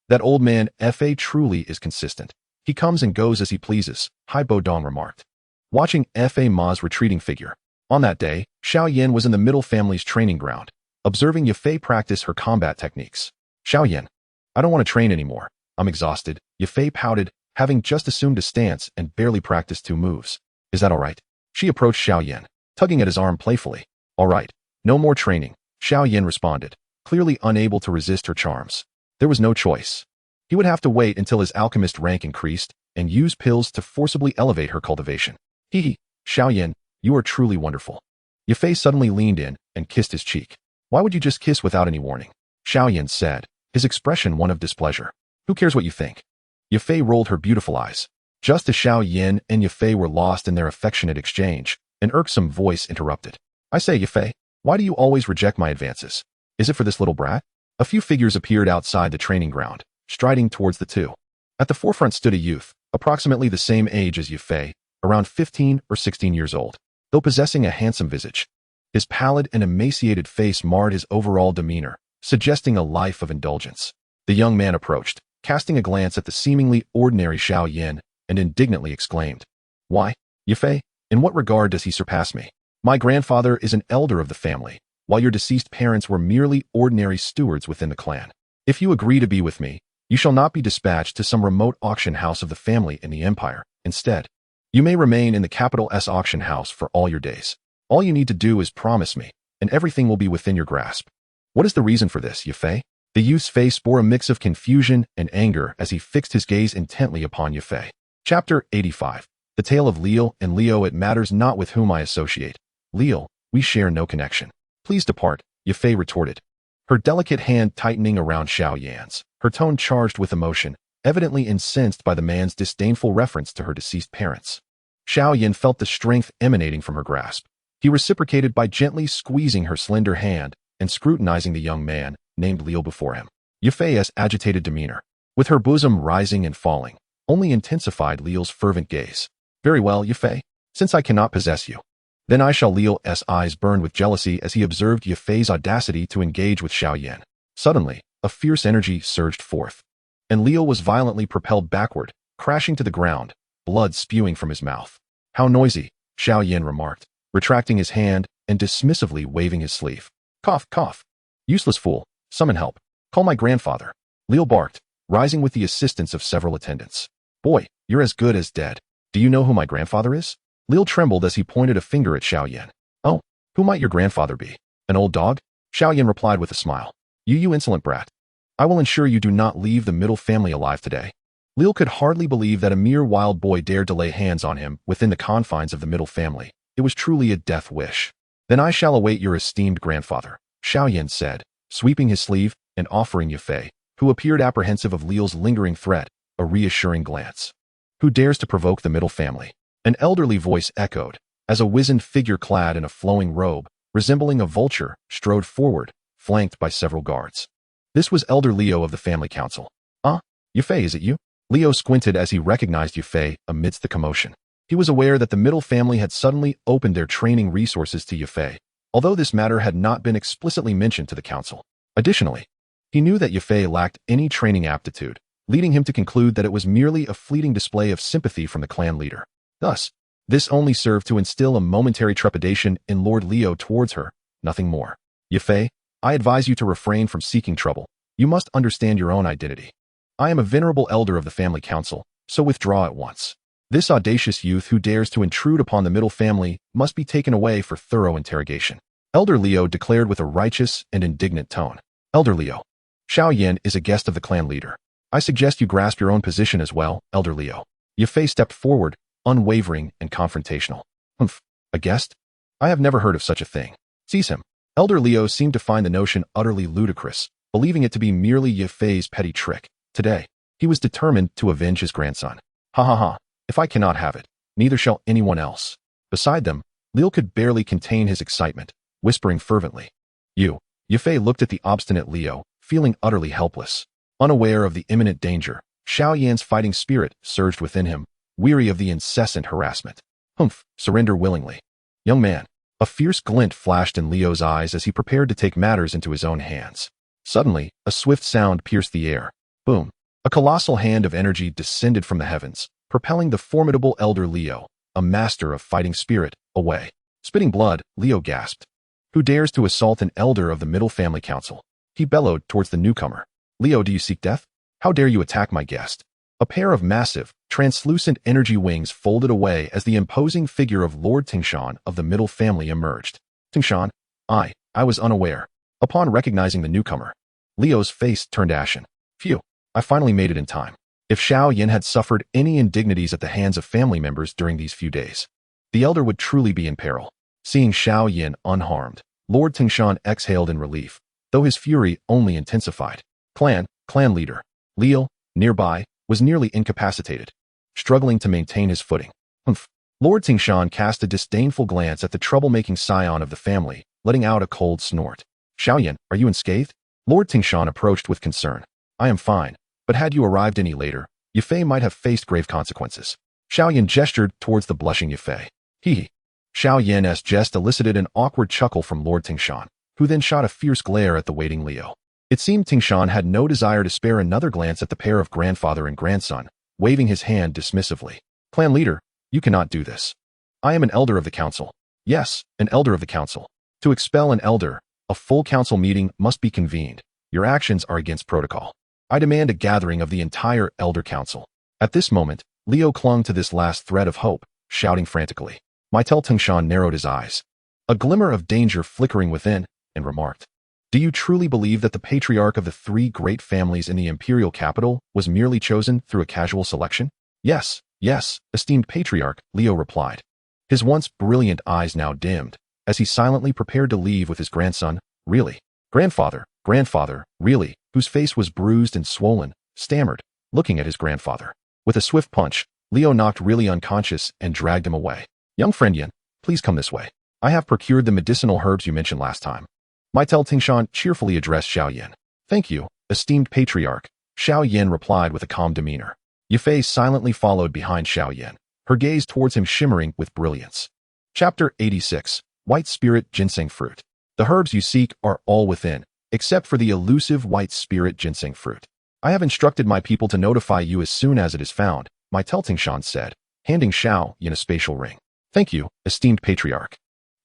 That old man Fa truly is consistent. He comes and goes as he pleases, Hai Bodong remarked, watching Ma's retreating figure. On that day, Xiao Yan was in the middle family's training ground, observing Yafei practice her combat techniques. Xiao Yan, I don't want to train anymore. I'm exhausted, Yafei pouted, having just assumed a stance and barely practiced 2 moves. Is that all right? She approached Xiao Yan, tugging at his arm playfully. All right, no more training, Xiao Yan responded, clearly unable to resist her charms. There was no choice. He would have to wait until his alchemist rank increased and use pills to forcibly elevate her cultivation. Xiao Yan, you are truly wonderful. Yafei suddenly leaned in and kissed his cheek. Why would you just kiss without any warning? Xiao Yan said, his expression one of displeasure. Who cares what you think? Yafei rolled her beautiful eyes. Just as Xiao Yan and Yafei were lost in their affectionate exchange, an irksome voice interrupted. I say, Yafei, why do you always reject my advances? Is it for this little brat? A few figures appeared outside the training ground, striding towards the two. At the forefront stood a youth, approximately the same age as Yafei, around 15 or 16 years old, though possessing a handsome visage. His pallid and emaciated face marred his overall demeanor, suggesting a life of indulgence. The young man approached, casting a glance at the seemingly ordinary Xiao Yan, and indignantly exclaimed, Why, Yafei, in what regard does he surpass me? My grandfather is an elder of the family, while your deceased parents were merely ordinary stewards within the clan. If you agree to be with me, you shall not be dispatched to some remote auction house of the family in the empire. Instead, you may remain in the capital S auction house for all your days. All you need to do is promise me, and everything will be within your grasp. What is the reason for this, Yafei? The youth's face bore a mix of confusion and anger as he fixed his gaze intently upon Yafei. Chapter 85. The Tale of Leo and Leo. It matters not with whom I associate. Leo, we share no connection. Please depart, Yafei retorted, her delicate hand tightening around Xiao Yan's, her tone charged with emotion, evidently incensed by the man's disdainful reference to her deceased parents. Xiao Yan felt the strength emanating from her grasp. He reciprocated by gently squeezing her slender hand and scrutinizing the young man, named Leo, before him. Yafei's agitated demeanor. with her bosom rising and falling, only intensified Liu's fervent gaze. Very well, Yifei. Since I cannot possess you, then I shall. Liu's eyes burned with jealousy as he observed Yifei's audacity to engage with Xiao Yan. Suddenly, a fierce energy surged forth, and Liu was violently propelled backward, crashing to the ground, blood spewing from his mouth. How noisy, Xiao Yan remarked, retracting his hand and dismissively waving his sleeve. Cough, cough. Useless fool, summon help. Call my grandfather. Liu barked, rising with the assistance of several attendants. Boy, you're as good as dead. Do you know who my grandfather is? Liu trembled as he pointed a finger at Xiao Yan. Oh, who might your grandfather be? An old dog? Xiao Yan replied with a smile. You insolent brat. I will ensure you do not leave the middle family alive today. Liu could hardly believe that a mere wild boy dared to lay hands on him within the confines of the middle family. It was truly a death wish. Then I shall await your esteemed grandfather, Xiao Yan said, sweeping his sleeve and offering Yifei, who appeared apprehensive of Liu's lingering threat, a reassuring glance. Who dares to provoke the middle family? An elderly voice echoed, as a wizened figure clad in a flowing robe, resembling a vulture, strode forward, flanked by several guards. This was Elder Liu of the family council. Yifei, is it you? Liu squinted as he recognized Yifei amidst the commotion. He was aware that the middle family had suddenly opened their training resources to Yifei, although this matter had not been explicitly mentioned to the council. Additionally, he knew that Yifei lacked any training aptitude, leading him to conclude that it was merely a fleeting display of sympathy from the clan leader. Thus, this only served to instill a momentary trepidation in Lord Liu towards her, nothing more. Yifei, I advise you to refrain from seeking trouble. You must understand your own identity. I am a venerable elder of the family council, so withdraw at once. This audacious youth who dares to intrude upon the middle family must be taken away for thorough interrogation. Elder Liu declared with a righteous and indignant tone. Elder Liu, Xiao Yan is a guest of the clan leader. I suggest you grasp your own position as well, Elder Liu. Yifei stepped forward, unwavering and confrontational. A guest? I have never heard of such a thing. Seize him. Elder Liu seemed to find the notion utterly ludicrous, believing it to be merely Yifei's petty trick. Today, he was determined to avenge his grandson. Ha ha ha. If I cannot have it, neither shall anyone else. Beside them, Liu could barely contain his excitement, whispering fervently. Yifei looked at the obstinate Liu, feeling utterly helpless. Unaware of the imminent danger, Xiao Yan's fighting spirit surged within him, weary of the incessant harassment. Surrender willingly. Young man. A fierce glint flashed in Liu's eyes as he prepared to take matters into his own hands. Suddenly, a swift sound pierced the air. Boom. A colossal hand of energy descended from the heavens, propelling the formidable Elder Liu, a master of fighting spirit, away. Spitting blood, Liu gasped. Who dares to assault an elder of the middle family council? He bellowed towards the newcomer. Liu, do you seek death? How dare you attack my guest? A pair of massive, translucent energy wings folded away as the imposing figure of Lord Tingshan of the middle family emerged. Tingshan, I was unaware. Upon recognizing the newcomer, Liu's face turned ashen. Phew, I finally made it in time. If Xiao Yan had suffered any indignities at the hands of family members during these few days, the elder would truly be in peril. Seeing Xiao Yan unharmed, Lord Tingshan exhaled in relief, though his fury only intensified. Clan leader, Liu, nearby, was nearly incapacitated, struggling to maintain his footing. Lord Tingshan cast a disdainful glance at the troublemaking scion of the family, letting out a cold snort. Xiao Yan, are you unscathed? Lord Tingshan approached with concern. I am fine, but had you arrived any later, Yifei might have faced grave consequences. Xiao Yan gestured towards the blushing Yifei. Hee. Xiao Yan's jest elicited an awkward chuckle from Lord Tingshan, who then shot a fierce glare at the waiting Liu. It seemed Tingshan had no desire to spare another glance at the pair of grandfather and grandson, waving his hand dismissively. Clan leader, you cannot do this. I am an elder of the council. Yes, an elder of the council. To expel an elder, a full council meeting must be convened. Your actions are against protocol. I demand a gathering of the entire elder council. At this moment, Liu clung to this last thread of hope, shouting frantically. Tingshan narrowed his eyes, a glimmer of danger flickering within, and remarked. Do you truly believe that the patriarch of the three great families in the imperial capital was merely chosen through a casual selection? Yes, esteemed patriarch, Liu replied. His once brilliant eyes now dimmed, as he silently prepared to leave with his grandson. Really? Grandfather, really, whose face was bruised and swollen, stammered, looking at his grandfather. With a swift punch, Liu knocked really unconscious and dragged him away. Young friend Yan, please come this way. I have procured the medicinal herbs you mentioned last time. Tingshan cheerfully addressed Xiao Yan. Thank you, esteemed patriarch, Xiao Yan replied with a calm demeanor. Yifei silently followed behind Xiao Yan, her gaze towards him shimmering with brilliance. Chapter 86. White Spirit Ginseng Fruit. The herbs you seek are all within, except for the elusive white spirit ginseng fruit. I have instructed my people to notify you as soon as it is found, my Teltingshan said, handing Xiao Yan a spatial ring. Thank you, esteemed patriarch.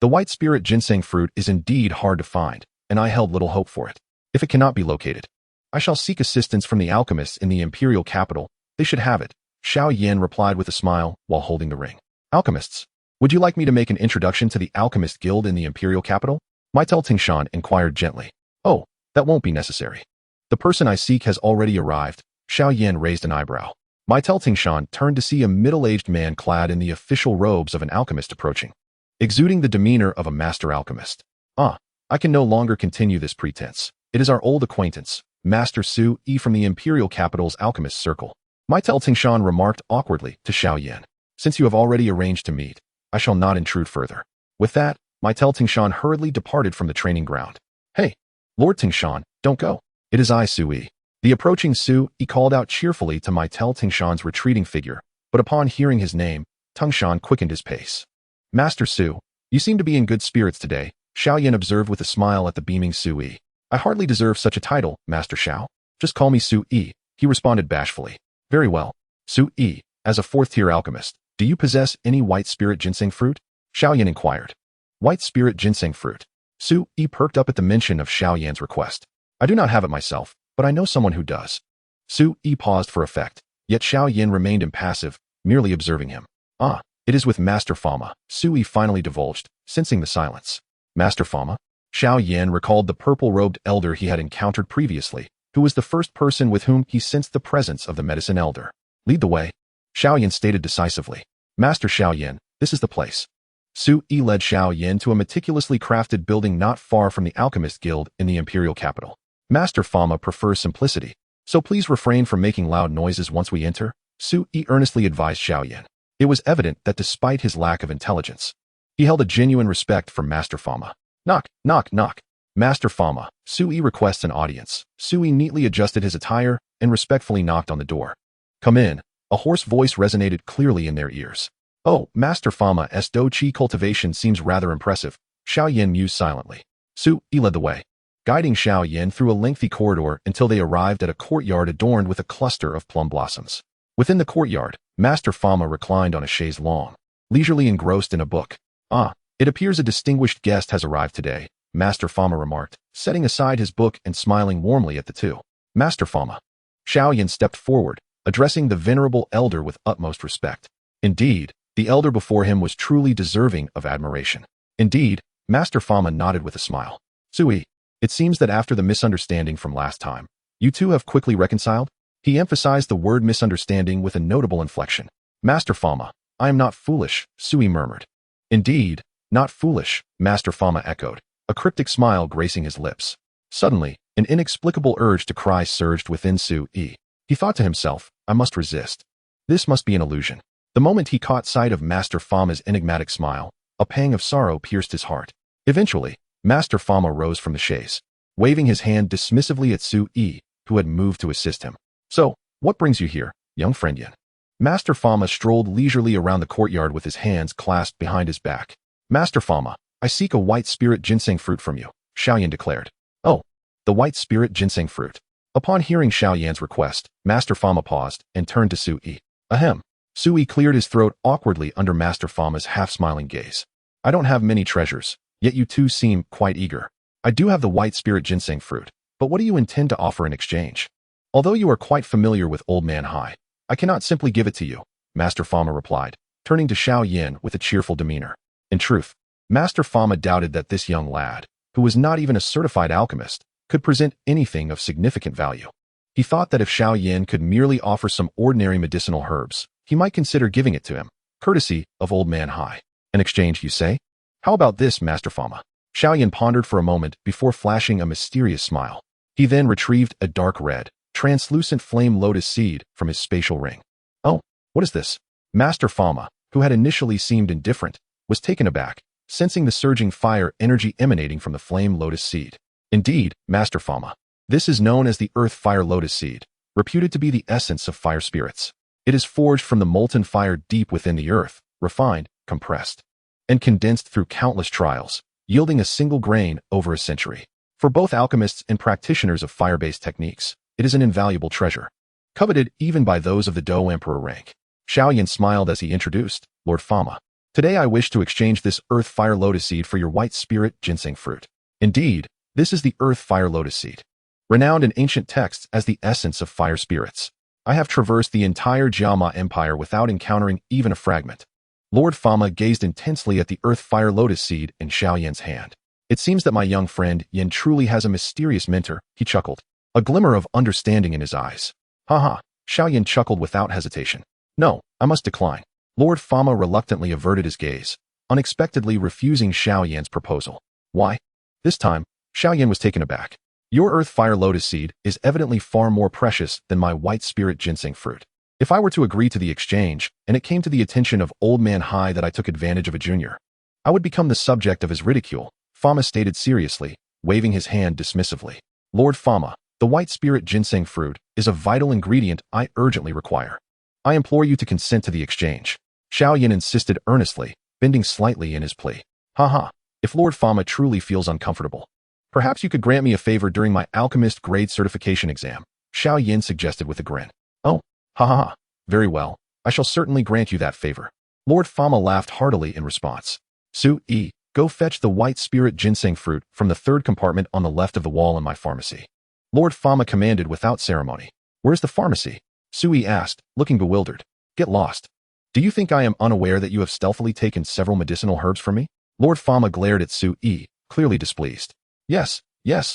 The white spirit ginseng fruit is indeed hard to find, and I held little hope for it. If it cannot be located, I shall seek assistance from the alchemists in the imperial capital. They should have it, Xiao Yan replied with a smile while holding the ring. Alchemists? Would you like me to make an introduction to the alchemist guild in the imperial capital? My Teltingshan inquired gently. Oh, that won't be necessary. The person I seek has already arrived. Xiao Yan raised an eyebrow. My Teltingshan turned to see a middle-aged man clad in the official robes of an alchemist approaching, exuding the demeanor of a master alchemist. Ah, I can no longer continue this pretense. It is our old acquaintance, Master Su Yi from the imperial capital's alchemist circle. My Teltingshan remarked awkwardly to Xiao Yan. Since you have already arranged to meet, I shall not intrude further. With that, my Teltingshan hurriedly departed from the training ground. Hey, Lord Tingshan, don't go. It is I, Su Yi. The approaching Su Yi called out cheerfully to my Teltingshan's retreating figure, but upon hearing his name, Tingshan quickened his pace. Master Su, you seem to be in good spirits today, Xiao Yan observed with a smile at the beaming Su Yi. I hardly deserve such a title, Master Xiao. Just call me Su Yi, he responded bashfully. Very well. Su Yi, as a fourth-tier alchemist, do you possess any white spirit ginseng fruit? Xiao Yan inquired. White spirit ginseng fruit. Su Yi perked up at the mention of Xiao Yan's request. I do not have it myself, but I know someone who does. Su Yi paused for effect, yet Xiao Yan remained impassive, merely observing him. Ah, it is with Master Fama, Su Yi finally divulged, sensing the silence. Master Fama? Xiao Yan recalled the purple-robed elder he had encountered previously, who was the first person with whom he sensed the presence of the medicine elder. Lead the way. Xiao Yan stated decisively. Master Xiao Yan, this is the place. Su Yi led Xiao Yan to a meticulously crafted building not far from the Alchemist Guild in the imperial capital. Master Fama prefers simplicity, so please refrain from making loud noises once we enter, Su Yi earnestly advised Xiao Yan. It was evident that despite his lack of intelligence, he held a genuine respect for Master Fama. Knock, knock, knock. Master Fama, Su Yi requests an audience. Su Yi neatly adjusted his attire and respectfully knocked on the door. Come in. A hoarse voice resonated clearly in their ears. Oh, Master Fama's Do-Chi cultivation seems rather impressive, Xiao Yan mused silently. Su Yi led the way, guiding Xiao Yan through a lengthy corridor until they arrived at a courtyard adorned with a cluster of plum blossoms. Within the courtyard, Master Fama reclined on a chaise longue, leisurely engrossed in a book. Ah, it appears a distinguished guest has arrived today, Master Fama remarked, setting aside his book and smiling warmly at the two. Master Fama. Xiao Yan stepped forward, addressing the venerable elder with utmost respect. Indeed, the elder before him was truly deserving of admiration. Indeed, Master Fama nodded with a smile. Su Yi, it seems that after the misunderstanding from last time, you two have quickly reconciled? He emphasized the word misunderstanding with a notable inflection. Master Fama, I am not foolish, Su Yi murmured. Indeed, not foolish, Master Fama echoed, a cryptic smile gracing his lips. Suddenly, an inexplicable urge to cry surged within Su Yi. He thought to himself, I must resist. This must be an illusion. The moment he caught sight of Master Fama's enigmatic smile, a pang of sorrow pierced his heart. Eventually, Master Fama rose from the chaise, waving his hand dismissively at Su Yi, who had moved to assist him. So, what brings you here, young friend Yan? Master Fama strolled leisurely around the courtyard with his hands clasped behind his back. Master Fama, I seek a white spirit ginseng fruit from you, Xiao Yan declared. Oh, the white spirit ginseng fruit. Upon hearing Xiao Yan's request, Master Fama paused and turned to Su Yi. Ahem. Su Yi cleared his throat awkwardly under Master Fama's half-smiling gaze. I don't have many treasures, yet you two seem quite eager. I do have the white spirit ginseng fruit, but what do you intend to offer in exchange? Although you are quite familiar with Old Man Hai, I cannot simply give it to you, Master Fama replied, turning to Xiao Yan with a cheerful demeanor. In truth, Master Fama doubted that this young lad, who was not even a certified alchemist, could present anything of significant value. He thought that if Xiao Yan could merely offer some ordinary medicinal herbs, he might consider giving it to him, courtesy of Old Man Hai. An exchange, you say? How about this, Master Fama? Xiao Yan pondered for a moment before flashing a mysterious smile. He then retrieved a dark red, translucent flame lotus seed from his spatial ring. Oh, what is this? Master Fama, who had initially seemed indifferent, was taken aback, sensing the surging fire energy emanating from the flame lotus seed. Indeed, Master Fama, this is known as the earth fire lotus seed. reputed to be the essence of fire spirits. It is forged from the molten fire deep within the earth, refined, compressed, and condensed through countless trials, yielding a single grain over a century. For both alchemists and practitioners of fire-based techniques, it is an invaluable treasure, coveted even by those of the Do Emperor rank. Xiao Yan smiled as he introduced, Lord Fama. Today I wish to exchange this earth fire lotus seed for your white spirit ginseng fruit. Indeed, this is the earth fire lotus seed, renowned in ancient texts as the essence of fire spirits. I have traversed the entire Jiama Empire without encountering even a fragment. Lord Fama gazed intensely at the earth fire lotus seed in Xiao Yan's hand. It seems that my young friend Yan truly has a mysterious mentor, he chuckled, a glimmer of understanding in his eyes. Haha, Xiao Yan chuckled without hesitation. No, I must decline. Lord Fama reluctantly averted his gaze, unexpectedly refusing Xiao Yan's proposal. Why? This time, Xiao Yan was taken aback. Your earth fire lotus seed is evidently far more precious than my white spirit ginseng fruit. If I were to agree to the exchange, and it came to the attention of Old Man Hai that I took advantage of a junior, I would become the subject of his ridicule, Fama stated seriously, waving his hand dismissively. Lord Fama, the white spirit ginseng fruit is a vital ingredient I urgently require. I implore you to consent to the exchange. Xiao Yan insisted earnestly, bending slightly in his plea. Haha, if Lord Fama truly feels uncomfortable, perhaps you could grant me a favor during my alchemist grade certification exam, Xiao Yan suggested with a grin. Oh, ha ha ha, very well, I shall certainly grant you that favor. Lord Fama laughed heartily in response. Su-yi, go fetch the white spirit ginseng fruit from the third compartment on the left of the wall in my pharmacy. Lord Fama commanded without ceremony. Where's the pharmacy? Su-yi asked, looking bewildered. Get lost. Do you think I am unaware that you have stealthily taken several medicinal herbs from me? Lord Fama glared at Su-yi, clearly displeased. Yes,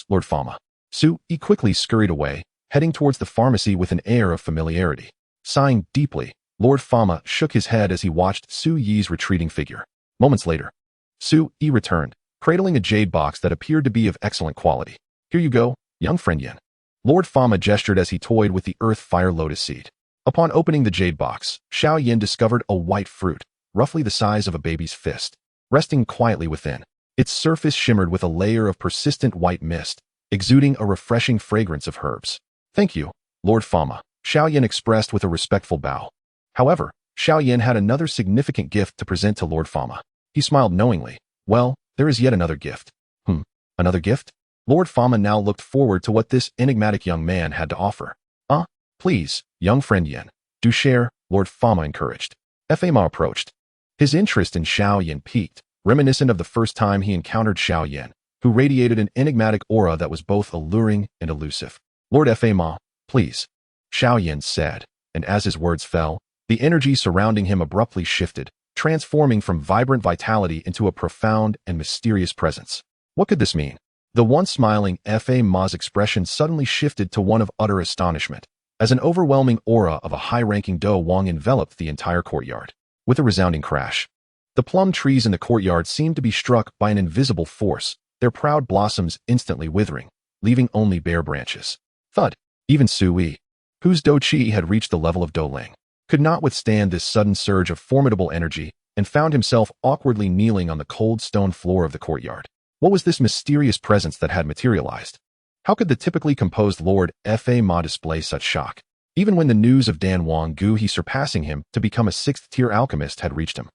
Lord Fama. Su-yi quickly scurried away, heading towards the pharmacy with an air of familiarity. Sighing deeply, Lord Fama shook his head as he watched Su-yi's retreating figure. Moments later, Su-yi returned, cradling a jade box that appeared to be of excellent quality. Here you go, young friend Yan. Lord Fama gestured as he toyed with the earth fire lotus seed. Upon opening the jade box, Xiao Yan discovered a white fruit, roughly the size of a baby's fist, resting quietly within. Its surface shimmered with a layer of persistent white mist, exuding a refreshing fragrance of herbs. Thank you, Lord Fama, Xiao Yan expressed with a respectful bow. However, Xiao Yan had another significant gift to present to Lord Fama. He smiled knowingly. Well, there is yet another gift. Another gift? Lord Fama now looked forward to what this enigmatic young man had to offer. Please, young friend Yan, do share, Lord Fama encouraged. Fama approached. His interest in Xiao Yan piqued, reminiscent of the first time he encountered Xiao Yan, who radiated an enigmatic aura that was both alluring and elusive. Lord Fama, please, Xiao Yan said, and as his words fell, the energy surrounding him abruptly shifted, transforming from vibrant vitality into a profound and mysterious presence. What could this mean? The once smiling Fama's expression suddenly shifted to one of utter astonishment, as an overwhelming aura of a high-ranking Do Wang enveloped the entire courtyard. With a resounding crash, the plum trees in the courtyard seemed to be struck by an invisible force, their proud blossoms instantly withering, leaving only bare branches. Thud. Even Su-yi, whose Do Qi had reached the level of Do Ling, could not withstand this sudden surge of formidable energy and found himself awkwardly kneeling on the cold stone floor of the courtyard. What was this mysterious presence that had materialized? How could the typically composed Lord Fama display such shock? Even when the news of Dan Wang Gu surpassing him to become a 6th-tier alchemist had reached him,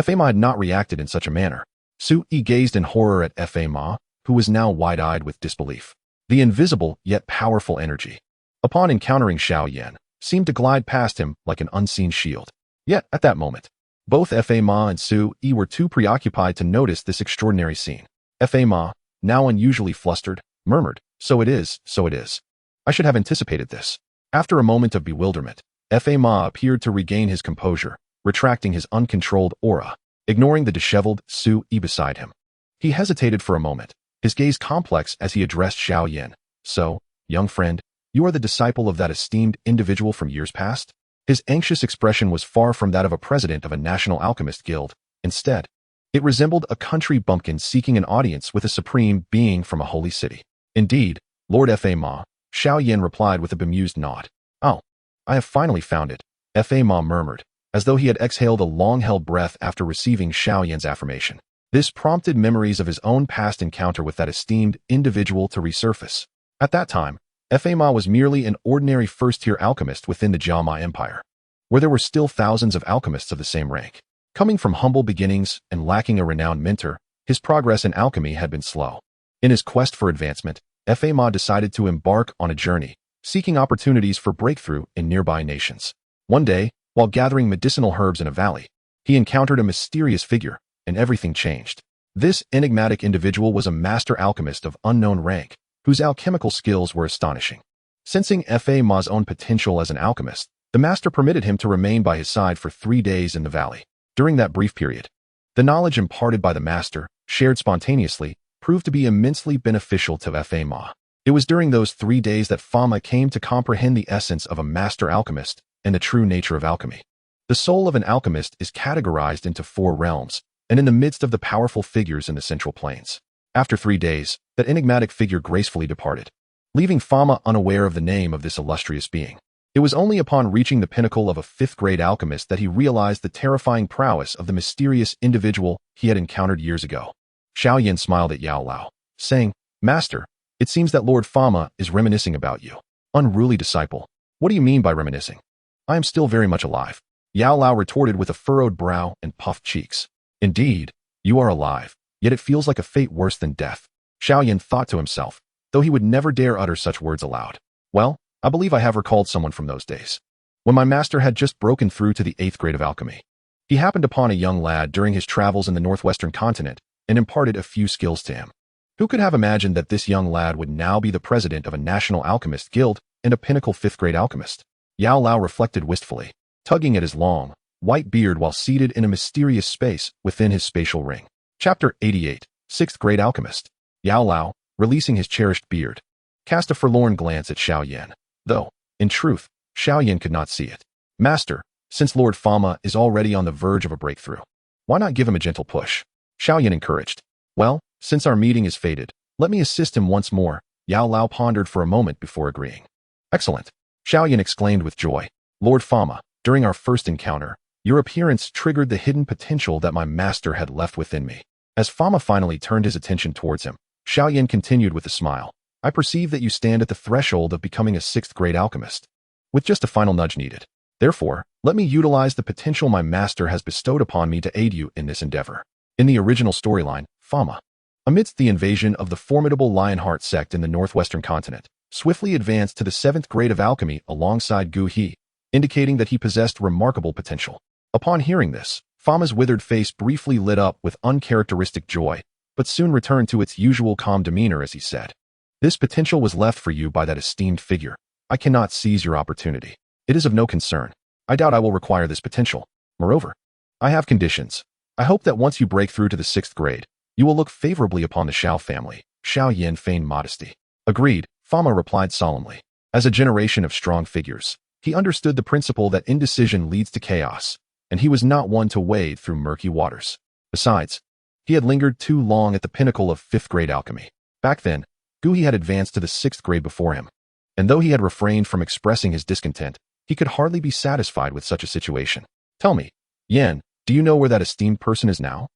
Fama had not reacted in such a manner. Su-yi gazed in horror at Fama, who was now wide-eyed with disbelief. The invisible yet powerful energy, upon encountering Xiao Yan, seemed to glide past him like an unseen shield. Yet, at that moment, both Fama and Su-yi were too preoccupied to notice this extraordinary scene. Fama, now unusually flustered, murmured, So it is. I should have anticipated this. After a moment of bewilderment, Fama appeared to regain his composure, retracting his uncontrolled aura, ignoring the disheveled Su-yi beside him. He hesitated for a moment, his gaze complex as he addressed Xiao Yan. So, young friend, you are the disciple of that esteemed individual from years past? His anxious expression was far from that of a president of a national alchemist guild. Instead, it resembled a country bumpkin seeking an audience with a supreme being from a holy city. Indeed, Lord Fama, Xiao Yan replied with a bemused nod. Oh, I have finally found it, Fama murmured, as though he had exhaled a long-held breath after receiving Xiao Yan's affirmation. This prompted memories of his own past encounter with that esteemed individual to resurface. At that time, Fa Ma was merely an ordinary first-tier alchemist within the Jiao Ma Empire, where there were still thousands of alchemists of the same rank. Coming from humble beginnings and lacking a renowned mentor, his progress in alchemy had been slow. In his quest for advancement, Fa Ma decided to embark on a journey, seeking opportunities for breakthrough in nearby nations. One day, while gathering medicinal herbs in a valley, he encountered a mysterious figure, and everything changed. This enigmatic individual was a master alchemist of unknown rank, whose alchemical skills were astonishing. Sensing Fa Ma's own potential as an alchemist, the master permitted him to remain by his side for 3 days in the valley. During that brief period, the knowledge imparted by the master, shared spontaneously, proved to be immensely beneficial to Fa Ma. It was during those 3 days that Fa Ma came to comprehend the essence of a master alchemist and the true nature of alchemy. The soul of an alchemist is categorized into 4 realms, and in the midst of the powerful figures in the central planes. After 3 days, that enigmatic figure gracefully departed, leaving Fa Ma unaware of the name of this illustrious being. It was only upon reaching the pinnacle of a 5th-grade alchemist that he realized the terrifying prowess of the mysterious individual he had encountered years ago. Xiao Yan smiled at Yao Lao, saying, "Master, it seems that Lord Fa Ma is reminiscing about you." "Unruly disciple. What do you mean by reminiscing? I am still very much alive," Yao Lao retorted with a furrowed brow and puffed cheeks. "Indeed, you are alive, yet it feels like a fate worse than death," Xiao Yan thought to himself, though he would never dare utter such words aloud. "Well, I believe I have recalled someone from those days, when my master had just broken through to the 8th grade of alchemy. He happened upon a young lad during his travels in the northwestern continent and imparted a few skills to him. Who could have imagined that this young lad would now be the president of a national alchemist guild and a pinnacle 5th-grade alchemist?" Yao Lao reflected wistfully, tugging at his long, white beard while seated in a mysterious space within his spatial ring. Chapter 88, 6th-grade alchemist. Yao Lao, releasing his cherished beard, cast a forlorn glance at Xiao Yan, though, in truth, Xiao Yan could not see it. "Master, since Lord Fa Ma is already on the verge of a breakthrough, why not give him a gentle push?" Xiao Yan encouraged. "Well, since our meeting is fated, let me assist him once more." Yao Lao pondered for a moment before agreeing. "Excellent," Xiao Yan exclaimed with joy. "Lord Fa Ma, during our first encounter, your appearance triggered the hidden potential that my master had left within me." As Fa Ma finally turned his attention towards him, Xiao Yan continued with a smile. "I perceive that you stand at the threshold of becoming a 6th-grade alchemist, with just a final nudge needed. Therefore, let me utilize the potential my master has bestowed upon me to aid you in this endeavor." In the original storyline, Fa Ma, amidst the invasion of the formidable Lionheart sect in the northwestern continent, swiftly advanced to the 7th grade of alchemy alongside Gu He, indicating that he possessed remarkable potential. Upon hearing this, Fa Ma's withered face briefly lit up with uncharacteristic joy, but soon returned to its usual calm demeanor as he said, "This potential was left for you by that esteemed figure. I cannot seize your opportunity. It is of no concern. I doubt I will require this potential. Moreover, I have conditions. I hope that once you break through to the 6th grade, you will look favorably upon the Xiao family." Xiao Yan feigned modesty. "Agreed," Fa Ma replied solemnly. As a generation of strong figures, he understood the principle that indecision leads to chaos, and he was not one to wade through murky waters. Besides, he had lingered too long at the pinnacle of 5th-grade alchemy. Back then, Gu He had advanced to the 6th grade before him, and though he had refrained from expressing his discontent, he could hardly be satisfied with such a situation. "Tell me, Yan, do you know where that esteemed person is now?"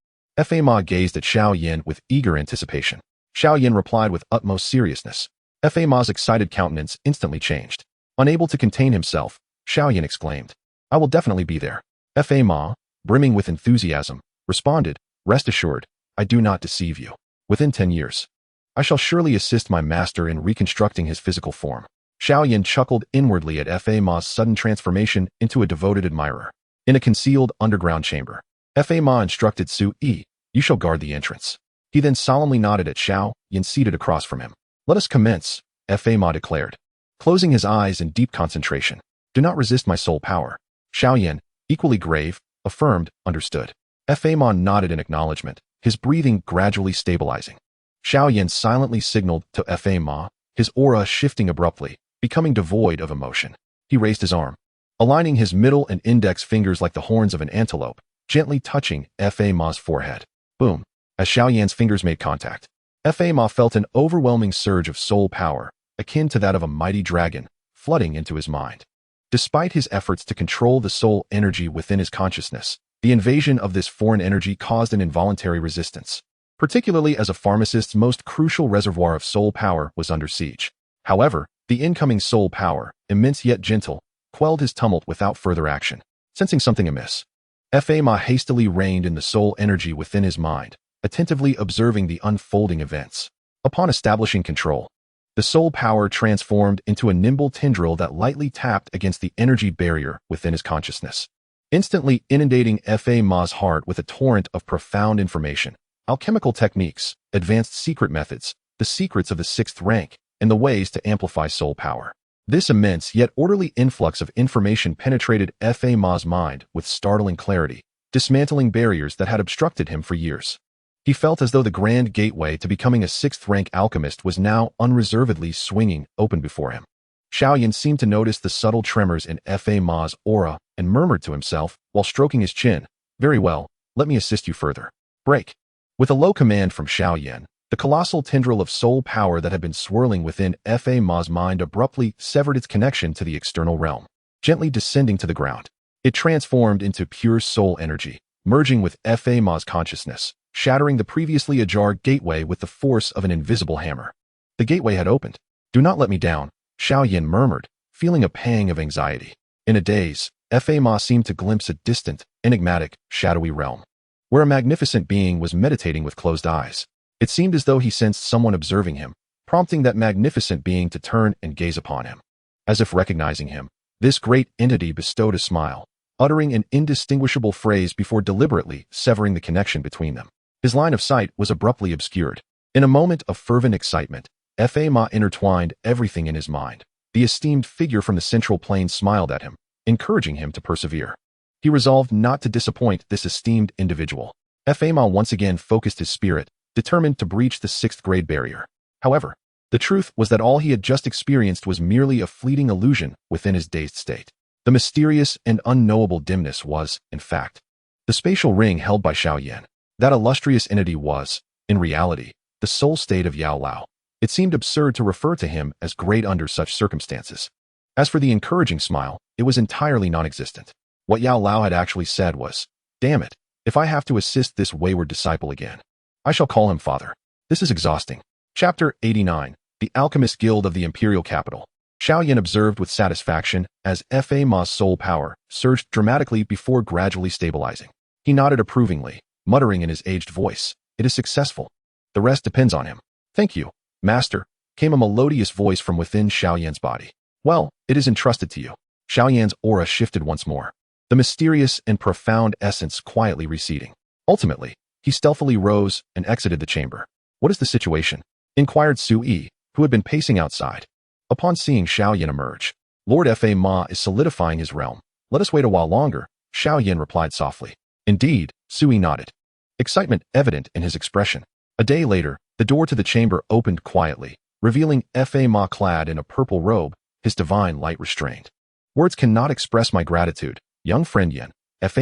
Fa Ma gazed at Xiao Yan with eager anticipation. Xiao Yan replied with utmost seriousness. Fa Ma's excited countenance instantly changed. Unable to contain himself, Xiao Yan exclaimed, "I will definitely be there." Fa Ma, brimming with enthusiasm, responded, "Rest assured, I do not deceive you. Within 10 years, I shall surely assist my master in reconstructing his physical form." Xiao Yan chuckled inwardly at Fa Ma's sudden transformation into a devoted admirer. In a concealed underground chamber, Fa Ma instructed Su Yi, "You shall guard the entrance." He then solemnly nodded at Xiao Yan seated across from him. "Let us commence," Fa Ma declared, closing his eyes in deep concentration. "Do not resist my soul power." Xiao Yan, equally grave, affirmed, "Understood." Fa Ma nodded in acknowledgement, his breathing gradually stabilizing. Xiao Yan silently signaled to Fa Ma, his aura shifting abruptly, becoming devoid of emotion. He raised his arm, aligning his middle and index fingers like the horns of an antelope, gently touching Fa Ma's forehead. Boom! As Xiao Yan's fingers made contact, Fa Ma felt an overwhelming surge of soul power, akin to that of a mighty dragon, flooding into his mind. Despite his efforts to control the soul energy within his consciousness, the invasion of this foreign energy caused an involuntary resistance, particularly as a pharmacist's most crucial reservoir of soul power was under siege. However, The incoming soul power, immense yet gentle, quelled his tumult without further action. Sensing something amiss, Ma hastily reined in the soul energy within his mind, attentively observing the unfolding events. Upon establishing control, the soul power transformed into a nimble tendril that lightly tapped against the energy barrier within his consciousness, instantly inundating Ma's heart with a torrent of profound information, alchemical techniques, advanced secret methods, the secrets of the 6th rank, and the ways to amplify soul power. This immense yet orderly influx of information penetrated Ma's mind with startling clarity, dismantling barriers that had obstructed him for years. He felt as though the grand gateway to becoming a 6th rank alchemist was now unreservedly swinging open before him. Xiao Yan seemed to notice the subtle tremors in Ma's aura and murmured to himself while stroking his chin, "Very well, let me assist you further." Break. With a low command from Xiao Yan, the colossal tendril of soul power that had been swirling within Ma's mind abruptly severed its connection to the external realm, gently descending to the ground. It transformed into pure soul energy, merging with Ma's consciousness, shattering the previously ajar gateway with the force of an invisible hammer. The gateway had opened. "Do not let me down," Xiao Yan murmured, feeling a pang of anxiety. In a daze, Ma seemed to glimpse a distant, enigmatic, shadowy realm, where a magnificent being was meditating with closed eyes. It seemed as though he sensed someone observing him, prompting that magnificent being to turn and gaze upon him. As if recognizing him, this great entity bestowed a smile, uttering an indistinguishable phrase before deliberately severing the connection between them. His line of sight was abruptly obscured. In a moment of fervent excitement, Ma intertwined everything in his mind. The esteemed figure from the central plane smiled at him, encouraging him to persevere. He resolved not to disappoint this esteemed individual. Ma once again focused his spirit, determined to breach the 6th grade barrier. However, the truth was that all he had just experienced was merely a fleeting illusion within his dazed state. The mysterious and unknowable dimness was, in fact, the spatial ring held by Xiao Yan. That illustrious entity was, in reality, the soul state of Yao Lao. It seemed absurd to refer to him as great under such circumstances. As for the encouraging smile, it was entirely non-existent. What Yao Lao had actually said was, "Damn it, if I have to assist this wayward disciple again, I shall call him father. This is exhausting." Chapter 89. The Alchemist Guild of the Imperial Capital. Xiao Yan observed with satisfaction as Ma's soul power surged dramatically before gradually stabilizing. He nodded approvingly, muttering in his aged voice, "It is successful. The rest depends on him." "Thank you, Master," came a melodious voice from within Xiao Yan's body. "Well, it is entrusted to you." Xiao Yan's aura shifted once more, the mysterious and profound essence quietly receding. Ultimately, he stealthily rose and exited the chamber. "What is the situation?" inquired Sui, who had been pacing outside. Upon seeing Xiao Yan emerge, "Lord Ma is solidifying his realm. Let us wait a while longer," Xiao Yan replied softly. "Indeed," Sui nodded, excitement evident in his expression. A day later, the door to the chamber opened quietly, revealing Ma clad in a purple robe, his divine light restrained. "Words cannot express my gratitude, young friend Yan,"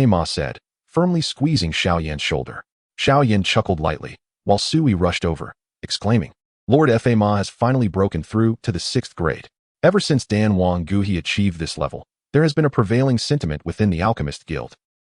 Ma said, firmly squeezing Xiao Yan's shoulder. Xiao Yan chuckled lightly, while Sui rushed over, exclaiming, "Lord Ma has finally broken through to the 6th grade. Ever since Dan Wang Guhi achieved this level, there has been a prevailing sentiment within the Alchemist Guild.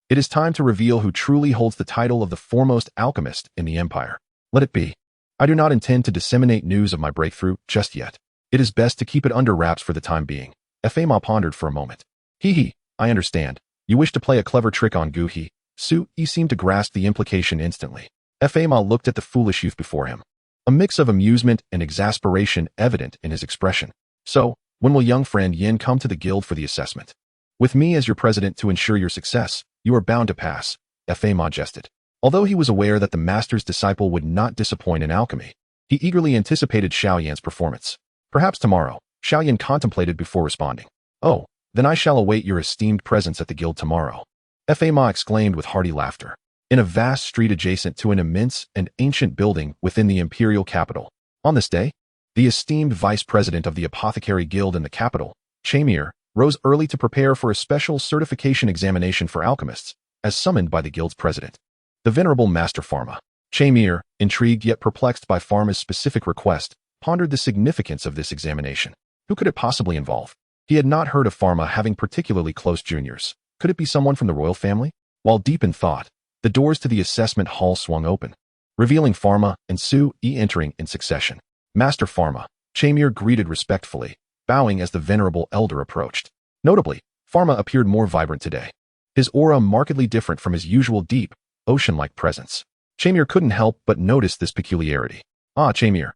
It is time to reveal who truly holds the title of the foremost alchemist in the empire. Let it be. I do not intend to disseminate news of my breakthrough just yet. It is best to keep it under wraps for the time being." Ma pondered for a moment. "Hee, I understand. You wish to play a clever trick on Guhi." Sui seemed to grasp the implication instantly. Ma looked at the foolish youth before him, a mix of amusement and exasperation evident in his expression. "So, when will young friend Yin come to the guild for the assessment? With me as your president to ensure your success, you are bound to pass," Ma jested. Although he was aware that the master's disciple would not disappoint in alchemy, he eagerly anticipated Xiao Yan's performance. "Perhaps tomorrow," Xiao Yan contemplated before responding. "Oh, then I shall await your esteemed presence at the guild tomorrow," Ma exclaimed with hearty laughter. In a vast street adjacent to an immense and ancient building within the imperial capital, on this day, the esteemed vice president of the apothecary guild in the capital, Xun'er, rose early to prepare for a special certification examination for alchemists, as summoned by the guild's president, the venerable Master Pharma. Xun'er, intrigued yet perplexed by Pharma's specific request, pondered the significance of this examination. Who could it possibly involve? He had not heard of Pharma having particularly close juniors. Could it be someone from the royal family? While deep in thought, the doors to the assessment hall swung open, revealing Pharma and Sui entering in succession. "Master Pharma," Xun'er greeted respectfully, bowing as the venerable elder approached. Notably, Pharma appeared more vibrant today. His aura markedly different from his usual deep, ocean-like presence. Xun'er couldn't help but notice this peculiarity. Ah, Xun'er.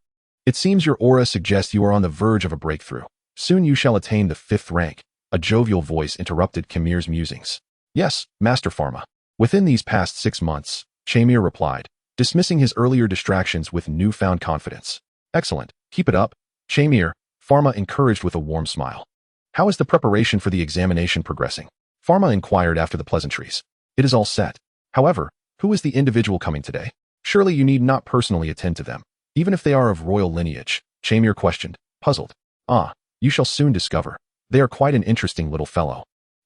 It seems your aura suggests you are on the verge of a breakthrough. Soon you shall attain the 5th rank. A jovial voice interrupted Xun'er's musings. Yes, Master Pharma. Within these past 6 months, Xun'er replied, dismissing his earlier distractions with newfound confidence. Excellent. Keep it up. Xun'er, Pharma encouraged with a warm smile. How is the preparation for the examination progressing? Pharma inquired after the pleasantries. It is all set. However, who is the individual coming today? Surely you need not personally attend to them, even if they are of royal lineage, Xun'er questioned, puzzled. Ah, you shall soon discover. They are quite an interesting little fellow.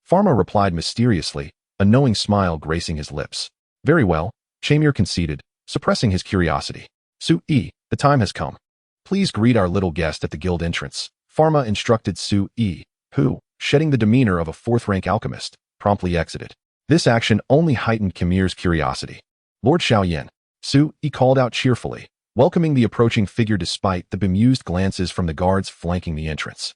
Pharma replied mysteriously, a knowing smile gracing his lips. Very well, Xun'er conceded, suppressing his curiosity. Su-yi, the time has come. Please greet our little guest at the guild entrance, Pharma instructed Su-yi, who, shedding the demeanor of a 4th-rank alchemist, promptly exited. This action only heightened Xun'er's curiosity. Lord Xiao Yan, Su-yi called out cheerfully, welcoming the approaching figure despite the bemused glances from the guards flanking the entrance.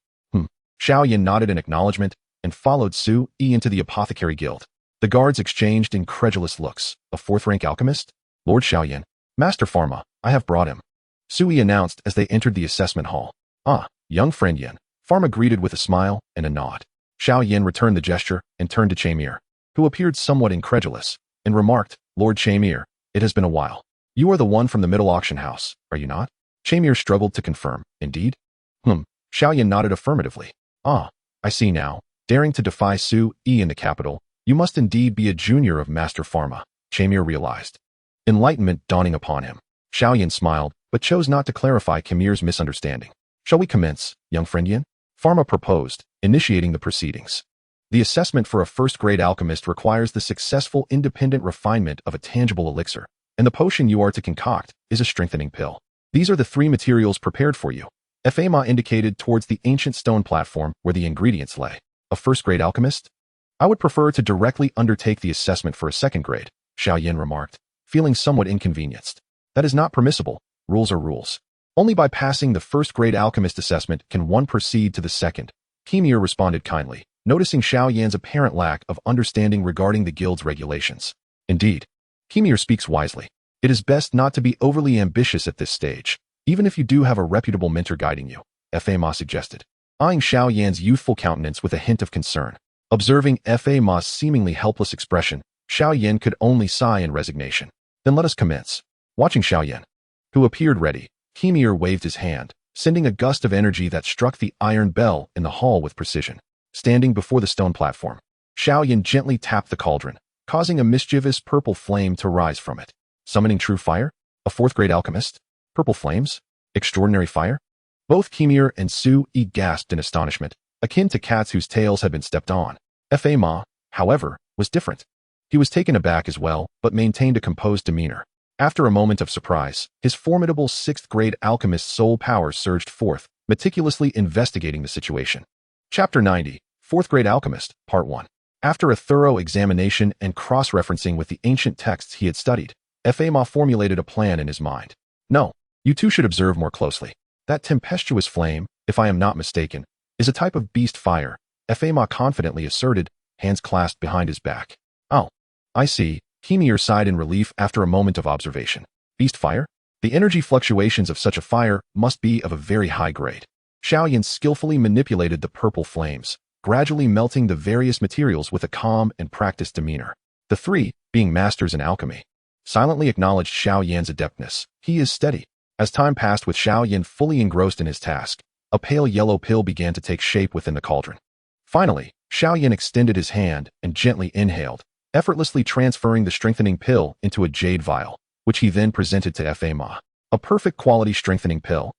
Xiao Yan nodded in acknowledgement and followed Su-yi into the apothecary guild. The guards exchanged incredulous looks. A 4th-rank alchemist? Lord Xiao Yan, Master Pharma, I have brought him. Su-yi announced as they entered the assessment hall. Ah, young friend Yan, Pharma greeted with a smile and a nod. Xiao Yan returned the gesture and turned to Xun'er, who appeared somewhat incredulous, and remarked, Lord Xun'er, it has been a while. You are the one from the middle auction house, are you not? Xun'er struggled to confirm, indeed? Xiao Yan nodded affirmatively. Ah, I see now. Daring to defy Su-yi in the capital, you must indeed be a junior of Master Pharma, Xun'er realized. Enlightenment dawning upon him. Xiao Yan smiled, but chose not to clarify Xun'er's misunderstanding. Shall we commence, young friend Yan? Pharma proposed, initiating the proceedings. The assessment for a 1st-grade alchemist requires the successful independent refinement of a tangible elixir, and the potion you are to concoct is a strengthening pill. These are the 3 materials prepared for you. Fama indicated towards the ancient stone platform where the ingredients lay. A 1st-grade alchemist? I would prefer to directly undertake the assessment for a 2nd grade, Xiao Yan remarked, feeling somewhat inconvenienced. That is not permissible. Rules are rules. Only by passing the 1st-grade alchemist assessment can one proceed to the 2nd. Xun'er responded kindly, noticing Xiao Yan's apparent lack of understanding regarding the guild's regulations. Indeed, Xun'er speaks wisely. It is best not to be overly ambitious at this stage, even if you do have a reputable mentor guiding you, Fama suggested, eyeing Xiao Yan's youthful countenance with a hint of concern. Observing Fama's seemingly helpless expression, Xiao Yan could only sigh in resignation. Then let us commence. Watching Xiao Yan, who appeared ready, Xun'er waved his hand, sending a gust of energy that struck the iron bell in the hall with precision. Standing before the stone platform, Xiao Yan gently tapped the cauldron, causing a mischievous purple flame to rise from it. Summoning true fire? A 4th-grade alchemist? Purple flames? Extraordinary fire? Both Xun'er and Su-yi gasped in astonishment, akin to cats whose tails had been stepped on. Fama, however, was different. He was taken aback as well, but maintained a composed demeanor. After a moment of surprise, his formidable 6th-grade alchemist's soul power surged forth, meticulously investigating the situation. Chapter 90, 4th-grade alchemist, Part 1. After a thorough examination and cross-referencing with the ancient texts he had studied, Fama formulated a plan in his mind. No, you two should observe more closely. That tempestuous flame, if I am not mistaken, is a type of beast fire, Fama confidently asserted, hands clasped behind his back. Oh, I see, Xun'er sighed in relief after a moment of observation. Beast fire? The energy fluctuations of such a fire must be of a very high grade. Xiao Yan skillfully manipulated the purple flames, gradually melting the various materials with a calm and practiced demeanor. The 3, being masters in alchemy, silently acknowledged Xiao Yan's adeptness. He is steady. As time passed with Xiao Yan fully engrossed in his task, a pale yellow pill began to take shape within the cauldron. Finally, Xiao Yan extended his hand and gently inhaled, effortlessly transferring the strengthening pill into a jade vial, which he then presented to Fama. A perfect quality strengthening pill,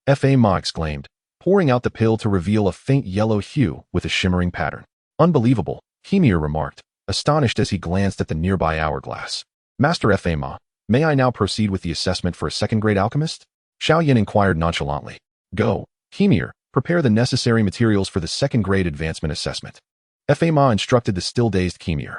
Fama exclaimed, pouring out the pill to reveal a faint yellow hue with a shimmering pattern. Unbelievable, Xun'er remarked, astonished as he glanced at the nearby hourglass. Master Fama, may I now proceed with the assessment for a 2nd-grade alchemist? Xiao Yan inquired nonchalantly. Go, Xun'er, prepare the necessary materials for the 2nd-grade advancement assessment. Fama instructed the still-dazed Xun'er.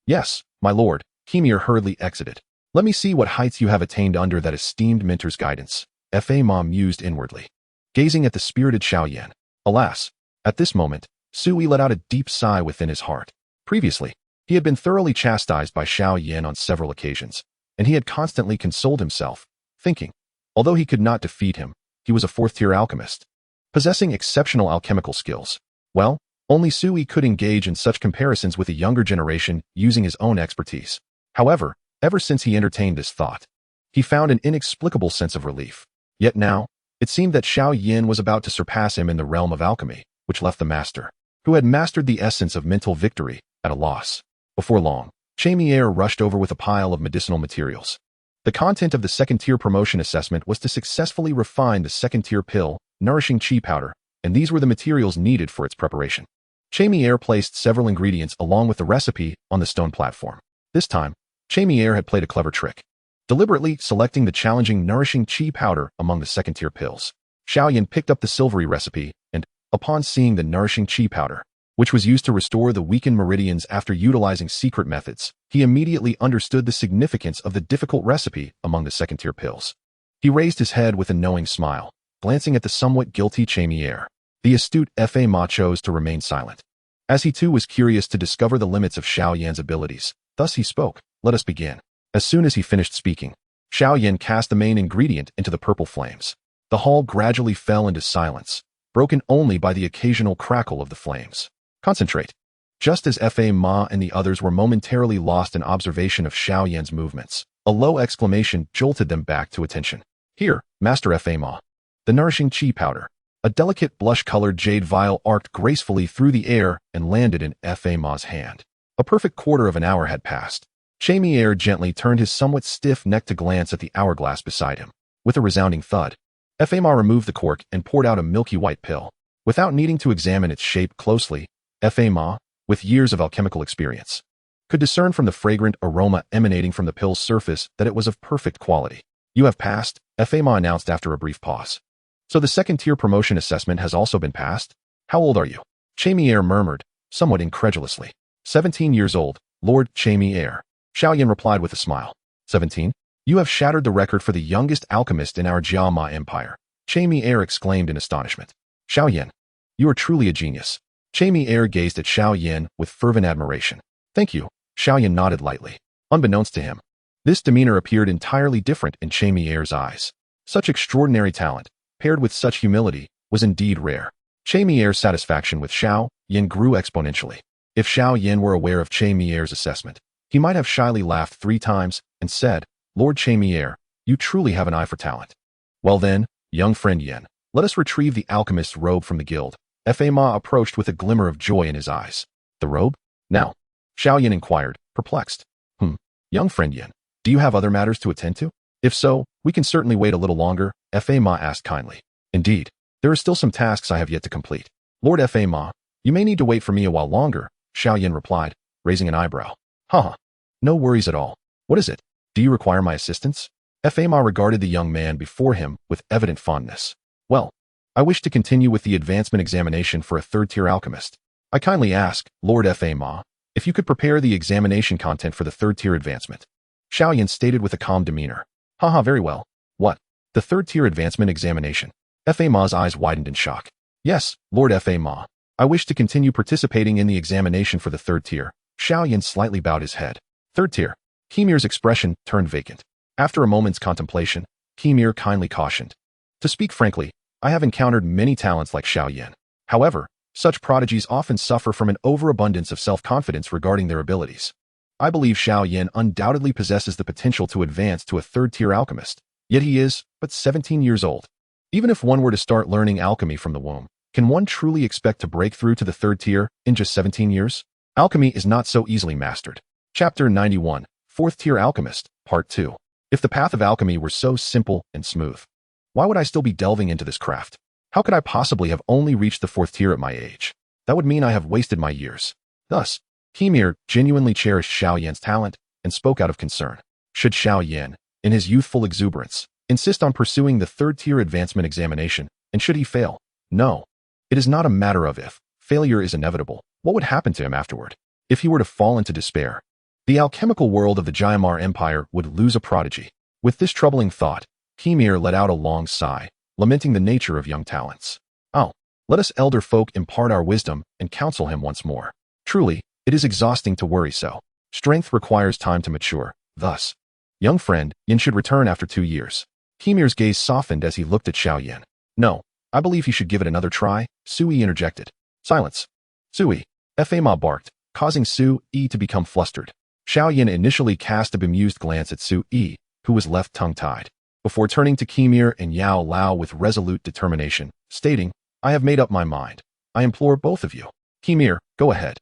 Yes, my lord, Xun'er hurriedly exited. Let me see what heights you have attained under that esteemed mentor's guidance, Fama mused inwardly. Gazing at the spirited Xiao Yan, Alas, at this moment, Sui let out a deep sigh within his heart. Previously, he had been thoroughly chastised by Xiao Yan on several occasions, and he had constantly consoled himself, thinking, although he could not defeat him, he was a fourth-tier alchemist, possessing exceptional alchemical skills. Well, only Sui could engage in such comparisons with a younger generation using his own expertise. However, ever since he entertained this thought, he found an inexplicable sense of relief. Yet now, it seemed that Xiao Yan was about to surpass him in the realm of alchemy, which left the master, who had mastered the essence of mental victory, at a loss. Before long, Xun'er rushed over with a pile of medicinal materials. The content of the second-tier promotion assessment was to successfully refine the second-tier pill, nourishing chi powder, and these were the materials needed for its preparation. Xun'er placed several ingredients along with the recipe on the stone platform. This time, Xun'er had played a clever trick, deliberately selecting the challenging nourishing chi powder among the second-tier pills. Xiao Yan picked up the silvery recipe, and, upon seeing the nourishing chi powder, which was used to restore the weakened meridians after utilizing secret methods, he immediately understood the significance of the difficult recipe among the second-tier pills. He raised his head with a knowing smile, glancing at the somewhat guilty Xun'er. The astute Fa Ma chose to remain silent, as he too was curious to discover the limits of Xiao Yan's abilities. Thus he spoke, "Let us begin." As soon as he finished speaking, Xiao Yan cast the main ingredient into the purple flames. The hall gradually fell into silence, broken only by the occasional crackle of the flames. Concentrate. Just as Fa Ma and the others were momentarily lost in observation of Xiao Yan's movements, a low exclamation jolted them back to attention. "Here, Master Fa Ma." The nourishing chi powder. A delicate blush-colored jade vial arced gracefully through the air and landed in Fa Ma's hand. A perfect quarter of an hour had passed. Xun'er gently turned his somewhat stiff neck to glance at the hourglass beside him. With a resounding thud, Fa Ma removed the cork and poured out a milky white pill. Without needing to examine its shape closely, Fa Ma, with years of alchemical experience, could discern from the fragrant aroma emanating from the pill's surface that it was of perfect quality. "You have passed," Fa Ma announced after a brief pause. "So the second-tier promotion assessment has also been passed? How old are you?" Xun'er murmured, somewhat incredulously. 17 years old, Lord Xun'er. Xiao Yan replied with a smile. 17? You have shattered the record for the youngest alchemist in our Jiama Empire. Xun'er exclaimed in astonishment. Xiao Yan, you are truly a genius. Xun'er gazed at Xiao Yan with fervent admiration. Thank you, Xiao Yan nodded lightly. Unbeknownst to him, this demeanor appeared entirely different in Xun'er's eyes. Such extraordinary talent, paired with such humility, was indeed rare. Xun'er's satisfaction with Xiao Yan grew exponentially. If Xiao Yan were aware of Xun'er's assessment, he might have shyly laughed 3 times and said, Lord Xun'er, you truly have an eye for talent. Well then, young friend Yan, let us retrieve the alchemist's robe from the guild. Fa Ma approached with a glimmer of joy in his eyes. The robe? Now? Xiao Yan inquired, perplexed. Young friend Yan, do you have other matters to attend to? If so, we can certainly wait a little longer, Fa Ma asked kindly. Indeed, there are still some tasks I have yet to complete. Lord Fa Ma, you may need to wait for me a while longer, Xiao Yan replied, raising an eyebrow. Haha, no worries at all. What is it? Do you require my assistance? Fa Ma regarded the young man before him with evident fondness. Well, I wish to continue with the advancement examination for a 3rd-tier alchemist. I kindly ask, Lord Fa Ma, if you could prepare the examination content for the 3rd-tier advancement. Xiao Yan stated with a calm demeanor. Haha, very well. What? The 3rd-tier advancement examination? Fa Ma's eyes widened in shock. Yes, Lord Fa Ma. I wish to continue participating in the examination for the 3rd tier. Xiao Yan slightly bowed his head. 3rd tier. Kimir's expression turned vacant. After a moment's contemplation, Kimir kindly cautioned. To speak frankly, I have encountered many talents like Xiao Yan. However, such prodigies often suffer from an overabundance of self-confidence regarding their abilities. I believe Xiao Yan undoubtedly possesses the potential to advance to a 3rd-tier alchemist, yet he is but 17 years old. Even if one were to start learning alchemy from the womb, can one truly expect to break through to the 3rd tier in just 17 years? Alchemy is not so easily mastered. Chapter 91, 4th-tier alchemist, Part 2. If the path of alchemy were so simple and smooth, why would I still be delving into this craft? How could I possibly have only reached the 4th tier at my age? That would mean I have wasted my years. Thus, Kimir genuinely cherished Xiao Yan's talent and spoke out of concern. Should Xiao Yan, in his youthful exuberance, insist on pursuing the 3rd-tier advancement examination, and should he fail? No. It is not a matter of if. Failure is inevitable. What would happen to him afterward? If he were to fall into despair, the alchemical world of the Jiamar Empire would lose a prodigy. With this troubling thought, Kimir let out a long sigh, lamenting the nature of young talents. Oh, Let us elder folk impart our wisdom and counsel him once more. Truly, it is exhausting to worry so. Strength requires time to mature. Thus, young friend, Yin should return after 2 years. Kimir's gaze softened as he looked at Xiao Yan. No, I believe he should give it another try, Sui interjected. Silence. Sui. Fa Ma barked, causing Sui to become flustered. Xiao Yan initially cast a bemused glance at Sui, who was left tongue-tied, before turning to Kimir and Yao Lao with resolute determination, stating, I have made up my mind. I implore both of you. Kimir, go ahead.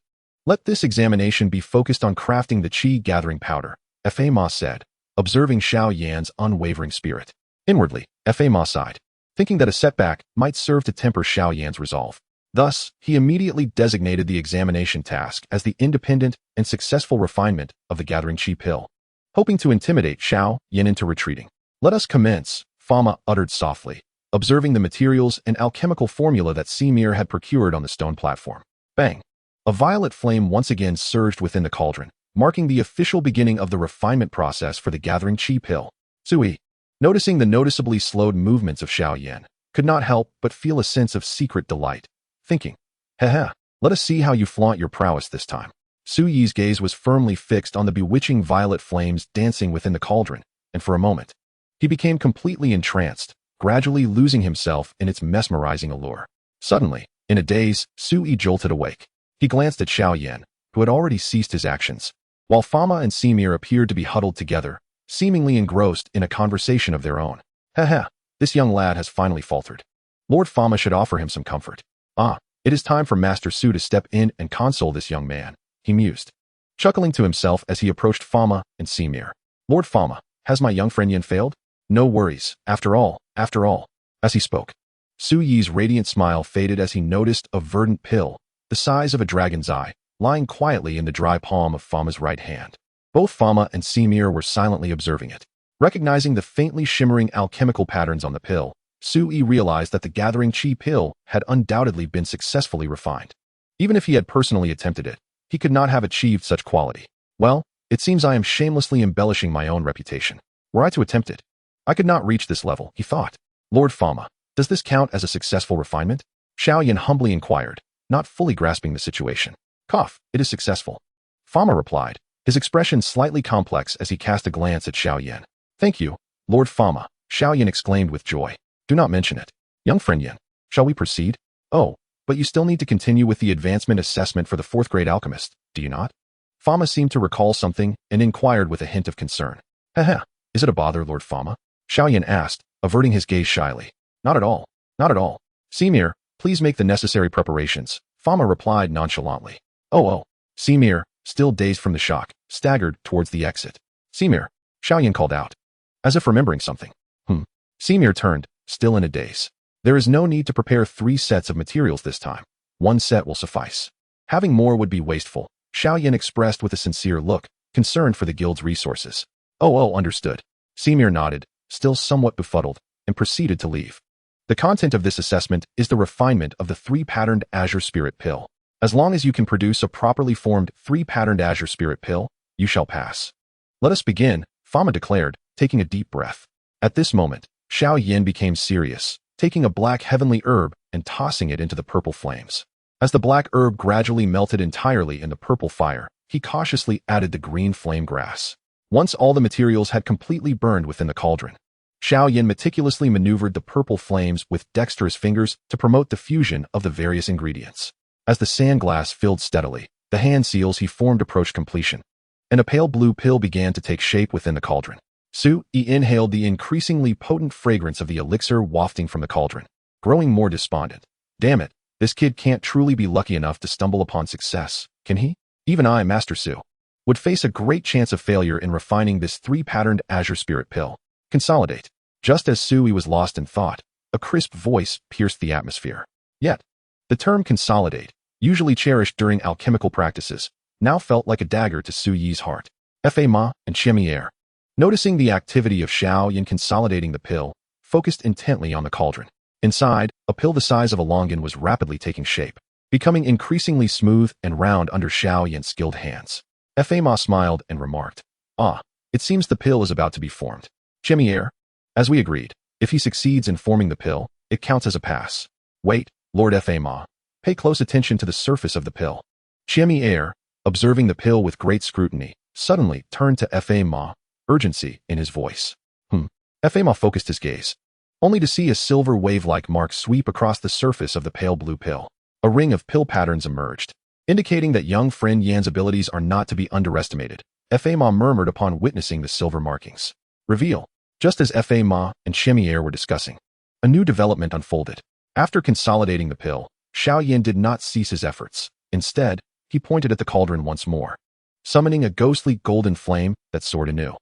Let this examination be focused on crafting the qi-gathering powder, Fa Ma said, observing Xiao Yan's unwavering spirit. Inwardly, Fa Ma sighed, thinking that a setback might serve to temper Xiao Yan's resolve. Thus, he immediately designated the examination task as the independent and successful refinement of the gathering qi pill, hoping to intimidate Xiao Yan into retreating. Let us commence, Fama uttered softly, observing the materials and alchemical formula that Simir had procured on the stone platform. Bang! A violet flame once again surged within the cauldron, marking the official beginning of the refinement process for the gathering qi pill. Sui, noticing the noticeably slowed movements of Xiao Yan, could not help but feel a sense of secret delight, thinking, Haha, let us see how you flaunt your prowess this time. Suyi's gaze was firmly fixed on the bewitching violet flames dancing within the cauldron, and for a moment, he became completely entranced, gradually losing himself in its mesmerizing allure. Suddenly, in a daze, Sui jolted awake. He glanced at Xiao Yan, who had already ceased his actions, while Fama and Simir appeared to be huddled together, seemingly engrossed in a conversation of their own. Haha, this young lad has finally faltered. Lord Fama should offer him some comfort. Ah, it is time for Master Su to step in and console this young man, he mused, chuckling to himself as he approached Fama and Simir. Lord Fama, has my young friend Yin failed? No worries, after all. As he spoke, Su Yi's radiant smile faded as he noticed a verdant pill, the size of a dragon's eye, lying quietly in the dry palm of Fama's right hand. Both Fama and Simir were silently observing it. Recognizing the faintly shimmering alchemical patterns on the pill, Sui realized that the gathering qi pill had undoubtedly been successfully refined. Even if he had personally attempted it, he could not have achieved such quality. Well, it seems I am shamelessly embellishing my own reputation. Were I to attempt it, I could not reach this level, he thought. Lord Fama, does this count as a successful refinement? Xiao Yan humbly inquired, not fully grasping the situation. Cough, it is successful. Fama replied, his expression slightly complex as he cast a glance at Xiao Yan. Thank you, Lord Fama, Xiao Yan exclaimed with joy. Do not mention it. Young friend Yin, shall we proceed? Oh, but you still need to continue with the advancement assessment for the 4th grade alchemist, do you not? Fama seemed to recall something and inquired with a hint of concern. Haha, is it a bother, Lord Fama? Xiao Yan asked, averting his gaze shyly. Not at all. Simir, please make the necessary preparations, Fama replied nonchalantly. Oh. Simir, still dazed from the shock, staggered towards the exit. Simir, Xiao Yan called out, as if remembering something. Simir turned, still in a daze. There is no need to prepare 3 sets of materials this time. 1 set will suffice. Having more would be wasteful, Xiao Yan expressed with a sincere look, concerned for the guild's resources. Oh, understood. Simir nodded, still somewhat befuddled, and proceeded to leave. The content of this assessment is the refinement of the 3-patterned Azure Spirit Pill. As long as you can produce a properly formed 3-patterned Azure Spirit Pill, you shall pass. Let us begin, Fama declared, taking a deep breath. At this moment, Xiao Yan became serious, taking a black heavenly herb and tossing it into the purple flames. As the black herb gradually melted entirely in the purple fire, he cautiously added the green flame grass. Once all the materials had completely burned within the cauldron, Xiao Yan meticulously maneuvered the purple flames with dexterous fingers to promote the fusion of the various ingredients. As the sand glass filled steadily, the hand seals he formed approached completion, and a pale blue pill began to take shape within the cauldron. Sui inhaled the increasingly potent fragrance of the elixir wafting from the cauldron, growing more despondent. Damn it, this kid can't truly be lucky enough to stumble upon success, can he? Even I, Master Su, would face a great chance of failure in refining this 3-patterned Azure Spirit Pill. Consolidate. Just as Sui was lost in thought, a crisp voice pierced the atmosphere. Yet, the term consolidate, usually cherished during alchemical practices, now felt like a dagger to Su Yi's heart. Fa Ma and Xun'er, noticing the activity of Xiao Yan consolidating the pill, focused intently on the cauldron. Inside, a pill the size of a longan was rapidly taking shape, becoming increasingly smooth and round under Xiao Yan's skilled hands. Fa Ma smiled and remarked, Ah, it seems the pill is about to be formed. Xun'er, as we agreed, if he succeeds in forming the pill, it counts as a pass. Wait, Lord Fa Ma, pay close attention to the surface of the pill. Xun'er, observing the pill with great scrutiny, suddenly turned to Fa Ma, urgency in his voice. Fa Ma focused his gaze, only to see a silver wave-like mark sweep across the surface of the pale blue pill. A ring of pill patterns emerged, indicating that young friend Yan's abilities are not to be underestimated. Fa Ma murmured upon witnessing the silver markings. Reveal. Just as Fa Ma and Xun'er were discussing, a new development unfolded. After consolidating the pill, Xiao Yan did not cease his efforts. Instead, he pointed at the cauldron once more, summoning a ghostly golden flame that soared anew.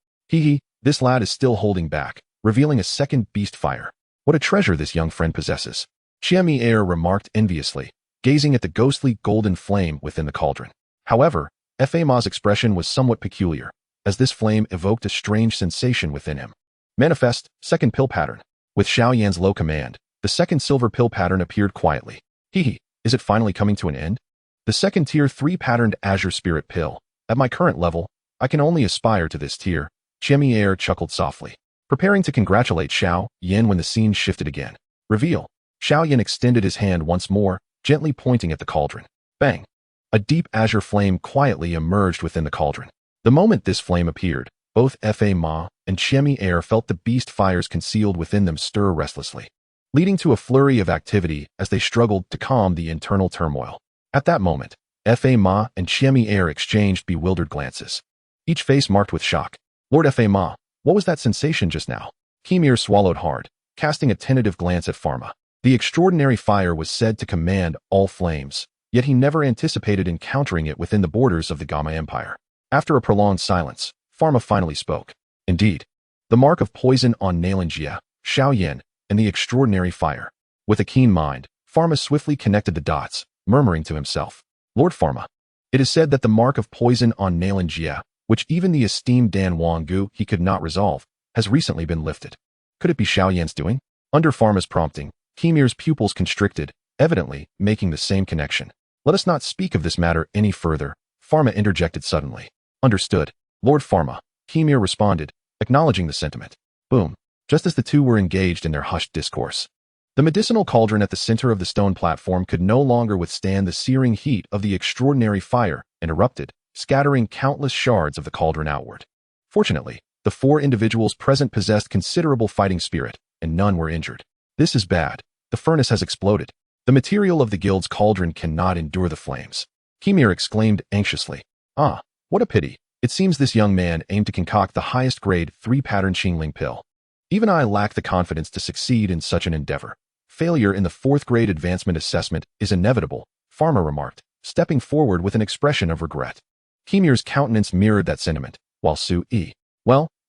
This lad is still holding back, revealing a second beast fire. What a treasure this young friend possesses. Xun'er remarked enviously, gazing at the ghostly golden flame within the cauldron. However, Fa Ma's expression was somewhat peculiar, as this flame evoked a strange sensation within him. Manifest, second pill pattern. With Xiao Yan's low command, the second silver pill pattern appeared quietly. Is it finally coming to an end? The second tier 3 patterned azure spirit pill. At my current level, I can only aspire to this tier. Xun'er chuckled softly, preparing to congratulate Xiao Yan when the scene shifted again. Reveal. Xiao Yan extended his hand once more, gently pointing at the cauldron. Bang! A deep azure flame quietly emerged within the cauldron. The moment this flame appeared, both Fa Ma and Xun'er felt the beast fires concealed within them stir restlessly, leading to a flurry of activity as they struggled to calm the internal turmoil. At that moment, Fa Ma and Xun'er exchanged bewildered glances, each face marked with shock. Lord Fa Ma, what was that sensation just now? Xun'er swallowed hard, casting a tentative glance at Pharma. The extraordinary fire was said to command all flames, yet he never anticipated encountering it within the borders of the Gamma Empire. After a prolonged silence, Pharma finally spoke. Indeed, the mark of poison on Nalan Yanran, Xiao Yan, and the extraordinary fire. With a keen mind, Pharma swiftly connected the dots, murmuring to himself. Lord Pharma, it is said that the mark of poison on Nalan Yanran, which even the esteemed Dan Wanggu he could not resolve, has recently been lifted. Could it be Xiao Yan's doing? Under Pharma's prompting, Xun'er's pupils constricted, evidently making the same connection. Let us not speak of this matter any further, Pharma interjected suddenly. Understood, Lord Pharma, Xun'er responded, acknowledging the sentiment. Boom. Just as the two were engaged in their hushed discourse, the medicinal cauldron at the center of the stone platform could no longer withstand the searing heat of the extraordinary fire and erupted, scattering countless shards of the cauldron outward. Fortunately, the 4 individuals present possessed considerable fighting spirit, and none were injured. This is bad. The furnace has exploded. The material of the guild's cauldron cannot endure the flames. Xun'er exclaimed anxiously. Ah, what a pity. It seems this young man aimed to concoct the highest grade 3 pattern Xingling pill. Even I lack the confidence to succeed in such an endeavor. Failure in the 4th grade advancement assessment is inevitable, Pharma remarked, stepping forward with an expression of regret. Xun'er's countenance mirrored that sentiment, while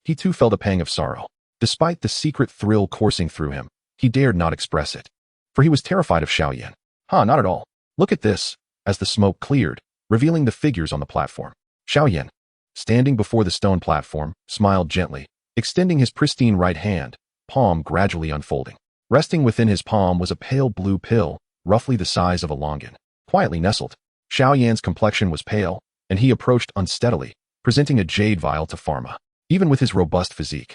he too felt a pang of sorrow. Despite the secret thrill coursing through him, he dared not express it, for he was terrified of Xiao Yan. Not at all. Look at this, as the smoke cleared, revealing the figures on the platform. Xiao Yan, standing before the stone platform, smiled gently, extending his pristine right hand, palm gradually unfolding. Resting within his palm was a pale blue pill, roughly the size of a longan. Quietly nestled, Xiao Yan's complexion was pale, and he approached unsteadily, presenting a jade vial to Pharma. Even with his robust physique,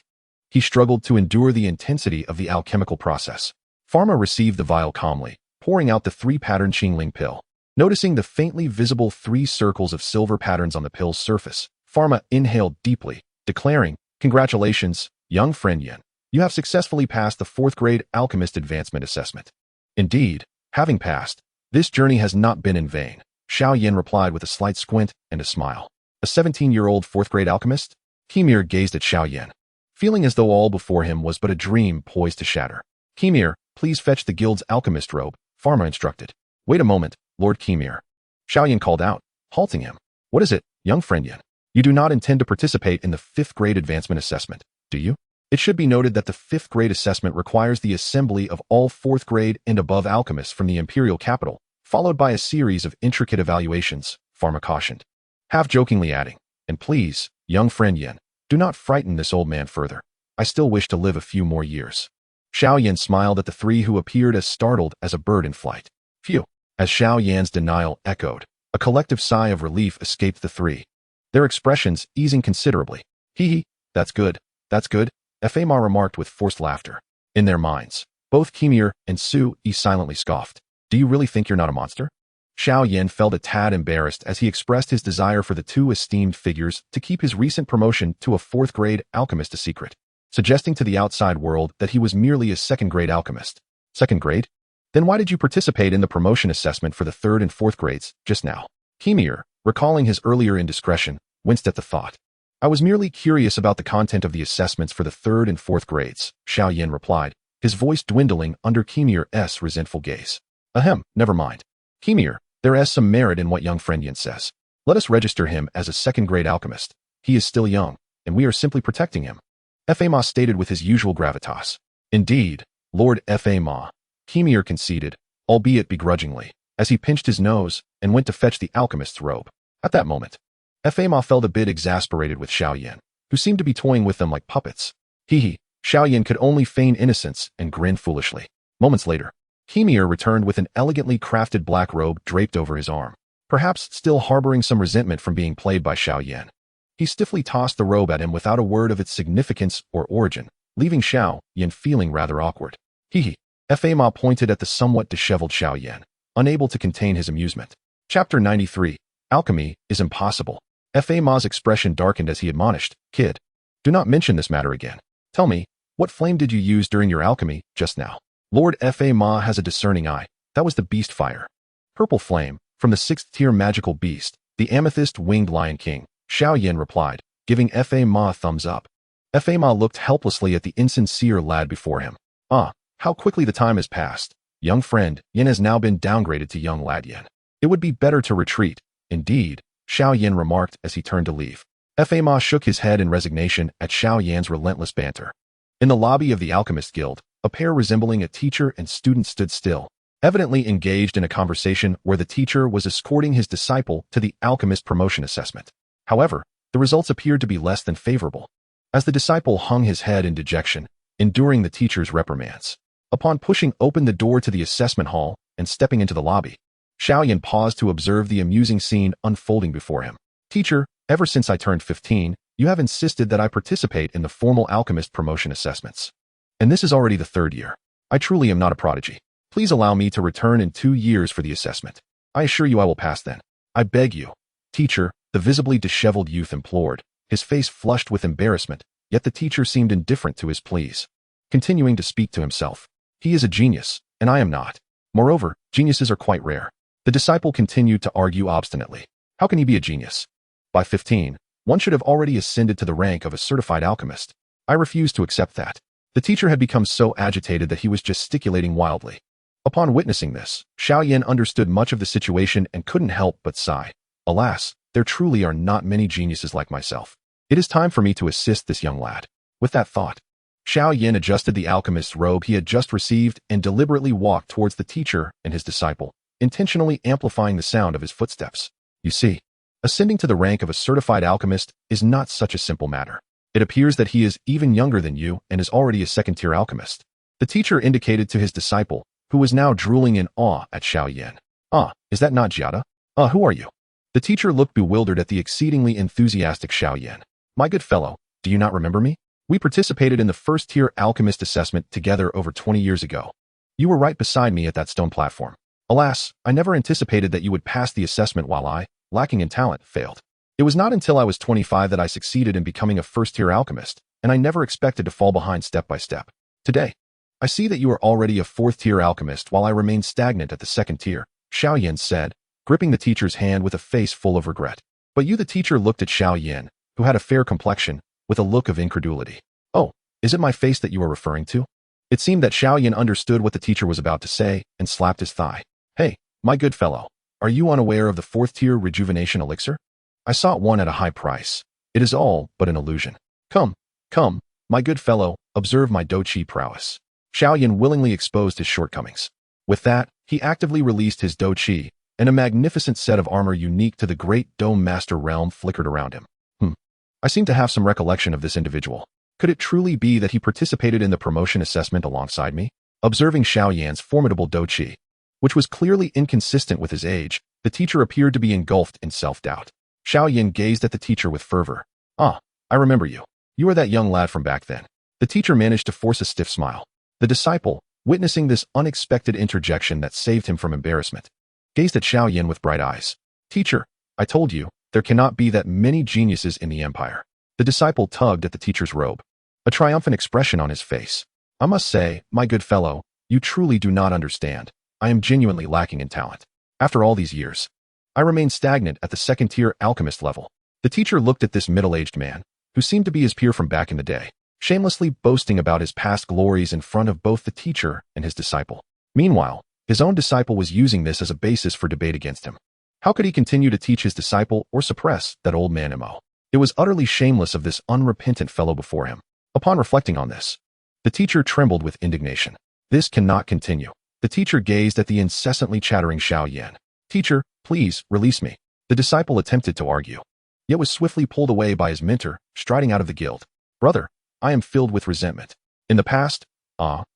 he struggled to endure the intensity of the alchemical process. Pharma received the vial calmly, pouring out the 3 pattern Xingling pill. Noticing the faintly visible 3 circles of silver patterns on the pill's surface, Pharma inhaled deeply, declaring, Congratulations, young friend Yan. You have successfully passed the 4th grade alchemist advancement assessment. Indeed, having passed, this journey has not been in vain, Xiao Yan replied with a slight squint and a smile. A 17-year-old 4th grade alchemist? Xun'er gazed at Xiao Yan, feeling as though all before him was but a dream poised to shatter. Xun'er, please fetch the guild's alchemist robe, Pharma instructed. Wait a moment, Lord Xun'er. Xiao Yan called out, halting him. What is it, young friend Yan? You do not intend to participate in the 5th grade advancement assessment, do you? It should be noted that the 5th grade assessment requires the assembly of all 4th grade and above alchemists from the imperial capital, followed by a series of intricate evaluations, Pharma cautioned, half-jokingly adding, and please, young friend Yan, do not frighten this old man further. I still wish to live a few more years. Xiao Yan smiled at the 3 who appeared as startled as a bird in flight. Phew! As Xiao Yan's denial echoed, a collective sigh of relief escaped the 3. Their expressions easing considerably. That's good, Fa Ma remarked with forced laughter. In their minds, both Xun'er and Su silently scoffed. Do you really think you're not a monster? Xiao Yan felt a tad embarrassed as he expressed his desire for the two esteemed figures to keep his recent promotion to a fourth-grade alchemist a secret, suggesting to the outside world that he was merely a second-grade alchemist. Second grade? Then why did you participate in the promotion assessment for the third and fourth grades just now? Xun'er, recalling his earlier indiscretion, winced at the thought. I was merely curious about the content of the assessments for the third and fourth grades, Xiao Yan replied, his voice dwindling under Xun'er's resentful gaze. Ahem, never mind. Xun'er, there is some merit in what young friend Yan says. Let us register him as a second-grade alchemist. He is still young, and we are simply protecting him. Fa stated with his usual gravitas. Indeed, Lord Fa, Xun'er conceded, albeit begrudgingly, as he pinched his nose and went to fetch the alchemist's robe. At that moment, Fa felt a bit exasperated with Xiao Yan, who seemed to be toying with them like puppets. Xiao Yan could only feign innocence and grin foolishly. Moments later, Xun'er returned with an elegantly crafted black robe draped over his arm, perhaps still harboring some resentment from being played by Xiao Yan. He stiffly tossed the robe at him without a word of its significance or origin, leaving Xiao Yan feeling rather awkward. Fa pointed at the somewhat disheveled Xiao Yan, unable to contain his amusement. Chapter 93. Alchemy is impossible. Fa's expression darkened as he admonished, Kid, do not mention this matter again. Tell me, what flame did you use during your alchemy just now? Lord Fa has a discerning eye. That was the beast fire. Purple flame, from the 6th-tier magical beast, the amethyst-winged Lion King, Xiao Yan replied, giving Fa a thumbs up. Fa looked helplessly at the insincere lad before him. How quickly the time has passed. Young friend, Yan has now been downgraded to young lad Yan. It would be better to retreat. Indeed, Xiao Yan remarked as he turned to leave. Fa shook his head in resignation at Xiao Yan's relentless banter. In the lobby of the Alchemist Guild, a pair resembling a teacher and student stood still, evidently engaged in a conversation where the teacher was escorting his disciple to the alchemist promotion assessment. However, the results appeared to be less than favorable, as the disciple hung his head in dejection, enduring the teacher's reprimands. Upon pushing open the door to the assessment hall and stepping into the lobby, Xiao Yan paused to observe the amusing scene unfolding before him. Teacher, ever since I turned 15, you have insisted that I participate in the formal alchemist promotion assessments. And this is already the 3rd year. I truly am not a prodigy. Please allow me to return in 2 years for the assessment. I assure you I will pass then. I beg you. Teacher, the visibly disheveled youth implored, his face flushed with embarrassment, yet the teacher seemed indifferent to his pleas. Continuing to speak to himself. He is a genius, and I am not. Moreover, geniuses are quite rare. The disciple continued to argue obstinately. How can he be a genius? By 15, one should have already ascended to the rank of a certified alchemist. I refuse to accept that. The teacher had become so agitated that he was gesticulating wildly. Upon witnessing this, Xiao Yan understood much of the situation and couldn't help but sigh. Alas, there truly are not many geniuses like myself. It is time for me to assist this young lad. With that thought, Xiao Yan adjusted the alchemist's robe he had just received and deliberately walked towards the teacher and his disciple, intentionally amplifying the sound of his footsteps. You see, ascending to the rank of a certified alchemist is not such a simple matter. It appears that he is even younger than you and is already a second-tier alchemist. The teacher indicated to his disciple, who was now drooling in awe at Xiao Yan. Is that not Jiada? Who are you? The teacher looked bewildered at the exceedingly enthusiastic Xiao Yan. My good fellow, do you not remember me? We participated in the first-tier alchemist assessment together over 20 years ago. You were right beside me at that stone platform. Alas, I never anticipated that you would pass the assessment while I, lacking in talent, failed. It was not until I was 25 that I succeeded in becoming a first-tier alchemist, and I never expected to fall behind step by step. Today, I see that you are already a fourth-tier alchemist while I remain stagnant at the second tier, Xiao Yan said, gripping the teacher's hand with a face full of regret. But you, the teacher, looked at Xiao Yan, who had a fair complexion, with a look of incredulity. Oh, is it my face that you are referring to? It seemed that Xiao Yan understood what the teacher was about to say and slapped his thigh. Hey, my good fellow, are you unaware of the fourth-tier rejuvenation elixir? I sought one at a high price. It is all but an illusion. Come, my good fellow, observe my do-chi prowess. Xiao Yan willingly exposed his shortcomings. With that, he actively released his do-chi, and a magnificent set of armor unique to the great Dome Master realm flickered around him. I seem to have some recollection of this individual. Could it truly be that he participated in the promotion assessment alongside me? Observing Xiao Yan's formidable do-chi, which was clearly inconsistent with his age, the teacher appeared to be engulfed in self-doubt. Xiao Yan gazed at the teacher with fervor. I remember you. You are that young lad from back then. The teacher managed to force a stiff smile. The disciple, witnessing this unexpected interjection that saved him from embarrassment, gazed at Xiao Yan with bright eyes. Teacher, I told you, there cannot be that many geniuses in the empire. The disciple tugged at the teacher's robe, a triumphant expression on his face. I must say, my good fellow, you truly do not understand. I am genuinely lacking in talent. After all these years, I remain stagnant at the second-tier alchemist level. The teacher looked at this middle-aged man, who seemed to be his peer from back in the day, shamelessly boasting about his past glories in front of both the teacher and his disciple. Meanwhile, his own disciple was using this as a basis for debate against him. How could he continue to teach his disciple or suppress that old man MO? It was utterly shameless of this unrepentant fellow before him. Upon reflecting on this, the teacher trembled with indignation. This cannot continue. The teacher gazed at the incessantly chattering Xiao Yan. Teacher, please, release me. The disciple attempted to argue, yet was swiftly pulled away by his mentor, striding out of the guild. Brother, I am filled with resentment. In the past,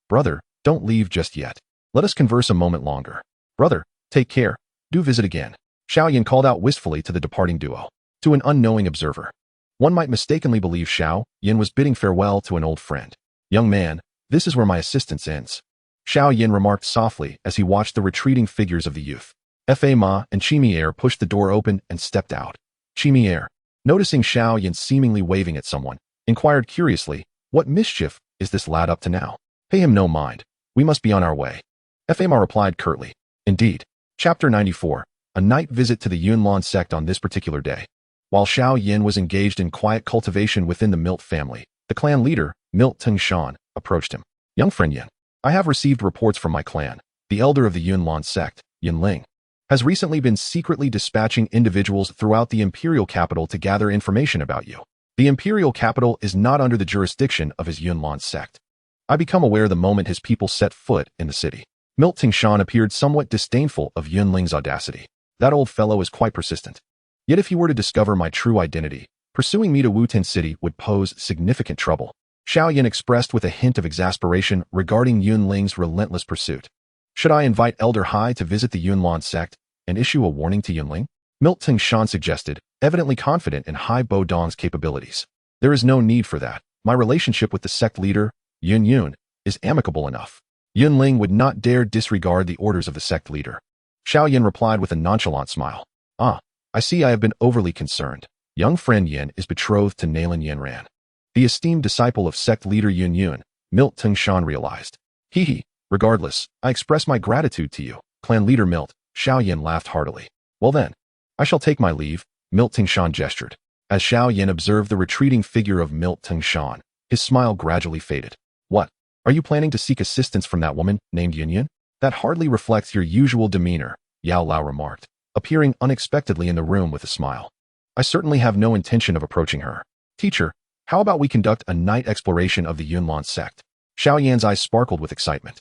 brother, don't leave just yet. Let us converse a moment longer. Brother, take care. Do visit again. Xiao Yan called out wistfully to the departing duo. To an unknowing observer, one might mistakenly believe Xiao Yan was bidding farewell to an old friend. Young man, this is where my assistance ends. Xiao Yan remarked softly as he watched the retreating figures of the youth. Fa Ma and Xun'er pushed the door open and stepped out. Xun'er, noticing Xiao Yan seemingly waving at someone, inquired curiously, what mischief is this lad up to now? Pay him no mind. We must be on our way. Fa Ma replied curtly. Indeed. Chapter 94. A night visit to the Yunlan Sect on this particular day. While Xiao Yan was engaged in quiet cultivation within the Milt family, the clan leader, Milt Shan, approached him. Young friend Yan, I have received reports from my clan. The elder of the Yunlan Sect, Yunling, has recently been secretly dispatching individuals throughout the imperial capital to gather information about you. The imperial capital is not under the jurisdiction of his Yunlan Sect. I become aware the moment his people set foot in the city. Milt Shan appeared somewhat disdainful of Yunling's audacity. That old fellow is quite persistent. Yet if he were to discover my true identity, pursuing me to Wuten City would pose significant trouble. Xiao Yan expressed with a hint of exasperation regarding Yunling's relentless pursuit. Should I invite Elder Hai to visit the Yunlan Sect and issue a warning to Yunling? Milt Shan suggested, evidently confident in Hai Bo Dong's capabilities. There is no need for that. My relationship with the sect leader, Yun, is amicable enough. Yunling would not dare disregard the orders of the sect leader. Xiao Yan replied with a nonchalant smile. I see I have been overly concerned. Young friend Yan is betrothed to Nalan Yanran, the esteemed disciple of sect leader Yun, Milt Shan realized. Regardless, I express my gratitude to you, clan leader Milt. Xiao Yan laughed heartily. Well then, I shall take my leave, Milt Shan gestured. As Xiao Yan observed the retreating figure of Milt Shan, his smile gradually faded. What? Are you planning to seek assistance from that woman named Yun? That hardly reflects your usual demeanor, Yao Lao remarked, appearing unexpectedly in the room with a smile. I certainly have no intention of approaching her. Teacher, how about we conduct a night exploration of the Yunlan Sect? Xiao Yan's eyes sparkled with excitement.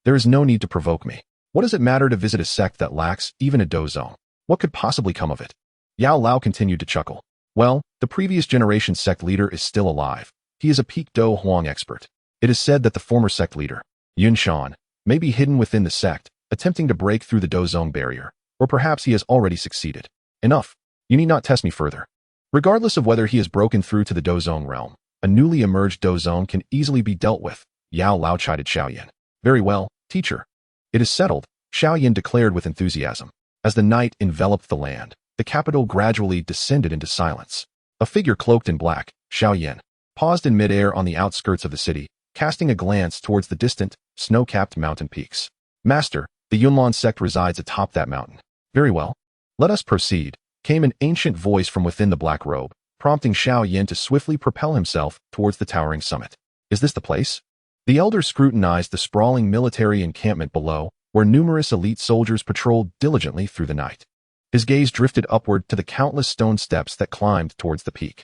There is no need to provoke me. What does it matter to visit a sect that lacks even a dozong? What could possibly come of it? Yao Lao continued to chuckle. Well, the previous generation sect leader is still alive. He is a peak Do Huang expert. It is said that the former sect leader, Yun Shan, may be hidden within the sect, attempting to break through the dozong barrier, or perhaps he has already succeeded. Enough. You need not test me further. Regardless of whether he has broken through to the dozong realm, a newly emerged dozong can easily be dealt with, Yao Lao chided Xiao Yan. Very well, teacher. It is settled, Xiao Yan declared with enthusiasm. As the night enveloped the land, the capital gradually descended into silence. A figure cloaked in black, Xiao Yan, paused in midair on the outskirts of the city, casting a glance towards the distant, snow-capped mountain peaks. Master, the Yunlan sect resides atop that mountain. Very well. Let us proceed, came an ancient voice from within the black robe, prompting Xiao Yan to swiftly propel himself towards the towering summit. Is this the place? The elder scrutinized the sprawling military encampment below, where numerous elite soldiers patrolled diligently through the night. His gaze drifted upward to the countless stone steps that climbed towards the peak.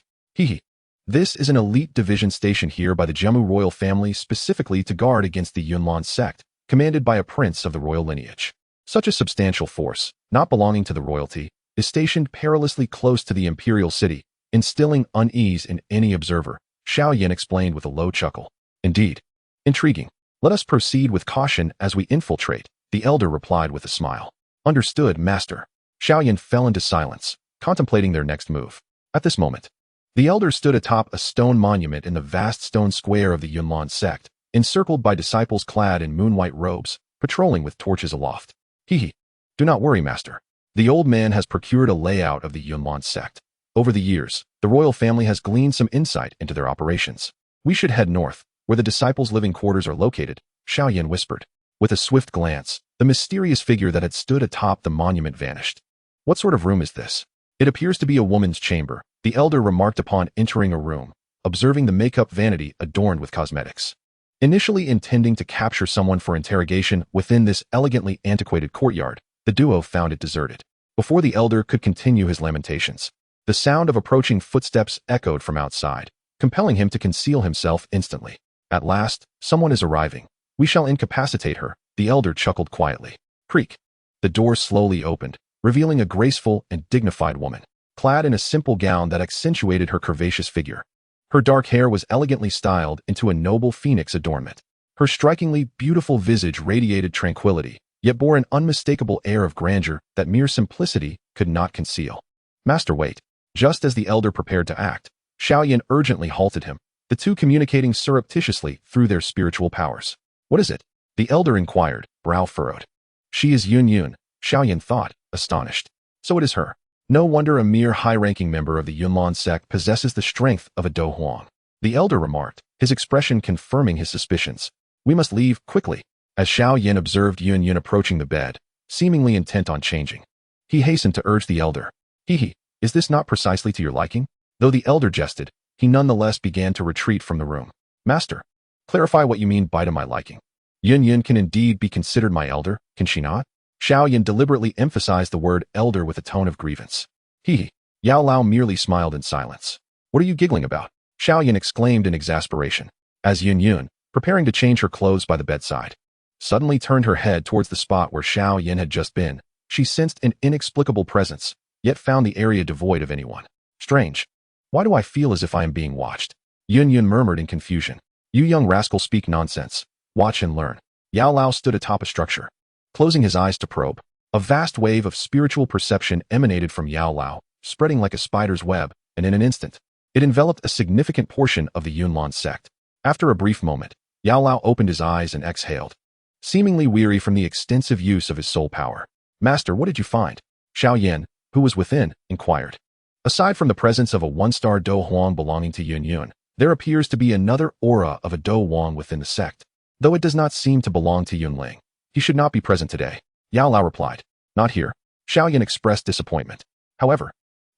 This is an elite division stationed here by the Jemu royal family specifically to guard against the Yunlan sect, commanded by a prince of the royal lineage. Such a substantial force, not belonging to the royalty, is stationed perilously close to the imperial city, instilling unease in any observer, Xiao Yan explained with a low chuckle. Indeed. Intriguing. Let us proceed with caution as we infiltrate, the elder replied with a smile. Understood, master. Xiao Yan fell into silence, contemplating their next move. At this moment, the elder stood atop a stone monument in the vast stone square of the Yunlan sect, encircled by disciples clad in moon-white robes, patrolling with torches aloft. Hee. Do not worry, master. The old man has procured a layout of the Yunlan sect. Over the years, the royal family has gleaned some insight into their operations. We should head north, where the disciples' living quarters are located, Xiao Yan whispered. With a swift glance, the mysterious figure that had stood atop the monument vanished. What sort of room is this? It appears to be a woman's chamber, the elder remarked upon entering a room, observing the makeup vanity adorned with cosmetics. Initially intending to capture someone for interrogation within this elegantly antiquated courtyard, the duo found it deserted. Before the elder could continue his lamentations, the sound of approaching footsteps echoed from outside, compelling him to conceal himself instantly. At last, someone is arriving. We shall incapacitate her, the elder chuckled quietly. Creak. The door slowly opened, revealing a graceful and dignified woman, clad in a simple gown that accentuated her curvaceous figure. Her dark hair was elegantly styled into a noble phoenix adornment. Her strikingly beautiful visage radiated tranquility, yet bore an unmistakable air of grandeur that mere simplicity could not conceal. Master, wait. Just as the elder prepared to act, Xiao Yan urgently halted him, the two communicating surreptitiously through their spiritual powers. What is it? The elder inquired, brow furrowed. She is Yun, Xiao Yan thought, astonished. So it is her. No wonder a mere high-ranking member of the Yunlan sect possesses the strength of a Do Huang. The elder remarked, his expression confirming his suspicions. We must leave quickly, as Xiao Yan observed Yun approaching the bed, seemingly intent on changing. He hastened to urge the elder. Is this not precisely to your liking? Though the elder jested, he nonetheless began to retreat from the room. Master, clarify what you mean by to my liking. Yun can indeed be considered my elder, can she not? Xiao Yan deliberately emphasized the word elder with a tone of grievance. Yao Lao merely smiled in silence. What are you giggling about? Xiao Yan exclaimed in exasperation, as Yun, preparing to change her clothes by the bedside, suddenly turned her head towards the spot where Xiao Yan had just been. She sensed an inexplicable presence, yet found the area devoid of anyone. Strange. Why do I feel as if I am being watched? Yun murmured in confusion. You young rascal, speak nonsense. Watch and learn. Yao Lao stood atop a structure, closing his eyes to probe. A vast wave of spiritual perception emanated from Yao Lao, spreading like a spider's web, and in an instant, it enveloped a significant portion of the Yunlan sect. After a brief moment, Yao Lao opened his eyes and exhaled, seemingly weary from the extensive use of his soul power. Master, what did you find? Xiao Yan, who was within, inquired. Aside from the presence of a one-star Do Huang belonging to Yun, there appears to be another aura of a Do Huang within the sect, though it does not seem to belong to Yunling. He should not be present today. Yao Lao replied. Not here. Xiao Yan expressed disappointment. However,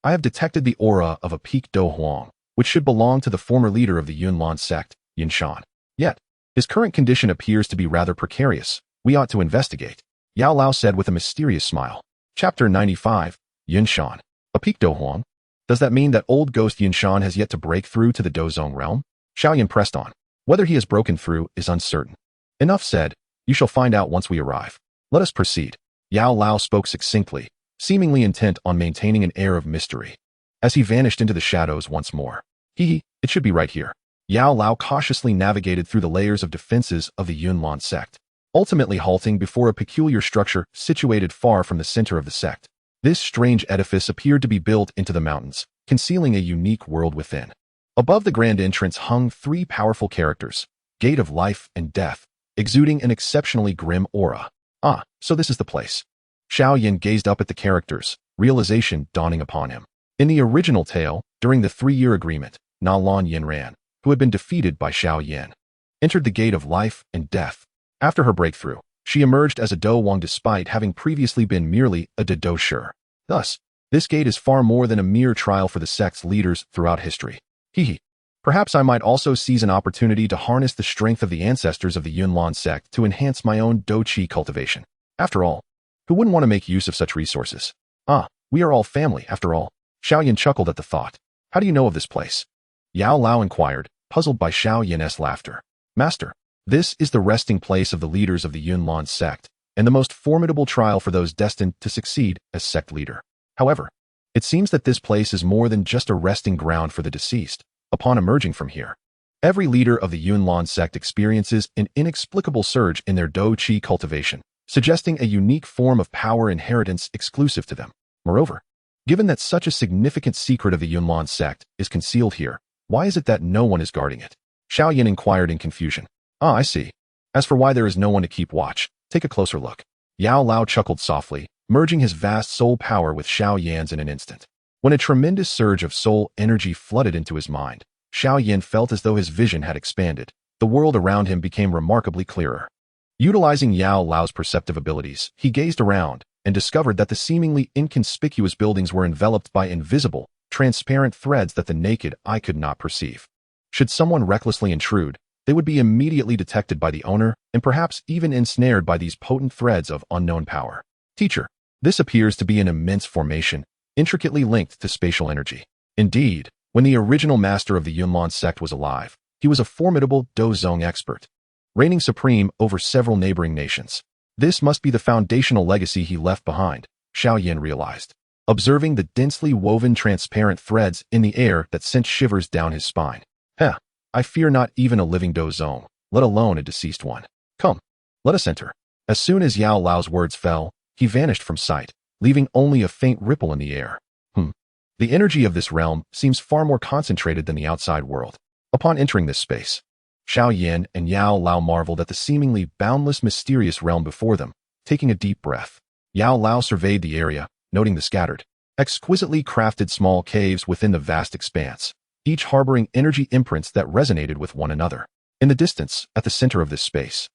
I have detected the aura of a peak Do Huang, which should belong to the former leader of the Yunlan sect, Yin Shan. Yet, his current condition appears to be rather precarious. We ought to investigate. Yao Lao said with a mysterious smile. Chapter 95, Yin Shan. A peak Do Huang? Does that mean that old ghost Yin Shan has yet to break through to the Dozong realm? Xiao Yan pressed on. Whether he has broken through is uncertain. Enough said. You shall find out once we arrive. Let us proceed. Yao Lao spoke succinctly, seemingly intent on maintaining an air of mystery, as he vanished into the shadows once more. It should be right here. Yao Lao cautiously navigated through the layers of defenses of the Yunlan sect, ultimately halting before a peculiar structure situated far from the center of the sect. This strange edifice appeared to be built into the mountains, concealing a unique world within. Above the grand entrance hung three powerful characters, Gate of Life and Death, exuding an exceptionally grim aura. So this is the place. Xiao Yan gazed up at the characters, realization dawning upon him. In the original tale, during the 3-year agreement, Nalan Yanran, who had been defeated by Xiao Yan, entered the Gate of Life and Death. After her breakthrough, she emerged as a Do Wang despite having previously been merely a Do Shi. Thus, this gate is far more than a mere trial for the sect's leaders throughout history. Perhaps I might also seize an opportunity to harness the strength of the ancestors of the Yunlan sect to enhance my own Do Qi cultivation. After all, who wouldn't want to make use of such resources? We are all family, after all. Xiao Yan chuckled at the thought. How do you know of this place? Yao Lao inquired, puzzled by Xiao Yan's laughter. Master, this is the resting place of the leaders of the Yunlan sect, and the most formidable trial for those destined to succeed as sect leader. However, it seems that this place is more than just a resting ground for the deceased. Upon emerging from here, every leader of the Yunlan sect experiences an inexplicable surge in their Do Qi cultivation, suggesting a unique form of power inheritance exclusive to them. Moreover, given that such a significant secret of the Yunlan sect is concealed here, why is it that no one is guarding it? Xiao Yan inquired in confusion. Ah, I see. As for why there is no one to keep watch, take a closer look. Yao Lao chuckled softly, merging his vast soul power with Xiao Yan's in an instant. When a tremendous surge of soul energy flooded into his mind, Xiao Yan felt as though his vision had expanded. The world around him became remarkably clearer. Utilizing Yao Lao's perceptive abilities, he gazed around and discovered that the seemingly inconspicuous buildings were enveloped by invisible, transparent threads that the naked eye could not perceive. Should someone recklessly intrude, they would be immediately detected by the owner and perhaps even ensnared by these potent threads of unknown power. Teacher, this appears to be an immense formation, intricately linked to spatial energy. Indeed, when the original master of the Yunlan sect was alive, he was a formidable Dozong expert, reigning supreme over several neighboring nations. This must be the foundational legacy he left behind, Xiao Yan realized, observing the densely woven transparent threads in the air that sent shivers down his spine. I fear not even a living Dozong, let alone a deceased one. Come, let us enter. As soon as Yao Lao's words fell, he vanished from sight, leaving only a faint ripple in the air. The energy of this realm seems far more concentrated than the outside world. Upon entering this space, Xiao Yan and Yao Lao marveled at the seemingly boundless mysterious realm before them. Taking a deep breath, Yao Lao surveyed the area, noting the scattered, exquisitely crafted small caves within the vast expanse, each harboring energy imprints that resonated with one another. In the distance, at the center of this space,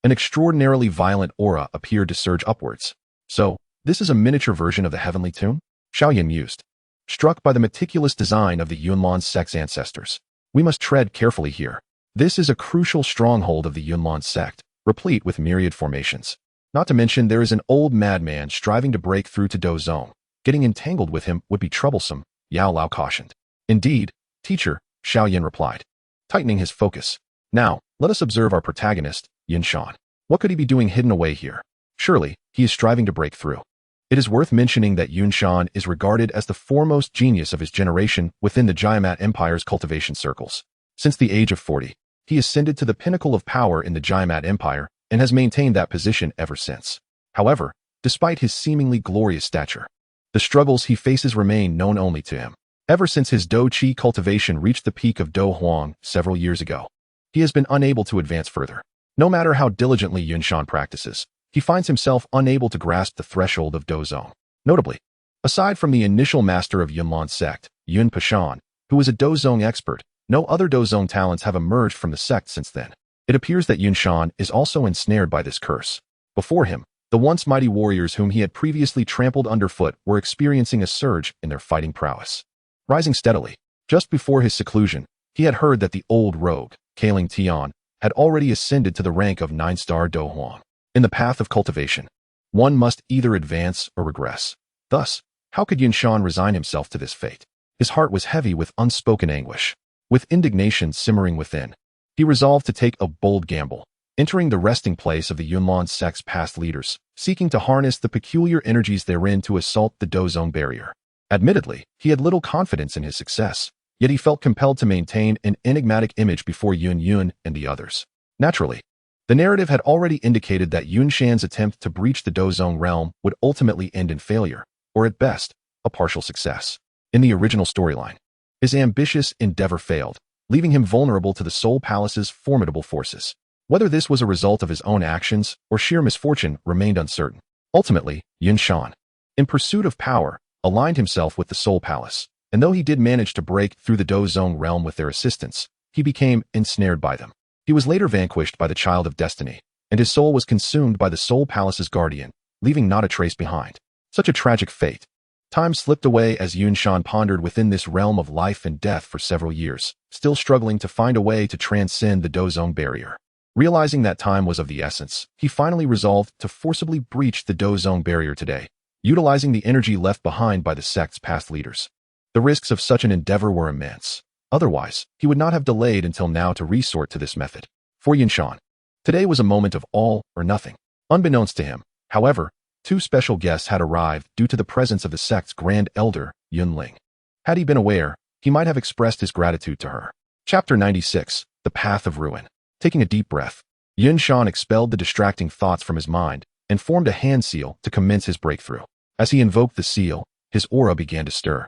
an extraordinarily violent aura appeared to surge upwards. So, this is a miniature version of the heavenly tomb? Xiao Yan mused, struck by the meticulous design of the Yunlan sect's ancestors. We must tread carefully here. This is a crucial stronghold of the Yunlan sect, replete with myriad formations. Not to mention there is an old madman striving to break through to Dozong. Getting entangled with him would be troublesome, Yao Lao cautioned. Indeed, teacher, Xiao Yan replied, tightening his focus. Now, let us observe our protagonist, Yunshan. What could he be doing hidden away here? Surely, he is striving to break through. It is worth mentioning that Yunshan is regarded as the foremost genius of his generation within the Jiamat Empire's cultivation circles. Since the age of 40, he ascended to the pinnacle of power in the Jiamat Empire and has maintained that position ever since. However, despite his seemingly glorious stature, the struggles he faces remain known only to him. Ever since his Do Qi cultivation reached the peak of Do Huang several years ago, he has been unable to advance further. No matter how diligently Yunshan practices, he finds himself unable to grasp the threshold of Dozong. Notably, aside from the initial master of Yunlan sect, Yun Pashan, who is a Dozong expert, no other Dozong talents have emerged from the sect since then. It appears that Yunshan is also ensnared by this curse. Before him, the once mighty warriors whom he had previously trampled underfoot were experiencing a surge in their fighting prowess. Rising steadily, just before his seclusion, he had heard that the old rogue, Kaling Tian, had already ascended to the rank of 9-star Do Huang. In the path of cultivation, one must either advance or regress. Thus, how could Yunshan resign himself to this fate? His heart was heavy with unspoken anguish. With indignation simmering within, he resolved to take a bold gamble, entering the resting place of the Yunlan sect's past leaders, seeking to harness the peculiar energies therein to assault the Dozong barrier. Admittedly, he had little confidence in his success, yet he felt compelled to maintain an enigmatic image before Yun and the others. Naturally, the narrative had already indicated that Yunshan's attempt to breach the Dozong realm would ultimately end in failure, or at best, a partial success. In the original storyline, his ambitious endeavor failed, leaving him vulnerable to the Soul Palace's formidable forces. Whether this was a result of his own actions or sheer misfortune remained uncertain. Ultimately, Yunshan, in pursuit of power, aligned himself with the Soul Palace, and though he did manage to break through the Dozong realm with their assistance, he became ensnared by them. He was later vanquished by the Child of Destiny, and his soul was consumed by the Soul Palace's guardian, leaving not a trace behind. Such a tragic fate. Time slipped away as Yunshan pondered within this realm of life and death for several years, still struggling to find a way to transcend the Dozong barrier. Realizing that time was of the essence, he finally resolved to forcibly breach the Dozong barrier today, utilizing the energy left behind by the sect's past leaders. The risks of such an endeavor were immense. Otherwise, he would not have delayed until now to resort to this method. For Yunshan, today was a moment of all or nothing. Unbeknownst to him, however, two special guests had arrived due to the presence of the sect's grand elder, Yunling. Had he been aware, he might have expressed his gratitude to her. Chapter 96, The Path of Ruin. Taking a deep breath, Yunshan expelled the distracting thoughts from his mind and formed a hand seal to commence his breakthrough. As he invoked the seal, his aura began to stir,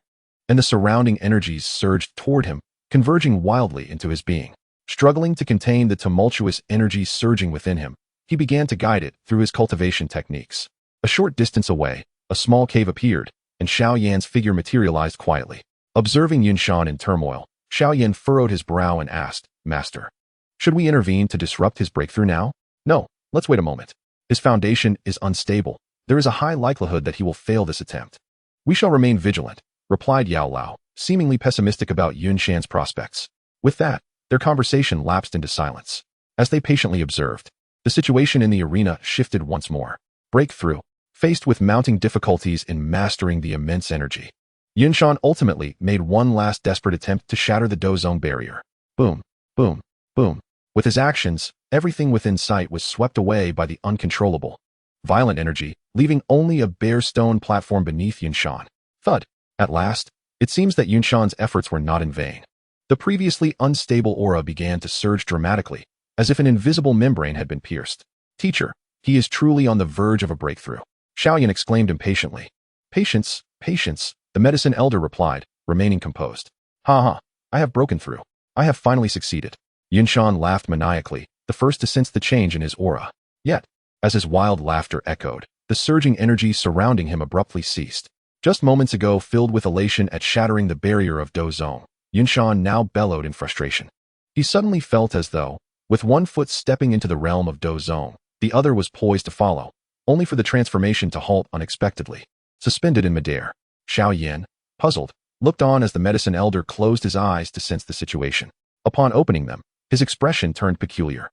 and the surrounding energies surged toward him, converging wildly into his being. Struggling to contain the tumultuous energy surging within him, he began to guide it through his cultivation techniques. A short distance away, a small cave appeared, and Xiao Yan's figure materialized quietly. Observing Yunshan in turmoil, Xiao Yan furrowed his brow and asked, "Master, should we intervene to disrupt his breakthrough now?" "No, let's wait a moment. His foundation is unstable. There is a high likelihood that he will fail this attempt." "We shall remain vigilant," replied Yao Lao, seemingly pessimistic about Yunshan's prospects. With that, their conversation lapsed into silence. As they patiently observed, the situation in the arena shifted once more. Breakthrough, faced with mounting difficulties in mastering the immense energy. Yunshan ultimately made one last desperate attempt to shatter the dozone barrier. Boom, boom, boom. With his actions, everything within sight was swept away by the uncontrollable, violent energy, leaving only a bare stone platform beneath Yunshan. Thud. At last, it seems that Yunshan's efforts were not in vain. The previously unstable aura began to surge dramatically, as if an invisible membrane had been pierced. "Teacher, he is truly on the verge of a breakthrough," Xiao Yan exclaimed impatiently. "Patience, patience," the medicine elder replied, remaining composed. "Ha ha, I have broken through. I have finally succeeded." Yunshan laughed maniacally, the first to sense the change in his aura. Yet, as his wild laughter echoed, the surging energy surrounding him abruptly ceased. Just moments ago filled with elation at shattering the barrier of dozone, Yunshan now bellowed in frustration. He suddenly felt as though, with one foot stepping into the realm of dozone, the other was poised to follow, only for the transformation to halt unexpectedly. Suspended in midair, Xiao Yan, puzzled, looked on as the medicine elder closed his eyes to sense the situation. Upon opening them, his expression turned peculiar.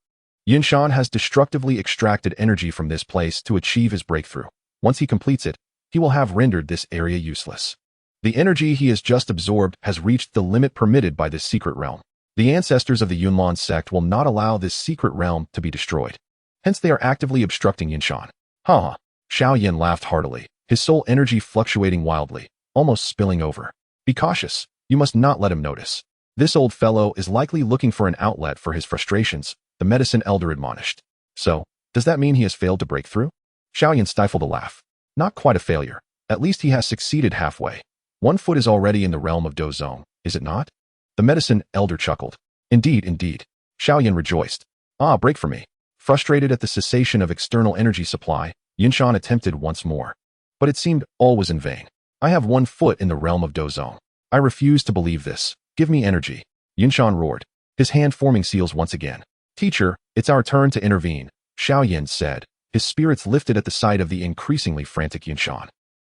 Yunshan has destructively extracted energy from this place to achieve his breakthrough. Once he completes it, he will have rendered this area useless. The energy he has just absorbed has reached the limit permitted by this secret realm. The ancestors of the Yunlan sect will not allow this secret realm to be destroyed. Hence they are actively obstructing Yunshan. Ha ha. Xiao Yan laughed heartily, his soul energy fluctuating wildly, almost spilling over. "Be cautious, you must not let him notice. This old fellow is likely looking for an outlet for his frustrations," the medicine elder admonished. "So, does that mean he has failed to break through?" Xiao Yan stifled a laugh. "Not quite a failure. At least he has succeeded halfway. One foot is already in the realm of dozone, is it not?" The medicine elder chuckled. "Indeed, indeed." Xiao Yan rejoiced. "Ah, break for me." Frustrated at the cessation of external energy supply, Yunshan attempted once more. But it seemed all was in vain. "I have 1 foot in the realm of dozone. I refuse to believe this. Give me energy." Yunshan roared, his hand forming seals once again. "Teacher, it's our turn to intervene," Xiao Yan said, his spirits lifted at the sight of the increasingly frantic Yunshan.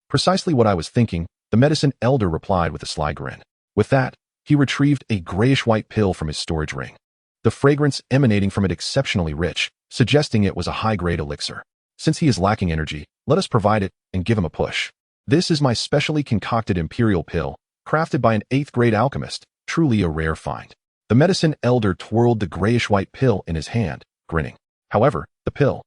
"Precisely what I was thinking," the medicine elder replied with a sly grin. With that, he retrieved a grayish-white pill from his storage ring. The fragrance emanating from it exceptionally rich, suggesting it was a high-grade elixir. "Since he is lacking energy, let us provide it and give him a push. This is my specially concocted imperial pill, crafted by an 8th-grade alchemist, truly a rare find." The medicine elder twirled the grayish-white pill in his hand, grinning. However, the pill,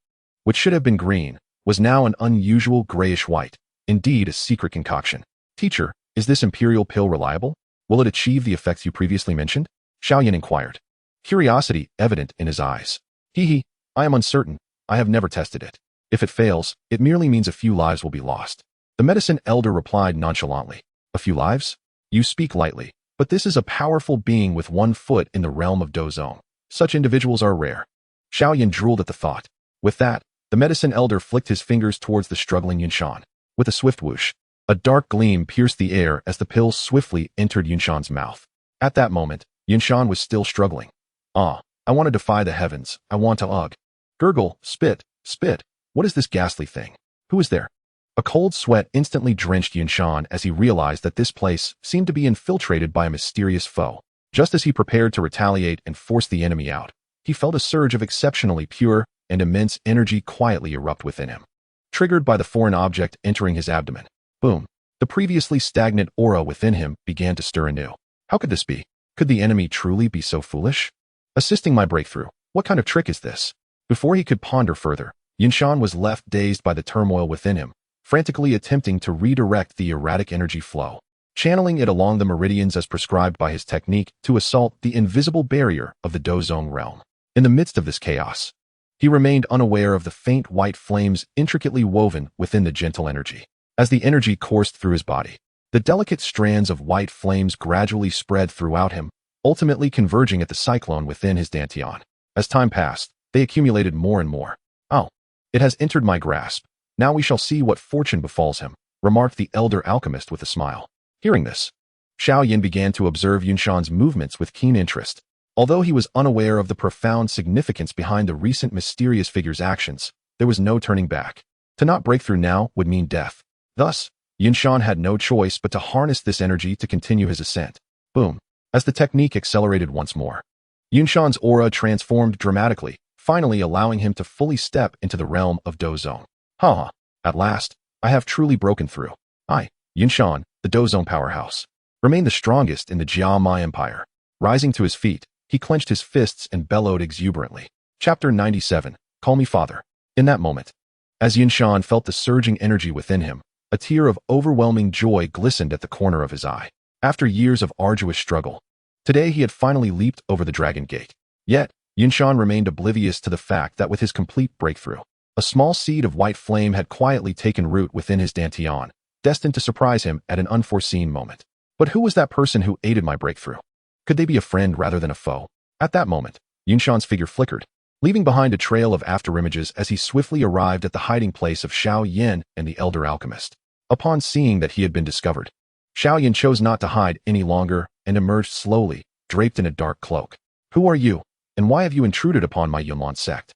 which should have been green, was now an unusual grayish-white, indeed a secret concoction. "Teacher, is this imperial pill reliable? Will it achieve the effects you previously mentioned?" Xiao Yan inquired, curiosity evident in his eyes. "Hee, I am uncertain. I have never tested it. If it fails, it merely means a few lives will be lost." The medicine elder replied nonchalantly. "A few lives? You speak lightly, but this is a powerful being with 1 foot in the realm of dozone. Such individuals are rare." Xiao Yan drooled at the thought. With that, the medicine elder flicked his fingers towards the struggling Yunshan. With a swift whoosh, a dark gleam pierced the air as the pill swiftly entered Yunshan's mouth. At that moment, Yunshan was still struggling. "Ah, I want to defy the heavens. I want to ugh. Gurgle, spit, spit. What is this ghastly thing? Who is there?" A cold sweat instantly drenched Yunshan as he realized that this place seemed to be infiltrated by a mysterious foe. Just as he prepared to retaliate and force the enemy out, he felt a surge of exceptionally pure and immense energy quietly erupt within him. Triggered by the foreign object entering his abdomen. Boom. The previously stagnant aura within him began to stir anew. How could this be? Could the enemy truly be so foolish? Assisting my breakthrough. What kind of trick is this? Before he could ponder further, Yunshan was left dazed by the turmoil within him, frantically attempting to redirect the erratic energy flow, channeling it along the meridians as prescribed by his technique to assault the invisible barrier of the dozone realm. In the midst of this chaos, he remained unaware of the faint white flames intricately woven within the gentle energy. As the energy coursed through his body, the delicate strands of white flames gradually spread throughout him, ultimately converging at the cyclone within his dantian. As time passed, they accumulated more and more. "Oh, it has entered my grasp. Now we shall see what fortune befalls him," remarked the elder alchemist with a smile. Hearing this, Xiao Yan began to observe Yunshan's movements with keen interest. Although he was unaware of the profound significance behind the recent mysterious figure's actions, there was no turning back. To not break through now would mean death. Thus, Yunshan had no choice but to harness this energy to continue his ascent. Boom. As the technique accelerated once more, Yunshan's aura transformed dramatically, finally allowing him to fully step into the realm of Dozone. Ha! At last, I have truly broken through. I, Yunshan, the Dozone powerhouse, remained the strongest in the Jiama Empire. Rising to his feet, he clenched his fists and bellowed exuberantly. Chapter 97. Call me father. In that moment, as Yunshan felt the surging energy within him, a tear of overwhelming joy glistened at the corner of his eye. After years of arduous struggle, today he had finally leaped over the Dragon Gate. Yet, Yunshan remained oblivious to the fact that with his complete breakthrough, a small seed of white flame had quietly taken root within his dantian, destined to surprise him at an unforeseen moment. But who was that person who aided my breakthrough? Could they be a friend rather than a foe? At that moment, Yunshan's figure flickered, leaving behind a trail of afterimages as he swiftly arrived at the hiding place of Xiao Yan and the elder alchemist. Upon seeing that he had been discovered, Xiao Yan chose not to hide any longer and emerged slowly, draped in a dark cloak. "Who are you, and why have you intruded upon my Yunlan sect?"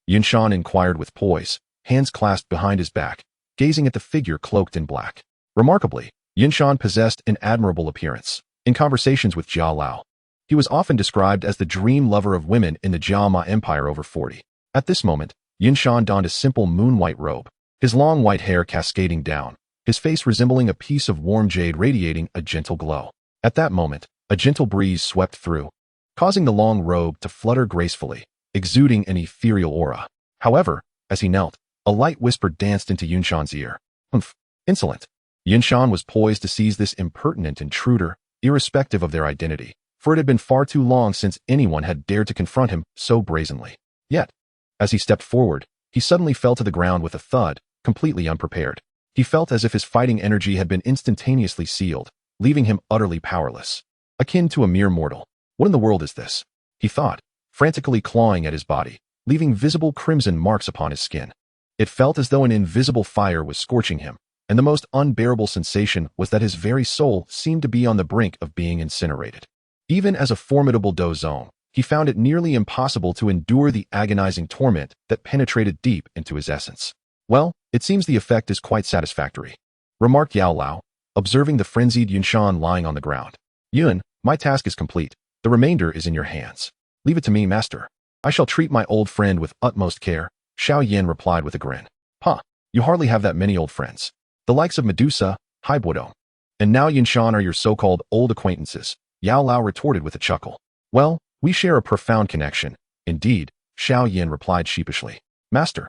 Yunshan inquired with poise, hands clasped behind his back, gazing at the figure cloaked in black. Remarkably, Yunshan possessed an admirable appearance. In conversations with Jia Lao, he was often described as the dream lover of women in the Jiama Empire over 40. At this moment, Yunshan donned a simple moon-white robe, his long white hair cascading down, his face resembling a piece of warm jade radiating a gentle glow. At that moment, a gentle breeze swept through, causing the long robe to flutter gracefully, exuding an ethereal aura. However, as he knelt, a light whisper danced into Yunshan's ear. "Humph, insolent." Yunshan was poised to seize this impertinent intruder, irrespective of their identity, for it had been far too long since anyone had dared to confront him so brazenly. Yet, as he stepped forward, he suddenly fell to the ground with a thud, completely unprepared. He felt as if his fighting energy had been instantaneously sealed, leaving him utterly powerless, akin to a mere mortal. "What in the world is this?" he thought, frantically clawing at his body, leaving visible crimson marks upon his skin. It felt as though an invisible fire was scorching him, and the most unbearable sensation was that his very soul seemed to be on the brink of being incinerated. Even as a formidable Dozone, he found it nearly impossible to endure the agonizing torment that penetrated deep into his essence. "Well, it seems the effect is quite satisfactory," remarked Yao Lao, observing the frenzied Yunshan lying on the ground. "Yun, my task is complete. The remainder is in your hands. Leave it to me, master. I shall treat my old friend with utmost care," Xiao Yan replied with a grin. "Huh, you hardly have that many old friends. The likes of Medusa, Haibuodong, and now Yunshan are your so-called old acquaintances," Yao Lao retorted with a chuckle. "Well, we share a profound connection. Indeed," Xiao Yan replied sheepishly. "Master,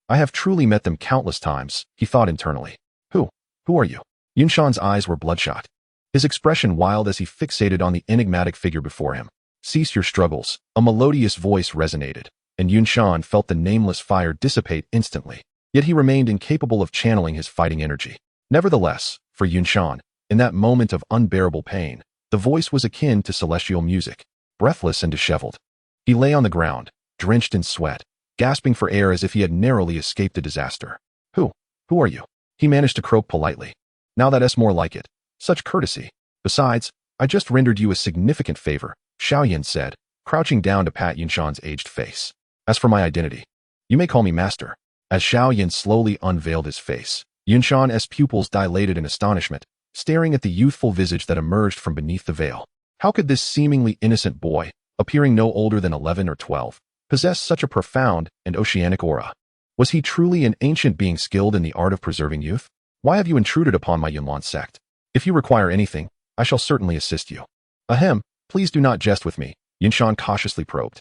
I have truly met them countless times," he thought internally. Who are you?" Yunshan's eyes were bloodshot, his expression wild as he fixated on the enigmatic figure before him. "Cease your struggles," a melodious voice resonated, and Yunshan felt the nameless fire dissipate instantly. Yet he remained incapable of channeling his fighting energy. Nevertheless, for Yunshan, in that moment of unbearable pain, the voice was akin to celestial music. Breathless and disheveled, he lay on the ground, drenched in sweat, gasping for air as if he had narrowly escaped a disaster. Who are you?" he managed to croak politely. "Now that's more like it. Such courtesy. Besides, I just rendered you a significant favor," Xiao Yan said, crouching down to pat Yunshan's aged face. "As for my identity, you may call me master." As Xiao Yan slowly unveiled his face, Yunshan's pupils dilated in astonishment, staring at the youthful visage that emerged from beneath the veil. How could this seemingly innocent boy, appearing no older than 11 or 12, possess such a profound and oceanic aura? Was he truly an ancient being skilled in the art of preserving youth? "Why have you intruded upon my Yunlan sect? If you require anything, I shall certainly assist you." "Ahem, please do not jest with me," Yunshan cautiously probed.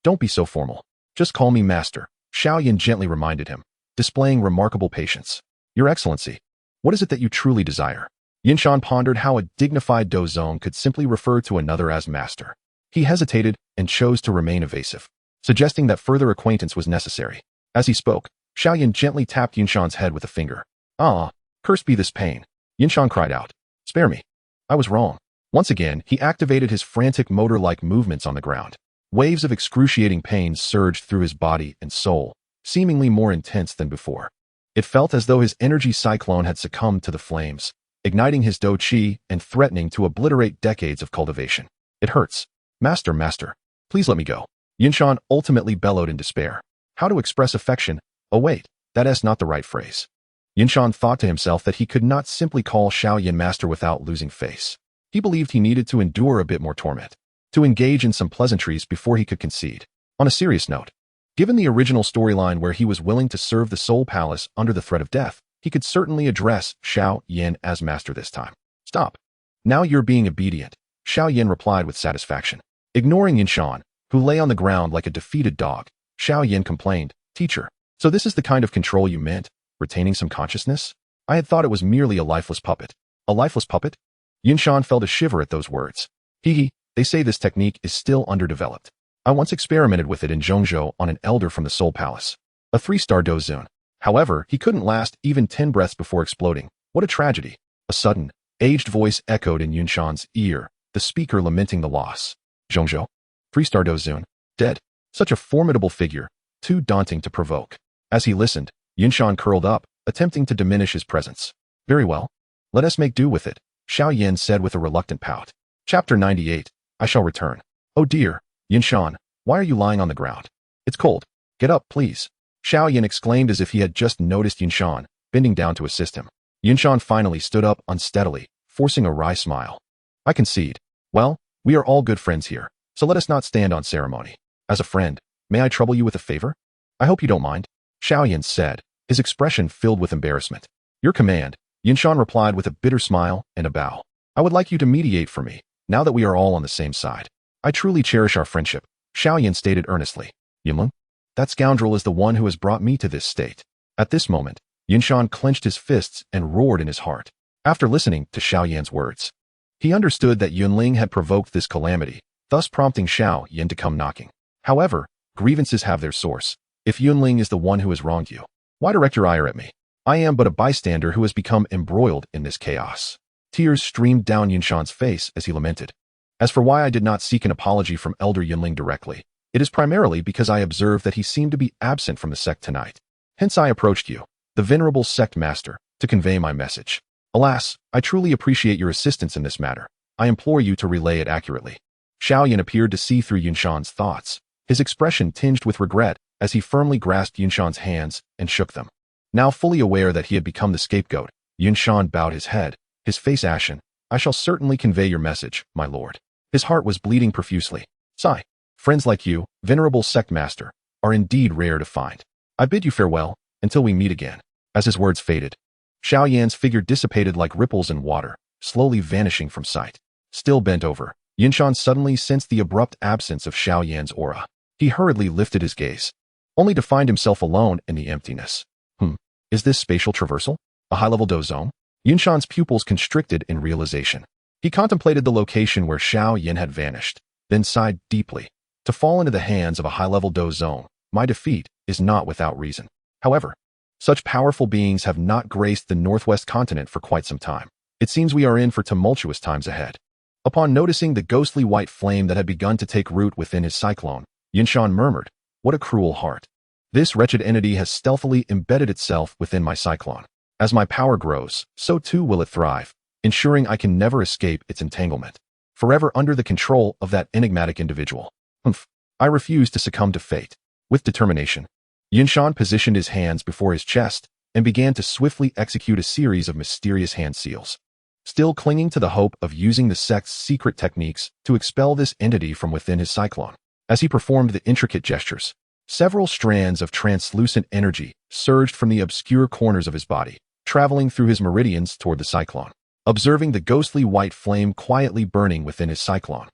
Don't be so formal. Just call me master," Xiao Yan gently reminded him, displaying remarkable patience. "Your Excellency, what is it that you truly desire?" Yunshan pondered how a dignified Dozone could simply refer to another as master. He hesitated and chose to remain evasive, suggesting that further acquaintance was necessary. As he spoke, Xiao Yan gently tapped Yunshan's head with a finger. "Ah, cursed be this pain," Yunshan cried out. "Spare me. I was wrong." Once again, he activated his frantic motor-like movements on the ground. Waves of excruciating pain surged through his body and soul, seemingly more intense than before. It felt as though his energy cyclone had succumbed to the flames, igniting his do qi and threatening to obliterate decades of cultivation. It hurts. Master, please let me go. Yunshan ultimately bellowed in despair. How to express affection? Oh wait, that's not the right phrase. Yunshan thought to himself that he could not simply call Xiao Yan master without losing face. He believed he needed to endure a bit more torment, to engage in some pleasantries before he could concede. On a serious note, given the original storyline where he was willing to serve the Soul Palace under the threat of death, he could certainly address Xiao Yan as master this time. Stop. Now you're being obedient, Xiao Yan replied with satisfaction. Ignoring Yunshan, who lay on the ground like a defeated dog, Xiao Yan complained, Teacher, so this is the kind of control you meant, retaining some consciousness? I had thought it was merely a lifeless puppet. A lifeless puppet? Yunshan felt a shiver at those words. They say this technique is still underdeveloped. I once experimented with it in Zhongzhou on an elder from the Soul Palace. A 3-star dozun. However, he couldn't last even 10 breaths before exploding. What a tragedy. A sudden, aged voice echoed in Yunshan's ear, the speaker lamenting the loss. Zhongzhou? 3-star dozun. Dead. Such a formidable figure, too daunting to provoke. As he listened, Yunshan curled up, attempting to diminish his presence. Very well. Let us make do with it, Xiao Yan said with a reluctant pout. Chapter 98. I shall return. Oh dear, Yunshan, why are you lying on the ground? It's cold. Get up, please. Xiao Yan exclaimed as if he had just noticed Yunshan, bending down to assist him. Yunshan finally stood up unsteadily, forcing a wry smile. I concede. Well, we are all good friends here, so let us not stand on ceremony. As a friend, may I trouble you with a favor? I hope you don't mind, Xiao Yan said, his expression filled with embarrassment. Your command, Yunshan replied with a bitter smile and a bow. I would like you to mediate for me, now that we are all on the same side. I truly cherish our friendship, Xiao Yan stated earnestly. Yunlin? That scoundrel is the one who has brought me to this state. At this moment, Yunshan clenched his fists and roared in his heart. After listening to Xiao Yan's words, he understood that Yunling had provoked this calamity, thus prompting Xiao Yan to come knocking. However, grievances have their source. If Yunling is the one who has wronged you, why direct your ire at me? I am but a bystander who has become embroiled in this chaos. Tears streamed down Yunshan's face as he lamented. As for why I did not seek an apology from Elder Yunling directly, it is primarily because I observed that he seemed to be absent from the sect tonight. Hence I approached you, the venerable sect master, to convey my message. Alas, I truly appreciate your assistance in this matter. I implore you to relay it accurately. Xiao Yan appeared to see through Yunshan's thoughts, his expression tinged with regret as he firmly grasped Yunshan's hands and shook them. Now fully aware that he had become the scapegoat, Yunshan bowed his head, his face ashen. I shall certainly convey your message, my lord. His heart was bleeding profusely. Sigh. Friends like you, venerable sect master, are indeed rare to find. I bid you farewell, until we meet again. As his words faded, Xiao Yan's figure dissipated like ripples in water, slowly vanishing from sight. Still bent over, Yunshan suddenly sensed the abrupt absence of Xiao Yan's aura. He hurriedly lifted his gaze, only to find himself alone in the emptiness. Is this spatial traversal? A high-level dozone? Yunshan's pupils constricted in realization. He contemplated the location where Xiao Yan had vanished, then sighed deeply. To fall into the hands of a high-level dozone, my defeat is not without reason. However, such powerful beings have not graced the northwest continent for quite some time. It seems we are in for tumultuous times ahead. Upon noticing the ghostly white flame that had begun to take root within his cyclone, Yunshan murmured, what a cruel heart. This wretched entity has stealthily embedded itself within my cyclone. As my power grows, so too will it thrive, ensuring I can never escape its entanglement, forever under the control of that enigmatic individual. I refuse to succumb to fate. With determination, Yunshan positioned his hands before his chest and began to swiftly execute a series of mysterious hand seals. Still clinging to the hope of using the sect's secret techniques to expel this entity from within his cyclone. As he performed the intricate gestures, several strands of translucent energy surged from the obscure corners of his body, traveling through his meridians toward the cyclone. Observing the ghostly white flame quietly burning within his cyclone,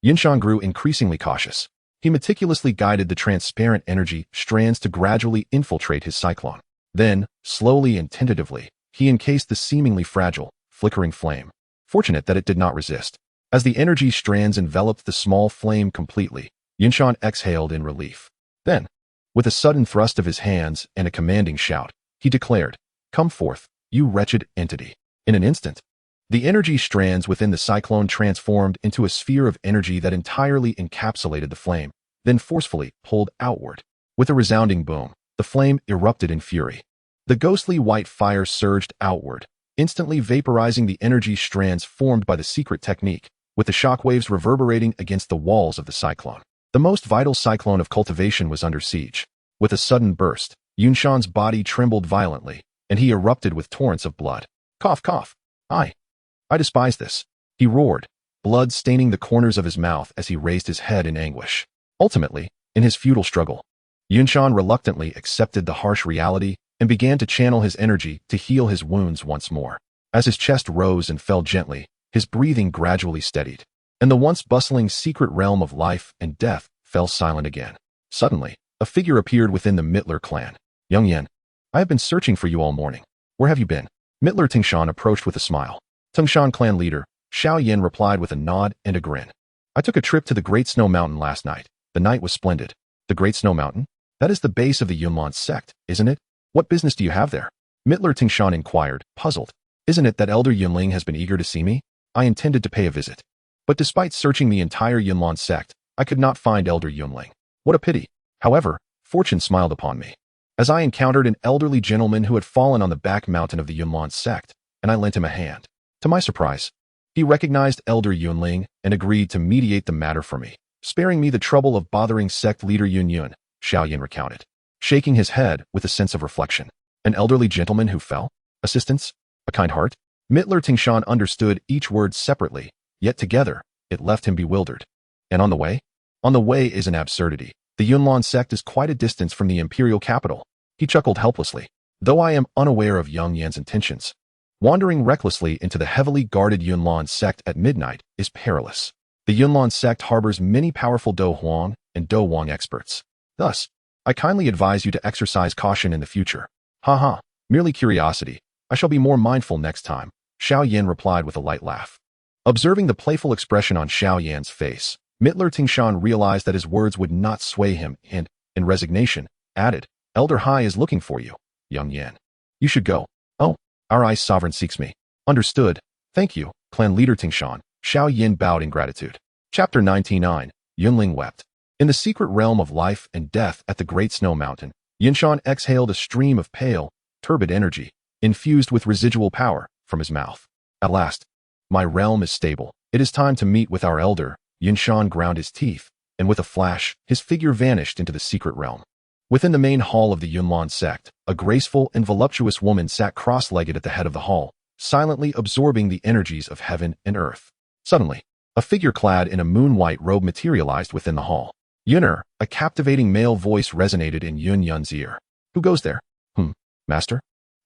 Yunshan grew increasingly cautious. He meticulously guided the transparent energy strands to gradually infiltrate his cyclone. Then, slowly and tentatively, he encased the seemingly fragile, flickering flame. Fortunate that it did not resist. As the energy strands enveloped the small flame completely, Yunshan exhaled in relief. Then, with a sudden thrust of his hands and a commanding shout, he declared, "Come forth, you wretched entity." In an instant, The energy strands within the cyclone transformed into a sphere of energy that entirely encapsulated the flame, then forcefully pulled outward. With a resounding boom, the flame erupted in fury. The ghostly white fire surged outward, instantly vaporizing the energy strands formed by the secret technique, with the shockwaves reverberating against the walls of the cyclone. The most vital cyclone of cultivation was under siege. With a sudden burst, Yunshan's body trembled violently, and he erupted with torrents of blood. Cough, cough. I despise this. He roared, blood staining the corners of his mouth as he raised his head in anguish. Ultimately, in his futile struggle, Yunshan reluctantly accepted the harsh reality and began to channel his energy to heal his wounds once more. As his chest rose and fell gently, his breathing gradually steadied, and the once bustling secret realm of life and death fell silent again. Suddenly, a figure appeared within the Mittler clan. Young Yan, I have been searching for you all morning. Where have you been? Mittler Tingshan approached with a smile. Tingshan clan leader, Xiao Yan replied with a nod and a grin. I took a trip to the Great Snow Mountain last night. The night was splendid. The Great Snow Mountain? That is the base of the Yunlan Sect, isn't it? What business do you have there? Mittler Tingshan inquired, puzzled. Isn't it that Elder Yunling has been eager to see me? I intended to pay a visit. But despite searching the entire Yunlan Sect, I could not find Elder Yunling. What a pity. However, fortune smiled upon me, as I encountered an elderly gentleman who had fallen on the back mountain of the Yunlan Sect, and I lent him a hand. To my surprise, he recognized Elder Yunling and agreed to mediate the matter for me, sparing me the trouble of bothering sect leader Yun Yun, Xiao Yan recounted, shaking his head with a sense of reflection. An elderly gentleman who fell? Assistance? A kind heart? Mittler Tingshan understood each word separately, yet together, it left him bewildered. And on the way? On the way is an absurdity. The Yunlan Sect is quite a distance from the imperial capital. He chuckled helplessly. Though I am unaware of Young Yan's intentions, wandering recklessly into the heavily guarded Yunlan Sect at midnight is perilous. The Yunlan Sect harbors many powerful Do Huang and Do Wang experts. Thus, I kindly advise you to exercise caution in the future. Haha, merely curiosity. I shall be more mindful next time, Xiao Yan replied with a light laugh. Observing the playful expression on Xiao Yan's face, Mittler Tingshan realized that his words would not sway him and, in resignation, added, Elder Hai is looking for you, Young Yan. You should go. Oh, our ice sovereign seeks me. Understood. Thank you, clan leader Tingshan. Xiao Yan bowed in gratitude. Chapter 99, Yunling wept. In the secret realm of life and death at the Great Snow Mountain, Yunshan exhaled a stream of pale, turbid energy, infused with residual power, from his mouth. At last, my realm is stable. It is time to meet with our elder. Yunshan ground his teeth, and with a flash, his figure vanished into the secret realm. Within the main hall of the Yunlan Sect, a graceful and voluptuous woman sat cross-legged at the head of the hall, silently absorbing the energies of heaven and earth. Suddenly, a figure clad in a moon-white robe materialized within the hall. Xun'er, a captivating male voice resonated in Yun Yun's ear. Who goes there? Master?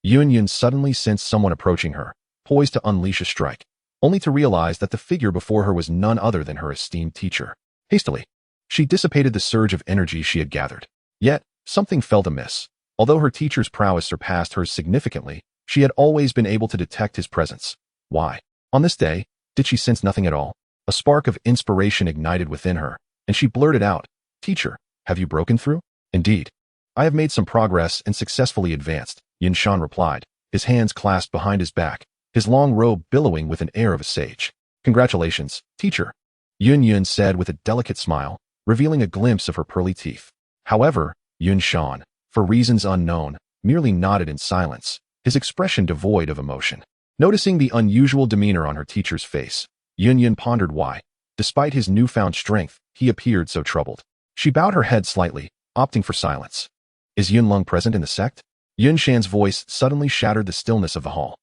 Yun Yun suddenly sensed someone approaching her, poised to unleash a strike, only to realize that the figure before her was none other than her esteemed teacher. Hastily, she dissipated the surge of energy she had gathered. Yet, something felt amiss. Although her teacher's prowess surpassed hers significantly, she had always been able to detect his presence. Why? On this day, did she sense nothing at all? A spark of inspiration ignited within her, and she blurted out, Teacher, have you broken through? Indeed. I have made some progress and successfully advanced, Yunshan replied, his hands clasped behind his back, his long robe billowing with an air of a sage. Congratulations, teacher, Yun Yun said with a delicate smile, revealing a glimpse of her pearly teeth. However, Yunshan, for reasons unknown, merely nodded in silence, his expression devoid of emotion. Noticing the unusual demeanor on her teacher's face, Yun Yun pondered why, despite his newfound strength, he appeared so troubled. She bowed her head slightly, opting for silence. Is Yunlong present in the sect? Yunshan's voice suddenly shattered the stillness of the hall.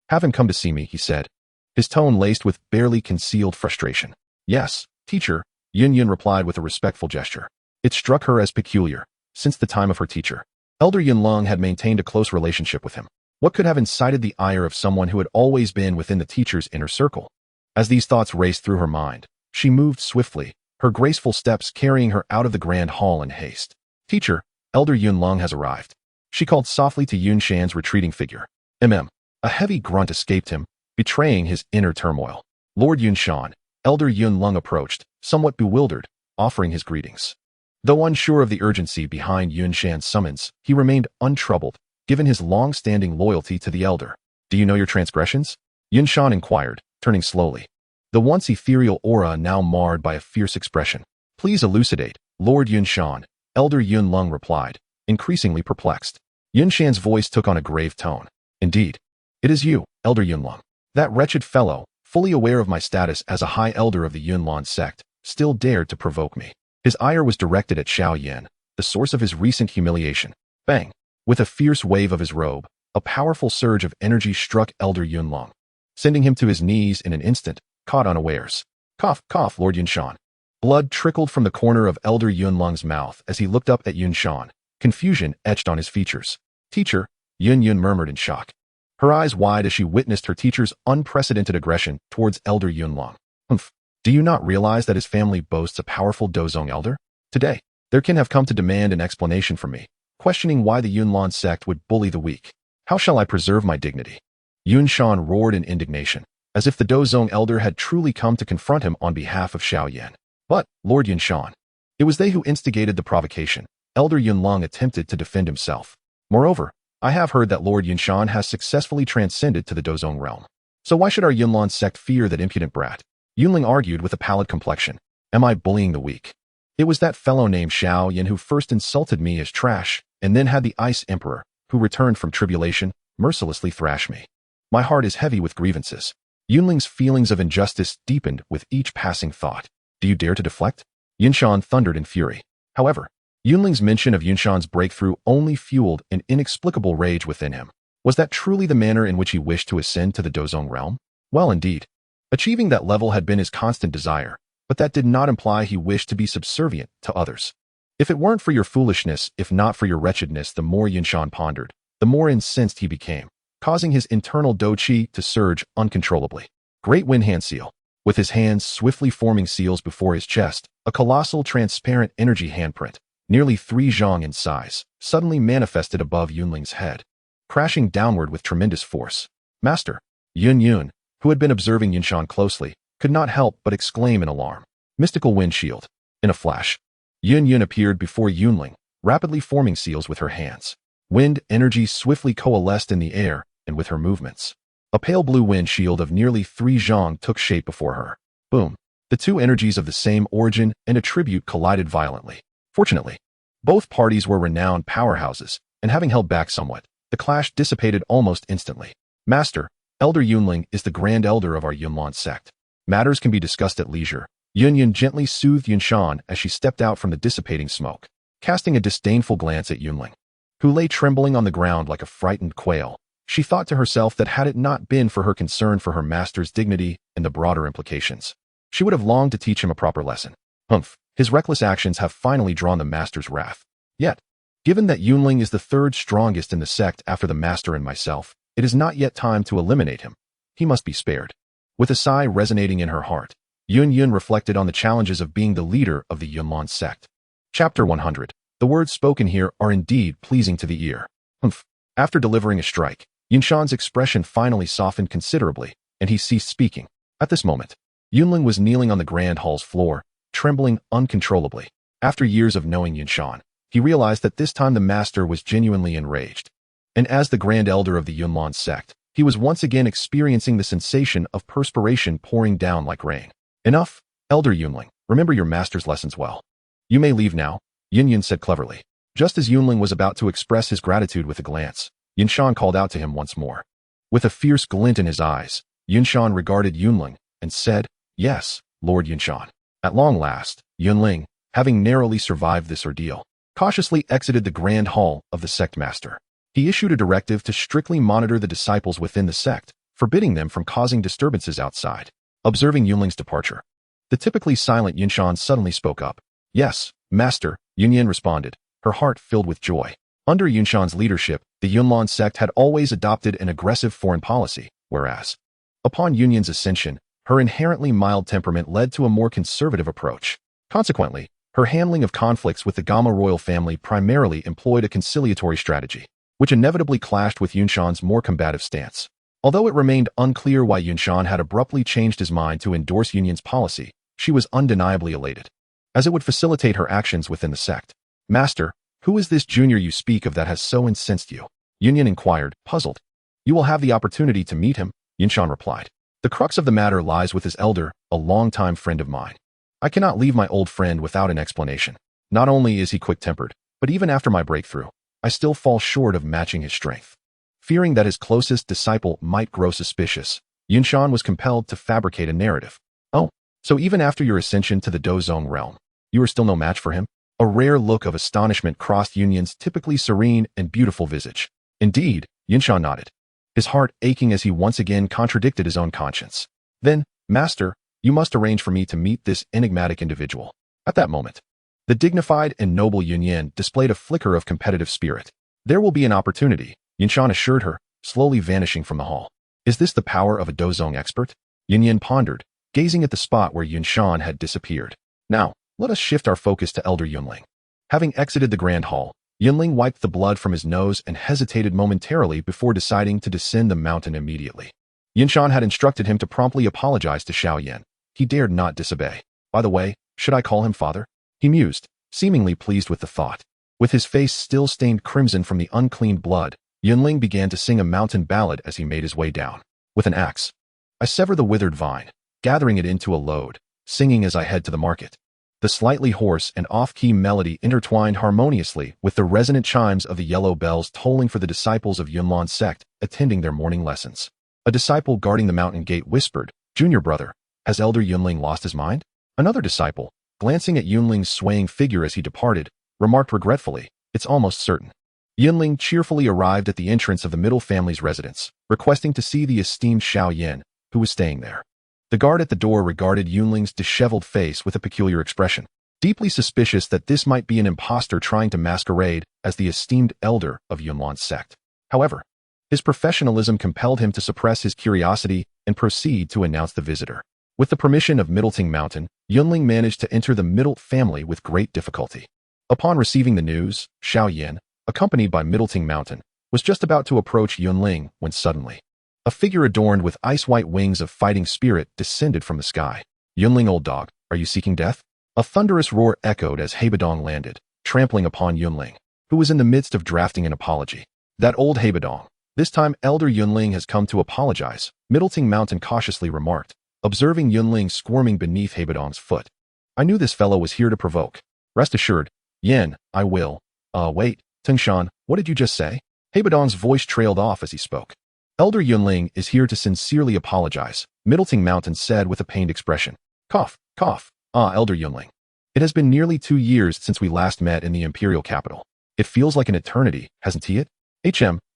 Haven't come to see me, he said, his tone laced with barely concealed frustration. Yes, teacher, Yun Yun replied with a respectful gesture. It struck her as peculiar. Since the time of her teacher, Elder Yunlong had maintained a close relationship with him. What could have incited the ire of someone who had always been within the teacher's inner circle? As these thoughts raced through her mind, she moved swiftly, her graceful steps carrying her out of the grand hall in haste. Teacher, Elder Yunlong has arrived. She called softly to Yunshan's retreating figure. A heavy grunt escaped him, betraying his inner turmoil. Lord Yunshan, Elder Yunlong approached, somewhat bewildered, offering his greetings. Though unsure of the urgency behind Yunshan's summons, he remained untroubled, given his long-standing loyalty to the elder. Do you know your transgressions? Yunshan inquired, turning slowly. The once ethereal aura now marred by a fierce expression. Please elucidate, Lord Yunshan, Elder Yunlong replied, increasingly perplexed. Yunshan's voice took on a grave tone. Indeed. It is you, Elder Yunlong. That wretched fellow, fully aware of my status as a high elder of the Yunlong sect, still dared to provoke me. His ire was directed at Xiao Yan, the source of his recent humiliation. Bang! With a fierce wave of his robe, a powerful surge of energy struck Elder Yunlong, sending him to his knees in an instant, caught unawares. Cough, cough, Lord Yunshan. Blood trickled from the corner of Elder Yunlong's mouth as he looked up at Yunshan, confusion etched on his features. Teacher, Yun murmured in shock, her eyes wide as she witnessed her teacher's unprecedented aggression towards Elder Yunlong. Humph. Do you not realize that his family boasts a powerful Dozong elder? Today, their kin have come to demand an explanation from me, questioning why the Yunlong sect would bully the weak. How shall I preserve my dignity? Yunshan roared in indignation, as if the Dozong elder had truly come to confront him on behalf of Xiao Yan. But, Lord Yunshan, it was they who instigated the provocation. Elder Yunlong attempted to defend himself. Moreover, I have heard that Lord Yunshan has successfully transcended to the Dozong realm. So why should our Yunlong sect fear that impudent brat? Yunling argued with a pallid complexion. Am I bullying the weak? It was that fellow named Xiao Yan who first insulted me as trash, and then had the Ice Emperor, who returned from tribulation, mercilessly thrash me. My heart is heavy with grievances. Yunling's feelings of injustice deepened with each passing thought. Do you dare to deflect? Yunshan thundered in fury. However, Yunling's mention of Yunshan's breakthrough only fueled an inexplicable rage within him. Was that truly the manner in which he wished to ascend to the Dozong realm? Well, indeed. Achieving that level had been his constant desire, but that did not imply he wished to be subservient to others. If it weren't for your foolishness, if not for your wretchedness, the more Yunshan pondered, the more incensed he became, causing his internal do-chi to surge uncontrollably. Great Wind Hand Seal. With his hands swiftly forming seals before his chest, a colossal transparent energy handprint, nearly 3 zhang in size, suddenly manifested above Yunling's head, crashing downward with tremendous force. Master, Yun, who had been observing Yunshan closely, could not help but exclaim in alarm. Mystical Wind Shield. In a flash, Yun appeared before Yunling, rapidly forming seals with her hands. Wind energy swiftly coalesced in the air, and with her movements, a pale blue wind shield of nearly 3 zhang took shape before her. Boom. The two energies of the same origin and attribute collided violently. Fortunately, both parties were renowned powerhouses, and having held back somewhat, the clash dissipated almost instantly. Master, Elder Yunling is the Grand Elder of our Yunlong sect. Matters can be discussed at leisure. Yun gently soothed Yunshan as she stepped out from the dissipating smoke, casting a disdainful glance at Yunling, who lay trembling on the ground like a frightened quail. She thought to herself that had it not been for her concern for her master's dignity and the broader implications, she would have longed to teach him a proper lesson. Humph, his reckless actions have finally drawn the master's wrath. Yet, given that Yunling is the third strongest in the sect after the master and myself, it is not yet time to eliminate him. He must be spared. With a sigh resonating in her heart, Yun reflected on the challenges of being the leader of the Yunlong sect. Chapter 100. The words spoken here are indeed pleasing to the ear. Humph. After delivering a strike, Yunshan's expression finally softened considerably, and he ceased speaking. At this moment, Yunling was kneeling on the grand hall's floor, trembling uncontrollably. After years of knowing Yunshan, he realized that this time the master was genuinely enraged. And as the Grand Elder of the Yunlong sect, he was once again experiencing the sensation of perspiration pouring down like rain. Enough, Elder Yunling. Remember your master's lessons well. You may leave now, Yun said cleverly. Just as Yunling was about to express his gratitude with a glance, Yunshan called out to him once more. With a fierce glint in his eyes, Yunshan regarded Yunling and said, Yes, Lord Yunshan. At long last, Yunling, having narrowly survived this ordeal, cautiously exited the grand hall of the sect master. He issued a directive to strictly monitor the disciples within the sect, forbidding them from causing disturbances outside. Observing Yunling's departure, the typically silent Yunshan suddenly spoke up. Yes, Master, Yunyan responded, her heart filled with joy. Under Yunshan's leadership, the Yunlong sect had always adopted an aggressive foreign policy, whereas, upon Yunyan's ascension, her inherently mild temperament led to a more conservative approach. Consequently, her handling of conflicts with the Gamma royal family primarily employed a conciliatory strategy, which inevitably clashed with Yunshan's more combative stance. Although it remained unclear why Yunshan had abruptly changed his mind to endorse Yunyan's policy, she was undeniably elated, as it would facilitate her actions within the sect. Master, who is this junior you speak of that has so incensed you? Yunyan inquired, puzzled. You will have the opportunity to meet him, Yinshan replied. The crux of the matter lies with his elder, a longtime friend of mine. I cannot leave my old friend without an explanation. Not only is he quick-tempered, but even after my breakthrough, I still fall short of matching his strength. Fearing that his closest disciple might grow suspicious, Yinshan was compelled to fabricate a narrative. Oh, so even after your ascension to the Dozong realm, you are still no match for him? A rare look of astonishment crossed Yunyin's typically serene and beautiful visage. Indeed, Yinshan nodded, his heart aching as he once again contradicted his own conscience. Then, Master, you must arrange for me to meet this enigmatic individual. At that moment, the dignified and noble Yunyin displayed a flicker of competitive spirit. There will be an opportunity, Yinshan assured her, slowly vanishing from the hall. Is this the power of a Dozong expert? Yunyin pondered, gazing at the spot where Yinshan had disappeared. Now, let us shift our focus to Elder Yunling. Having exited the Grand Hall, Yunling wiped the blood from his nose and hesitated momentarily before deciding to descend the mountain immediately. Yinshan had instructed him to promptly apologize to Xiao Yan. He dared not disobey. By the way, should I call him father? He mused, seemingly pleased with the thought. With his face still stained crimson from the unclean blood, Yunling began to sing a mountain ballad as he made his way down. With an axe, I sever the withered vine, gathering it into a load, singing as I head to the market. The slightly hoarse and off-key melody intertwined harmoniously with the resonant chimes of the yellow bells tolling for the disciples of Yunlan's sect attending their morning lessons. A disciple guarding the mountain gate whispered, "Junior brother, has Elder Yunling lost his mind?" Another disciple, glancing at Yunling's swaying figure as he departed, remarked regretfully, "It's almost certain." Yunling cheerfully arrived at the entrance of the middle family's residence, requesting to see the esteemed Xiao Yan, who was staying there. The guard at the door regarded Yunling's disheveled face with a peculiar expression, deeply suspicious that this might be an impostor trying to masquerade as the esteemed elder of Yunlan's sect. However, his professionalism compelled him to suppress his curiosity and proceed to announce the visitor. With the permission of Middleting Mountain, Yunling managed to enter the Middle family with great difficulty. Upon receiving the news, Xiao Yan, accompanied by Middleting Mountain, was just about to approach Yunling when suddenly, a figure adorned with ice-white wings of fighting spirit descended from the sky. "Yunling, old dog, are you seeking death?" A thunderous roar echoed as Hebadong landed, trampling upon Yunling, who was in the midst of drafting an apology. "That old Hebadong. This time Elder Yunling has come to apologize," Middleting Mountain cautiously remarked, observing Yunling squirming beneath Hebadong's foot. "I knew this fellow was here to provoke. Rest assured, Yan, I will." Wait, Tengshan, what did you just say?" Hebadong's voice trailed off as he spoke. "Elder Yunling is here to sincerely apologize," Middleting Mountain said with a pained expression. Cough, cough. Elder Yunling. It has been nearly 2 years since we last met in the imperial capital. It feels like an eternity, hasn't it?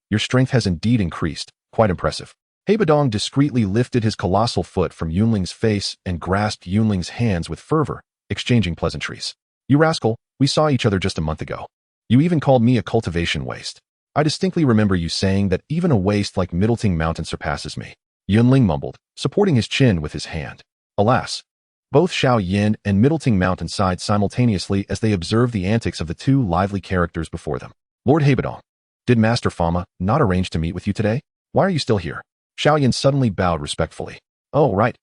Your strength has indeed increased. Quite impressive. Hebadong discreetly lifted his colossal foot from Yunling's face and grasped Yunling's hands with fervor, exchanging pleasantries. "You rascal, we saw each other just a month ago. You even called me a cultivation waste. I distinctly remember you saying that even a waste like Middleting Mountain surpasses me." Yunling mumbled, supporting his chin with his hand. Alas. Both Xiao Yan and Middleting Mountain sighed simultaneously as they observed the antics of the two lively characters before them. "Lord Hebadong, did Master Fama not arrange to meet with you today? Why are you still here?" Xiao Yan suddenly bowed respectfully. "Oh, right.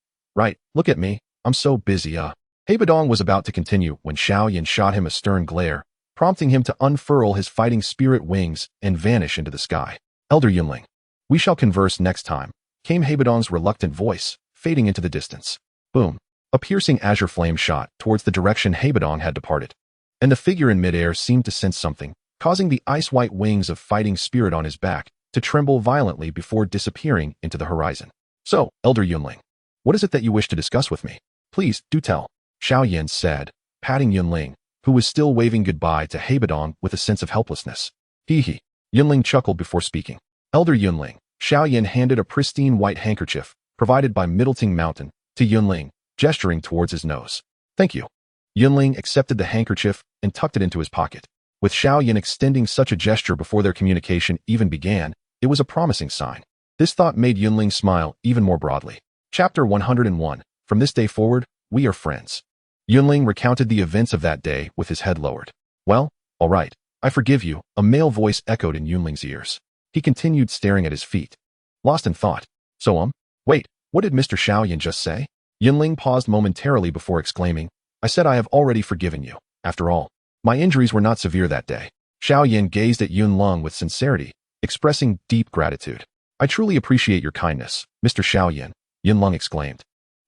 Look at me. I'm so busy, Hebadong was about to continue when Xiao Yan shot him a stern glare, prompting him to unfurl his fighting spirit wings and vanish into the sky. "Elder Yunling, we shall converse next time," came Hebadong's reluctant voice, fading into the distance. Boom. A piercing azure flame shot towards the direction Hebadong had departed, and the figure in midair seemed to sense something, causing the ice-white wings of fighting spirit on his back to tremble violently before disappearing into the horizon. "So, Elder Yunling, what is it that you wish to discuss with me? Please, do tell," Xiao Yan said, patting Yunling, who was still waving goodbye to Hebadong with a sense of helplessness. Hee. Yunling chuckled before speaking. "Elder Yunling," Xiao Yan handed a pristine white handkerchief, provided by Middleting Mountain, to Yunling, gesturing towards his nose. "Thank you." Yunling accepted the handkerchief and tucked it into his pocket. With Xiao Yan extending such a gesture before their communication even began, it was a promising sign. This thought made Yunling smile even more broadly. Chapter 101. From this day forward, we are friends. Yunling recounted the events of that day with his head lowered. "Well, all right, I forgive you," a male voice echoed in Yunling's ears. He continued staring at his feet, lost in thought. "So, wait, what did Mr. Xiao Yan just say?" Yunling paused momentarily before exclaiming, "I said I have already forgiven you. After all, my injuries were not severe that day." Xiao Yan gazed at Yunlong with sincerity, expressing deep gratitude. I truly appreciate your kindness, Mr. Xiao Yan, Yunlong exclaimed,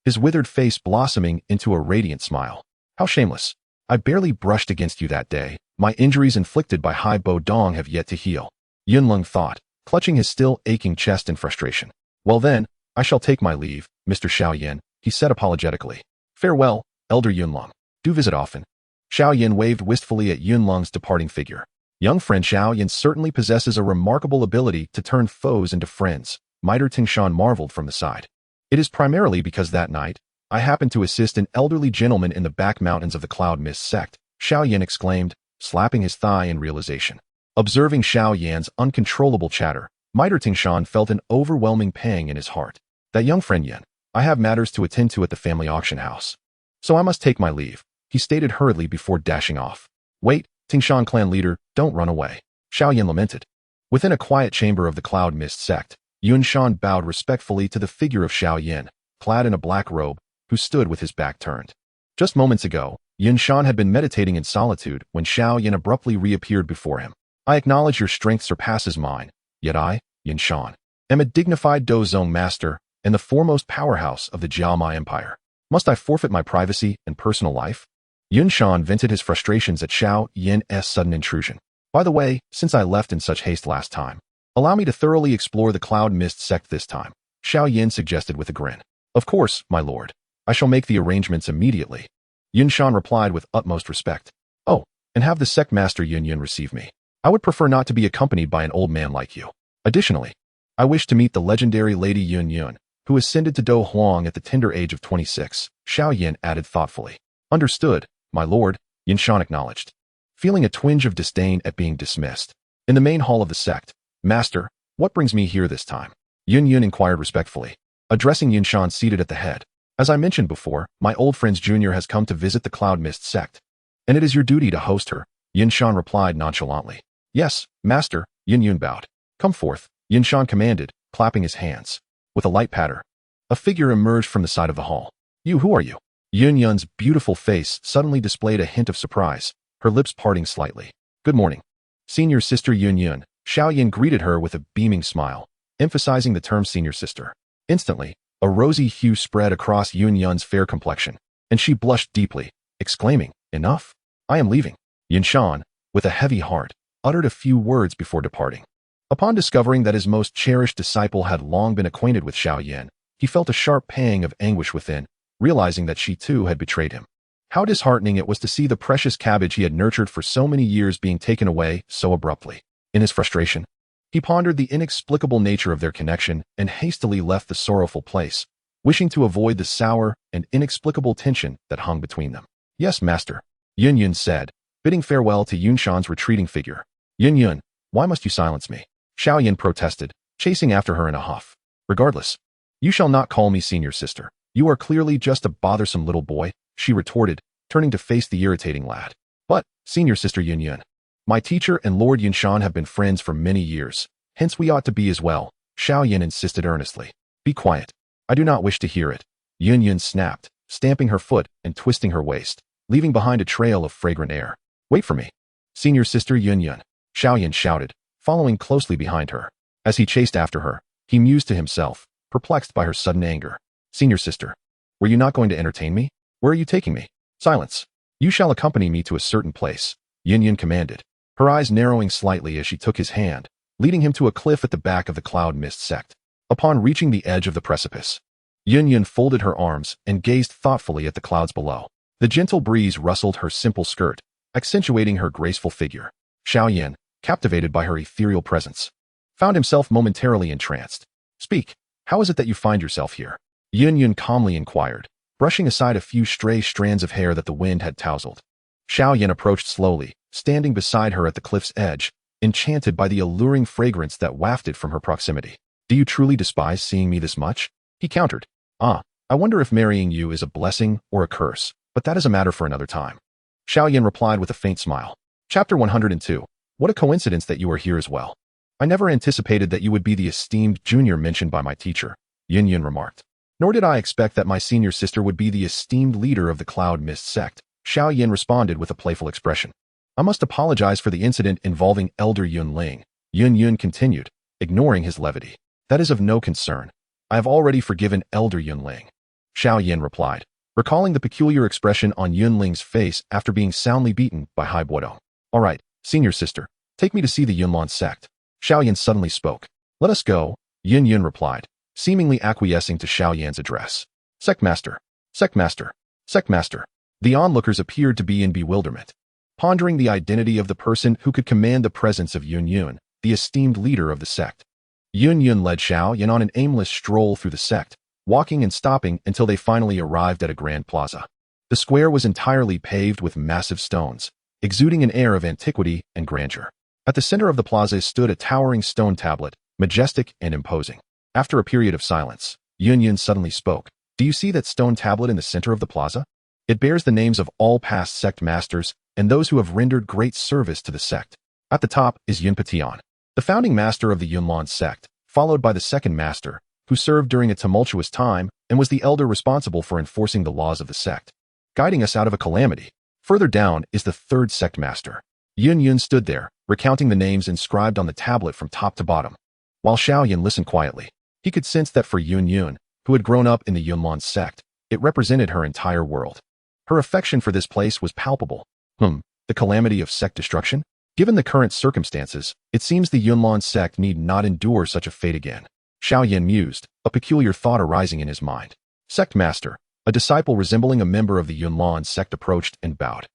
his withered face blossoming into a radiant smile. How shameless. I barely brushed against you that day. My injuries inflicted by Hai Bo Dong have yet to heal. Yunlong thought, clutching his still aching chest in frustration. Well then, I shall take my leave, Mr. Xiao Yan, he said apologetically. Farewell, Elder Yunlong. Do visit often. Xiao Yan waved wistfully at Yunlong's departing figure. Young friend Xiao Yan certainly possesses a remarkable ability to turn foes into friends, Mitre Tingshan marveled from the side. It is primarily because that night, I happened to assist an elderly gentleman in the back mountains of the Cloud Mist Sect, Xiao Yan exclaimed, slapping his thigh in realization. Observing Xiao Yan's uncontrollable chatter, Mitre Tingshan felt an overwhelming pang in his heart. That young friend Yan, I have matters to attend to at the family auction house. So I must take my leave, he stated hurriedly before dashing off. Wait, Tingshan clan leader, don't run away. Xiao Yan lamented. Within a quiet chamber of the Cloud Mist Sect, Yunshan bowed respectfully to the figure of Xiao Yan, clad in a black robe, who stood with his back turned. Just moments ago, Yunshan had been meditating in solitude when Xiao Yan abruptly reappeared before him. I acknowledge your strength surpasses mine, yet I, Yunshan, am a dignified Dozong master and the foremost powerhouse of the Jiaomai Empire. Must I forfeit my privacy and personal life? Yunshan vented his frustrations at Xiao Yan's sudden intrusion. By the way, since I left in such haste last time, allow me to thoroughly explore the Cloud Mist Sect this time, Xiao Yan suggested with a grin. Of course, my lord. I shall make the arrangements immediately. Yunshan replied with utmost respect. Oh, and have the Sect Master Yun receive me. I would prefer not to be accompanied by an old man like you. Additionally, I wish to meet the legendary Lady Yun, who ascended to Do Huang at the tender age of 26, Xiao Yan added thoughtfully. Understood, my lord, Yunshan acknowledged, feeling a twinge of disdain at being dismissed. In the main hall of the sect, Master, what brings me here this time? Yun inquired respectfully, addressing Yunshan seated at the head. As I mentioned before, my old friend's junior has come to visit the Cloud Mist Sect, and it is your duty to host her, Yunshan replied nonchalantly. Yes, Master, Yun bowed. Come forth, Yunshan commanded, clapping his hands. With a light patter, a figure emerged from the side of the hall. Who are you? Yun's beautiful face suddenly displayed a hint of surprise, her lips parting slightly. Good morning. Senior sister Yun, Xiao Yan greeted her with a beaming smile, emphasizing the term senior sister. Instantly, a rosy hue spread across Yun's fair complexion, and she blushed deeply, exclaiming, Enough. I am leaving. Yunshan, with a heavy heart, uttered a few words before departing. Upon discovering that his most cherished disciple had long been acquainted with Xiao Yan, he felt a sharp pang of anguish within, realizing that she too had betrayed him. How disheartening it was to see the precious cabbage he had nurtured for so many years being taken away so abruptly. In his frustration, he pondered the inexplicable nature of their connection and hastily left the sorrowful place, wishing to avoid the sour and inexplicable tension that hung between them. Yes, master, Yun said, bidding farewell to Yunshan's retreating figure. Yun, why must you silence me? Xiao Yan protested, chasing after her in a huff. Regardless, you shall not call me senior sister. You are clearly just a bothersome little boy, she retorted, turning to face the irritating lad. But, senior sister Yun, my teacher and Lord Yunshan have been friends for many years, hence we ought to be as well, Xiao Yan insisted earnestly. Be quiet. I do not wish to hear it. Yun snapped, stamping her foot and twisting her waist, leaving behind a trail of fragrant air. Wait for me. Senior sister Yun, Xiao Yan shouted, following closely behind her. As he chased after her, he mused to himself, perplexed by her sudden anger. Senior sister, were you not going to entertain me? Where are you taking me? Silence. You shall accompany me to a certain place, Yun commanded, her eyes narrowing slightly as she took his hand, leading him to a cliff at the back of the Cloud Mist Sect. Upon reaching the edge of the precipice, Yun folded her arms and gazed thoughtfully at the clouds below. The gentle breeze rustled her simple skirt, accentuating her graceful figure. Xiao Yan, captivated by her ethereal presence, found himself momentarily entranced. Speak, how is it that you find yourself here? Yun calmly inquired, brushing aside a few stray strands of hair that the wind had tousled. Xiao Yan approached slowly, standing beside her at the cliff's edge, enchanted by the alluring fragrance that wafted from her proximity. Do you truly despise seeing me this much? He countered. I wonder if marrying you is a blessing or a curse, but that is a matter for another time. Xiao Yan replied with a faint smile. Chapter 102. What a coincidence that you are here as well. I never anticipated that you would be the esteemed junior mentioned by my teacher, Yun remarked. Nor did I expect that my senior sister would be the esteemed leader of the Cloud Mist Sect, Xiao Yan responded with a playful expression. I must apologize for the incident involving Elder Yunling, Yun continued, ignoring his levity. That is of no concern. I have already forgiven Elder Yunling. Xiao Yan replied, recalling the peculiar expression on Yunling's face after being soundly beaten by Hai Buodo. All right, senior sister, take me to see the Yunlan sect. Xiao Yan suddenly spoke. Let us go, Yun replied, seemingly acquiescing to Xiao Yan's address. Sect master, sect master, sect master. The onlookers appeared to be in bewilderment, pondering the identity of the person who could command the presence of Yun, the esteemed leader of the sect. Yun led Xiao Yan on an aimless stroll through the sect, walking and stopping until they finally arrived at a grand plaza. The square was entirely paved with massive stones, exuding an air of antiquity and grandeur. At the center of the plaza stood a towering stone tablet, majestic and imposing. After a period of silence, Yun suddenly spoke. Do you see that stone tablet in the center of the plaza? It bears the names of all past sect masters and those who have rendered great service to the sect. At the top is Yun Patian, the founding master of the Yunlan sect, followed by the second master, who served during a tumultuous time and was the elder responsible for enforcing the laws of the sect, guiding us out of a calamity. Further down is the third sect master. Yun stood there, recounting the names inscribed on the tablet from top to bottom. While Xiao Yan listened quietly, he could sense that for Yun, who had grown up in the Yunlan sect, it represented her entire world. Her affection for this place was palpable. The calamity of sect destruction? Given the current circumstances, it seems the Yunlan sect need not endure such a fate again. Xiao Yan mused, a peculiar thought arising in his mind. Sect master, a disciple resembling a member of the Yunlan sect approached and bowed.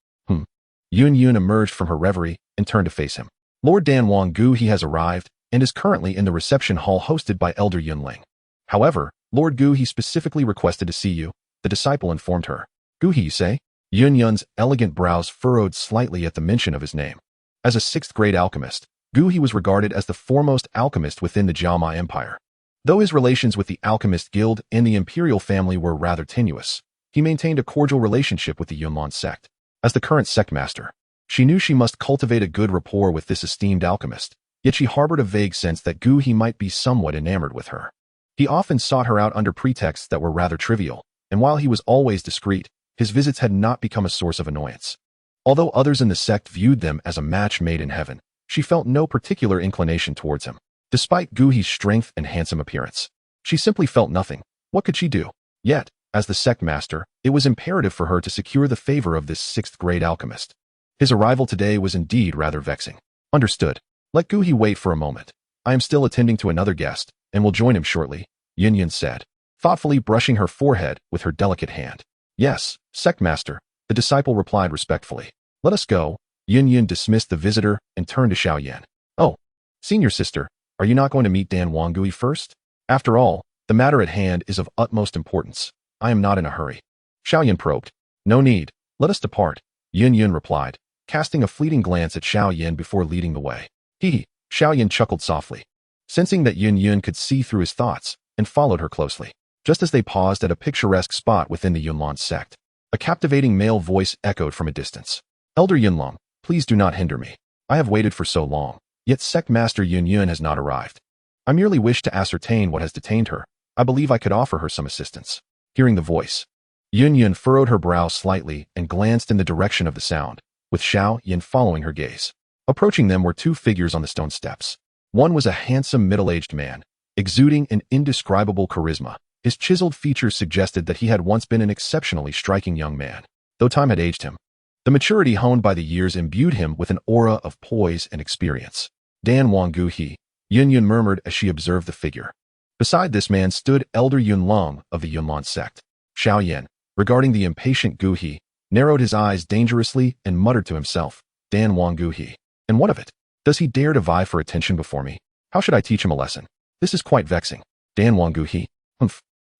Yun emerged from her reverie and turned to face him. Lord Dan Wang Gu He has arrived and is currently in the reception hall hosted by Elder Yunling. However, Lord Gu He specifically requested to see you, the disciple informed her. Gu He, you say? Yun's elegant brows furrowed slightly at the mention of his name. As a sixth-grade alchemist, Gu He was regarded as the foremost alchemist within the Jiama Empire. Though his relations with the Alchemist Guild and the Imperial family were rather tenuous, he maintained a cordial relationship with the Yunlan sect. As the current sect master, she knew she must cultivate a good rapport with this esteemed alchemist, yet she harbored a vague sense that Gu He might be somewhat enamored with her. He often sought her out under pretexts that were rather trivial, and while he was always discreet, his visits had not become a source of annoyance. Although others in the sect viewed them as a match made in heaven, she felt no particular inclination towards him. Despite Gu He's strength and handsome appearance, she simply felt nothing. What could she do? Yet, as the sect master, it was imperative for her to secure the favor of this sixth-grade alchemist. His arrival today was indeed rather vexing. Understood. Let Gu He wait for a moment. I am still attending to another guest, and will join him shortly, Yun said, thoughtfully brushing her forehead with her delicate hand. Yes, sect master, the disciple replied respectfully. Let us go. Yun dismissed the visitor and turned to Xiao Yan. Oh, senior sister, are you not going to meet Dan Wang Gu He first? After all, the matter at hand is of utmost importance. I am not in a hurry. Xiao Yan probed. No need. Let us depart. Yun replied, casting a fleeting glance at Xiao Yan before leading the way. Xiao Yan chuckled softly, sensing that Yun could see through his thoughts, and followed her closely. Just as they paused at a picturesque spot within the Yunlan sect, a captivating male voice echoed from a distance. Elder Yunlang, please do not hinder me. I have waited for so long, yet Sect Master Yun has not arrived. I merely wish to ascertain what has detained her. I believe I could offer her some assistance. Hearing the voice, Yun furrowed her brow slightly and glanced in the direction of the sound, with Xiao Yan following her gaze. Approaching them were two figures on the stone steps. One was a handsome middle-aged man, exuding an indescribable charisma. His chiseled features suggested that he had once been an exceptionally striking young man, though time had aged him. The maturity honed by the years imbued him with an aura of poise and experience. Dan Wang Gu He, Yun murmured as she observed the figure. Beside this man stood Elder Yunlang of the Yunlan sect. Xiao Yan, regarding the impatient Gu He, narrowed his eyes dangerously and muttered to himself, Dan Wang Gu He. And what of it? Does he dare to vie for attention before me? How should I teach him a lesson? This is quite vexing. Dan Wang Gu He.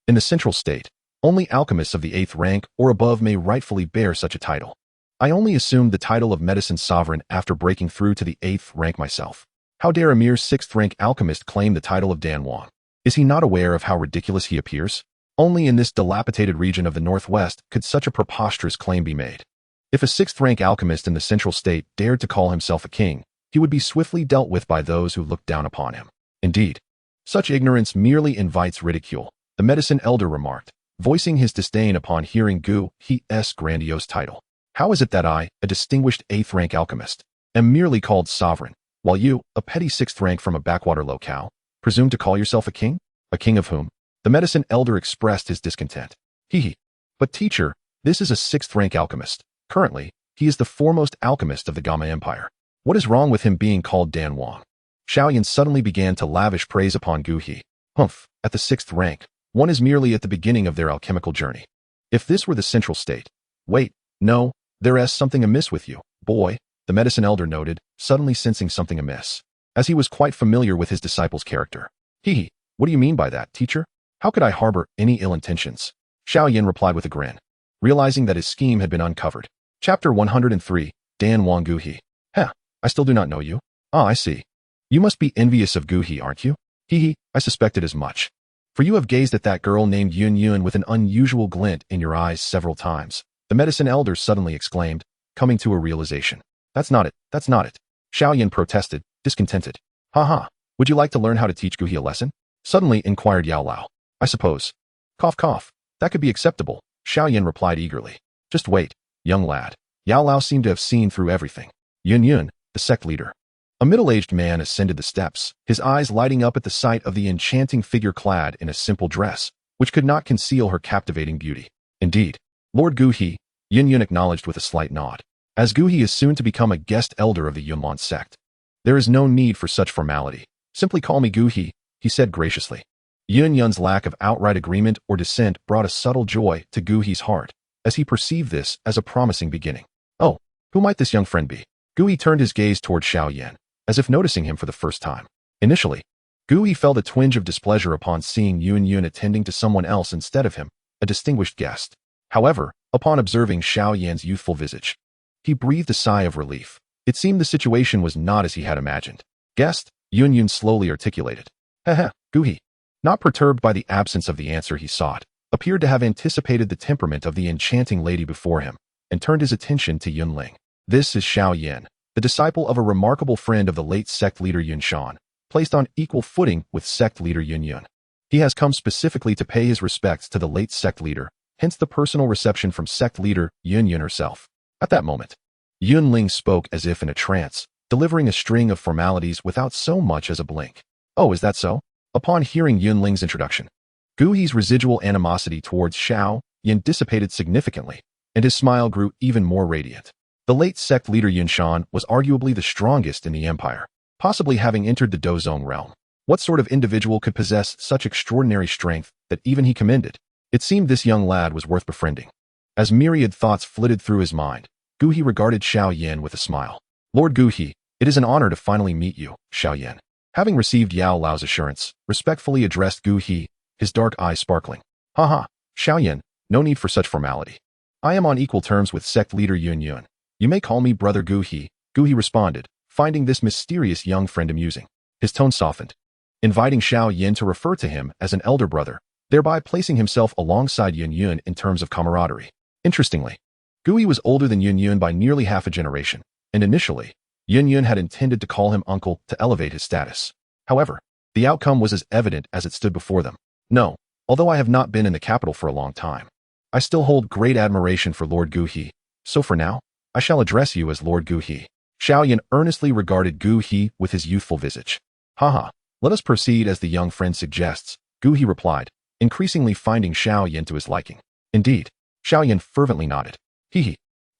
In the central state, only alchemists of the 8th rank or above may rightfully bear such a title. I only assumed the title of medicine sovereign after breaking through to the 8th rank myself. How dare a mere 6th rank alchemist claim the title of Dan Wang? Is he not aware of how ridiculous he appears? Only in this dilapidated region of the Northwest could such a preposterous claim be made. If a 6th rank alchemist in the central state dared to call himself a king, he would be swiftly dealt with by those who looked down upon him. Indeed, such ignorance merely invites ridicule, the medicine elder remarked, voicing his disdain upon hearing Gu He's grandiose title. How is it that I, a distinguished 8th rank alchemist, am merely called sovereign, while you, a petty 6th rank from a backwater locale, Presume to call yourself a king? A king of whom? The medicine elder expressed his discontent. Hee. But teacher, this is a 6th-rank alchemist. Currently, he is the foremost alchemist of the Gamma Empire. What is wrong with him being called Dan Wang? Xiao Yan suddenly began to lavish praise upon Gu He. Humph, at the 6th rank, one is merely at the beginning of their alchemical journey. If this were the central state. Wait, no, there is something amiss with you, boy, the medicine elder noted, suddenly sensing something amiss, as he was quite familiar with his disciple's character. Hee, what do you mean by that, teacher? How could I harbor any ill intentions? Xiao Yan replied with a grin, realizing that his scheme had been uncovered. Chapter 103, Dan Wang Gu He. Heh, I still do not know you. Ah, I see. You must be envious of Gu He, aren't you? Hee, I suspected as much. For you have gazed at that girl named Yun with an unusual glint in your eyes several times. The medicine elder suddenly exclaimed, coming to a realization. That's not it, that's not it. Xiao Yan protested, discontented. Ha. Would you like to learn how to teach Gu He a lesson? Suddenly inquired Yao Lao. I suppose. Cough cough. That could be acceptable, Xiao Yan replied eagerly. Just wait, young lad. Yao Lao seemed to have seen through everything. Yun, the sect leader. A middle-aged man ascended the steps, his eyes lighting up at the sight of the enchanting figure clad in a simple dress, which could not conceal her captivating beauty. Indeed, Lord Gu He, Yun acknowledged with a slight nod. As Gu He is soon to become a guest elder of the Yunlan sect. There is no need for such formality. Simply call me Gu He said graciously. Yun's lack of outright agreement or dissent brought a subtle joy to Gu He's heart, as he perceived this as a promising beginning. Oh, who might this young friend be? Gu He turned his gaze toward Xiao Yan, as if noticing him for the first time. Initially, Gu He felt a twinge of displeasure upon seeing Yun attending to someone else instead of him, a distinguished guest. However, upon observing Xiao Yan's youthful visage, he breathed a sigh of relief. It seemed the situation was not as he had imagined. Guest, Yun slowly articulated. Gu He, not perturbed by the absence of the answer he sought, appeared to have anticipated the temperament of the enchanting lady before him, and turned his attention to Yunling. This is Xiao Yan, the disciple of a remarkable friend of the late sect leader Yun Shan, placed on equal footing with sect leader Yun. He has come specifically to pay his respects to the late sect leader, hence the personal reception from sect leader Yun herself. At that moment, Yunling spoke as if in a trance, delivering a string of formalities without so much as a blink. Oh, is that so? Upon hearing Yunling's introduction, Gu He's residual animosity towards Xiao Yan dissipated significantly, and his smile grew even more radiant. The late sect leader Yun Shan was arguably the strongest in the empire, possibly having entered the Dozong realm. What sort of individual could possess such extraordinary strength that even he commended? It seemed this young lad was worth befriending. As myriad thoughts flitted through his mind, Gu He regarded Xiao Yan with a smile. Lord Gu He, it is an honor to finally meet you, Xiao Yan. Having received Yao Lao's assurance, respectfully addressed Gu He, his dark eyes sparkling. Xiao Yan, no need for such formality. I am on equal terms with sect leader Yun. You may call me brother Gu He responded, finding this mysterious young friend amusing. His tone softened, inviting Xiao Yan to refer to him as an elder brother, thereby placing himself alongside Yun in terms of camaraderie. Interestingly, Gu He was older than Yun by nearly half a generation, and initially, Yun had intended to call him uncle to elevate his status. However, the outcome was as evident as it stood before them. No, although I have not been in the capital for a long time, I still hold great admiration for Lord Gu He, so for now, I shall address you as Lord Gu He. Xiao Yan earnestly regarded Gu He with his youthful visage. Let us proceed as the young friend suggests, Gu He replied, increasingly finding Xiao Yan to his liking. Indeed, Xiao Yan fervently nodded.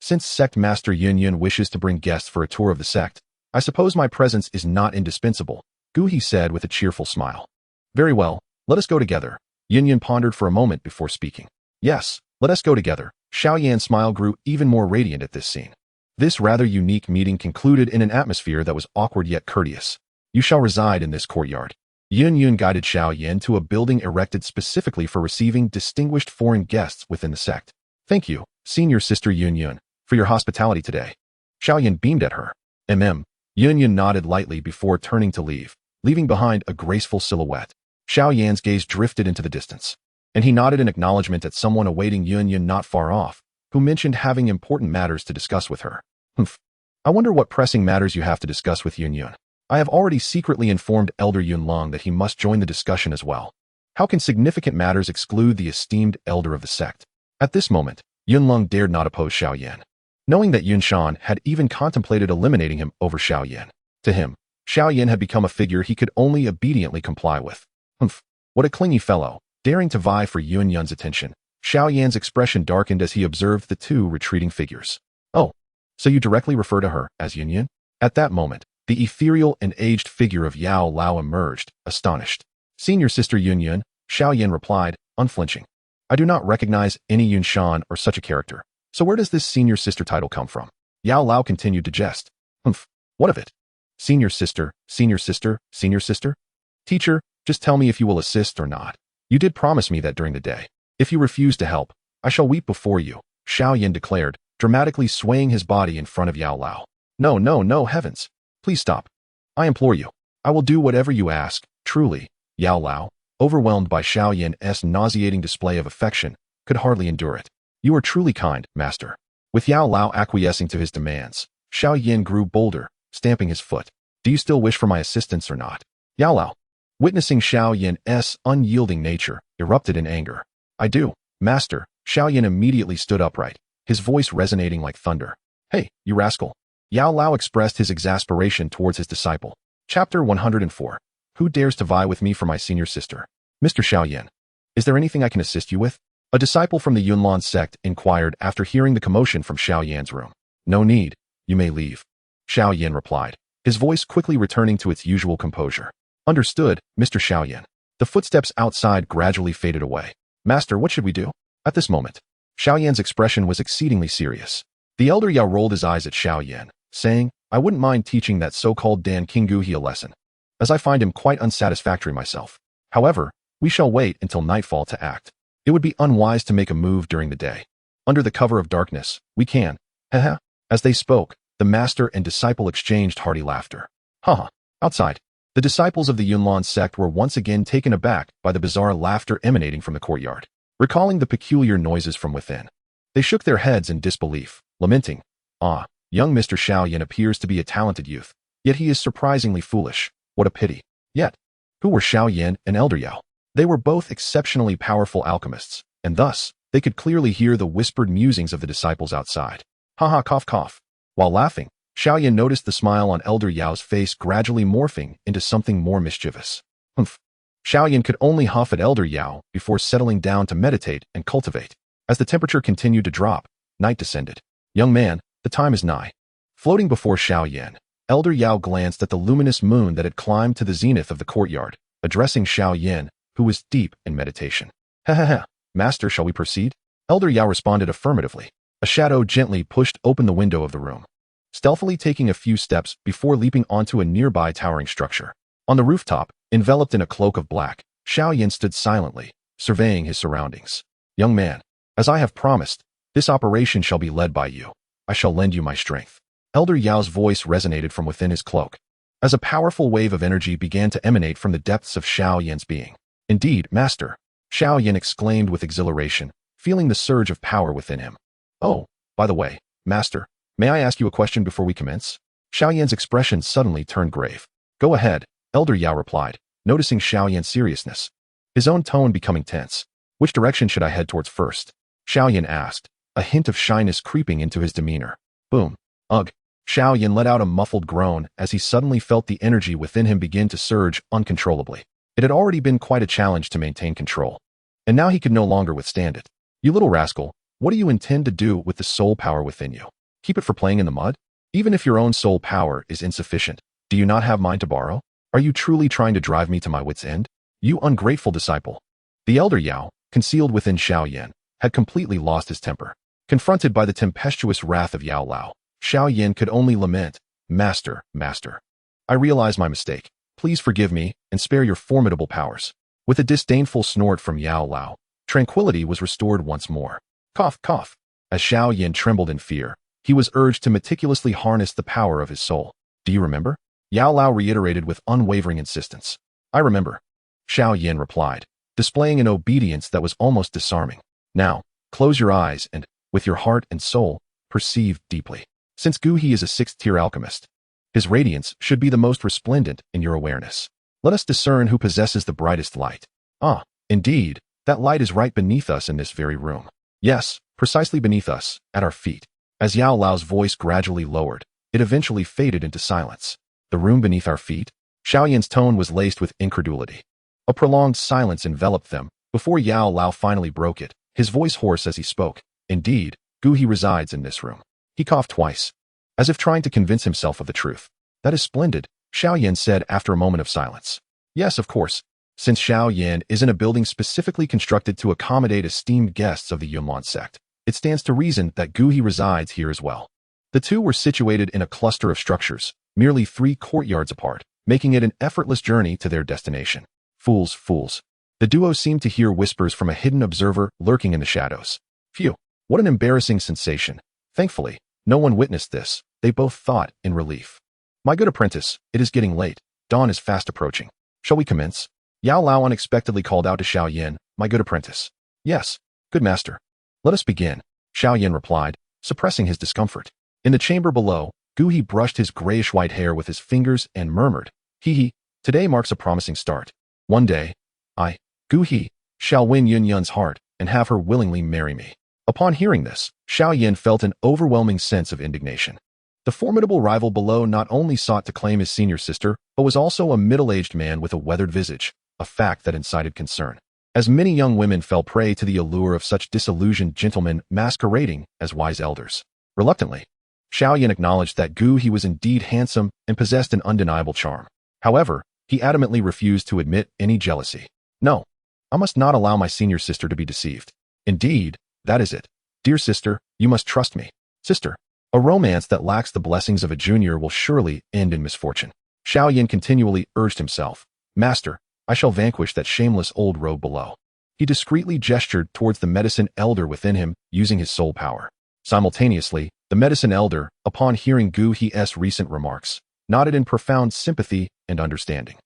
Since sect master Yun wishes to bring guests for a tour of the sect, I suppose my presence is not indispensable, Gu He said with a cheerful smile. Very well, let us go together. Yun pondered for a moment before speaking. Yes, let us go together. Xiao Yan's smile grew even more radiant at this scene. This rather unique meeting concluded in an atmosphere that was awkward yet courteous. You shall reside in this courtyard. Yun guided Xiao Yan to a building erected specifically for receiving distinguished foreign guests within the sect. Thank you, senior sister Yun, for your hospitality today. Xiao Yan beamed at her. Yun nodded lightly before turning to leave, leaving behind a graceful silhouette. Xiao Yan's gaze drifted into the distance, and he nodded in acknowledgement at someone awaiting Yun not far off, who mentioned having important matters to discuss with her. I wonder what pressing matters you have to discuss with Yun. I have already secretly informed Elder Yunlong that he must join the discussion as well. How can significant matters exclude the esteemed elder of the sect? At this moment, Yunlong dared not oppose Xiao Yan, knowing that Yun Shan had even contemplated eliminating him over Xiao Yan. To him, Xiao Yan had become a figure he could only obediently comply with. Humph, what a clingy fellow, daring to vie for Yuan Yun's attention. Xiao Yan's expression darkened as he observed the two retreating figures. Oh, so you directly refer to her as Yuan Yun? At that moment, the ethereal and aged figure of Yao Lao emerged, astonished. Senior sister Yuan Yun, Xiao Yan replied, unflinching. I do not recognize any Yun Shan or such a character. So where does this senior sister title come from? Yao Lao continued to jest. Humph, what of it? Senior sister, senior sister, senior sister? Teacher, just tell me if you will assist or not. You did promise me that during the day. If you refuse to help, I shall weep before you, Xiao Yan declared, dramatically swaying his body in front of Yao Lao. No, no, no, heavens. Please stop. I implore you. I will do whatever you ask, truly. Yao Lao, overwhelmed by Xiao Yan's nauseating display of affection, could hardly endure it. You are truly kind, master. With Yao Lao acquiescing to his demands, Xiao Yan grew bolder, stamping his foot. Do you still wish for my assistance or not? Yao Lao, witnessing Xiao Yan's unyielding nature, erupted in anger. I do, master. Xiao Yan immediately stood upright, his voice resonating like thunder. Hey, you rascal. Yao Lao expressed his exasperation towards his disciple. Chapter 104. Who dares to vie with me for my senior sister? Mr. Xiao Yan, is there anything I can assist you with? A disciple from the Yunlan sect inquired after hearing the commotion from Xiao Yan's room. No need, you may leave. Xiao Yan replied, his voice quickly returning to its usual composure. Understood, Mr. Xiao Yan. The footsteps outside gradually faded away. Master, what should we do? At this moment, Xiao Yan's expression was exceedingly serious. The elder Yao rolled his eyes at Xiao Yan, saying, I wouldn't mind teaching that so-called Dan Kinguhi a lesson, as I find him quite unsatisfactory myself. However, we shall wait until nightfall to act. It would be unwise to make a move during the day. Under the cover of darkness, we can. Haha. As they spoke, the master and disciple exchanged hearty laughter. Haha. Outside, the disciples of the Yunlan sect were once again taken aback by the bizarre laughter emanating from the courtyard, recalling the peculiar noises from within. They shook their heads in disbelief, lamenting, Ah, young Mr. Xiao Yan appears to be a talented youth, yet he is surprisingly foolish. What a pity. Yet, who were Xiao Yan and Elder Yao? They were both exceptionally powerful alchemists, and thus, they could clearly hear the whispered musings of the disciples outside. Haha, cough, cough. While laughing, Xiao Yan noticed the smile on Elder Yao's face gradually morphing into something more mischievous. Humph. Xiao Yan could only huff at Elder Yao before settling down to meditate and cultivate. As the temperature continued to drop, night descended. Young man, the time is nigh. Floating before Xiao Yan, Elder Yao glanced at the luminous moon that had climbed to the zenith of the courtyard, addressing Xiao Yan, who was deep in meditation. Ha ha ha, master, shall we proceed? Elder Yao responded affirmatively. A shadow gently pushed open the window of the room, stealthily taking a few steps before leaping onto a nearby towering structure. On the rooftop, enveloped in a cloak of black, Xiao Yan stood silently, surveying his surroundings. Young man, as I have promised, this operation shall be led by you. I shall lend you my strength. Elder Yao's voice resonated from within his cloak, as a powerful wave of energy began to emanate from the depths of Xiao Yan's being. Indeed, master, Xiao Yan exclaimed with exhilaration, feeling the surge of power within him. Oh, by the way, master, may I ask you a question before we commence? Xiao Yan's expression suddenly turned grave. Go ahead, Elder Yao replied, noticing Xiao Yan's seriousness, his own tone becoming tense. Which direction should I head towards first? Xiao Yan asked, a hint of shyness creeping into his demeanor. Boom. Ugh. Xiao Yan let out a muffled groan as he suddenly felt the energy within him begin to surge uncontrollably. It had already been quite a challenge to maintain control, and now he could no longer withstand it. You little rascal, what do you intend to do with the soul power within you? Keep it for playing in the mud? Even if your own soul power is insufficient, do you not have mine to borrow? Are you truly trying to drive me to my wit's end? You ungrateful disciple. The elder Yao, concealed within Xiao Yan, had completely lost his temper. Confronted by the tempestuous wrath of Yao Lao, Xiao Yan could only lament, Master, master. I realize my mistake. Please forgive me and spare your formidable powers. With a disdainful snort from Yao Lao, tranquility was restored once more. Cough, cough. As Xiao Yan trembled in fear, he was urged to meticulously harness the power of his soul. Do you remember? Yao Lao reiterated with unwavering insistence. I remember. Xiao Yan replied, displaying an obedience that was almost disarming. Now, close your eyes and, with your heart and soul, perceive deeply. Since Guhi is a 6th-tier alchemist, his radiance should be the most resplendent in your awareness. Let us discern who possesses the brightest light. Ah, indeed, that light is right beneath us in this very room. Yes, precisely beneath us, at our feet. As Yao Lao's voice gradually lowered, it eventually faded into silence. The room beneath our feet? Xiao Yan's tone was laced with incredulity. A prolonged silence enveloped them, before Yao Lao finally broke it, his voice hoarse as he spoke. Indeed, Guhi resides in this room. He coughed twice, as if trying to convince himself of the truth. That is splendid, Xiao Yan said after a moment of silence. Yes, of course. Since Xiao Yan is in a building specifically constructed to accommodate esteemed guests of the Yunlan sect, it stands to reason that Guhi resides here as well. The two were situated in a cluster of structures, merely 3 courtyards apart, making it an effortless journey to their destination. Fools, fools. The duo seemed to hear whispers from a hidden observer lurking in the shadows. Phew, what an embarrassing sensation. Thankfully, no one witnessed this, they both thought in relief. My good apprentice, it is getting late. Dawn is fast approaching. Shall we commence? Yao Lao unexpectedly called out to Xiao Yan, my good apprentice. Yes, good master. Let us begin, Xiao Yan replied, suppressing his discomfort. In the chamber below, Guhi brushed his grayish-white hair with his fingers and murmured, Hee, today marks a promising start. One day, I, Guhi, shall win Yun Yun's heart and have her willingly marry me. Upon hearing this, Xiao Yan felt an overwhelming sense of indignation. The formidable rival below not only sought to claim his senior sister, but was also a middle-aged man with a weathered visage, a fact that incited concern, as many young women fell prey to the allure of such disillusioned gentlemen masquerading as wise elders. Reluctantly, Xiao Yan acknowledged that Guhi was indeed handsome and possessed an undeniable charm. However, he adamantly refused to admit any jealousy. No, I must not allow my senior sister to be deceived. Indeed, that is it. Dear sister, you must trust me. Sister, a romance that lacks the blessings of a junior will surely end in misfortune. Xiao Yan continually urged himself. Master, I shall vanquish that shameless old rogue below. He discreetly gestured towards the medicine elder within him, using his soul power. Simultaneously, the medicine elder, upon hearing Guhi's recent remarks, nodded in profound sympathy and understanding.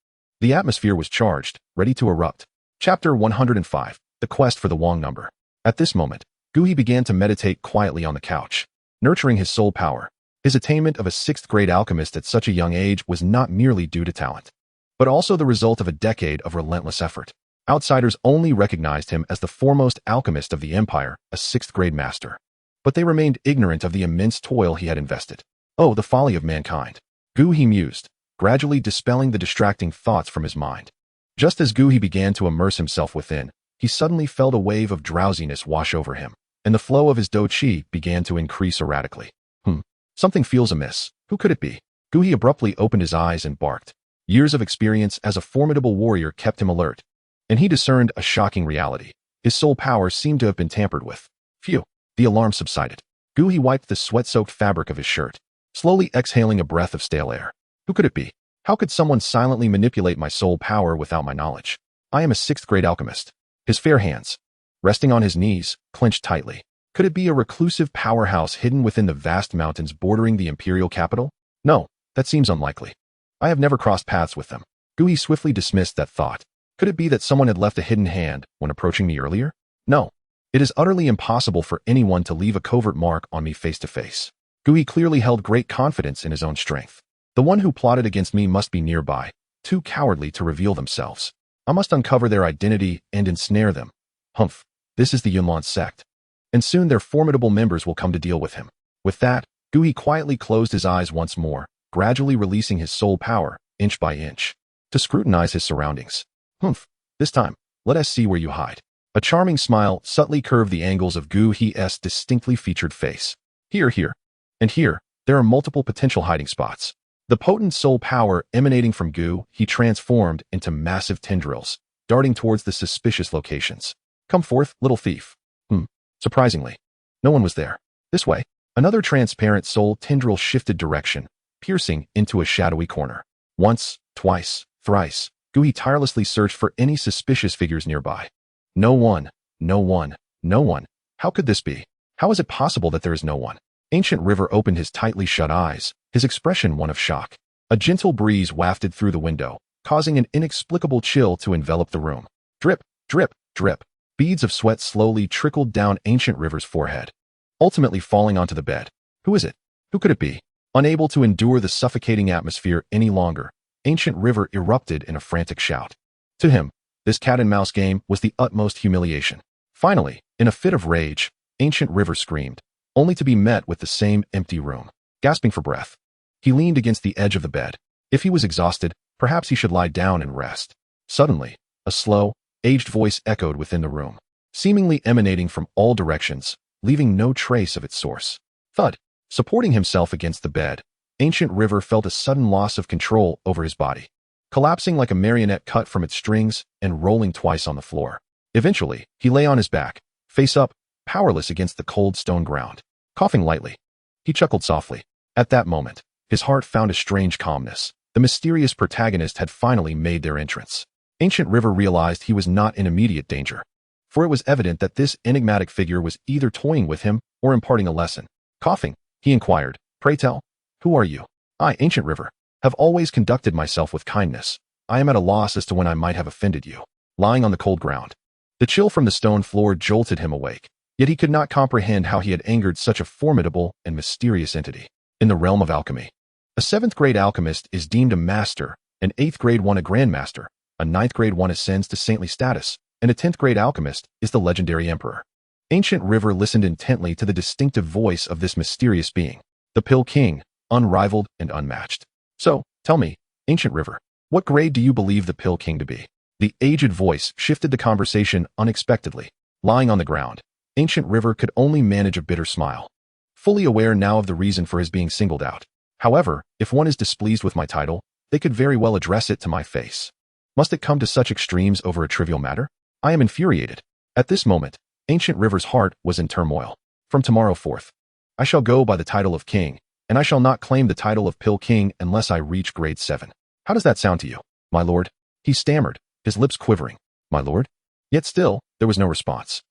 The atmosphere was charged, ready to erupt. Chapter 105, The Quest for the Wong Number. At this moment, Guhi began to meditate quietly on the couch, nurturing his soul power. His attainment of a 6th-grade alchemist at such a young age was not merely due to talent, but also the result of a decade of relentless effort. Outsiders only recognized him as the foremost alchemist of the empire, a 6th-grade master. But they remained ignorant of the immense toil he had invested. Oh, the folly of mankind. Guhi mused, gradually dispelling the distracting thoughts from his mind. Just as Guhi began to immerse himself within, he suddenly felt a wave of drowsiness wash over him, and the flow of his do-chi began to increase erratically. Something feels amiss. Who could it be? Guhi abruptly opened his eyes and barked. Years of experience as a formidable warrior kept him alert, and he discerned a shocking reality. His soul power seemed to have been tampered with. Phew! The alarm subsided. Guhi wiped the sweat-soaked fabric of his shirt, slowly exhaling a breath of stale air. Who could it be? How could someone silently manipulate my soul power without my knowledge? I am a 6th-grade alchemist. His fair hands, resting on his knees, clenched tightly. Could it be a reclusive powerhouse hidden within the vast mountains bordering the imperial capital? No, that seems unlikely. I have never crossed paths with them. Guhi swiftly dismissed that thought. Could it be that someone had left a hidden hand when approaching me earlier? No. It is utterly impossible for anyone to leave a covert mark on me face to face. Guhi clearly held great confidence in his own strength. The one who plotted against me must be nearby, too cowardly to reveal themselves. I must uncover their identity and ensnare them. Humph, this is the Yunlan sect. And soon their formidable members will come to deal with him. With that, Guhi quietly closed his eyes once more, gradually releasing his soul power, inch by inch, to scrutinize his surroundings. Humph, this time, let us see where you hide. A charming smile subtly curved the angles of Guhi's distinctly featured face. Here, and here, there are multiple potential hiding spots. The potent soul power emanating from Guhi transformed into massive tendrils, darting towards the suspicious locations. Come forth, little thief. Surprisingly, no one was there. This way, another transparent soul tendril shifted direction, piercing into a shadowy corner. Once, twice, thrice, Guhi tirelessly searched for any suspicious figures nearby. No one. How could this be? How is it possible that there is no one? Ancient River opened his tightly shut eyes, his expression one of shock. A gentle breeze wafted through the window, causing an inexplicable chill to envelop the room. Drip, drip, drip. Beads of sweat slowly trickled down Ancient River's forehead, ultimately falling onto the bed. Who is it? Who could it be? Unable to endure the suffocating atmosphere any longer, Ancient River erupted in a frantic shout. To him, this cat-and-mouse game was the utmost humiliation. Finally, in a fit of rage, Ancient River screamed, only to be met with the same empty room. Gasping for breath, he leaned against the edge of the bed, If he was exhausted, perhaps he should lie down and rest. Suddenly, a slow, aged voice echoed within the room, seemingly emanating from all directions, leaving no trace of its source. Thud. Supporting himself against the bed, Ancient River felt a sudden loss of control over his body, collapsing like a marionette cut from its strings and rolling twice on the floor. Eventually, he lay on his back, face up, powerless against the cold stone ground. Coughing lightly, he chuckled softly. At that moment, his heart found a strange calmness. The mysterious protagonist had finally made their entrance. Ancient River realized he was not in immediate danger, for it was evident that this enigmatic figure was either toying with him or imparting a lesson. Coughing, he inquired, "Pray tell, who are you?" "I, Ancient River, have always conducted myself with kindness. I am at a loss as to when I might have offended you." Lying on the cold ground, the chill from the stone floor jolted him awake, yet he could not comprehend how he had angered such a formidable and mysterious entity. In the realm of alchemy, a 7th grade alchemist is deemed a master, an 8th grade one a grandmaster, a 9th grade one ascends to saintly status, and a 10th grade alchemist is the legendary emperor. Ancient River listened intently to the distinctive voice of this mysterious being, the Pill King, unrivaled and unmatched. "So, tell me, Ancient River, what grade do you believe the Pill King to be?" The aged voice shifted the conversation unexpectedly. Lying on the ground, Ancient River could only manage a bitter smile, fully aware now of the reason for his being singled out. "However, if one is displeased with my title, they could very well address it to my face. Must it come to such extremes over a trivial matter? I am infuriated." At this moment, Ancient River's heart was in turmoil. "From tomorrow forth, I shall go by the title of King, and I shall not claim the title of Pill King unless I reach grade 7. How does that sound to you, my lord?" He stammered, his lips quivering. "My lord?" Yet still, there was no response.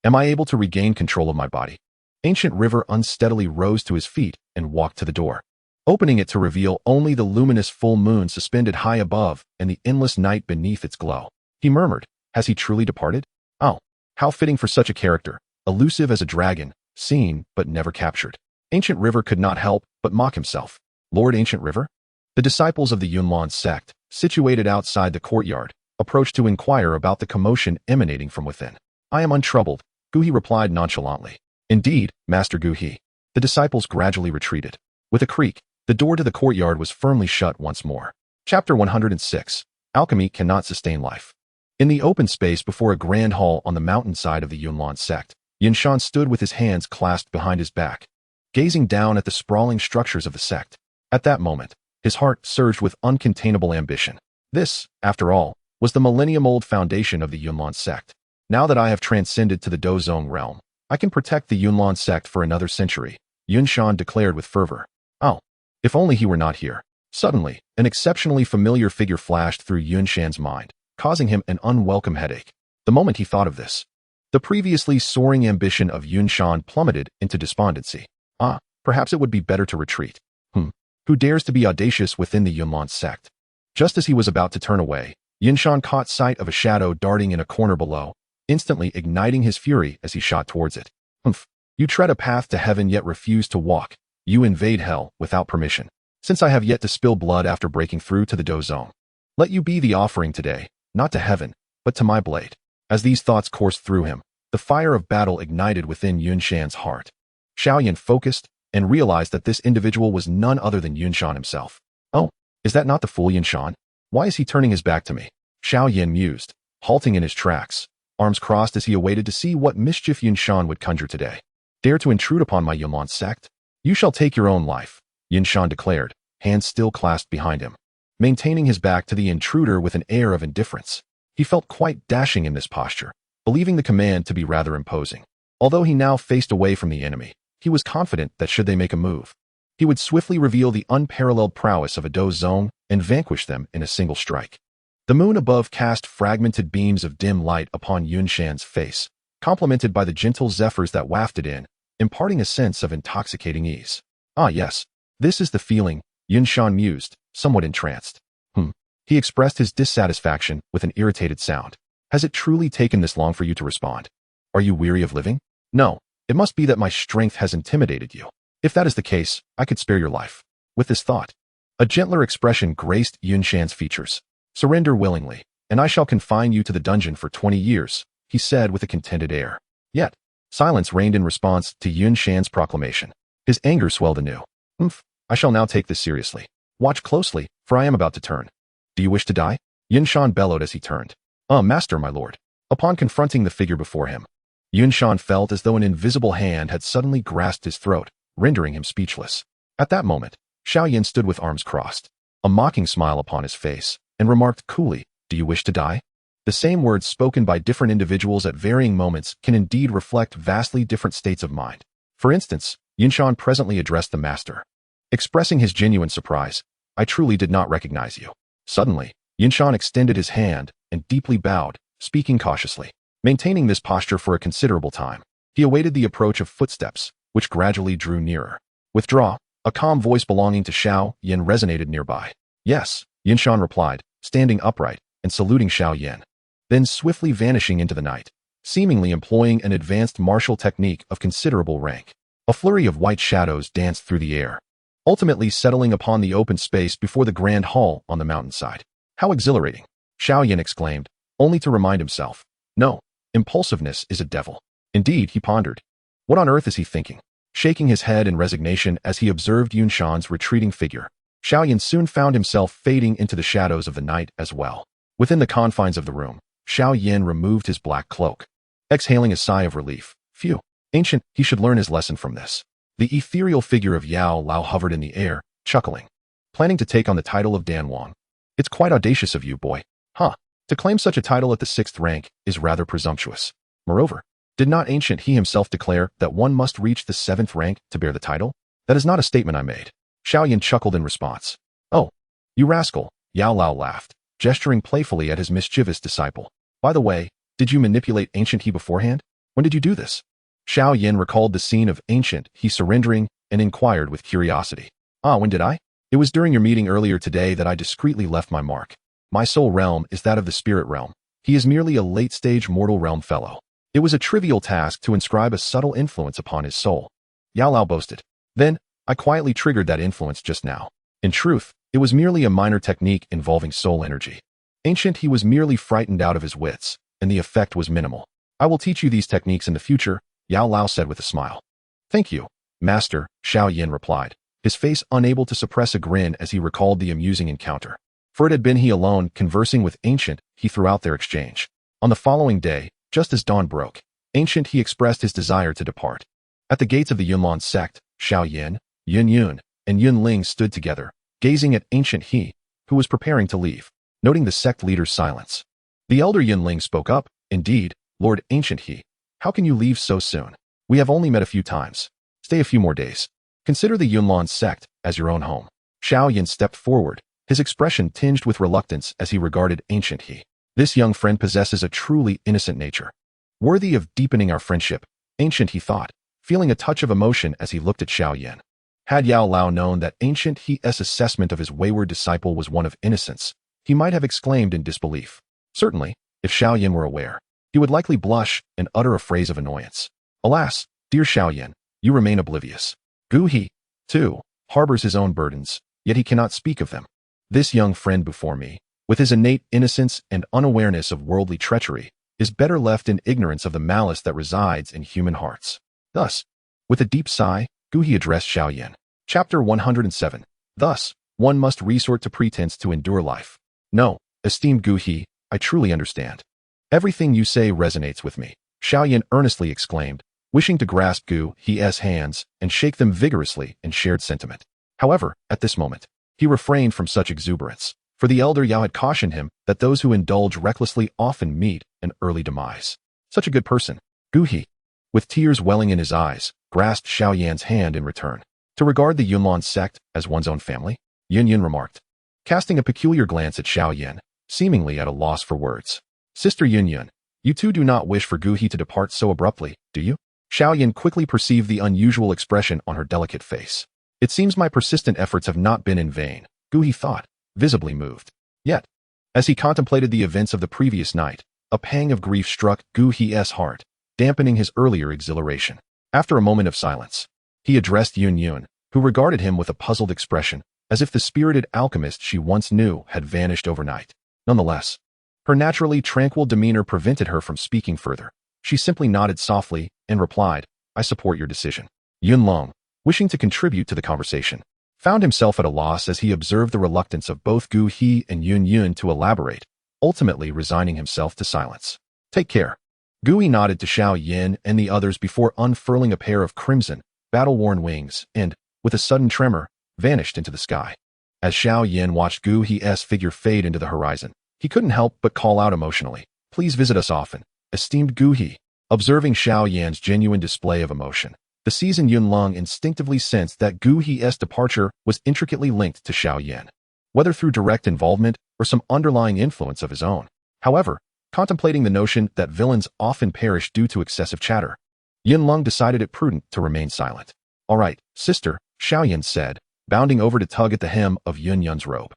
Am I able to regain control of my body?" Ancient River unsteadily rose to his feet and walked to the door, opening it to reveal only the luminous full moon suspended high above and the endless night beneath its glow. He murmured, "Has he truly departed? Oh, how fitting for such a character, elusive as a dragon, seen but never captured." Ancient River could not help but mock himself. Lord Ancient River? The disciples of the Yunlan Sect, situated outside the courtyard, approached to inquire about the commotion emanating from within. "I am untroubled," Guhi replied nonchalantly. "Indeed, Master Guhi." The disciples gradually retreated. With a creak, the door to the courtyard was firmly shut once more. Chapter 106. Alchemy Cannot Sustain Life. In the open space before a grand hall on the mountainside of the Yunlan Sect, Yinshan stood with his hands clasped behind his back, gazing down at the sprawling structures of the sect. At that moment, his heart surged with uncontainable ambition. This, after all, was the millennium-old foundation of the Yunlan Sect. "Now that I have transcended to the Dozong realm, I can protect the Yunlan Sect for another century," Yunshan declared with fervor. Oh, if only he were not here. Suddenly, an exceptionally familiar figure flashed through Yunshan's mind, causing him an unwelcome headache. The moment he thought of this, the previously soaring ambition of Yunshan plummeted into despondency. Perhaps it would be better to retreat. Who dares to be audacious within the Yunlan Sect? Just as he was about to turn away, Yunshan caught sight of a shadow darting in a corner below, instantly igniting his fury as he shot towards it. "You tread a path to heaven yet refuse to walk. You invade hell without permission. Since I have yet to spill blood after breaking through to the Dozong, let you be the offering today, not to heaven, but to my blade." As these thoughts coursed through him, the fire of battle ignited within Yunshan's heart. Xiao Yan focused and realized that this individual was none other than Yunshan himself. "Oh, is that not the fool Yunshan? Why is he turning his back to me?" Xiao Yan mused, halting in his tracks, arms crossed as he awaited to see what mischief Yunshan would conjure today. "Dare to intrude upon my Yunlan Sect? You shall take your own life," Yunshan declared, hands still clasped behind him, maintaining his back to the intruder with an air of indifference. He felt quite dashing in this posture, believing the command to be rather imposing. Although he now faced away from the enemy, he was confident that should they make a move, he would swiftly reveal the unparalleled prowess of a Dozong and vanquish them in a single strike. The moon above cast fragmented beams of dim light upon Yunshan's face, complemented by the gentle zephyrs that wafted in, imparting a sense of intoxicating ease. "Ah yes, this is the feeling," Yunshan mused, somewhat entranced. He expressed his dissatisfaction with an irritated sound. "Has it truly taken this long for you to respond? Are you weary of living? No, it must be that my strength has intimidated you. If that is the case, I could spare your life." With this thought, a gentler expression graced Yunshan's features. "Surrender willingly, and I shall confine you to the dungeon for 20 years, he said with a contented air. Yet, silence reigned in response to Yunshan's proclamation. His anger swelled anew. I shall now take this seriously. Watch closely, for I am about to turn. Do you wish to die? Yunshan bellowed as he turned. Master, my lord. Upon confronting the figure before him, Yunshan felt as though an invisible hand had suddenly grasped his throat, rendering him speechless. At that moment, Xiao Yan stood with arms crossed, a mocking smile upon his face, and remarked coolly, "Do you wish to die?" The same words spoken by different individuals at varying moments can indeed reflect vastly different states of mind. For instance, Yunshan presently addressed the master, expressing his genuine surprise. "I truly did not recognize you." Suddenly, Yunshan extended his hand and deeply bowed, speaking cautiously. Maintaining this posture for a considerable time, he awaited the approach of footsteps, which gradually drew nearer. "Withdraw." A calm voice belonging to Xiao Yan resonated nearby. "Yes," Yunshan replied, standing upright and saluting Xiao Yan, then swiftly vanishing into the night, seemingly employing an advanced martial technique of considerable rank. A flurry of white shadows danced through the air, ultimately settling upon the open space before the grand hall on the mountainside. "How exhilarating!" Xiao Yan exclaimed, only to remind himself, "No, impulsiveness is a devil." Indeed, he pondered. What on earth is he thinking? Shaking his head in resignation as he observed Yunshan's retreating figure, Xiao Yan soon found himself fading into the shadows of the night as well. Within the confines of the room, Xiao Yan removed his black cloak, exhaling a sigh of relief. Phew, ancient, he should learn his lesson from this. The ethereal figure of Yao Lao hovered in the air, chuckling. "Planning to take on the title of Dan Wang? It's quite audacious of you, boy. Huh? To claim such a title at the 6th rank is rather presumptuous. Moreover, did not ancient he himself declare that one must reach the 7th rank to bear the title? That is not a statement I made." Xiao Yan chuckled in response. "Oh, you rascal," Yao Lao laughed, gesturing playfully at his mischievous disciple. "By the way, did you manipulate ancient he beforehand? When did you do this?" Xiao Yan recalled the scene of ancient he surrendering and inquired with curiosity. When did I? It was during your meeting earlier today that I discreetly left my mark. My soul realm is that of the spirit realm. He is merely a late-stage mortal realm fellow. It was a trivial task to inscribe a subtle influence upon his soul," Yao Lao boasted. "Then, I quietly triggered that influence just now. In truth, it was merely a minor technique involving soul energy. Ancient he was merely frightened out of his wits, and the effect was minimal. I will teach you these techniques in the future," Yao Lao said with a smile. "Thank you, Master," Xiao Yan replied, his face unable to suppress a grin as he recalled the amusing encounter. For it had been he alone conversing with Ancient he throughout their exchange. On the following day, just as dawn broke, Ancient he expressed his desire to depart. At the gates of the Yunlan sect, Xiao Yan, Yun Yun, and Yun Ling stood together, gazing at Ancient he, who was preparing to leave. Noting the sect leader's silence, the elder Yun Ling spoke up. "Indeed, Lord Ancient he, how can you leave so soon? We have only met a few times. Stay a few more days. Consider the Yunlan sect as your own home." Xiao Yan stepped forward, his expression tinged with reluctance as he regarded Ancient he. This young friend possesses a truly innocent nature, worthy of deepening our friendship, Ancient he thought, feeling a touch of emotion as he looked at Xiao Yan. Had Yao Lao known that Ancient he's assessment of his wayward disciple was one of innocence, he might have exclaimed in disbelief. Certainly, if Xiao Yan were aware, he would likely blush and utter a phrase of annoyance. Alas, dear Xiao Yan, you remain oblivious. Gu he, too, harbors his own burdens, yet he cannot speak of them. This young friend before me, with his innate innocence and unawareness of worldly treachery, is better left in ignorance of the malice that resides in human hearts. Thus, with a deep sigh, Gu he addressed Xiao Yan. Chapter 107. Thus, one must resort to pretense to endure life. No, esteemed Gu he, I truly understand. Everything you say resonates with me, Xiao Yan earnestly exclaimed, wishing to grasp Gu he's hands and shake them vigorously in shared sentiment. However, at this moment, he refrained from such exuberance, for the elder Yao had cautioned him that those who indulge recklessly often meet an early demise. Such a good person, Gu he, with tears welling in his eyes, grasped Xiao Yan's hand in return. To regard the Yunlan sect as one's own family, Yun Yun remarked, casting a peculiar glance at Xiao Yan, seemingly at a loss for words. Sister Yun Yun, you too do not wish for Gu he to depart so abruptly, do you? Xiao Yan quickly perceived the unusual expression on her delicate face. It seems my persistent efforts have not been in vain, Gu he thought, visibly moved. Yet, as he contemplated the events of the previous night, a pang of grief struck Gu he's heart, dampening his earlier exhilaration. After a moment of silence, he addressed Yun Yun, who regarded him with a puzzled expression, as if the spirited alchemist she once knew had vanished overnight. Nonetheless, her naturally tranquil demeanor prevented her from speaking further. She simply nodded softly and replied, I support your decision. Yun Long, wishing to contribute to the conversation, found himself at a loss as he observed the reluctance of both Gu He and Yun Yun to elaborate, ultimately resigning himself to silence. Take care. Gu He nodded to Xiao Yan and the others before unfurling a pair of crimson, battle-worn wings and, with a sudden tremor, vanished into the sky. As Xiao Yan watched Gu He's figure fade into the horizon, he couldn't help but call out emotionally, "Please visit us often, esteemed Gu He." Observing Xiao Yan's genuine display of emotion, the seasoned Yun Lung instinctively sensed that Gu He's departure was intricately linked to Xiao Yan, whether through direct involvement or some underlying influence of his own. However, contemplating the notion that villains often perish due to excessive chatter, Yun Lung decided it prudent to remain silent. "All right, sister," Xiao Yan said, bounding over to tug at the hem of Yun Yun's robe.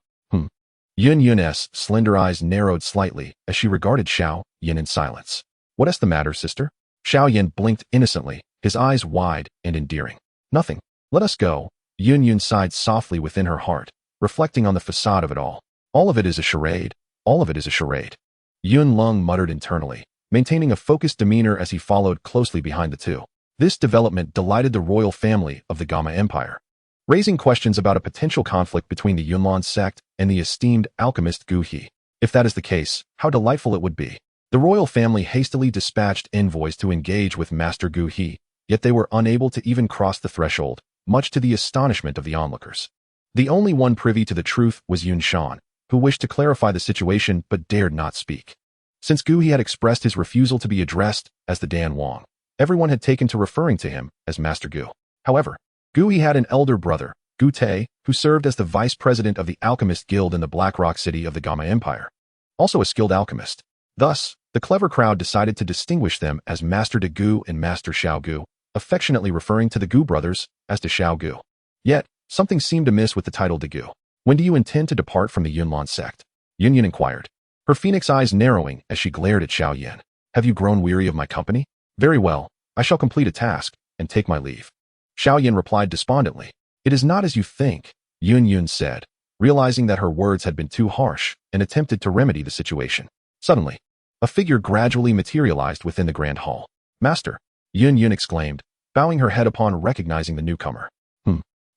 Yun Yun's slender eyes narrowed slightly as she regarded Xiao Yan in silence. "What's the matter, sister?" Xiao Yan blinked innocently, his eyes wide and endearing. "Nothing. Let us go." Yun Yun sighed softly within her heart, reflecting on the facade of it all. "All of it is a charade. All of it is a charade." Yun Lung muttered internally, maintaining a focused demeanor as he followed closely behind the two. This development delighted the royal family of the Gamma Empire, raising questions about a potential conflict between the Yunlan sect and the esteemed alchemist Gu He. If that is the case, how delightful it would be. The royal family hastily dispatched envoys to engage with Master Gu He, yet they were unable to even cross the threshold, much to the astonishment of the onlookers. The only one privy to the truth was Yun Shan, who wished to clarify the situation but dared not speak. Since Gu He had expressed his refusal to be addressed as the Dan Wang, everyone had taken to referring to him as Master Gu. However, Gu He had an elder brother, Gu Te, who served as the vice president of the Alchemist Guild in the Black Rock City of the Gamma Empire, also a skilled alchemist. Thus, the clever crowd decided to distinguish them as Master De Gu and Master Xiao Gu, affectionately referring to the Gu brothers as De Xiao Gu. Yet, something seemed amiss with the title De Gu. "When do you intend to depart from the Yunlan sect?" Yun Yun inquired, her phoenix eyes narrowing as she glared at Xiao Yan. "Have you grown weary of my company? Very well, I shall complete a task and take my leave." Xiao Yan replied despondently. "It is not as you think," Yun Yun said, realizing that her words had been too harsh, and attempted to remedy the situation. Suddenly, a figure gradually materialized within the grand hall. "Master," Yun Yun exclaimed, bowing her head upon recognizing the newcomer.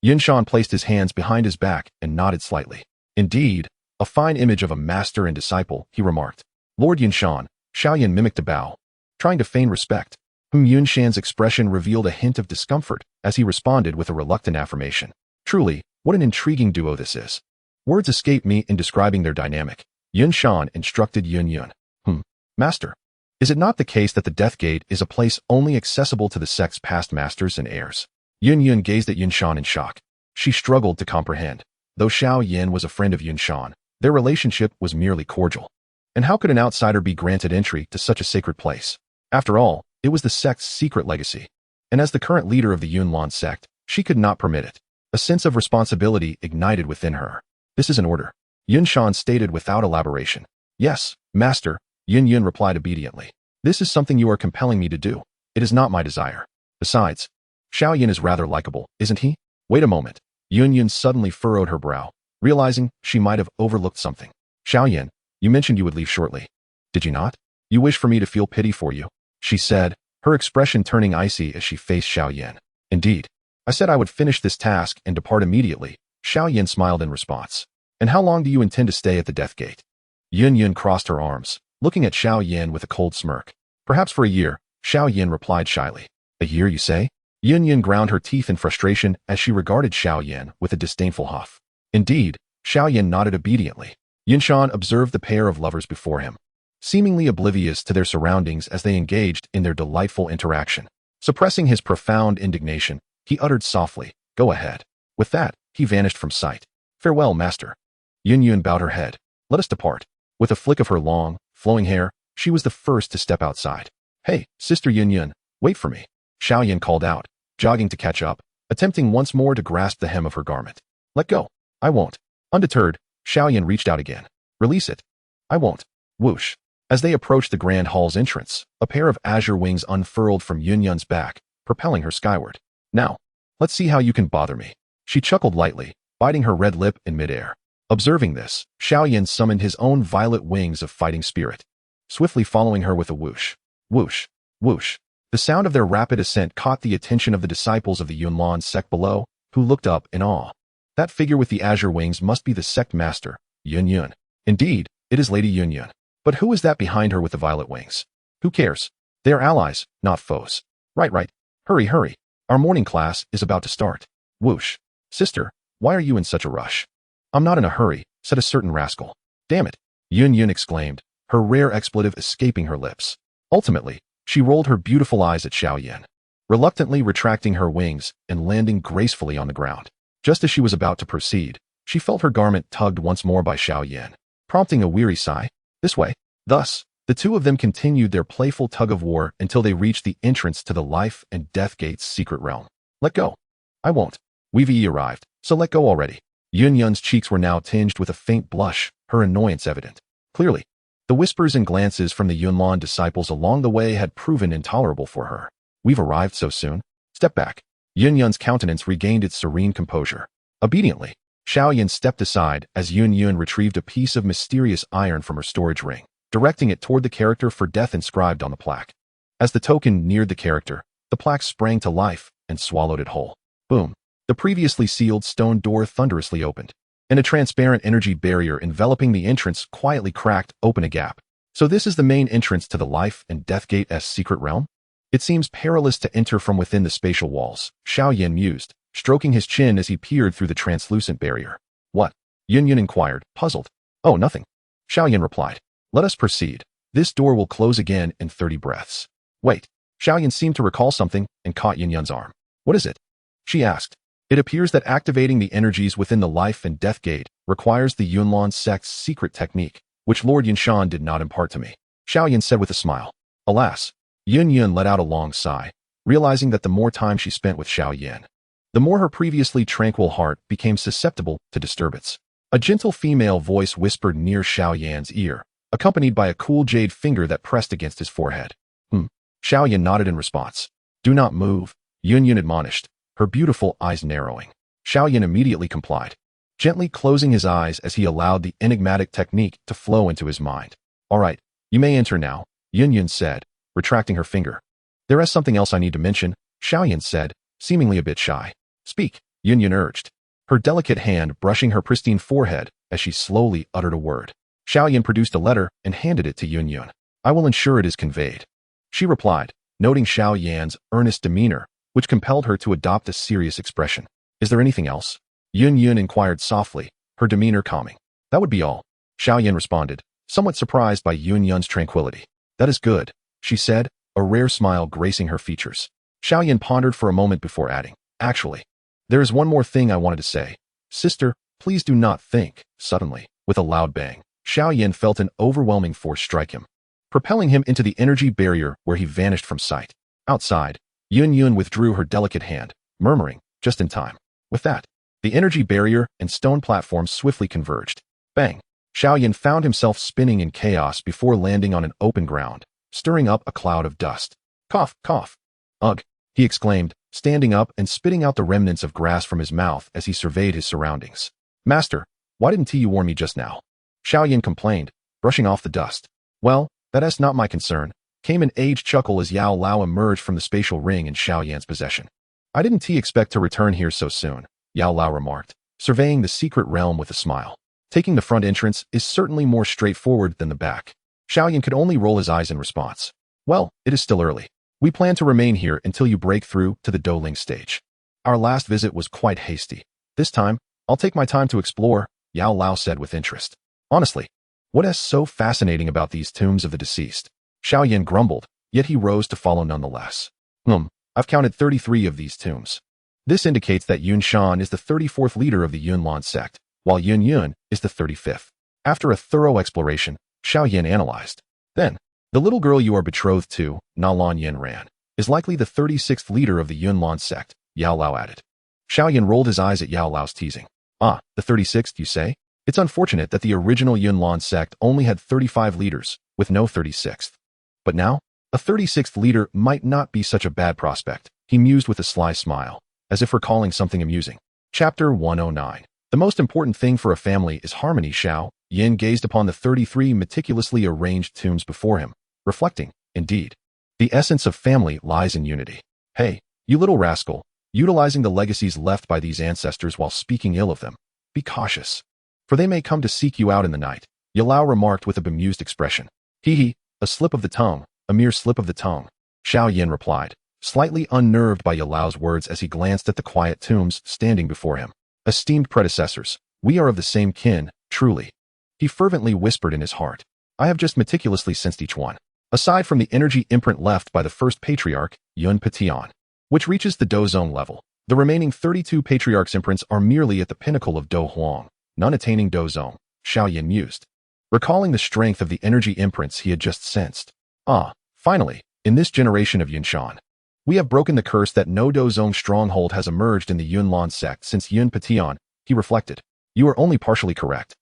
Yun Shan placed his hands behind his back and nodded slightly. "Indeed, a fine image of a master and disciple," he remarked. "Lord Yun Shan," Xiao Yan mimicked a bow, trying to feign respect. Yun Shan's expression revealed a hint of discomfort as he responded with a reluctant affirmation. "Truly, what an intriguing duo this is." Words escaped me in describing their dynamic. Yun Shan instructed Yun Yun. "Master, is it not the case that the Death Gate is a place only accessible to the sect's past masters and heirs?" Yun Yun gazed at Yun Shan in shock. She struggled to comprehend. Though Xiao Yan was a friend of Yun Shan, their relationship was merely cordial. And how could an outsider be granted entry to such a sacred place? After all, it was the sect's secret legacy. And as the current leader of the Yunlan sect, she could not permit it. A sense of responsibility ignited within her. "This is an order," Yun Shan stated without elaboration. "Yes, master," Yun Yun replied obediently. "This is something you are compelling me to do. It is not my desire. Besides, Xiao Yan is rather likable, isn't he?" "Wait a moment." Yun Yun suddenly furrowed her brow, realizing she might have overlooked something. "Xiao Yan, you mentioned you would leave shortly. Did you not? You wish for me to feel pity for you," she said, her expression turning icy as she faced Xiao Yan. "Indeed. I said I would finish this task and depart immediately," Xiao Yan smiled in response. "And how long do you intend to stay at the Death Gate?" Yun Yun crossed her arms, looking at Xiao Yan with a cold smirk. "Perhaps for a year," Xiao Yan replied shyly. "A year, you say?" Yun Yun ground her teeth in frustration as she regarded Xiao Yan with a disdainful huff. "Indeed," Xiao Yan nodded obediently. Yun Shan observed the pair of lovers before him, seemingly oblivious to their surroundings as they engaged in their delightful interaction. Suppressing his profound indignation, he uttered softly, "Go ahead." With that, he vanished from sight. "Farewell, master." Yun Yun bowed her head. "Let us depart." With a flick of her long, flowing hair, she was the first to step outside. "Hey, sister Yun Yun, wait for me," Xiao Yan called out, jogging to catch up, attempting once more to grasp the hem of her garment. "Let go." "I won't." Undeterred, Xiao Yan reached out again. "Release it." "I won't." Whoosh. As they approached the grand hall's entrance, a pair of azure wings unfurled from Yun Yun's back, propelling her skyward. "Now, let's see how you can bother me." She chuckled lightly, biting her red lip in midair. Observing this, Xiao Yan summoned his own violet wings of fighting spirit, swiftly following her with a whoosh. Whoosh. Whoosh. The sound of their rapid ascent caught the attention of the disciples of the Yunlan sect below, who looked up in awe. That figure with the azure wings must be the Sect master, Yun. Indeed, it is Lady Yun. But who is that behind her with the violet wings? Who cares? They are allies, not foes. Right. Hurry. Our morning class is about to start. Whoosh. Sister, why are you in such a rush? I'm not in a hurry, said a certain rascal. Damn it, Yun exclaimed, her rare expletive escaping her lips. Ultimately, she rolled her beautiful eyes at Xiao Yan, reluctantly retracting her wings and landing gracefully on the ground. Just as she was about to proceed, she felt her garment tugged once more by Xiao Yan, prompting a weary sigh. This way. Thus, the two of them continued their playful tug-of-war until they reached the entrance to the life and death gate's secret realm. Let go. I won't. We've arrived, so let go already. Yun's cheeks were now tinged with a faint blush, her annoyance evident. Clearly, the whispers and glances from the Yunlan disciples along the way had proven intolerable for her. We've arrived so soon? Step back. Yun's countenance regained its serene composure. Obediently, Xiao Yan stepped aside as Yun retrieved a piece of mysterious iron from her storage ring, directing it toward the character for death inscribed on the plaque. As the token neared the character, the plaque sprang to life and swallowed it whole. Boom. The previously sealed stone door thunderously opened, and a transparent energy barrier enveloping the entrance quietly cracked open a gap. So this is the main entrance to the life and death gate's secret realm? It seems perilous to enter from within the spatial walls, Xiao Yan mused, stroking his chin as he peered through the translucent barrier. What? Yun inquired, puzzled. Oh, nothing. Xiao Yan replied. Let us proceed. This door will close again in 30 breaths. Wait. Xiao Yan seemed to recall something and caught Yun's arm. What is it? She asked. It appears that activating the energies within the life and death gate requires the Yunlan sect's secret technique, which Lord Yunshan did not impart to me. Xiao Yan said with a smile. Alas. Yun let out a long sigh, realizing that the more time she spent with Xiao Yan, the more her previously tranquil heart became susceptible to disturbance. A gentle female voice whispered near Xiao Yan's ear, accompanied by a cool jade finger that pressed against his forehead. Xiao Yan nodded in response. Do not move, Yun admonished, her beautiful eyes narrowing. Xiao Yan immediately complied, gently closing his eyes as he allowed the enigmatic technique to flow into his mind. All right, you may enter now, Yun said, retracting her finger. There is something else I need to mention, Xiao Yan said, seemingly a bit shy. Speak, Yun urged, her delicate hand brushing her pristine forehead as she slowly uttered a word. Xiao Yan produced a letter and handed it to Yun. I will ensure it is conveyed. She replied, noting Xiao Yan's earnest demeanor, which compelled her to adopt a serious expression. Is there anything else? Yun inquired softly, her demeanor calming. That would be all, Xiao Yan responded, somewhat surprised by Yun's tranquility. That is good, she said, a rare smile gracing her features. Xiao Yan pondered for a moment before adding, actually, there is one more thing I wanted to say. Sister, please do not think. Suddenly, with a loud bang, Xiao Yan felt an overwhelming force strike him, propelling him into the energy barrier where he vanished from sight. Outside, Yun withdrew her delicate hand, murmuring, just in time. With that, the energy barrier and stone platform swiftly converged. Bang! Xiao Yan found himself spinning in chaos before landing on an open ground, stirring up a cloud of dust. Cough, cough. Ugh, he exclaimed, standing up and spitting out the remnants of grass from his mouth as he surveyed his surroundings. Master, why didn't you warn me just now? Xiao Yan complained, brushing off the dust. Well, that is not my concern, came an aged chuckle as Yao Lao emerged from the spatial ring in Xiao Yan's possession. I didn't expect to return here so soon, Yao Lao remarked, surveying the secret realm with a smile. Taking the front entrance is certainly more straightforward than the back. Xiao Yan could only roll his eyes in response. Well, it is still early. We plan to remain here until you break through to the Douling stage. Our last visit was quite hasty. This time, I'll take my time to explore, Yao Lao said with interest. Honestly, what is so fascinating about these tombs of the deceased? Xiao Yan grumbled, yet he rose to follow nonetheless. I've counted 33 of these tombs. This indicates that Yun Shan is the 34th leader of the Yunlan sect, while Yun is the 35th. After a thorough exploration, Xiao Yan analyzed. Then, the little girl you are betrothed to, Nalan Yanran, is likely the 36th leader of the Yunlan sect, Yao Lao added. Xiao Yan rolled his eyes at Yao Lao's teasing. Ah, the 36th, you say? It's unfortunate that the original Yunlan sect only had 35 leaders, with no 36th. But now, a 36th leader might not be such a bad prospect, he mused with a sly smile, as if recalling something amusing. Chapter 109. The most important thing for a family is harmony. Xiao Yan gazed upon the 33 meticulously arranged tombs before him, reflecting, indeed, the essence of family lies in unity. Hey, you little rascal, utilizing the legacies left by these ancestors while speaking ill of them. Be cautious, for they may come to seek you out in the night, Yalao remarked with a bemused expression. Hee, a slip of the tongue, a mere slip of the tongue, Xiao Yan replied, slightly unnerved by Yalao's words as he glanced at the quiet tombs standing before him. Esteemed predecessors, we are of the same kin, truly. He fervently whispered in his heart. I have just meticulously sensed each one. Aside from the energy imprint left by the first patriarch, Yun Patian, which reaches the Do Zone level, the remaining 32 patriarchs' imprints are merely at the pinnacle of Do Huang, none attaining Do Zone, Xiao Yan mused, recalling the strength of the energy imprints he had just sensed. Finally, in this generation of Yunshan, we have broken the curse that no Do Zone stronghold has emerged in the Yunlan sect since Yun Patian, he reflected. You are only partially correct.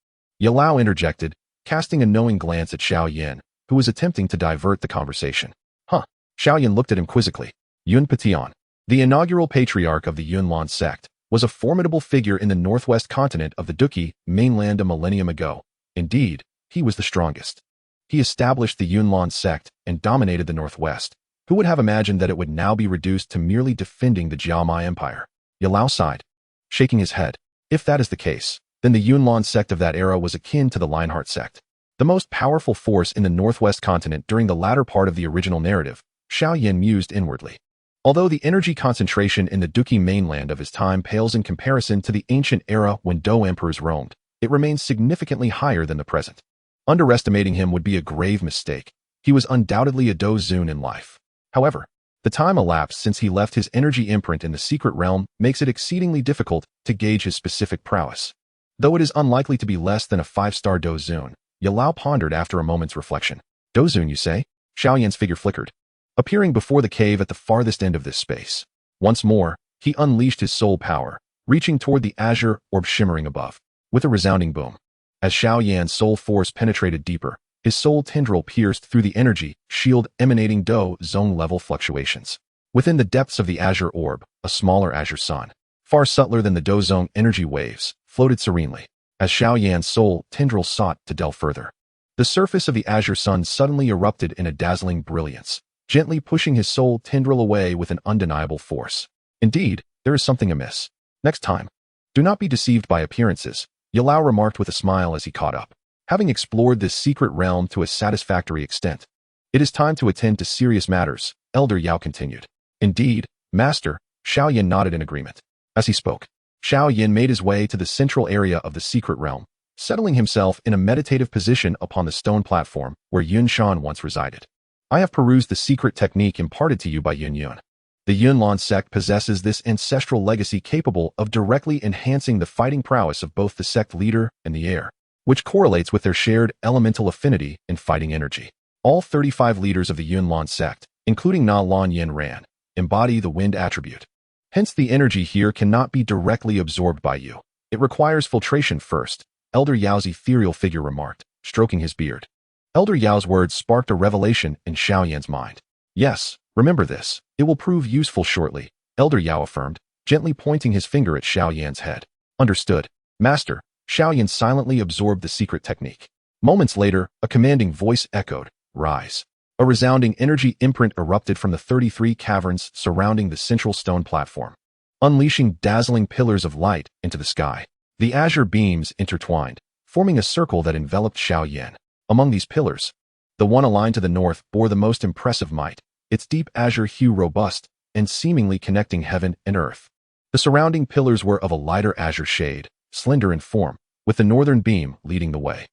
Yalao interjected, casting a knowing glance at Xiao Yan, who was attempting to divert the conversation. Xiao Yan looked at him quizzically. Yun Patian, the inaugural patriarch of the Yunlan sect, was a formidable figure in the northwest continent of the Duqi mainland a millennium ago. Indeed, he was the strongest. He established the Yunlan sect and dominated the northwest. Who would have imagined that it would now be reduced to merely defending the Jiamai Empire? Yalao sighed, shaking his head. If that is the case, then the Yunlan sect of that era was akin to the Lionheart sect, the most powerful force in the northwest continent during the latter part of the original narrative, Xiao Yan mused inwardly. Although the energy concentration in the Duqi mainland of his time pales in comparison to the ancient era when Do emperors roamed, it remains significantly higher than the present. Underestimating him would be a grave mistake. He was undoubtedly a Do Zun in life. However, the time elapsed since he left his energy imprint in the secret realm makes it exceedingly difficult to gauge his specific prowess. Though it is unlikely to be less than a 5-star Do Zun, Yalao pondered after a moment's reflection. Do Zun, you say? Xiao Yan's figure flickered, appearing before the cave at the farthest end of this space. Once more, he unleashed his soul power, reaching toward the azure orb shimmering above. With a resounding boom, as Xiao Yan's soul force penetrated deeper, his soul tendril pierced through the energy shield emanating Do Zone level fluctuations. Within the depths of the azure orb, a smaller azure sun, far subtler than the Do Zone energy waves, floated serenely. As Xiao Yan's soul tendril sought to delve further, the surface of the azure sun suddenly erupted in a dazzling brilliance, gently pushing his soul tendril away with an undeniable force. Indeed, there is something amiss. Next time, do not be deceived by appearances, Yalao remarked with a smile as he caught up. Having explored this secret realm to a satisfactory extent, it is time to attend to serious matters, Elder Yao continued. Indeed, Master, Xiao Yan nodded in agreement. As he spoke, Xiao Yan made his way to the central area of the secret realm, settling himself in a meditative position upon the stone platform where Yun Shan once resided. I have perused the secret technique imparted to you by Yun Yun. The Yunlan sect possesses this ancestral legacy capable of directly enhancing the fighting prowess of both the sect leader and the heir, which correlates with their shared elemental affinity in fighting energy. All 35 leaders of the Yunlan sect, including Nalan Yanran, embody the wind attribute. Hence the energy here cannot be directly absorbed by you. It requires filtration first, Elder Yao's ethereal figure remarked, stroking his beard. Elder Yao's words sparked a revelation in Xiao Yan's mind. Yes, remember this. It will prove useful shortly, Elder Yao affirmed, gently pointing his finger at Xiao Yan's head. Understood, Master. Xiao Yan silently absorbed the secret technique. Moments later, a commanding voice echoed, Rise. A resounding energy imprint erupted from the 33 caverns surrounding the central stone platform, unleashing dazzling pillars of light into the sky. The azure beams intertwined, forming a circle that enveloped Xiao Yan. Among these pillars, the one aligned to the north bore the most impressive might, its deep azure hue robust and seemingly connecting heaven and earth. The surrounding pillars were of a lighter azure shade, slender in form, with the northern beam leading the way.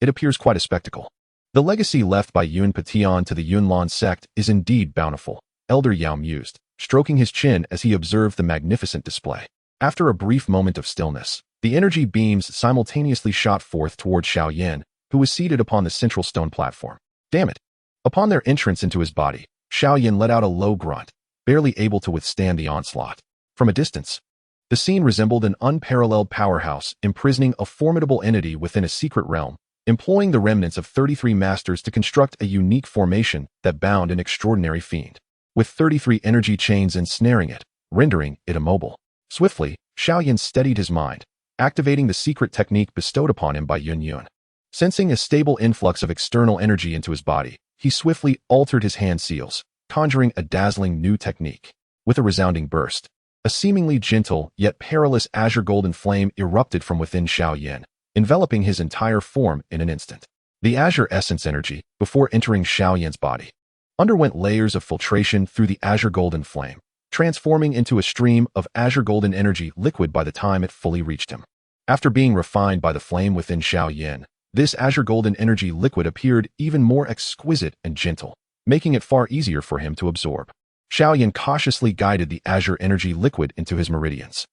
It appears quite a spectacle. The legacy left by Yun Patian to the Yunlan sect is indeed bountiful, Elder Yao mused, stroking his chin as he observed the magnificent display. After a brief moment of stillness, the energy beams simultaneously shot forth toward Xiao Yan, who was seated upon the central stone platform. Damn it! Upon their entrance into his body, Xiao Yan let out a low grunt, barely able to withstand the onslaught. From a distance, the scene resembled an unparalleled powerhouse imprisoning a formidable entity within a secret realm, employing the remnants of 33 masters to construct a unique formation that bound an extraordinary fiend, with 33 energy chains ensnaring it, rendering it immobile. Swiftly, Xiao Yan steadied his mind, activating the secret technique bestowed upon him by Yun Yun. Sensing a stable influx of external energy into his body, he swiftly altered his hand seals, conjuring a dazzling new technique. With a resounding burst, A seemingly gentle, yet perilous azure golden flame erupted from within Xiao Yan, enveloping his entire form in an instant. The azure essence energy, before entering Xiao Yan's body, underwent layers of filtration through the azure golden flame, transforming into a stream of azure golden energy liquid by the time it fully reached him. After being refined by the flame within Xiao Yan, this azure golden energy liquid appeared even more exquisite and gentle, making it far easier for him to absorb. Xiao Yan cautiously guided the azure energy liquid into his meridians,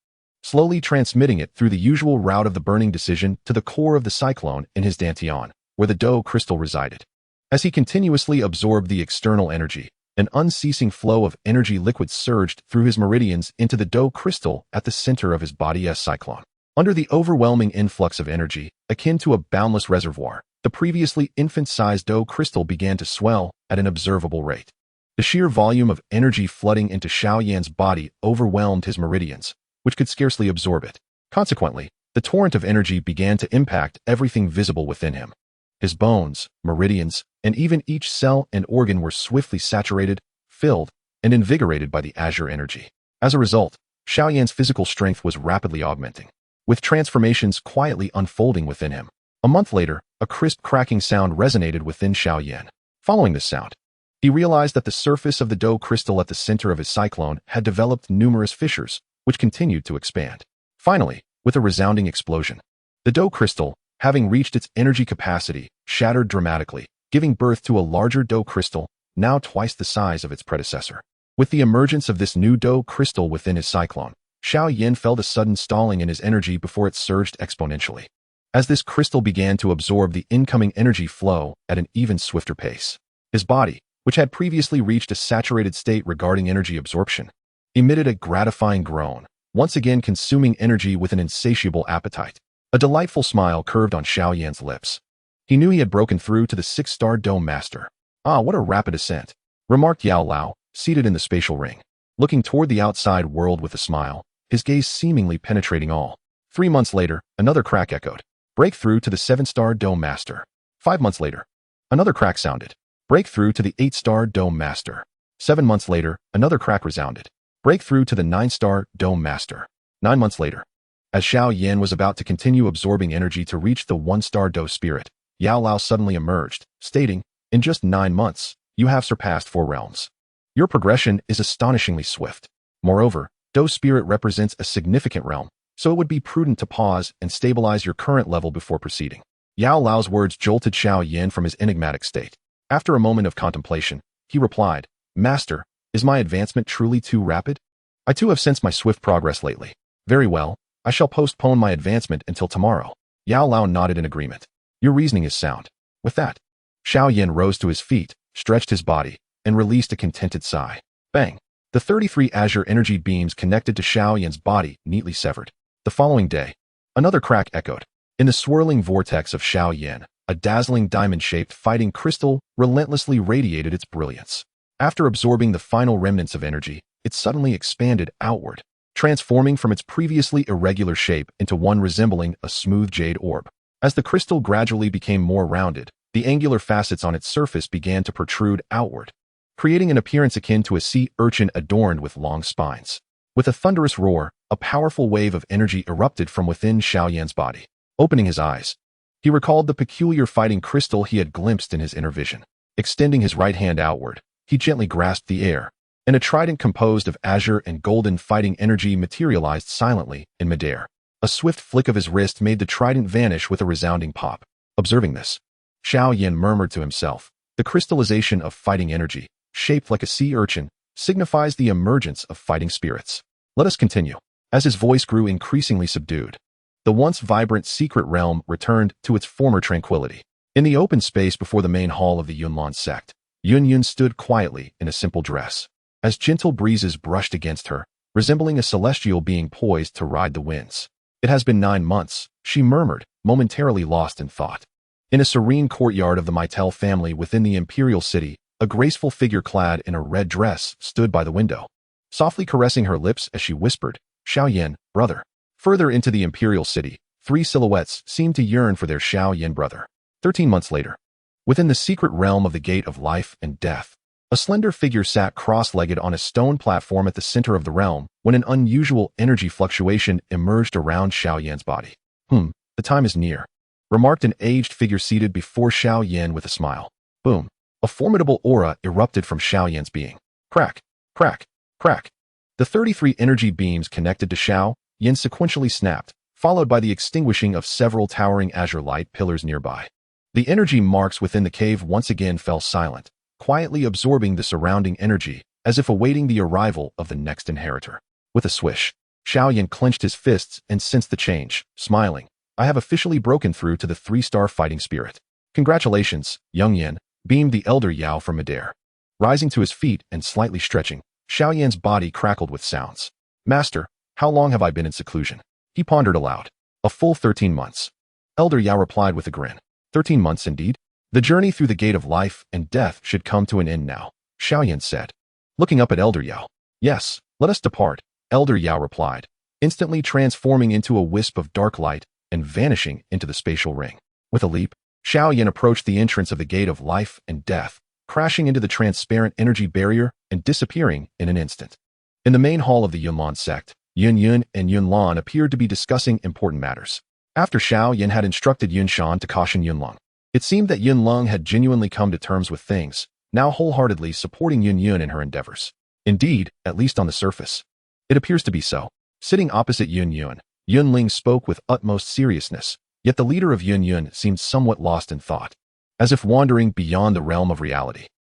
slowly transmitting it through the usual route of the burning decision to the core of the cyclone in his dantian, where the dough crystal resided. As he continuously absorbed the external energy, an unceasing flow of energy liquid surged through his meridians into the dough crystal at the center of his body's cyclone. Under the overwhelming influx of energy, akin to a boundless reservoir, the previously infant-sized dough crystal began to swell at an observable rate. The sheer volume of energy flooding into Xiao Yan's body overwhelmed his meridians, which could scarcely absorb it. Consequently, the torrent of energy began to impact everything visible within him. His bones, meridians, and even each cell and organ were swiftly saturated, filled, and invigorated by the azure energy. As a result, Xiao Yan's physical strength was rapidly augmenting, with transformations quietly unfolding within him. A month later, a crisp cracking sound resonated within Xiao Yan. Following this sound, he realized that the surface of the dough crystal at the center of his cyclone had developed numerous fissures, which continued to expand. Finally, with a resounding explosion, the dough crystal, having reached its energy capacity, shattered dramatically, giving birth to a larger dough crystal, now twice the size of its predecessor. With the emergence of this new dough crystal within his cyclone, Xiao Yan felt a sudden stalling in his energy before it surged exponentially. As this crystal began to absorb the incoming energy flow at an even swifter pace, his body, which had previously reached a saturated state regarding energy absorption, emitted a gratifying groan, once again consuming energy with an insatiable appetite. A delightful smile curved on Xiao Yan's lips. He knew he had broken through to the 6-star dome master. "Ah, what a rapid ascent," remarked Yao Lao, seated in the spatial ring, looking toward the outside world with a smile, his gaze seemingly penetrating all. 3 months later, another crack echoed. "Breakthrough to the 7-star dome master." 5 months later, another crack sounded. "Breakthrough to the 8-star dome master." 7 months later, another crack resounded. "Breakthrough to the 9-star dome master." 9 months later, as Xiao Yan was about to continue absorbing energy to reach the 1-star dough spirit, Yao Lao suddenly emerged, stating, "In just 9 months, you have surpassed 4 realms. Your progression is astonishingly swift. Moreover, dough spirit represents a significant realm, so it would be prudent to pause and stabilize your current level before proceeding." Yao Lao's words jolted Xiao Yan from his enigmatic state. After a moment of contemplation, he replied, "Master, is my advancement truly too rapid? I too have sensed my swift progress lately. Very well, I shall postpone my advancement until tomorrow." Yao Lao nodded in agreement. "Your reasoning is sound." With that, Xiao Yan rose to his feet, stretched his body, and released a contented sigh. Bang! The 33 azure energy beams connected to Xiao Yan's body neatly severed. The following day, another crack echoed. In the swirling vortex of Xiao Yan, a dazzling diamond-shaped fighting crystal relentlessly radiated its brilliance. After absorbing the final remnants of energy, it suddenly expanded outward, transforming from its previously irregular shape into one resembling a smooth jade orb. As the crystal gradually became more rounded, the angular facets on its surface began to protrude outward, creating an appearance akin to a sea urchin adorned with long spines. With a thunderous roar, a powerful wave of energy erupted from within Xiao Yan's body. Opening his eyes, he recalled the peculiar fighting crystal he had glimpsed in his inner vision. Extending his right hand outward, he gently grasped the air, and a trident composed of azure and golden fighting energy materialized silently in midair. A swift flick of his wrist made the trident vanish with a resounding pop. Observing this, Xiao Yan murmured to himself, "The crystallization of fighting energy, shaped like a sea urchin, signifies the emergence of fighting spirits. Let us continue." As his voice grew increasingly subdued, the once vibrant secret realm returned to its former tranquility. In the open space before the main hall of the Yunlan sect, Yun stood quietly in a simple dress. As gentle breezes brushed against her, resembling a celestial being poised to ride the winds. "It has been 9 months, she murmured, momentarily lost in thought. In a serene courtyard of the Maitel family within the imperial city, a graceful figure clad in a red dress stood by the window, softly caressing her lips as she whispered, "Xiao Yan, brother." Further into the imperial city, 3 silhouettes seemed to yearn for their Xiao Yan brother. 13 months later, within the secret realm of the Gate of Life and Death, A slender figure sat cross-legged on a stone platform at the center of the realm when an unusual energy fluctuation emerged around Xiao Yan's body. The time is near, remarked an aged figure seated before Xiao Yan with a smile. Boom. A formidable aura erupted from Xiao Yan's being. Crack, crack, crack. The 33 energy beams connected to Xiao Yan sequentially snapped, followed by the extinguishing of several towering azure light pillars nearby. The energy marks within the cave once again fell silent, quietly absorbing the surrounding energy, as if awaiting the arrival of the next inheritor. With a swish, Xiao Yan clenched his fists and sensed the change, smiling. I have officially broken through to the 3-star fighting spirit. Congratulations, young Yan, beamed the elder Yao from midair. Rising to his feet and slightly stretching, Xiao Yan's body crackled with sounds. Master, how long have I been in seclusion? He pondered aloud. A full 13 months. Elder Yao replied with a grin. 13 months indeed? The journey through the gate of life and death should come to an end now, Xiao Yan said. Looking up at Elder Yao. Yes, let us depart, Elder Yao replied, instantly transforming into a wisp of dark light and vanishing into the spatial ring. With a leap, Xiao Yan approached the entrance of the gate of life and death, crashing into the transparent energy barrier and disappearing in an instant. In the main hall of the Yunlan sect, Yun and Yunlan appeared to be discussing important matters. After Xiao Yan had instructed Yun Shan to caution Yunlong, it seemed that Yunlong had genuinely come to terms with things, now wholeheartedly supporting Yun in her endeavors. Indeed, at least on the surface. It appears to be so. Sitting opposite Yunling spoke with utmost seriousness, yet the leader of Yun seemed somewhat lost in thought, as if wandering beyond the realm of reality.